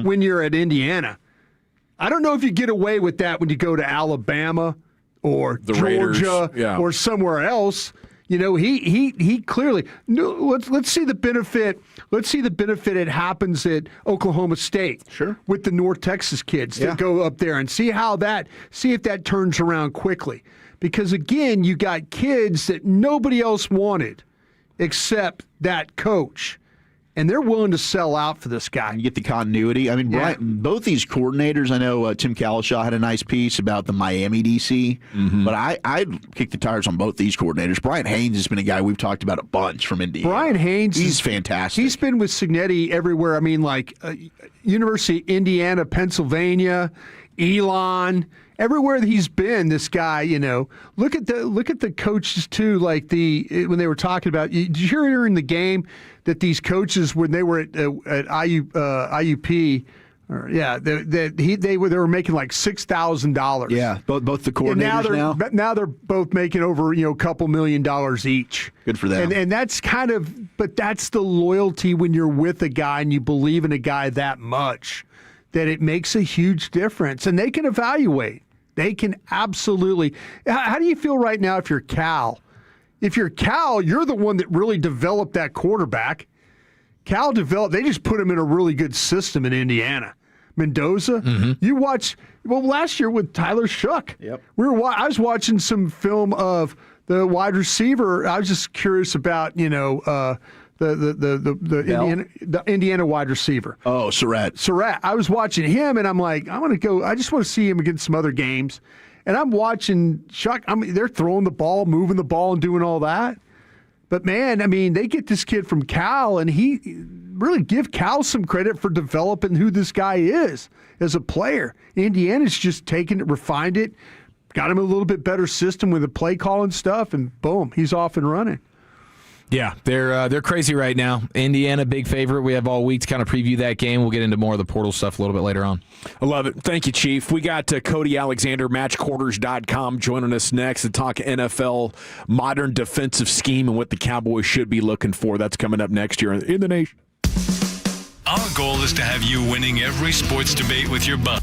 when you're at Indiana. I don't know if you get away with that when you go to Alabama or the Georgia Raiders, or somewhere else. You know, he clearly. No, let's see the benefit. Let's see the benefit it happens at Oklahoma State. Sure. With the North Texas kids that go up there and see if that turns around quickly. Because again, you got kids that nobody else wanted except that coach. And they're willing to sell out for this guy. You get the continuity. I mean, both these coordinators, I know Tim Cowlishaw had a nice piece about the Miami DC, but I'd kick the tires on both these coordinators. Brian Haynes has been a guy we've talked about a bunch from Indiana. Brian Haynes, he's fantastic. He's been with Cignetti everywhere. I mean, University of Indiana, Pennsylvania, Elon. Everywhere that he's been, this guy, look at the coaches too. When they were talking about, did you hear during the game that these coaches, when they were at IUP, They were making like $6,000. Yeah, both the coordinators now they're both making over a couple $1 million each. Good for them. And that's but that's the loyalty when you're with a guy and you believe in a guy that much, that it makes a huge difference. And they can evaluate. They can absolutely. How do you feel right now if you're Cal? If you're Cal, you're the one that really developed that quarterback. Cal developed. They just put him in a really good system in Indiana. Mendoza, you watch. Well, last year with Tyler Shook, I was watching some film of the wide receiver. I was just curious about the Indiana wide receiver. Oh, Surratt. I was watching him, and I'm like, I want to go. I just want to see him against some other games. And I'm watching Chuck. They're throwing the ball, moving the ball, and doing all that. But man, they get this kid from Cal, and he really give Cal some credit for developing who this guy is as a player. Indiana's just taken it, refined it, got him a little bit better system with the play call and stuff, and boom, he's off and running. Yeah, they're crazy right now. Indiana, big favorite. We have all week to kind of preview that game. We'll get into more of the portal stuff a little bit later on. I love it. Thank you, Chief. We got Cody Alexander, matchquarters.com, joining us next to talk NFL modern defensive scheme and what the Cowboys should be looking for. That's coming up next year in the nation. Our goal is to have you winning every sports debate with your bud.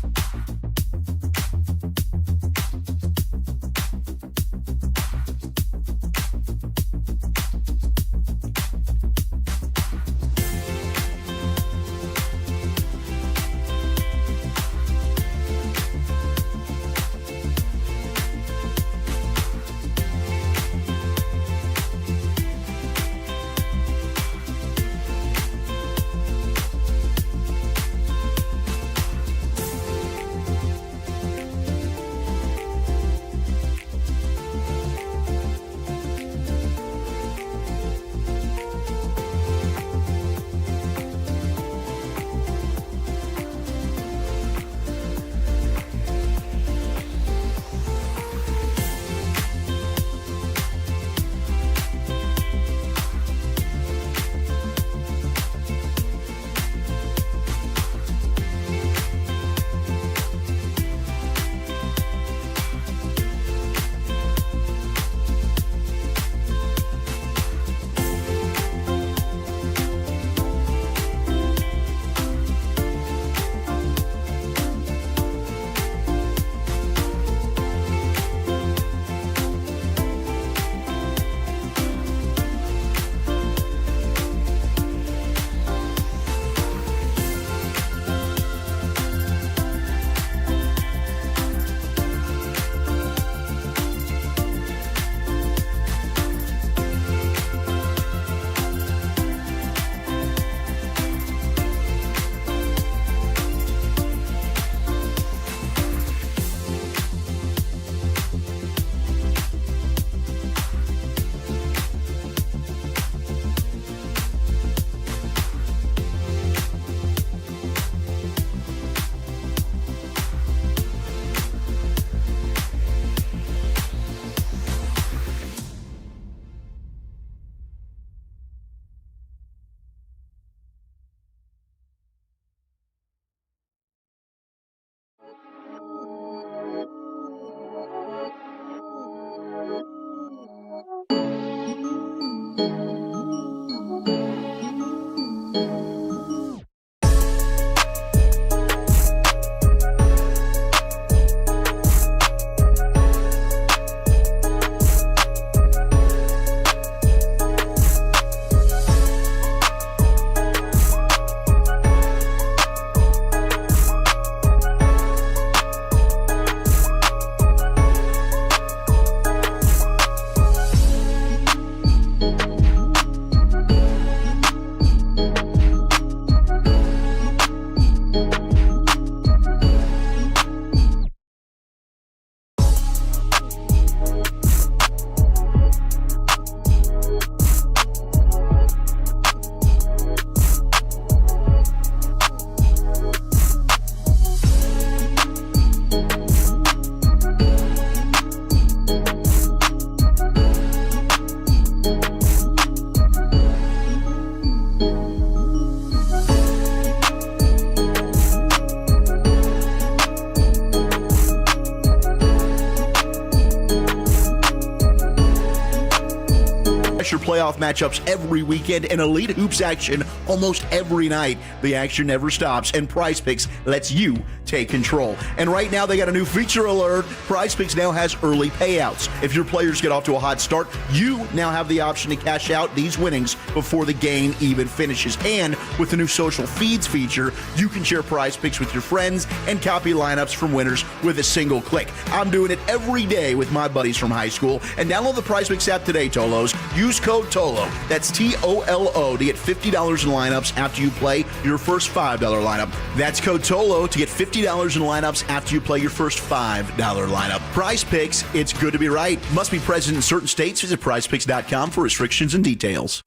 playoff matchups every weekend and elite hoops action almost every night. The action never stops, and Prize Picks lets you take control. And right now, they got a new feature alert. Prize Picks now has early payouts. If your players get off to a hot start, you now have the option to cash out these winnings before the game even finishes. And with the new social feeds feature, you can share Prize Picks with your friends and copy lineups from winners with a single click. I'm doing it every day with my buddies from high school. And download the Prize Picks app today, Tolos. Use code TOLO. That's TOLO to get $50 in lineups after you play your first $5 lineup. That's code TOLO to get $50 in lineups after you play your first $5 lineup. Prize Picks, it's good to be right. Must be present in certain states. Visit prizepicks.com for restrictions and details.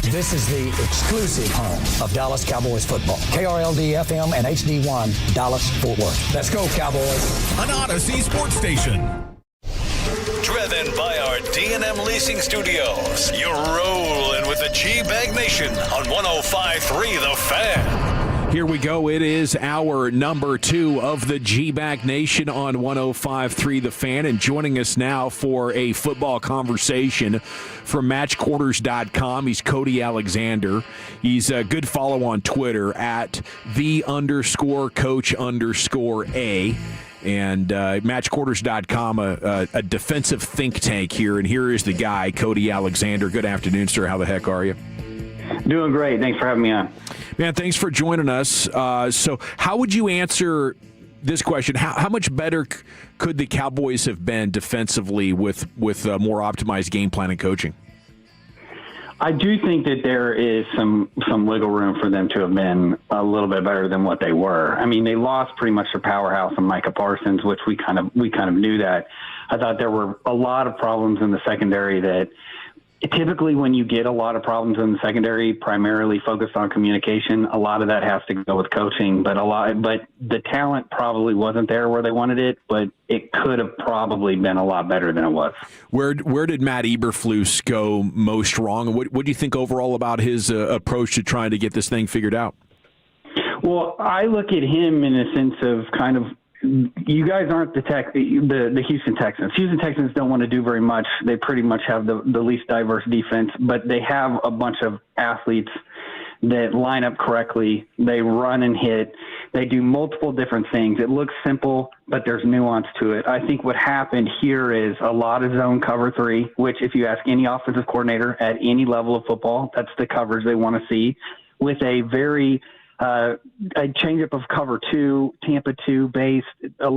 This is the exclusive home of Dallas Cowboys football. KRLD-FM and HD1, Dallas, Fort Worth. Let's go, Cowboys. An Odyssey sports station. Driven by our D&M Leasing Studios. You're rolling with the Gbag Nation on 105.3 The Fan. Here we go. It is hour number 2 of the Gbag Nation on 105.3 The Fan. And joining us now for a football conversation from matchquarters.com, he's Cody Alexander. He's a good follow on Twitter at _coach_A. And matchquarters.com, a defensive think tank here. And here is the guy, Cody Alexander. Good afternoon, sir. How the heck are you? Doing great. Thanks for having me on. Man, thanks for joining us. So how would you answer this question? How much better could the Cowboys have been defensively with a more optimized game plan and coaching? I do think that there is some wiggle room for them to have been a little bit better than what they were. I mean, they lost pretty much their powerhouse in Micah Parsons, which we kind of knew that. I thought there were a lot of problems in the secondary that typically when you get a lot of problems in the secondary, primarily focused on communication, a lot of that has to go with coaching, but the talent probably wasn't there where they wanted it, but it could have probably been a lot better than it was. Where did Matt Eberflus go most wrong? What do you think overall about his approach to trying to get this thing figured out? Well, I look at him in a sense of kind of, you guys aren't the Houston Texans. Houston Texans don't want to do very much. They pretty much have the least diverse defense, but they have a bunch of athletes that line up correctly. They run and hit. They do multiple different things. It looks simple, but there's nuance to it. I think what happened here is a lot of zone cover 3, which if you ask any offensive coordinator at any level of football, that's the coverage they want to see, with a very a changeup of cover 2, Tampa 2 based.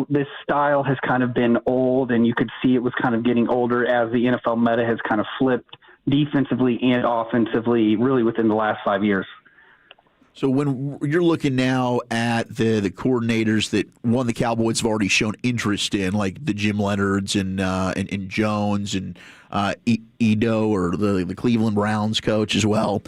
This style has kind of been old, and you could see it was kind of getting older as the NFL meta has kind of flipped defensively and offensively really within the last 5 years. So when you're looking now at the coordinators that the Cowboys have already shown interest in, like the Jim Leonards and Jones and Edo, or the Cleveland Browns coach as well,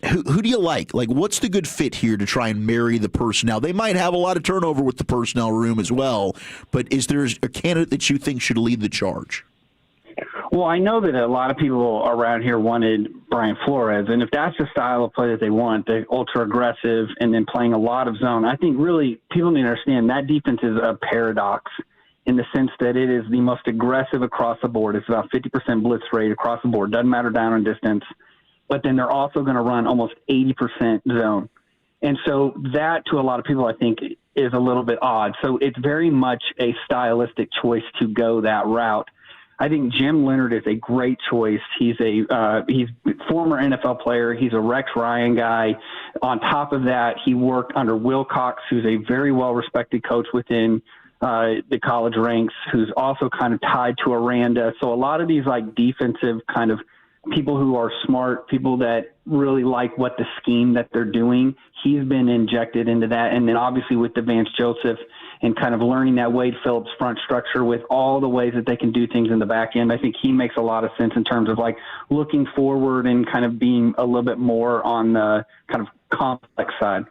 who do you like? Like, what's the good fit here to try and marry the personnel? They might have a lot of turnover with the personnel room as well, but is there a candidate that you think should lead the charge? Well, I know that a lot of people around here wanted Brian Flores, and if that's the style of play that they want, the ultra-aggressive and then playing a lot of zone, I think really people need to understand that defense is a paradox in the sense that it is the most aggressive across the board. It's about 50% blitz rate across the board. Doesn't matter down and distance. But then they're also going to run almost 80% zone. And so that, to a lot of people, I think, is a little bit odd. So it's very much a stylistic choice to go that route. I think Jim Leonard is a great choice. He's a former NFL player. He's a Rex Ryan guy. On top of that, he worked under Wilcox, who's a very well-respected coach within the college ranks, who's also kind of tied to Aranda. So a lot of these like defensive kind of people who are smart, people that really like what the scheme that they're doing, he's been injected into that. And then obviously with the Vance Joseph and kind of learning that Wade Phillips front structure with all the ways that they can do things in the back end, I think he makes a lot of sense in terms of like looking forward and kind of being a little bit more on the kind of complex side.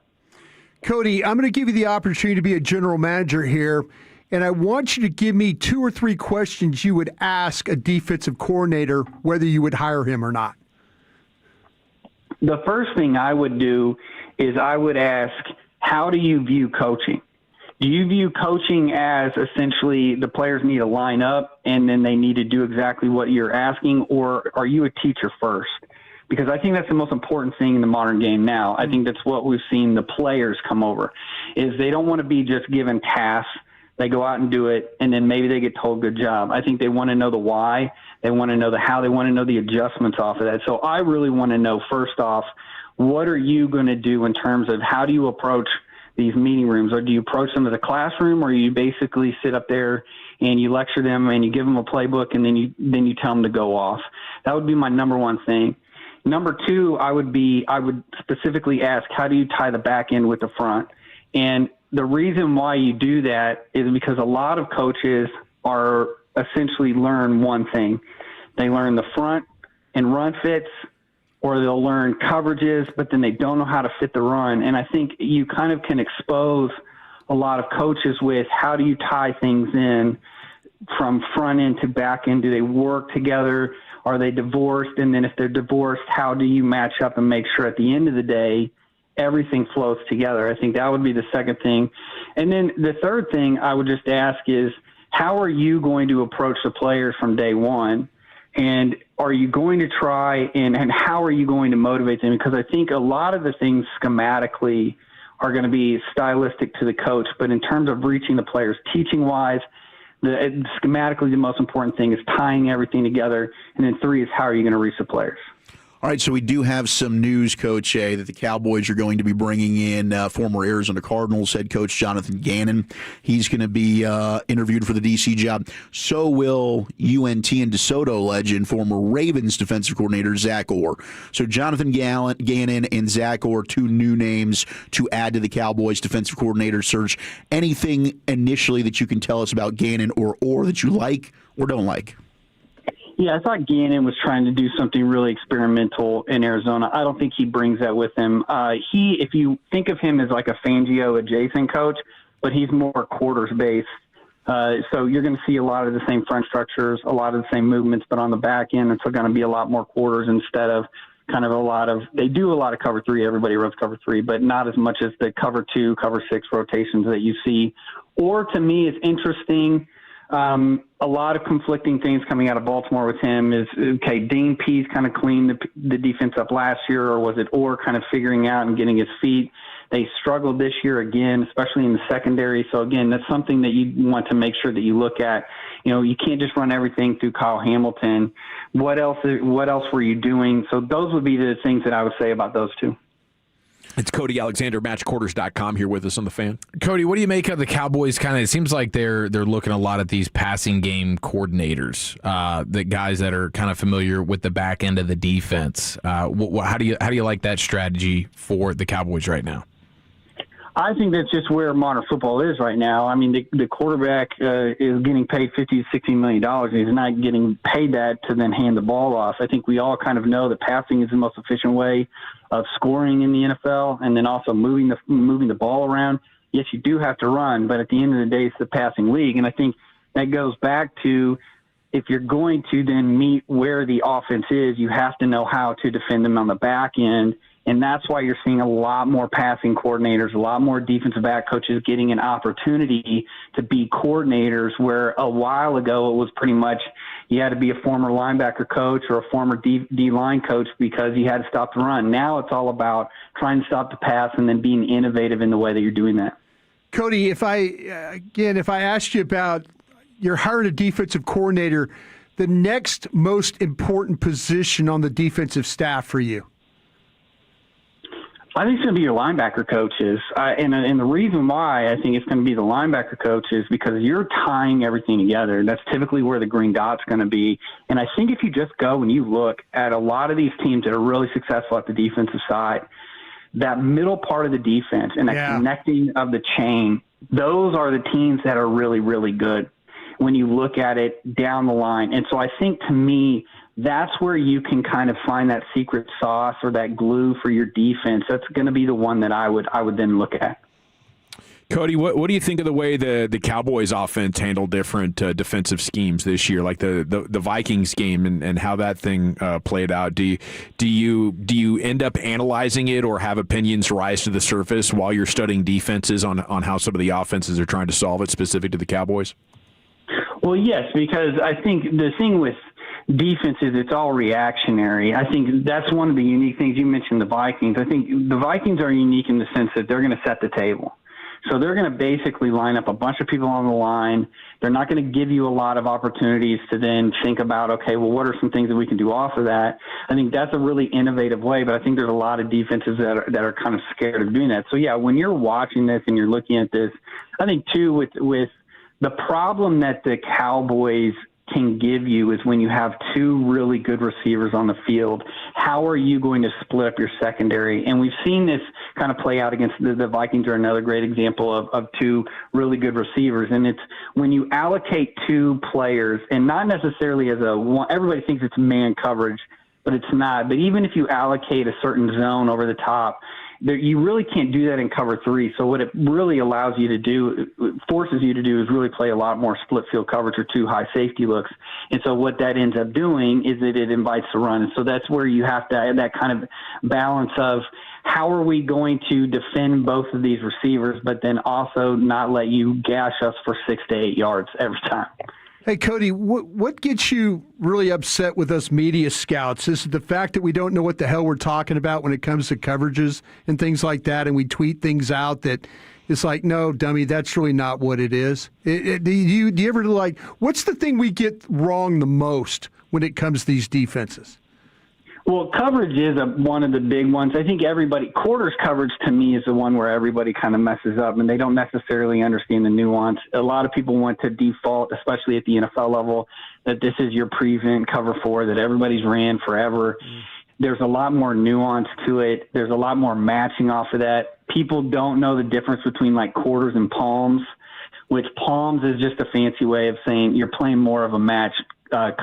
Cody, I'm going to give you the opportunity to be a general manager here, and I want you to give me 2 or 3 questions you would ask a defensive coordinator whether you would hire him or not. The first thing I would do is I would ask, how do you view coaching? Do you view coaching as essentially the players need to line up and then they need to do exactly what you're asking, or are you a teacher first? because I think that's the most important thing in the modern game now. I think that's what we've seen the players come over, is they don't want to be just given tasks. They go out and do it, and then maybe they get told good job. I think they want to know the why. They want to know the how. They want to know the adjustments off of that. So I really want to know, first off, what are you going to do in terms of how do you approach these meeting rooms? Or do you approach them as a classroom, or you basically sit up there and you lecture them and you give them a playbook and then you tell them to go off? That would be my number one thing. Number two, I would specifically ask, how do you tie the back end with the front? And the reason why you do that is because a lot of coaches are essentially learn one thing. They learn the front and run fits, or they'll learn coverages, but then they don't know how to fit the run. And I think you kind of can expose a lot of coaches with how do you tie things in from front end to back end? Do they work together? Are they divorced? And then if they're divorced, how do you match up and make sure at the end of the day, everything flows together? I think that would be the second thing. And then the third thing I would just ask is, how are you going to approach the players from day one? And are you going to try and how are you going to motivate them? Because I think a lot of the things schematically are going to be stylistic to the coach, but in terms of reaching the players, teaching-wise, schematically the most important thing is tying everything together. And then three is, how are you going to reach the players? All right, so we do have some news, Coach A, that the Cowboys are going to be bringing in former Arizona Cardinals head coach Jonathan Gannon. He's going to be interviewed for the DC job. So will UNT and DeSoto legend, former Ravens defensive coordinator Zach Orr. So Jonathan Gannon and Zach Orr, two new names to add to the Cowboys defensive coordinator search. Anything initially that you can tell us about Gannon or Orr that you like or don't like? Yeah, I thought Gannon was trying to do something really experimental in Arizona. I don't think he brings that with him. If you think of him as like a Fangio adjacent coach, but he's more quarters based. So you're going to see a lot of the same front structures, a lot of the same movements, but on the back end, it's going to be a lot more quarters instead of kind of they do a lot of cover three. Everybody runs cover three, but not as much as the cover two, cover six rotations that you see. Or to me, it's interesting. A lot of conflicting things coming out of Baltimore with him is, okay, Dean Pease kind of cleaned the defense up last year, or was it Orr kind of figuring out and getting his feet? They struggled this year again, especially in the secondary. So, again, that's something that you want to make sure that you look at. You can't just run everything through Kyle Hamilton. What else were you doing? So those would be the things that I would say about those two. It's Cody Alexander, matchquarters.com, here with us on The Fan. Cody, what do you make of the Cowboys? It seems like they're looking a lot at these passing game coordinators, the guys that are kind of familiar with the back end of the defense. How do you like that strategy for the Cowboys right now? I think that's just where modern football is right now. I mean, the quarterback is getting paid $50 to $60 million. He's not getting paid that to then hand the ball off. I think we all kind of know that passing is the most efficient way of scoring in the NFL, and then also moving the ball around. Yes, you do have to run, but at the end of the day, it's the passing league. And I think that goes back to, if you're going to then meet where the offense is, you have to know how to defend them on the back end. And that's why you're seeing a lot more passing coordinators, a lot more defensive back coaches getting an opportunity to be coordinators, where a while ago it was pretty much you had to be a former linebacker coach or a former D-line coach because you had to stop the run. Now it's all about trying to stop the pass and then being innovative in the way that you're doing that. Cody, if I asked you about you're hiring a defensive coordinator, the next most important position on the defensive staff for you? I think it's going to be your linebacker coaches. And the reason why I think it's going to be the linebacker coaches, because you're tying everything together. That's typically where the green dot's going to be. And I think if you just go and you look at a lot of these teams that are really successful at the defensive side, that middle part of the defense and that connecting of the chain, those are the teams that are really, really good when you look at it down the line. And so I think, to me, that's where you can kind of find that secret sauce or that glue for your defense. That's going to be the one that I would then look at. Cody, what do you think of the way the Cowboys offense handled different defensive schemes this year, like the Vikings game and how that thing played out? Do you end up analyzing it or have opinions rise to the surface while you're studying defenses on how some of the offenses are trying to solve it specific to the Cowboys? Well, yes, because I think the thing with defenses, it's all reactionary. I think that's one of the unique things. You mentioned the Vikings. I think the Vikings are unique in the sense that they're going to set the table. So they're going to basically line up a bunch of people on the line. They're not going to give you a lot of opportunities to then think about, okay, well, what are some things that we can do off of that? I think that's a really innovative way, but I think there's a lot of defenses that are kind of scared of doing that. So, yeah, when you're watching this and you're looking at this, I think, too, with the problem that the Cowboys can give you is when you have two really good receivers on the field, how are you going to split up your secondary? And we've seen this kind of play out against the Vikings are another great example of two really good receivers. And it's when you allocate two players, and not necessarily as one, everybody thinks it's man coverage, but it's not. But even if you allocate a certain zone over the top, you really can't do that in cover three. So what it really allows you to do, forces you to do, is really play a lot more split field coverage or two high safety looks. And so what that ends up doing is that it invites the run. And so that's where you have to have that kind of balance of how are we going to defend both of these receivers, but then also not let you gash us for 6 to 8 yards every time. Hey, Cody, what gets you really upset with us media scouts? Is it the fact that we don't know what the hell we're talking about when it comes to coverages and things like that, and we tweet things out that it's like, no, dummy, that's really not what it is? Do you ever, like, what's the thing we get wrong the most when it comes to these defenses? Well, coverage is one of the big ones. I think quarters coverage to me is the one where everybody kind of messes up and they don't necessarily understand the nuance. A lot of people want to default, especially at the NFL level, that this is your prevent cover four that everybody's ran forever. There's a lot more nuance to it. There's a lot more matching off of that. People don't know the difference between like quarters and palms, which palms is just a fancy way of saying you're playing more of a match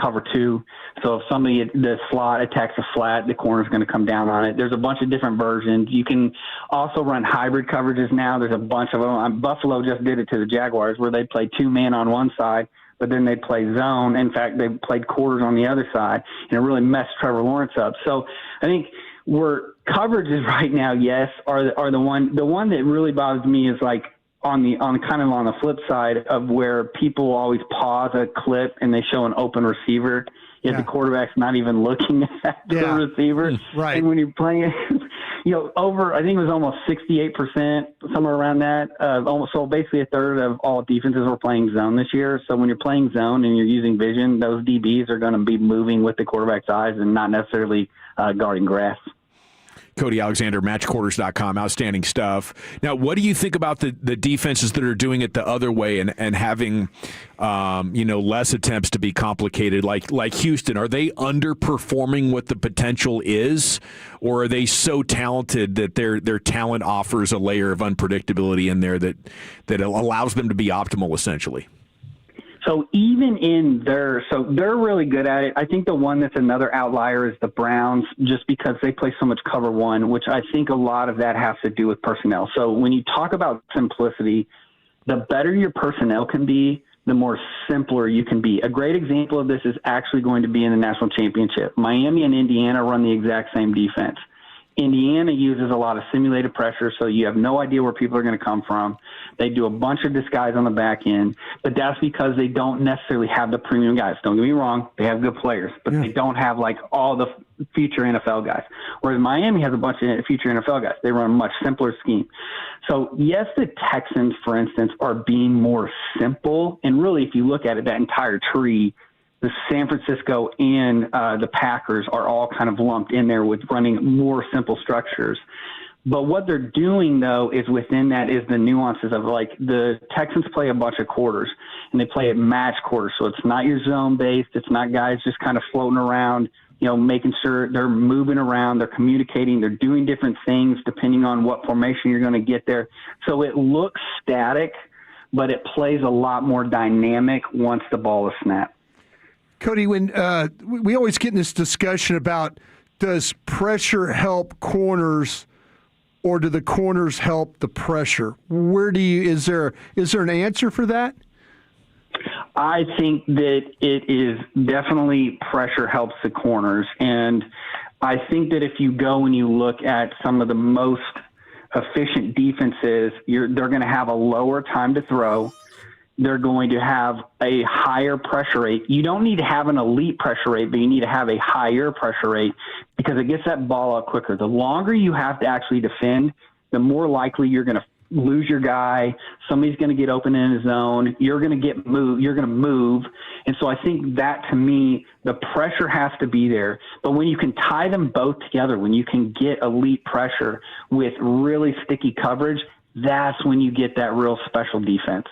cover two. So if the slot attacks a flat, the corner's going to come down on it. There's a bunch of different versions. You can also run hybrid coverages now. There's a bunch of them. Buffalo just did it to the Jaguars where they play 2-man on one side, but then they play zone. In fact, they played quarters on the other side, and it really messed Trevor Lawrence up. So I think where coverages right now, yes, are the one that really bothers me is like on the flip side of where people always pause a clip and they show an open receiver. Yet the quarterback's not even looking at the receiver. Right. And when you're playing it, I think it was almost 68%, somewhere around that. So basically a third of all defenses were playing zone this year. So when you're playing zone and you're using vision, those DBs are going to be moving with the quarterback's eyes and not necessarily guarding grass. Cody Alexander, matchquarters.com. Outstanding stuff. Now, what do you think about the defenses that are doing it the other way and having, less attempts to be complicated, like Houston? Are they underperforming what the potential is, or are they so talented that their talent offers a layer of unpredictability in there that allows them to be optimal, essentially? So even they're really good at it. I think the one that's another outlier is the Browns, just because they play so much cover one, which I think a lot of that has to do with personnel. So when you talk about simplicity, the better your personnel can be, the more simpler you can be. A great example of this is actually going to be in the national championship. Miami and Indiana run the exact same defense. Indiana uses a lot of simulated pressure, so you have no idea where people are going to come from. They do a bunch of disguise on the back end, but that's because they don't necessarily have the premium guys. Don't get me wrong, they have good players, but they don't have like all the future NFL guys. Whereas Miami has a bunch of future NFL guys. They run a much simpler scheme. So yes, the Texans, for instance, are being more simple, and really if you look at it, that entire tree, the San Francisco and the Packers are all kind of lumped in there with running more simple structures. But what they're doing, though, is within that is the nuances of, like, the Texans play a bunch of quarters, and they play at match quarters. So it's not your zone-based. It's not guys just kind of floating around, making sure they're moving around, they're communicating, they're doing different things depending on what formation you're going to get there. So it looks static, but it plays a lot more dynamic once the ball is snapped. Cody, when we always get in this discussion about does pressure help corners or do the corners help the pressure? Is there an answer for that? I think that it is definitely pressure helps the corners. And I think that if you go and you look at some of the most efficient defenses, they're going to have a lower time to throw. they're going to have a higher pressure rate. You don't need to have an elite pressure rate, but you need to have a higher pressure rate because it gets that ball out quicker. The longer you have to actually defend, the more likely you're going to lose your guy. Somebody's going to get open in his zone. You're going to get moved. You're going to move. And so I think that, to me, the pressure has to be there. But when you can tie them both together, when you can get elite pressure with really sticky coverage, that's when you get that real special defense.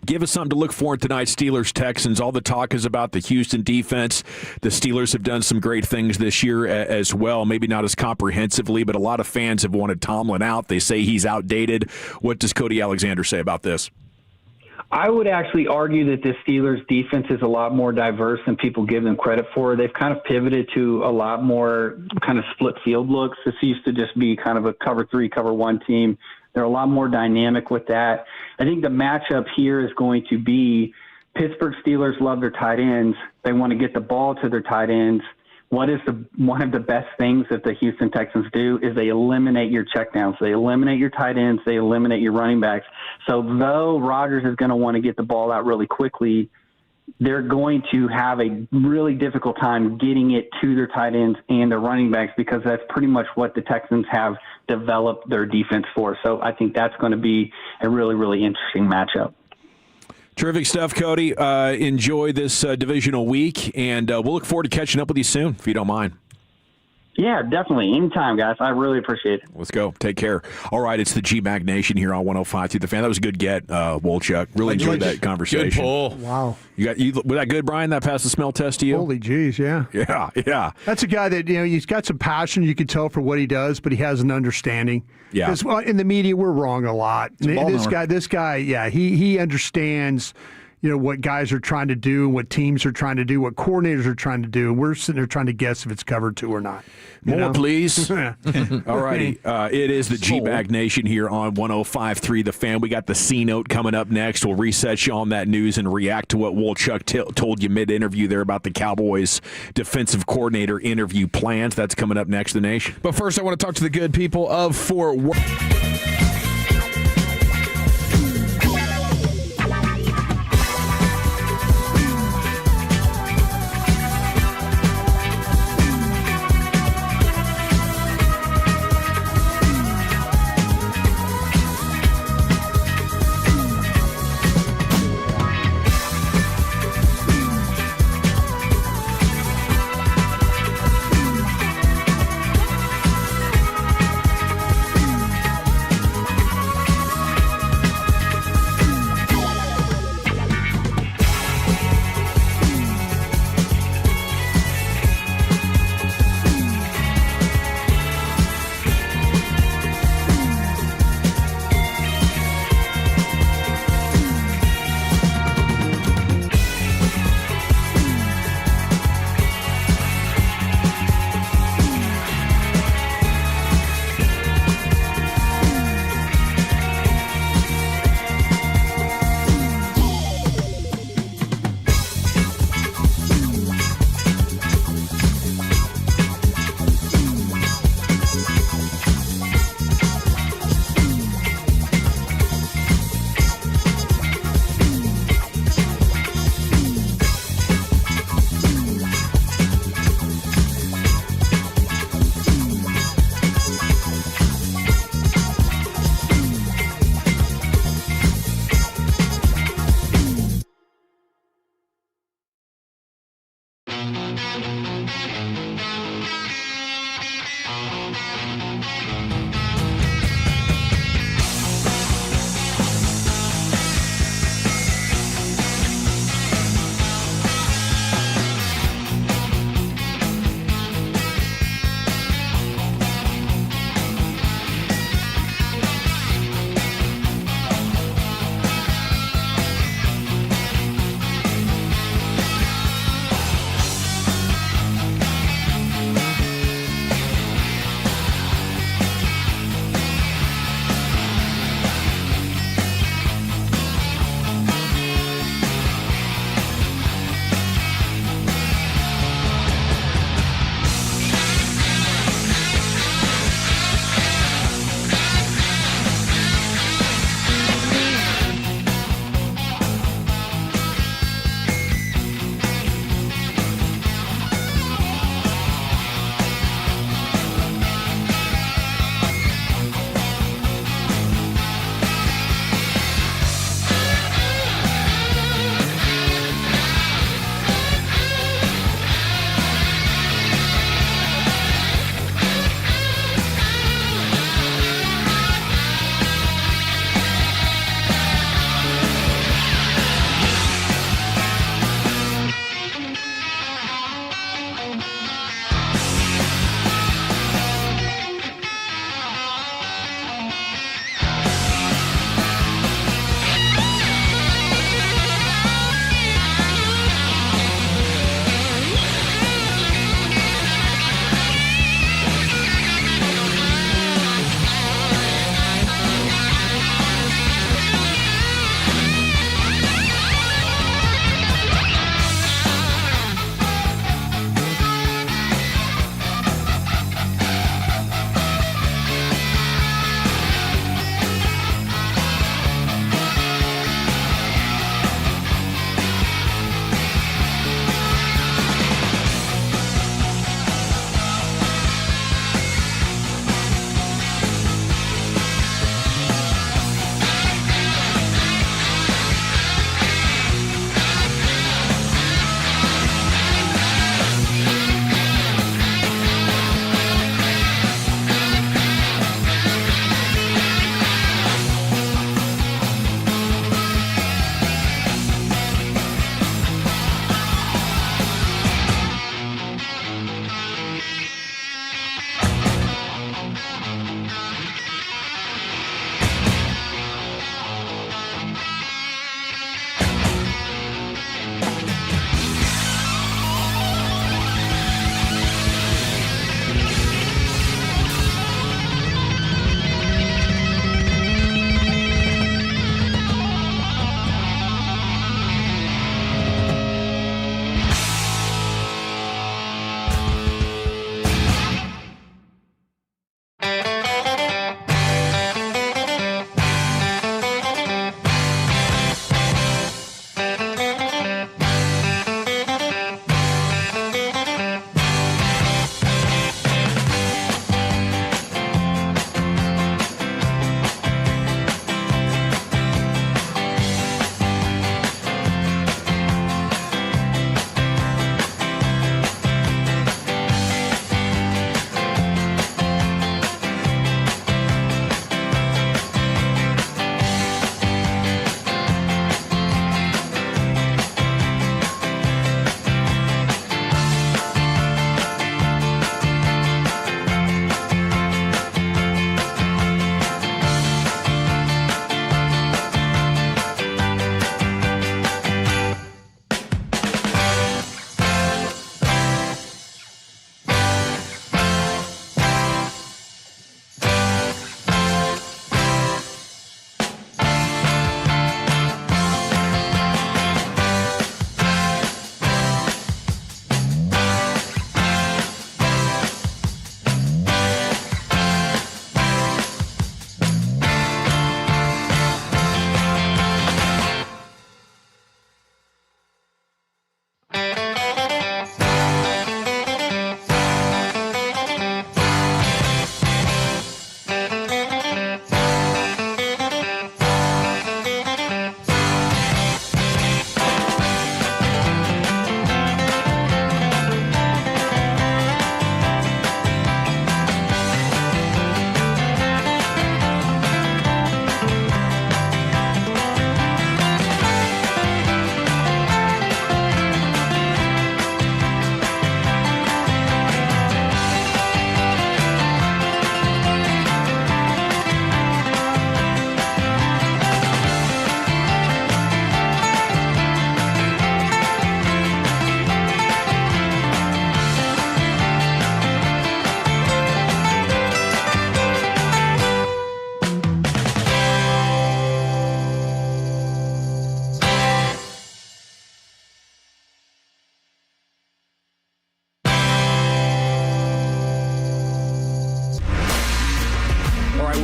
Give us something to look for in tonight's Steelers-Texans. All the talk is about the Houston defense. The Steelers have done some great things this year as well, maybe not as comprehensively, but a lot of fans have wanted Tomlin out. They say he's outdated. What does Cody Alexander say about this? I would actually argue that the Steelers' defense is a lot more diverse than people give them credit for. They've kind of pivoted to a lot more kind of split field looks. This used to just be kind of a cover 3, cover 1 team. They're a lot more dynamic with that. I think the matchup here is going to be Pittsburgh Steelers love their tight ends. They want to get the ball to their tight ends. What is one of the best things that the Houston Texans do is they eliminate your checkdowns. They eliminate your tight ends. They eliminate your running backs. So though Rodgers is going to want to get the ball out really quickly, they're going to have a really difficult time getting it to their tight ends and their running backs because that's pretty much what the Texans have developed their defense for. So I think that's going to be a really, really interesting matchup. Terrific stuff, Cody. Enjoy this divisional week, and we'll look forward to catching up with you soon, if you don't mind. Yeah, definitely. Anytime, guys. I really appreciate it. Let's go. Take care. All right, it's the Gbag Nation here on 105 through the Fan. That was a good get, Wolchuk. Really enjoyed that conversation. Good pull. Wow. Was that good, Brian? That passed the smell test to you? Holy jeez, yeah. Yeah. That's a guy that, he's got some passion, you can tell, for what he does, but he has an understanding. Yeah. Because in the media, we're wrong a lot. This guy, yeah, he understands what guys are trying to do, what teams are trying to do, what coordinators are trying to do. And we're sitting there trying to guess if it's covered to or not. More, please. All righty. It is the Gbag Nation here on 105.3 The Fan. We got the C Note coming up next. We'll reset you on that news and react to what Wolchuk told you mid-interview there about the Cowboys defensive coordinator interview plans. That's coming up next, the Nation. But first, I want to talk to the good people of Fort Worth.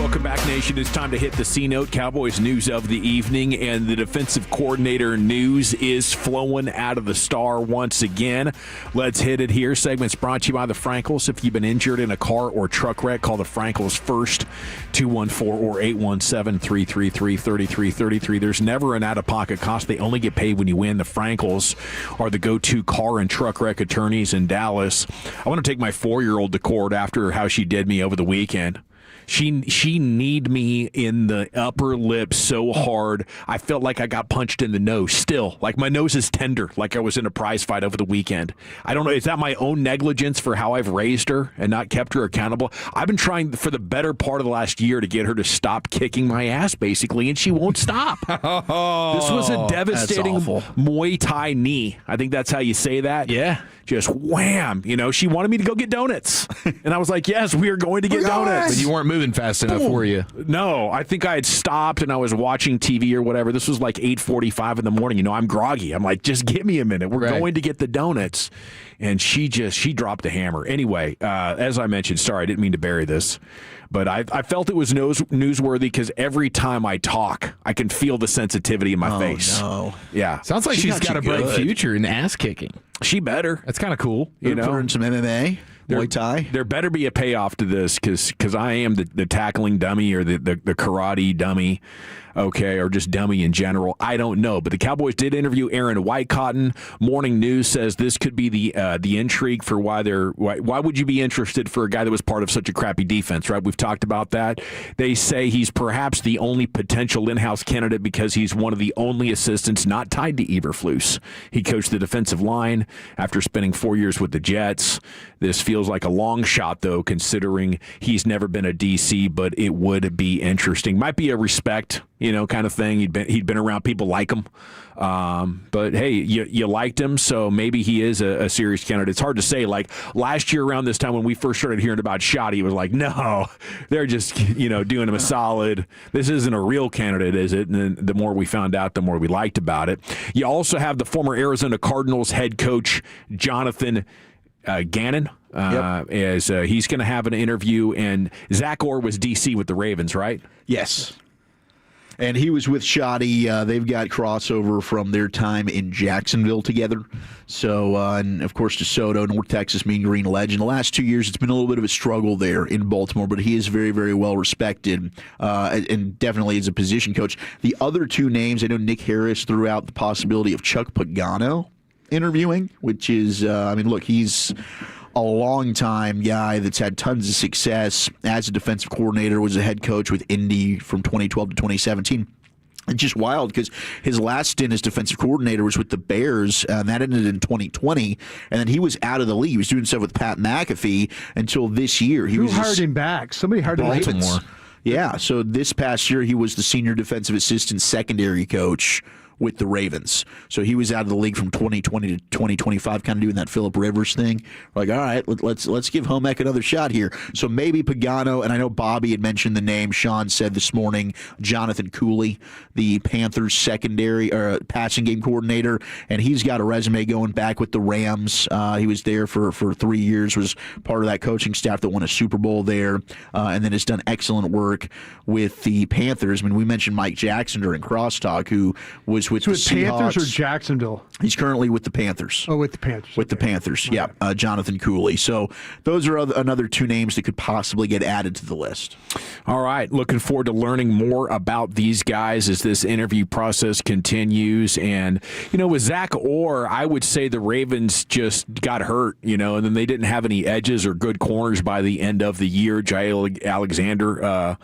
Welcome back, Nation. It's time to hit the C-Note. Cowboys news of the evening, and the defensive coordinator news is flowing out of the Star once again. Let's hit it here. Segment's brought to you by the Frankels. If you've been injured in a car or truck wreck, call the Frankels first, 214 or 817-333-3333. There's never an out-of-pocket cost. They only get paid when you win. The Frankels are the go-to car and truck wreck attorneys in Dallas. I want to take my 4-year-old to court after how she did me over the weekend. She kneed me in the upper lip so hard, I felt like I got punched in the nose still. Like my nose is tender, like I was in a prize fight over the weekend. I don't know, is that my own negligence for how I've raised her and not kept her accountable? I've been trying for the better part of the last year to get her to stop kicking my ass, basically, and she won't stop. This was a devastating Muay Thai knee. I think that's how you say that. Yeah. Just wham. She wanted me to go get donuts. And I was like, yes, we are going to get donuts. But you weren't moving fast enough, were you? No, I think I had stopped and I was watching TV or whatever. This was like 8:45 in the morning. I'm groggy. I'm like, just give me a minute. We're going to get the donuts. And she dropped the hammer. Anyway, as I mentioned, sorry, I didn't mean to bury this. But I felt it was newsworthy because every time I talk, I can feel the sensitivity in my face. No. Yeah. Sounds like she's got a bright future in ass kicking. She better. That's kind of cool. Put her in some MMA, Muay Thai. There better be a payoff to this because I am the tackling dummy or the karate dummy, okay, or just dummy in general. I don't know. But the Cowboys did interview Aaron Whitecotton. Morning News says this could be the intrigue for why would you be interested for a guy that was part of such a crappy defense, right? We've talked about that. They say he's perhaps the only potential in-house candidate because he's one of the only assistants not tied to Eberflus. He coached the defensive line after spending 4 years with the Jets. This feels like a long shot, though, considering he's never been a DC, but it would be interesting. Might be a respect, kind of thing. He'd been around people like him. But, hey, you liked him, so maybe he is a serious candidate. It's hard to say. Like, last year around this time when we first started hearing about Schott, he was like, no, they're just, doing him a solid. This isn't a real candidate, is it? And then the more we found out, the more we liked about it. You also have the former Arizona Cardinals head coach, Jonathan Gannon, as he's going to have an interview, and Zach Orr was DC with the Ravens, right? Yes. And he was with Shoddy. They've got crossover from their time in Jacksonville together. So, and of course, DeSoto, North Texas Mean Green legend. The last 2 years, it's been a little bit of a struggle there in Baltimore, but he is very, very well respected and definitely as a position coach. The other two names, I know Nick Harris threw out the possibility of Chuck Pagano interviewing, which is, look, he's a long-time guy that's had tons of success as a defensive coordinator, was a head coach with Indy from 2012 to 2017. It's just wild because his last stint as defensive coordinator was with the Bears, and that ended in 2020, and then he was out of the league. He was doing stuff with Pat McAfee until this year. Who hired him back? Somebody hired him back. Baltimore. Yeah, so this past year he was the senior defensive assistant secondary coach with the Ravens. So he was out of the league from 2020 to 2025, kind of doing that Phillip Rivers thing. Like, all right, let's give home ec another shot here. So maybe Pagano, and I know Bobby had mentioned the name, Sean said this morning, Jonathan Cooley, the Panthers secondary or passing game coordinator, and he's got a resume going back with the Rams. He was there for 3 years, was part of that coaching staff that won a Super Bowl there, and then has done excellent work with the Panthers. I mean, we mentioned Mike Jackson during Crosstalk, who was with the Seahawks. Panthers or Jacksonville? He's currently with the Panthers. Oh, with the Panthers. With the Panthers, yeah. Jonathan Cooley. So those are another two names that could possibly get added to the list. All right. Looking forward to learning more about these guys as this interview process continues. And, with Zach Orr, I would say the Ravens just got hurt, and then they didn't have any edges or good corners by the end of the year. Jair Alexander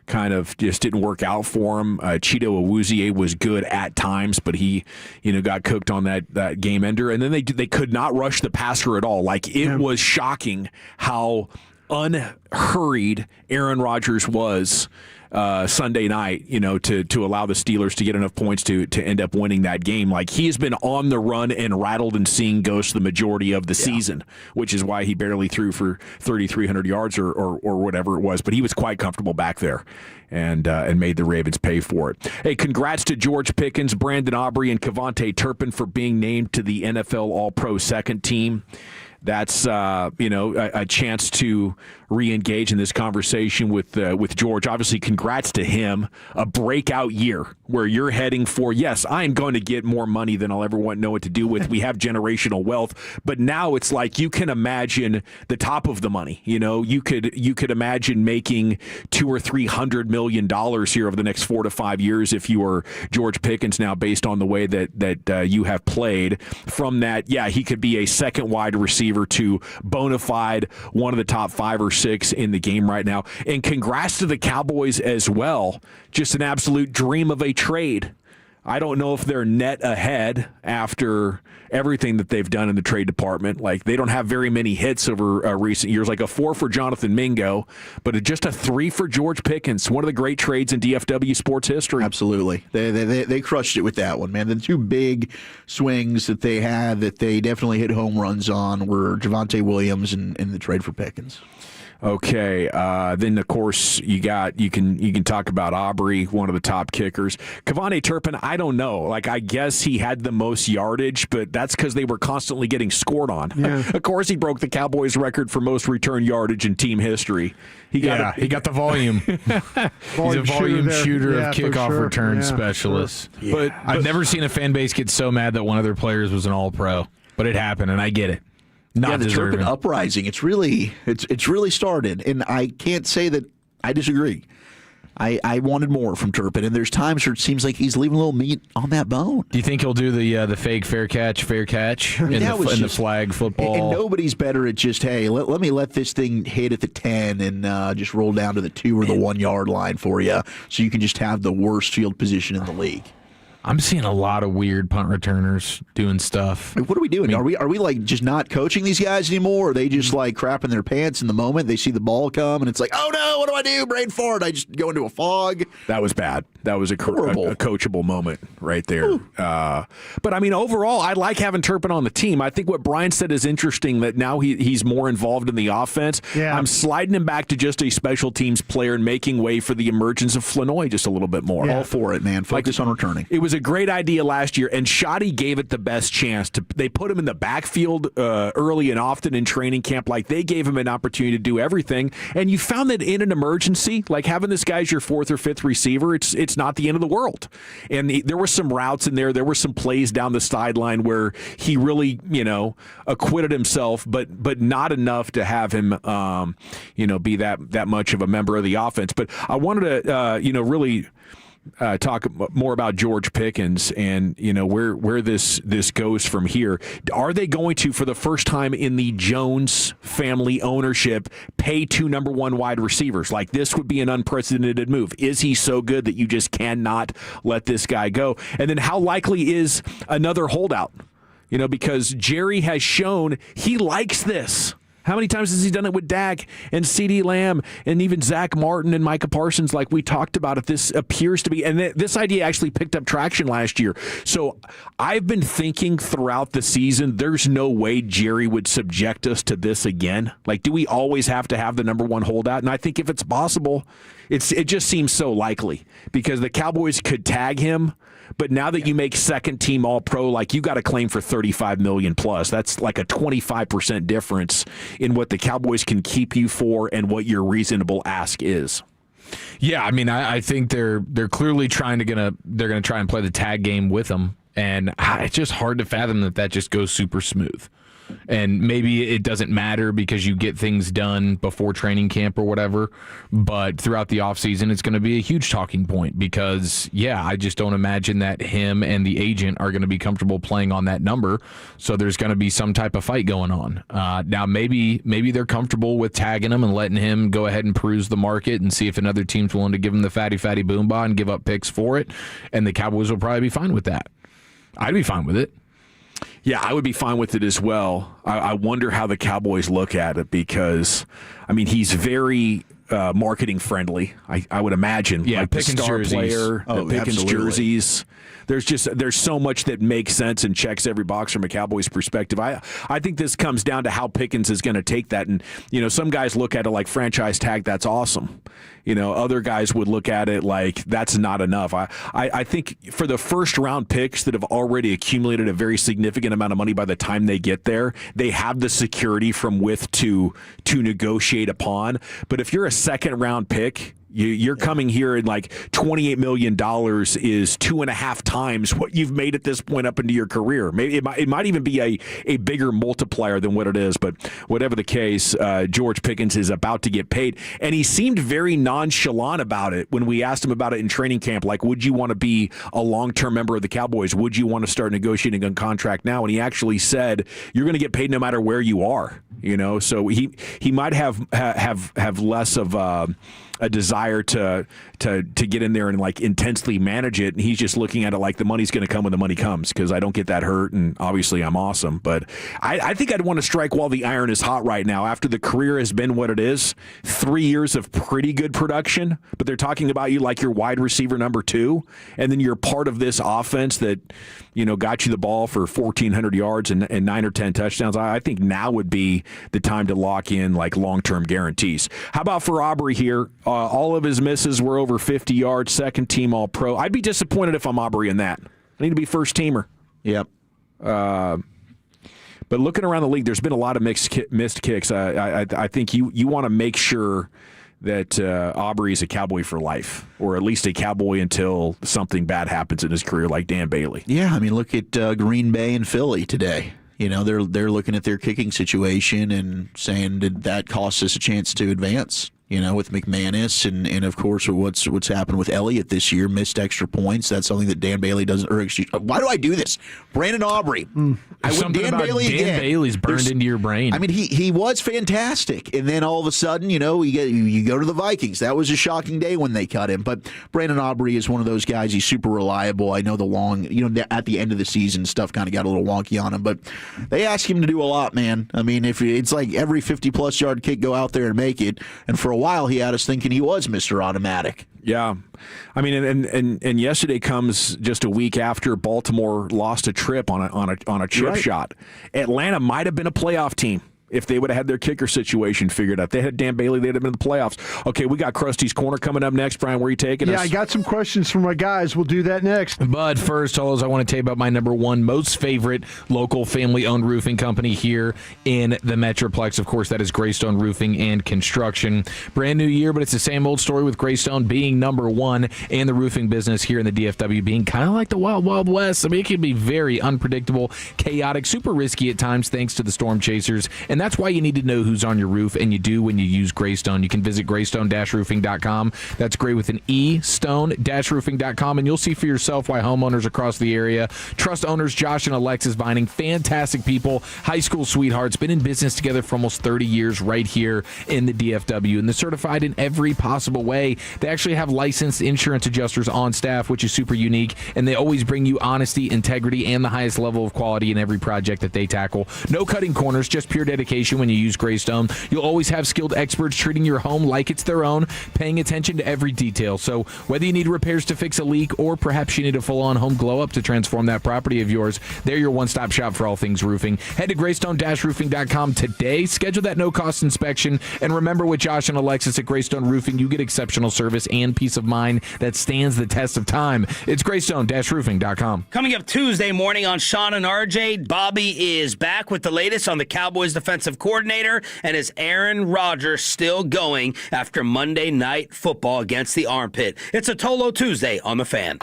kind of just didn't work out for him. Cheeto Awuzie was good at times, but he, got cooked on that game ender. And then they could not rush the passer at all. Like, it was shocking how unhurried Aaron Rodgers was Sunday night, to allow the Steelers to get enough points to end up winning that game. Like, he has been on the run and rattled and seeing ghosts the majority of the season, which is why he barely threw for 3,300 yards or whatever it was. But he was quite comfortable back there and made the Ravens pay for it. Hey, congrats to George Pickens, Brandon Aubrey, and Kevontae Turpin for being named to the NFL All-Pro second team. That's, a chance to re-engage in this conversation with George. Obviously, congrats to him. A breakout year where you're heading for, yes, I'm going to get more money than I'll ever know what to do with. We have generational wealth, but now it's like you can imagine the top of the money. You could imagine making $200 or $300 million here over the next 4 to 5 years if you are George Pickens now, based on the way that you have played. From that, yeah, he could be a second wide receiver to bona fide one of the top 5 or 6 in the game right now. And congrats to the Cowboys as well. Just an absolute dream of a trade. I don't know if they're net ahead after everything that they've done in the trade department. Like, they don't have very many hits over recent years, like a 4 for Jonathan Mingo, but just a 3 for George Pickens. One of the great trades in DFW sports history. Absolutely. They crushed it with that one, man. The 2 big swings that they had that they definitely hit home runs on were Javonte Williams and the trade for Pickens. Okay, then of course you can talk about Aubrey, one of the top kickers. Cavante Turpin, I don't know. Like, I guess he had the most yardage, but that's because they were constantly getting scored on. Yeah. Of course, he broke the Cowboys' record for most return yardage in team history. He got the volume. He's a volume shooter of kickoff return specialist. Yeah. But I've never seen a fan base get so mad that one of their players was an All-Pro. But it happened, and I get it. The Turpin uprising, it's really started, and I can't say that I disagree. I wanted more from Turpin, and there's times where it seems like he's leaving a little meat on that bone. Do you think he'll do the fake fair catch in the flag football? And nobody's better at just, hey, let me let this thing hit at the 10 and just roll down to the 2 or the 1 yard line for you, so you can just have the worst field position in the league. I'm seeing a lot of weird punt returners doing stuff. What are we doing? Are we like just not coaching these guys anymore? Or are they just like crapping their pants in the moment they see the ball come and it's like, oh no, what do I do? Brain fart. I just go into a fog. That was bad. That was a coachable moment right there. But I mean, overall, I like having Turpin on the team. I think what Brian said is interesting, that now he's more involved in the offense. Yeah. I'm sliding him back to just a special teams player and making way for the emergence of Flanoy just a little bit more. Yeah. All for it, man. Focus on returning. It was a great idea last year, and Shoddy gave it the best chance. They put him in the backfield early and often in training camp. Like, they gave him an opportunity to do everything, and you found that in an emergency, like having this guy as your 4th or 5th receiver, it's not the end of the world. And there were some routes in there. There were some plays down the sideline where he really, acquitted himself, but not enough to have him, be that much of a member of the offense. But I wanted to, really talk more about George Pickens and where this goes from here. Are they going to, for the first time in the Jones family ownership, pay 2 number 1 wide receivers? Like, this would be an unprecedented move. Is he so good that you just cannot let this guy go? And then how likely is another holdout? Because Jerry has shown he likes this. How many times has he done it with Dak and CeeDee Lamb and even Zach Martin and Micah Parsons, like we talked about it? This appears to be, and this idea actually picked up traction last year. So I've been thinking throughout the season, there's no way Jerry would subject us to this again. Like, do we always have to have the number 1 holdout? And I think if it's possible, it just seems so likely, because the Cowboys could tag him. But now that you make second team All-Pro, like, you got to claim for $35 million plus. That's like a 25% difference in what the Cowboys can keep you for and what your reasonable ask is. Yeah, I mean, I think they're clearly they're gonna try and play the tag game with them, and it's just hard to fathom that just goes super smooth. And maybe it doesn't matter because you get things done before training camp or whatever, but throughout the offseason, it's going to be a huge talking point because, I just don't imagine that him and the agent are going to be comfortable playing on that number, so there's going to be some type of fight going on. Now, maybe they're comfortable with tagging him and letting him go ahead and peruse the market and see if another team's willing to give him the fatty boomba and give up picks for it, and the Cowboys will probably be fine with that. I'd be fine with it. Yeah, I would be fine with it as well. I wonder how the Cowboys look at it because, I mean, he's very marketing friendly, I would imagine. Yeah, like Pickens the star jerseys. Player, the Pickens jerseys. There's so much that makes sense and checks every box from a Cowboys perspective. I think this comes down to how Pickens is going to take that. And, some guys look at it like franchise tag, that's awesome. Other guys would look at it like that's not enough. I think for the first round picks that have already accumulated a very significant amount of money by the time they get there, they have the security from with to negotiate upon. But if you're a second round pick, you're coming here and like $28 million is 2.5 times what you've made at this point up into your career. Maybe it might even be a bigger multiplier than what it is. But whatever the case, George Pickens is about to get paid. And he seemed very nonchalant about it when we asked him about it in training camp. Like, would you want to be a long-term member of the Cowboys? Would you want to start negotiating a contract now? And he actually said, you're going to get paid no matter where you are. So he might have less of a desire to get in there and like intensely manage it, and he's just looking at it like the money's going to come when the money comes, because I don't get that hurt, and obviously I'm awesome. But I think I'd want to strike while the iron is hot right now. After the career has been what it is, 3 years of pretty good production, but they're talking about you like you're wide receiver number 2, and then you're part of this offense that got you the ball for 1,400 yards and 9 or 10 touchdowns. I think now would be the time to lock in like long-term guarantees. How about for Aubrey here? All of his misses were over 50 yards, second team All-Pro. I'd be disappointed if I'm Aubrey in that. I need to be first teamer. Yep. But looking around the league, there's been a lot of missed kicks. I think you want to make sure that Aubrey is a Cowboy for life, or at least a Cowboy until something bad happens in his career, like Dan Bailey. Yeah, I mean, look at Green Bay and Philly today. They're looking at their kicking situation and saying, did that cost us a chance to advance? With McManus and of course what's happened with Elliott this year, missed extra points. That's something that Dan Bailey doesn't. Why do I do this? Brandon Aubrey. Something about Dan Bailey's burned into your brain. I mean, he was fantastic, and then all of a sudden, you go to the Vikings. That was a shocking day when they cut him. But Brandon Aubrey is one of those guys. He's super reliable. I know at the end of the season, stuff kind of got a little wonky on him, but they ask him to do a lot, man. I mean, if it's like every 50-plus yard kick, go out there and make it, and for a while he had us thinking he was Mr. Automatic. Yeah. I mean, and yesterday comes just a week after Baltimore lost a trip on a chip shot. Atlanta might have been a playoff team if they would have had their kicker situation figured out. They had Dan Bailey, they'd have been in the playoffs. Okay, we got Krusty's Corner coming up next. Brian, where are you taking us? Yeah, I got some questions from my guys. We'll do that next. But first, I want to tell you about my number one most favorite local family-owned roofing company here in the Metroplex. Of course, that is Greystone Roofing and Construction. Brand new year, but it's the same old story with Greystone being number one and the roofing business here in the DFW being kind of like the Wild Wild West. I mean, it can be very unpredictable, chaotic, super risky at times thanks to the storm chasers. And that's why you need to know who's on your roof, and you do when you use Greystone. You can visit greystone-roofing.com. That's great with an E, stone-roofing.com, and you'll see for yourself why homeowners across the area trust owners Josh and Alexis Vining. Fantastic people, high school sweethearts, been in business together for almost 30 years right here in the DFW, and they're certified in every possible way. They actually have licensed insurance adjusters on staff, which is super unique, and they always bring you honesty, integrity, and the highest level of quality in every project that they tackle. No cutting corners, just pure dedication when you use Greystone. You'll always have skilled experts treating your home like it's their own, paying attention to every detail. So whether you need repairs to fix a leak or perhaps you need a full-on home glow-up to transform that property of yours, they're your one-stop shop for all things roofing. Head to greystone-roofing.com today. Schedule that no-cost inspection. And remember, with Josh and Alexis at Greystone Roofing, you get exceptional service and peace of mind that stands the test of time. It's greystone-roofing.com. Coming up Tuesday morning on Sean and RJ, Bobby is back with the latest on the Cowboys defensive coordinator, and is Aaron Rodgers still going after Monday Night Football against the Armpit? It's a Tolo Tuesday on The Fan.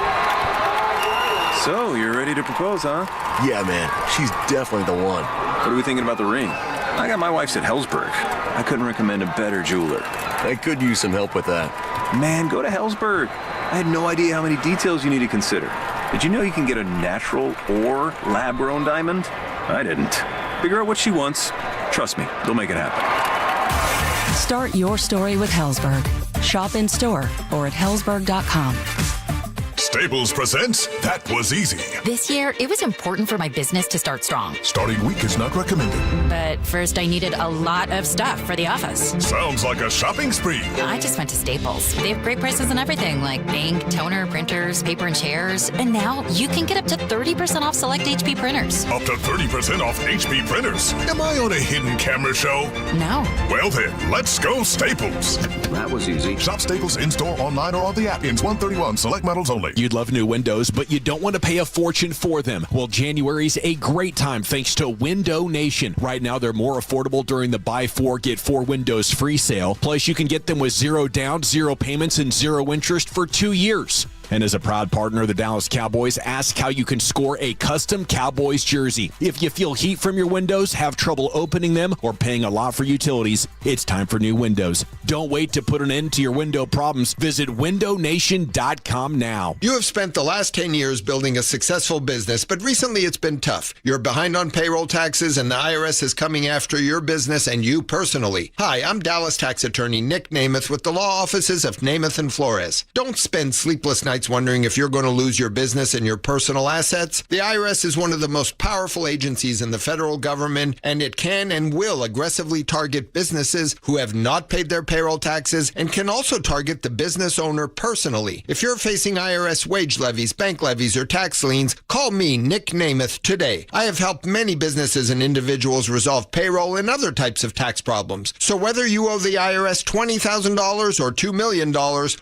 So, you're ready to propose, huh? Yeah, man. She's definitely the one. What are we thinking about the ring? I got my wife's at Hellsberg. I couldn't recommend a better jeweler. I could use some help with that. Man, go to Hellsberg. I had no idea how many details you need to consider. Did you know you can get a natural or lab-grown diamond? I didn't. Figure out what she wants. Trust me, they'll make it happen. Start your story with Hellsberg. Shop in store or at hellsberg.com. Staples presents That Was Easy. This year, it was important for my business to start strong. Starting weak is not recommended. But first, I needed a lot of stuff for the office. Sounds like a shopping spree. I just went to Staples. They have great prices on everything, like ink, toner, printers, paper, and chairs. And now you can get up to 30% off select HP printers. Up to 30% off HP printers. Am I on a hidden camera show? No. Well then, let's go Staples. That was easy. Shop Staples in-store, online, or on the app. Ends 131. Select models only. You'd love new windows, but you don't want to pay a fortune for them. Well, January's a great time thanks to Window Nation. Right now, they're more affordable during the buy 4, get 4 windows free sale. Plus, you can get them with 0 down, 0 payments, and 0 interest for 2 years. And as a proud partner of the Dallas Cowboys, ask how you can score a custom Cowboys jersey. If you feel heat from your windows, have trouble opening them, or paying a lot for utilities, it's time for new windows. Don't wait to put an end to your window problems. Visit windownation.com now. You have spent the last 10 years building a successful business, but recently it's been tough. You're behind on payroll taxes, and the IRS is coming after your business and you personally. Hi, I'm Dallas tax attorney Nick Namath with the law offices of Namath and Flores. Don't spend sleepless nights wondering if you're going to lose your business and your personal assets. The IRS is one of the most powerful agencies in the federal government, and it can and will aggressively target businesses who have not paid their payroll taxes, and can also target the business owner personally. If you're facing IRS wage levies, bank levies, or tax liens, call me, Nick Namath, today. I have helped many businesses and individuals resolve payroll and other types of tax problems. So whether you owe the IRS $20,000 or $2 million,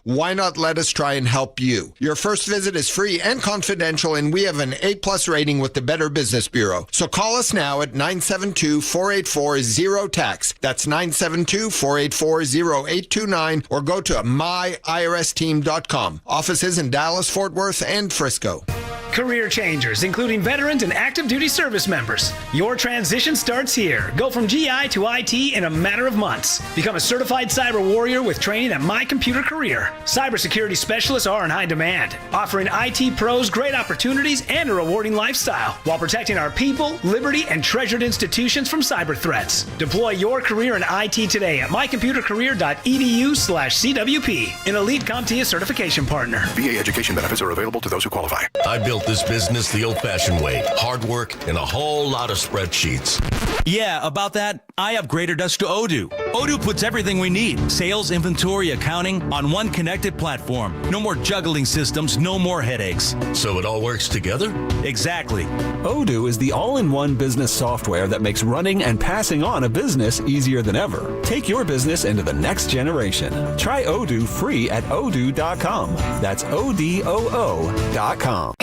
why not let us try and help you? Your first visit is free and confidential, and we have an A+ rating with the Better Business Bureau. So call us now at 972-484-0TAX. That's 972-484-0829, or go to myiRSteam.com. Offices in Dallas, Fort Worth, and Frisco. Career changers, including veterans and active duty service members. Your transition starts here. Go from GI to IT in a matter of months. Become a certified cyber warrior with training at My Computer Career. Cybersecurity specialists are in high demand, offering IT pros great opportunities and a rewarding lifestyle while protecting our people, liberty, and treasured institutions from cyber threats. Deploy your career in IT today at mycomputercareer.edu/CWP, an elite CompTIA certification partner. VA education benefits are available to those who qualify. I built this business the old-fashioned way. Hard work and a whole lot of spreadsheets. Yeah, about that, I upgraded us to Odoo. Odoo puts everything we need, sales, inventory, accounting, on one connected platform. No more juggling systems, no more headaches. So it all works together? Exactly. Odoo is the all-in-one business software that makes running and passing on a business easier than ever. Take your business into the next generation. Try Odoo free at odoo.com. That's ODOO.com.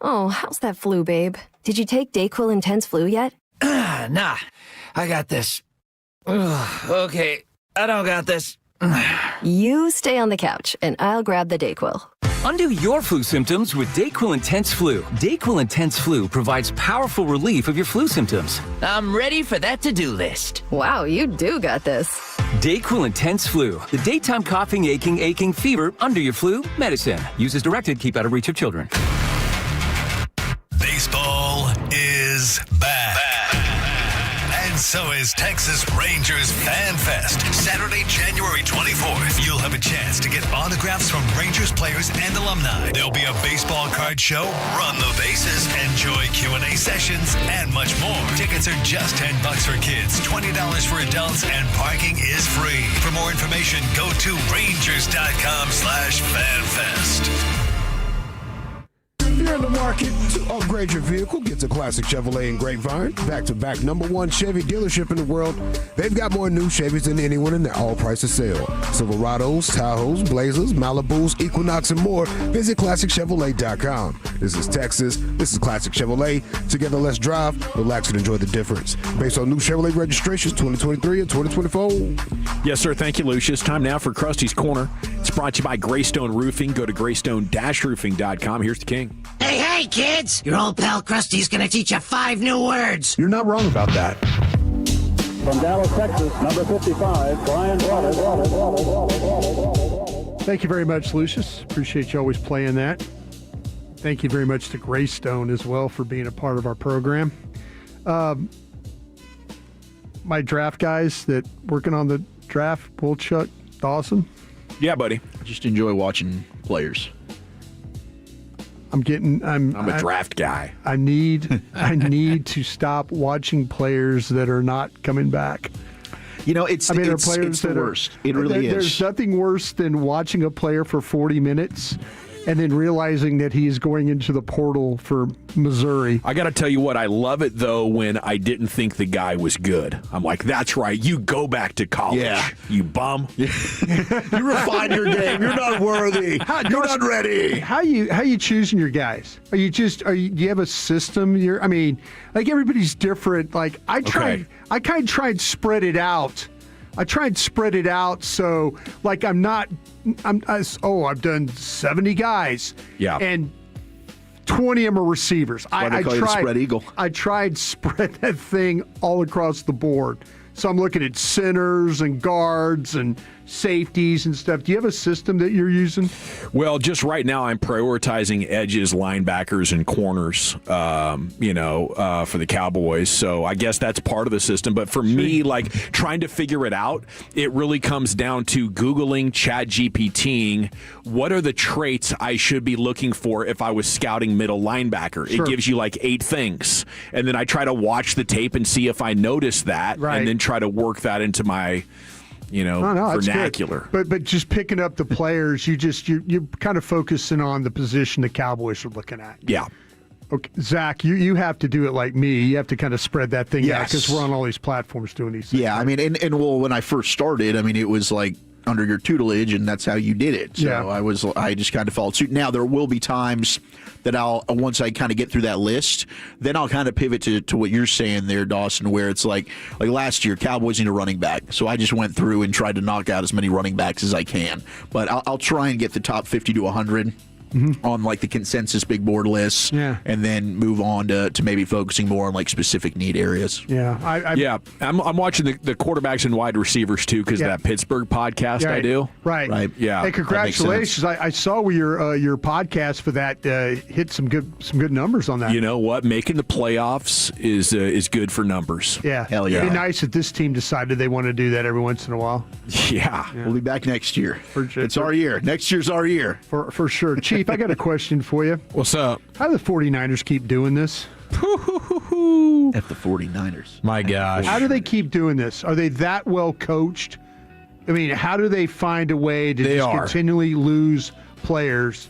Oh, how's that flu, babe? Did you take Dayquil Intense Flu yet? Nah, I got this. Ugh, okay, I don't got this. You stay on the couch, and I'll grab the Dayquil. Undo your flu symptoms with Dayquil Intense Flu. Dayquil Intense Flu provides powerful relief of your flu symptoms. I'm ready for that to-do list. Wow, you do got this. Dayquil Intense Flu. The daytime coughing, aching, fever, under your flu medicine. Use as directed, keep out of reach of children. Baseball is back. And so is Texas Rangers Fan Fest. Saturday, January 24th. You'll have a chance to get autographs from Rangers players and alumni. There'll be a baseball card show, run the bases, enjoy Q&A sessions, and much more. Tickets are just $10 for kids, $20 for adults, and parking is free. For more information, go to rangers.com/fanfest. If you're in the market to upgrade your vehicle, get to Classic Chevrolet in Grapevine. Back-to-back #1 Chevy dealership in the world. They've got more new Chevys than anyone in their all-prices sale. Silverados, Tahoes, Blazers, Malibus, Equinox, and more. Visit ClassicChevrolet.com. This is Texas. This is Classic Chevrolet. Together, let's drive, relax, and enjoy the difference. Based on new Chevrolet registrations 2023 and 2024. Yes, sir. Thank you, Lucius. Time now for Krusty's Corner. It's brought to you by Greystone Roofing. Go to greystone-roofing.com. Here's the king. Hey, kids! Your old pal Krusty's gonna teach you 5 new words. You're not wrong about that. From Dallas, Texas, number 55, Brian Waters. Thank you very much, Lucius. Appreciate you always playing that. Thank you very much to Greystone as well for being a part of our program. My draft guys that working on the draft, Wolchuk, Dawson. Yeah, buddy. Just enjoy watching players. I'm a draft guy. I need to stop watching players that are not coming back. It's the worst. It really is. There's nothing worse than watching a player for 40 minutes and then realizing that he's going into the portal for Missouri. I got to tell you what, I love it, though, when I didn't think the guy was good. I'm like, that's right. You go back to college, you bum. You refine your game. You're not worthy. You're not ready. How you choosing your guys? Do you have a system? Everybody's different. Like I kind of tried spread it out. So like I've done 70 guys. Yeah. And 20 of them are receivers. I tried spread eagle. I tried spread that thing all across the board. So I'm looking at centers and guards and safeties and stuff. Do you have a system that you're using? Well, just right now I'm prioritizing edges, linebackers, and corners, for the Cowboys. So I guess that's part of the system. But for me, like trying to figure it out, it really comes down to Googling, ChatGPTing, what are the traits I should be looking for if I was scouting middle linebacker? Sure. It gives you like 8 things. And then I try to watch the tape and see if I notice that, and then try to work that into my vernacular. But just picking up the players, you're kind of focusing on the position the Cowboys are looking at. Yeah. Okay, Zach, you have to do it like me. You have to kind of spread that thing out because we're on all these platforms doing these things. Yeah, when I first started, it was like under your tutelage, and that's how you did it. So I just kind of followed suit. Now there will be times that once I kind of get through that list, then I'll kind of pivot to what you're saying there, Dawson, where it's like last year, Cowboys need a running back. So I just went through and tried to knock out as many running backs as I can. But I'll try and get the top 50 to 100. On like the consensus big board lists, and then move on to maybe focusing more on like specific need areas. I'm watching the quarterbacks and wide receivers too because that Pittsburgh podcast I do. Right. Yeah. Hey, congratulations! I saw your podcast for that hit some good numbers on that. You know what? Making the playoffs is good for numbers. Yeah. Hell yeah. It'd be nice if this team decided they want to do that every once in a while. Yeah. We'll be back next year. It's our year. Next year's our year. For sure. Chief, I got a question for you. What's up? How do the 49ers keep doing this? At the 49ers. My gosh. How do they keep doing this? Are they that well coached? How do they find a way to continually lose players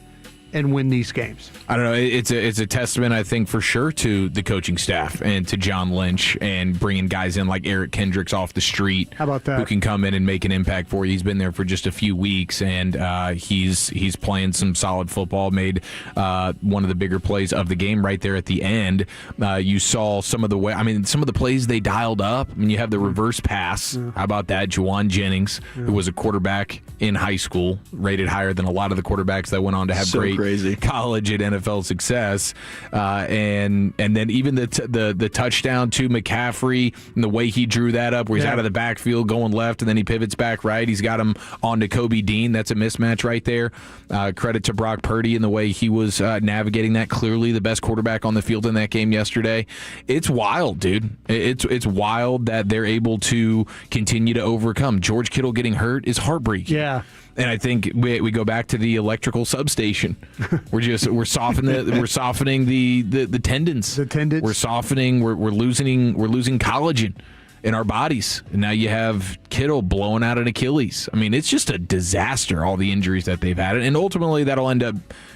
and win these games? I don't know. It's a testament, I think, for sure to the coaching staff and to John Lynch and bringing guys in like Eric Kendricks off the street. How about that? Who can come in and make an impact for you. He's been there for just a few weeks, and he's playing some solid football. Made one of the bigger plays of the game right there at the end. You saw some of the plays they dialed up. You have the reverse pass. How about that? Juwan Jennings, who was a quarterback in high school, rated higher than a lot of the quarterbacks that went on to have great college and NFL success, and then even the touchdown to McCaffrey and the way he drew that up, where he's out of the backfield going left and then he pivots back right. He's got him on to Kobe Dean. That's a mismatch right there. Credit to Brock Purdy and the way he was navigating that. Clearly the best quarterback on the field in that game yesterday. It's wild, dude. It's wild that they're able to continue to overcome. George Kittle getting hurt is heartbreaking. Yeah. And I think we go back to the electrical substation. We're softening the tendons. The tendons. We're softening. We're losing collagen in our bodies. And now you have Kittle blowing out an Achilles. It's just a disaster, all the injuries that they've had. And ultimately that'll end up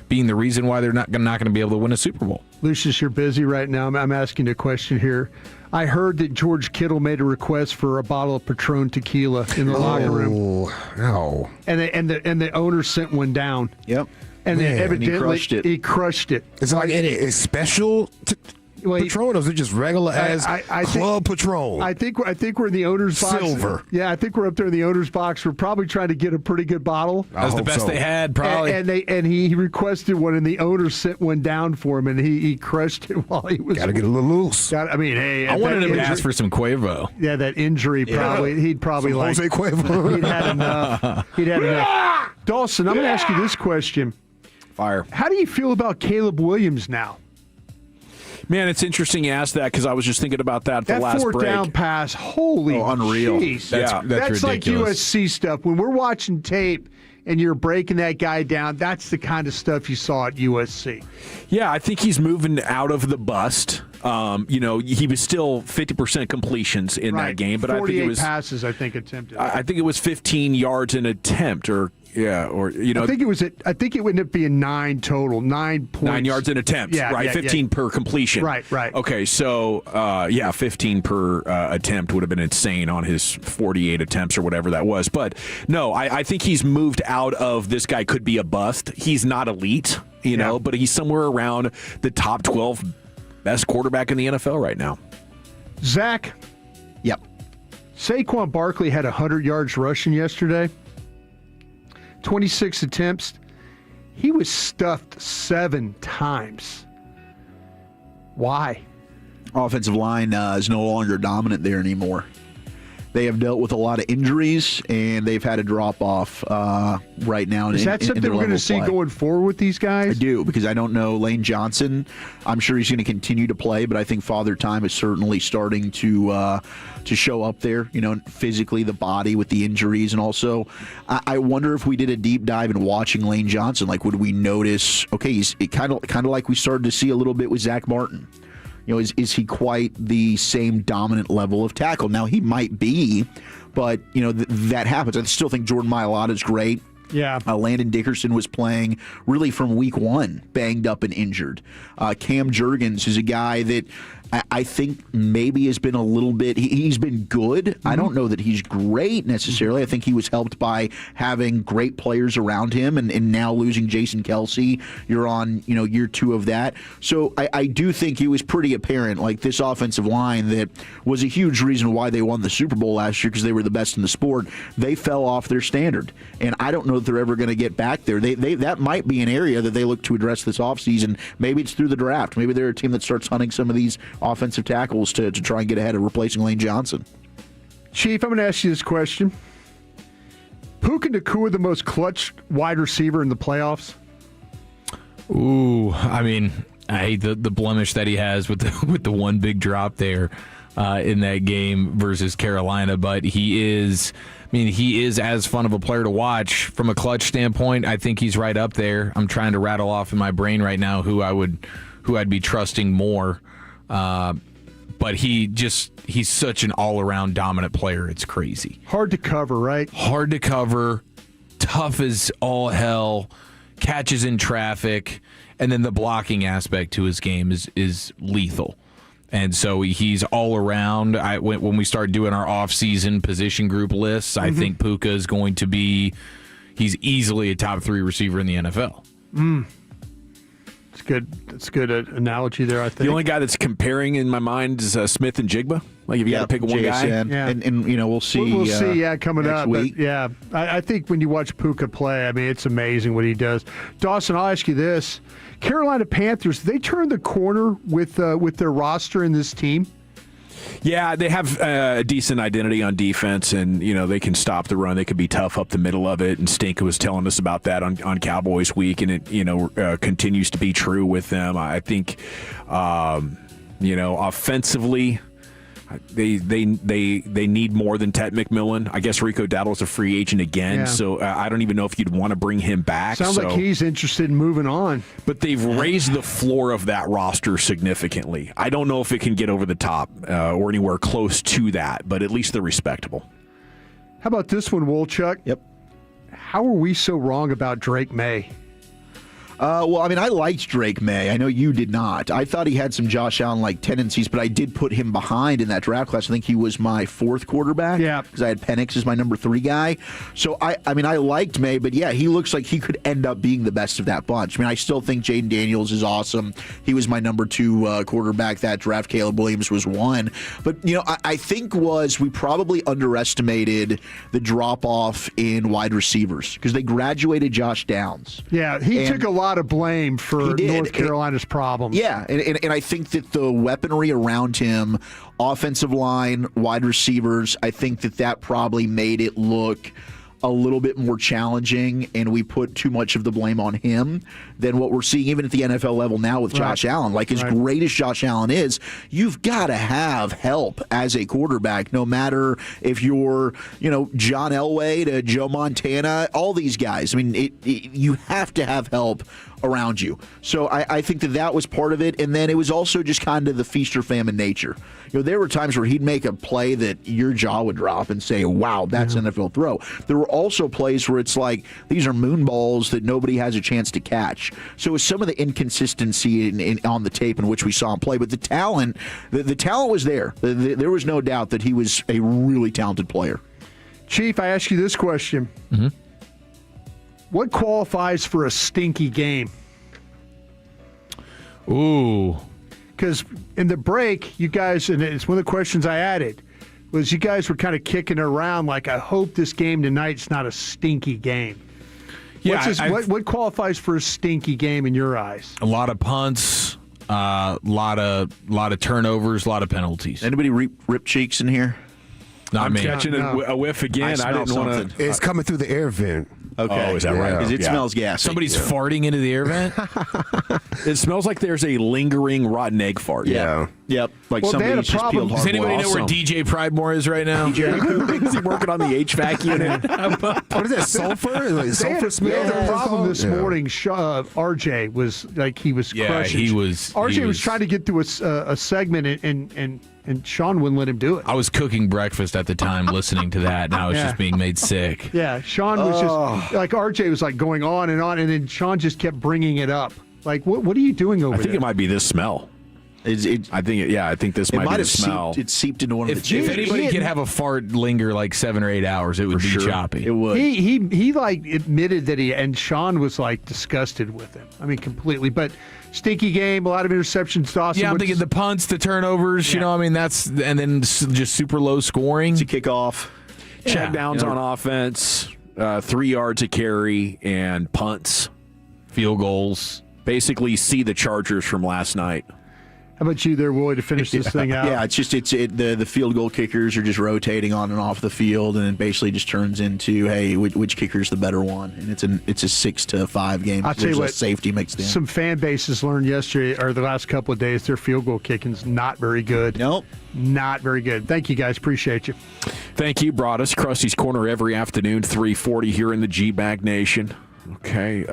being the reason why they're not going to be able to win a Super Bowl. Lucius, you're busy right now. I'm asking a question here. I heard that George Kittle made a request for a bottle of Patron tequila in the locker room. No. And the owner sent one down. Yep. And evidently he crushed it. It's like it's special Patron, or is it just regular Club Patron? I think we're in the owner's box. Silver. Yeah, I think we're up there in the owner's box. We're probably trying to get a pretty good bottle. That was the best they had, probably. And he requested one, and the owner sent one down for him, and he crushed it while he was. Got to get a little loose. I wanted him to ask for some Quavo. Yeah, that injury he'd probably some Jose Quavo. He'd had enough. He'd had enough. Dawson, I'm going to ask you this question. Fire. How do you feel about Caleb Williams now? Man, it's interesting you asked that because I was just thinking about that the last break. That fourth down pass, holy unreal. Geez. That's That's like USC stuff. When we're watching tape and you're breaking that guy down. That's the kind of stuff you saw at USC. Yeah, I think he's moving out of the bust. He was still 50% completions in that game, but I think it was passes. I think attempted. I think it was 15 yards an attempt, I think it would end up being 9 total, 9 points. 9 yards an attempt, right? 15 per completion. Right. Okay, so 15 per attempt would have been insane on his 48 attempts or whatever that was. But no, I think he's moved out of this guy could be a bust. He's not elite, but he's somewhere around the top 12 best quarterback in the NFL right now. Zach. Yep. Saquon Barkley had 100 yards rushing yesterday. 26 attempts. He was stuffed 7 times. Why? Offensive line is no longer dominant there anymore. They have dealt with a lot of injuries, and they've had a drop-off right now. Is that something we're going to see going forward with these guys? I do, because I don't know Lane Johnson. I'm sure he's going to continue to play, but I think Father Time is certainly starting to show up there, physically, the body with the injuries. And also, I wonder if we did a deep dive in watching Lane Johnson, would we notice, okay, he's kind of like we started to see a little bit with Zach Martin. Is he quite the same dominant level of tackle? Now, he might be, but, that happens. I still think Jordan Mailata is great. Yeah. Landon Dickerson was playing really from week 1, banged up and injured. Cam Jurgens is a guy that I think maybe has been a little bit, he's been good. Mm-hmm. I don't know that he's great necessarily. I think he was helped by having great players around him, and now losing Jason Kelce, you're on, year 2 of that. So I do think it was pretty apparent, this offensive line that was a huge reason why they won the Super Bowl last year, because they were the best in the sport. They fell off their standard, and I don't know that they're ever going to get back there. That might be an area that they look to address this offseason. Maybe it's through the draft. Maybe they're a team that starts hunting some of these offensive tackles to try and get ahead of replacing Lane Johnson. Chief, I'm going to ask you this question. Puka Nacua the most clutch wide receiver in the playoffs? Ooh, I hate the blemish that he has with the one big drop there in that game versus Carolina, but he is as fun of a player to watch from a clutch standpoint. I think he's right up there. I'm trying to rattle off in my brain right now who I'd be trusting more. But he's such an all-around dominant player. It's crazy. Hard to cover, right? Hard to cover, tough as all hell, catches in traffic, and then the blocking aspect to his game is lethal. And so he's all around. When we start doing our off-season position group lists, I think Puka is going to be, he's easily a top 3 receiver in the NFL. It's a good analogy there, I think. The only guy that's comparing in my mind is Smith and Jigba. If you got to pick one guy. And we'll see. We'll see, coming next up. Week. But, I think when you watch Puka play, it's amazing what he does. Dawson, I'll ask you this. Carolina Panthers, they turned the corner with their roster in this team? Yeah, they have a decent identity on defense, and they can stop the run. They can be tough up the middle of it. And Stink was telling us about that on Cowboys Week, and it continues to be true with them. I think, offensively, they need more than Ted McMillan. I guess Rico Dowdle's a free agent again, so I don't even know if you'd want to bring him back. Sounds like he's interested in moving on. But they've raised the floor of that roster significantly. I don't know if it can get over the top or anywhere close to that, but at least they're respectable. How about this one, Wolchuk? Yep. How are we so wrong about Drake May? I liked Drake May. I know you did not. I thought he had some Josh Allen-like tendencies, but I did put him behind in that draft class. I think he was my 4th quarterback. Yeah. Because I had Penix as my number 3 guy. So, I liked May, but yeah, he looks like he could end up being the best of that bunch. I still think Jaden Daniels is awesome. He was my number 2 quarterback that draft. Caleb Williams was 1. But, I think we probably underestimated the drop-off in wide receivers because they graduated Josh Downs. Yeah, he took a lot of blame for North Carolina's problems. Yeah, and I think that the weaponry around him, offensive line, wide receivers, I think that probably made it look a little bit more challenging and we put too much of the blame on him than what we're seeing even at the NFL level now with Josh Allen. Like, as great as Josh Allen is, you've got to have help as a quarterback, no matter if you're, John Elway to Joe Montana, all these guys. I mean, you have to have help around you. So I think that was part of it. And then it was also just kind of the feast or famine nature. There were times where he'd make a play that your jaw would drop and say, wow, that's an NFL throw. There were also plays where it's like, these are moon balls that nobody has a chance to catch. So it's some of the inconsistency on the tape in which we saw him play. But the talent, the talent was there. There was no doubt that he was a really talented player. Chief, I ask you this question. Mm-hmm. What qualifies for a stinky game? Ooh. Because in the break, you guys, and it's one of the questions I added, was you guys were kind of kicking it around like, I hope this game tonight's not a stinky game. Yeah, what qualifies for a stinky game in your eyes? A lot of punts, lot of turnovers, a lot of penalties. Anybody rip cheeks in here? I'm catching a whiff again. I didn't want to. It's coming through the air vent. Okay. Oh, is that right? Because it smells gassy. Somebody's farting into the air vent? It smells like there's a lingering rotten egg fart. Yeah. Yep. Like Well, they had a somebody's just problem. peeled Does anybody know where DJ Pridemore is right now? Is he working on the HVAC unit? What is that, sulfur? Like sulfur smell? They had a problem this morning. RJ was like, he was crushing. RJ was trying to get through a segment and Sean wouldn't let him do it. I was cooking breakfast at the time listening to that, and I was just being made sick. Yeah, Sean was just, like, RJ was like going on, and then Sean just kept bringing it up. Like, what are you doing over there? I think it might be this smell. I think this might be the smell. It seeped into one of the chairs. If anybody could have a fart linger like 7 or 8 hours, it would be choppy. It would. He like admitted that and Sean was like disgusted with him. I mean, completely. But stinky game, a lot of interceptions. Dawson. Yeah, I'm thinking the punts, the turnovers. Yeah. And then just super low scoring. It's a kickoff. Check downs on offense, 3 yards a carry, and punts, field goals. Basically, see the Chargers from last night. How about you there, Willie, to finish this thing out? Yeah, the field goal kickers are just rotating on and off the field, and it basically just turns into, hey, which kicker's the better one? And it's a 6-5 game. I'll tell you what, safety mixed in. Some fan bases learned yesterday or the last couple of days their field goal kicking's not very good. Nope. Not very good. Thank you, guys. Appreciate you. Thank you. Brought us Krusty's Corner every afternoon, 3:40 here in the Gbag Nation. Okay.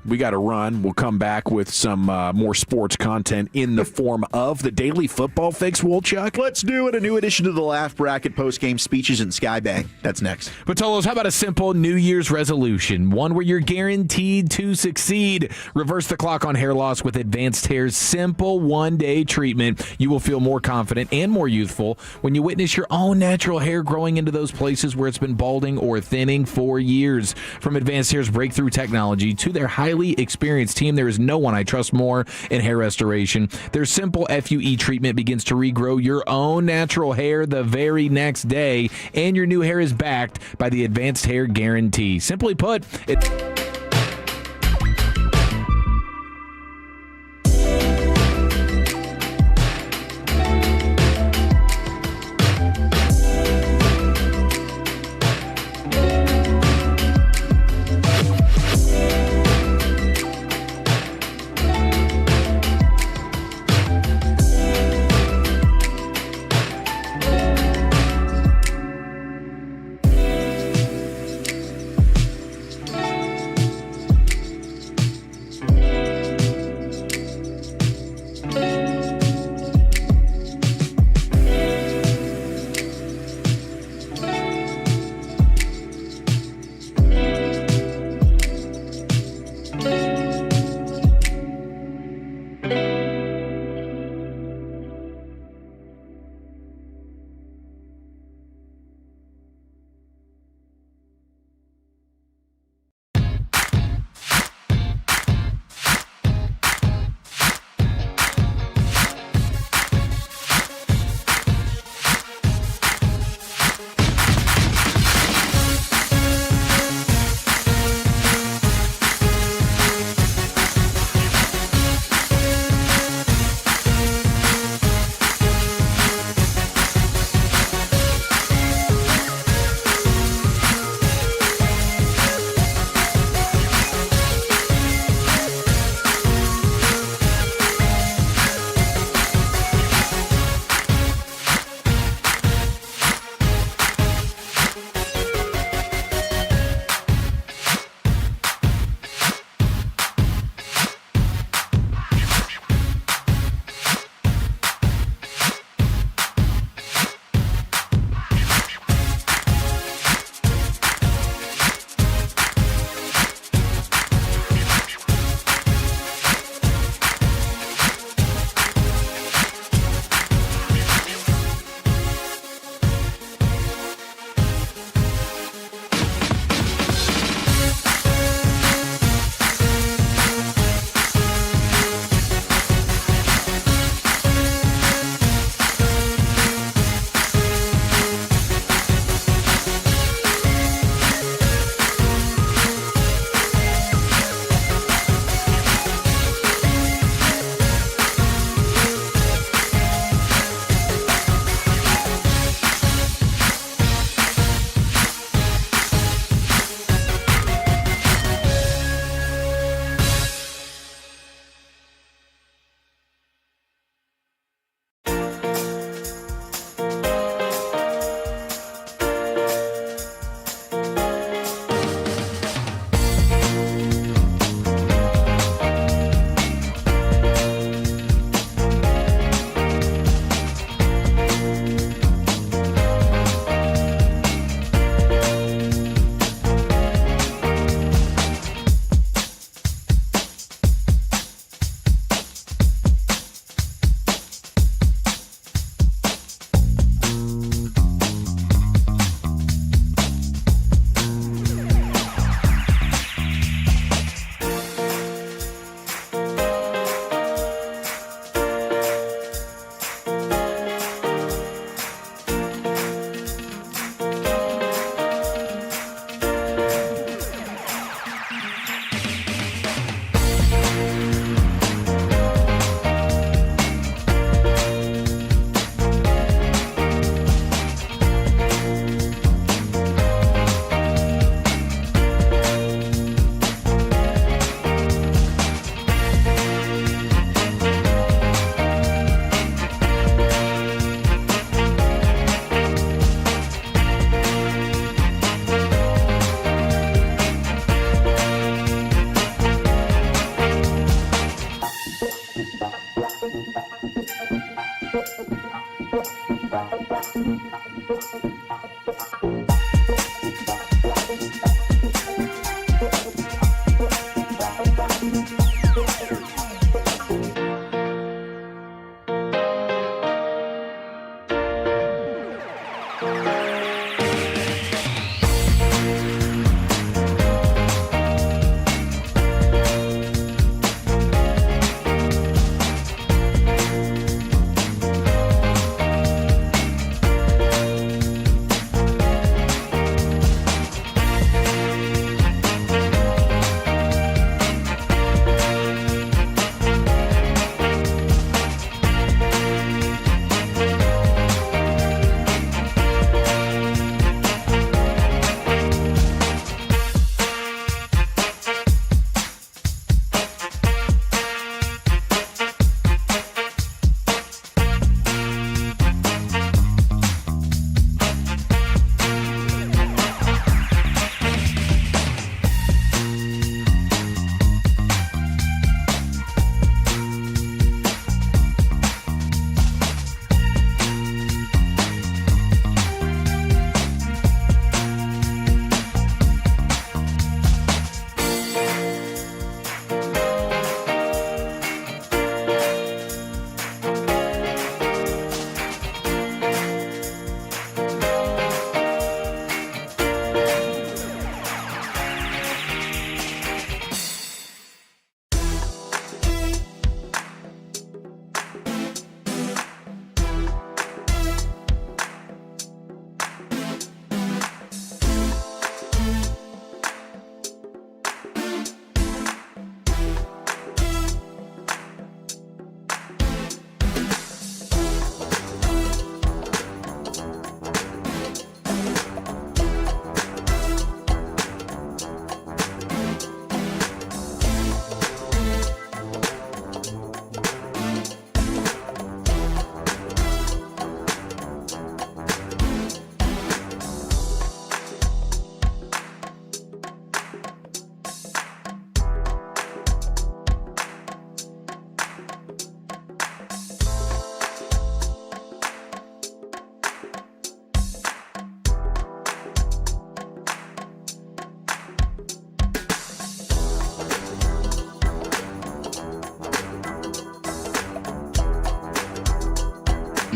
We got to run. We'll come back with some more sports content in the form of the Daily Football Fix, Wolchuk. Let's do it. A new edition of the Laugh Bracket post-game speeches and Skybang. That's next. Patolos, how about a simple New Year's resolution? One where you're guaranteed to succeed. Reverse the clock on hair loss with Advanced Hair's simple one-day treatment. You will feel more confident and more youthful when you witness your own natural hair growing into those places where it's been balding or thinning for years. From Advanced Hair's breakthrough technology to their highly experienced team, there is no one I trust more in hair restoration. Their simple FUE treatment begins to regrow your own natural hair the very next day, and your new hair is backed by the Advanced Hair Guarantee. Simply put,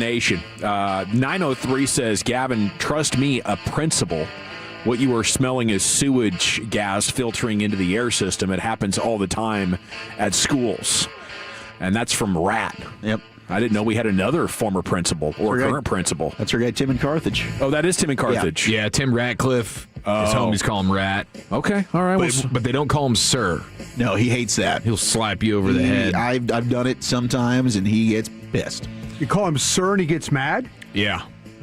Nation. 903 says, Gavin, trust me, a principal. What you are smelling is sewage gas filtering into the air system. It happens all the time at schools. And that's from Rat. Yep. I didn't know we had another former principal or current principal. That's our guy, Tim in Carthage. Oh, that is Tim in Carthage. Yeah, Tim Ratcliffe. His homies call him Rat. Okay, all right. But they don't call him Sir. No, he hates that. He'll slap you over the head. I've done it sometimes, and he gets pissed. You call him Sir and he gets mad? Yeah.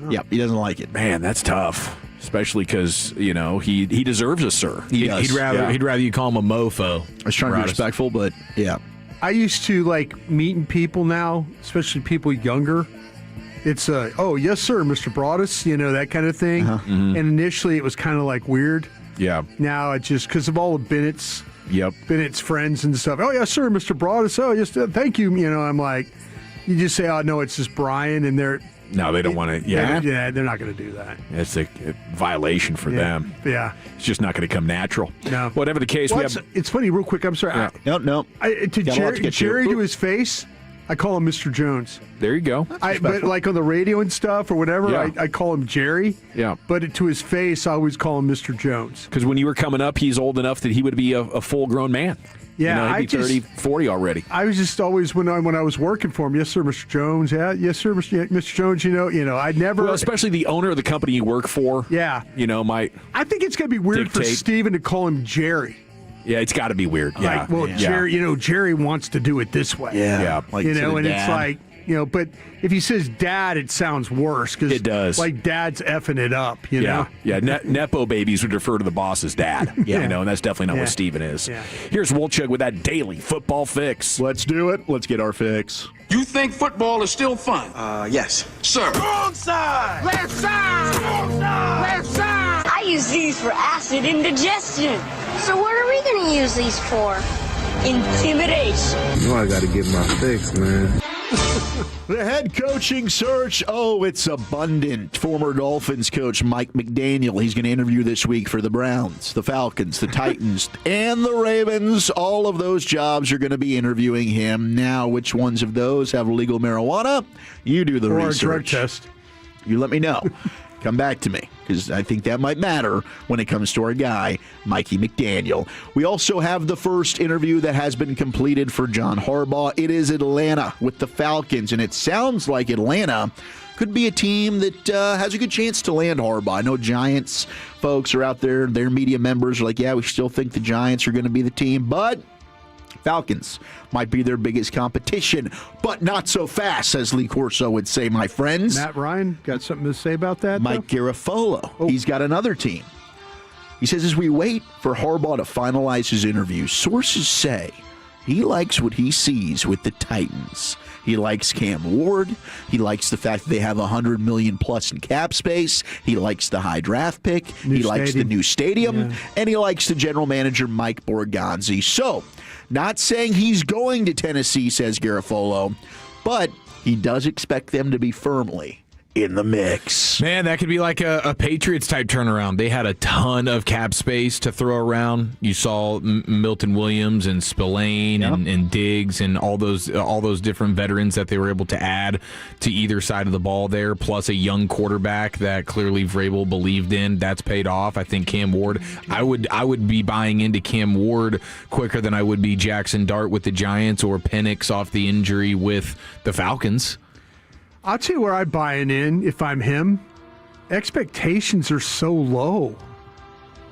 Yep, he doesn't like it. Man, that's tough. Especially because, he deserves a Sir. He'd rather you call him a mofo. I was trying to be respectful, but yeah. I used to like meeting people now, especially people younger. It's oh yes sir, Mr. Broadus, that kind of thing. Mm-hmm. And initially it was kind of like weird. Yeah. Now it's just because of all the Bennett's. Yep. Bennett's friends and stuff. Oh yes sir, Mr. Broadus. Oh yes, thank you. I'm like, you just say, oh no, it's just Brian, and they're. No, they don't want to. Yeah, they're not going to do that. It's a violation for them. Yeah, it's just not going to come natural. No, whatever the case. It's funny, real quick. I'm sorry. Yeah. No. To Jerry to his face, I call him Mr. Jones. There you go. But like on the radio and stuff or whatever, Yeah. I call him Jerry. Yeah. But to his face, I always call him Mr. Jones. Because when you were coming up, he's old enough that he would be a full-grown man. Yeah, he'd be 30, 40 already. I was just always when I was working for him. Yes, sir, Mr. Jones. Yeah, yes, sir, Mr. Jones. I'd never. Well, especially the owner of the company you work for. Yeah. Might. I think it's gonna be weird for Steven to call him Jerry. Yeah, it's got to be weird. Yeah. Jerry. Jerry wants to do it this way. Yeah. And it's like. But if he says dad, it sounds worse. Cause it does. Like dad's effing it up, know? Yeah. Nepo babies would refer to the boss as dad. And that's definitely not what Steven is. Yeah. Here's Wolchuk with that daily football fix. Let's do it. Let's get our fix. You think football is still fun? Yes. Sir. Wrong side! Left side! Wrong side! Left side! I use these for acid indigestion. So what are we going to use these for? Intimidation. You know I got to get my fix, man. The head coaching search, it's abundant. Former Dolphins coach Mike McDaniel, he's going to interview this week for the Browns, the Falcons, the Titans, and the Ravens. All of those jobs are going to be interviewing him. Now, which ones of those have legal marijuana? You do the research. Or a drug test. You let me know. Come back to me, because I think that might matter when it comes to our guy, Mikey McDaniel. We also have the first interview that has been completed for John Harbaugh. It is Atlanta with the Falcons, and it sounds like Atlanta could be a team that has a good chance to land Harbaugh. I know Giants folks are out there, their media members are like, yeah, we still think the Giants are going to be the team, but Falcons might be their biggest competition, but not so fast, as Lee Corso would say, my friends. Matt Ryan, got something to say about that? Mike Garafolo, he's got another team. He says, as we wait for Harbaugh to finalize his interview, sources say he likes what he sees with the Titans. He likes Cam Ward. He likes the fact that they have $100 million plus in cap space. He likes the high draft pick. He likes the new stadium. Yeah. And he likes the general manager, Mike Borgonzi. So, not saying he's going to Tennessee, says Garafolo, but he does expect them to be firmly in the mix. Man, that could be like a Patriots type turnaround. They had a ton of cap space to throw around. You saw Milton Williams and Spillane and Diggs and all those different veterans that they were able to add to either side of the ball there, plus a young quarterback that clearly Vrabel believed in. That's paid off. I think Cam Ward, I would be buying into Cam Ward quicker than I would be Jackson Dart with the Giants or Penix off the injury with the Falcons. I'll tell you where I'm buying in if I'm him. Expectations are so low.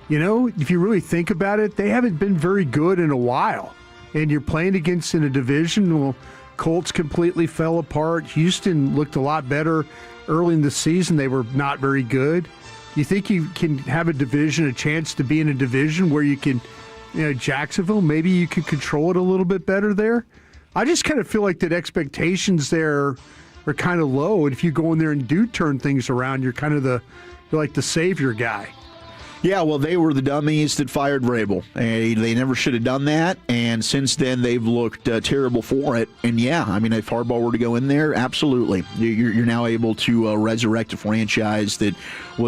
If you really think about it, they haven't been very good in a while. And you're playing against in a division. Well, Colts completely fell apart. Houston looked a lot better early in the season. They were not very good. You think you can have a chance to be in a division where you can, Jacksonville, maybe you could control it a little bit better there? I just kind of feel like that expectations there are kind of low, and if you go in there and do turn things around, you're like the savior guy. Yeah, well, they were the dummies that fired Vrabel. They never should have done that, and since then they've looked terrible for it. And yeah, I mean, if Harbaugh were to go in there, absolutely, you're now able to resurrect a franchise that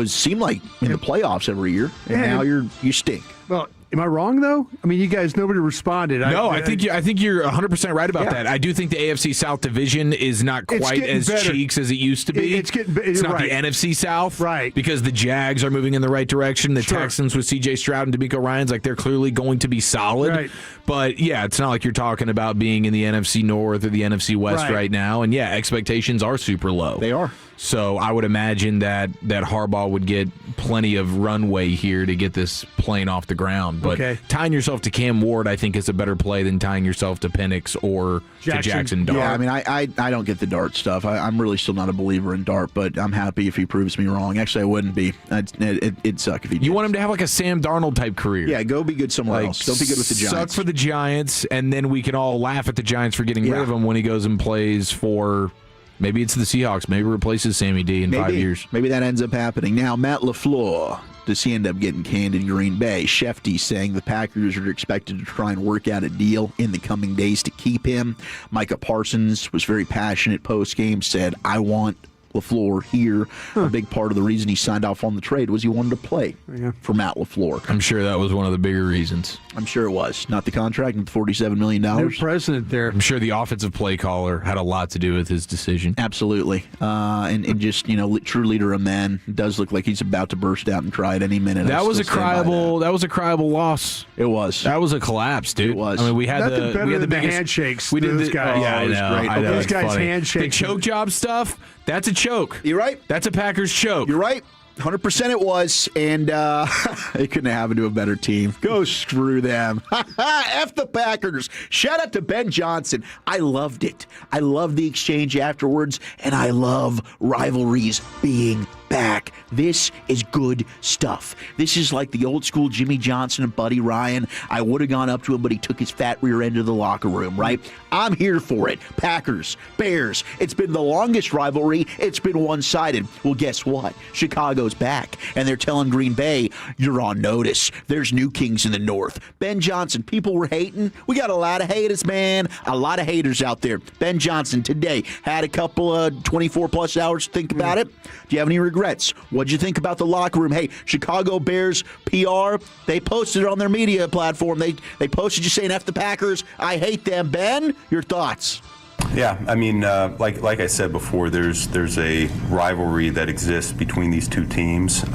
seemed like in the playoffs every year, and now you stink. Well, Am I wrong though? I mean, you guys, nobody responded. No, I think you're 100% right about that. I do think the AFC South division is not quite as cheeks as it used to be. It's getting It's not the NFC South, right? Because the Jags are moving in the right direction. The Texans with C.J. Stroud and DeMeco Ryans, like they're clearly going to be solid. Right. But yeah, it's not like you're talking about being in the NFC North or the NFC West right now. And yeah, expectations are super low. They are. So I would imagine that Harbaugh would get plenty of runway here to get this plane off the ground. But tying yourself to Cam Ward, I think, is a better play than tying yourself to Penix or to Jackson Dart. Yeah, I mean, I don't get the Dart stuff. I'm really still not a believer in Dart, but I'm happy if he proves me wrong. Actually, I wouldn't be. It'd suck if he did. You want him to have like a Sam Darnold type career. Yeah, go be good somewhere else. Don't be good with the Giants. Suck for the Giants, and then we can all laugh at the Giants for getting rid of him when he goes and plays for... Maybe it's the Seahawks. Maybe replaces Sammy D in 5 years. Maybe that ends up happening. Now, Matt LaFleur, does he end up getting canned in Green Bay? Shefty saying the Packers are expected to try and work out a deal in the coming days to keep him. Micah Parsons was very passionate post-game, said, I want LaFleur here. A big part of the reason he signed off on the trade was he wanted to play for Matt LaFleur. I'm sure that was one of the bigger reasons. I'm sure it was. Not the contract, and the $47 million. New president there. I'm sure the offensive play caller had a lot to do with his decision. Absolutely. And just, true leader of men. Does look like he's about to burst out and cry at any minute. That was a criable loss. It was. That was a collapse, dude. It was. I mean, we had the biggest handshakes. We did those guys. Yeah, I know. Those guys' handshakes. The choke job stuff. That's a choke. You're right. That's a Packers choke. You're right. 100% it was, and it couldn't have happened to a better team. Go screw them. F the Packers. Shout out to Ben Johnson. I loved it. I loved the exchange afterwards, and I love rivalries being back. This is good stuff. This is like the old school Jimmy Johnson and Buddy Ryan. I would have gone up to him, but he took his fat rear end to the locker room, right? I'm here for it. Packers, Bears. It's been the longest rivalry. It's been one-sided. Well, guess what? Chicago's back, and they're telling Green Bay, you're on notice. There's new kings in the North. Ben Johnson, people were hating. We got a lot of haters, man. A lot of haters out there. Ben Johnson today had a couple of 24-plus hours to think about it. Do you have any regrets? What'd you think about the locker room? Hey, Chicago Bears PR, they posted it on their media platform. They posted you saying F the Packers. I hate them. Ben, your thoughts? Yeah, I mean, like I said before, there's a rivalry that exists between these two teams,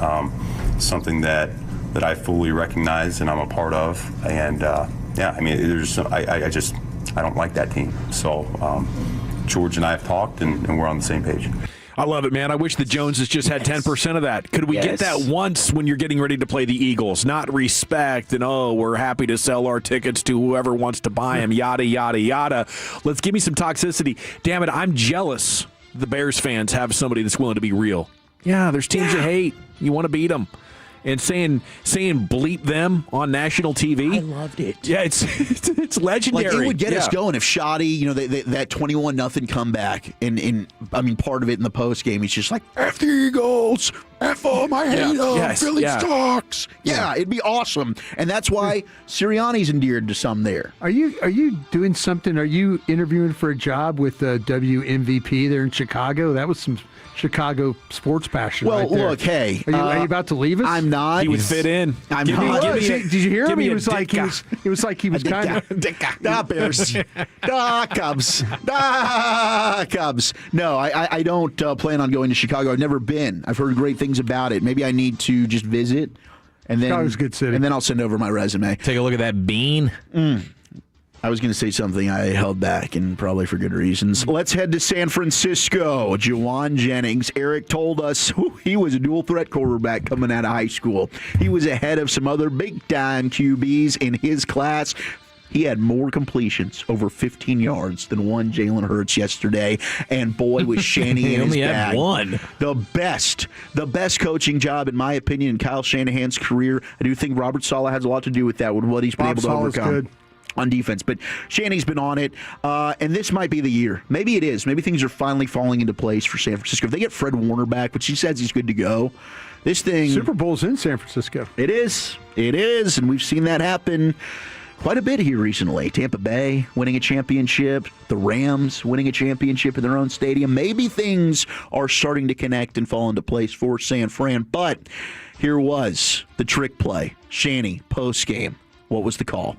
something that I fully recognize and I'm a part of. And yeah, I mean, I don't like that team. So George and I have talked, and we're on the same page. I love it, man. I wish the Joneses just had 10% of that. Could we get that once when you're getting ready to play the Eagles? Not respect and, we're happy to sell our tickets to whoever wants to buy them, yada, yada, yada. Let's give me some toxicity. Damn it, I'm jealous the Bears fans have somebody that's willing to be real. Yeah, there's teams you hate. You want to beat them. And saying bleep them on national TV. I loved it. Yeah, it's legendary. Like, it would get us going if Shoddy, that 21-0 comeback, and I mean, part of it in the post game, he's just like, F the Eagles, F them, I hate them, Philly sucks. Yeah, it'd be awesome. And that's why Sirianni's endeared to some there. Are you doing something? Are you interviewing for a job with WMVP there in Chicago? That was some Chicago sports passion. Well, right there. Look, hey, are you about to leave us? I'm not. He would fit in. I'm not. Did you hear him? He was like he was kind of Bears, Cubs. No, I don't plan on going to Chicago. I've never been. I've heard great things about it. Maybe I need to just visit, and then Chicago's a good city. And then I'll send over my resume. Take a look at that bean. I was going to say something I held back, and probably for good reasons. Let's head to San Francisco. Juwan Jennings. Eric told us he was a dual-threat quarterback coming out of high school. He was ahead of some other big-time QBs in his class. He had more completions, over 15 yards, than one Jalen Hurts yesterday. And boy, was Shanny in his bag. Had one. The best coaching job, in my opinion, in Kyle Shanahan's career. I do think Robert Saleh has a lot to do with that, with what he's been able to overcome. Good on defense, but Shanny's been on it, and this might be the year. Maybe it is. Maybe things are finally falling into place for San Francisco. If they get Fred Warner back, which he says he's good to go, this thing... Super Bowl's in San Francisco. It is, and we've seen that happen quite a bit here recently. Tampa Bay winning a championship, the Rams winning a championship in their own stadium. Maybe things are starting to connect and fall into place for San Fran, but here was the trick play. Shanny, post-game. What was the call?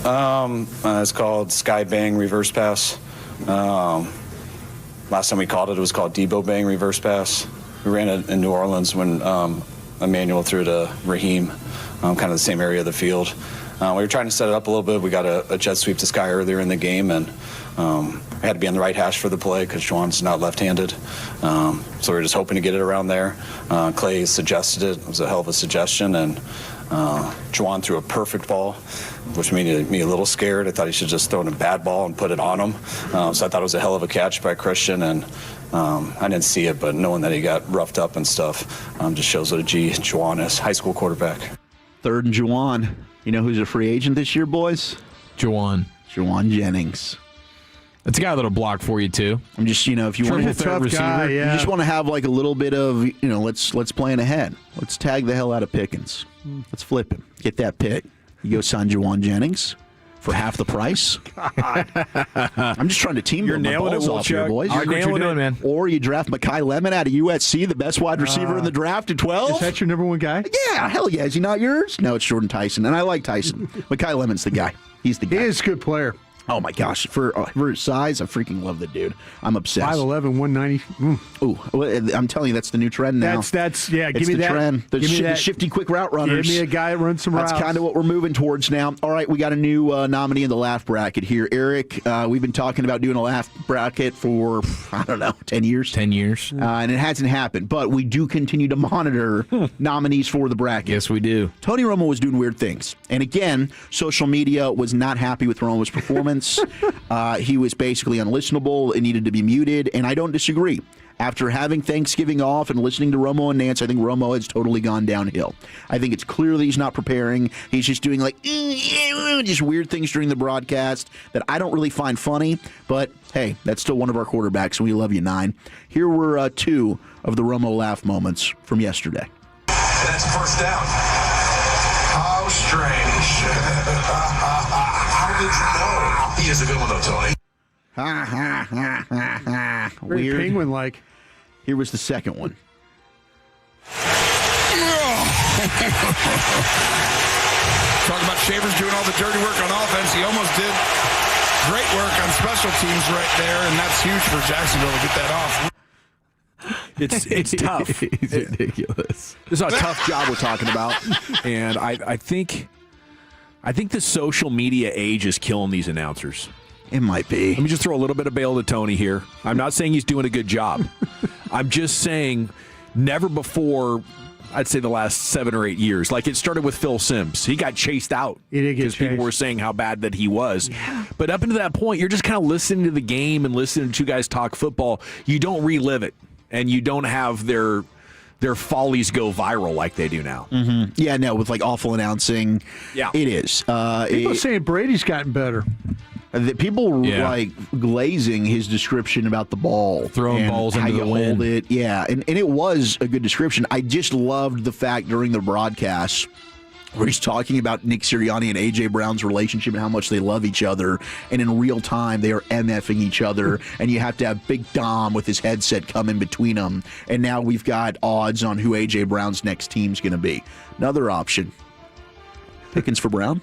It's called Sky Bang Reverse Pass. Last time we called it, it was called Debo Bang Reverse Pass. We ran it in New Orleans when Emmanuel threw to Raheem, kind of the same area of the field. We were trying to set it up a little bit. We got a jet sweep to Sky earlier in the game, and I had to be on the right hash for the play because Juwan's not left-handed. So we were just hoping to get it around there. Clay suggested it. It was a hell of a suggestion, and Juwan threw a perfect ball, which made me a little scared. I thought he should just throw in a bad ball and put it on him. So I thought it was a hell of a catch by Christian, and I didn't see it, but knowing that he got roughed up and stuff just shows what a G Juwan is, high school quarterback. 3rd and Juwan. You know who's a free agent this year, boys? Juwan Jennings. That's a guy that'll block for you, too. I'm just, if you want to third receiver, guy, yeah. you just want to have like a little bit of, let's plan ahead. Let's tag the hell out of Pickens. Let's flip him. Get that pick. You go sign Juwan Jennings for half the price. I'm just trying to team You're my nailing balls it, off here, Chuck. boys. You're nailing it, man. Or you draft Mekhi Lemon out of USC, the best wide receiver in the draft at 12. Is that your number one guy? Yeah, hell yeah. Is he not yours? No, it's Jordan Tyson, and I like Tyson. Mekhi Lemon's the guy. He's the guy. He is a good player. Oh, my gosh. For his size, I freaking love the dude. I'm obsessed. 5'11", 190. Ooh, I'm telling you, that's the new trend now. That's Give me the that. trend. The Give me that. shifty, quick route runners. Give me a guy that runs some routes. That's kind of what we're moving towards now. All right, we got a new nominee in the laugh bracket here. Eric, we've been talking about doing a laugh bracket for, 10 years? 10 years. And it hasn't happened, but we do continue to monitor nominees for the bracket. Yes, we do. Tony Romo was doing weird things. And again, social media was not happy with Romo's performance. He was basically unlistenable and needed to be muted, and I don't disagree. After having Thanksgiving off and listening to Romo and Nance, I think Romo has totally gone downhill. I think it's clear that he's not preparing. He's just doing just weird things during the broadcast that I don't really find funny, but hey, that's still one of our quarterbacks, and we love you, 9. Here were 2 of the Romo laugh moments from yesterday. That's a first down. How strange. How did you know? He is a good one, though, Tony. Ha, ha, ha, ha, ha. Very Weird. penguin-like. Here was the second one. Talk about Shavers doing all the dirty work on offense. He almost did great work on special teams right there, and that's huge for Jacksonville to get that off. It's tough. It's ridiculous. This is a tough job we're talking about, and I think the social media age is killing these announcers. It might be. Let me just throw a little bit of bail to Tony here. I'm not saying he's doing a good job. I'm just saying never before, I'd say the last 7 or 8 years. Like it started with Phil Simms. He got chased out because people were saying how bad that he was. Yeah. But up until that point, you're just kind of listening to the game and listening to 2 guys talk football. You don't relive it, and you don't have their follies go viral like they do now. Mm-hmm. Yeah, no, with like awful announcing. Yeah, it is. People saying Brady's gotten better. People like glazing his description about the ball, throwing balls into the wind. Hold it. Yeah, and it was a good description. I just loved the fact during the broadcast where he's talking about Nick Sirianni and A.J. Brown's relationship and how much they love each other, and in real time they are MFing each other, and you have to have Big Dom with his headset come in between them, and now we've got odds on who A.J. Brown's next team's going to be. Another option, Pickens for Brown.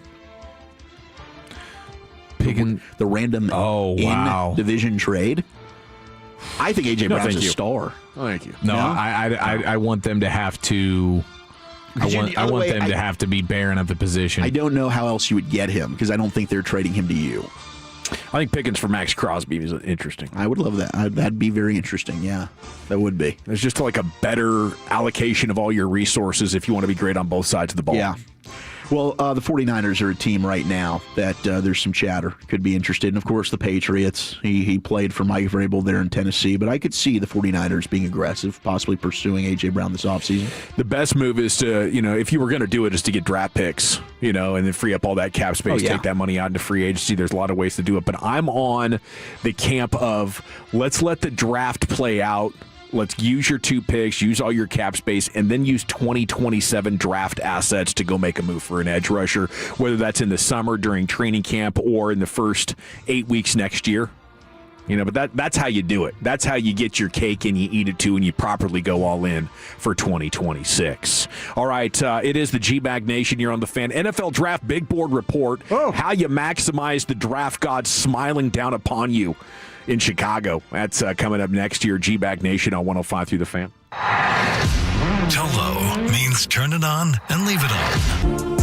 The random in-division trade. I think A.J. Brown's a star. Oh, thank you. No, I want them to have to. I want them to have to be barren of the position. I don't know how else you would get him because I don't think they're trading him to you. I think Pickens for Max Crosby is interesting. I would love that. That'd be very interesting. Yeah, that would be. There's just like a better allocation of all your resources if you want to be great on both sides of the ball. Yeah. Well, the 49ers are a team right now that there's some chatter. Could be interested. And, of course, the Patriots. He played for Mike Vrabel there in Tennessee. But I could see the 49ers being aggressive, possibly pursuing A.J. Brown this offseason. The best move is to, if you were going to do it, is to get draft picks, and then free up all that cap space, take that money out into free agency. There's a lot of ways to do it. But I'm on the camp of let's let the draft play out. Let's use your 2 picks, use all your cap space, and then use 2027 draft assets to go make a move for an edge rusher, whether that's in the summer during training camp or in the first 8 weeks next year. But that's how you do it. That's how you get your cake and you eat it too, and you properly go all in for 2026. All right, it is the Gbag Nation. You're on the Fan. NFL Draft Big Board Report. How you maximize the draft gods smiling down upon you in Chicago. That's coming up next year. Gbag Nation on 105 through the Fan. Tolo means turn it on and leave it on.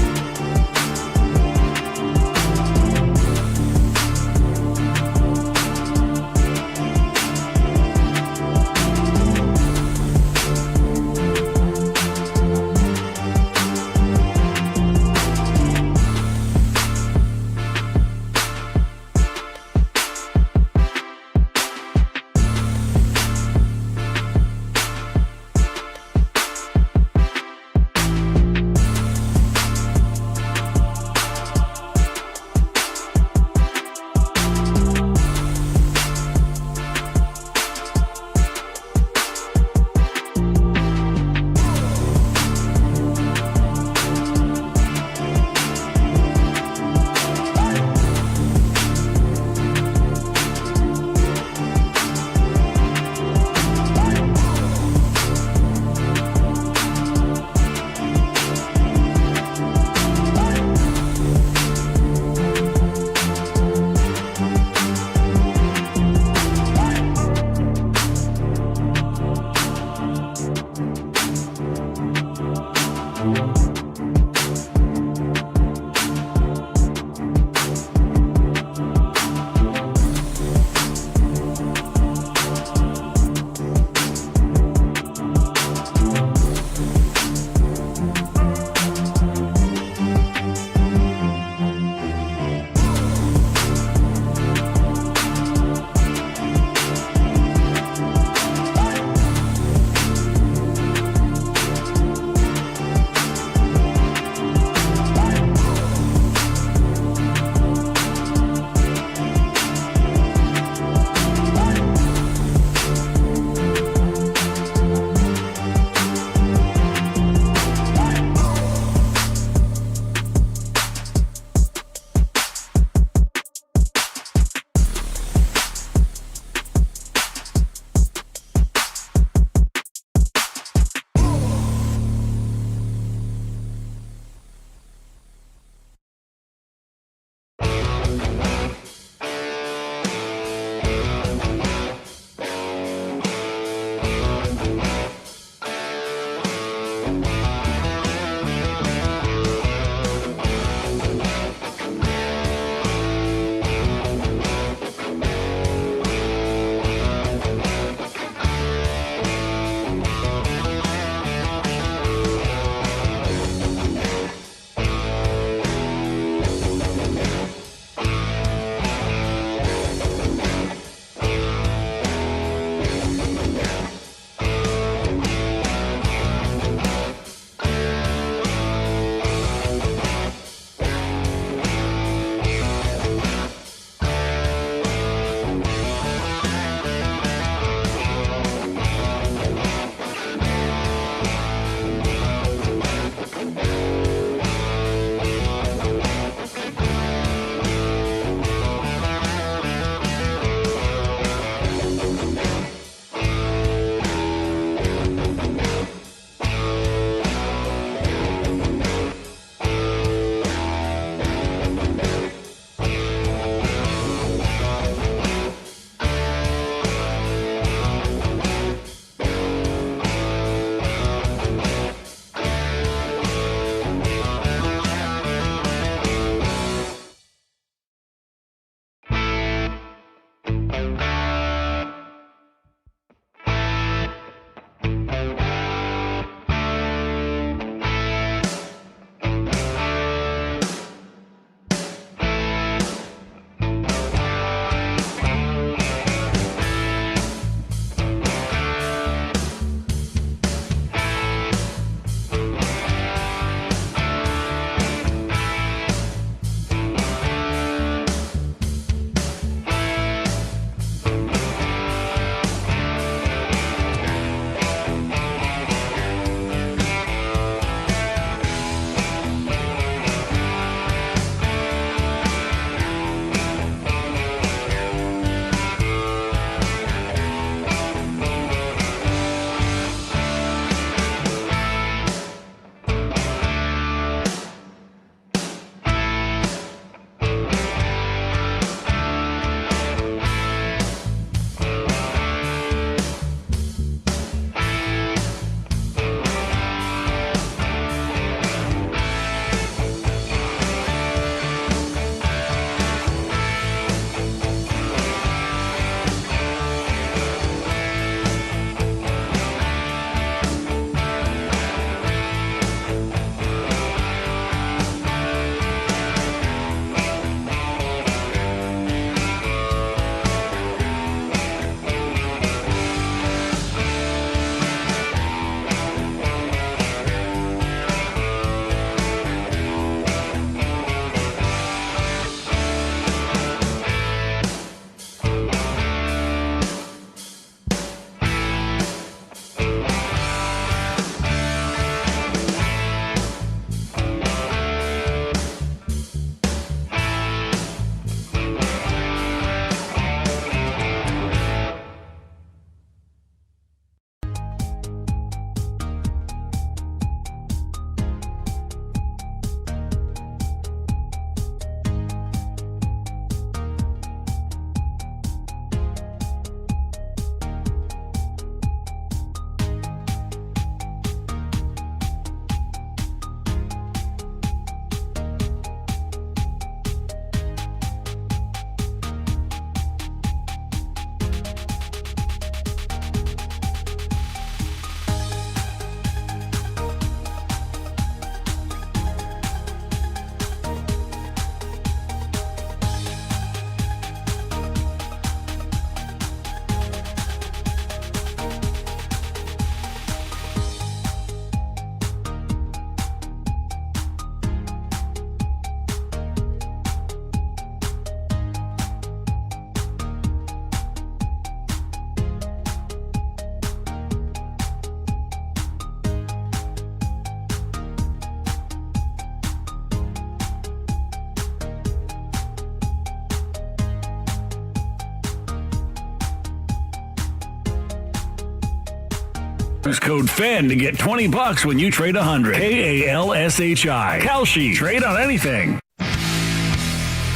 Use code FEN to get $20 when you trade 100. KALSHI. Kalshi. Trade on anything.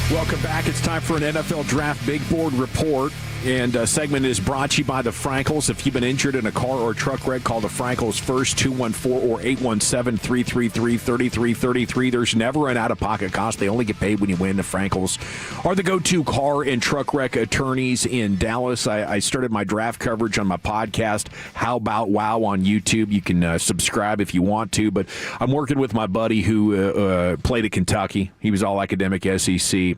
Welcome back. It's time for an NFL Draft Big Board Report. And segment is brought to you by the Frankels. If you've been injured in a car or truck wreck, call the Frankels first, 214 or 817-333-3333. There's never an out-of-pocket cost. They only get paid when you win. The Frankels are the go-to car and truck wreck attorneys in Dallas. I started my draft coverage on my podcast, How About Wow, on YouTube. You can subscribe if you want to. But I'm working with my buddy who played at Kentucky. He was all academic SEC.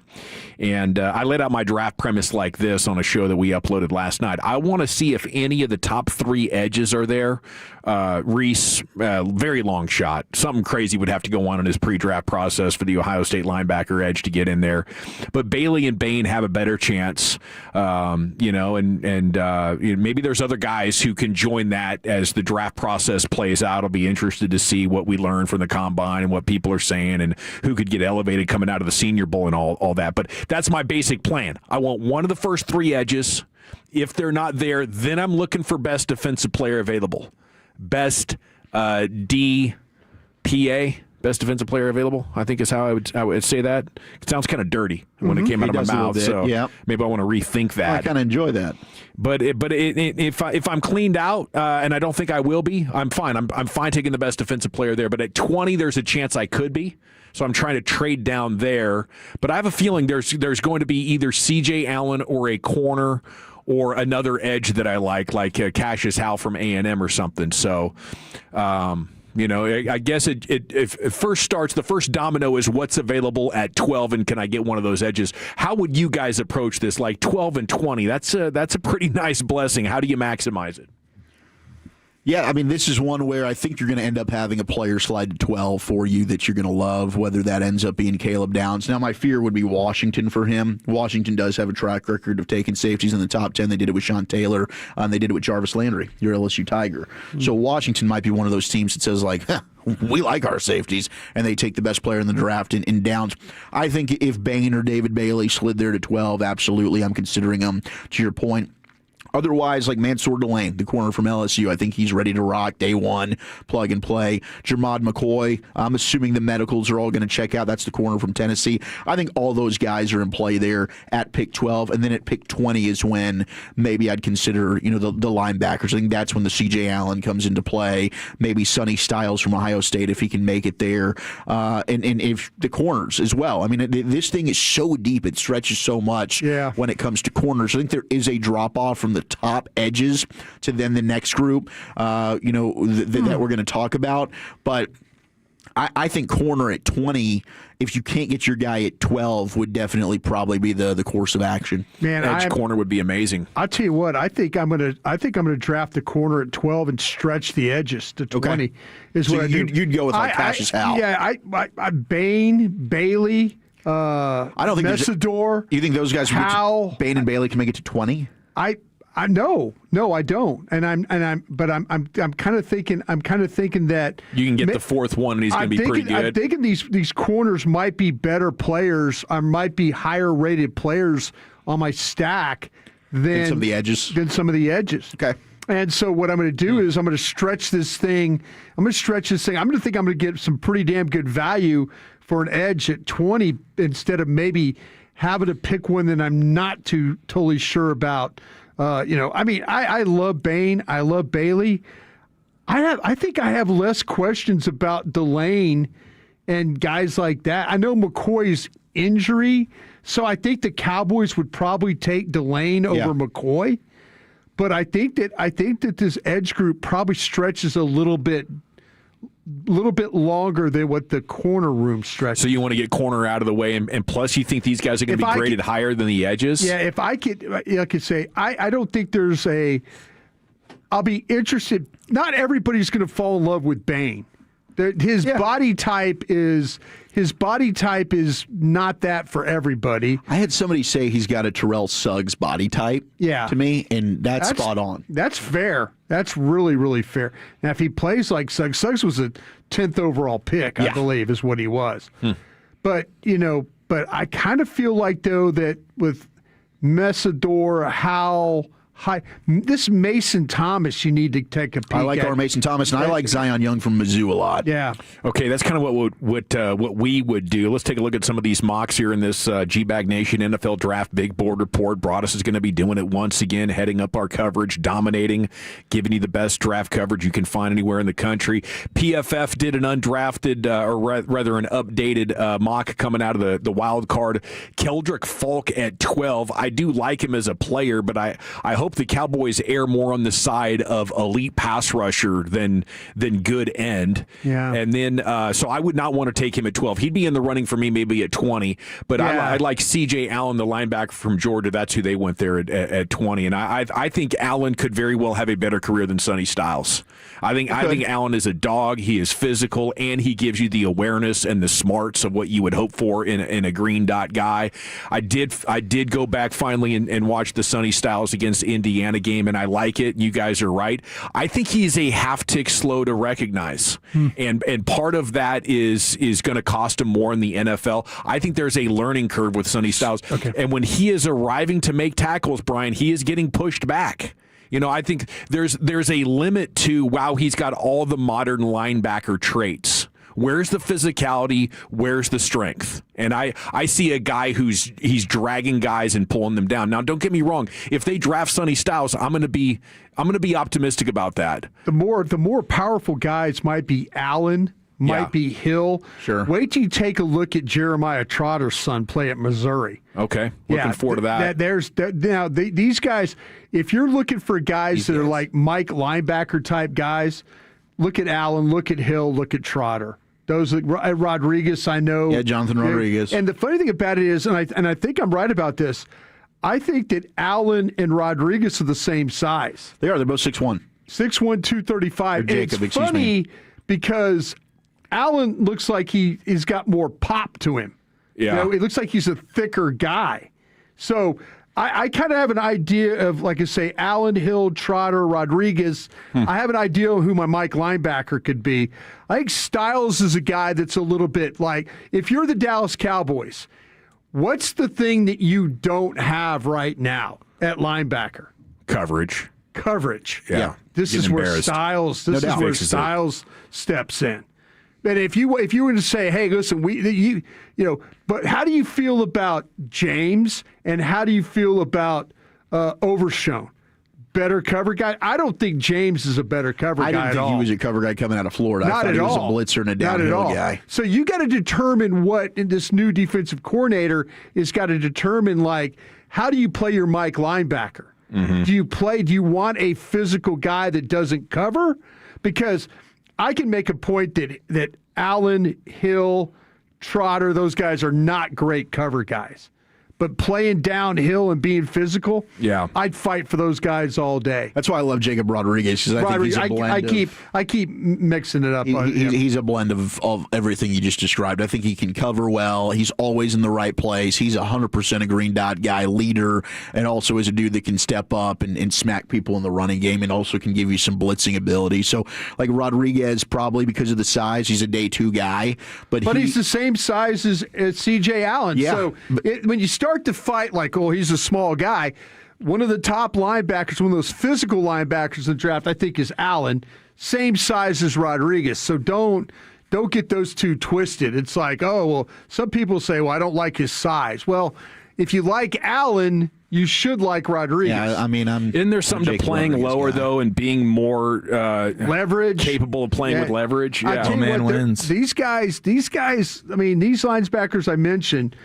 And I laid out my draft premise like this on a show that we uploaded last night. I want to see if any of the top 3 edges are there. Reese, very long shot. Something crazy would have to go on in his pre-draft process for the Ohio State linebacker edge to get in there. But Bailey and Bain have a better chance, and maybe there's other guys who can join that as the draft process plays out. I'll be interested to see what we learn from the combine and what people are saying and who could get elevated coming out of the Senior Bowl and all that. But that's my basic plan. I want one of the first 3 edges. If they're not there, then I'm looking for best defensive player available. Best DPA, best defensive player available, I think is how I would say that. It sounds kind of dirty when it came out of my mouth, so maybe I want to rethink that. I kind of enjoy that. But if I'm cleaned out, and I don't think I will be, I'm fine. I'm fine taking the best defensive player there. But at 20, there's a chance I could be. So I'm trying to trade down there. But I have a feeling there's going to be either C.J. Allen or a corner or another edge that I like Cassius Howe from A&M or something. So, I guess it first starts, the first domino is what's available at 12, and can I get one of those edges? How would you guys approach this? Like 12 and 20, that's a pretty nice blessing. How do you maximize it? Yeah, I mean, this is one where I think you're going to end up having a player slide to 12 for you that you're going to love, whether that ends up being Caleb Downs. Now, my fear would be Washington for him. Washington does have a track record of taking safeties in the top 10. They did it with Sean Taylor, and they did it with Jarvis Landry, your LSU Tiger. So Washington might be one of those teams that says, like, we like our safeties, and they take the best player in the draft in Downs. I think if Bain or David Bailey slid there to 12, absolutely, I'm considering them, to your point. Otherwise, like Mansour Delane, the corner from LSU, I think he's ready to rock day one, plug and play. Jermod McCoy, I'm assuming the medicals are all going to check out. That's the corner from Tennessee. I think all those guys are in play there at pick 12, and then at pick 20 is when maybe I'd consider, the linebackers. I think that's when the C.J. Allen comes into play. Maybe Sonny Styles from Ohio State if he can make it there, and if the corners as well. I mean, this thing is so deep; it stretches so much when it comes to corners. I think there is a drop off from the top edges to then the next group, that we're going to talk about. But I think corner at 20, if you can't get your guy at 12, would definitely probably be the course of action. Man, edge corner would be amazing. I'll tell you what, I think I'm gonna draft the corner at 12 and stretch the edges to 20. Okay. Is so what I do. You'd go with Cassius Howe. Yeah, I Bain, Bailey, I don't think Messidor. You think those guys, Howe, Bain and Bailey, can make it to 20? No, I don't. And I'm kind of thinking that you can get the fourth one and he's going to be pretty good. I'm thinking these corners might be better players, or might be higher rated players on my stack than some of the edges. Okay. And so what I'm going to do is I'm going to stretch this thing. I'm going to think I'm going to get some pretty damn good value for an edge at 20 instead of maybe having to pick one that I'm not totally sure about. I love Bain. I love Bailey. I think I have less questions about Delane and guys like that. I know McCoy's injury, so I think the Cowboys would probably take Delane over McCoy. But I think that this edge group probably stretches a little bit longer than what the corner room stretches. So you want to get corner out of the way, and plus you think these guys are going to be graded higher than the edges? Yeah, if I could say, I don't think there's I'll be interested. Not everybody's going to fall in love with Bain. His body type is not that for everybody. I had somebody say he's got a Terrell Suggs body type to me, and that's spot on. That's fair. That's really, really fair. Now, if he plays like Suggs was a 10th overall pick, I believe, is what he was. But I kind of feel like, though, that with Messidor, Howell, high. This Mason Thomas, you need to take a peek I like at. our Mason Thomas, and I like Zion Young from Mizzou a lot. Yeah. Okay, that's kind of what we would do. Let's take a look at some of these mocks here in this Gbag Nation NFL Draft Big Board Report. Broadus is going to be doing it once again, heading up our coverage, dominating, giving you the best draft coverage you can find anywhere in the country. PFF did an undrafted, or rather an updated mock coming out of the wild card. Keldrick Falk at 12. I do like him as a player, but I hope the Cowboys err more on the side of elite pass rusher than good end. Yeah. And then, so I would not want to take him at 12. He'd be in the running for me maybe at 20, but I'd like C.J. Allen, the linebacker from Georgia. That's who they went there at 20. And I think Allen could very well have a better career than Sonny Styles. I think Allen is a dog. He is physical, and he gives you the awareness and the smarts of what you would hope for in a green dot guy. I did go back finally and watch the Sonny Styles against Indiana game, and I like it. You guys are right. I think he's a half tick slow to recognize, and part of that is going to cost him more in the NFL. I think there's a learning curve with Sonny Styles, and when he is arriving to make tackles, Brian, he is getting pushed back. I think there's a limit to, wow, he's got all the modern linebacker traits. Where's the physicality? Where's the strength? And I see a guy he's dragging guys and pulling them down. Now, don't get me wrong. If they draft Sonny Styles, I'm going to be optimistic about that. The more powerful guys might be Allen, might be Hill. Sure. Wait till you take a look at Jeremiah Trotter's son play at Missouri. Okay, looking forward to that. These guys, if you're looking for guys that are like Mike linebacker type guys, look at Allen, look at Hill, look at Trotter. Those Rodriguez, I know. Yeah, Jonathan Rodriguez. And the funny thing about it is, and I think I'm right about this, I think that Allen and Rodriguez are the same size. They are. They're both 6'1". 6'1", 235. Jacob, it's funny because Allen looks like he's got more pop to him. Yeah. It looks like he's a thicker guy. So I kind of have an idea of, like I say, Allen, Hill, Trotter, Rodriguez. I have an idea of who my Mike linebacker could be. I think Styles is a guy that's a little bit like, if you're the Dallas Cowboys, what's the thing that you don't have right now at linebacker? Coverage. Yeah. This is where Styles steps in. And if you were to say, hey, listen, but how do you feel about James and how do you feel about Overshown? Better cover guy? I don't think James is a better cover guy at all. I didn't think he was a cover guy coming out of Florida. I thought he was a blitzer and a downhill guy. So you got to determine what in this new defensive coordinator is got to determine, like, how do you play your Mike linebacker? Mm-hmm. Do you want a physical guy that doesn't cover? Because I can make a point that Allen, Hill, Trotter, those guys are not great cover guys. But playing downhill and being physical, I'd fight for those guys all day. That's why I love Jacob Rodriguez, because I think he's a blend I keep mixing it up. He's a blend of everything you just described. I think he can cover well. He's always in the right place. He's 100% a green dot guy, leader, and also is a dude that can step up and smack people in the running game and also can give you some blitzing ability. So, like Rodriguez, probably because of the size, he's a day two guy. But he's the same size as C.J. Allen. Yeah. So when you start to fight like, oh, he's a small guy, one of the top linebackers, one of those physical linebackers in the draft, I think, is Allen, same size as Rodriguez. So don't get those two twisted. It's like, oh, well, some people say, well, I don't like his size. Well, if you like Allen, you should like Rodriguez. Yeah, I mean, isn't there something to playing lower, though, and being more leverage, capable of playing with leverage? Yeah, man wins. These guys, I mean, these linebackers I mentioned,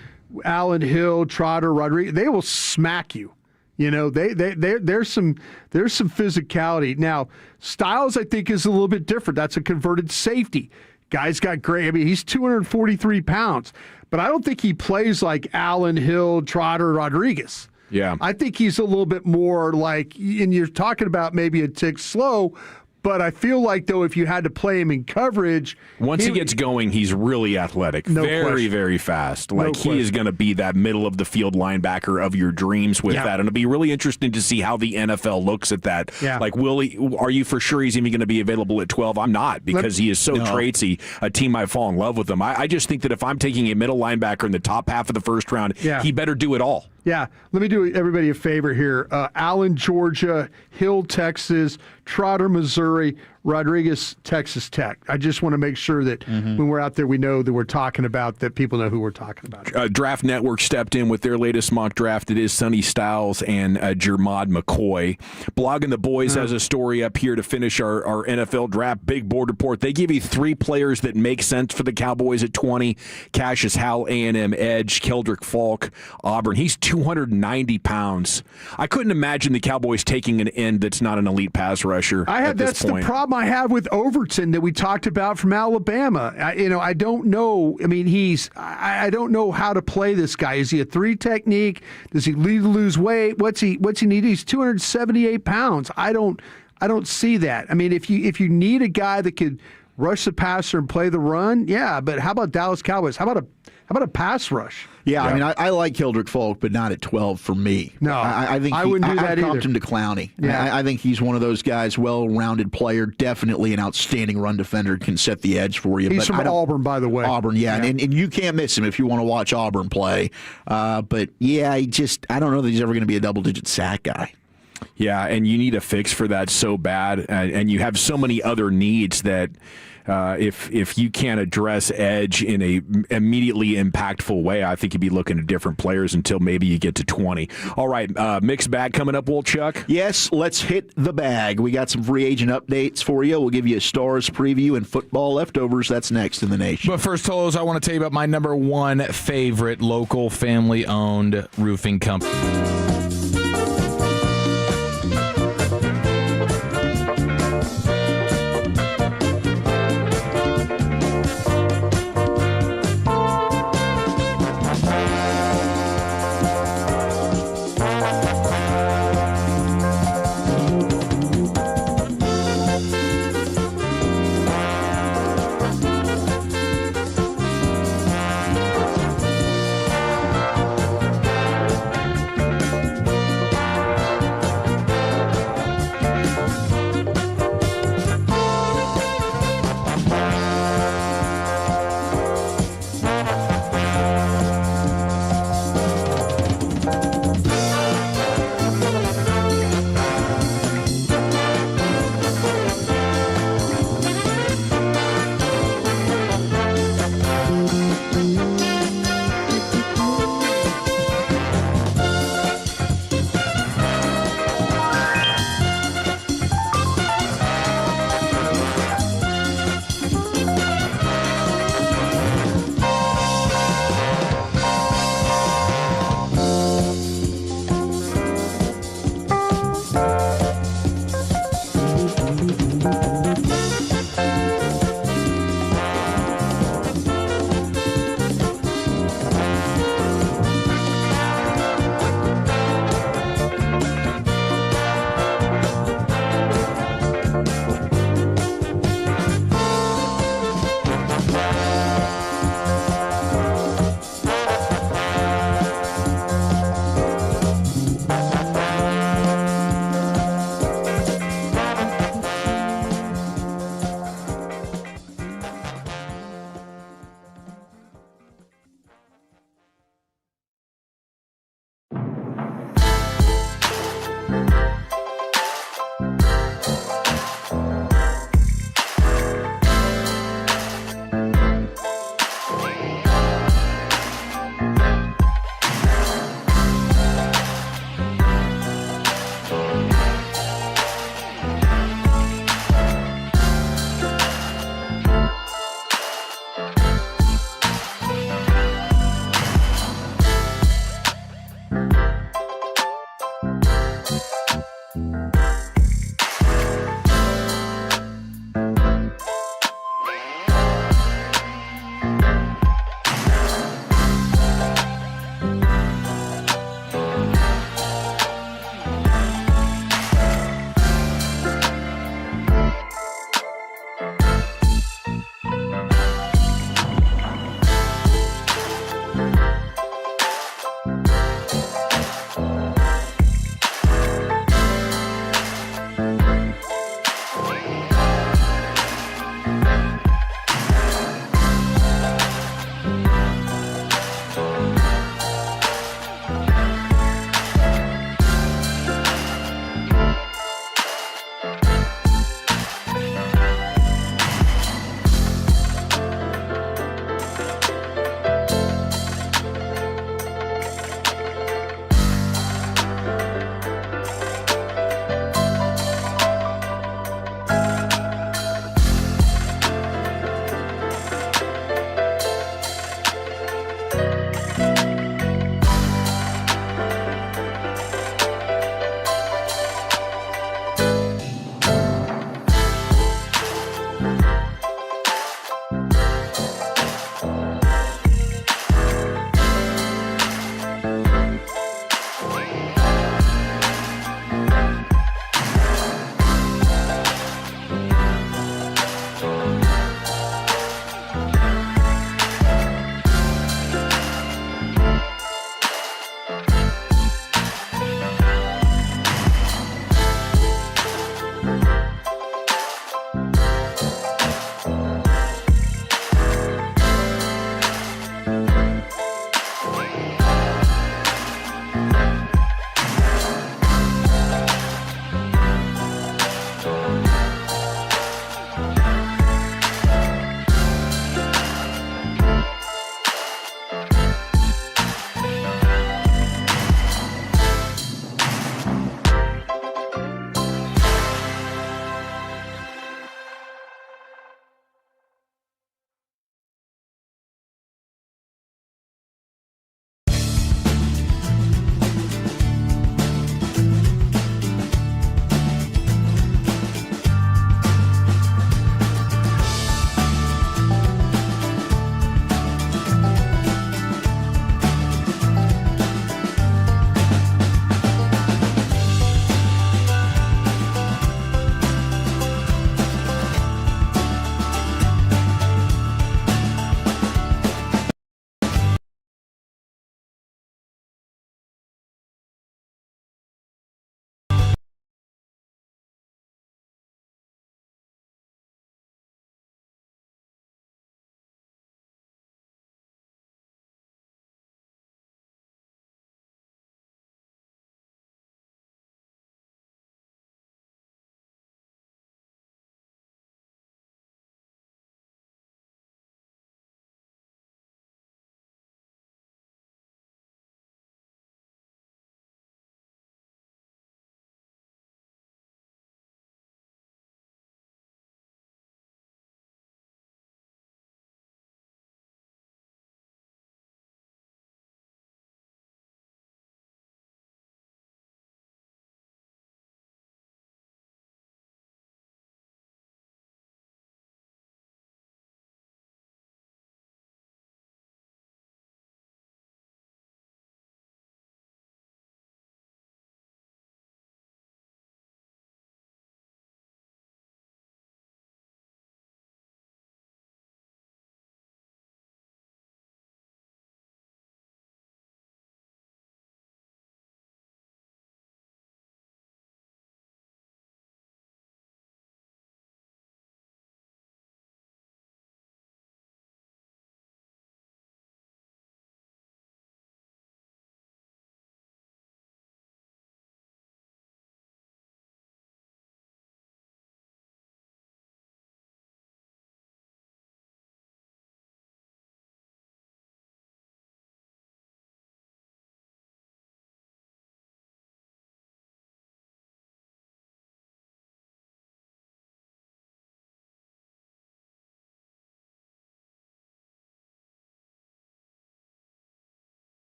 Allen, Hill, Trotter, Rodriguez, they will smack you. There's some physicality. Now, Styles, I think, is a little bit different. That's a converted safety. Guy's got great. I mean, he's 243 pounds, but I don't think he plays like Allen, Hill, Trotter, Rodriguez. Yeah. I think he's a little bit more like, and you're talking about maybe a tick slow, but I feel like, though, if you had to play him in coverage... Once he gets going, he's really athletic. Very, very fast. Like, he is going to be that middle-of-the-field linebacker of your dreams with that. And it'll be really interesting to see how the NFL looks at that. Yeah. Like, are you for sure he's even going to be available at 12? I'm not, because he is so traitsy. A team might fall in love with him. I just think that if I'm taking a middle linebacker in the top half of the first round, he better do it all. Yeah, let me do everybody a favor here. Allen, Georgia, Hill, Texas, Trotter, Missouri, Rodriguez, Texas Tech. I just want to make sure that when we're out there, we know that we're talking about, that people know who we're talking about. Draft Network stepped in with their latest mock draft. It is Sonny Styles and Jermod McCoy. Blogging the Boys has a story up here to finish our NFL draft big board report. They give you 3 players that make sense for the Cowboys at 20. Cassius Howell, A&M edge. Keldrick Falk, Auburn. He's 290 pounds. I couldn't imagine the Cowboys taking an end that's not an elite pass rusher at this point. That's the problem I have with Overton that we talked about from Alabama. I don't know. I mean, I don't know how to play this guy. Is he a 3 technique? Does he lose weight? What's he need? He's 278 pounds. I don't see that. I mean, if you need a guy that could rush the passer and play the run, yeah. But how about Dallas Cowboys? How about a pass rush? Yeah, I mean, I like Keldrick Falk, but not at 12 for me. No, I think I wouldn't do that either. I comped him to Clowney. Yeah. I think he's one of those guys, well-rounded player, definitely an outstanding run defender, can set the edge for you. He's from Auburn, by the way. Auburn, yeah. And you can't miss him if you want to watch Auburn play. But, yeah, I don't know that he's ever going to be a double-digit sack guy. Yeah, and you need a fix for that so bad, and you have so many other needs that if you can't address edge in a immediately impactful way, I think you'd be looking at different players until maybe you get to 20. All right, mixed bag coming up, Wolchuk? Yes, let's hit the bag. We got some free agent updates for you. We'll give you a Stars preview and football leftovers. That's next in the nation. But first, Tolos, I want to tell you about my number 1 favorite local family-owned roofing company.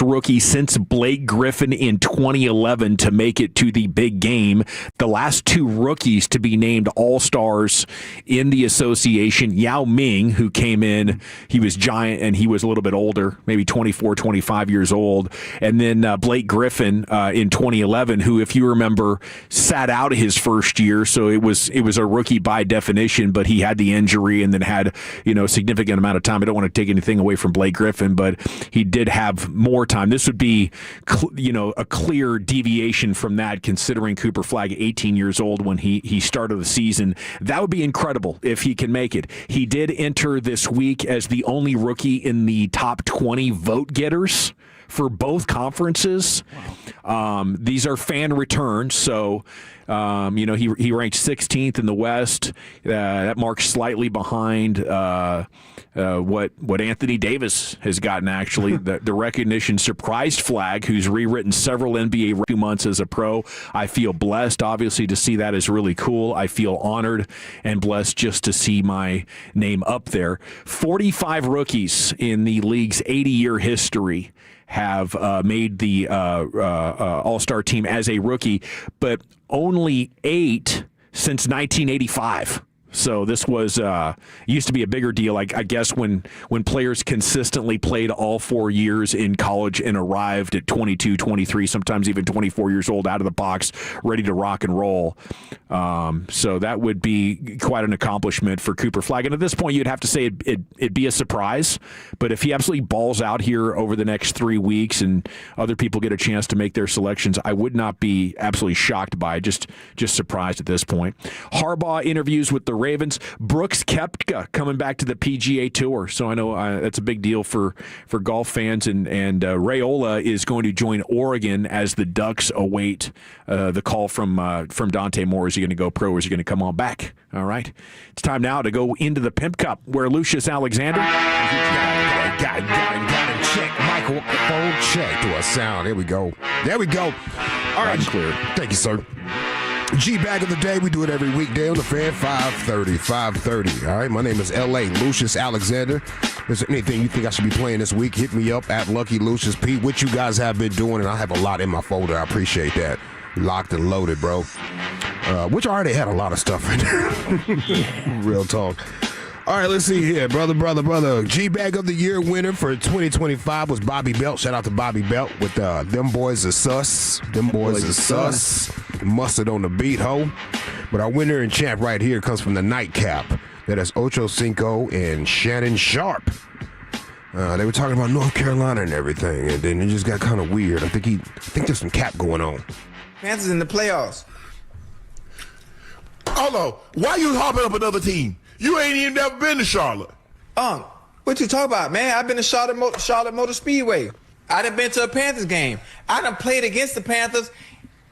rookie since Blake Griffin in 2011 to make it to the big game. The last 2 rookies to be named All-Stars in the association, Yao Ming, who came in, he was giant and he was a little bit older, maybe 24, 25 years old. And then Blake Griffin in 2011, who, if you remember, sat out his first year. So it was a rookie by definition, but he had the injury and then had, a significant amount of time. I don't want to take anything away from Blake Griffin, but he did have more time. This would be, a clear deviation from that, considering Cooper Flagg, 18 years old when he started the season. That would be incredible if he can make it. He did enter this week as the only rookie in the top 20 vote getters for both conferences. Wow. These are fan returns, so he ranked 16th in the West. That marks slightly behind what Anthony Davis has gotten, actually. the recognition surprised Flagg, who's rewritten several NBA 2 months as a pro. I feel blessed, obviously, to see that is really cool. I feel honored and blessed just to see my name up there. 45 rookies in the league's 80-year history have made the All-Star team as a rookie, but only 8 since 1985. So this was used to be a bigger deal, I guess, when players consistently played all 4 years in college and arrived at 22, 23, sometimes even 24 years old out of the box, ready to rock and roll. So that would be quite an accomplishment for Cooper Flagg. And at this point, you'd have to say it'd be a surprise. But if he absolutely balls out here over the next 3 weeks and other people get a chance to make their selections, I would not be absolutely shocked by it, just surprised at this point. Harbaugh interviews with the Ravens. Brooks Koepka coming back to the PGA Tour. So I know that's a big deal for golf fans. And Raiola is going to join Oregon as the Ducks await the call from Dante Moore. Is he going to go pro or is he going to come on back? All right. It's time now to go into the Pimp Cup, where Lucius Alexander got it. Check, Michael. Phone check to a sound. There we go. All right. Clear. Thank you, sir. Gbag of the day. We do it every weekday on the Fan, 5:30. All right, my name is L.A. Lucius Alexander. If there's anything you think I should be playing this week, hit me up at Lucky Lucius P. What you guys have been doing, and I have a lot in my folder. I appreciate that. Locked and loaded, bro. Which I already had a lot of stuff in there. Real talk. All right, let's see here. Brother. Gbag of the year winner for 2025 was Bobby Belt. Shout out to Bobby Belt with Them Boys Is Sus. Mustard on the beat, ho. But our winner and champ right here comes from the nightcap. That is Ocho Cinco and Shannon Sharp. They were talking about North Carolina and everything, and then it just got kind of weird. I think there's some cap going on. Panthers in the playoffs. Hold on. Why you hopping up another team? You ain't even never been to Charlotte. What you talking about, man? I've been to Charlotte Motor Speedway. I done been to a Panthers game. I done played against the Panthers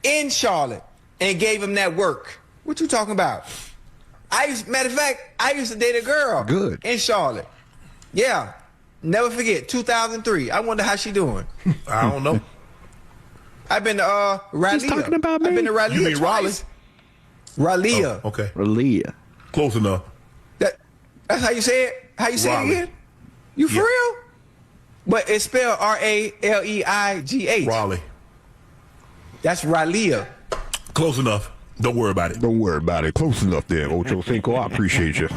in Charlotte and gave them that work. What you talking about? Matter of fact, I used to date a girl. Good. In Charlotte. Yeah. Never forget, 2003. I wonder how she doing. I don't know. I've been to Raleigh. He's talking about me. I've been to Raleigh. You mean Raleigh? Raleigh. Oh, okay. Raleigh. Close enough. That's how you say it? How you say Raleigh. it again? You for real? But it's spelled R-A-L-E-I-G-H. Raleigh. That's Raleigh. Close enough. Don't worry about it. Close enough there, Ocho Cinco. I appreciate you.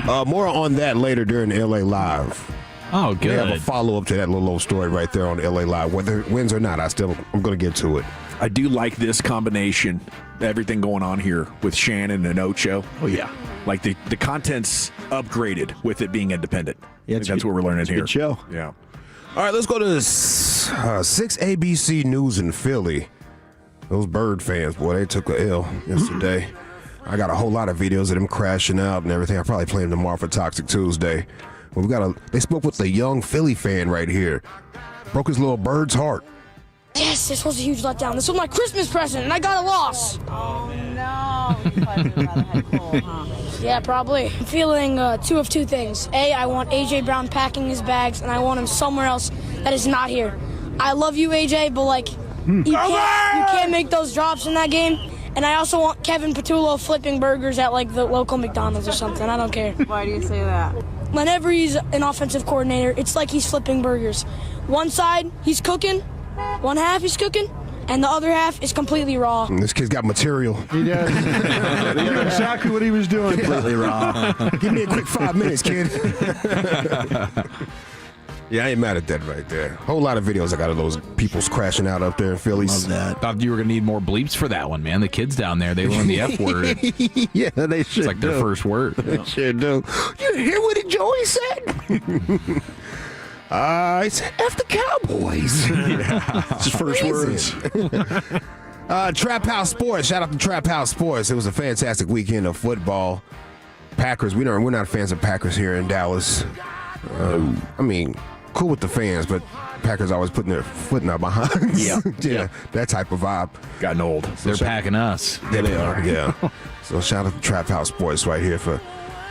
More on that later during LA Live. Oh, good. We have a follow-up to that little old story right there on LA Live. Whether it wins or not, I'm going to get to it. I do like this combination, everything going on here with Shannon and Ocho. Oh, yeah. Like the content's upgraded with it being independent. Yeah, I think that's what we're learning here. Good show. Yeah. All right, let's go to 6 ABC News in Philly. Those Bird fans, boy, they took a L yesterday. I got a whole lot of videos of them crashing out and everything. I'll probably play them tomorrow for Toxic Tuesday. But they spoke with the young Philly fan right here. Broke his little bird's heart. Yes, this was a huge letdown. This was my Christmas present, and I got a loss. Oh, no. You probably would have rather had Cole, huh? Yeah, probably. I'm feeling two of two things. A, I want A.J. Brown packing his bags, and I want him somewhere else that is not here. I love you, A.J., but, like, you can't make those drops in that game. And I also want Kevin Patullo flipping burgers at, like, the local McDonald's or something. I don't care. Why do you say that? whenever he's an offensive coordinator, it's like he's flipping burgers. One side, he's cooking. One half, he's cooking. And the other half is completely raw. This kid's got material. He does. He knew exactly what he was doing. Completely raw. Give me a quick 5 minutes, kid. Yeah, I ain't mad at that right there. Whole lot of videos I got of those people's crashing out up there in Philly. Love that. Thought you were going to need more bleeps for that one, man. The kids down there, they learn the F word. Yeah, they should. It's like their first word. They should do. You hear what Joey said? It's F the Cowboys. Yeah. It's his first words. Trap House Sports. Shout out to Trap House Sports. It was a fantastic weekend of football. Packers. We're not fans of Packers here in Dallas. I mean, cool with the fans, but Packers always putting their foot in our behinds. Yeah, that type of vibe. Gotten old. They're packing us. Yeah, they are. Yeah. So shout out to Trap House Sports right here for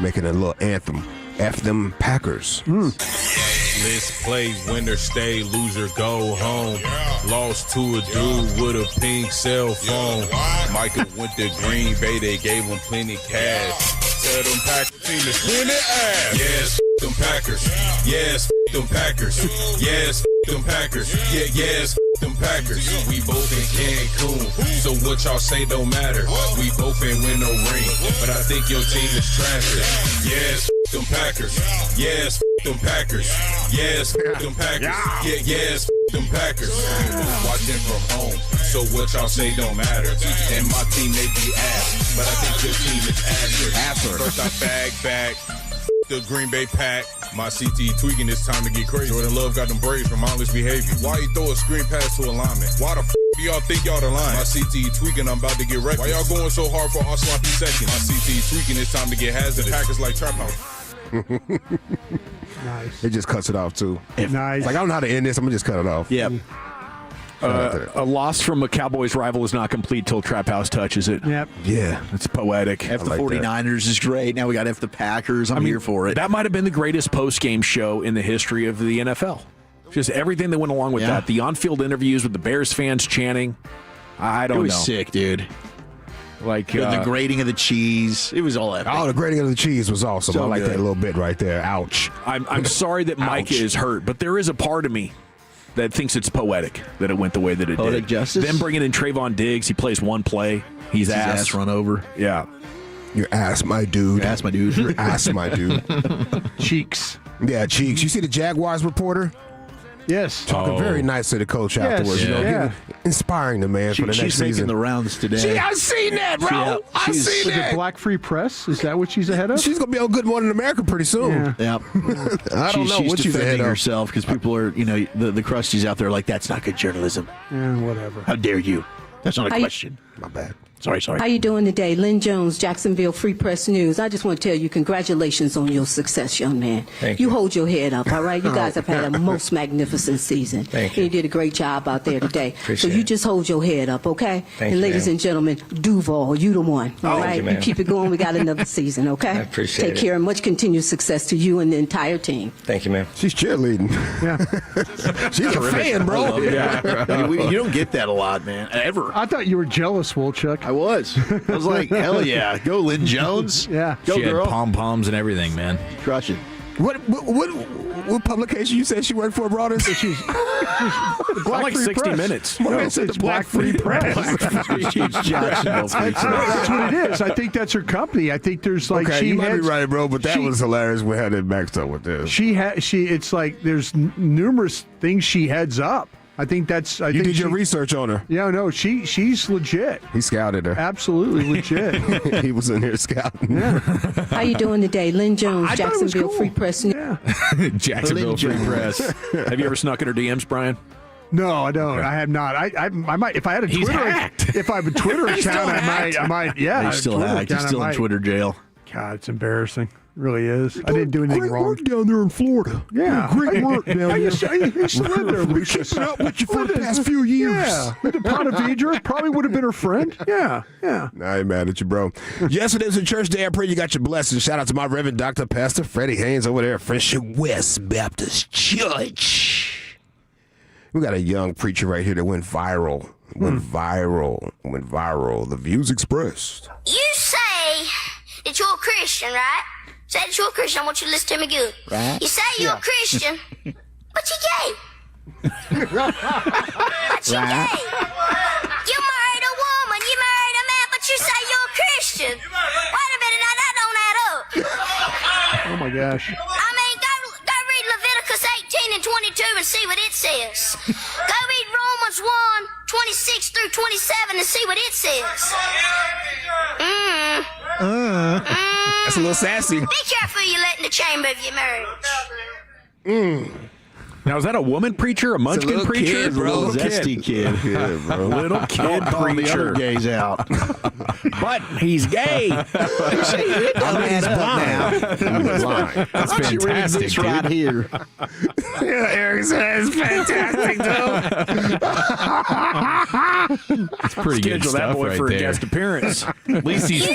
making a little anthem. F them Packers. Let's play, winner stay, loser go home. Lost to a dude with a pink cell phone. Michael went to Green Bay, they gave him plenty cash. Tell them Packers team to spin their ass. Yes, them Packers. Yes, them Packers. Yes, them Packers. Yeah, yes, them Packers. We both in Cancun, so what y'all say don't matter. We both ain't win no ring, but I think your team is trash. Yes, them Packers. Yes, them Packers. Yes, them Packers. Yeah, yes, them Packers. Watching from home, so what y'all say don't matter. And my team may be ass, but I think your team is ass. First I bag back the Green Bay Pack. My CT tweaking, it's time to get crazy. Jordan Love got them braids from mindless behavior. Why you throw a screen pass to a lineman? Why the do y'all think y'all the line? My CT tweaking, I'm about to get wrecked. Why y'all going so hard for our sloppy seconds? My CT tweaking, it's time to get hazardous. Packers like Trap House. Nice. It just cuts it off too. Nice. Like I don't know how to end this. I'm gonna just cut it off. Yep. A loss from a Cowboys rival is not complete till Trap House touches it. Yep. Yeah. It's poetic. F the 49ers is great. Now we got F the Packers. I'm here for it. That might have been the greatest post-game show in the history of the NFL. Just everything that went along with that. The on-field interviews with the Bears fans chanting. I don't know. It was sick, dude. Like the grating of the cheese. It was all epic. Oh, the grating of the cheese was awesome. So I like good. that little bit right there. Ouch. I'm sorry that Micah is hurt, but there is a part of me that thinks it's poetic that it went the way that it Poetic did. justice? Then bringing in Trayvon Diggs, he plays one play. He's ass run over. Yeah. Your ass, my dude. Your ass, my dude. Your ass, my dude. Cheeks. Yeah, Cheeks. You see the Jaguars reporter? Yes. Talking very nice to the coach afterwards. You know, inspiring the man for the next she's season. making the rounds today. I've seen that, bro. I've seen that. The Black Free Press, is that what she's ahead of? She's going to be on Good Morning America pretty soon. Yeah. I don't know what she's ahead defending of. herself because people are, the crusties out there are like, that's not good journalism. Yeah, whatever. How dare you? That's not a question. My bad. Sorry. How you doing today? Lynn Jones, Jacksonville Free Press News. I just want to tell you congratulations on your success, young man. Thank you. Hold your head up, all right? You guys have had a most magnificent season. Thank you. You did a great job out there today. Appreciate so you it. just hold your head up, okay? Thank and you, ladies ma'am. and gentlemen, Duval, you the one, all right? you, ma'am. keep it going. We got another season, okay? I appreciate Take it. care and much continued success to you and the entire team. Thank you, ma'am. She's cheerleading. Yeah. She's a fan, bro. You don't get that a lot, man. Ever. I thought you were jealous, Wolchuk. I was. I was like, hell yeah. Go, Lynn Jones. Yeah. Go, She girl. had pom-poms and everything, man. Crush it. What publication you said she worked for, Broadus? She's Like 60 Minutes. My man said the Black Free Press. That's what it is. I think that's her company. I think there's like Okay, she you might be heads- right, bro, but that was hilarious. We had it mixed up with this. It's like there's numerous things she heads up. I think that's. You did your research on her. Yeah, no, she's legit. He scouted her. Absolutely legit. He was in here scouting. Yeah. How you doing today? Lynn Jones, I thought it was Jacksonville cool. Free Press News. Yeah. Jacksonville Free Press. Have you ever snuck in her DMs, Brian? No, I don't. I have not. I might if I had a He's Twitter. hacked. If I have a Twitter account, I might. Yeah, He's still hacked. He's still in Twitter jail. God, it's embarrassing. It really is. I didn't do anything Great wrong. work down there in Florida. Yeah, Great work down there. I used to live there. We've been keeping up with you for the past few years. Yeah, with the Pontevedra, probably would have been her friend. Yeah. I ain't mad at you, bro. Yesterday was a church day. I pray you got your blessings. Shout out to my Reverend Dr. Pastor Freddie Haynes over there at Friendship West Baptist Church. We got a young preacher right here that went viral. Went viral. The views expressed. You say that you're Christian, right? Say that you're a Christian. I want you to listen to me good. Right. You say you're a Christian, but you're gay. But you're gay. You married a woman, you married a man, but you say you're a Christian. Wait a minute, now that don't add up. Oh my gosh. I mean, go read Leviticus 18 and 22 and see what it says. Go read Romans 1:26 through 27 and see what it says. That's a little sassy. Be careful who you let in the chamber of your marriage. Now, is that a woman preacher, a munchkin preacher? Kid, bro. Little Zesty kid. bro. Little kid Calling the preacher. other gays out. But he's gay. He's blind. That's fantastic, this right here. Yeah, Eric says fantastic, dude. It's pretty good Schedule that stuff boy right for there. a guest appearance. At least he's... You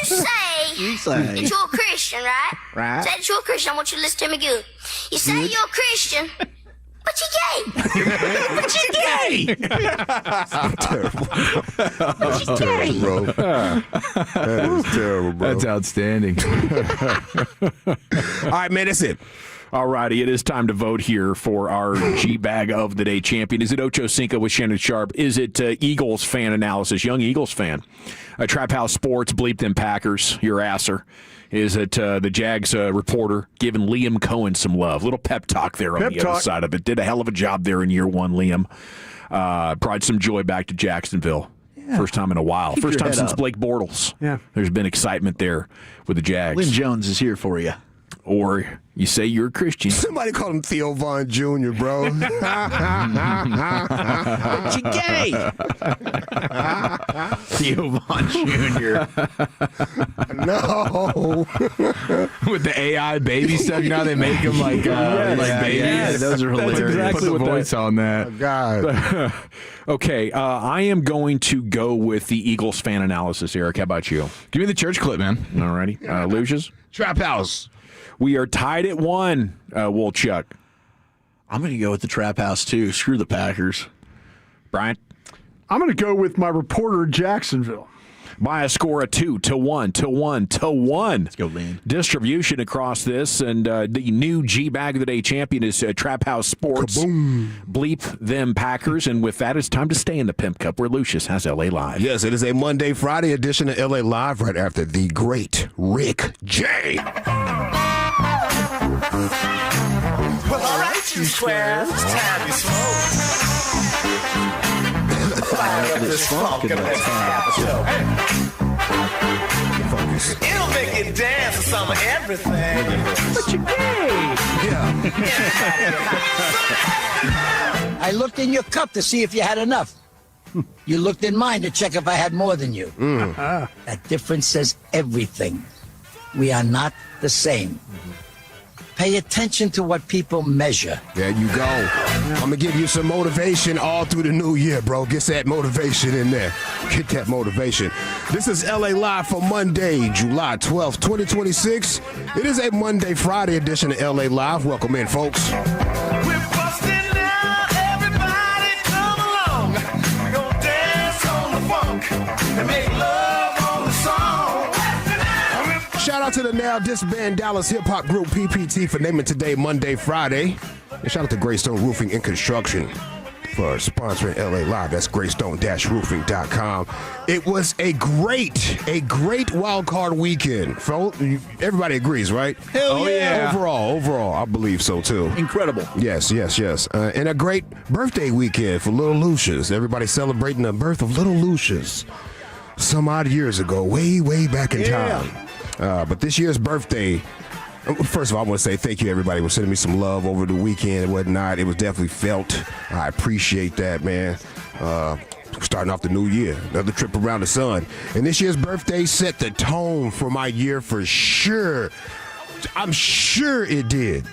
say that you're a Christian, right? Right. Say that you're a Christian. I want you to listen to me good. You say you're a Christian, but you're gay. But you're gay. Terrible. But you're gay. Bro. That is terrible, bro. That's outstanding. All right, man, that's it. All righty, it is time to vote here for our G-Bag of the Day champion. Is it Ocho Cinco with Shannon Sharp? Is it Eagles fan analysis, young Eagles fan? Trap House Sports, bleep them Packers, your asser. Is it the Jags reporter giving Liam Cohen some love? Little pep talk there on the other side of it. Did a hell of a job there in year one, Liam. Brought some joy back to Jacksonville. Yeah. First time in a while. First time since Blake Bortles. Yeah. There's been excitement there with the Jags. Lynn Jones is here for you. Or you say you're a Christian. Somebody called him Theo Von Jr., bro. But you gay. Theo Von Jr. No. With the AI baby stuff, now they make them like babies. Yeah, those are hilarious. That's exactly Put the what voice on that. God. Okay, I am going to go with the Eagles fan analysis, Eric. How about you? Give me the church clip, man. All righty. Lucius? Trap House. We are tied at 1, Woolchuck. I'm going to go with the Trap House, too. Screw the Packers. Brian? I'm going to go with my reporter, Jacksonville. By a score of 2-1. Let's go, Lynn. Distribution across this, and the new G-Bag of the Day champion is Trap House Sports. Kaboom. Bleep them Packers, and with that, it's time to stay in the Pimp Cup, where Lucius has L.A. Live. Yes, it is a Monday, Friday edition of LA Live right after the great Rick J. Well, all right, you squares, it's time to smoke. Fire up this funk and let's have a show. It'll make you dance to some of everything. But you're gay. Yeah. I looked in your cup to see if you had enough. You looked in mine to check if I had more than you. That difference says everything. We are not the same. Pay attention to what people measure. There you go. I'm going to give you some motivation all through the new year, bro. Get that motivation in there. Get that motivation. This is LA Live for Monday, July 12th, 2026. It is a Monday, Friday edition of LA Live. Welcome in, folks. We're busting now, everybody come along. We're gonna dance on the funk and make love on the song. Shout out to the now disbanded Dallas hip-hop group PPT for naming today Monday, Friday. And shout out to Greystone Roofing and Construction for sponsoring LA Live. That's greystone-roofing.com. It was a great wild card weekend. Everybody agrees, right? Hell yeah. Overall, I believe so too. Incredible. Yes. And a great birthday weekend for Little Lucius. Everybody celebrating the birth of Little Lucius some odd years ago, way back in time. But this year's birthday, first of all, I want to say thank you, everybody, for sending me some love over the weekend and whatnot. It was definitely felt. I appreciate that, man. Starting off the new year, another trip around the sun. And this year's birthday set the tone for my year for sure. I'm sure it did.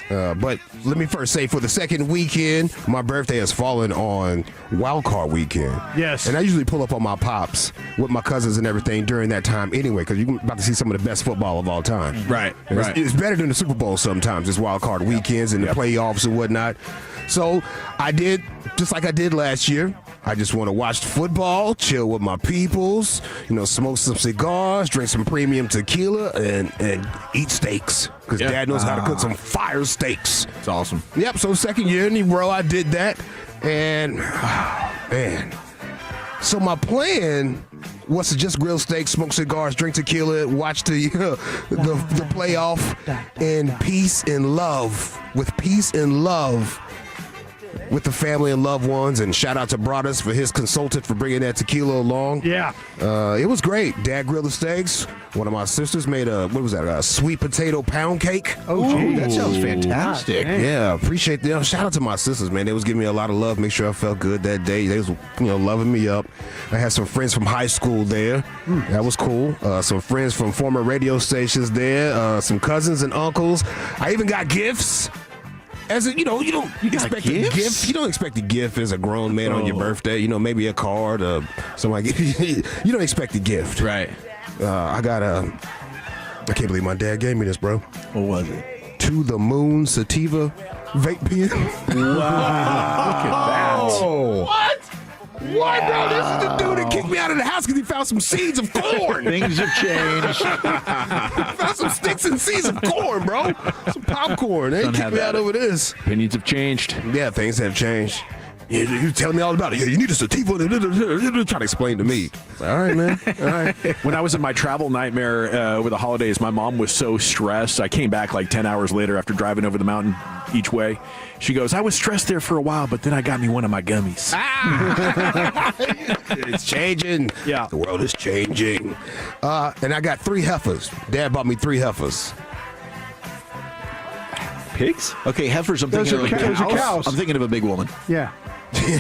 But let me first say, for the second weekend, my birthday has fallen on wildcard weekend. Yes. And I usually pull up on my pops with my cousins and everything during that time anyway, because you're about to see some of the best football of all time. Right. It's better than the Super Bowl sometimes, it's wildcard weekends and the playoffs and whatnot. So I did, just like I did last year, I just want to watch football, chill with my peoples, smoke some cigars, drink some premium tequila, and eat steaks. Because Dad knows how to cook some fire steaks. It's awesome. Yep, so second year in a row I did that. And, man. So my plan was to just grill steaks, smoke cigars, drink tequila, watch the playoff in peace and love. With peace and love. With the family and loved ones, and shout out to Broadus for his consultant for bringing that tequila along. Yeah. It was great. Dad grilled the steaks. One of my sisters made a sweet potato pound cake. Oh, geez. That sounds fantastic. Yeah, appreciate them. Shout out to my sisters, man. They was giving me a lot of love, make sure I felt good that day. They was, loving me up. I had some friends from high school there. That was cool. Some friends from former radio stations there. Some cousins and uncles. I even got gifts. As you don't expect a gift. You don't expect a gift as a grown man on your birthday. Maybe a card or something. You don't expect a gift, right? I can't believe my dad gave me this, bro. What was it? To the Moon Sativa vape pen. Wow! Look at that. Oh. What, bro? This is the dude that kicked me out of the house because he found some seeds of corn. Things have changed. He found some sticks and seeds of corn, bro. Some popcorn. They kicked me out over this. Opinions have changed. Yeah, things have changed. Yeah, you telling me all about it. Yeah, you need a sativa. Trying to explain to me. All right, man. All right. When I was in my travel nightmare over the holidays, my mom was so stressed. I came back like 10 hours later after driving over the mountain each way. She goes, I was stressed there for a while, but then I got me one of my gummies. It's changing. Yeah. The world is changing. And I got 3 heifers. Dad bought me 3 heifers. Pigs? Okay, heifers. I'm thinking of cows. I'm thinking of a big woman. Yeah.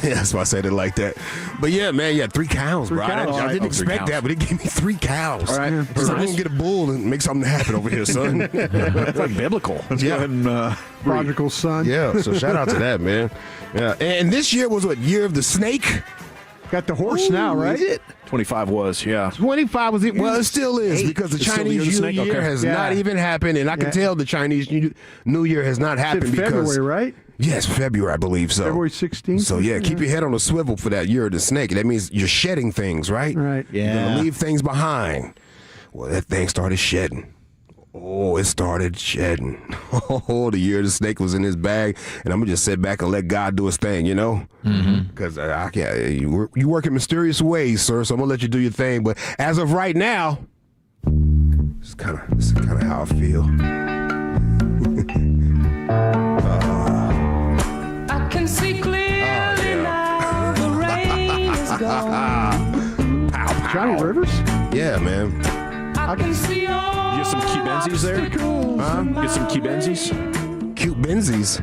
That's why I said it like that. But yeah, man, 3 cows, bro. I didn't expect that, but it gave me 3 cows. All right. Because I'm going to get a bull and make something happen over here, son. That's like biblical. Let's go ahead and prodigal son. Yeah, so shout out to that, man. Yeah, and this year was what, year of the snake? Got the horse now, right? Is it? 25 was, yeah. 25 was it? Well, it still is because the Chinese New Year has not even happened, and I can tell the Chinese New Year has not happened because February, right? Yes, February, I believe so. February 16th. So yeah, keep your head on a swivel for that year of the snake. That means you're shedding things, right? Right. Yeah. You're gonna leave things behind. Well, that thing started shedding. Oh, it started shedding. Oh, the year of the snake was in his bag, and I'm gonna just sit back and let God do his thing, Because I can't. You work in mysterious ways, sir. So I'm gonna let you do your thing. But as of right now, this is kind of how I feel. I can see clearly now. The rain is gone. Johnny Rivers? Yeah, man. I can see all. You get some Cubensis there? Get some Cubensis? Cubensis?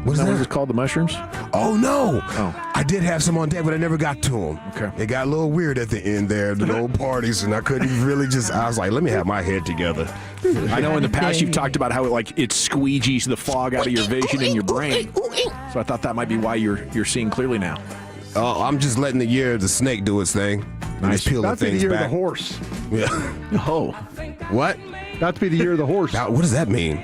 What is that? What is it called, the mushrooms? Oh, no. I did have some on deck, but I never got to them. Okay. It got a little weird at the end there, the old parties, and I couldn't really I was like, let me have my head together. I know in the past you've talked about how it squeegees the fog out of your vision in your brain. So I thought that might be why you're seeing clearly now. I'm just letting the year of the snake do its thing. Nice. Peeling That's things the year back. of the horse. Yeah. Oh. What? That's be the year of the horse. What does that mean?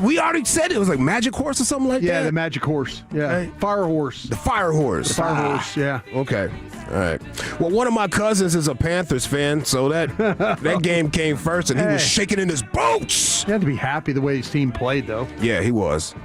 We already said it was like magic horse or something like that? Yeah, the magic horse. Yeah. Okay. Fire horse. The fire horse. The fire horse, yeah. Okay. All right. Well, one of my cousins is a Panthers fan, so that game came first, and he was shaking in his boots. You had to be happy the way his team played, though. Yeah, he was.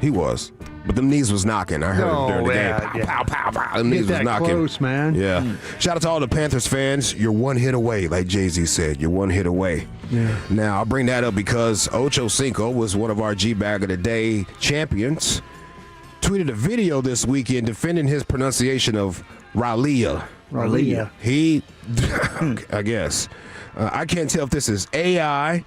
But them knees was knocking. I heard him during the game. Pow, pow, pow, pow. Them knees was knocking. Close, man. Yeah. Shout out to all the Panthers fans. You're one hit away, like Jay-Z said. You're one hit away. Yeah. Now, I'll bring that up because Ocho Cinco was one of our Gbag of the Day champions. Tweeted a video this weekend defending his pronunciation of Raleigh. He, I guess. I can't tell if this is AI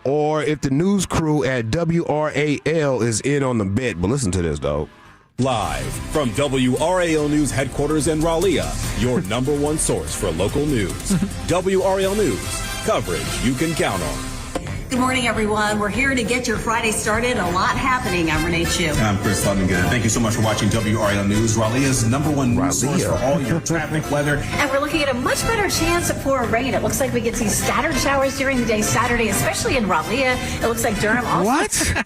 or if the news crew at WRAL is in on the bit. But listen to this, dog. Live from WRAL News headquarters in Raleigh, your number one source for local news. WRAL News, coverage you can count on. Good morning, everyone. We're here to get your Friday started. A lot happening. I'm Renee Chu. I'm Chris Luttinger. Thank you so much for watching WRAL News, Raleigh's number one news source for all your traffic, weather. And we're looking at a much better chance for rain. It looks like we could see scattered showers during the day Saturday, especially in Raleigh. It looks like Durham also. What?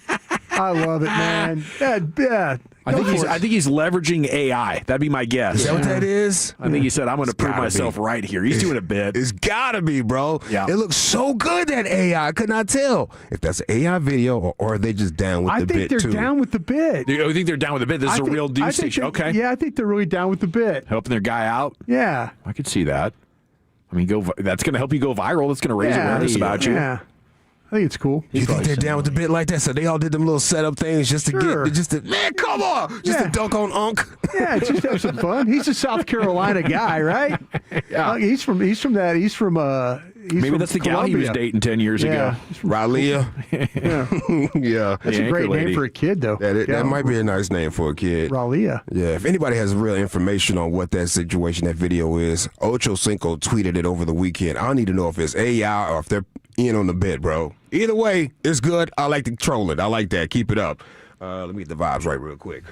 I love it, man. Yeah. I think he's leveraging AI. That'd be my guess. Is that what that is? I think he said, I'm going to prove myself right here. He's doing a bit. It's got to be, bro. Yeah. It looks so good, that AI. I could not tell if that's an AI video or are they just down with the bit, too. I think they're down with the bit. You think they're down with the bit? This is a real news station. Okay. Yeah, I think they're really down with the bit. Helping their guy out? Yeah. I could see that. I mean, that's going to help you go viral. That's going to raise awareness about you. Yeah. I think it's cool. You think they're down with the bit like that? So they all did them little setup things just to man, come on, to dunk on Unc. Yeah, just have some fun. He's a South Carolina guy, right? Yeah. He's from maybe that's the gal he was dating 10 years ago. Ralia. Yeah. That's a great name for a kid, though. That might be a nice name for a kid. Ralia. Yeah. If anybody has real information on what that situation, that video is, Ocho Cinco tweeted it over the weekend. I need to know if it's AI or if they're in on the bit, bro. Either way, it's good. I like to troll it. I like that. Keep it up. Let me get the vibes right real quick.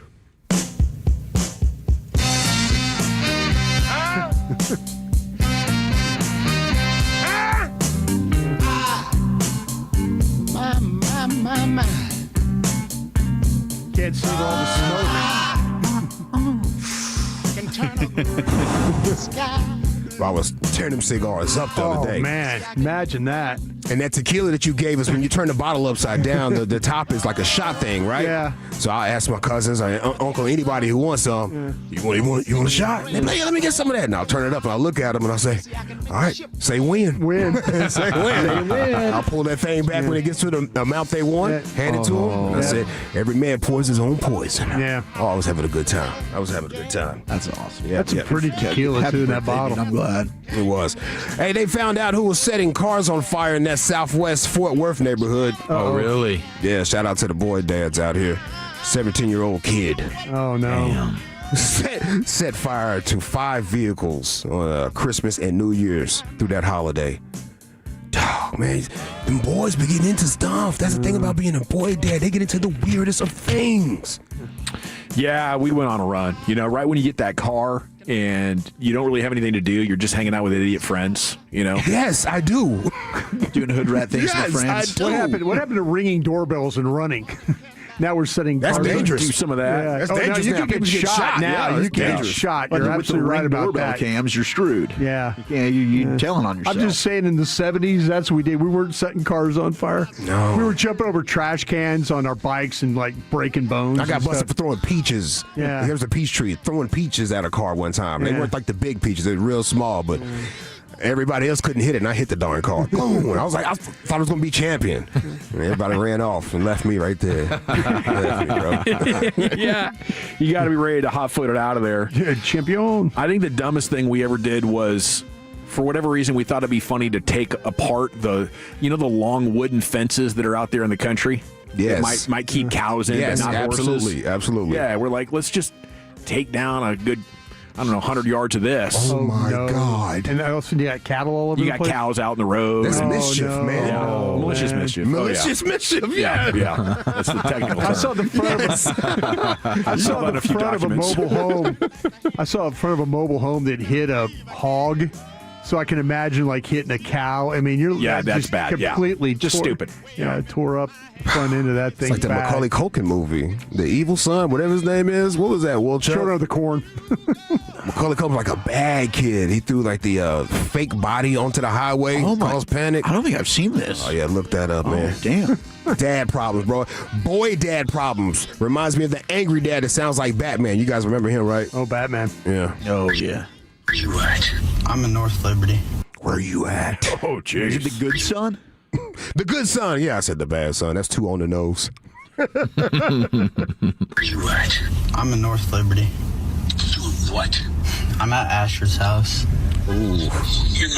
My. Can't see all the smoke. I was tearing them cigars up the other day. Oh, man. Imagine that. And that tequila that you gave us, when you turn the bottle upside down, the top is like a shot thing, right? Yeah. So I asked my cousins, uncle, anybody who wants some, you want a shot? They're like, let me get some of that. And I'll turn it up and I'll look at them and I'll say, all right, say win. Say win. I'll pull that thing back when it gets to the amount they want, hand it to them. And I said, every man pours his own poison. Yeah. Oh, I was having a good time. That's awesome. Yeah, That's a pretty tequila, too, in that bottle. I'm glad. It was. Hey, they found out who was setting cars on fire in that Southwest Fort Worth neighborhood. Oh, really? Yeah, shout out to the boy dads out here. 17-year-old kid. Oh, no. Damn. Set fire to 5 vehicles on Christmas and New Year's through that holiday. Dog, man, them boys be getting into stuff. That's the thing about being a boy dad. They get into the weirdest of things. Yeah, we went on a run. You know, right when you get that car and you don't really have anything to do, you're just hanging out with idiot friends, you know? Yes, I do. Doing hood rat things with friends. What happened to ringing doorbells and running? Now we're setting That's cars. dangerous. Do some of that. Yeah. That's dangerous. No, now. you can People get shot now. Yeah, You can get shot. You're With the absolutely right Ring about doorbell that. cams, you're screwed. Yeah. You're telling on yourself. I'm just saying, in the 70s, that's what we did. We weren't setting cars on fire. No. We were jumping over trash cans on our bikes and, like, breaking bones. I got and busted stuff. for throwing peaches. Yeah. There was a peach tree, throwing peaches at a car one time. They Yeah. weren't like the big peaches. They were real small, but everybody else couldn't hit it, and I hit the darn car. Boom. And I was like, I thought I was going to be champion. And everybody ran off and left me right there. Left me, bro. Yeah. You got to be ready to hot-foot it out of there. Yeah, champion. I think the dumbest thing we ever did was, for whatever reason, we thought it'd be funny to take apart the long wooden fences that are out there in the country. Yes. That might keep cows in, Yes, but not absolutely, horses. absolutely. Yeah, we're like, let's just take down a good, 100 yards of this. Oh, my God. And also, you got cattle all over You the got place? cows out in the road. That's mischief, no. man. Yeah. Oh, Malicious man. mischief. Malicious mischief, yeah. Yeah. That's the technical term. I saw the front of I saw that in a few front of a documents. mobile home. I saw in front of a mobile home that hit a hog. So I can imagine, like, hitting a cow. I mean, that's just bad. Yeah. Completely Just stupid. Yeah, tore up front end of that thing. It's like the bad. Macaulay Culkin movie, The Evil Son, whatever his name is. What was that, Will Chuck? Children of the Corn. Macaulay Culkin was like a bad kid. He threw like the fake body onto the highway, caused panic. I don't think I've seen this. Oh, yeah, look that up, man. Damn. Dad problems, bro. Boy dad problems. Reminds me of the angry dad that sounds like Batman. You guys remember him, right? Oh, Batman. Yeah. Oh, yeah. Where you at? I'm in North Liberty. Where you at? Oh, jeez. Is it the good son? The good son. Yeah, I said the bad son. That's 2 on the nose. Where you at? I'm in North Liberty. What? I'm at Asher's house. Ooh. You're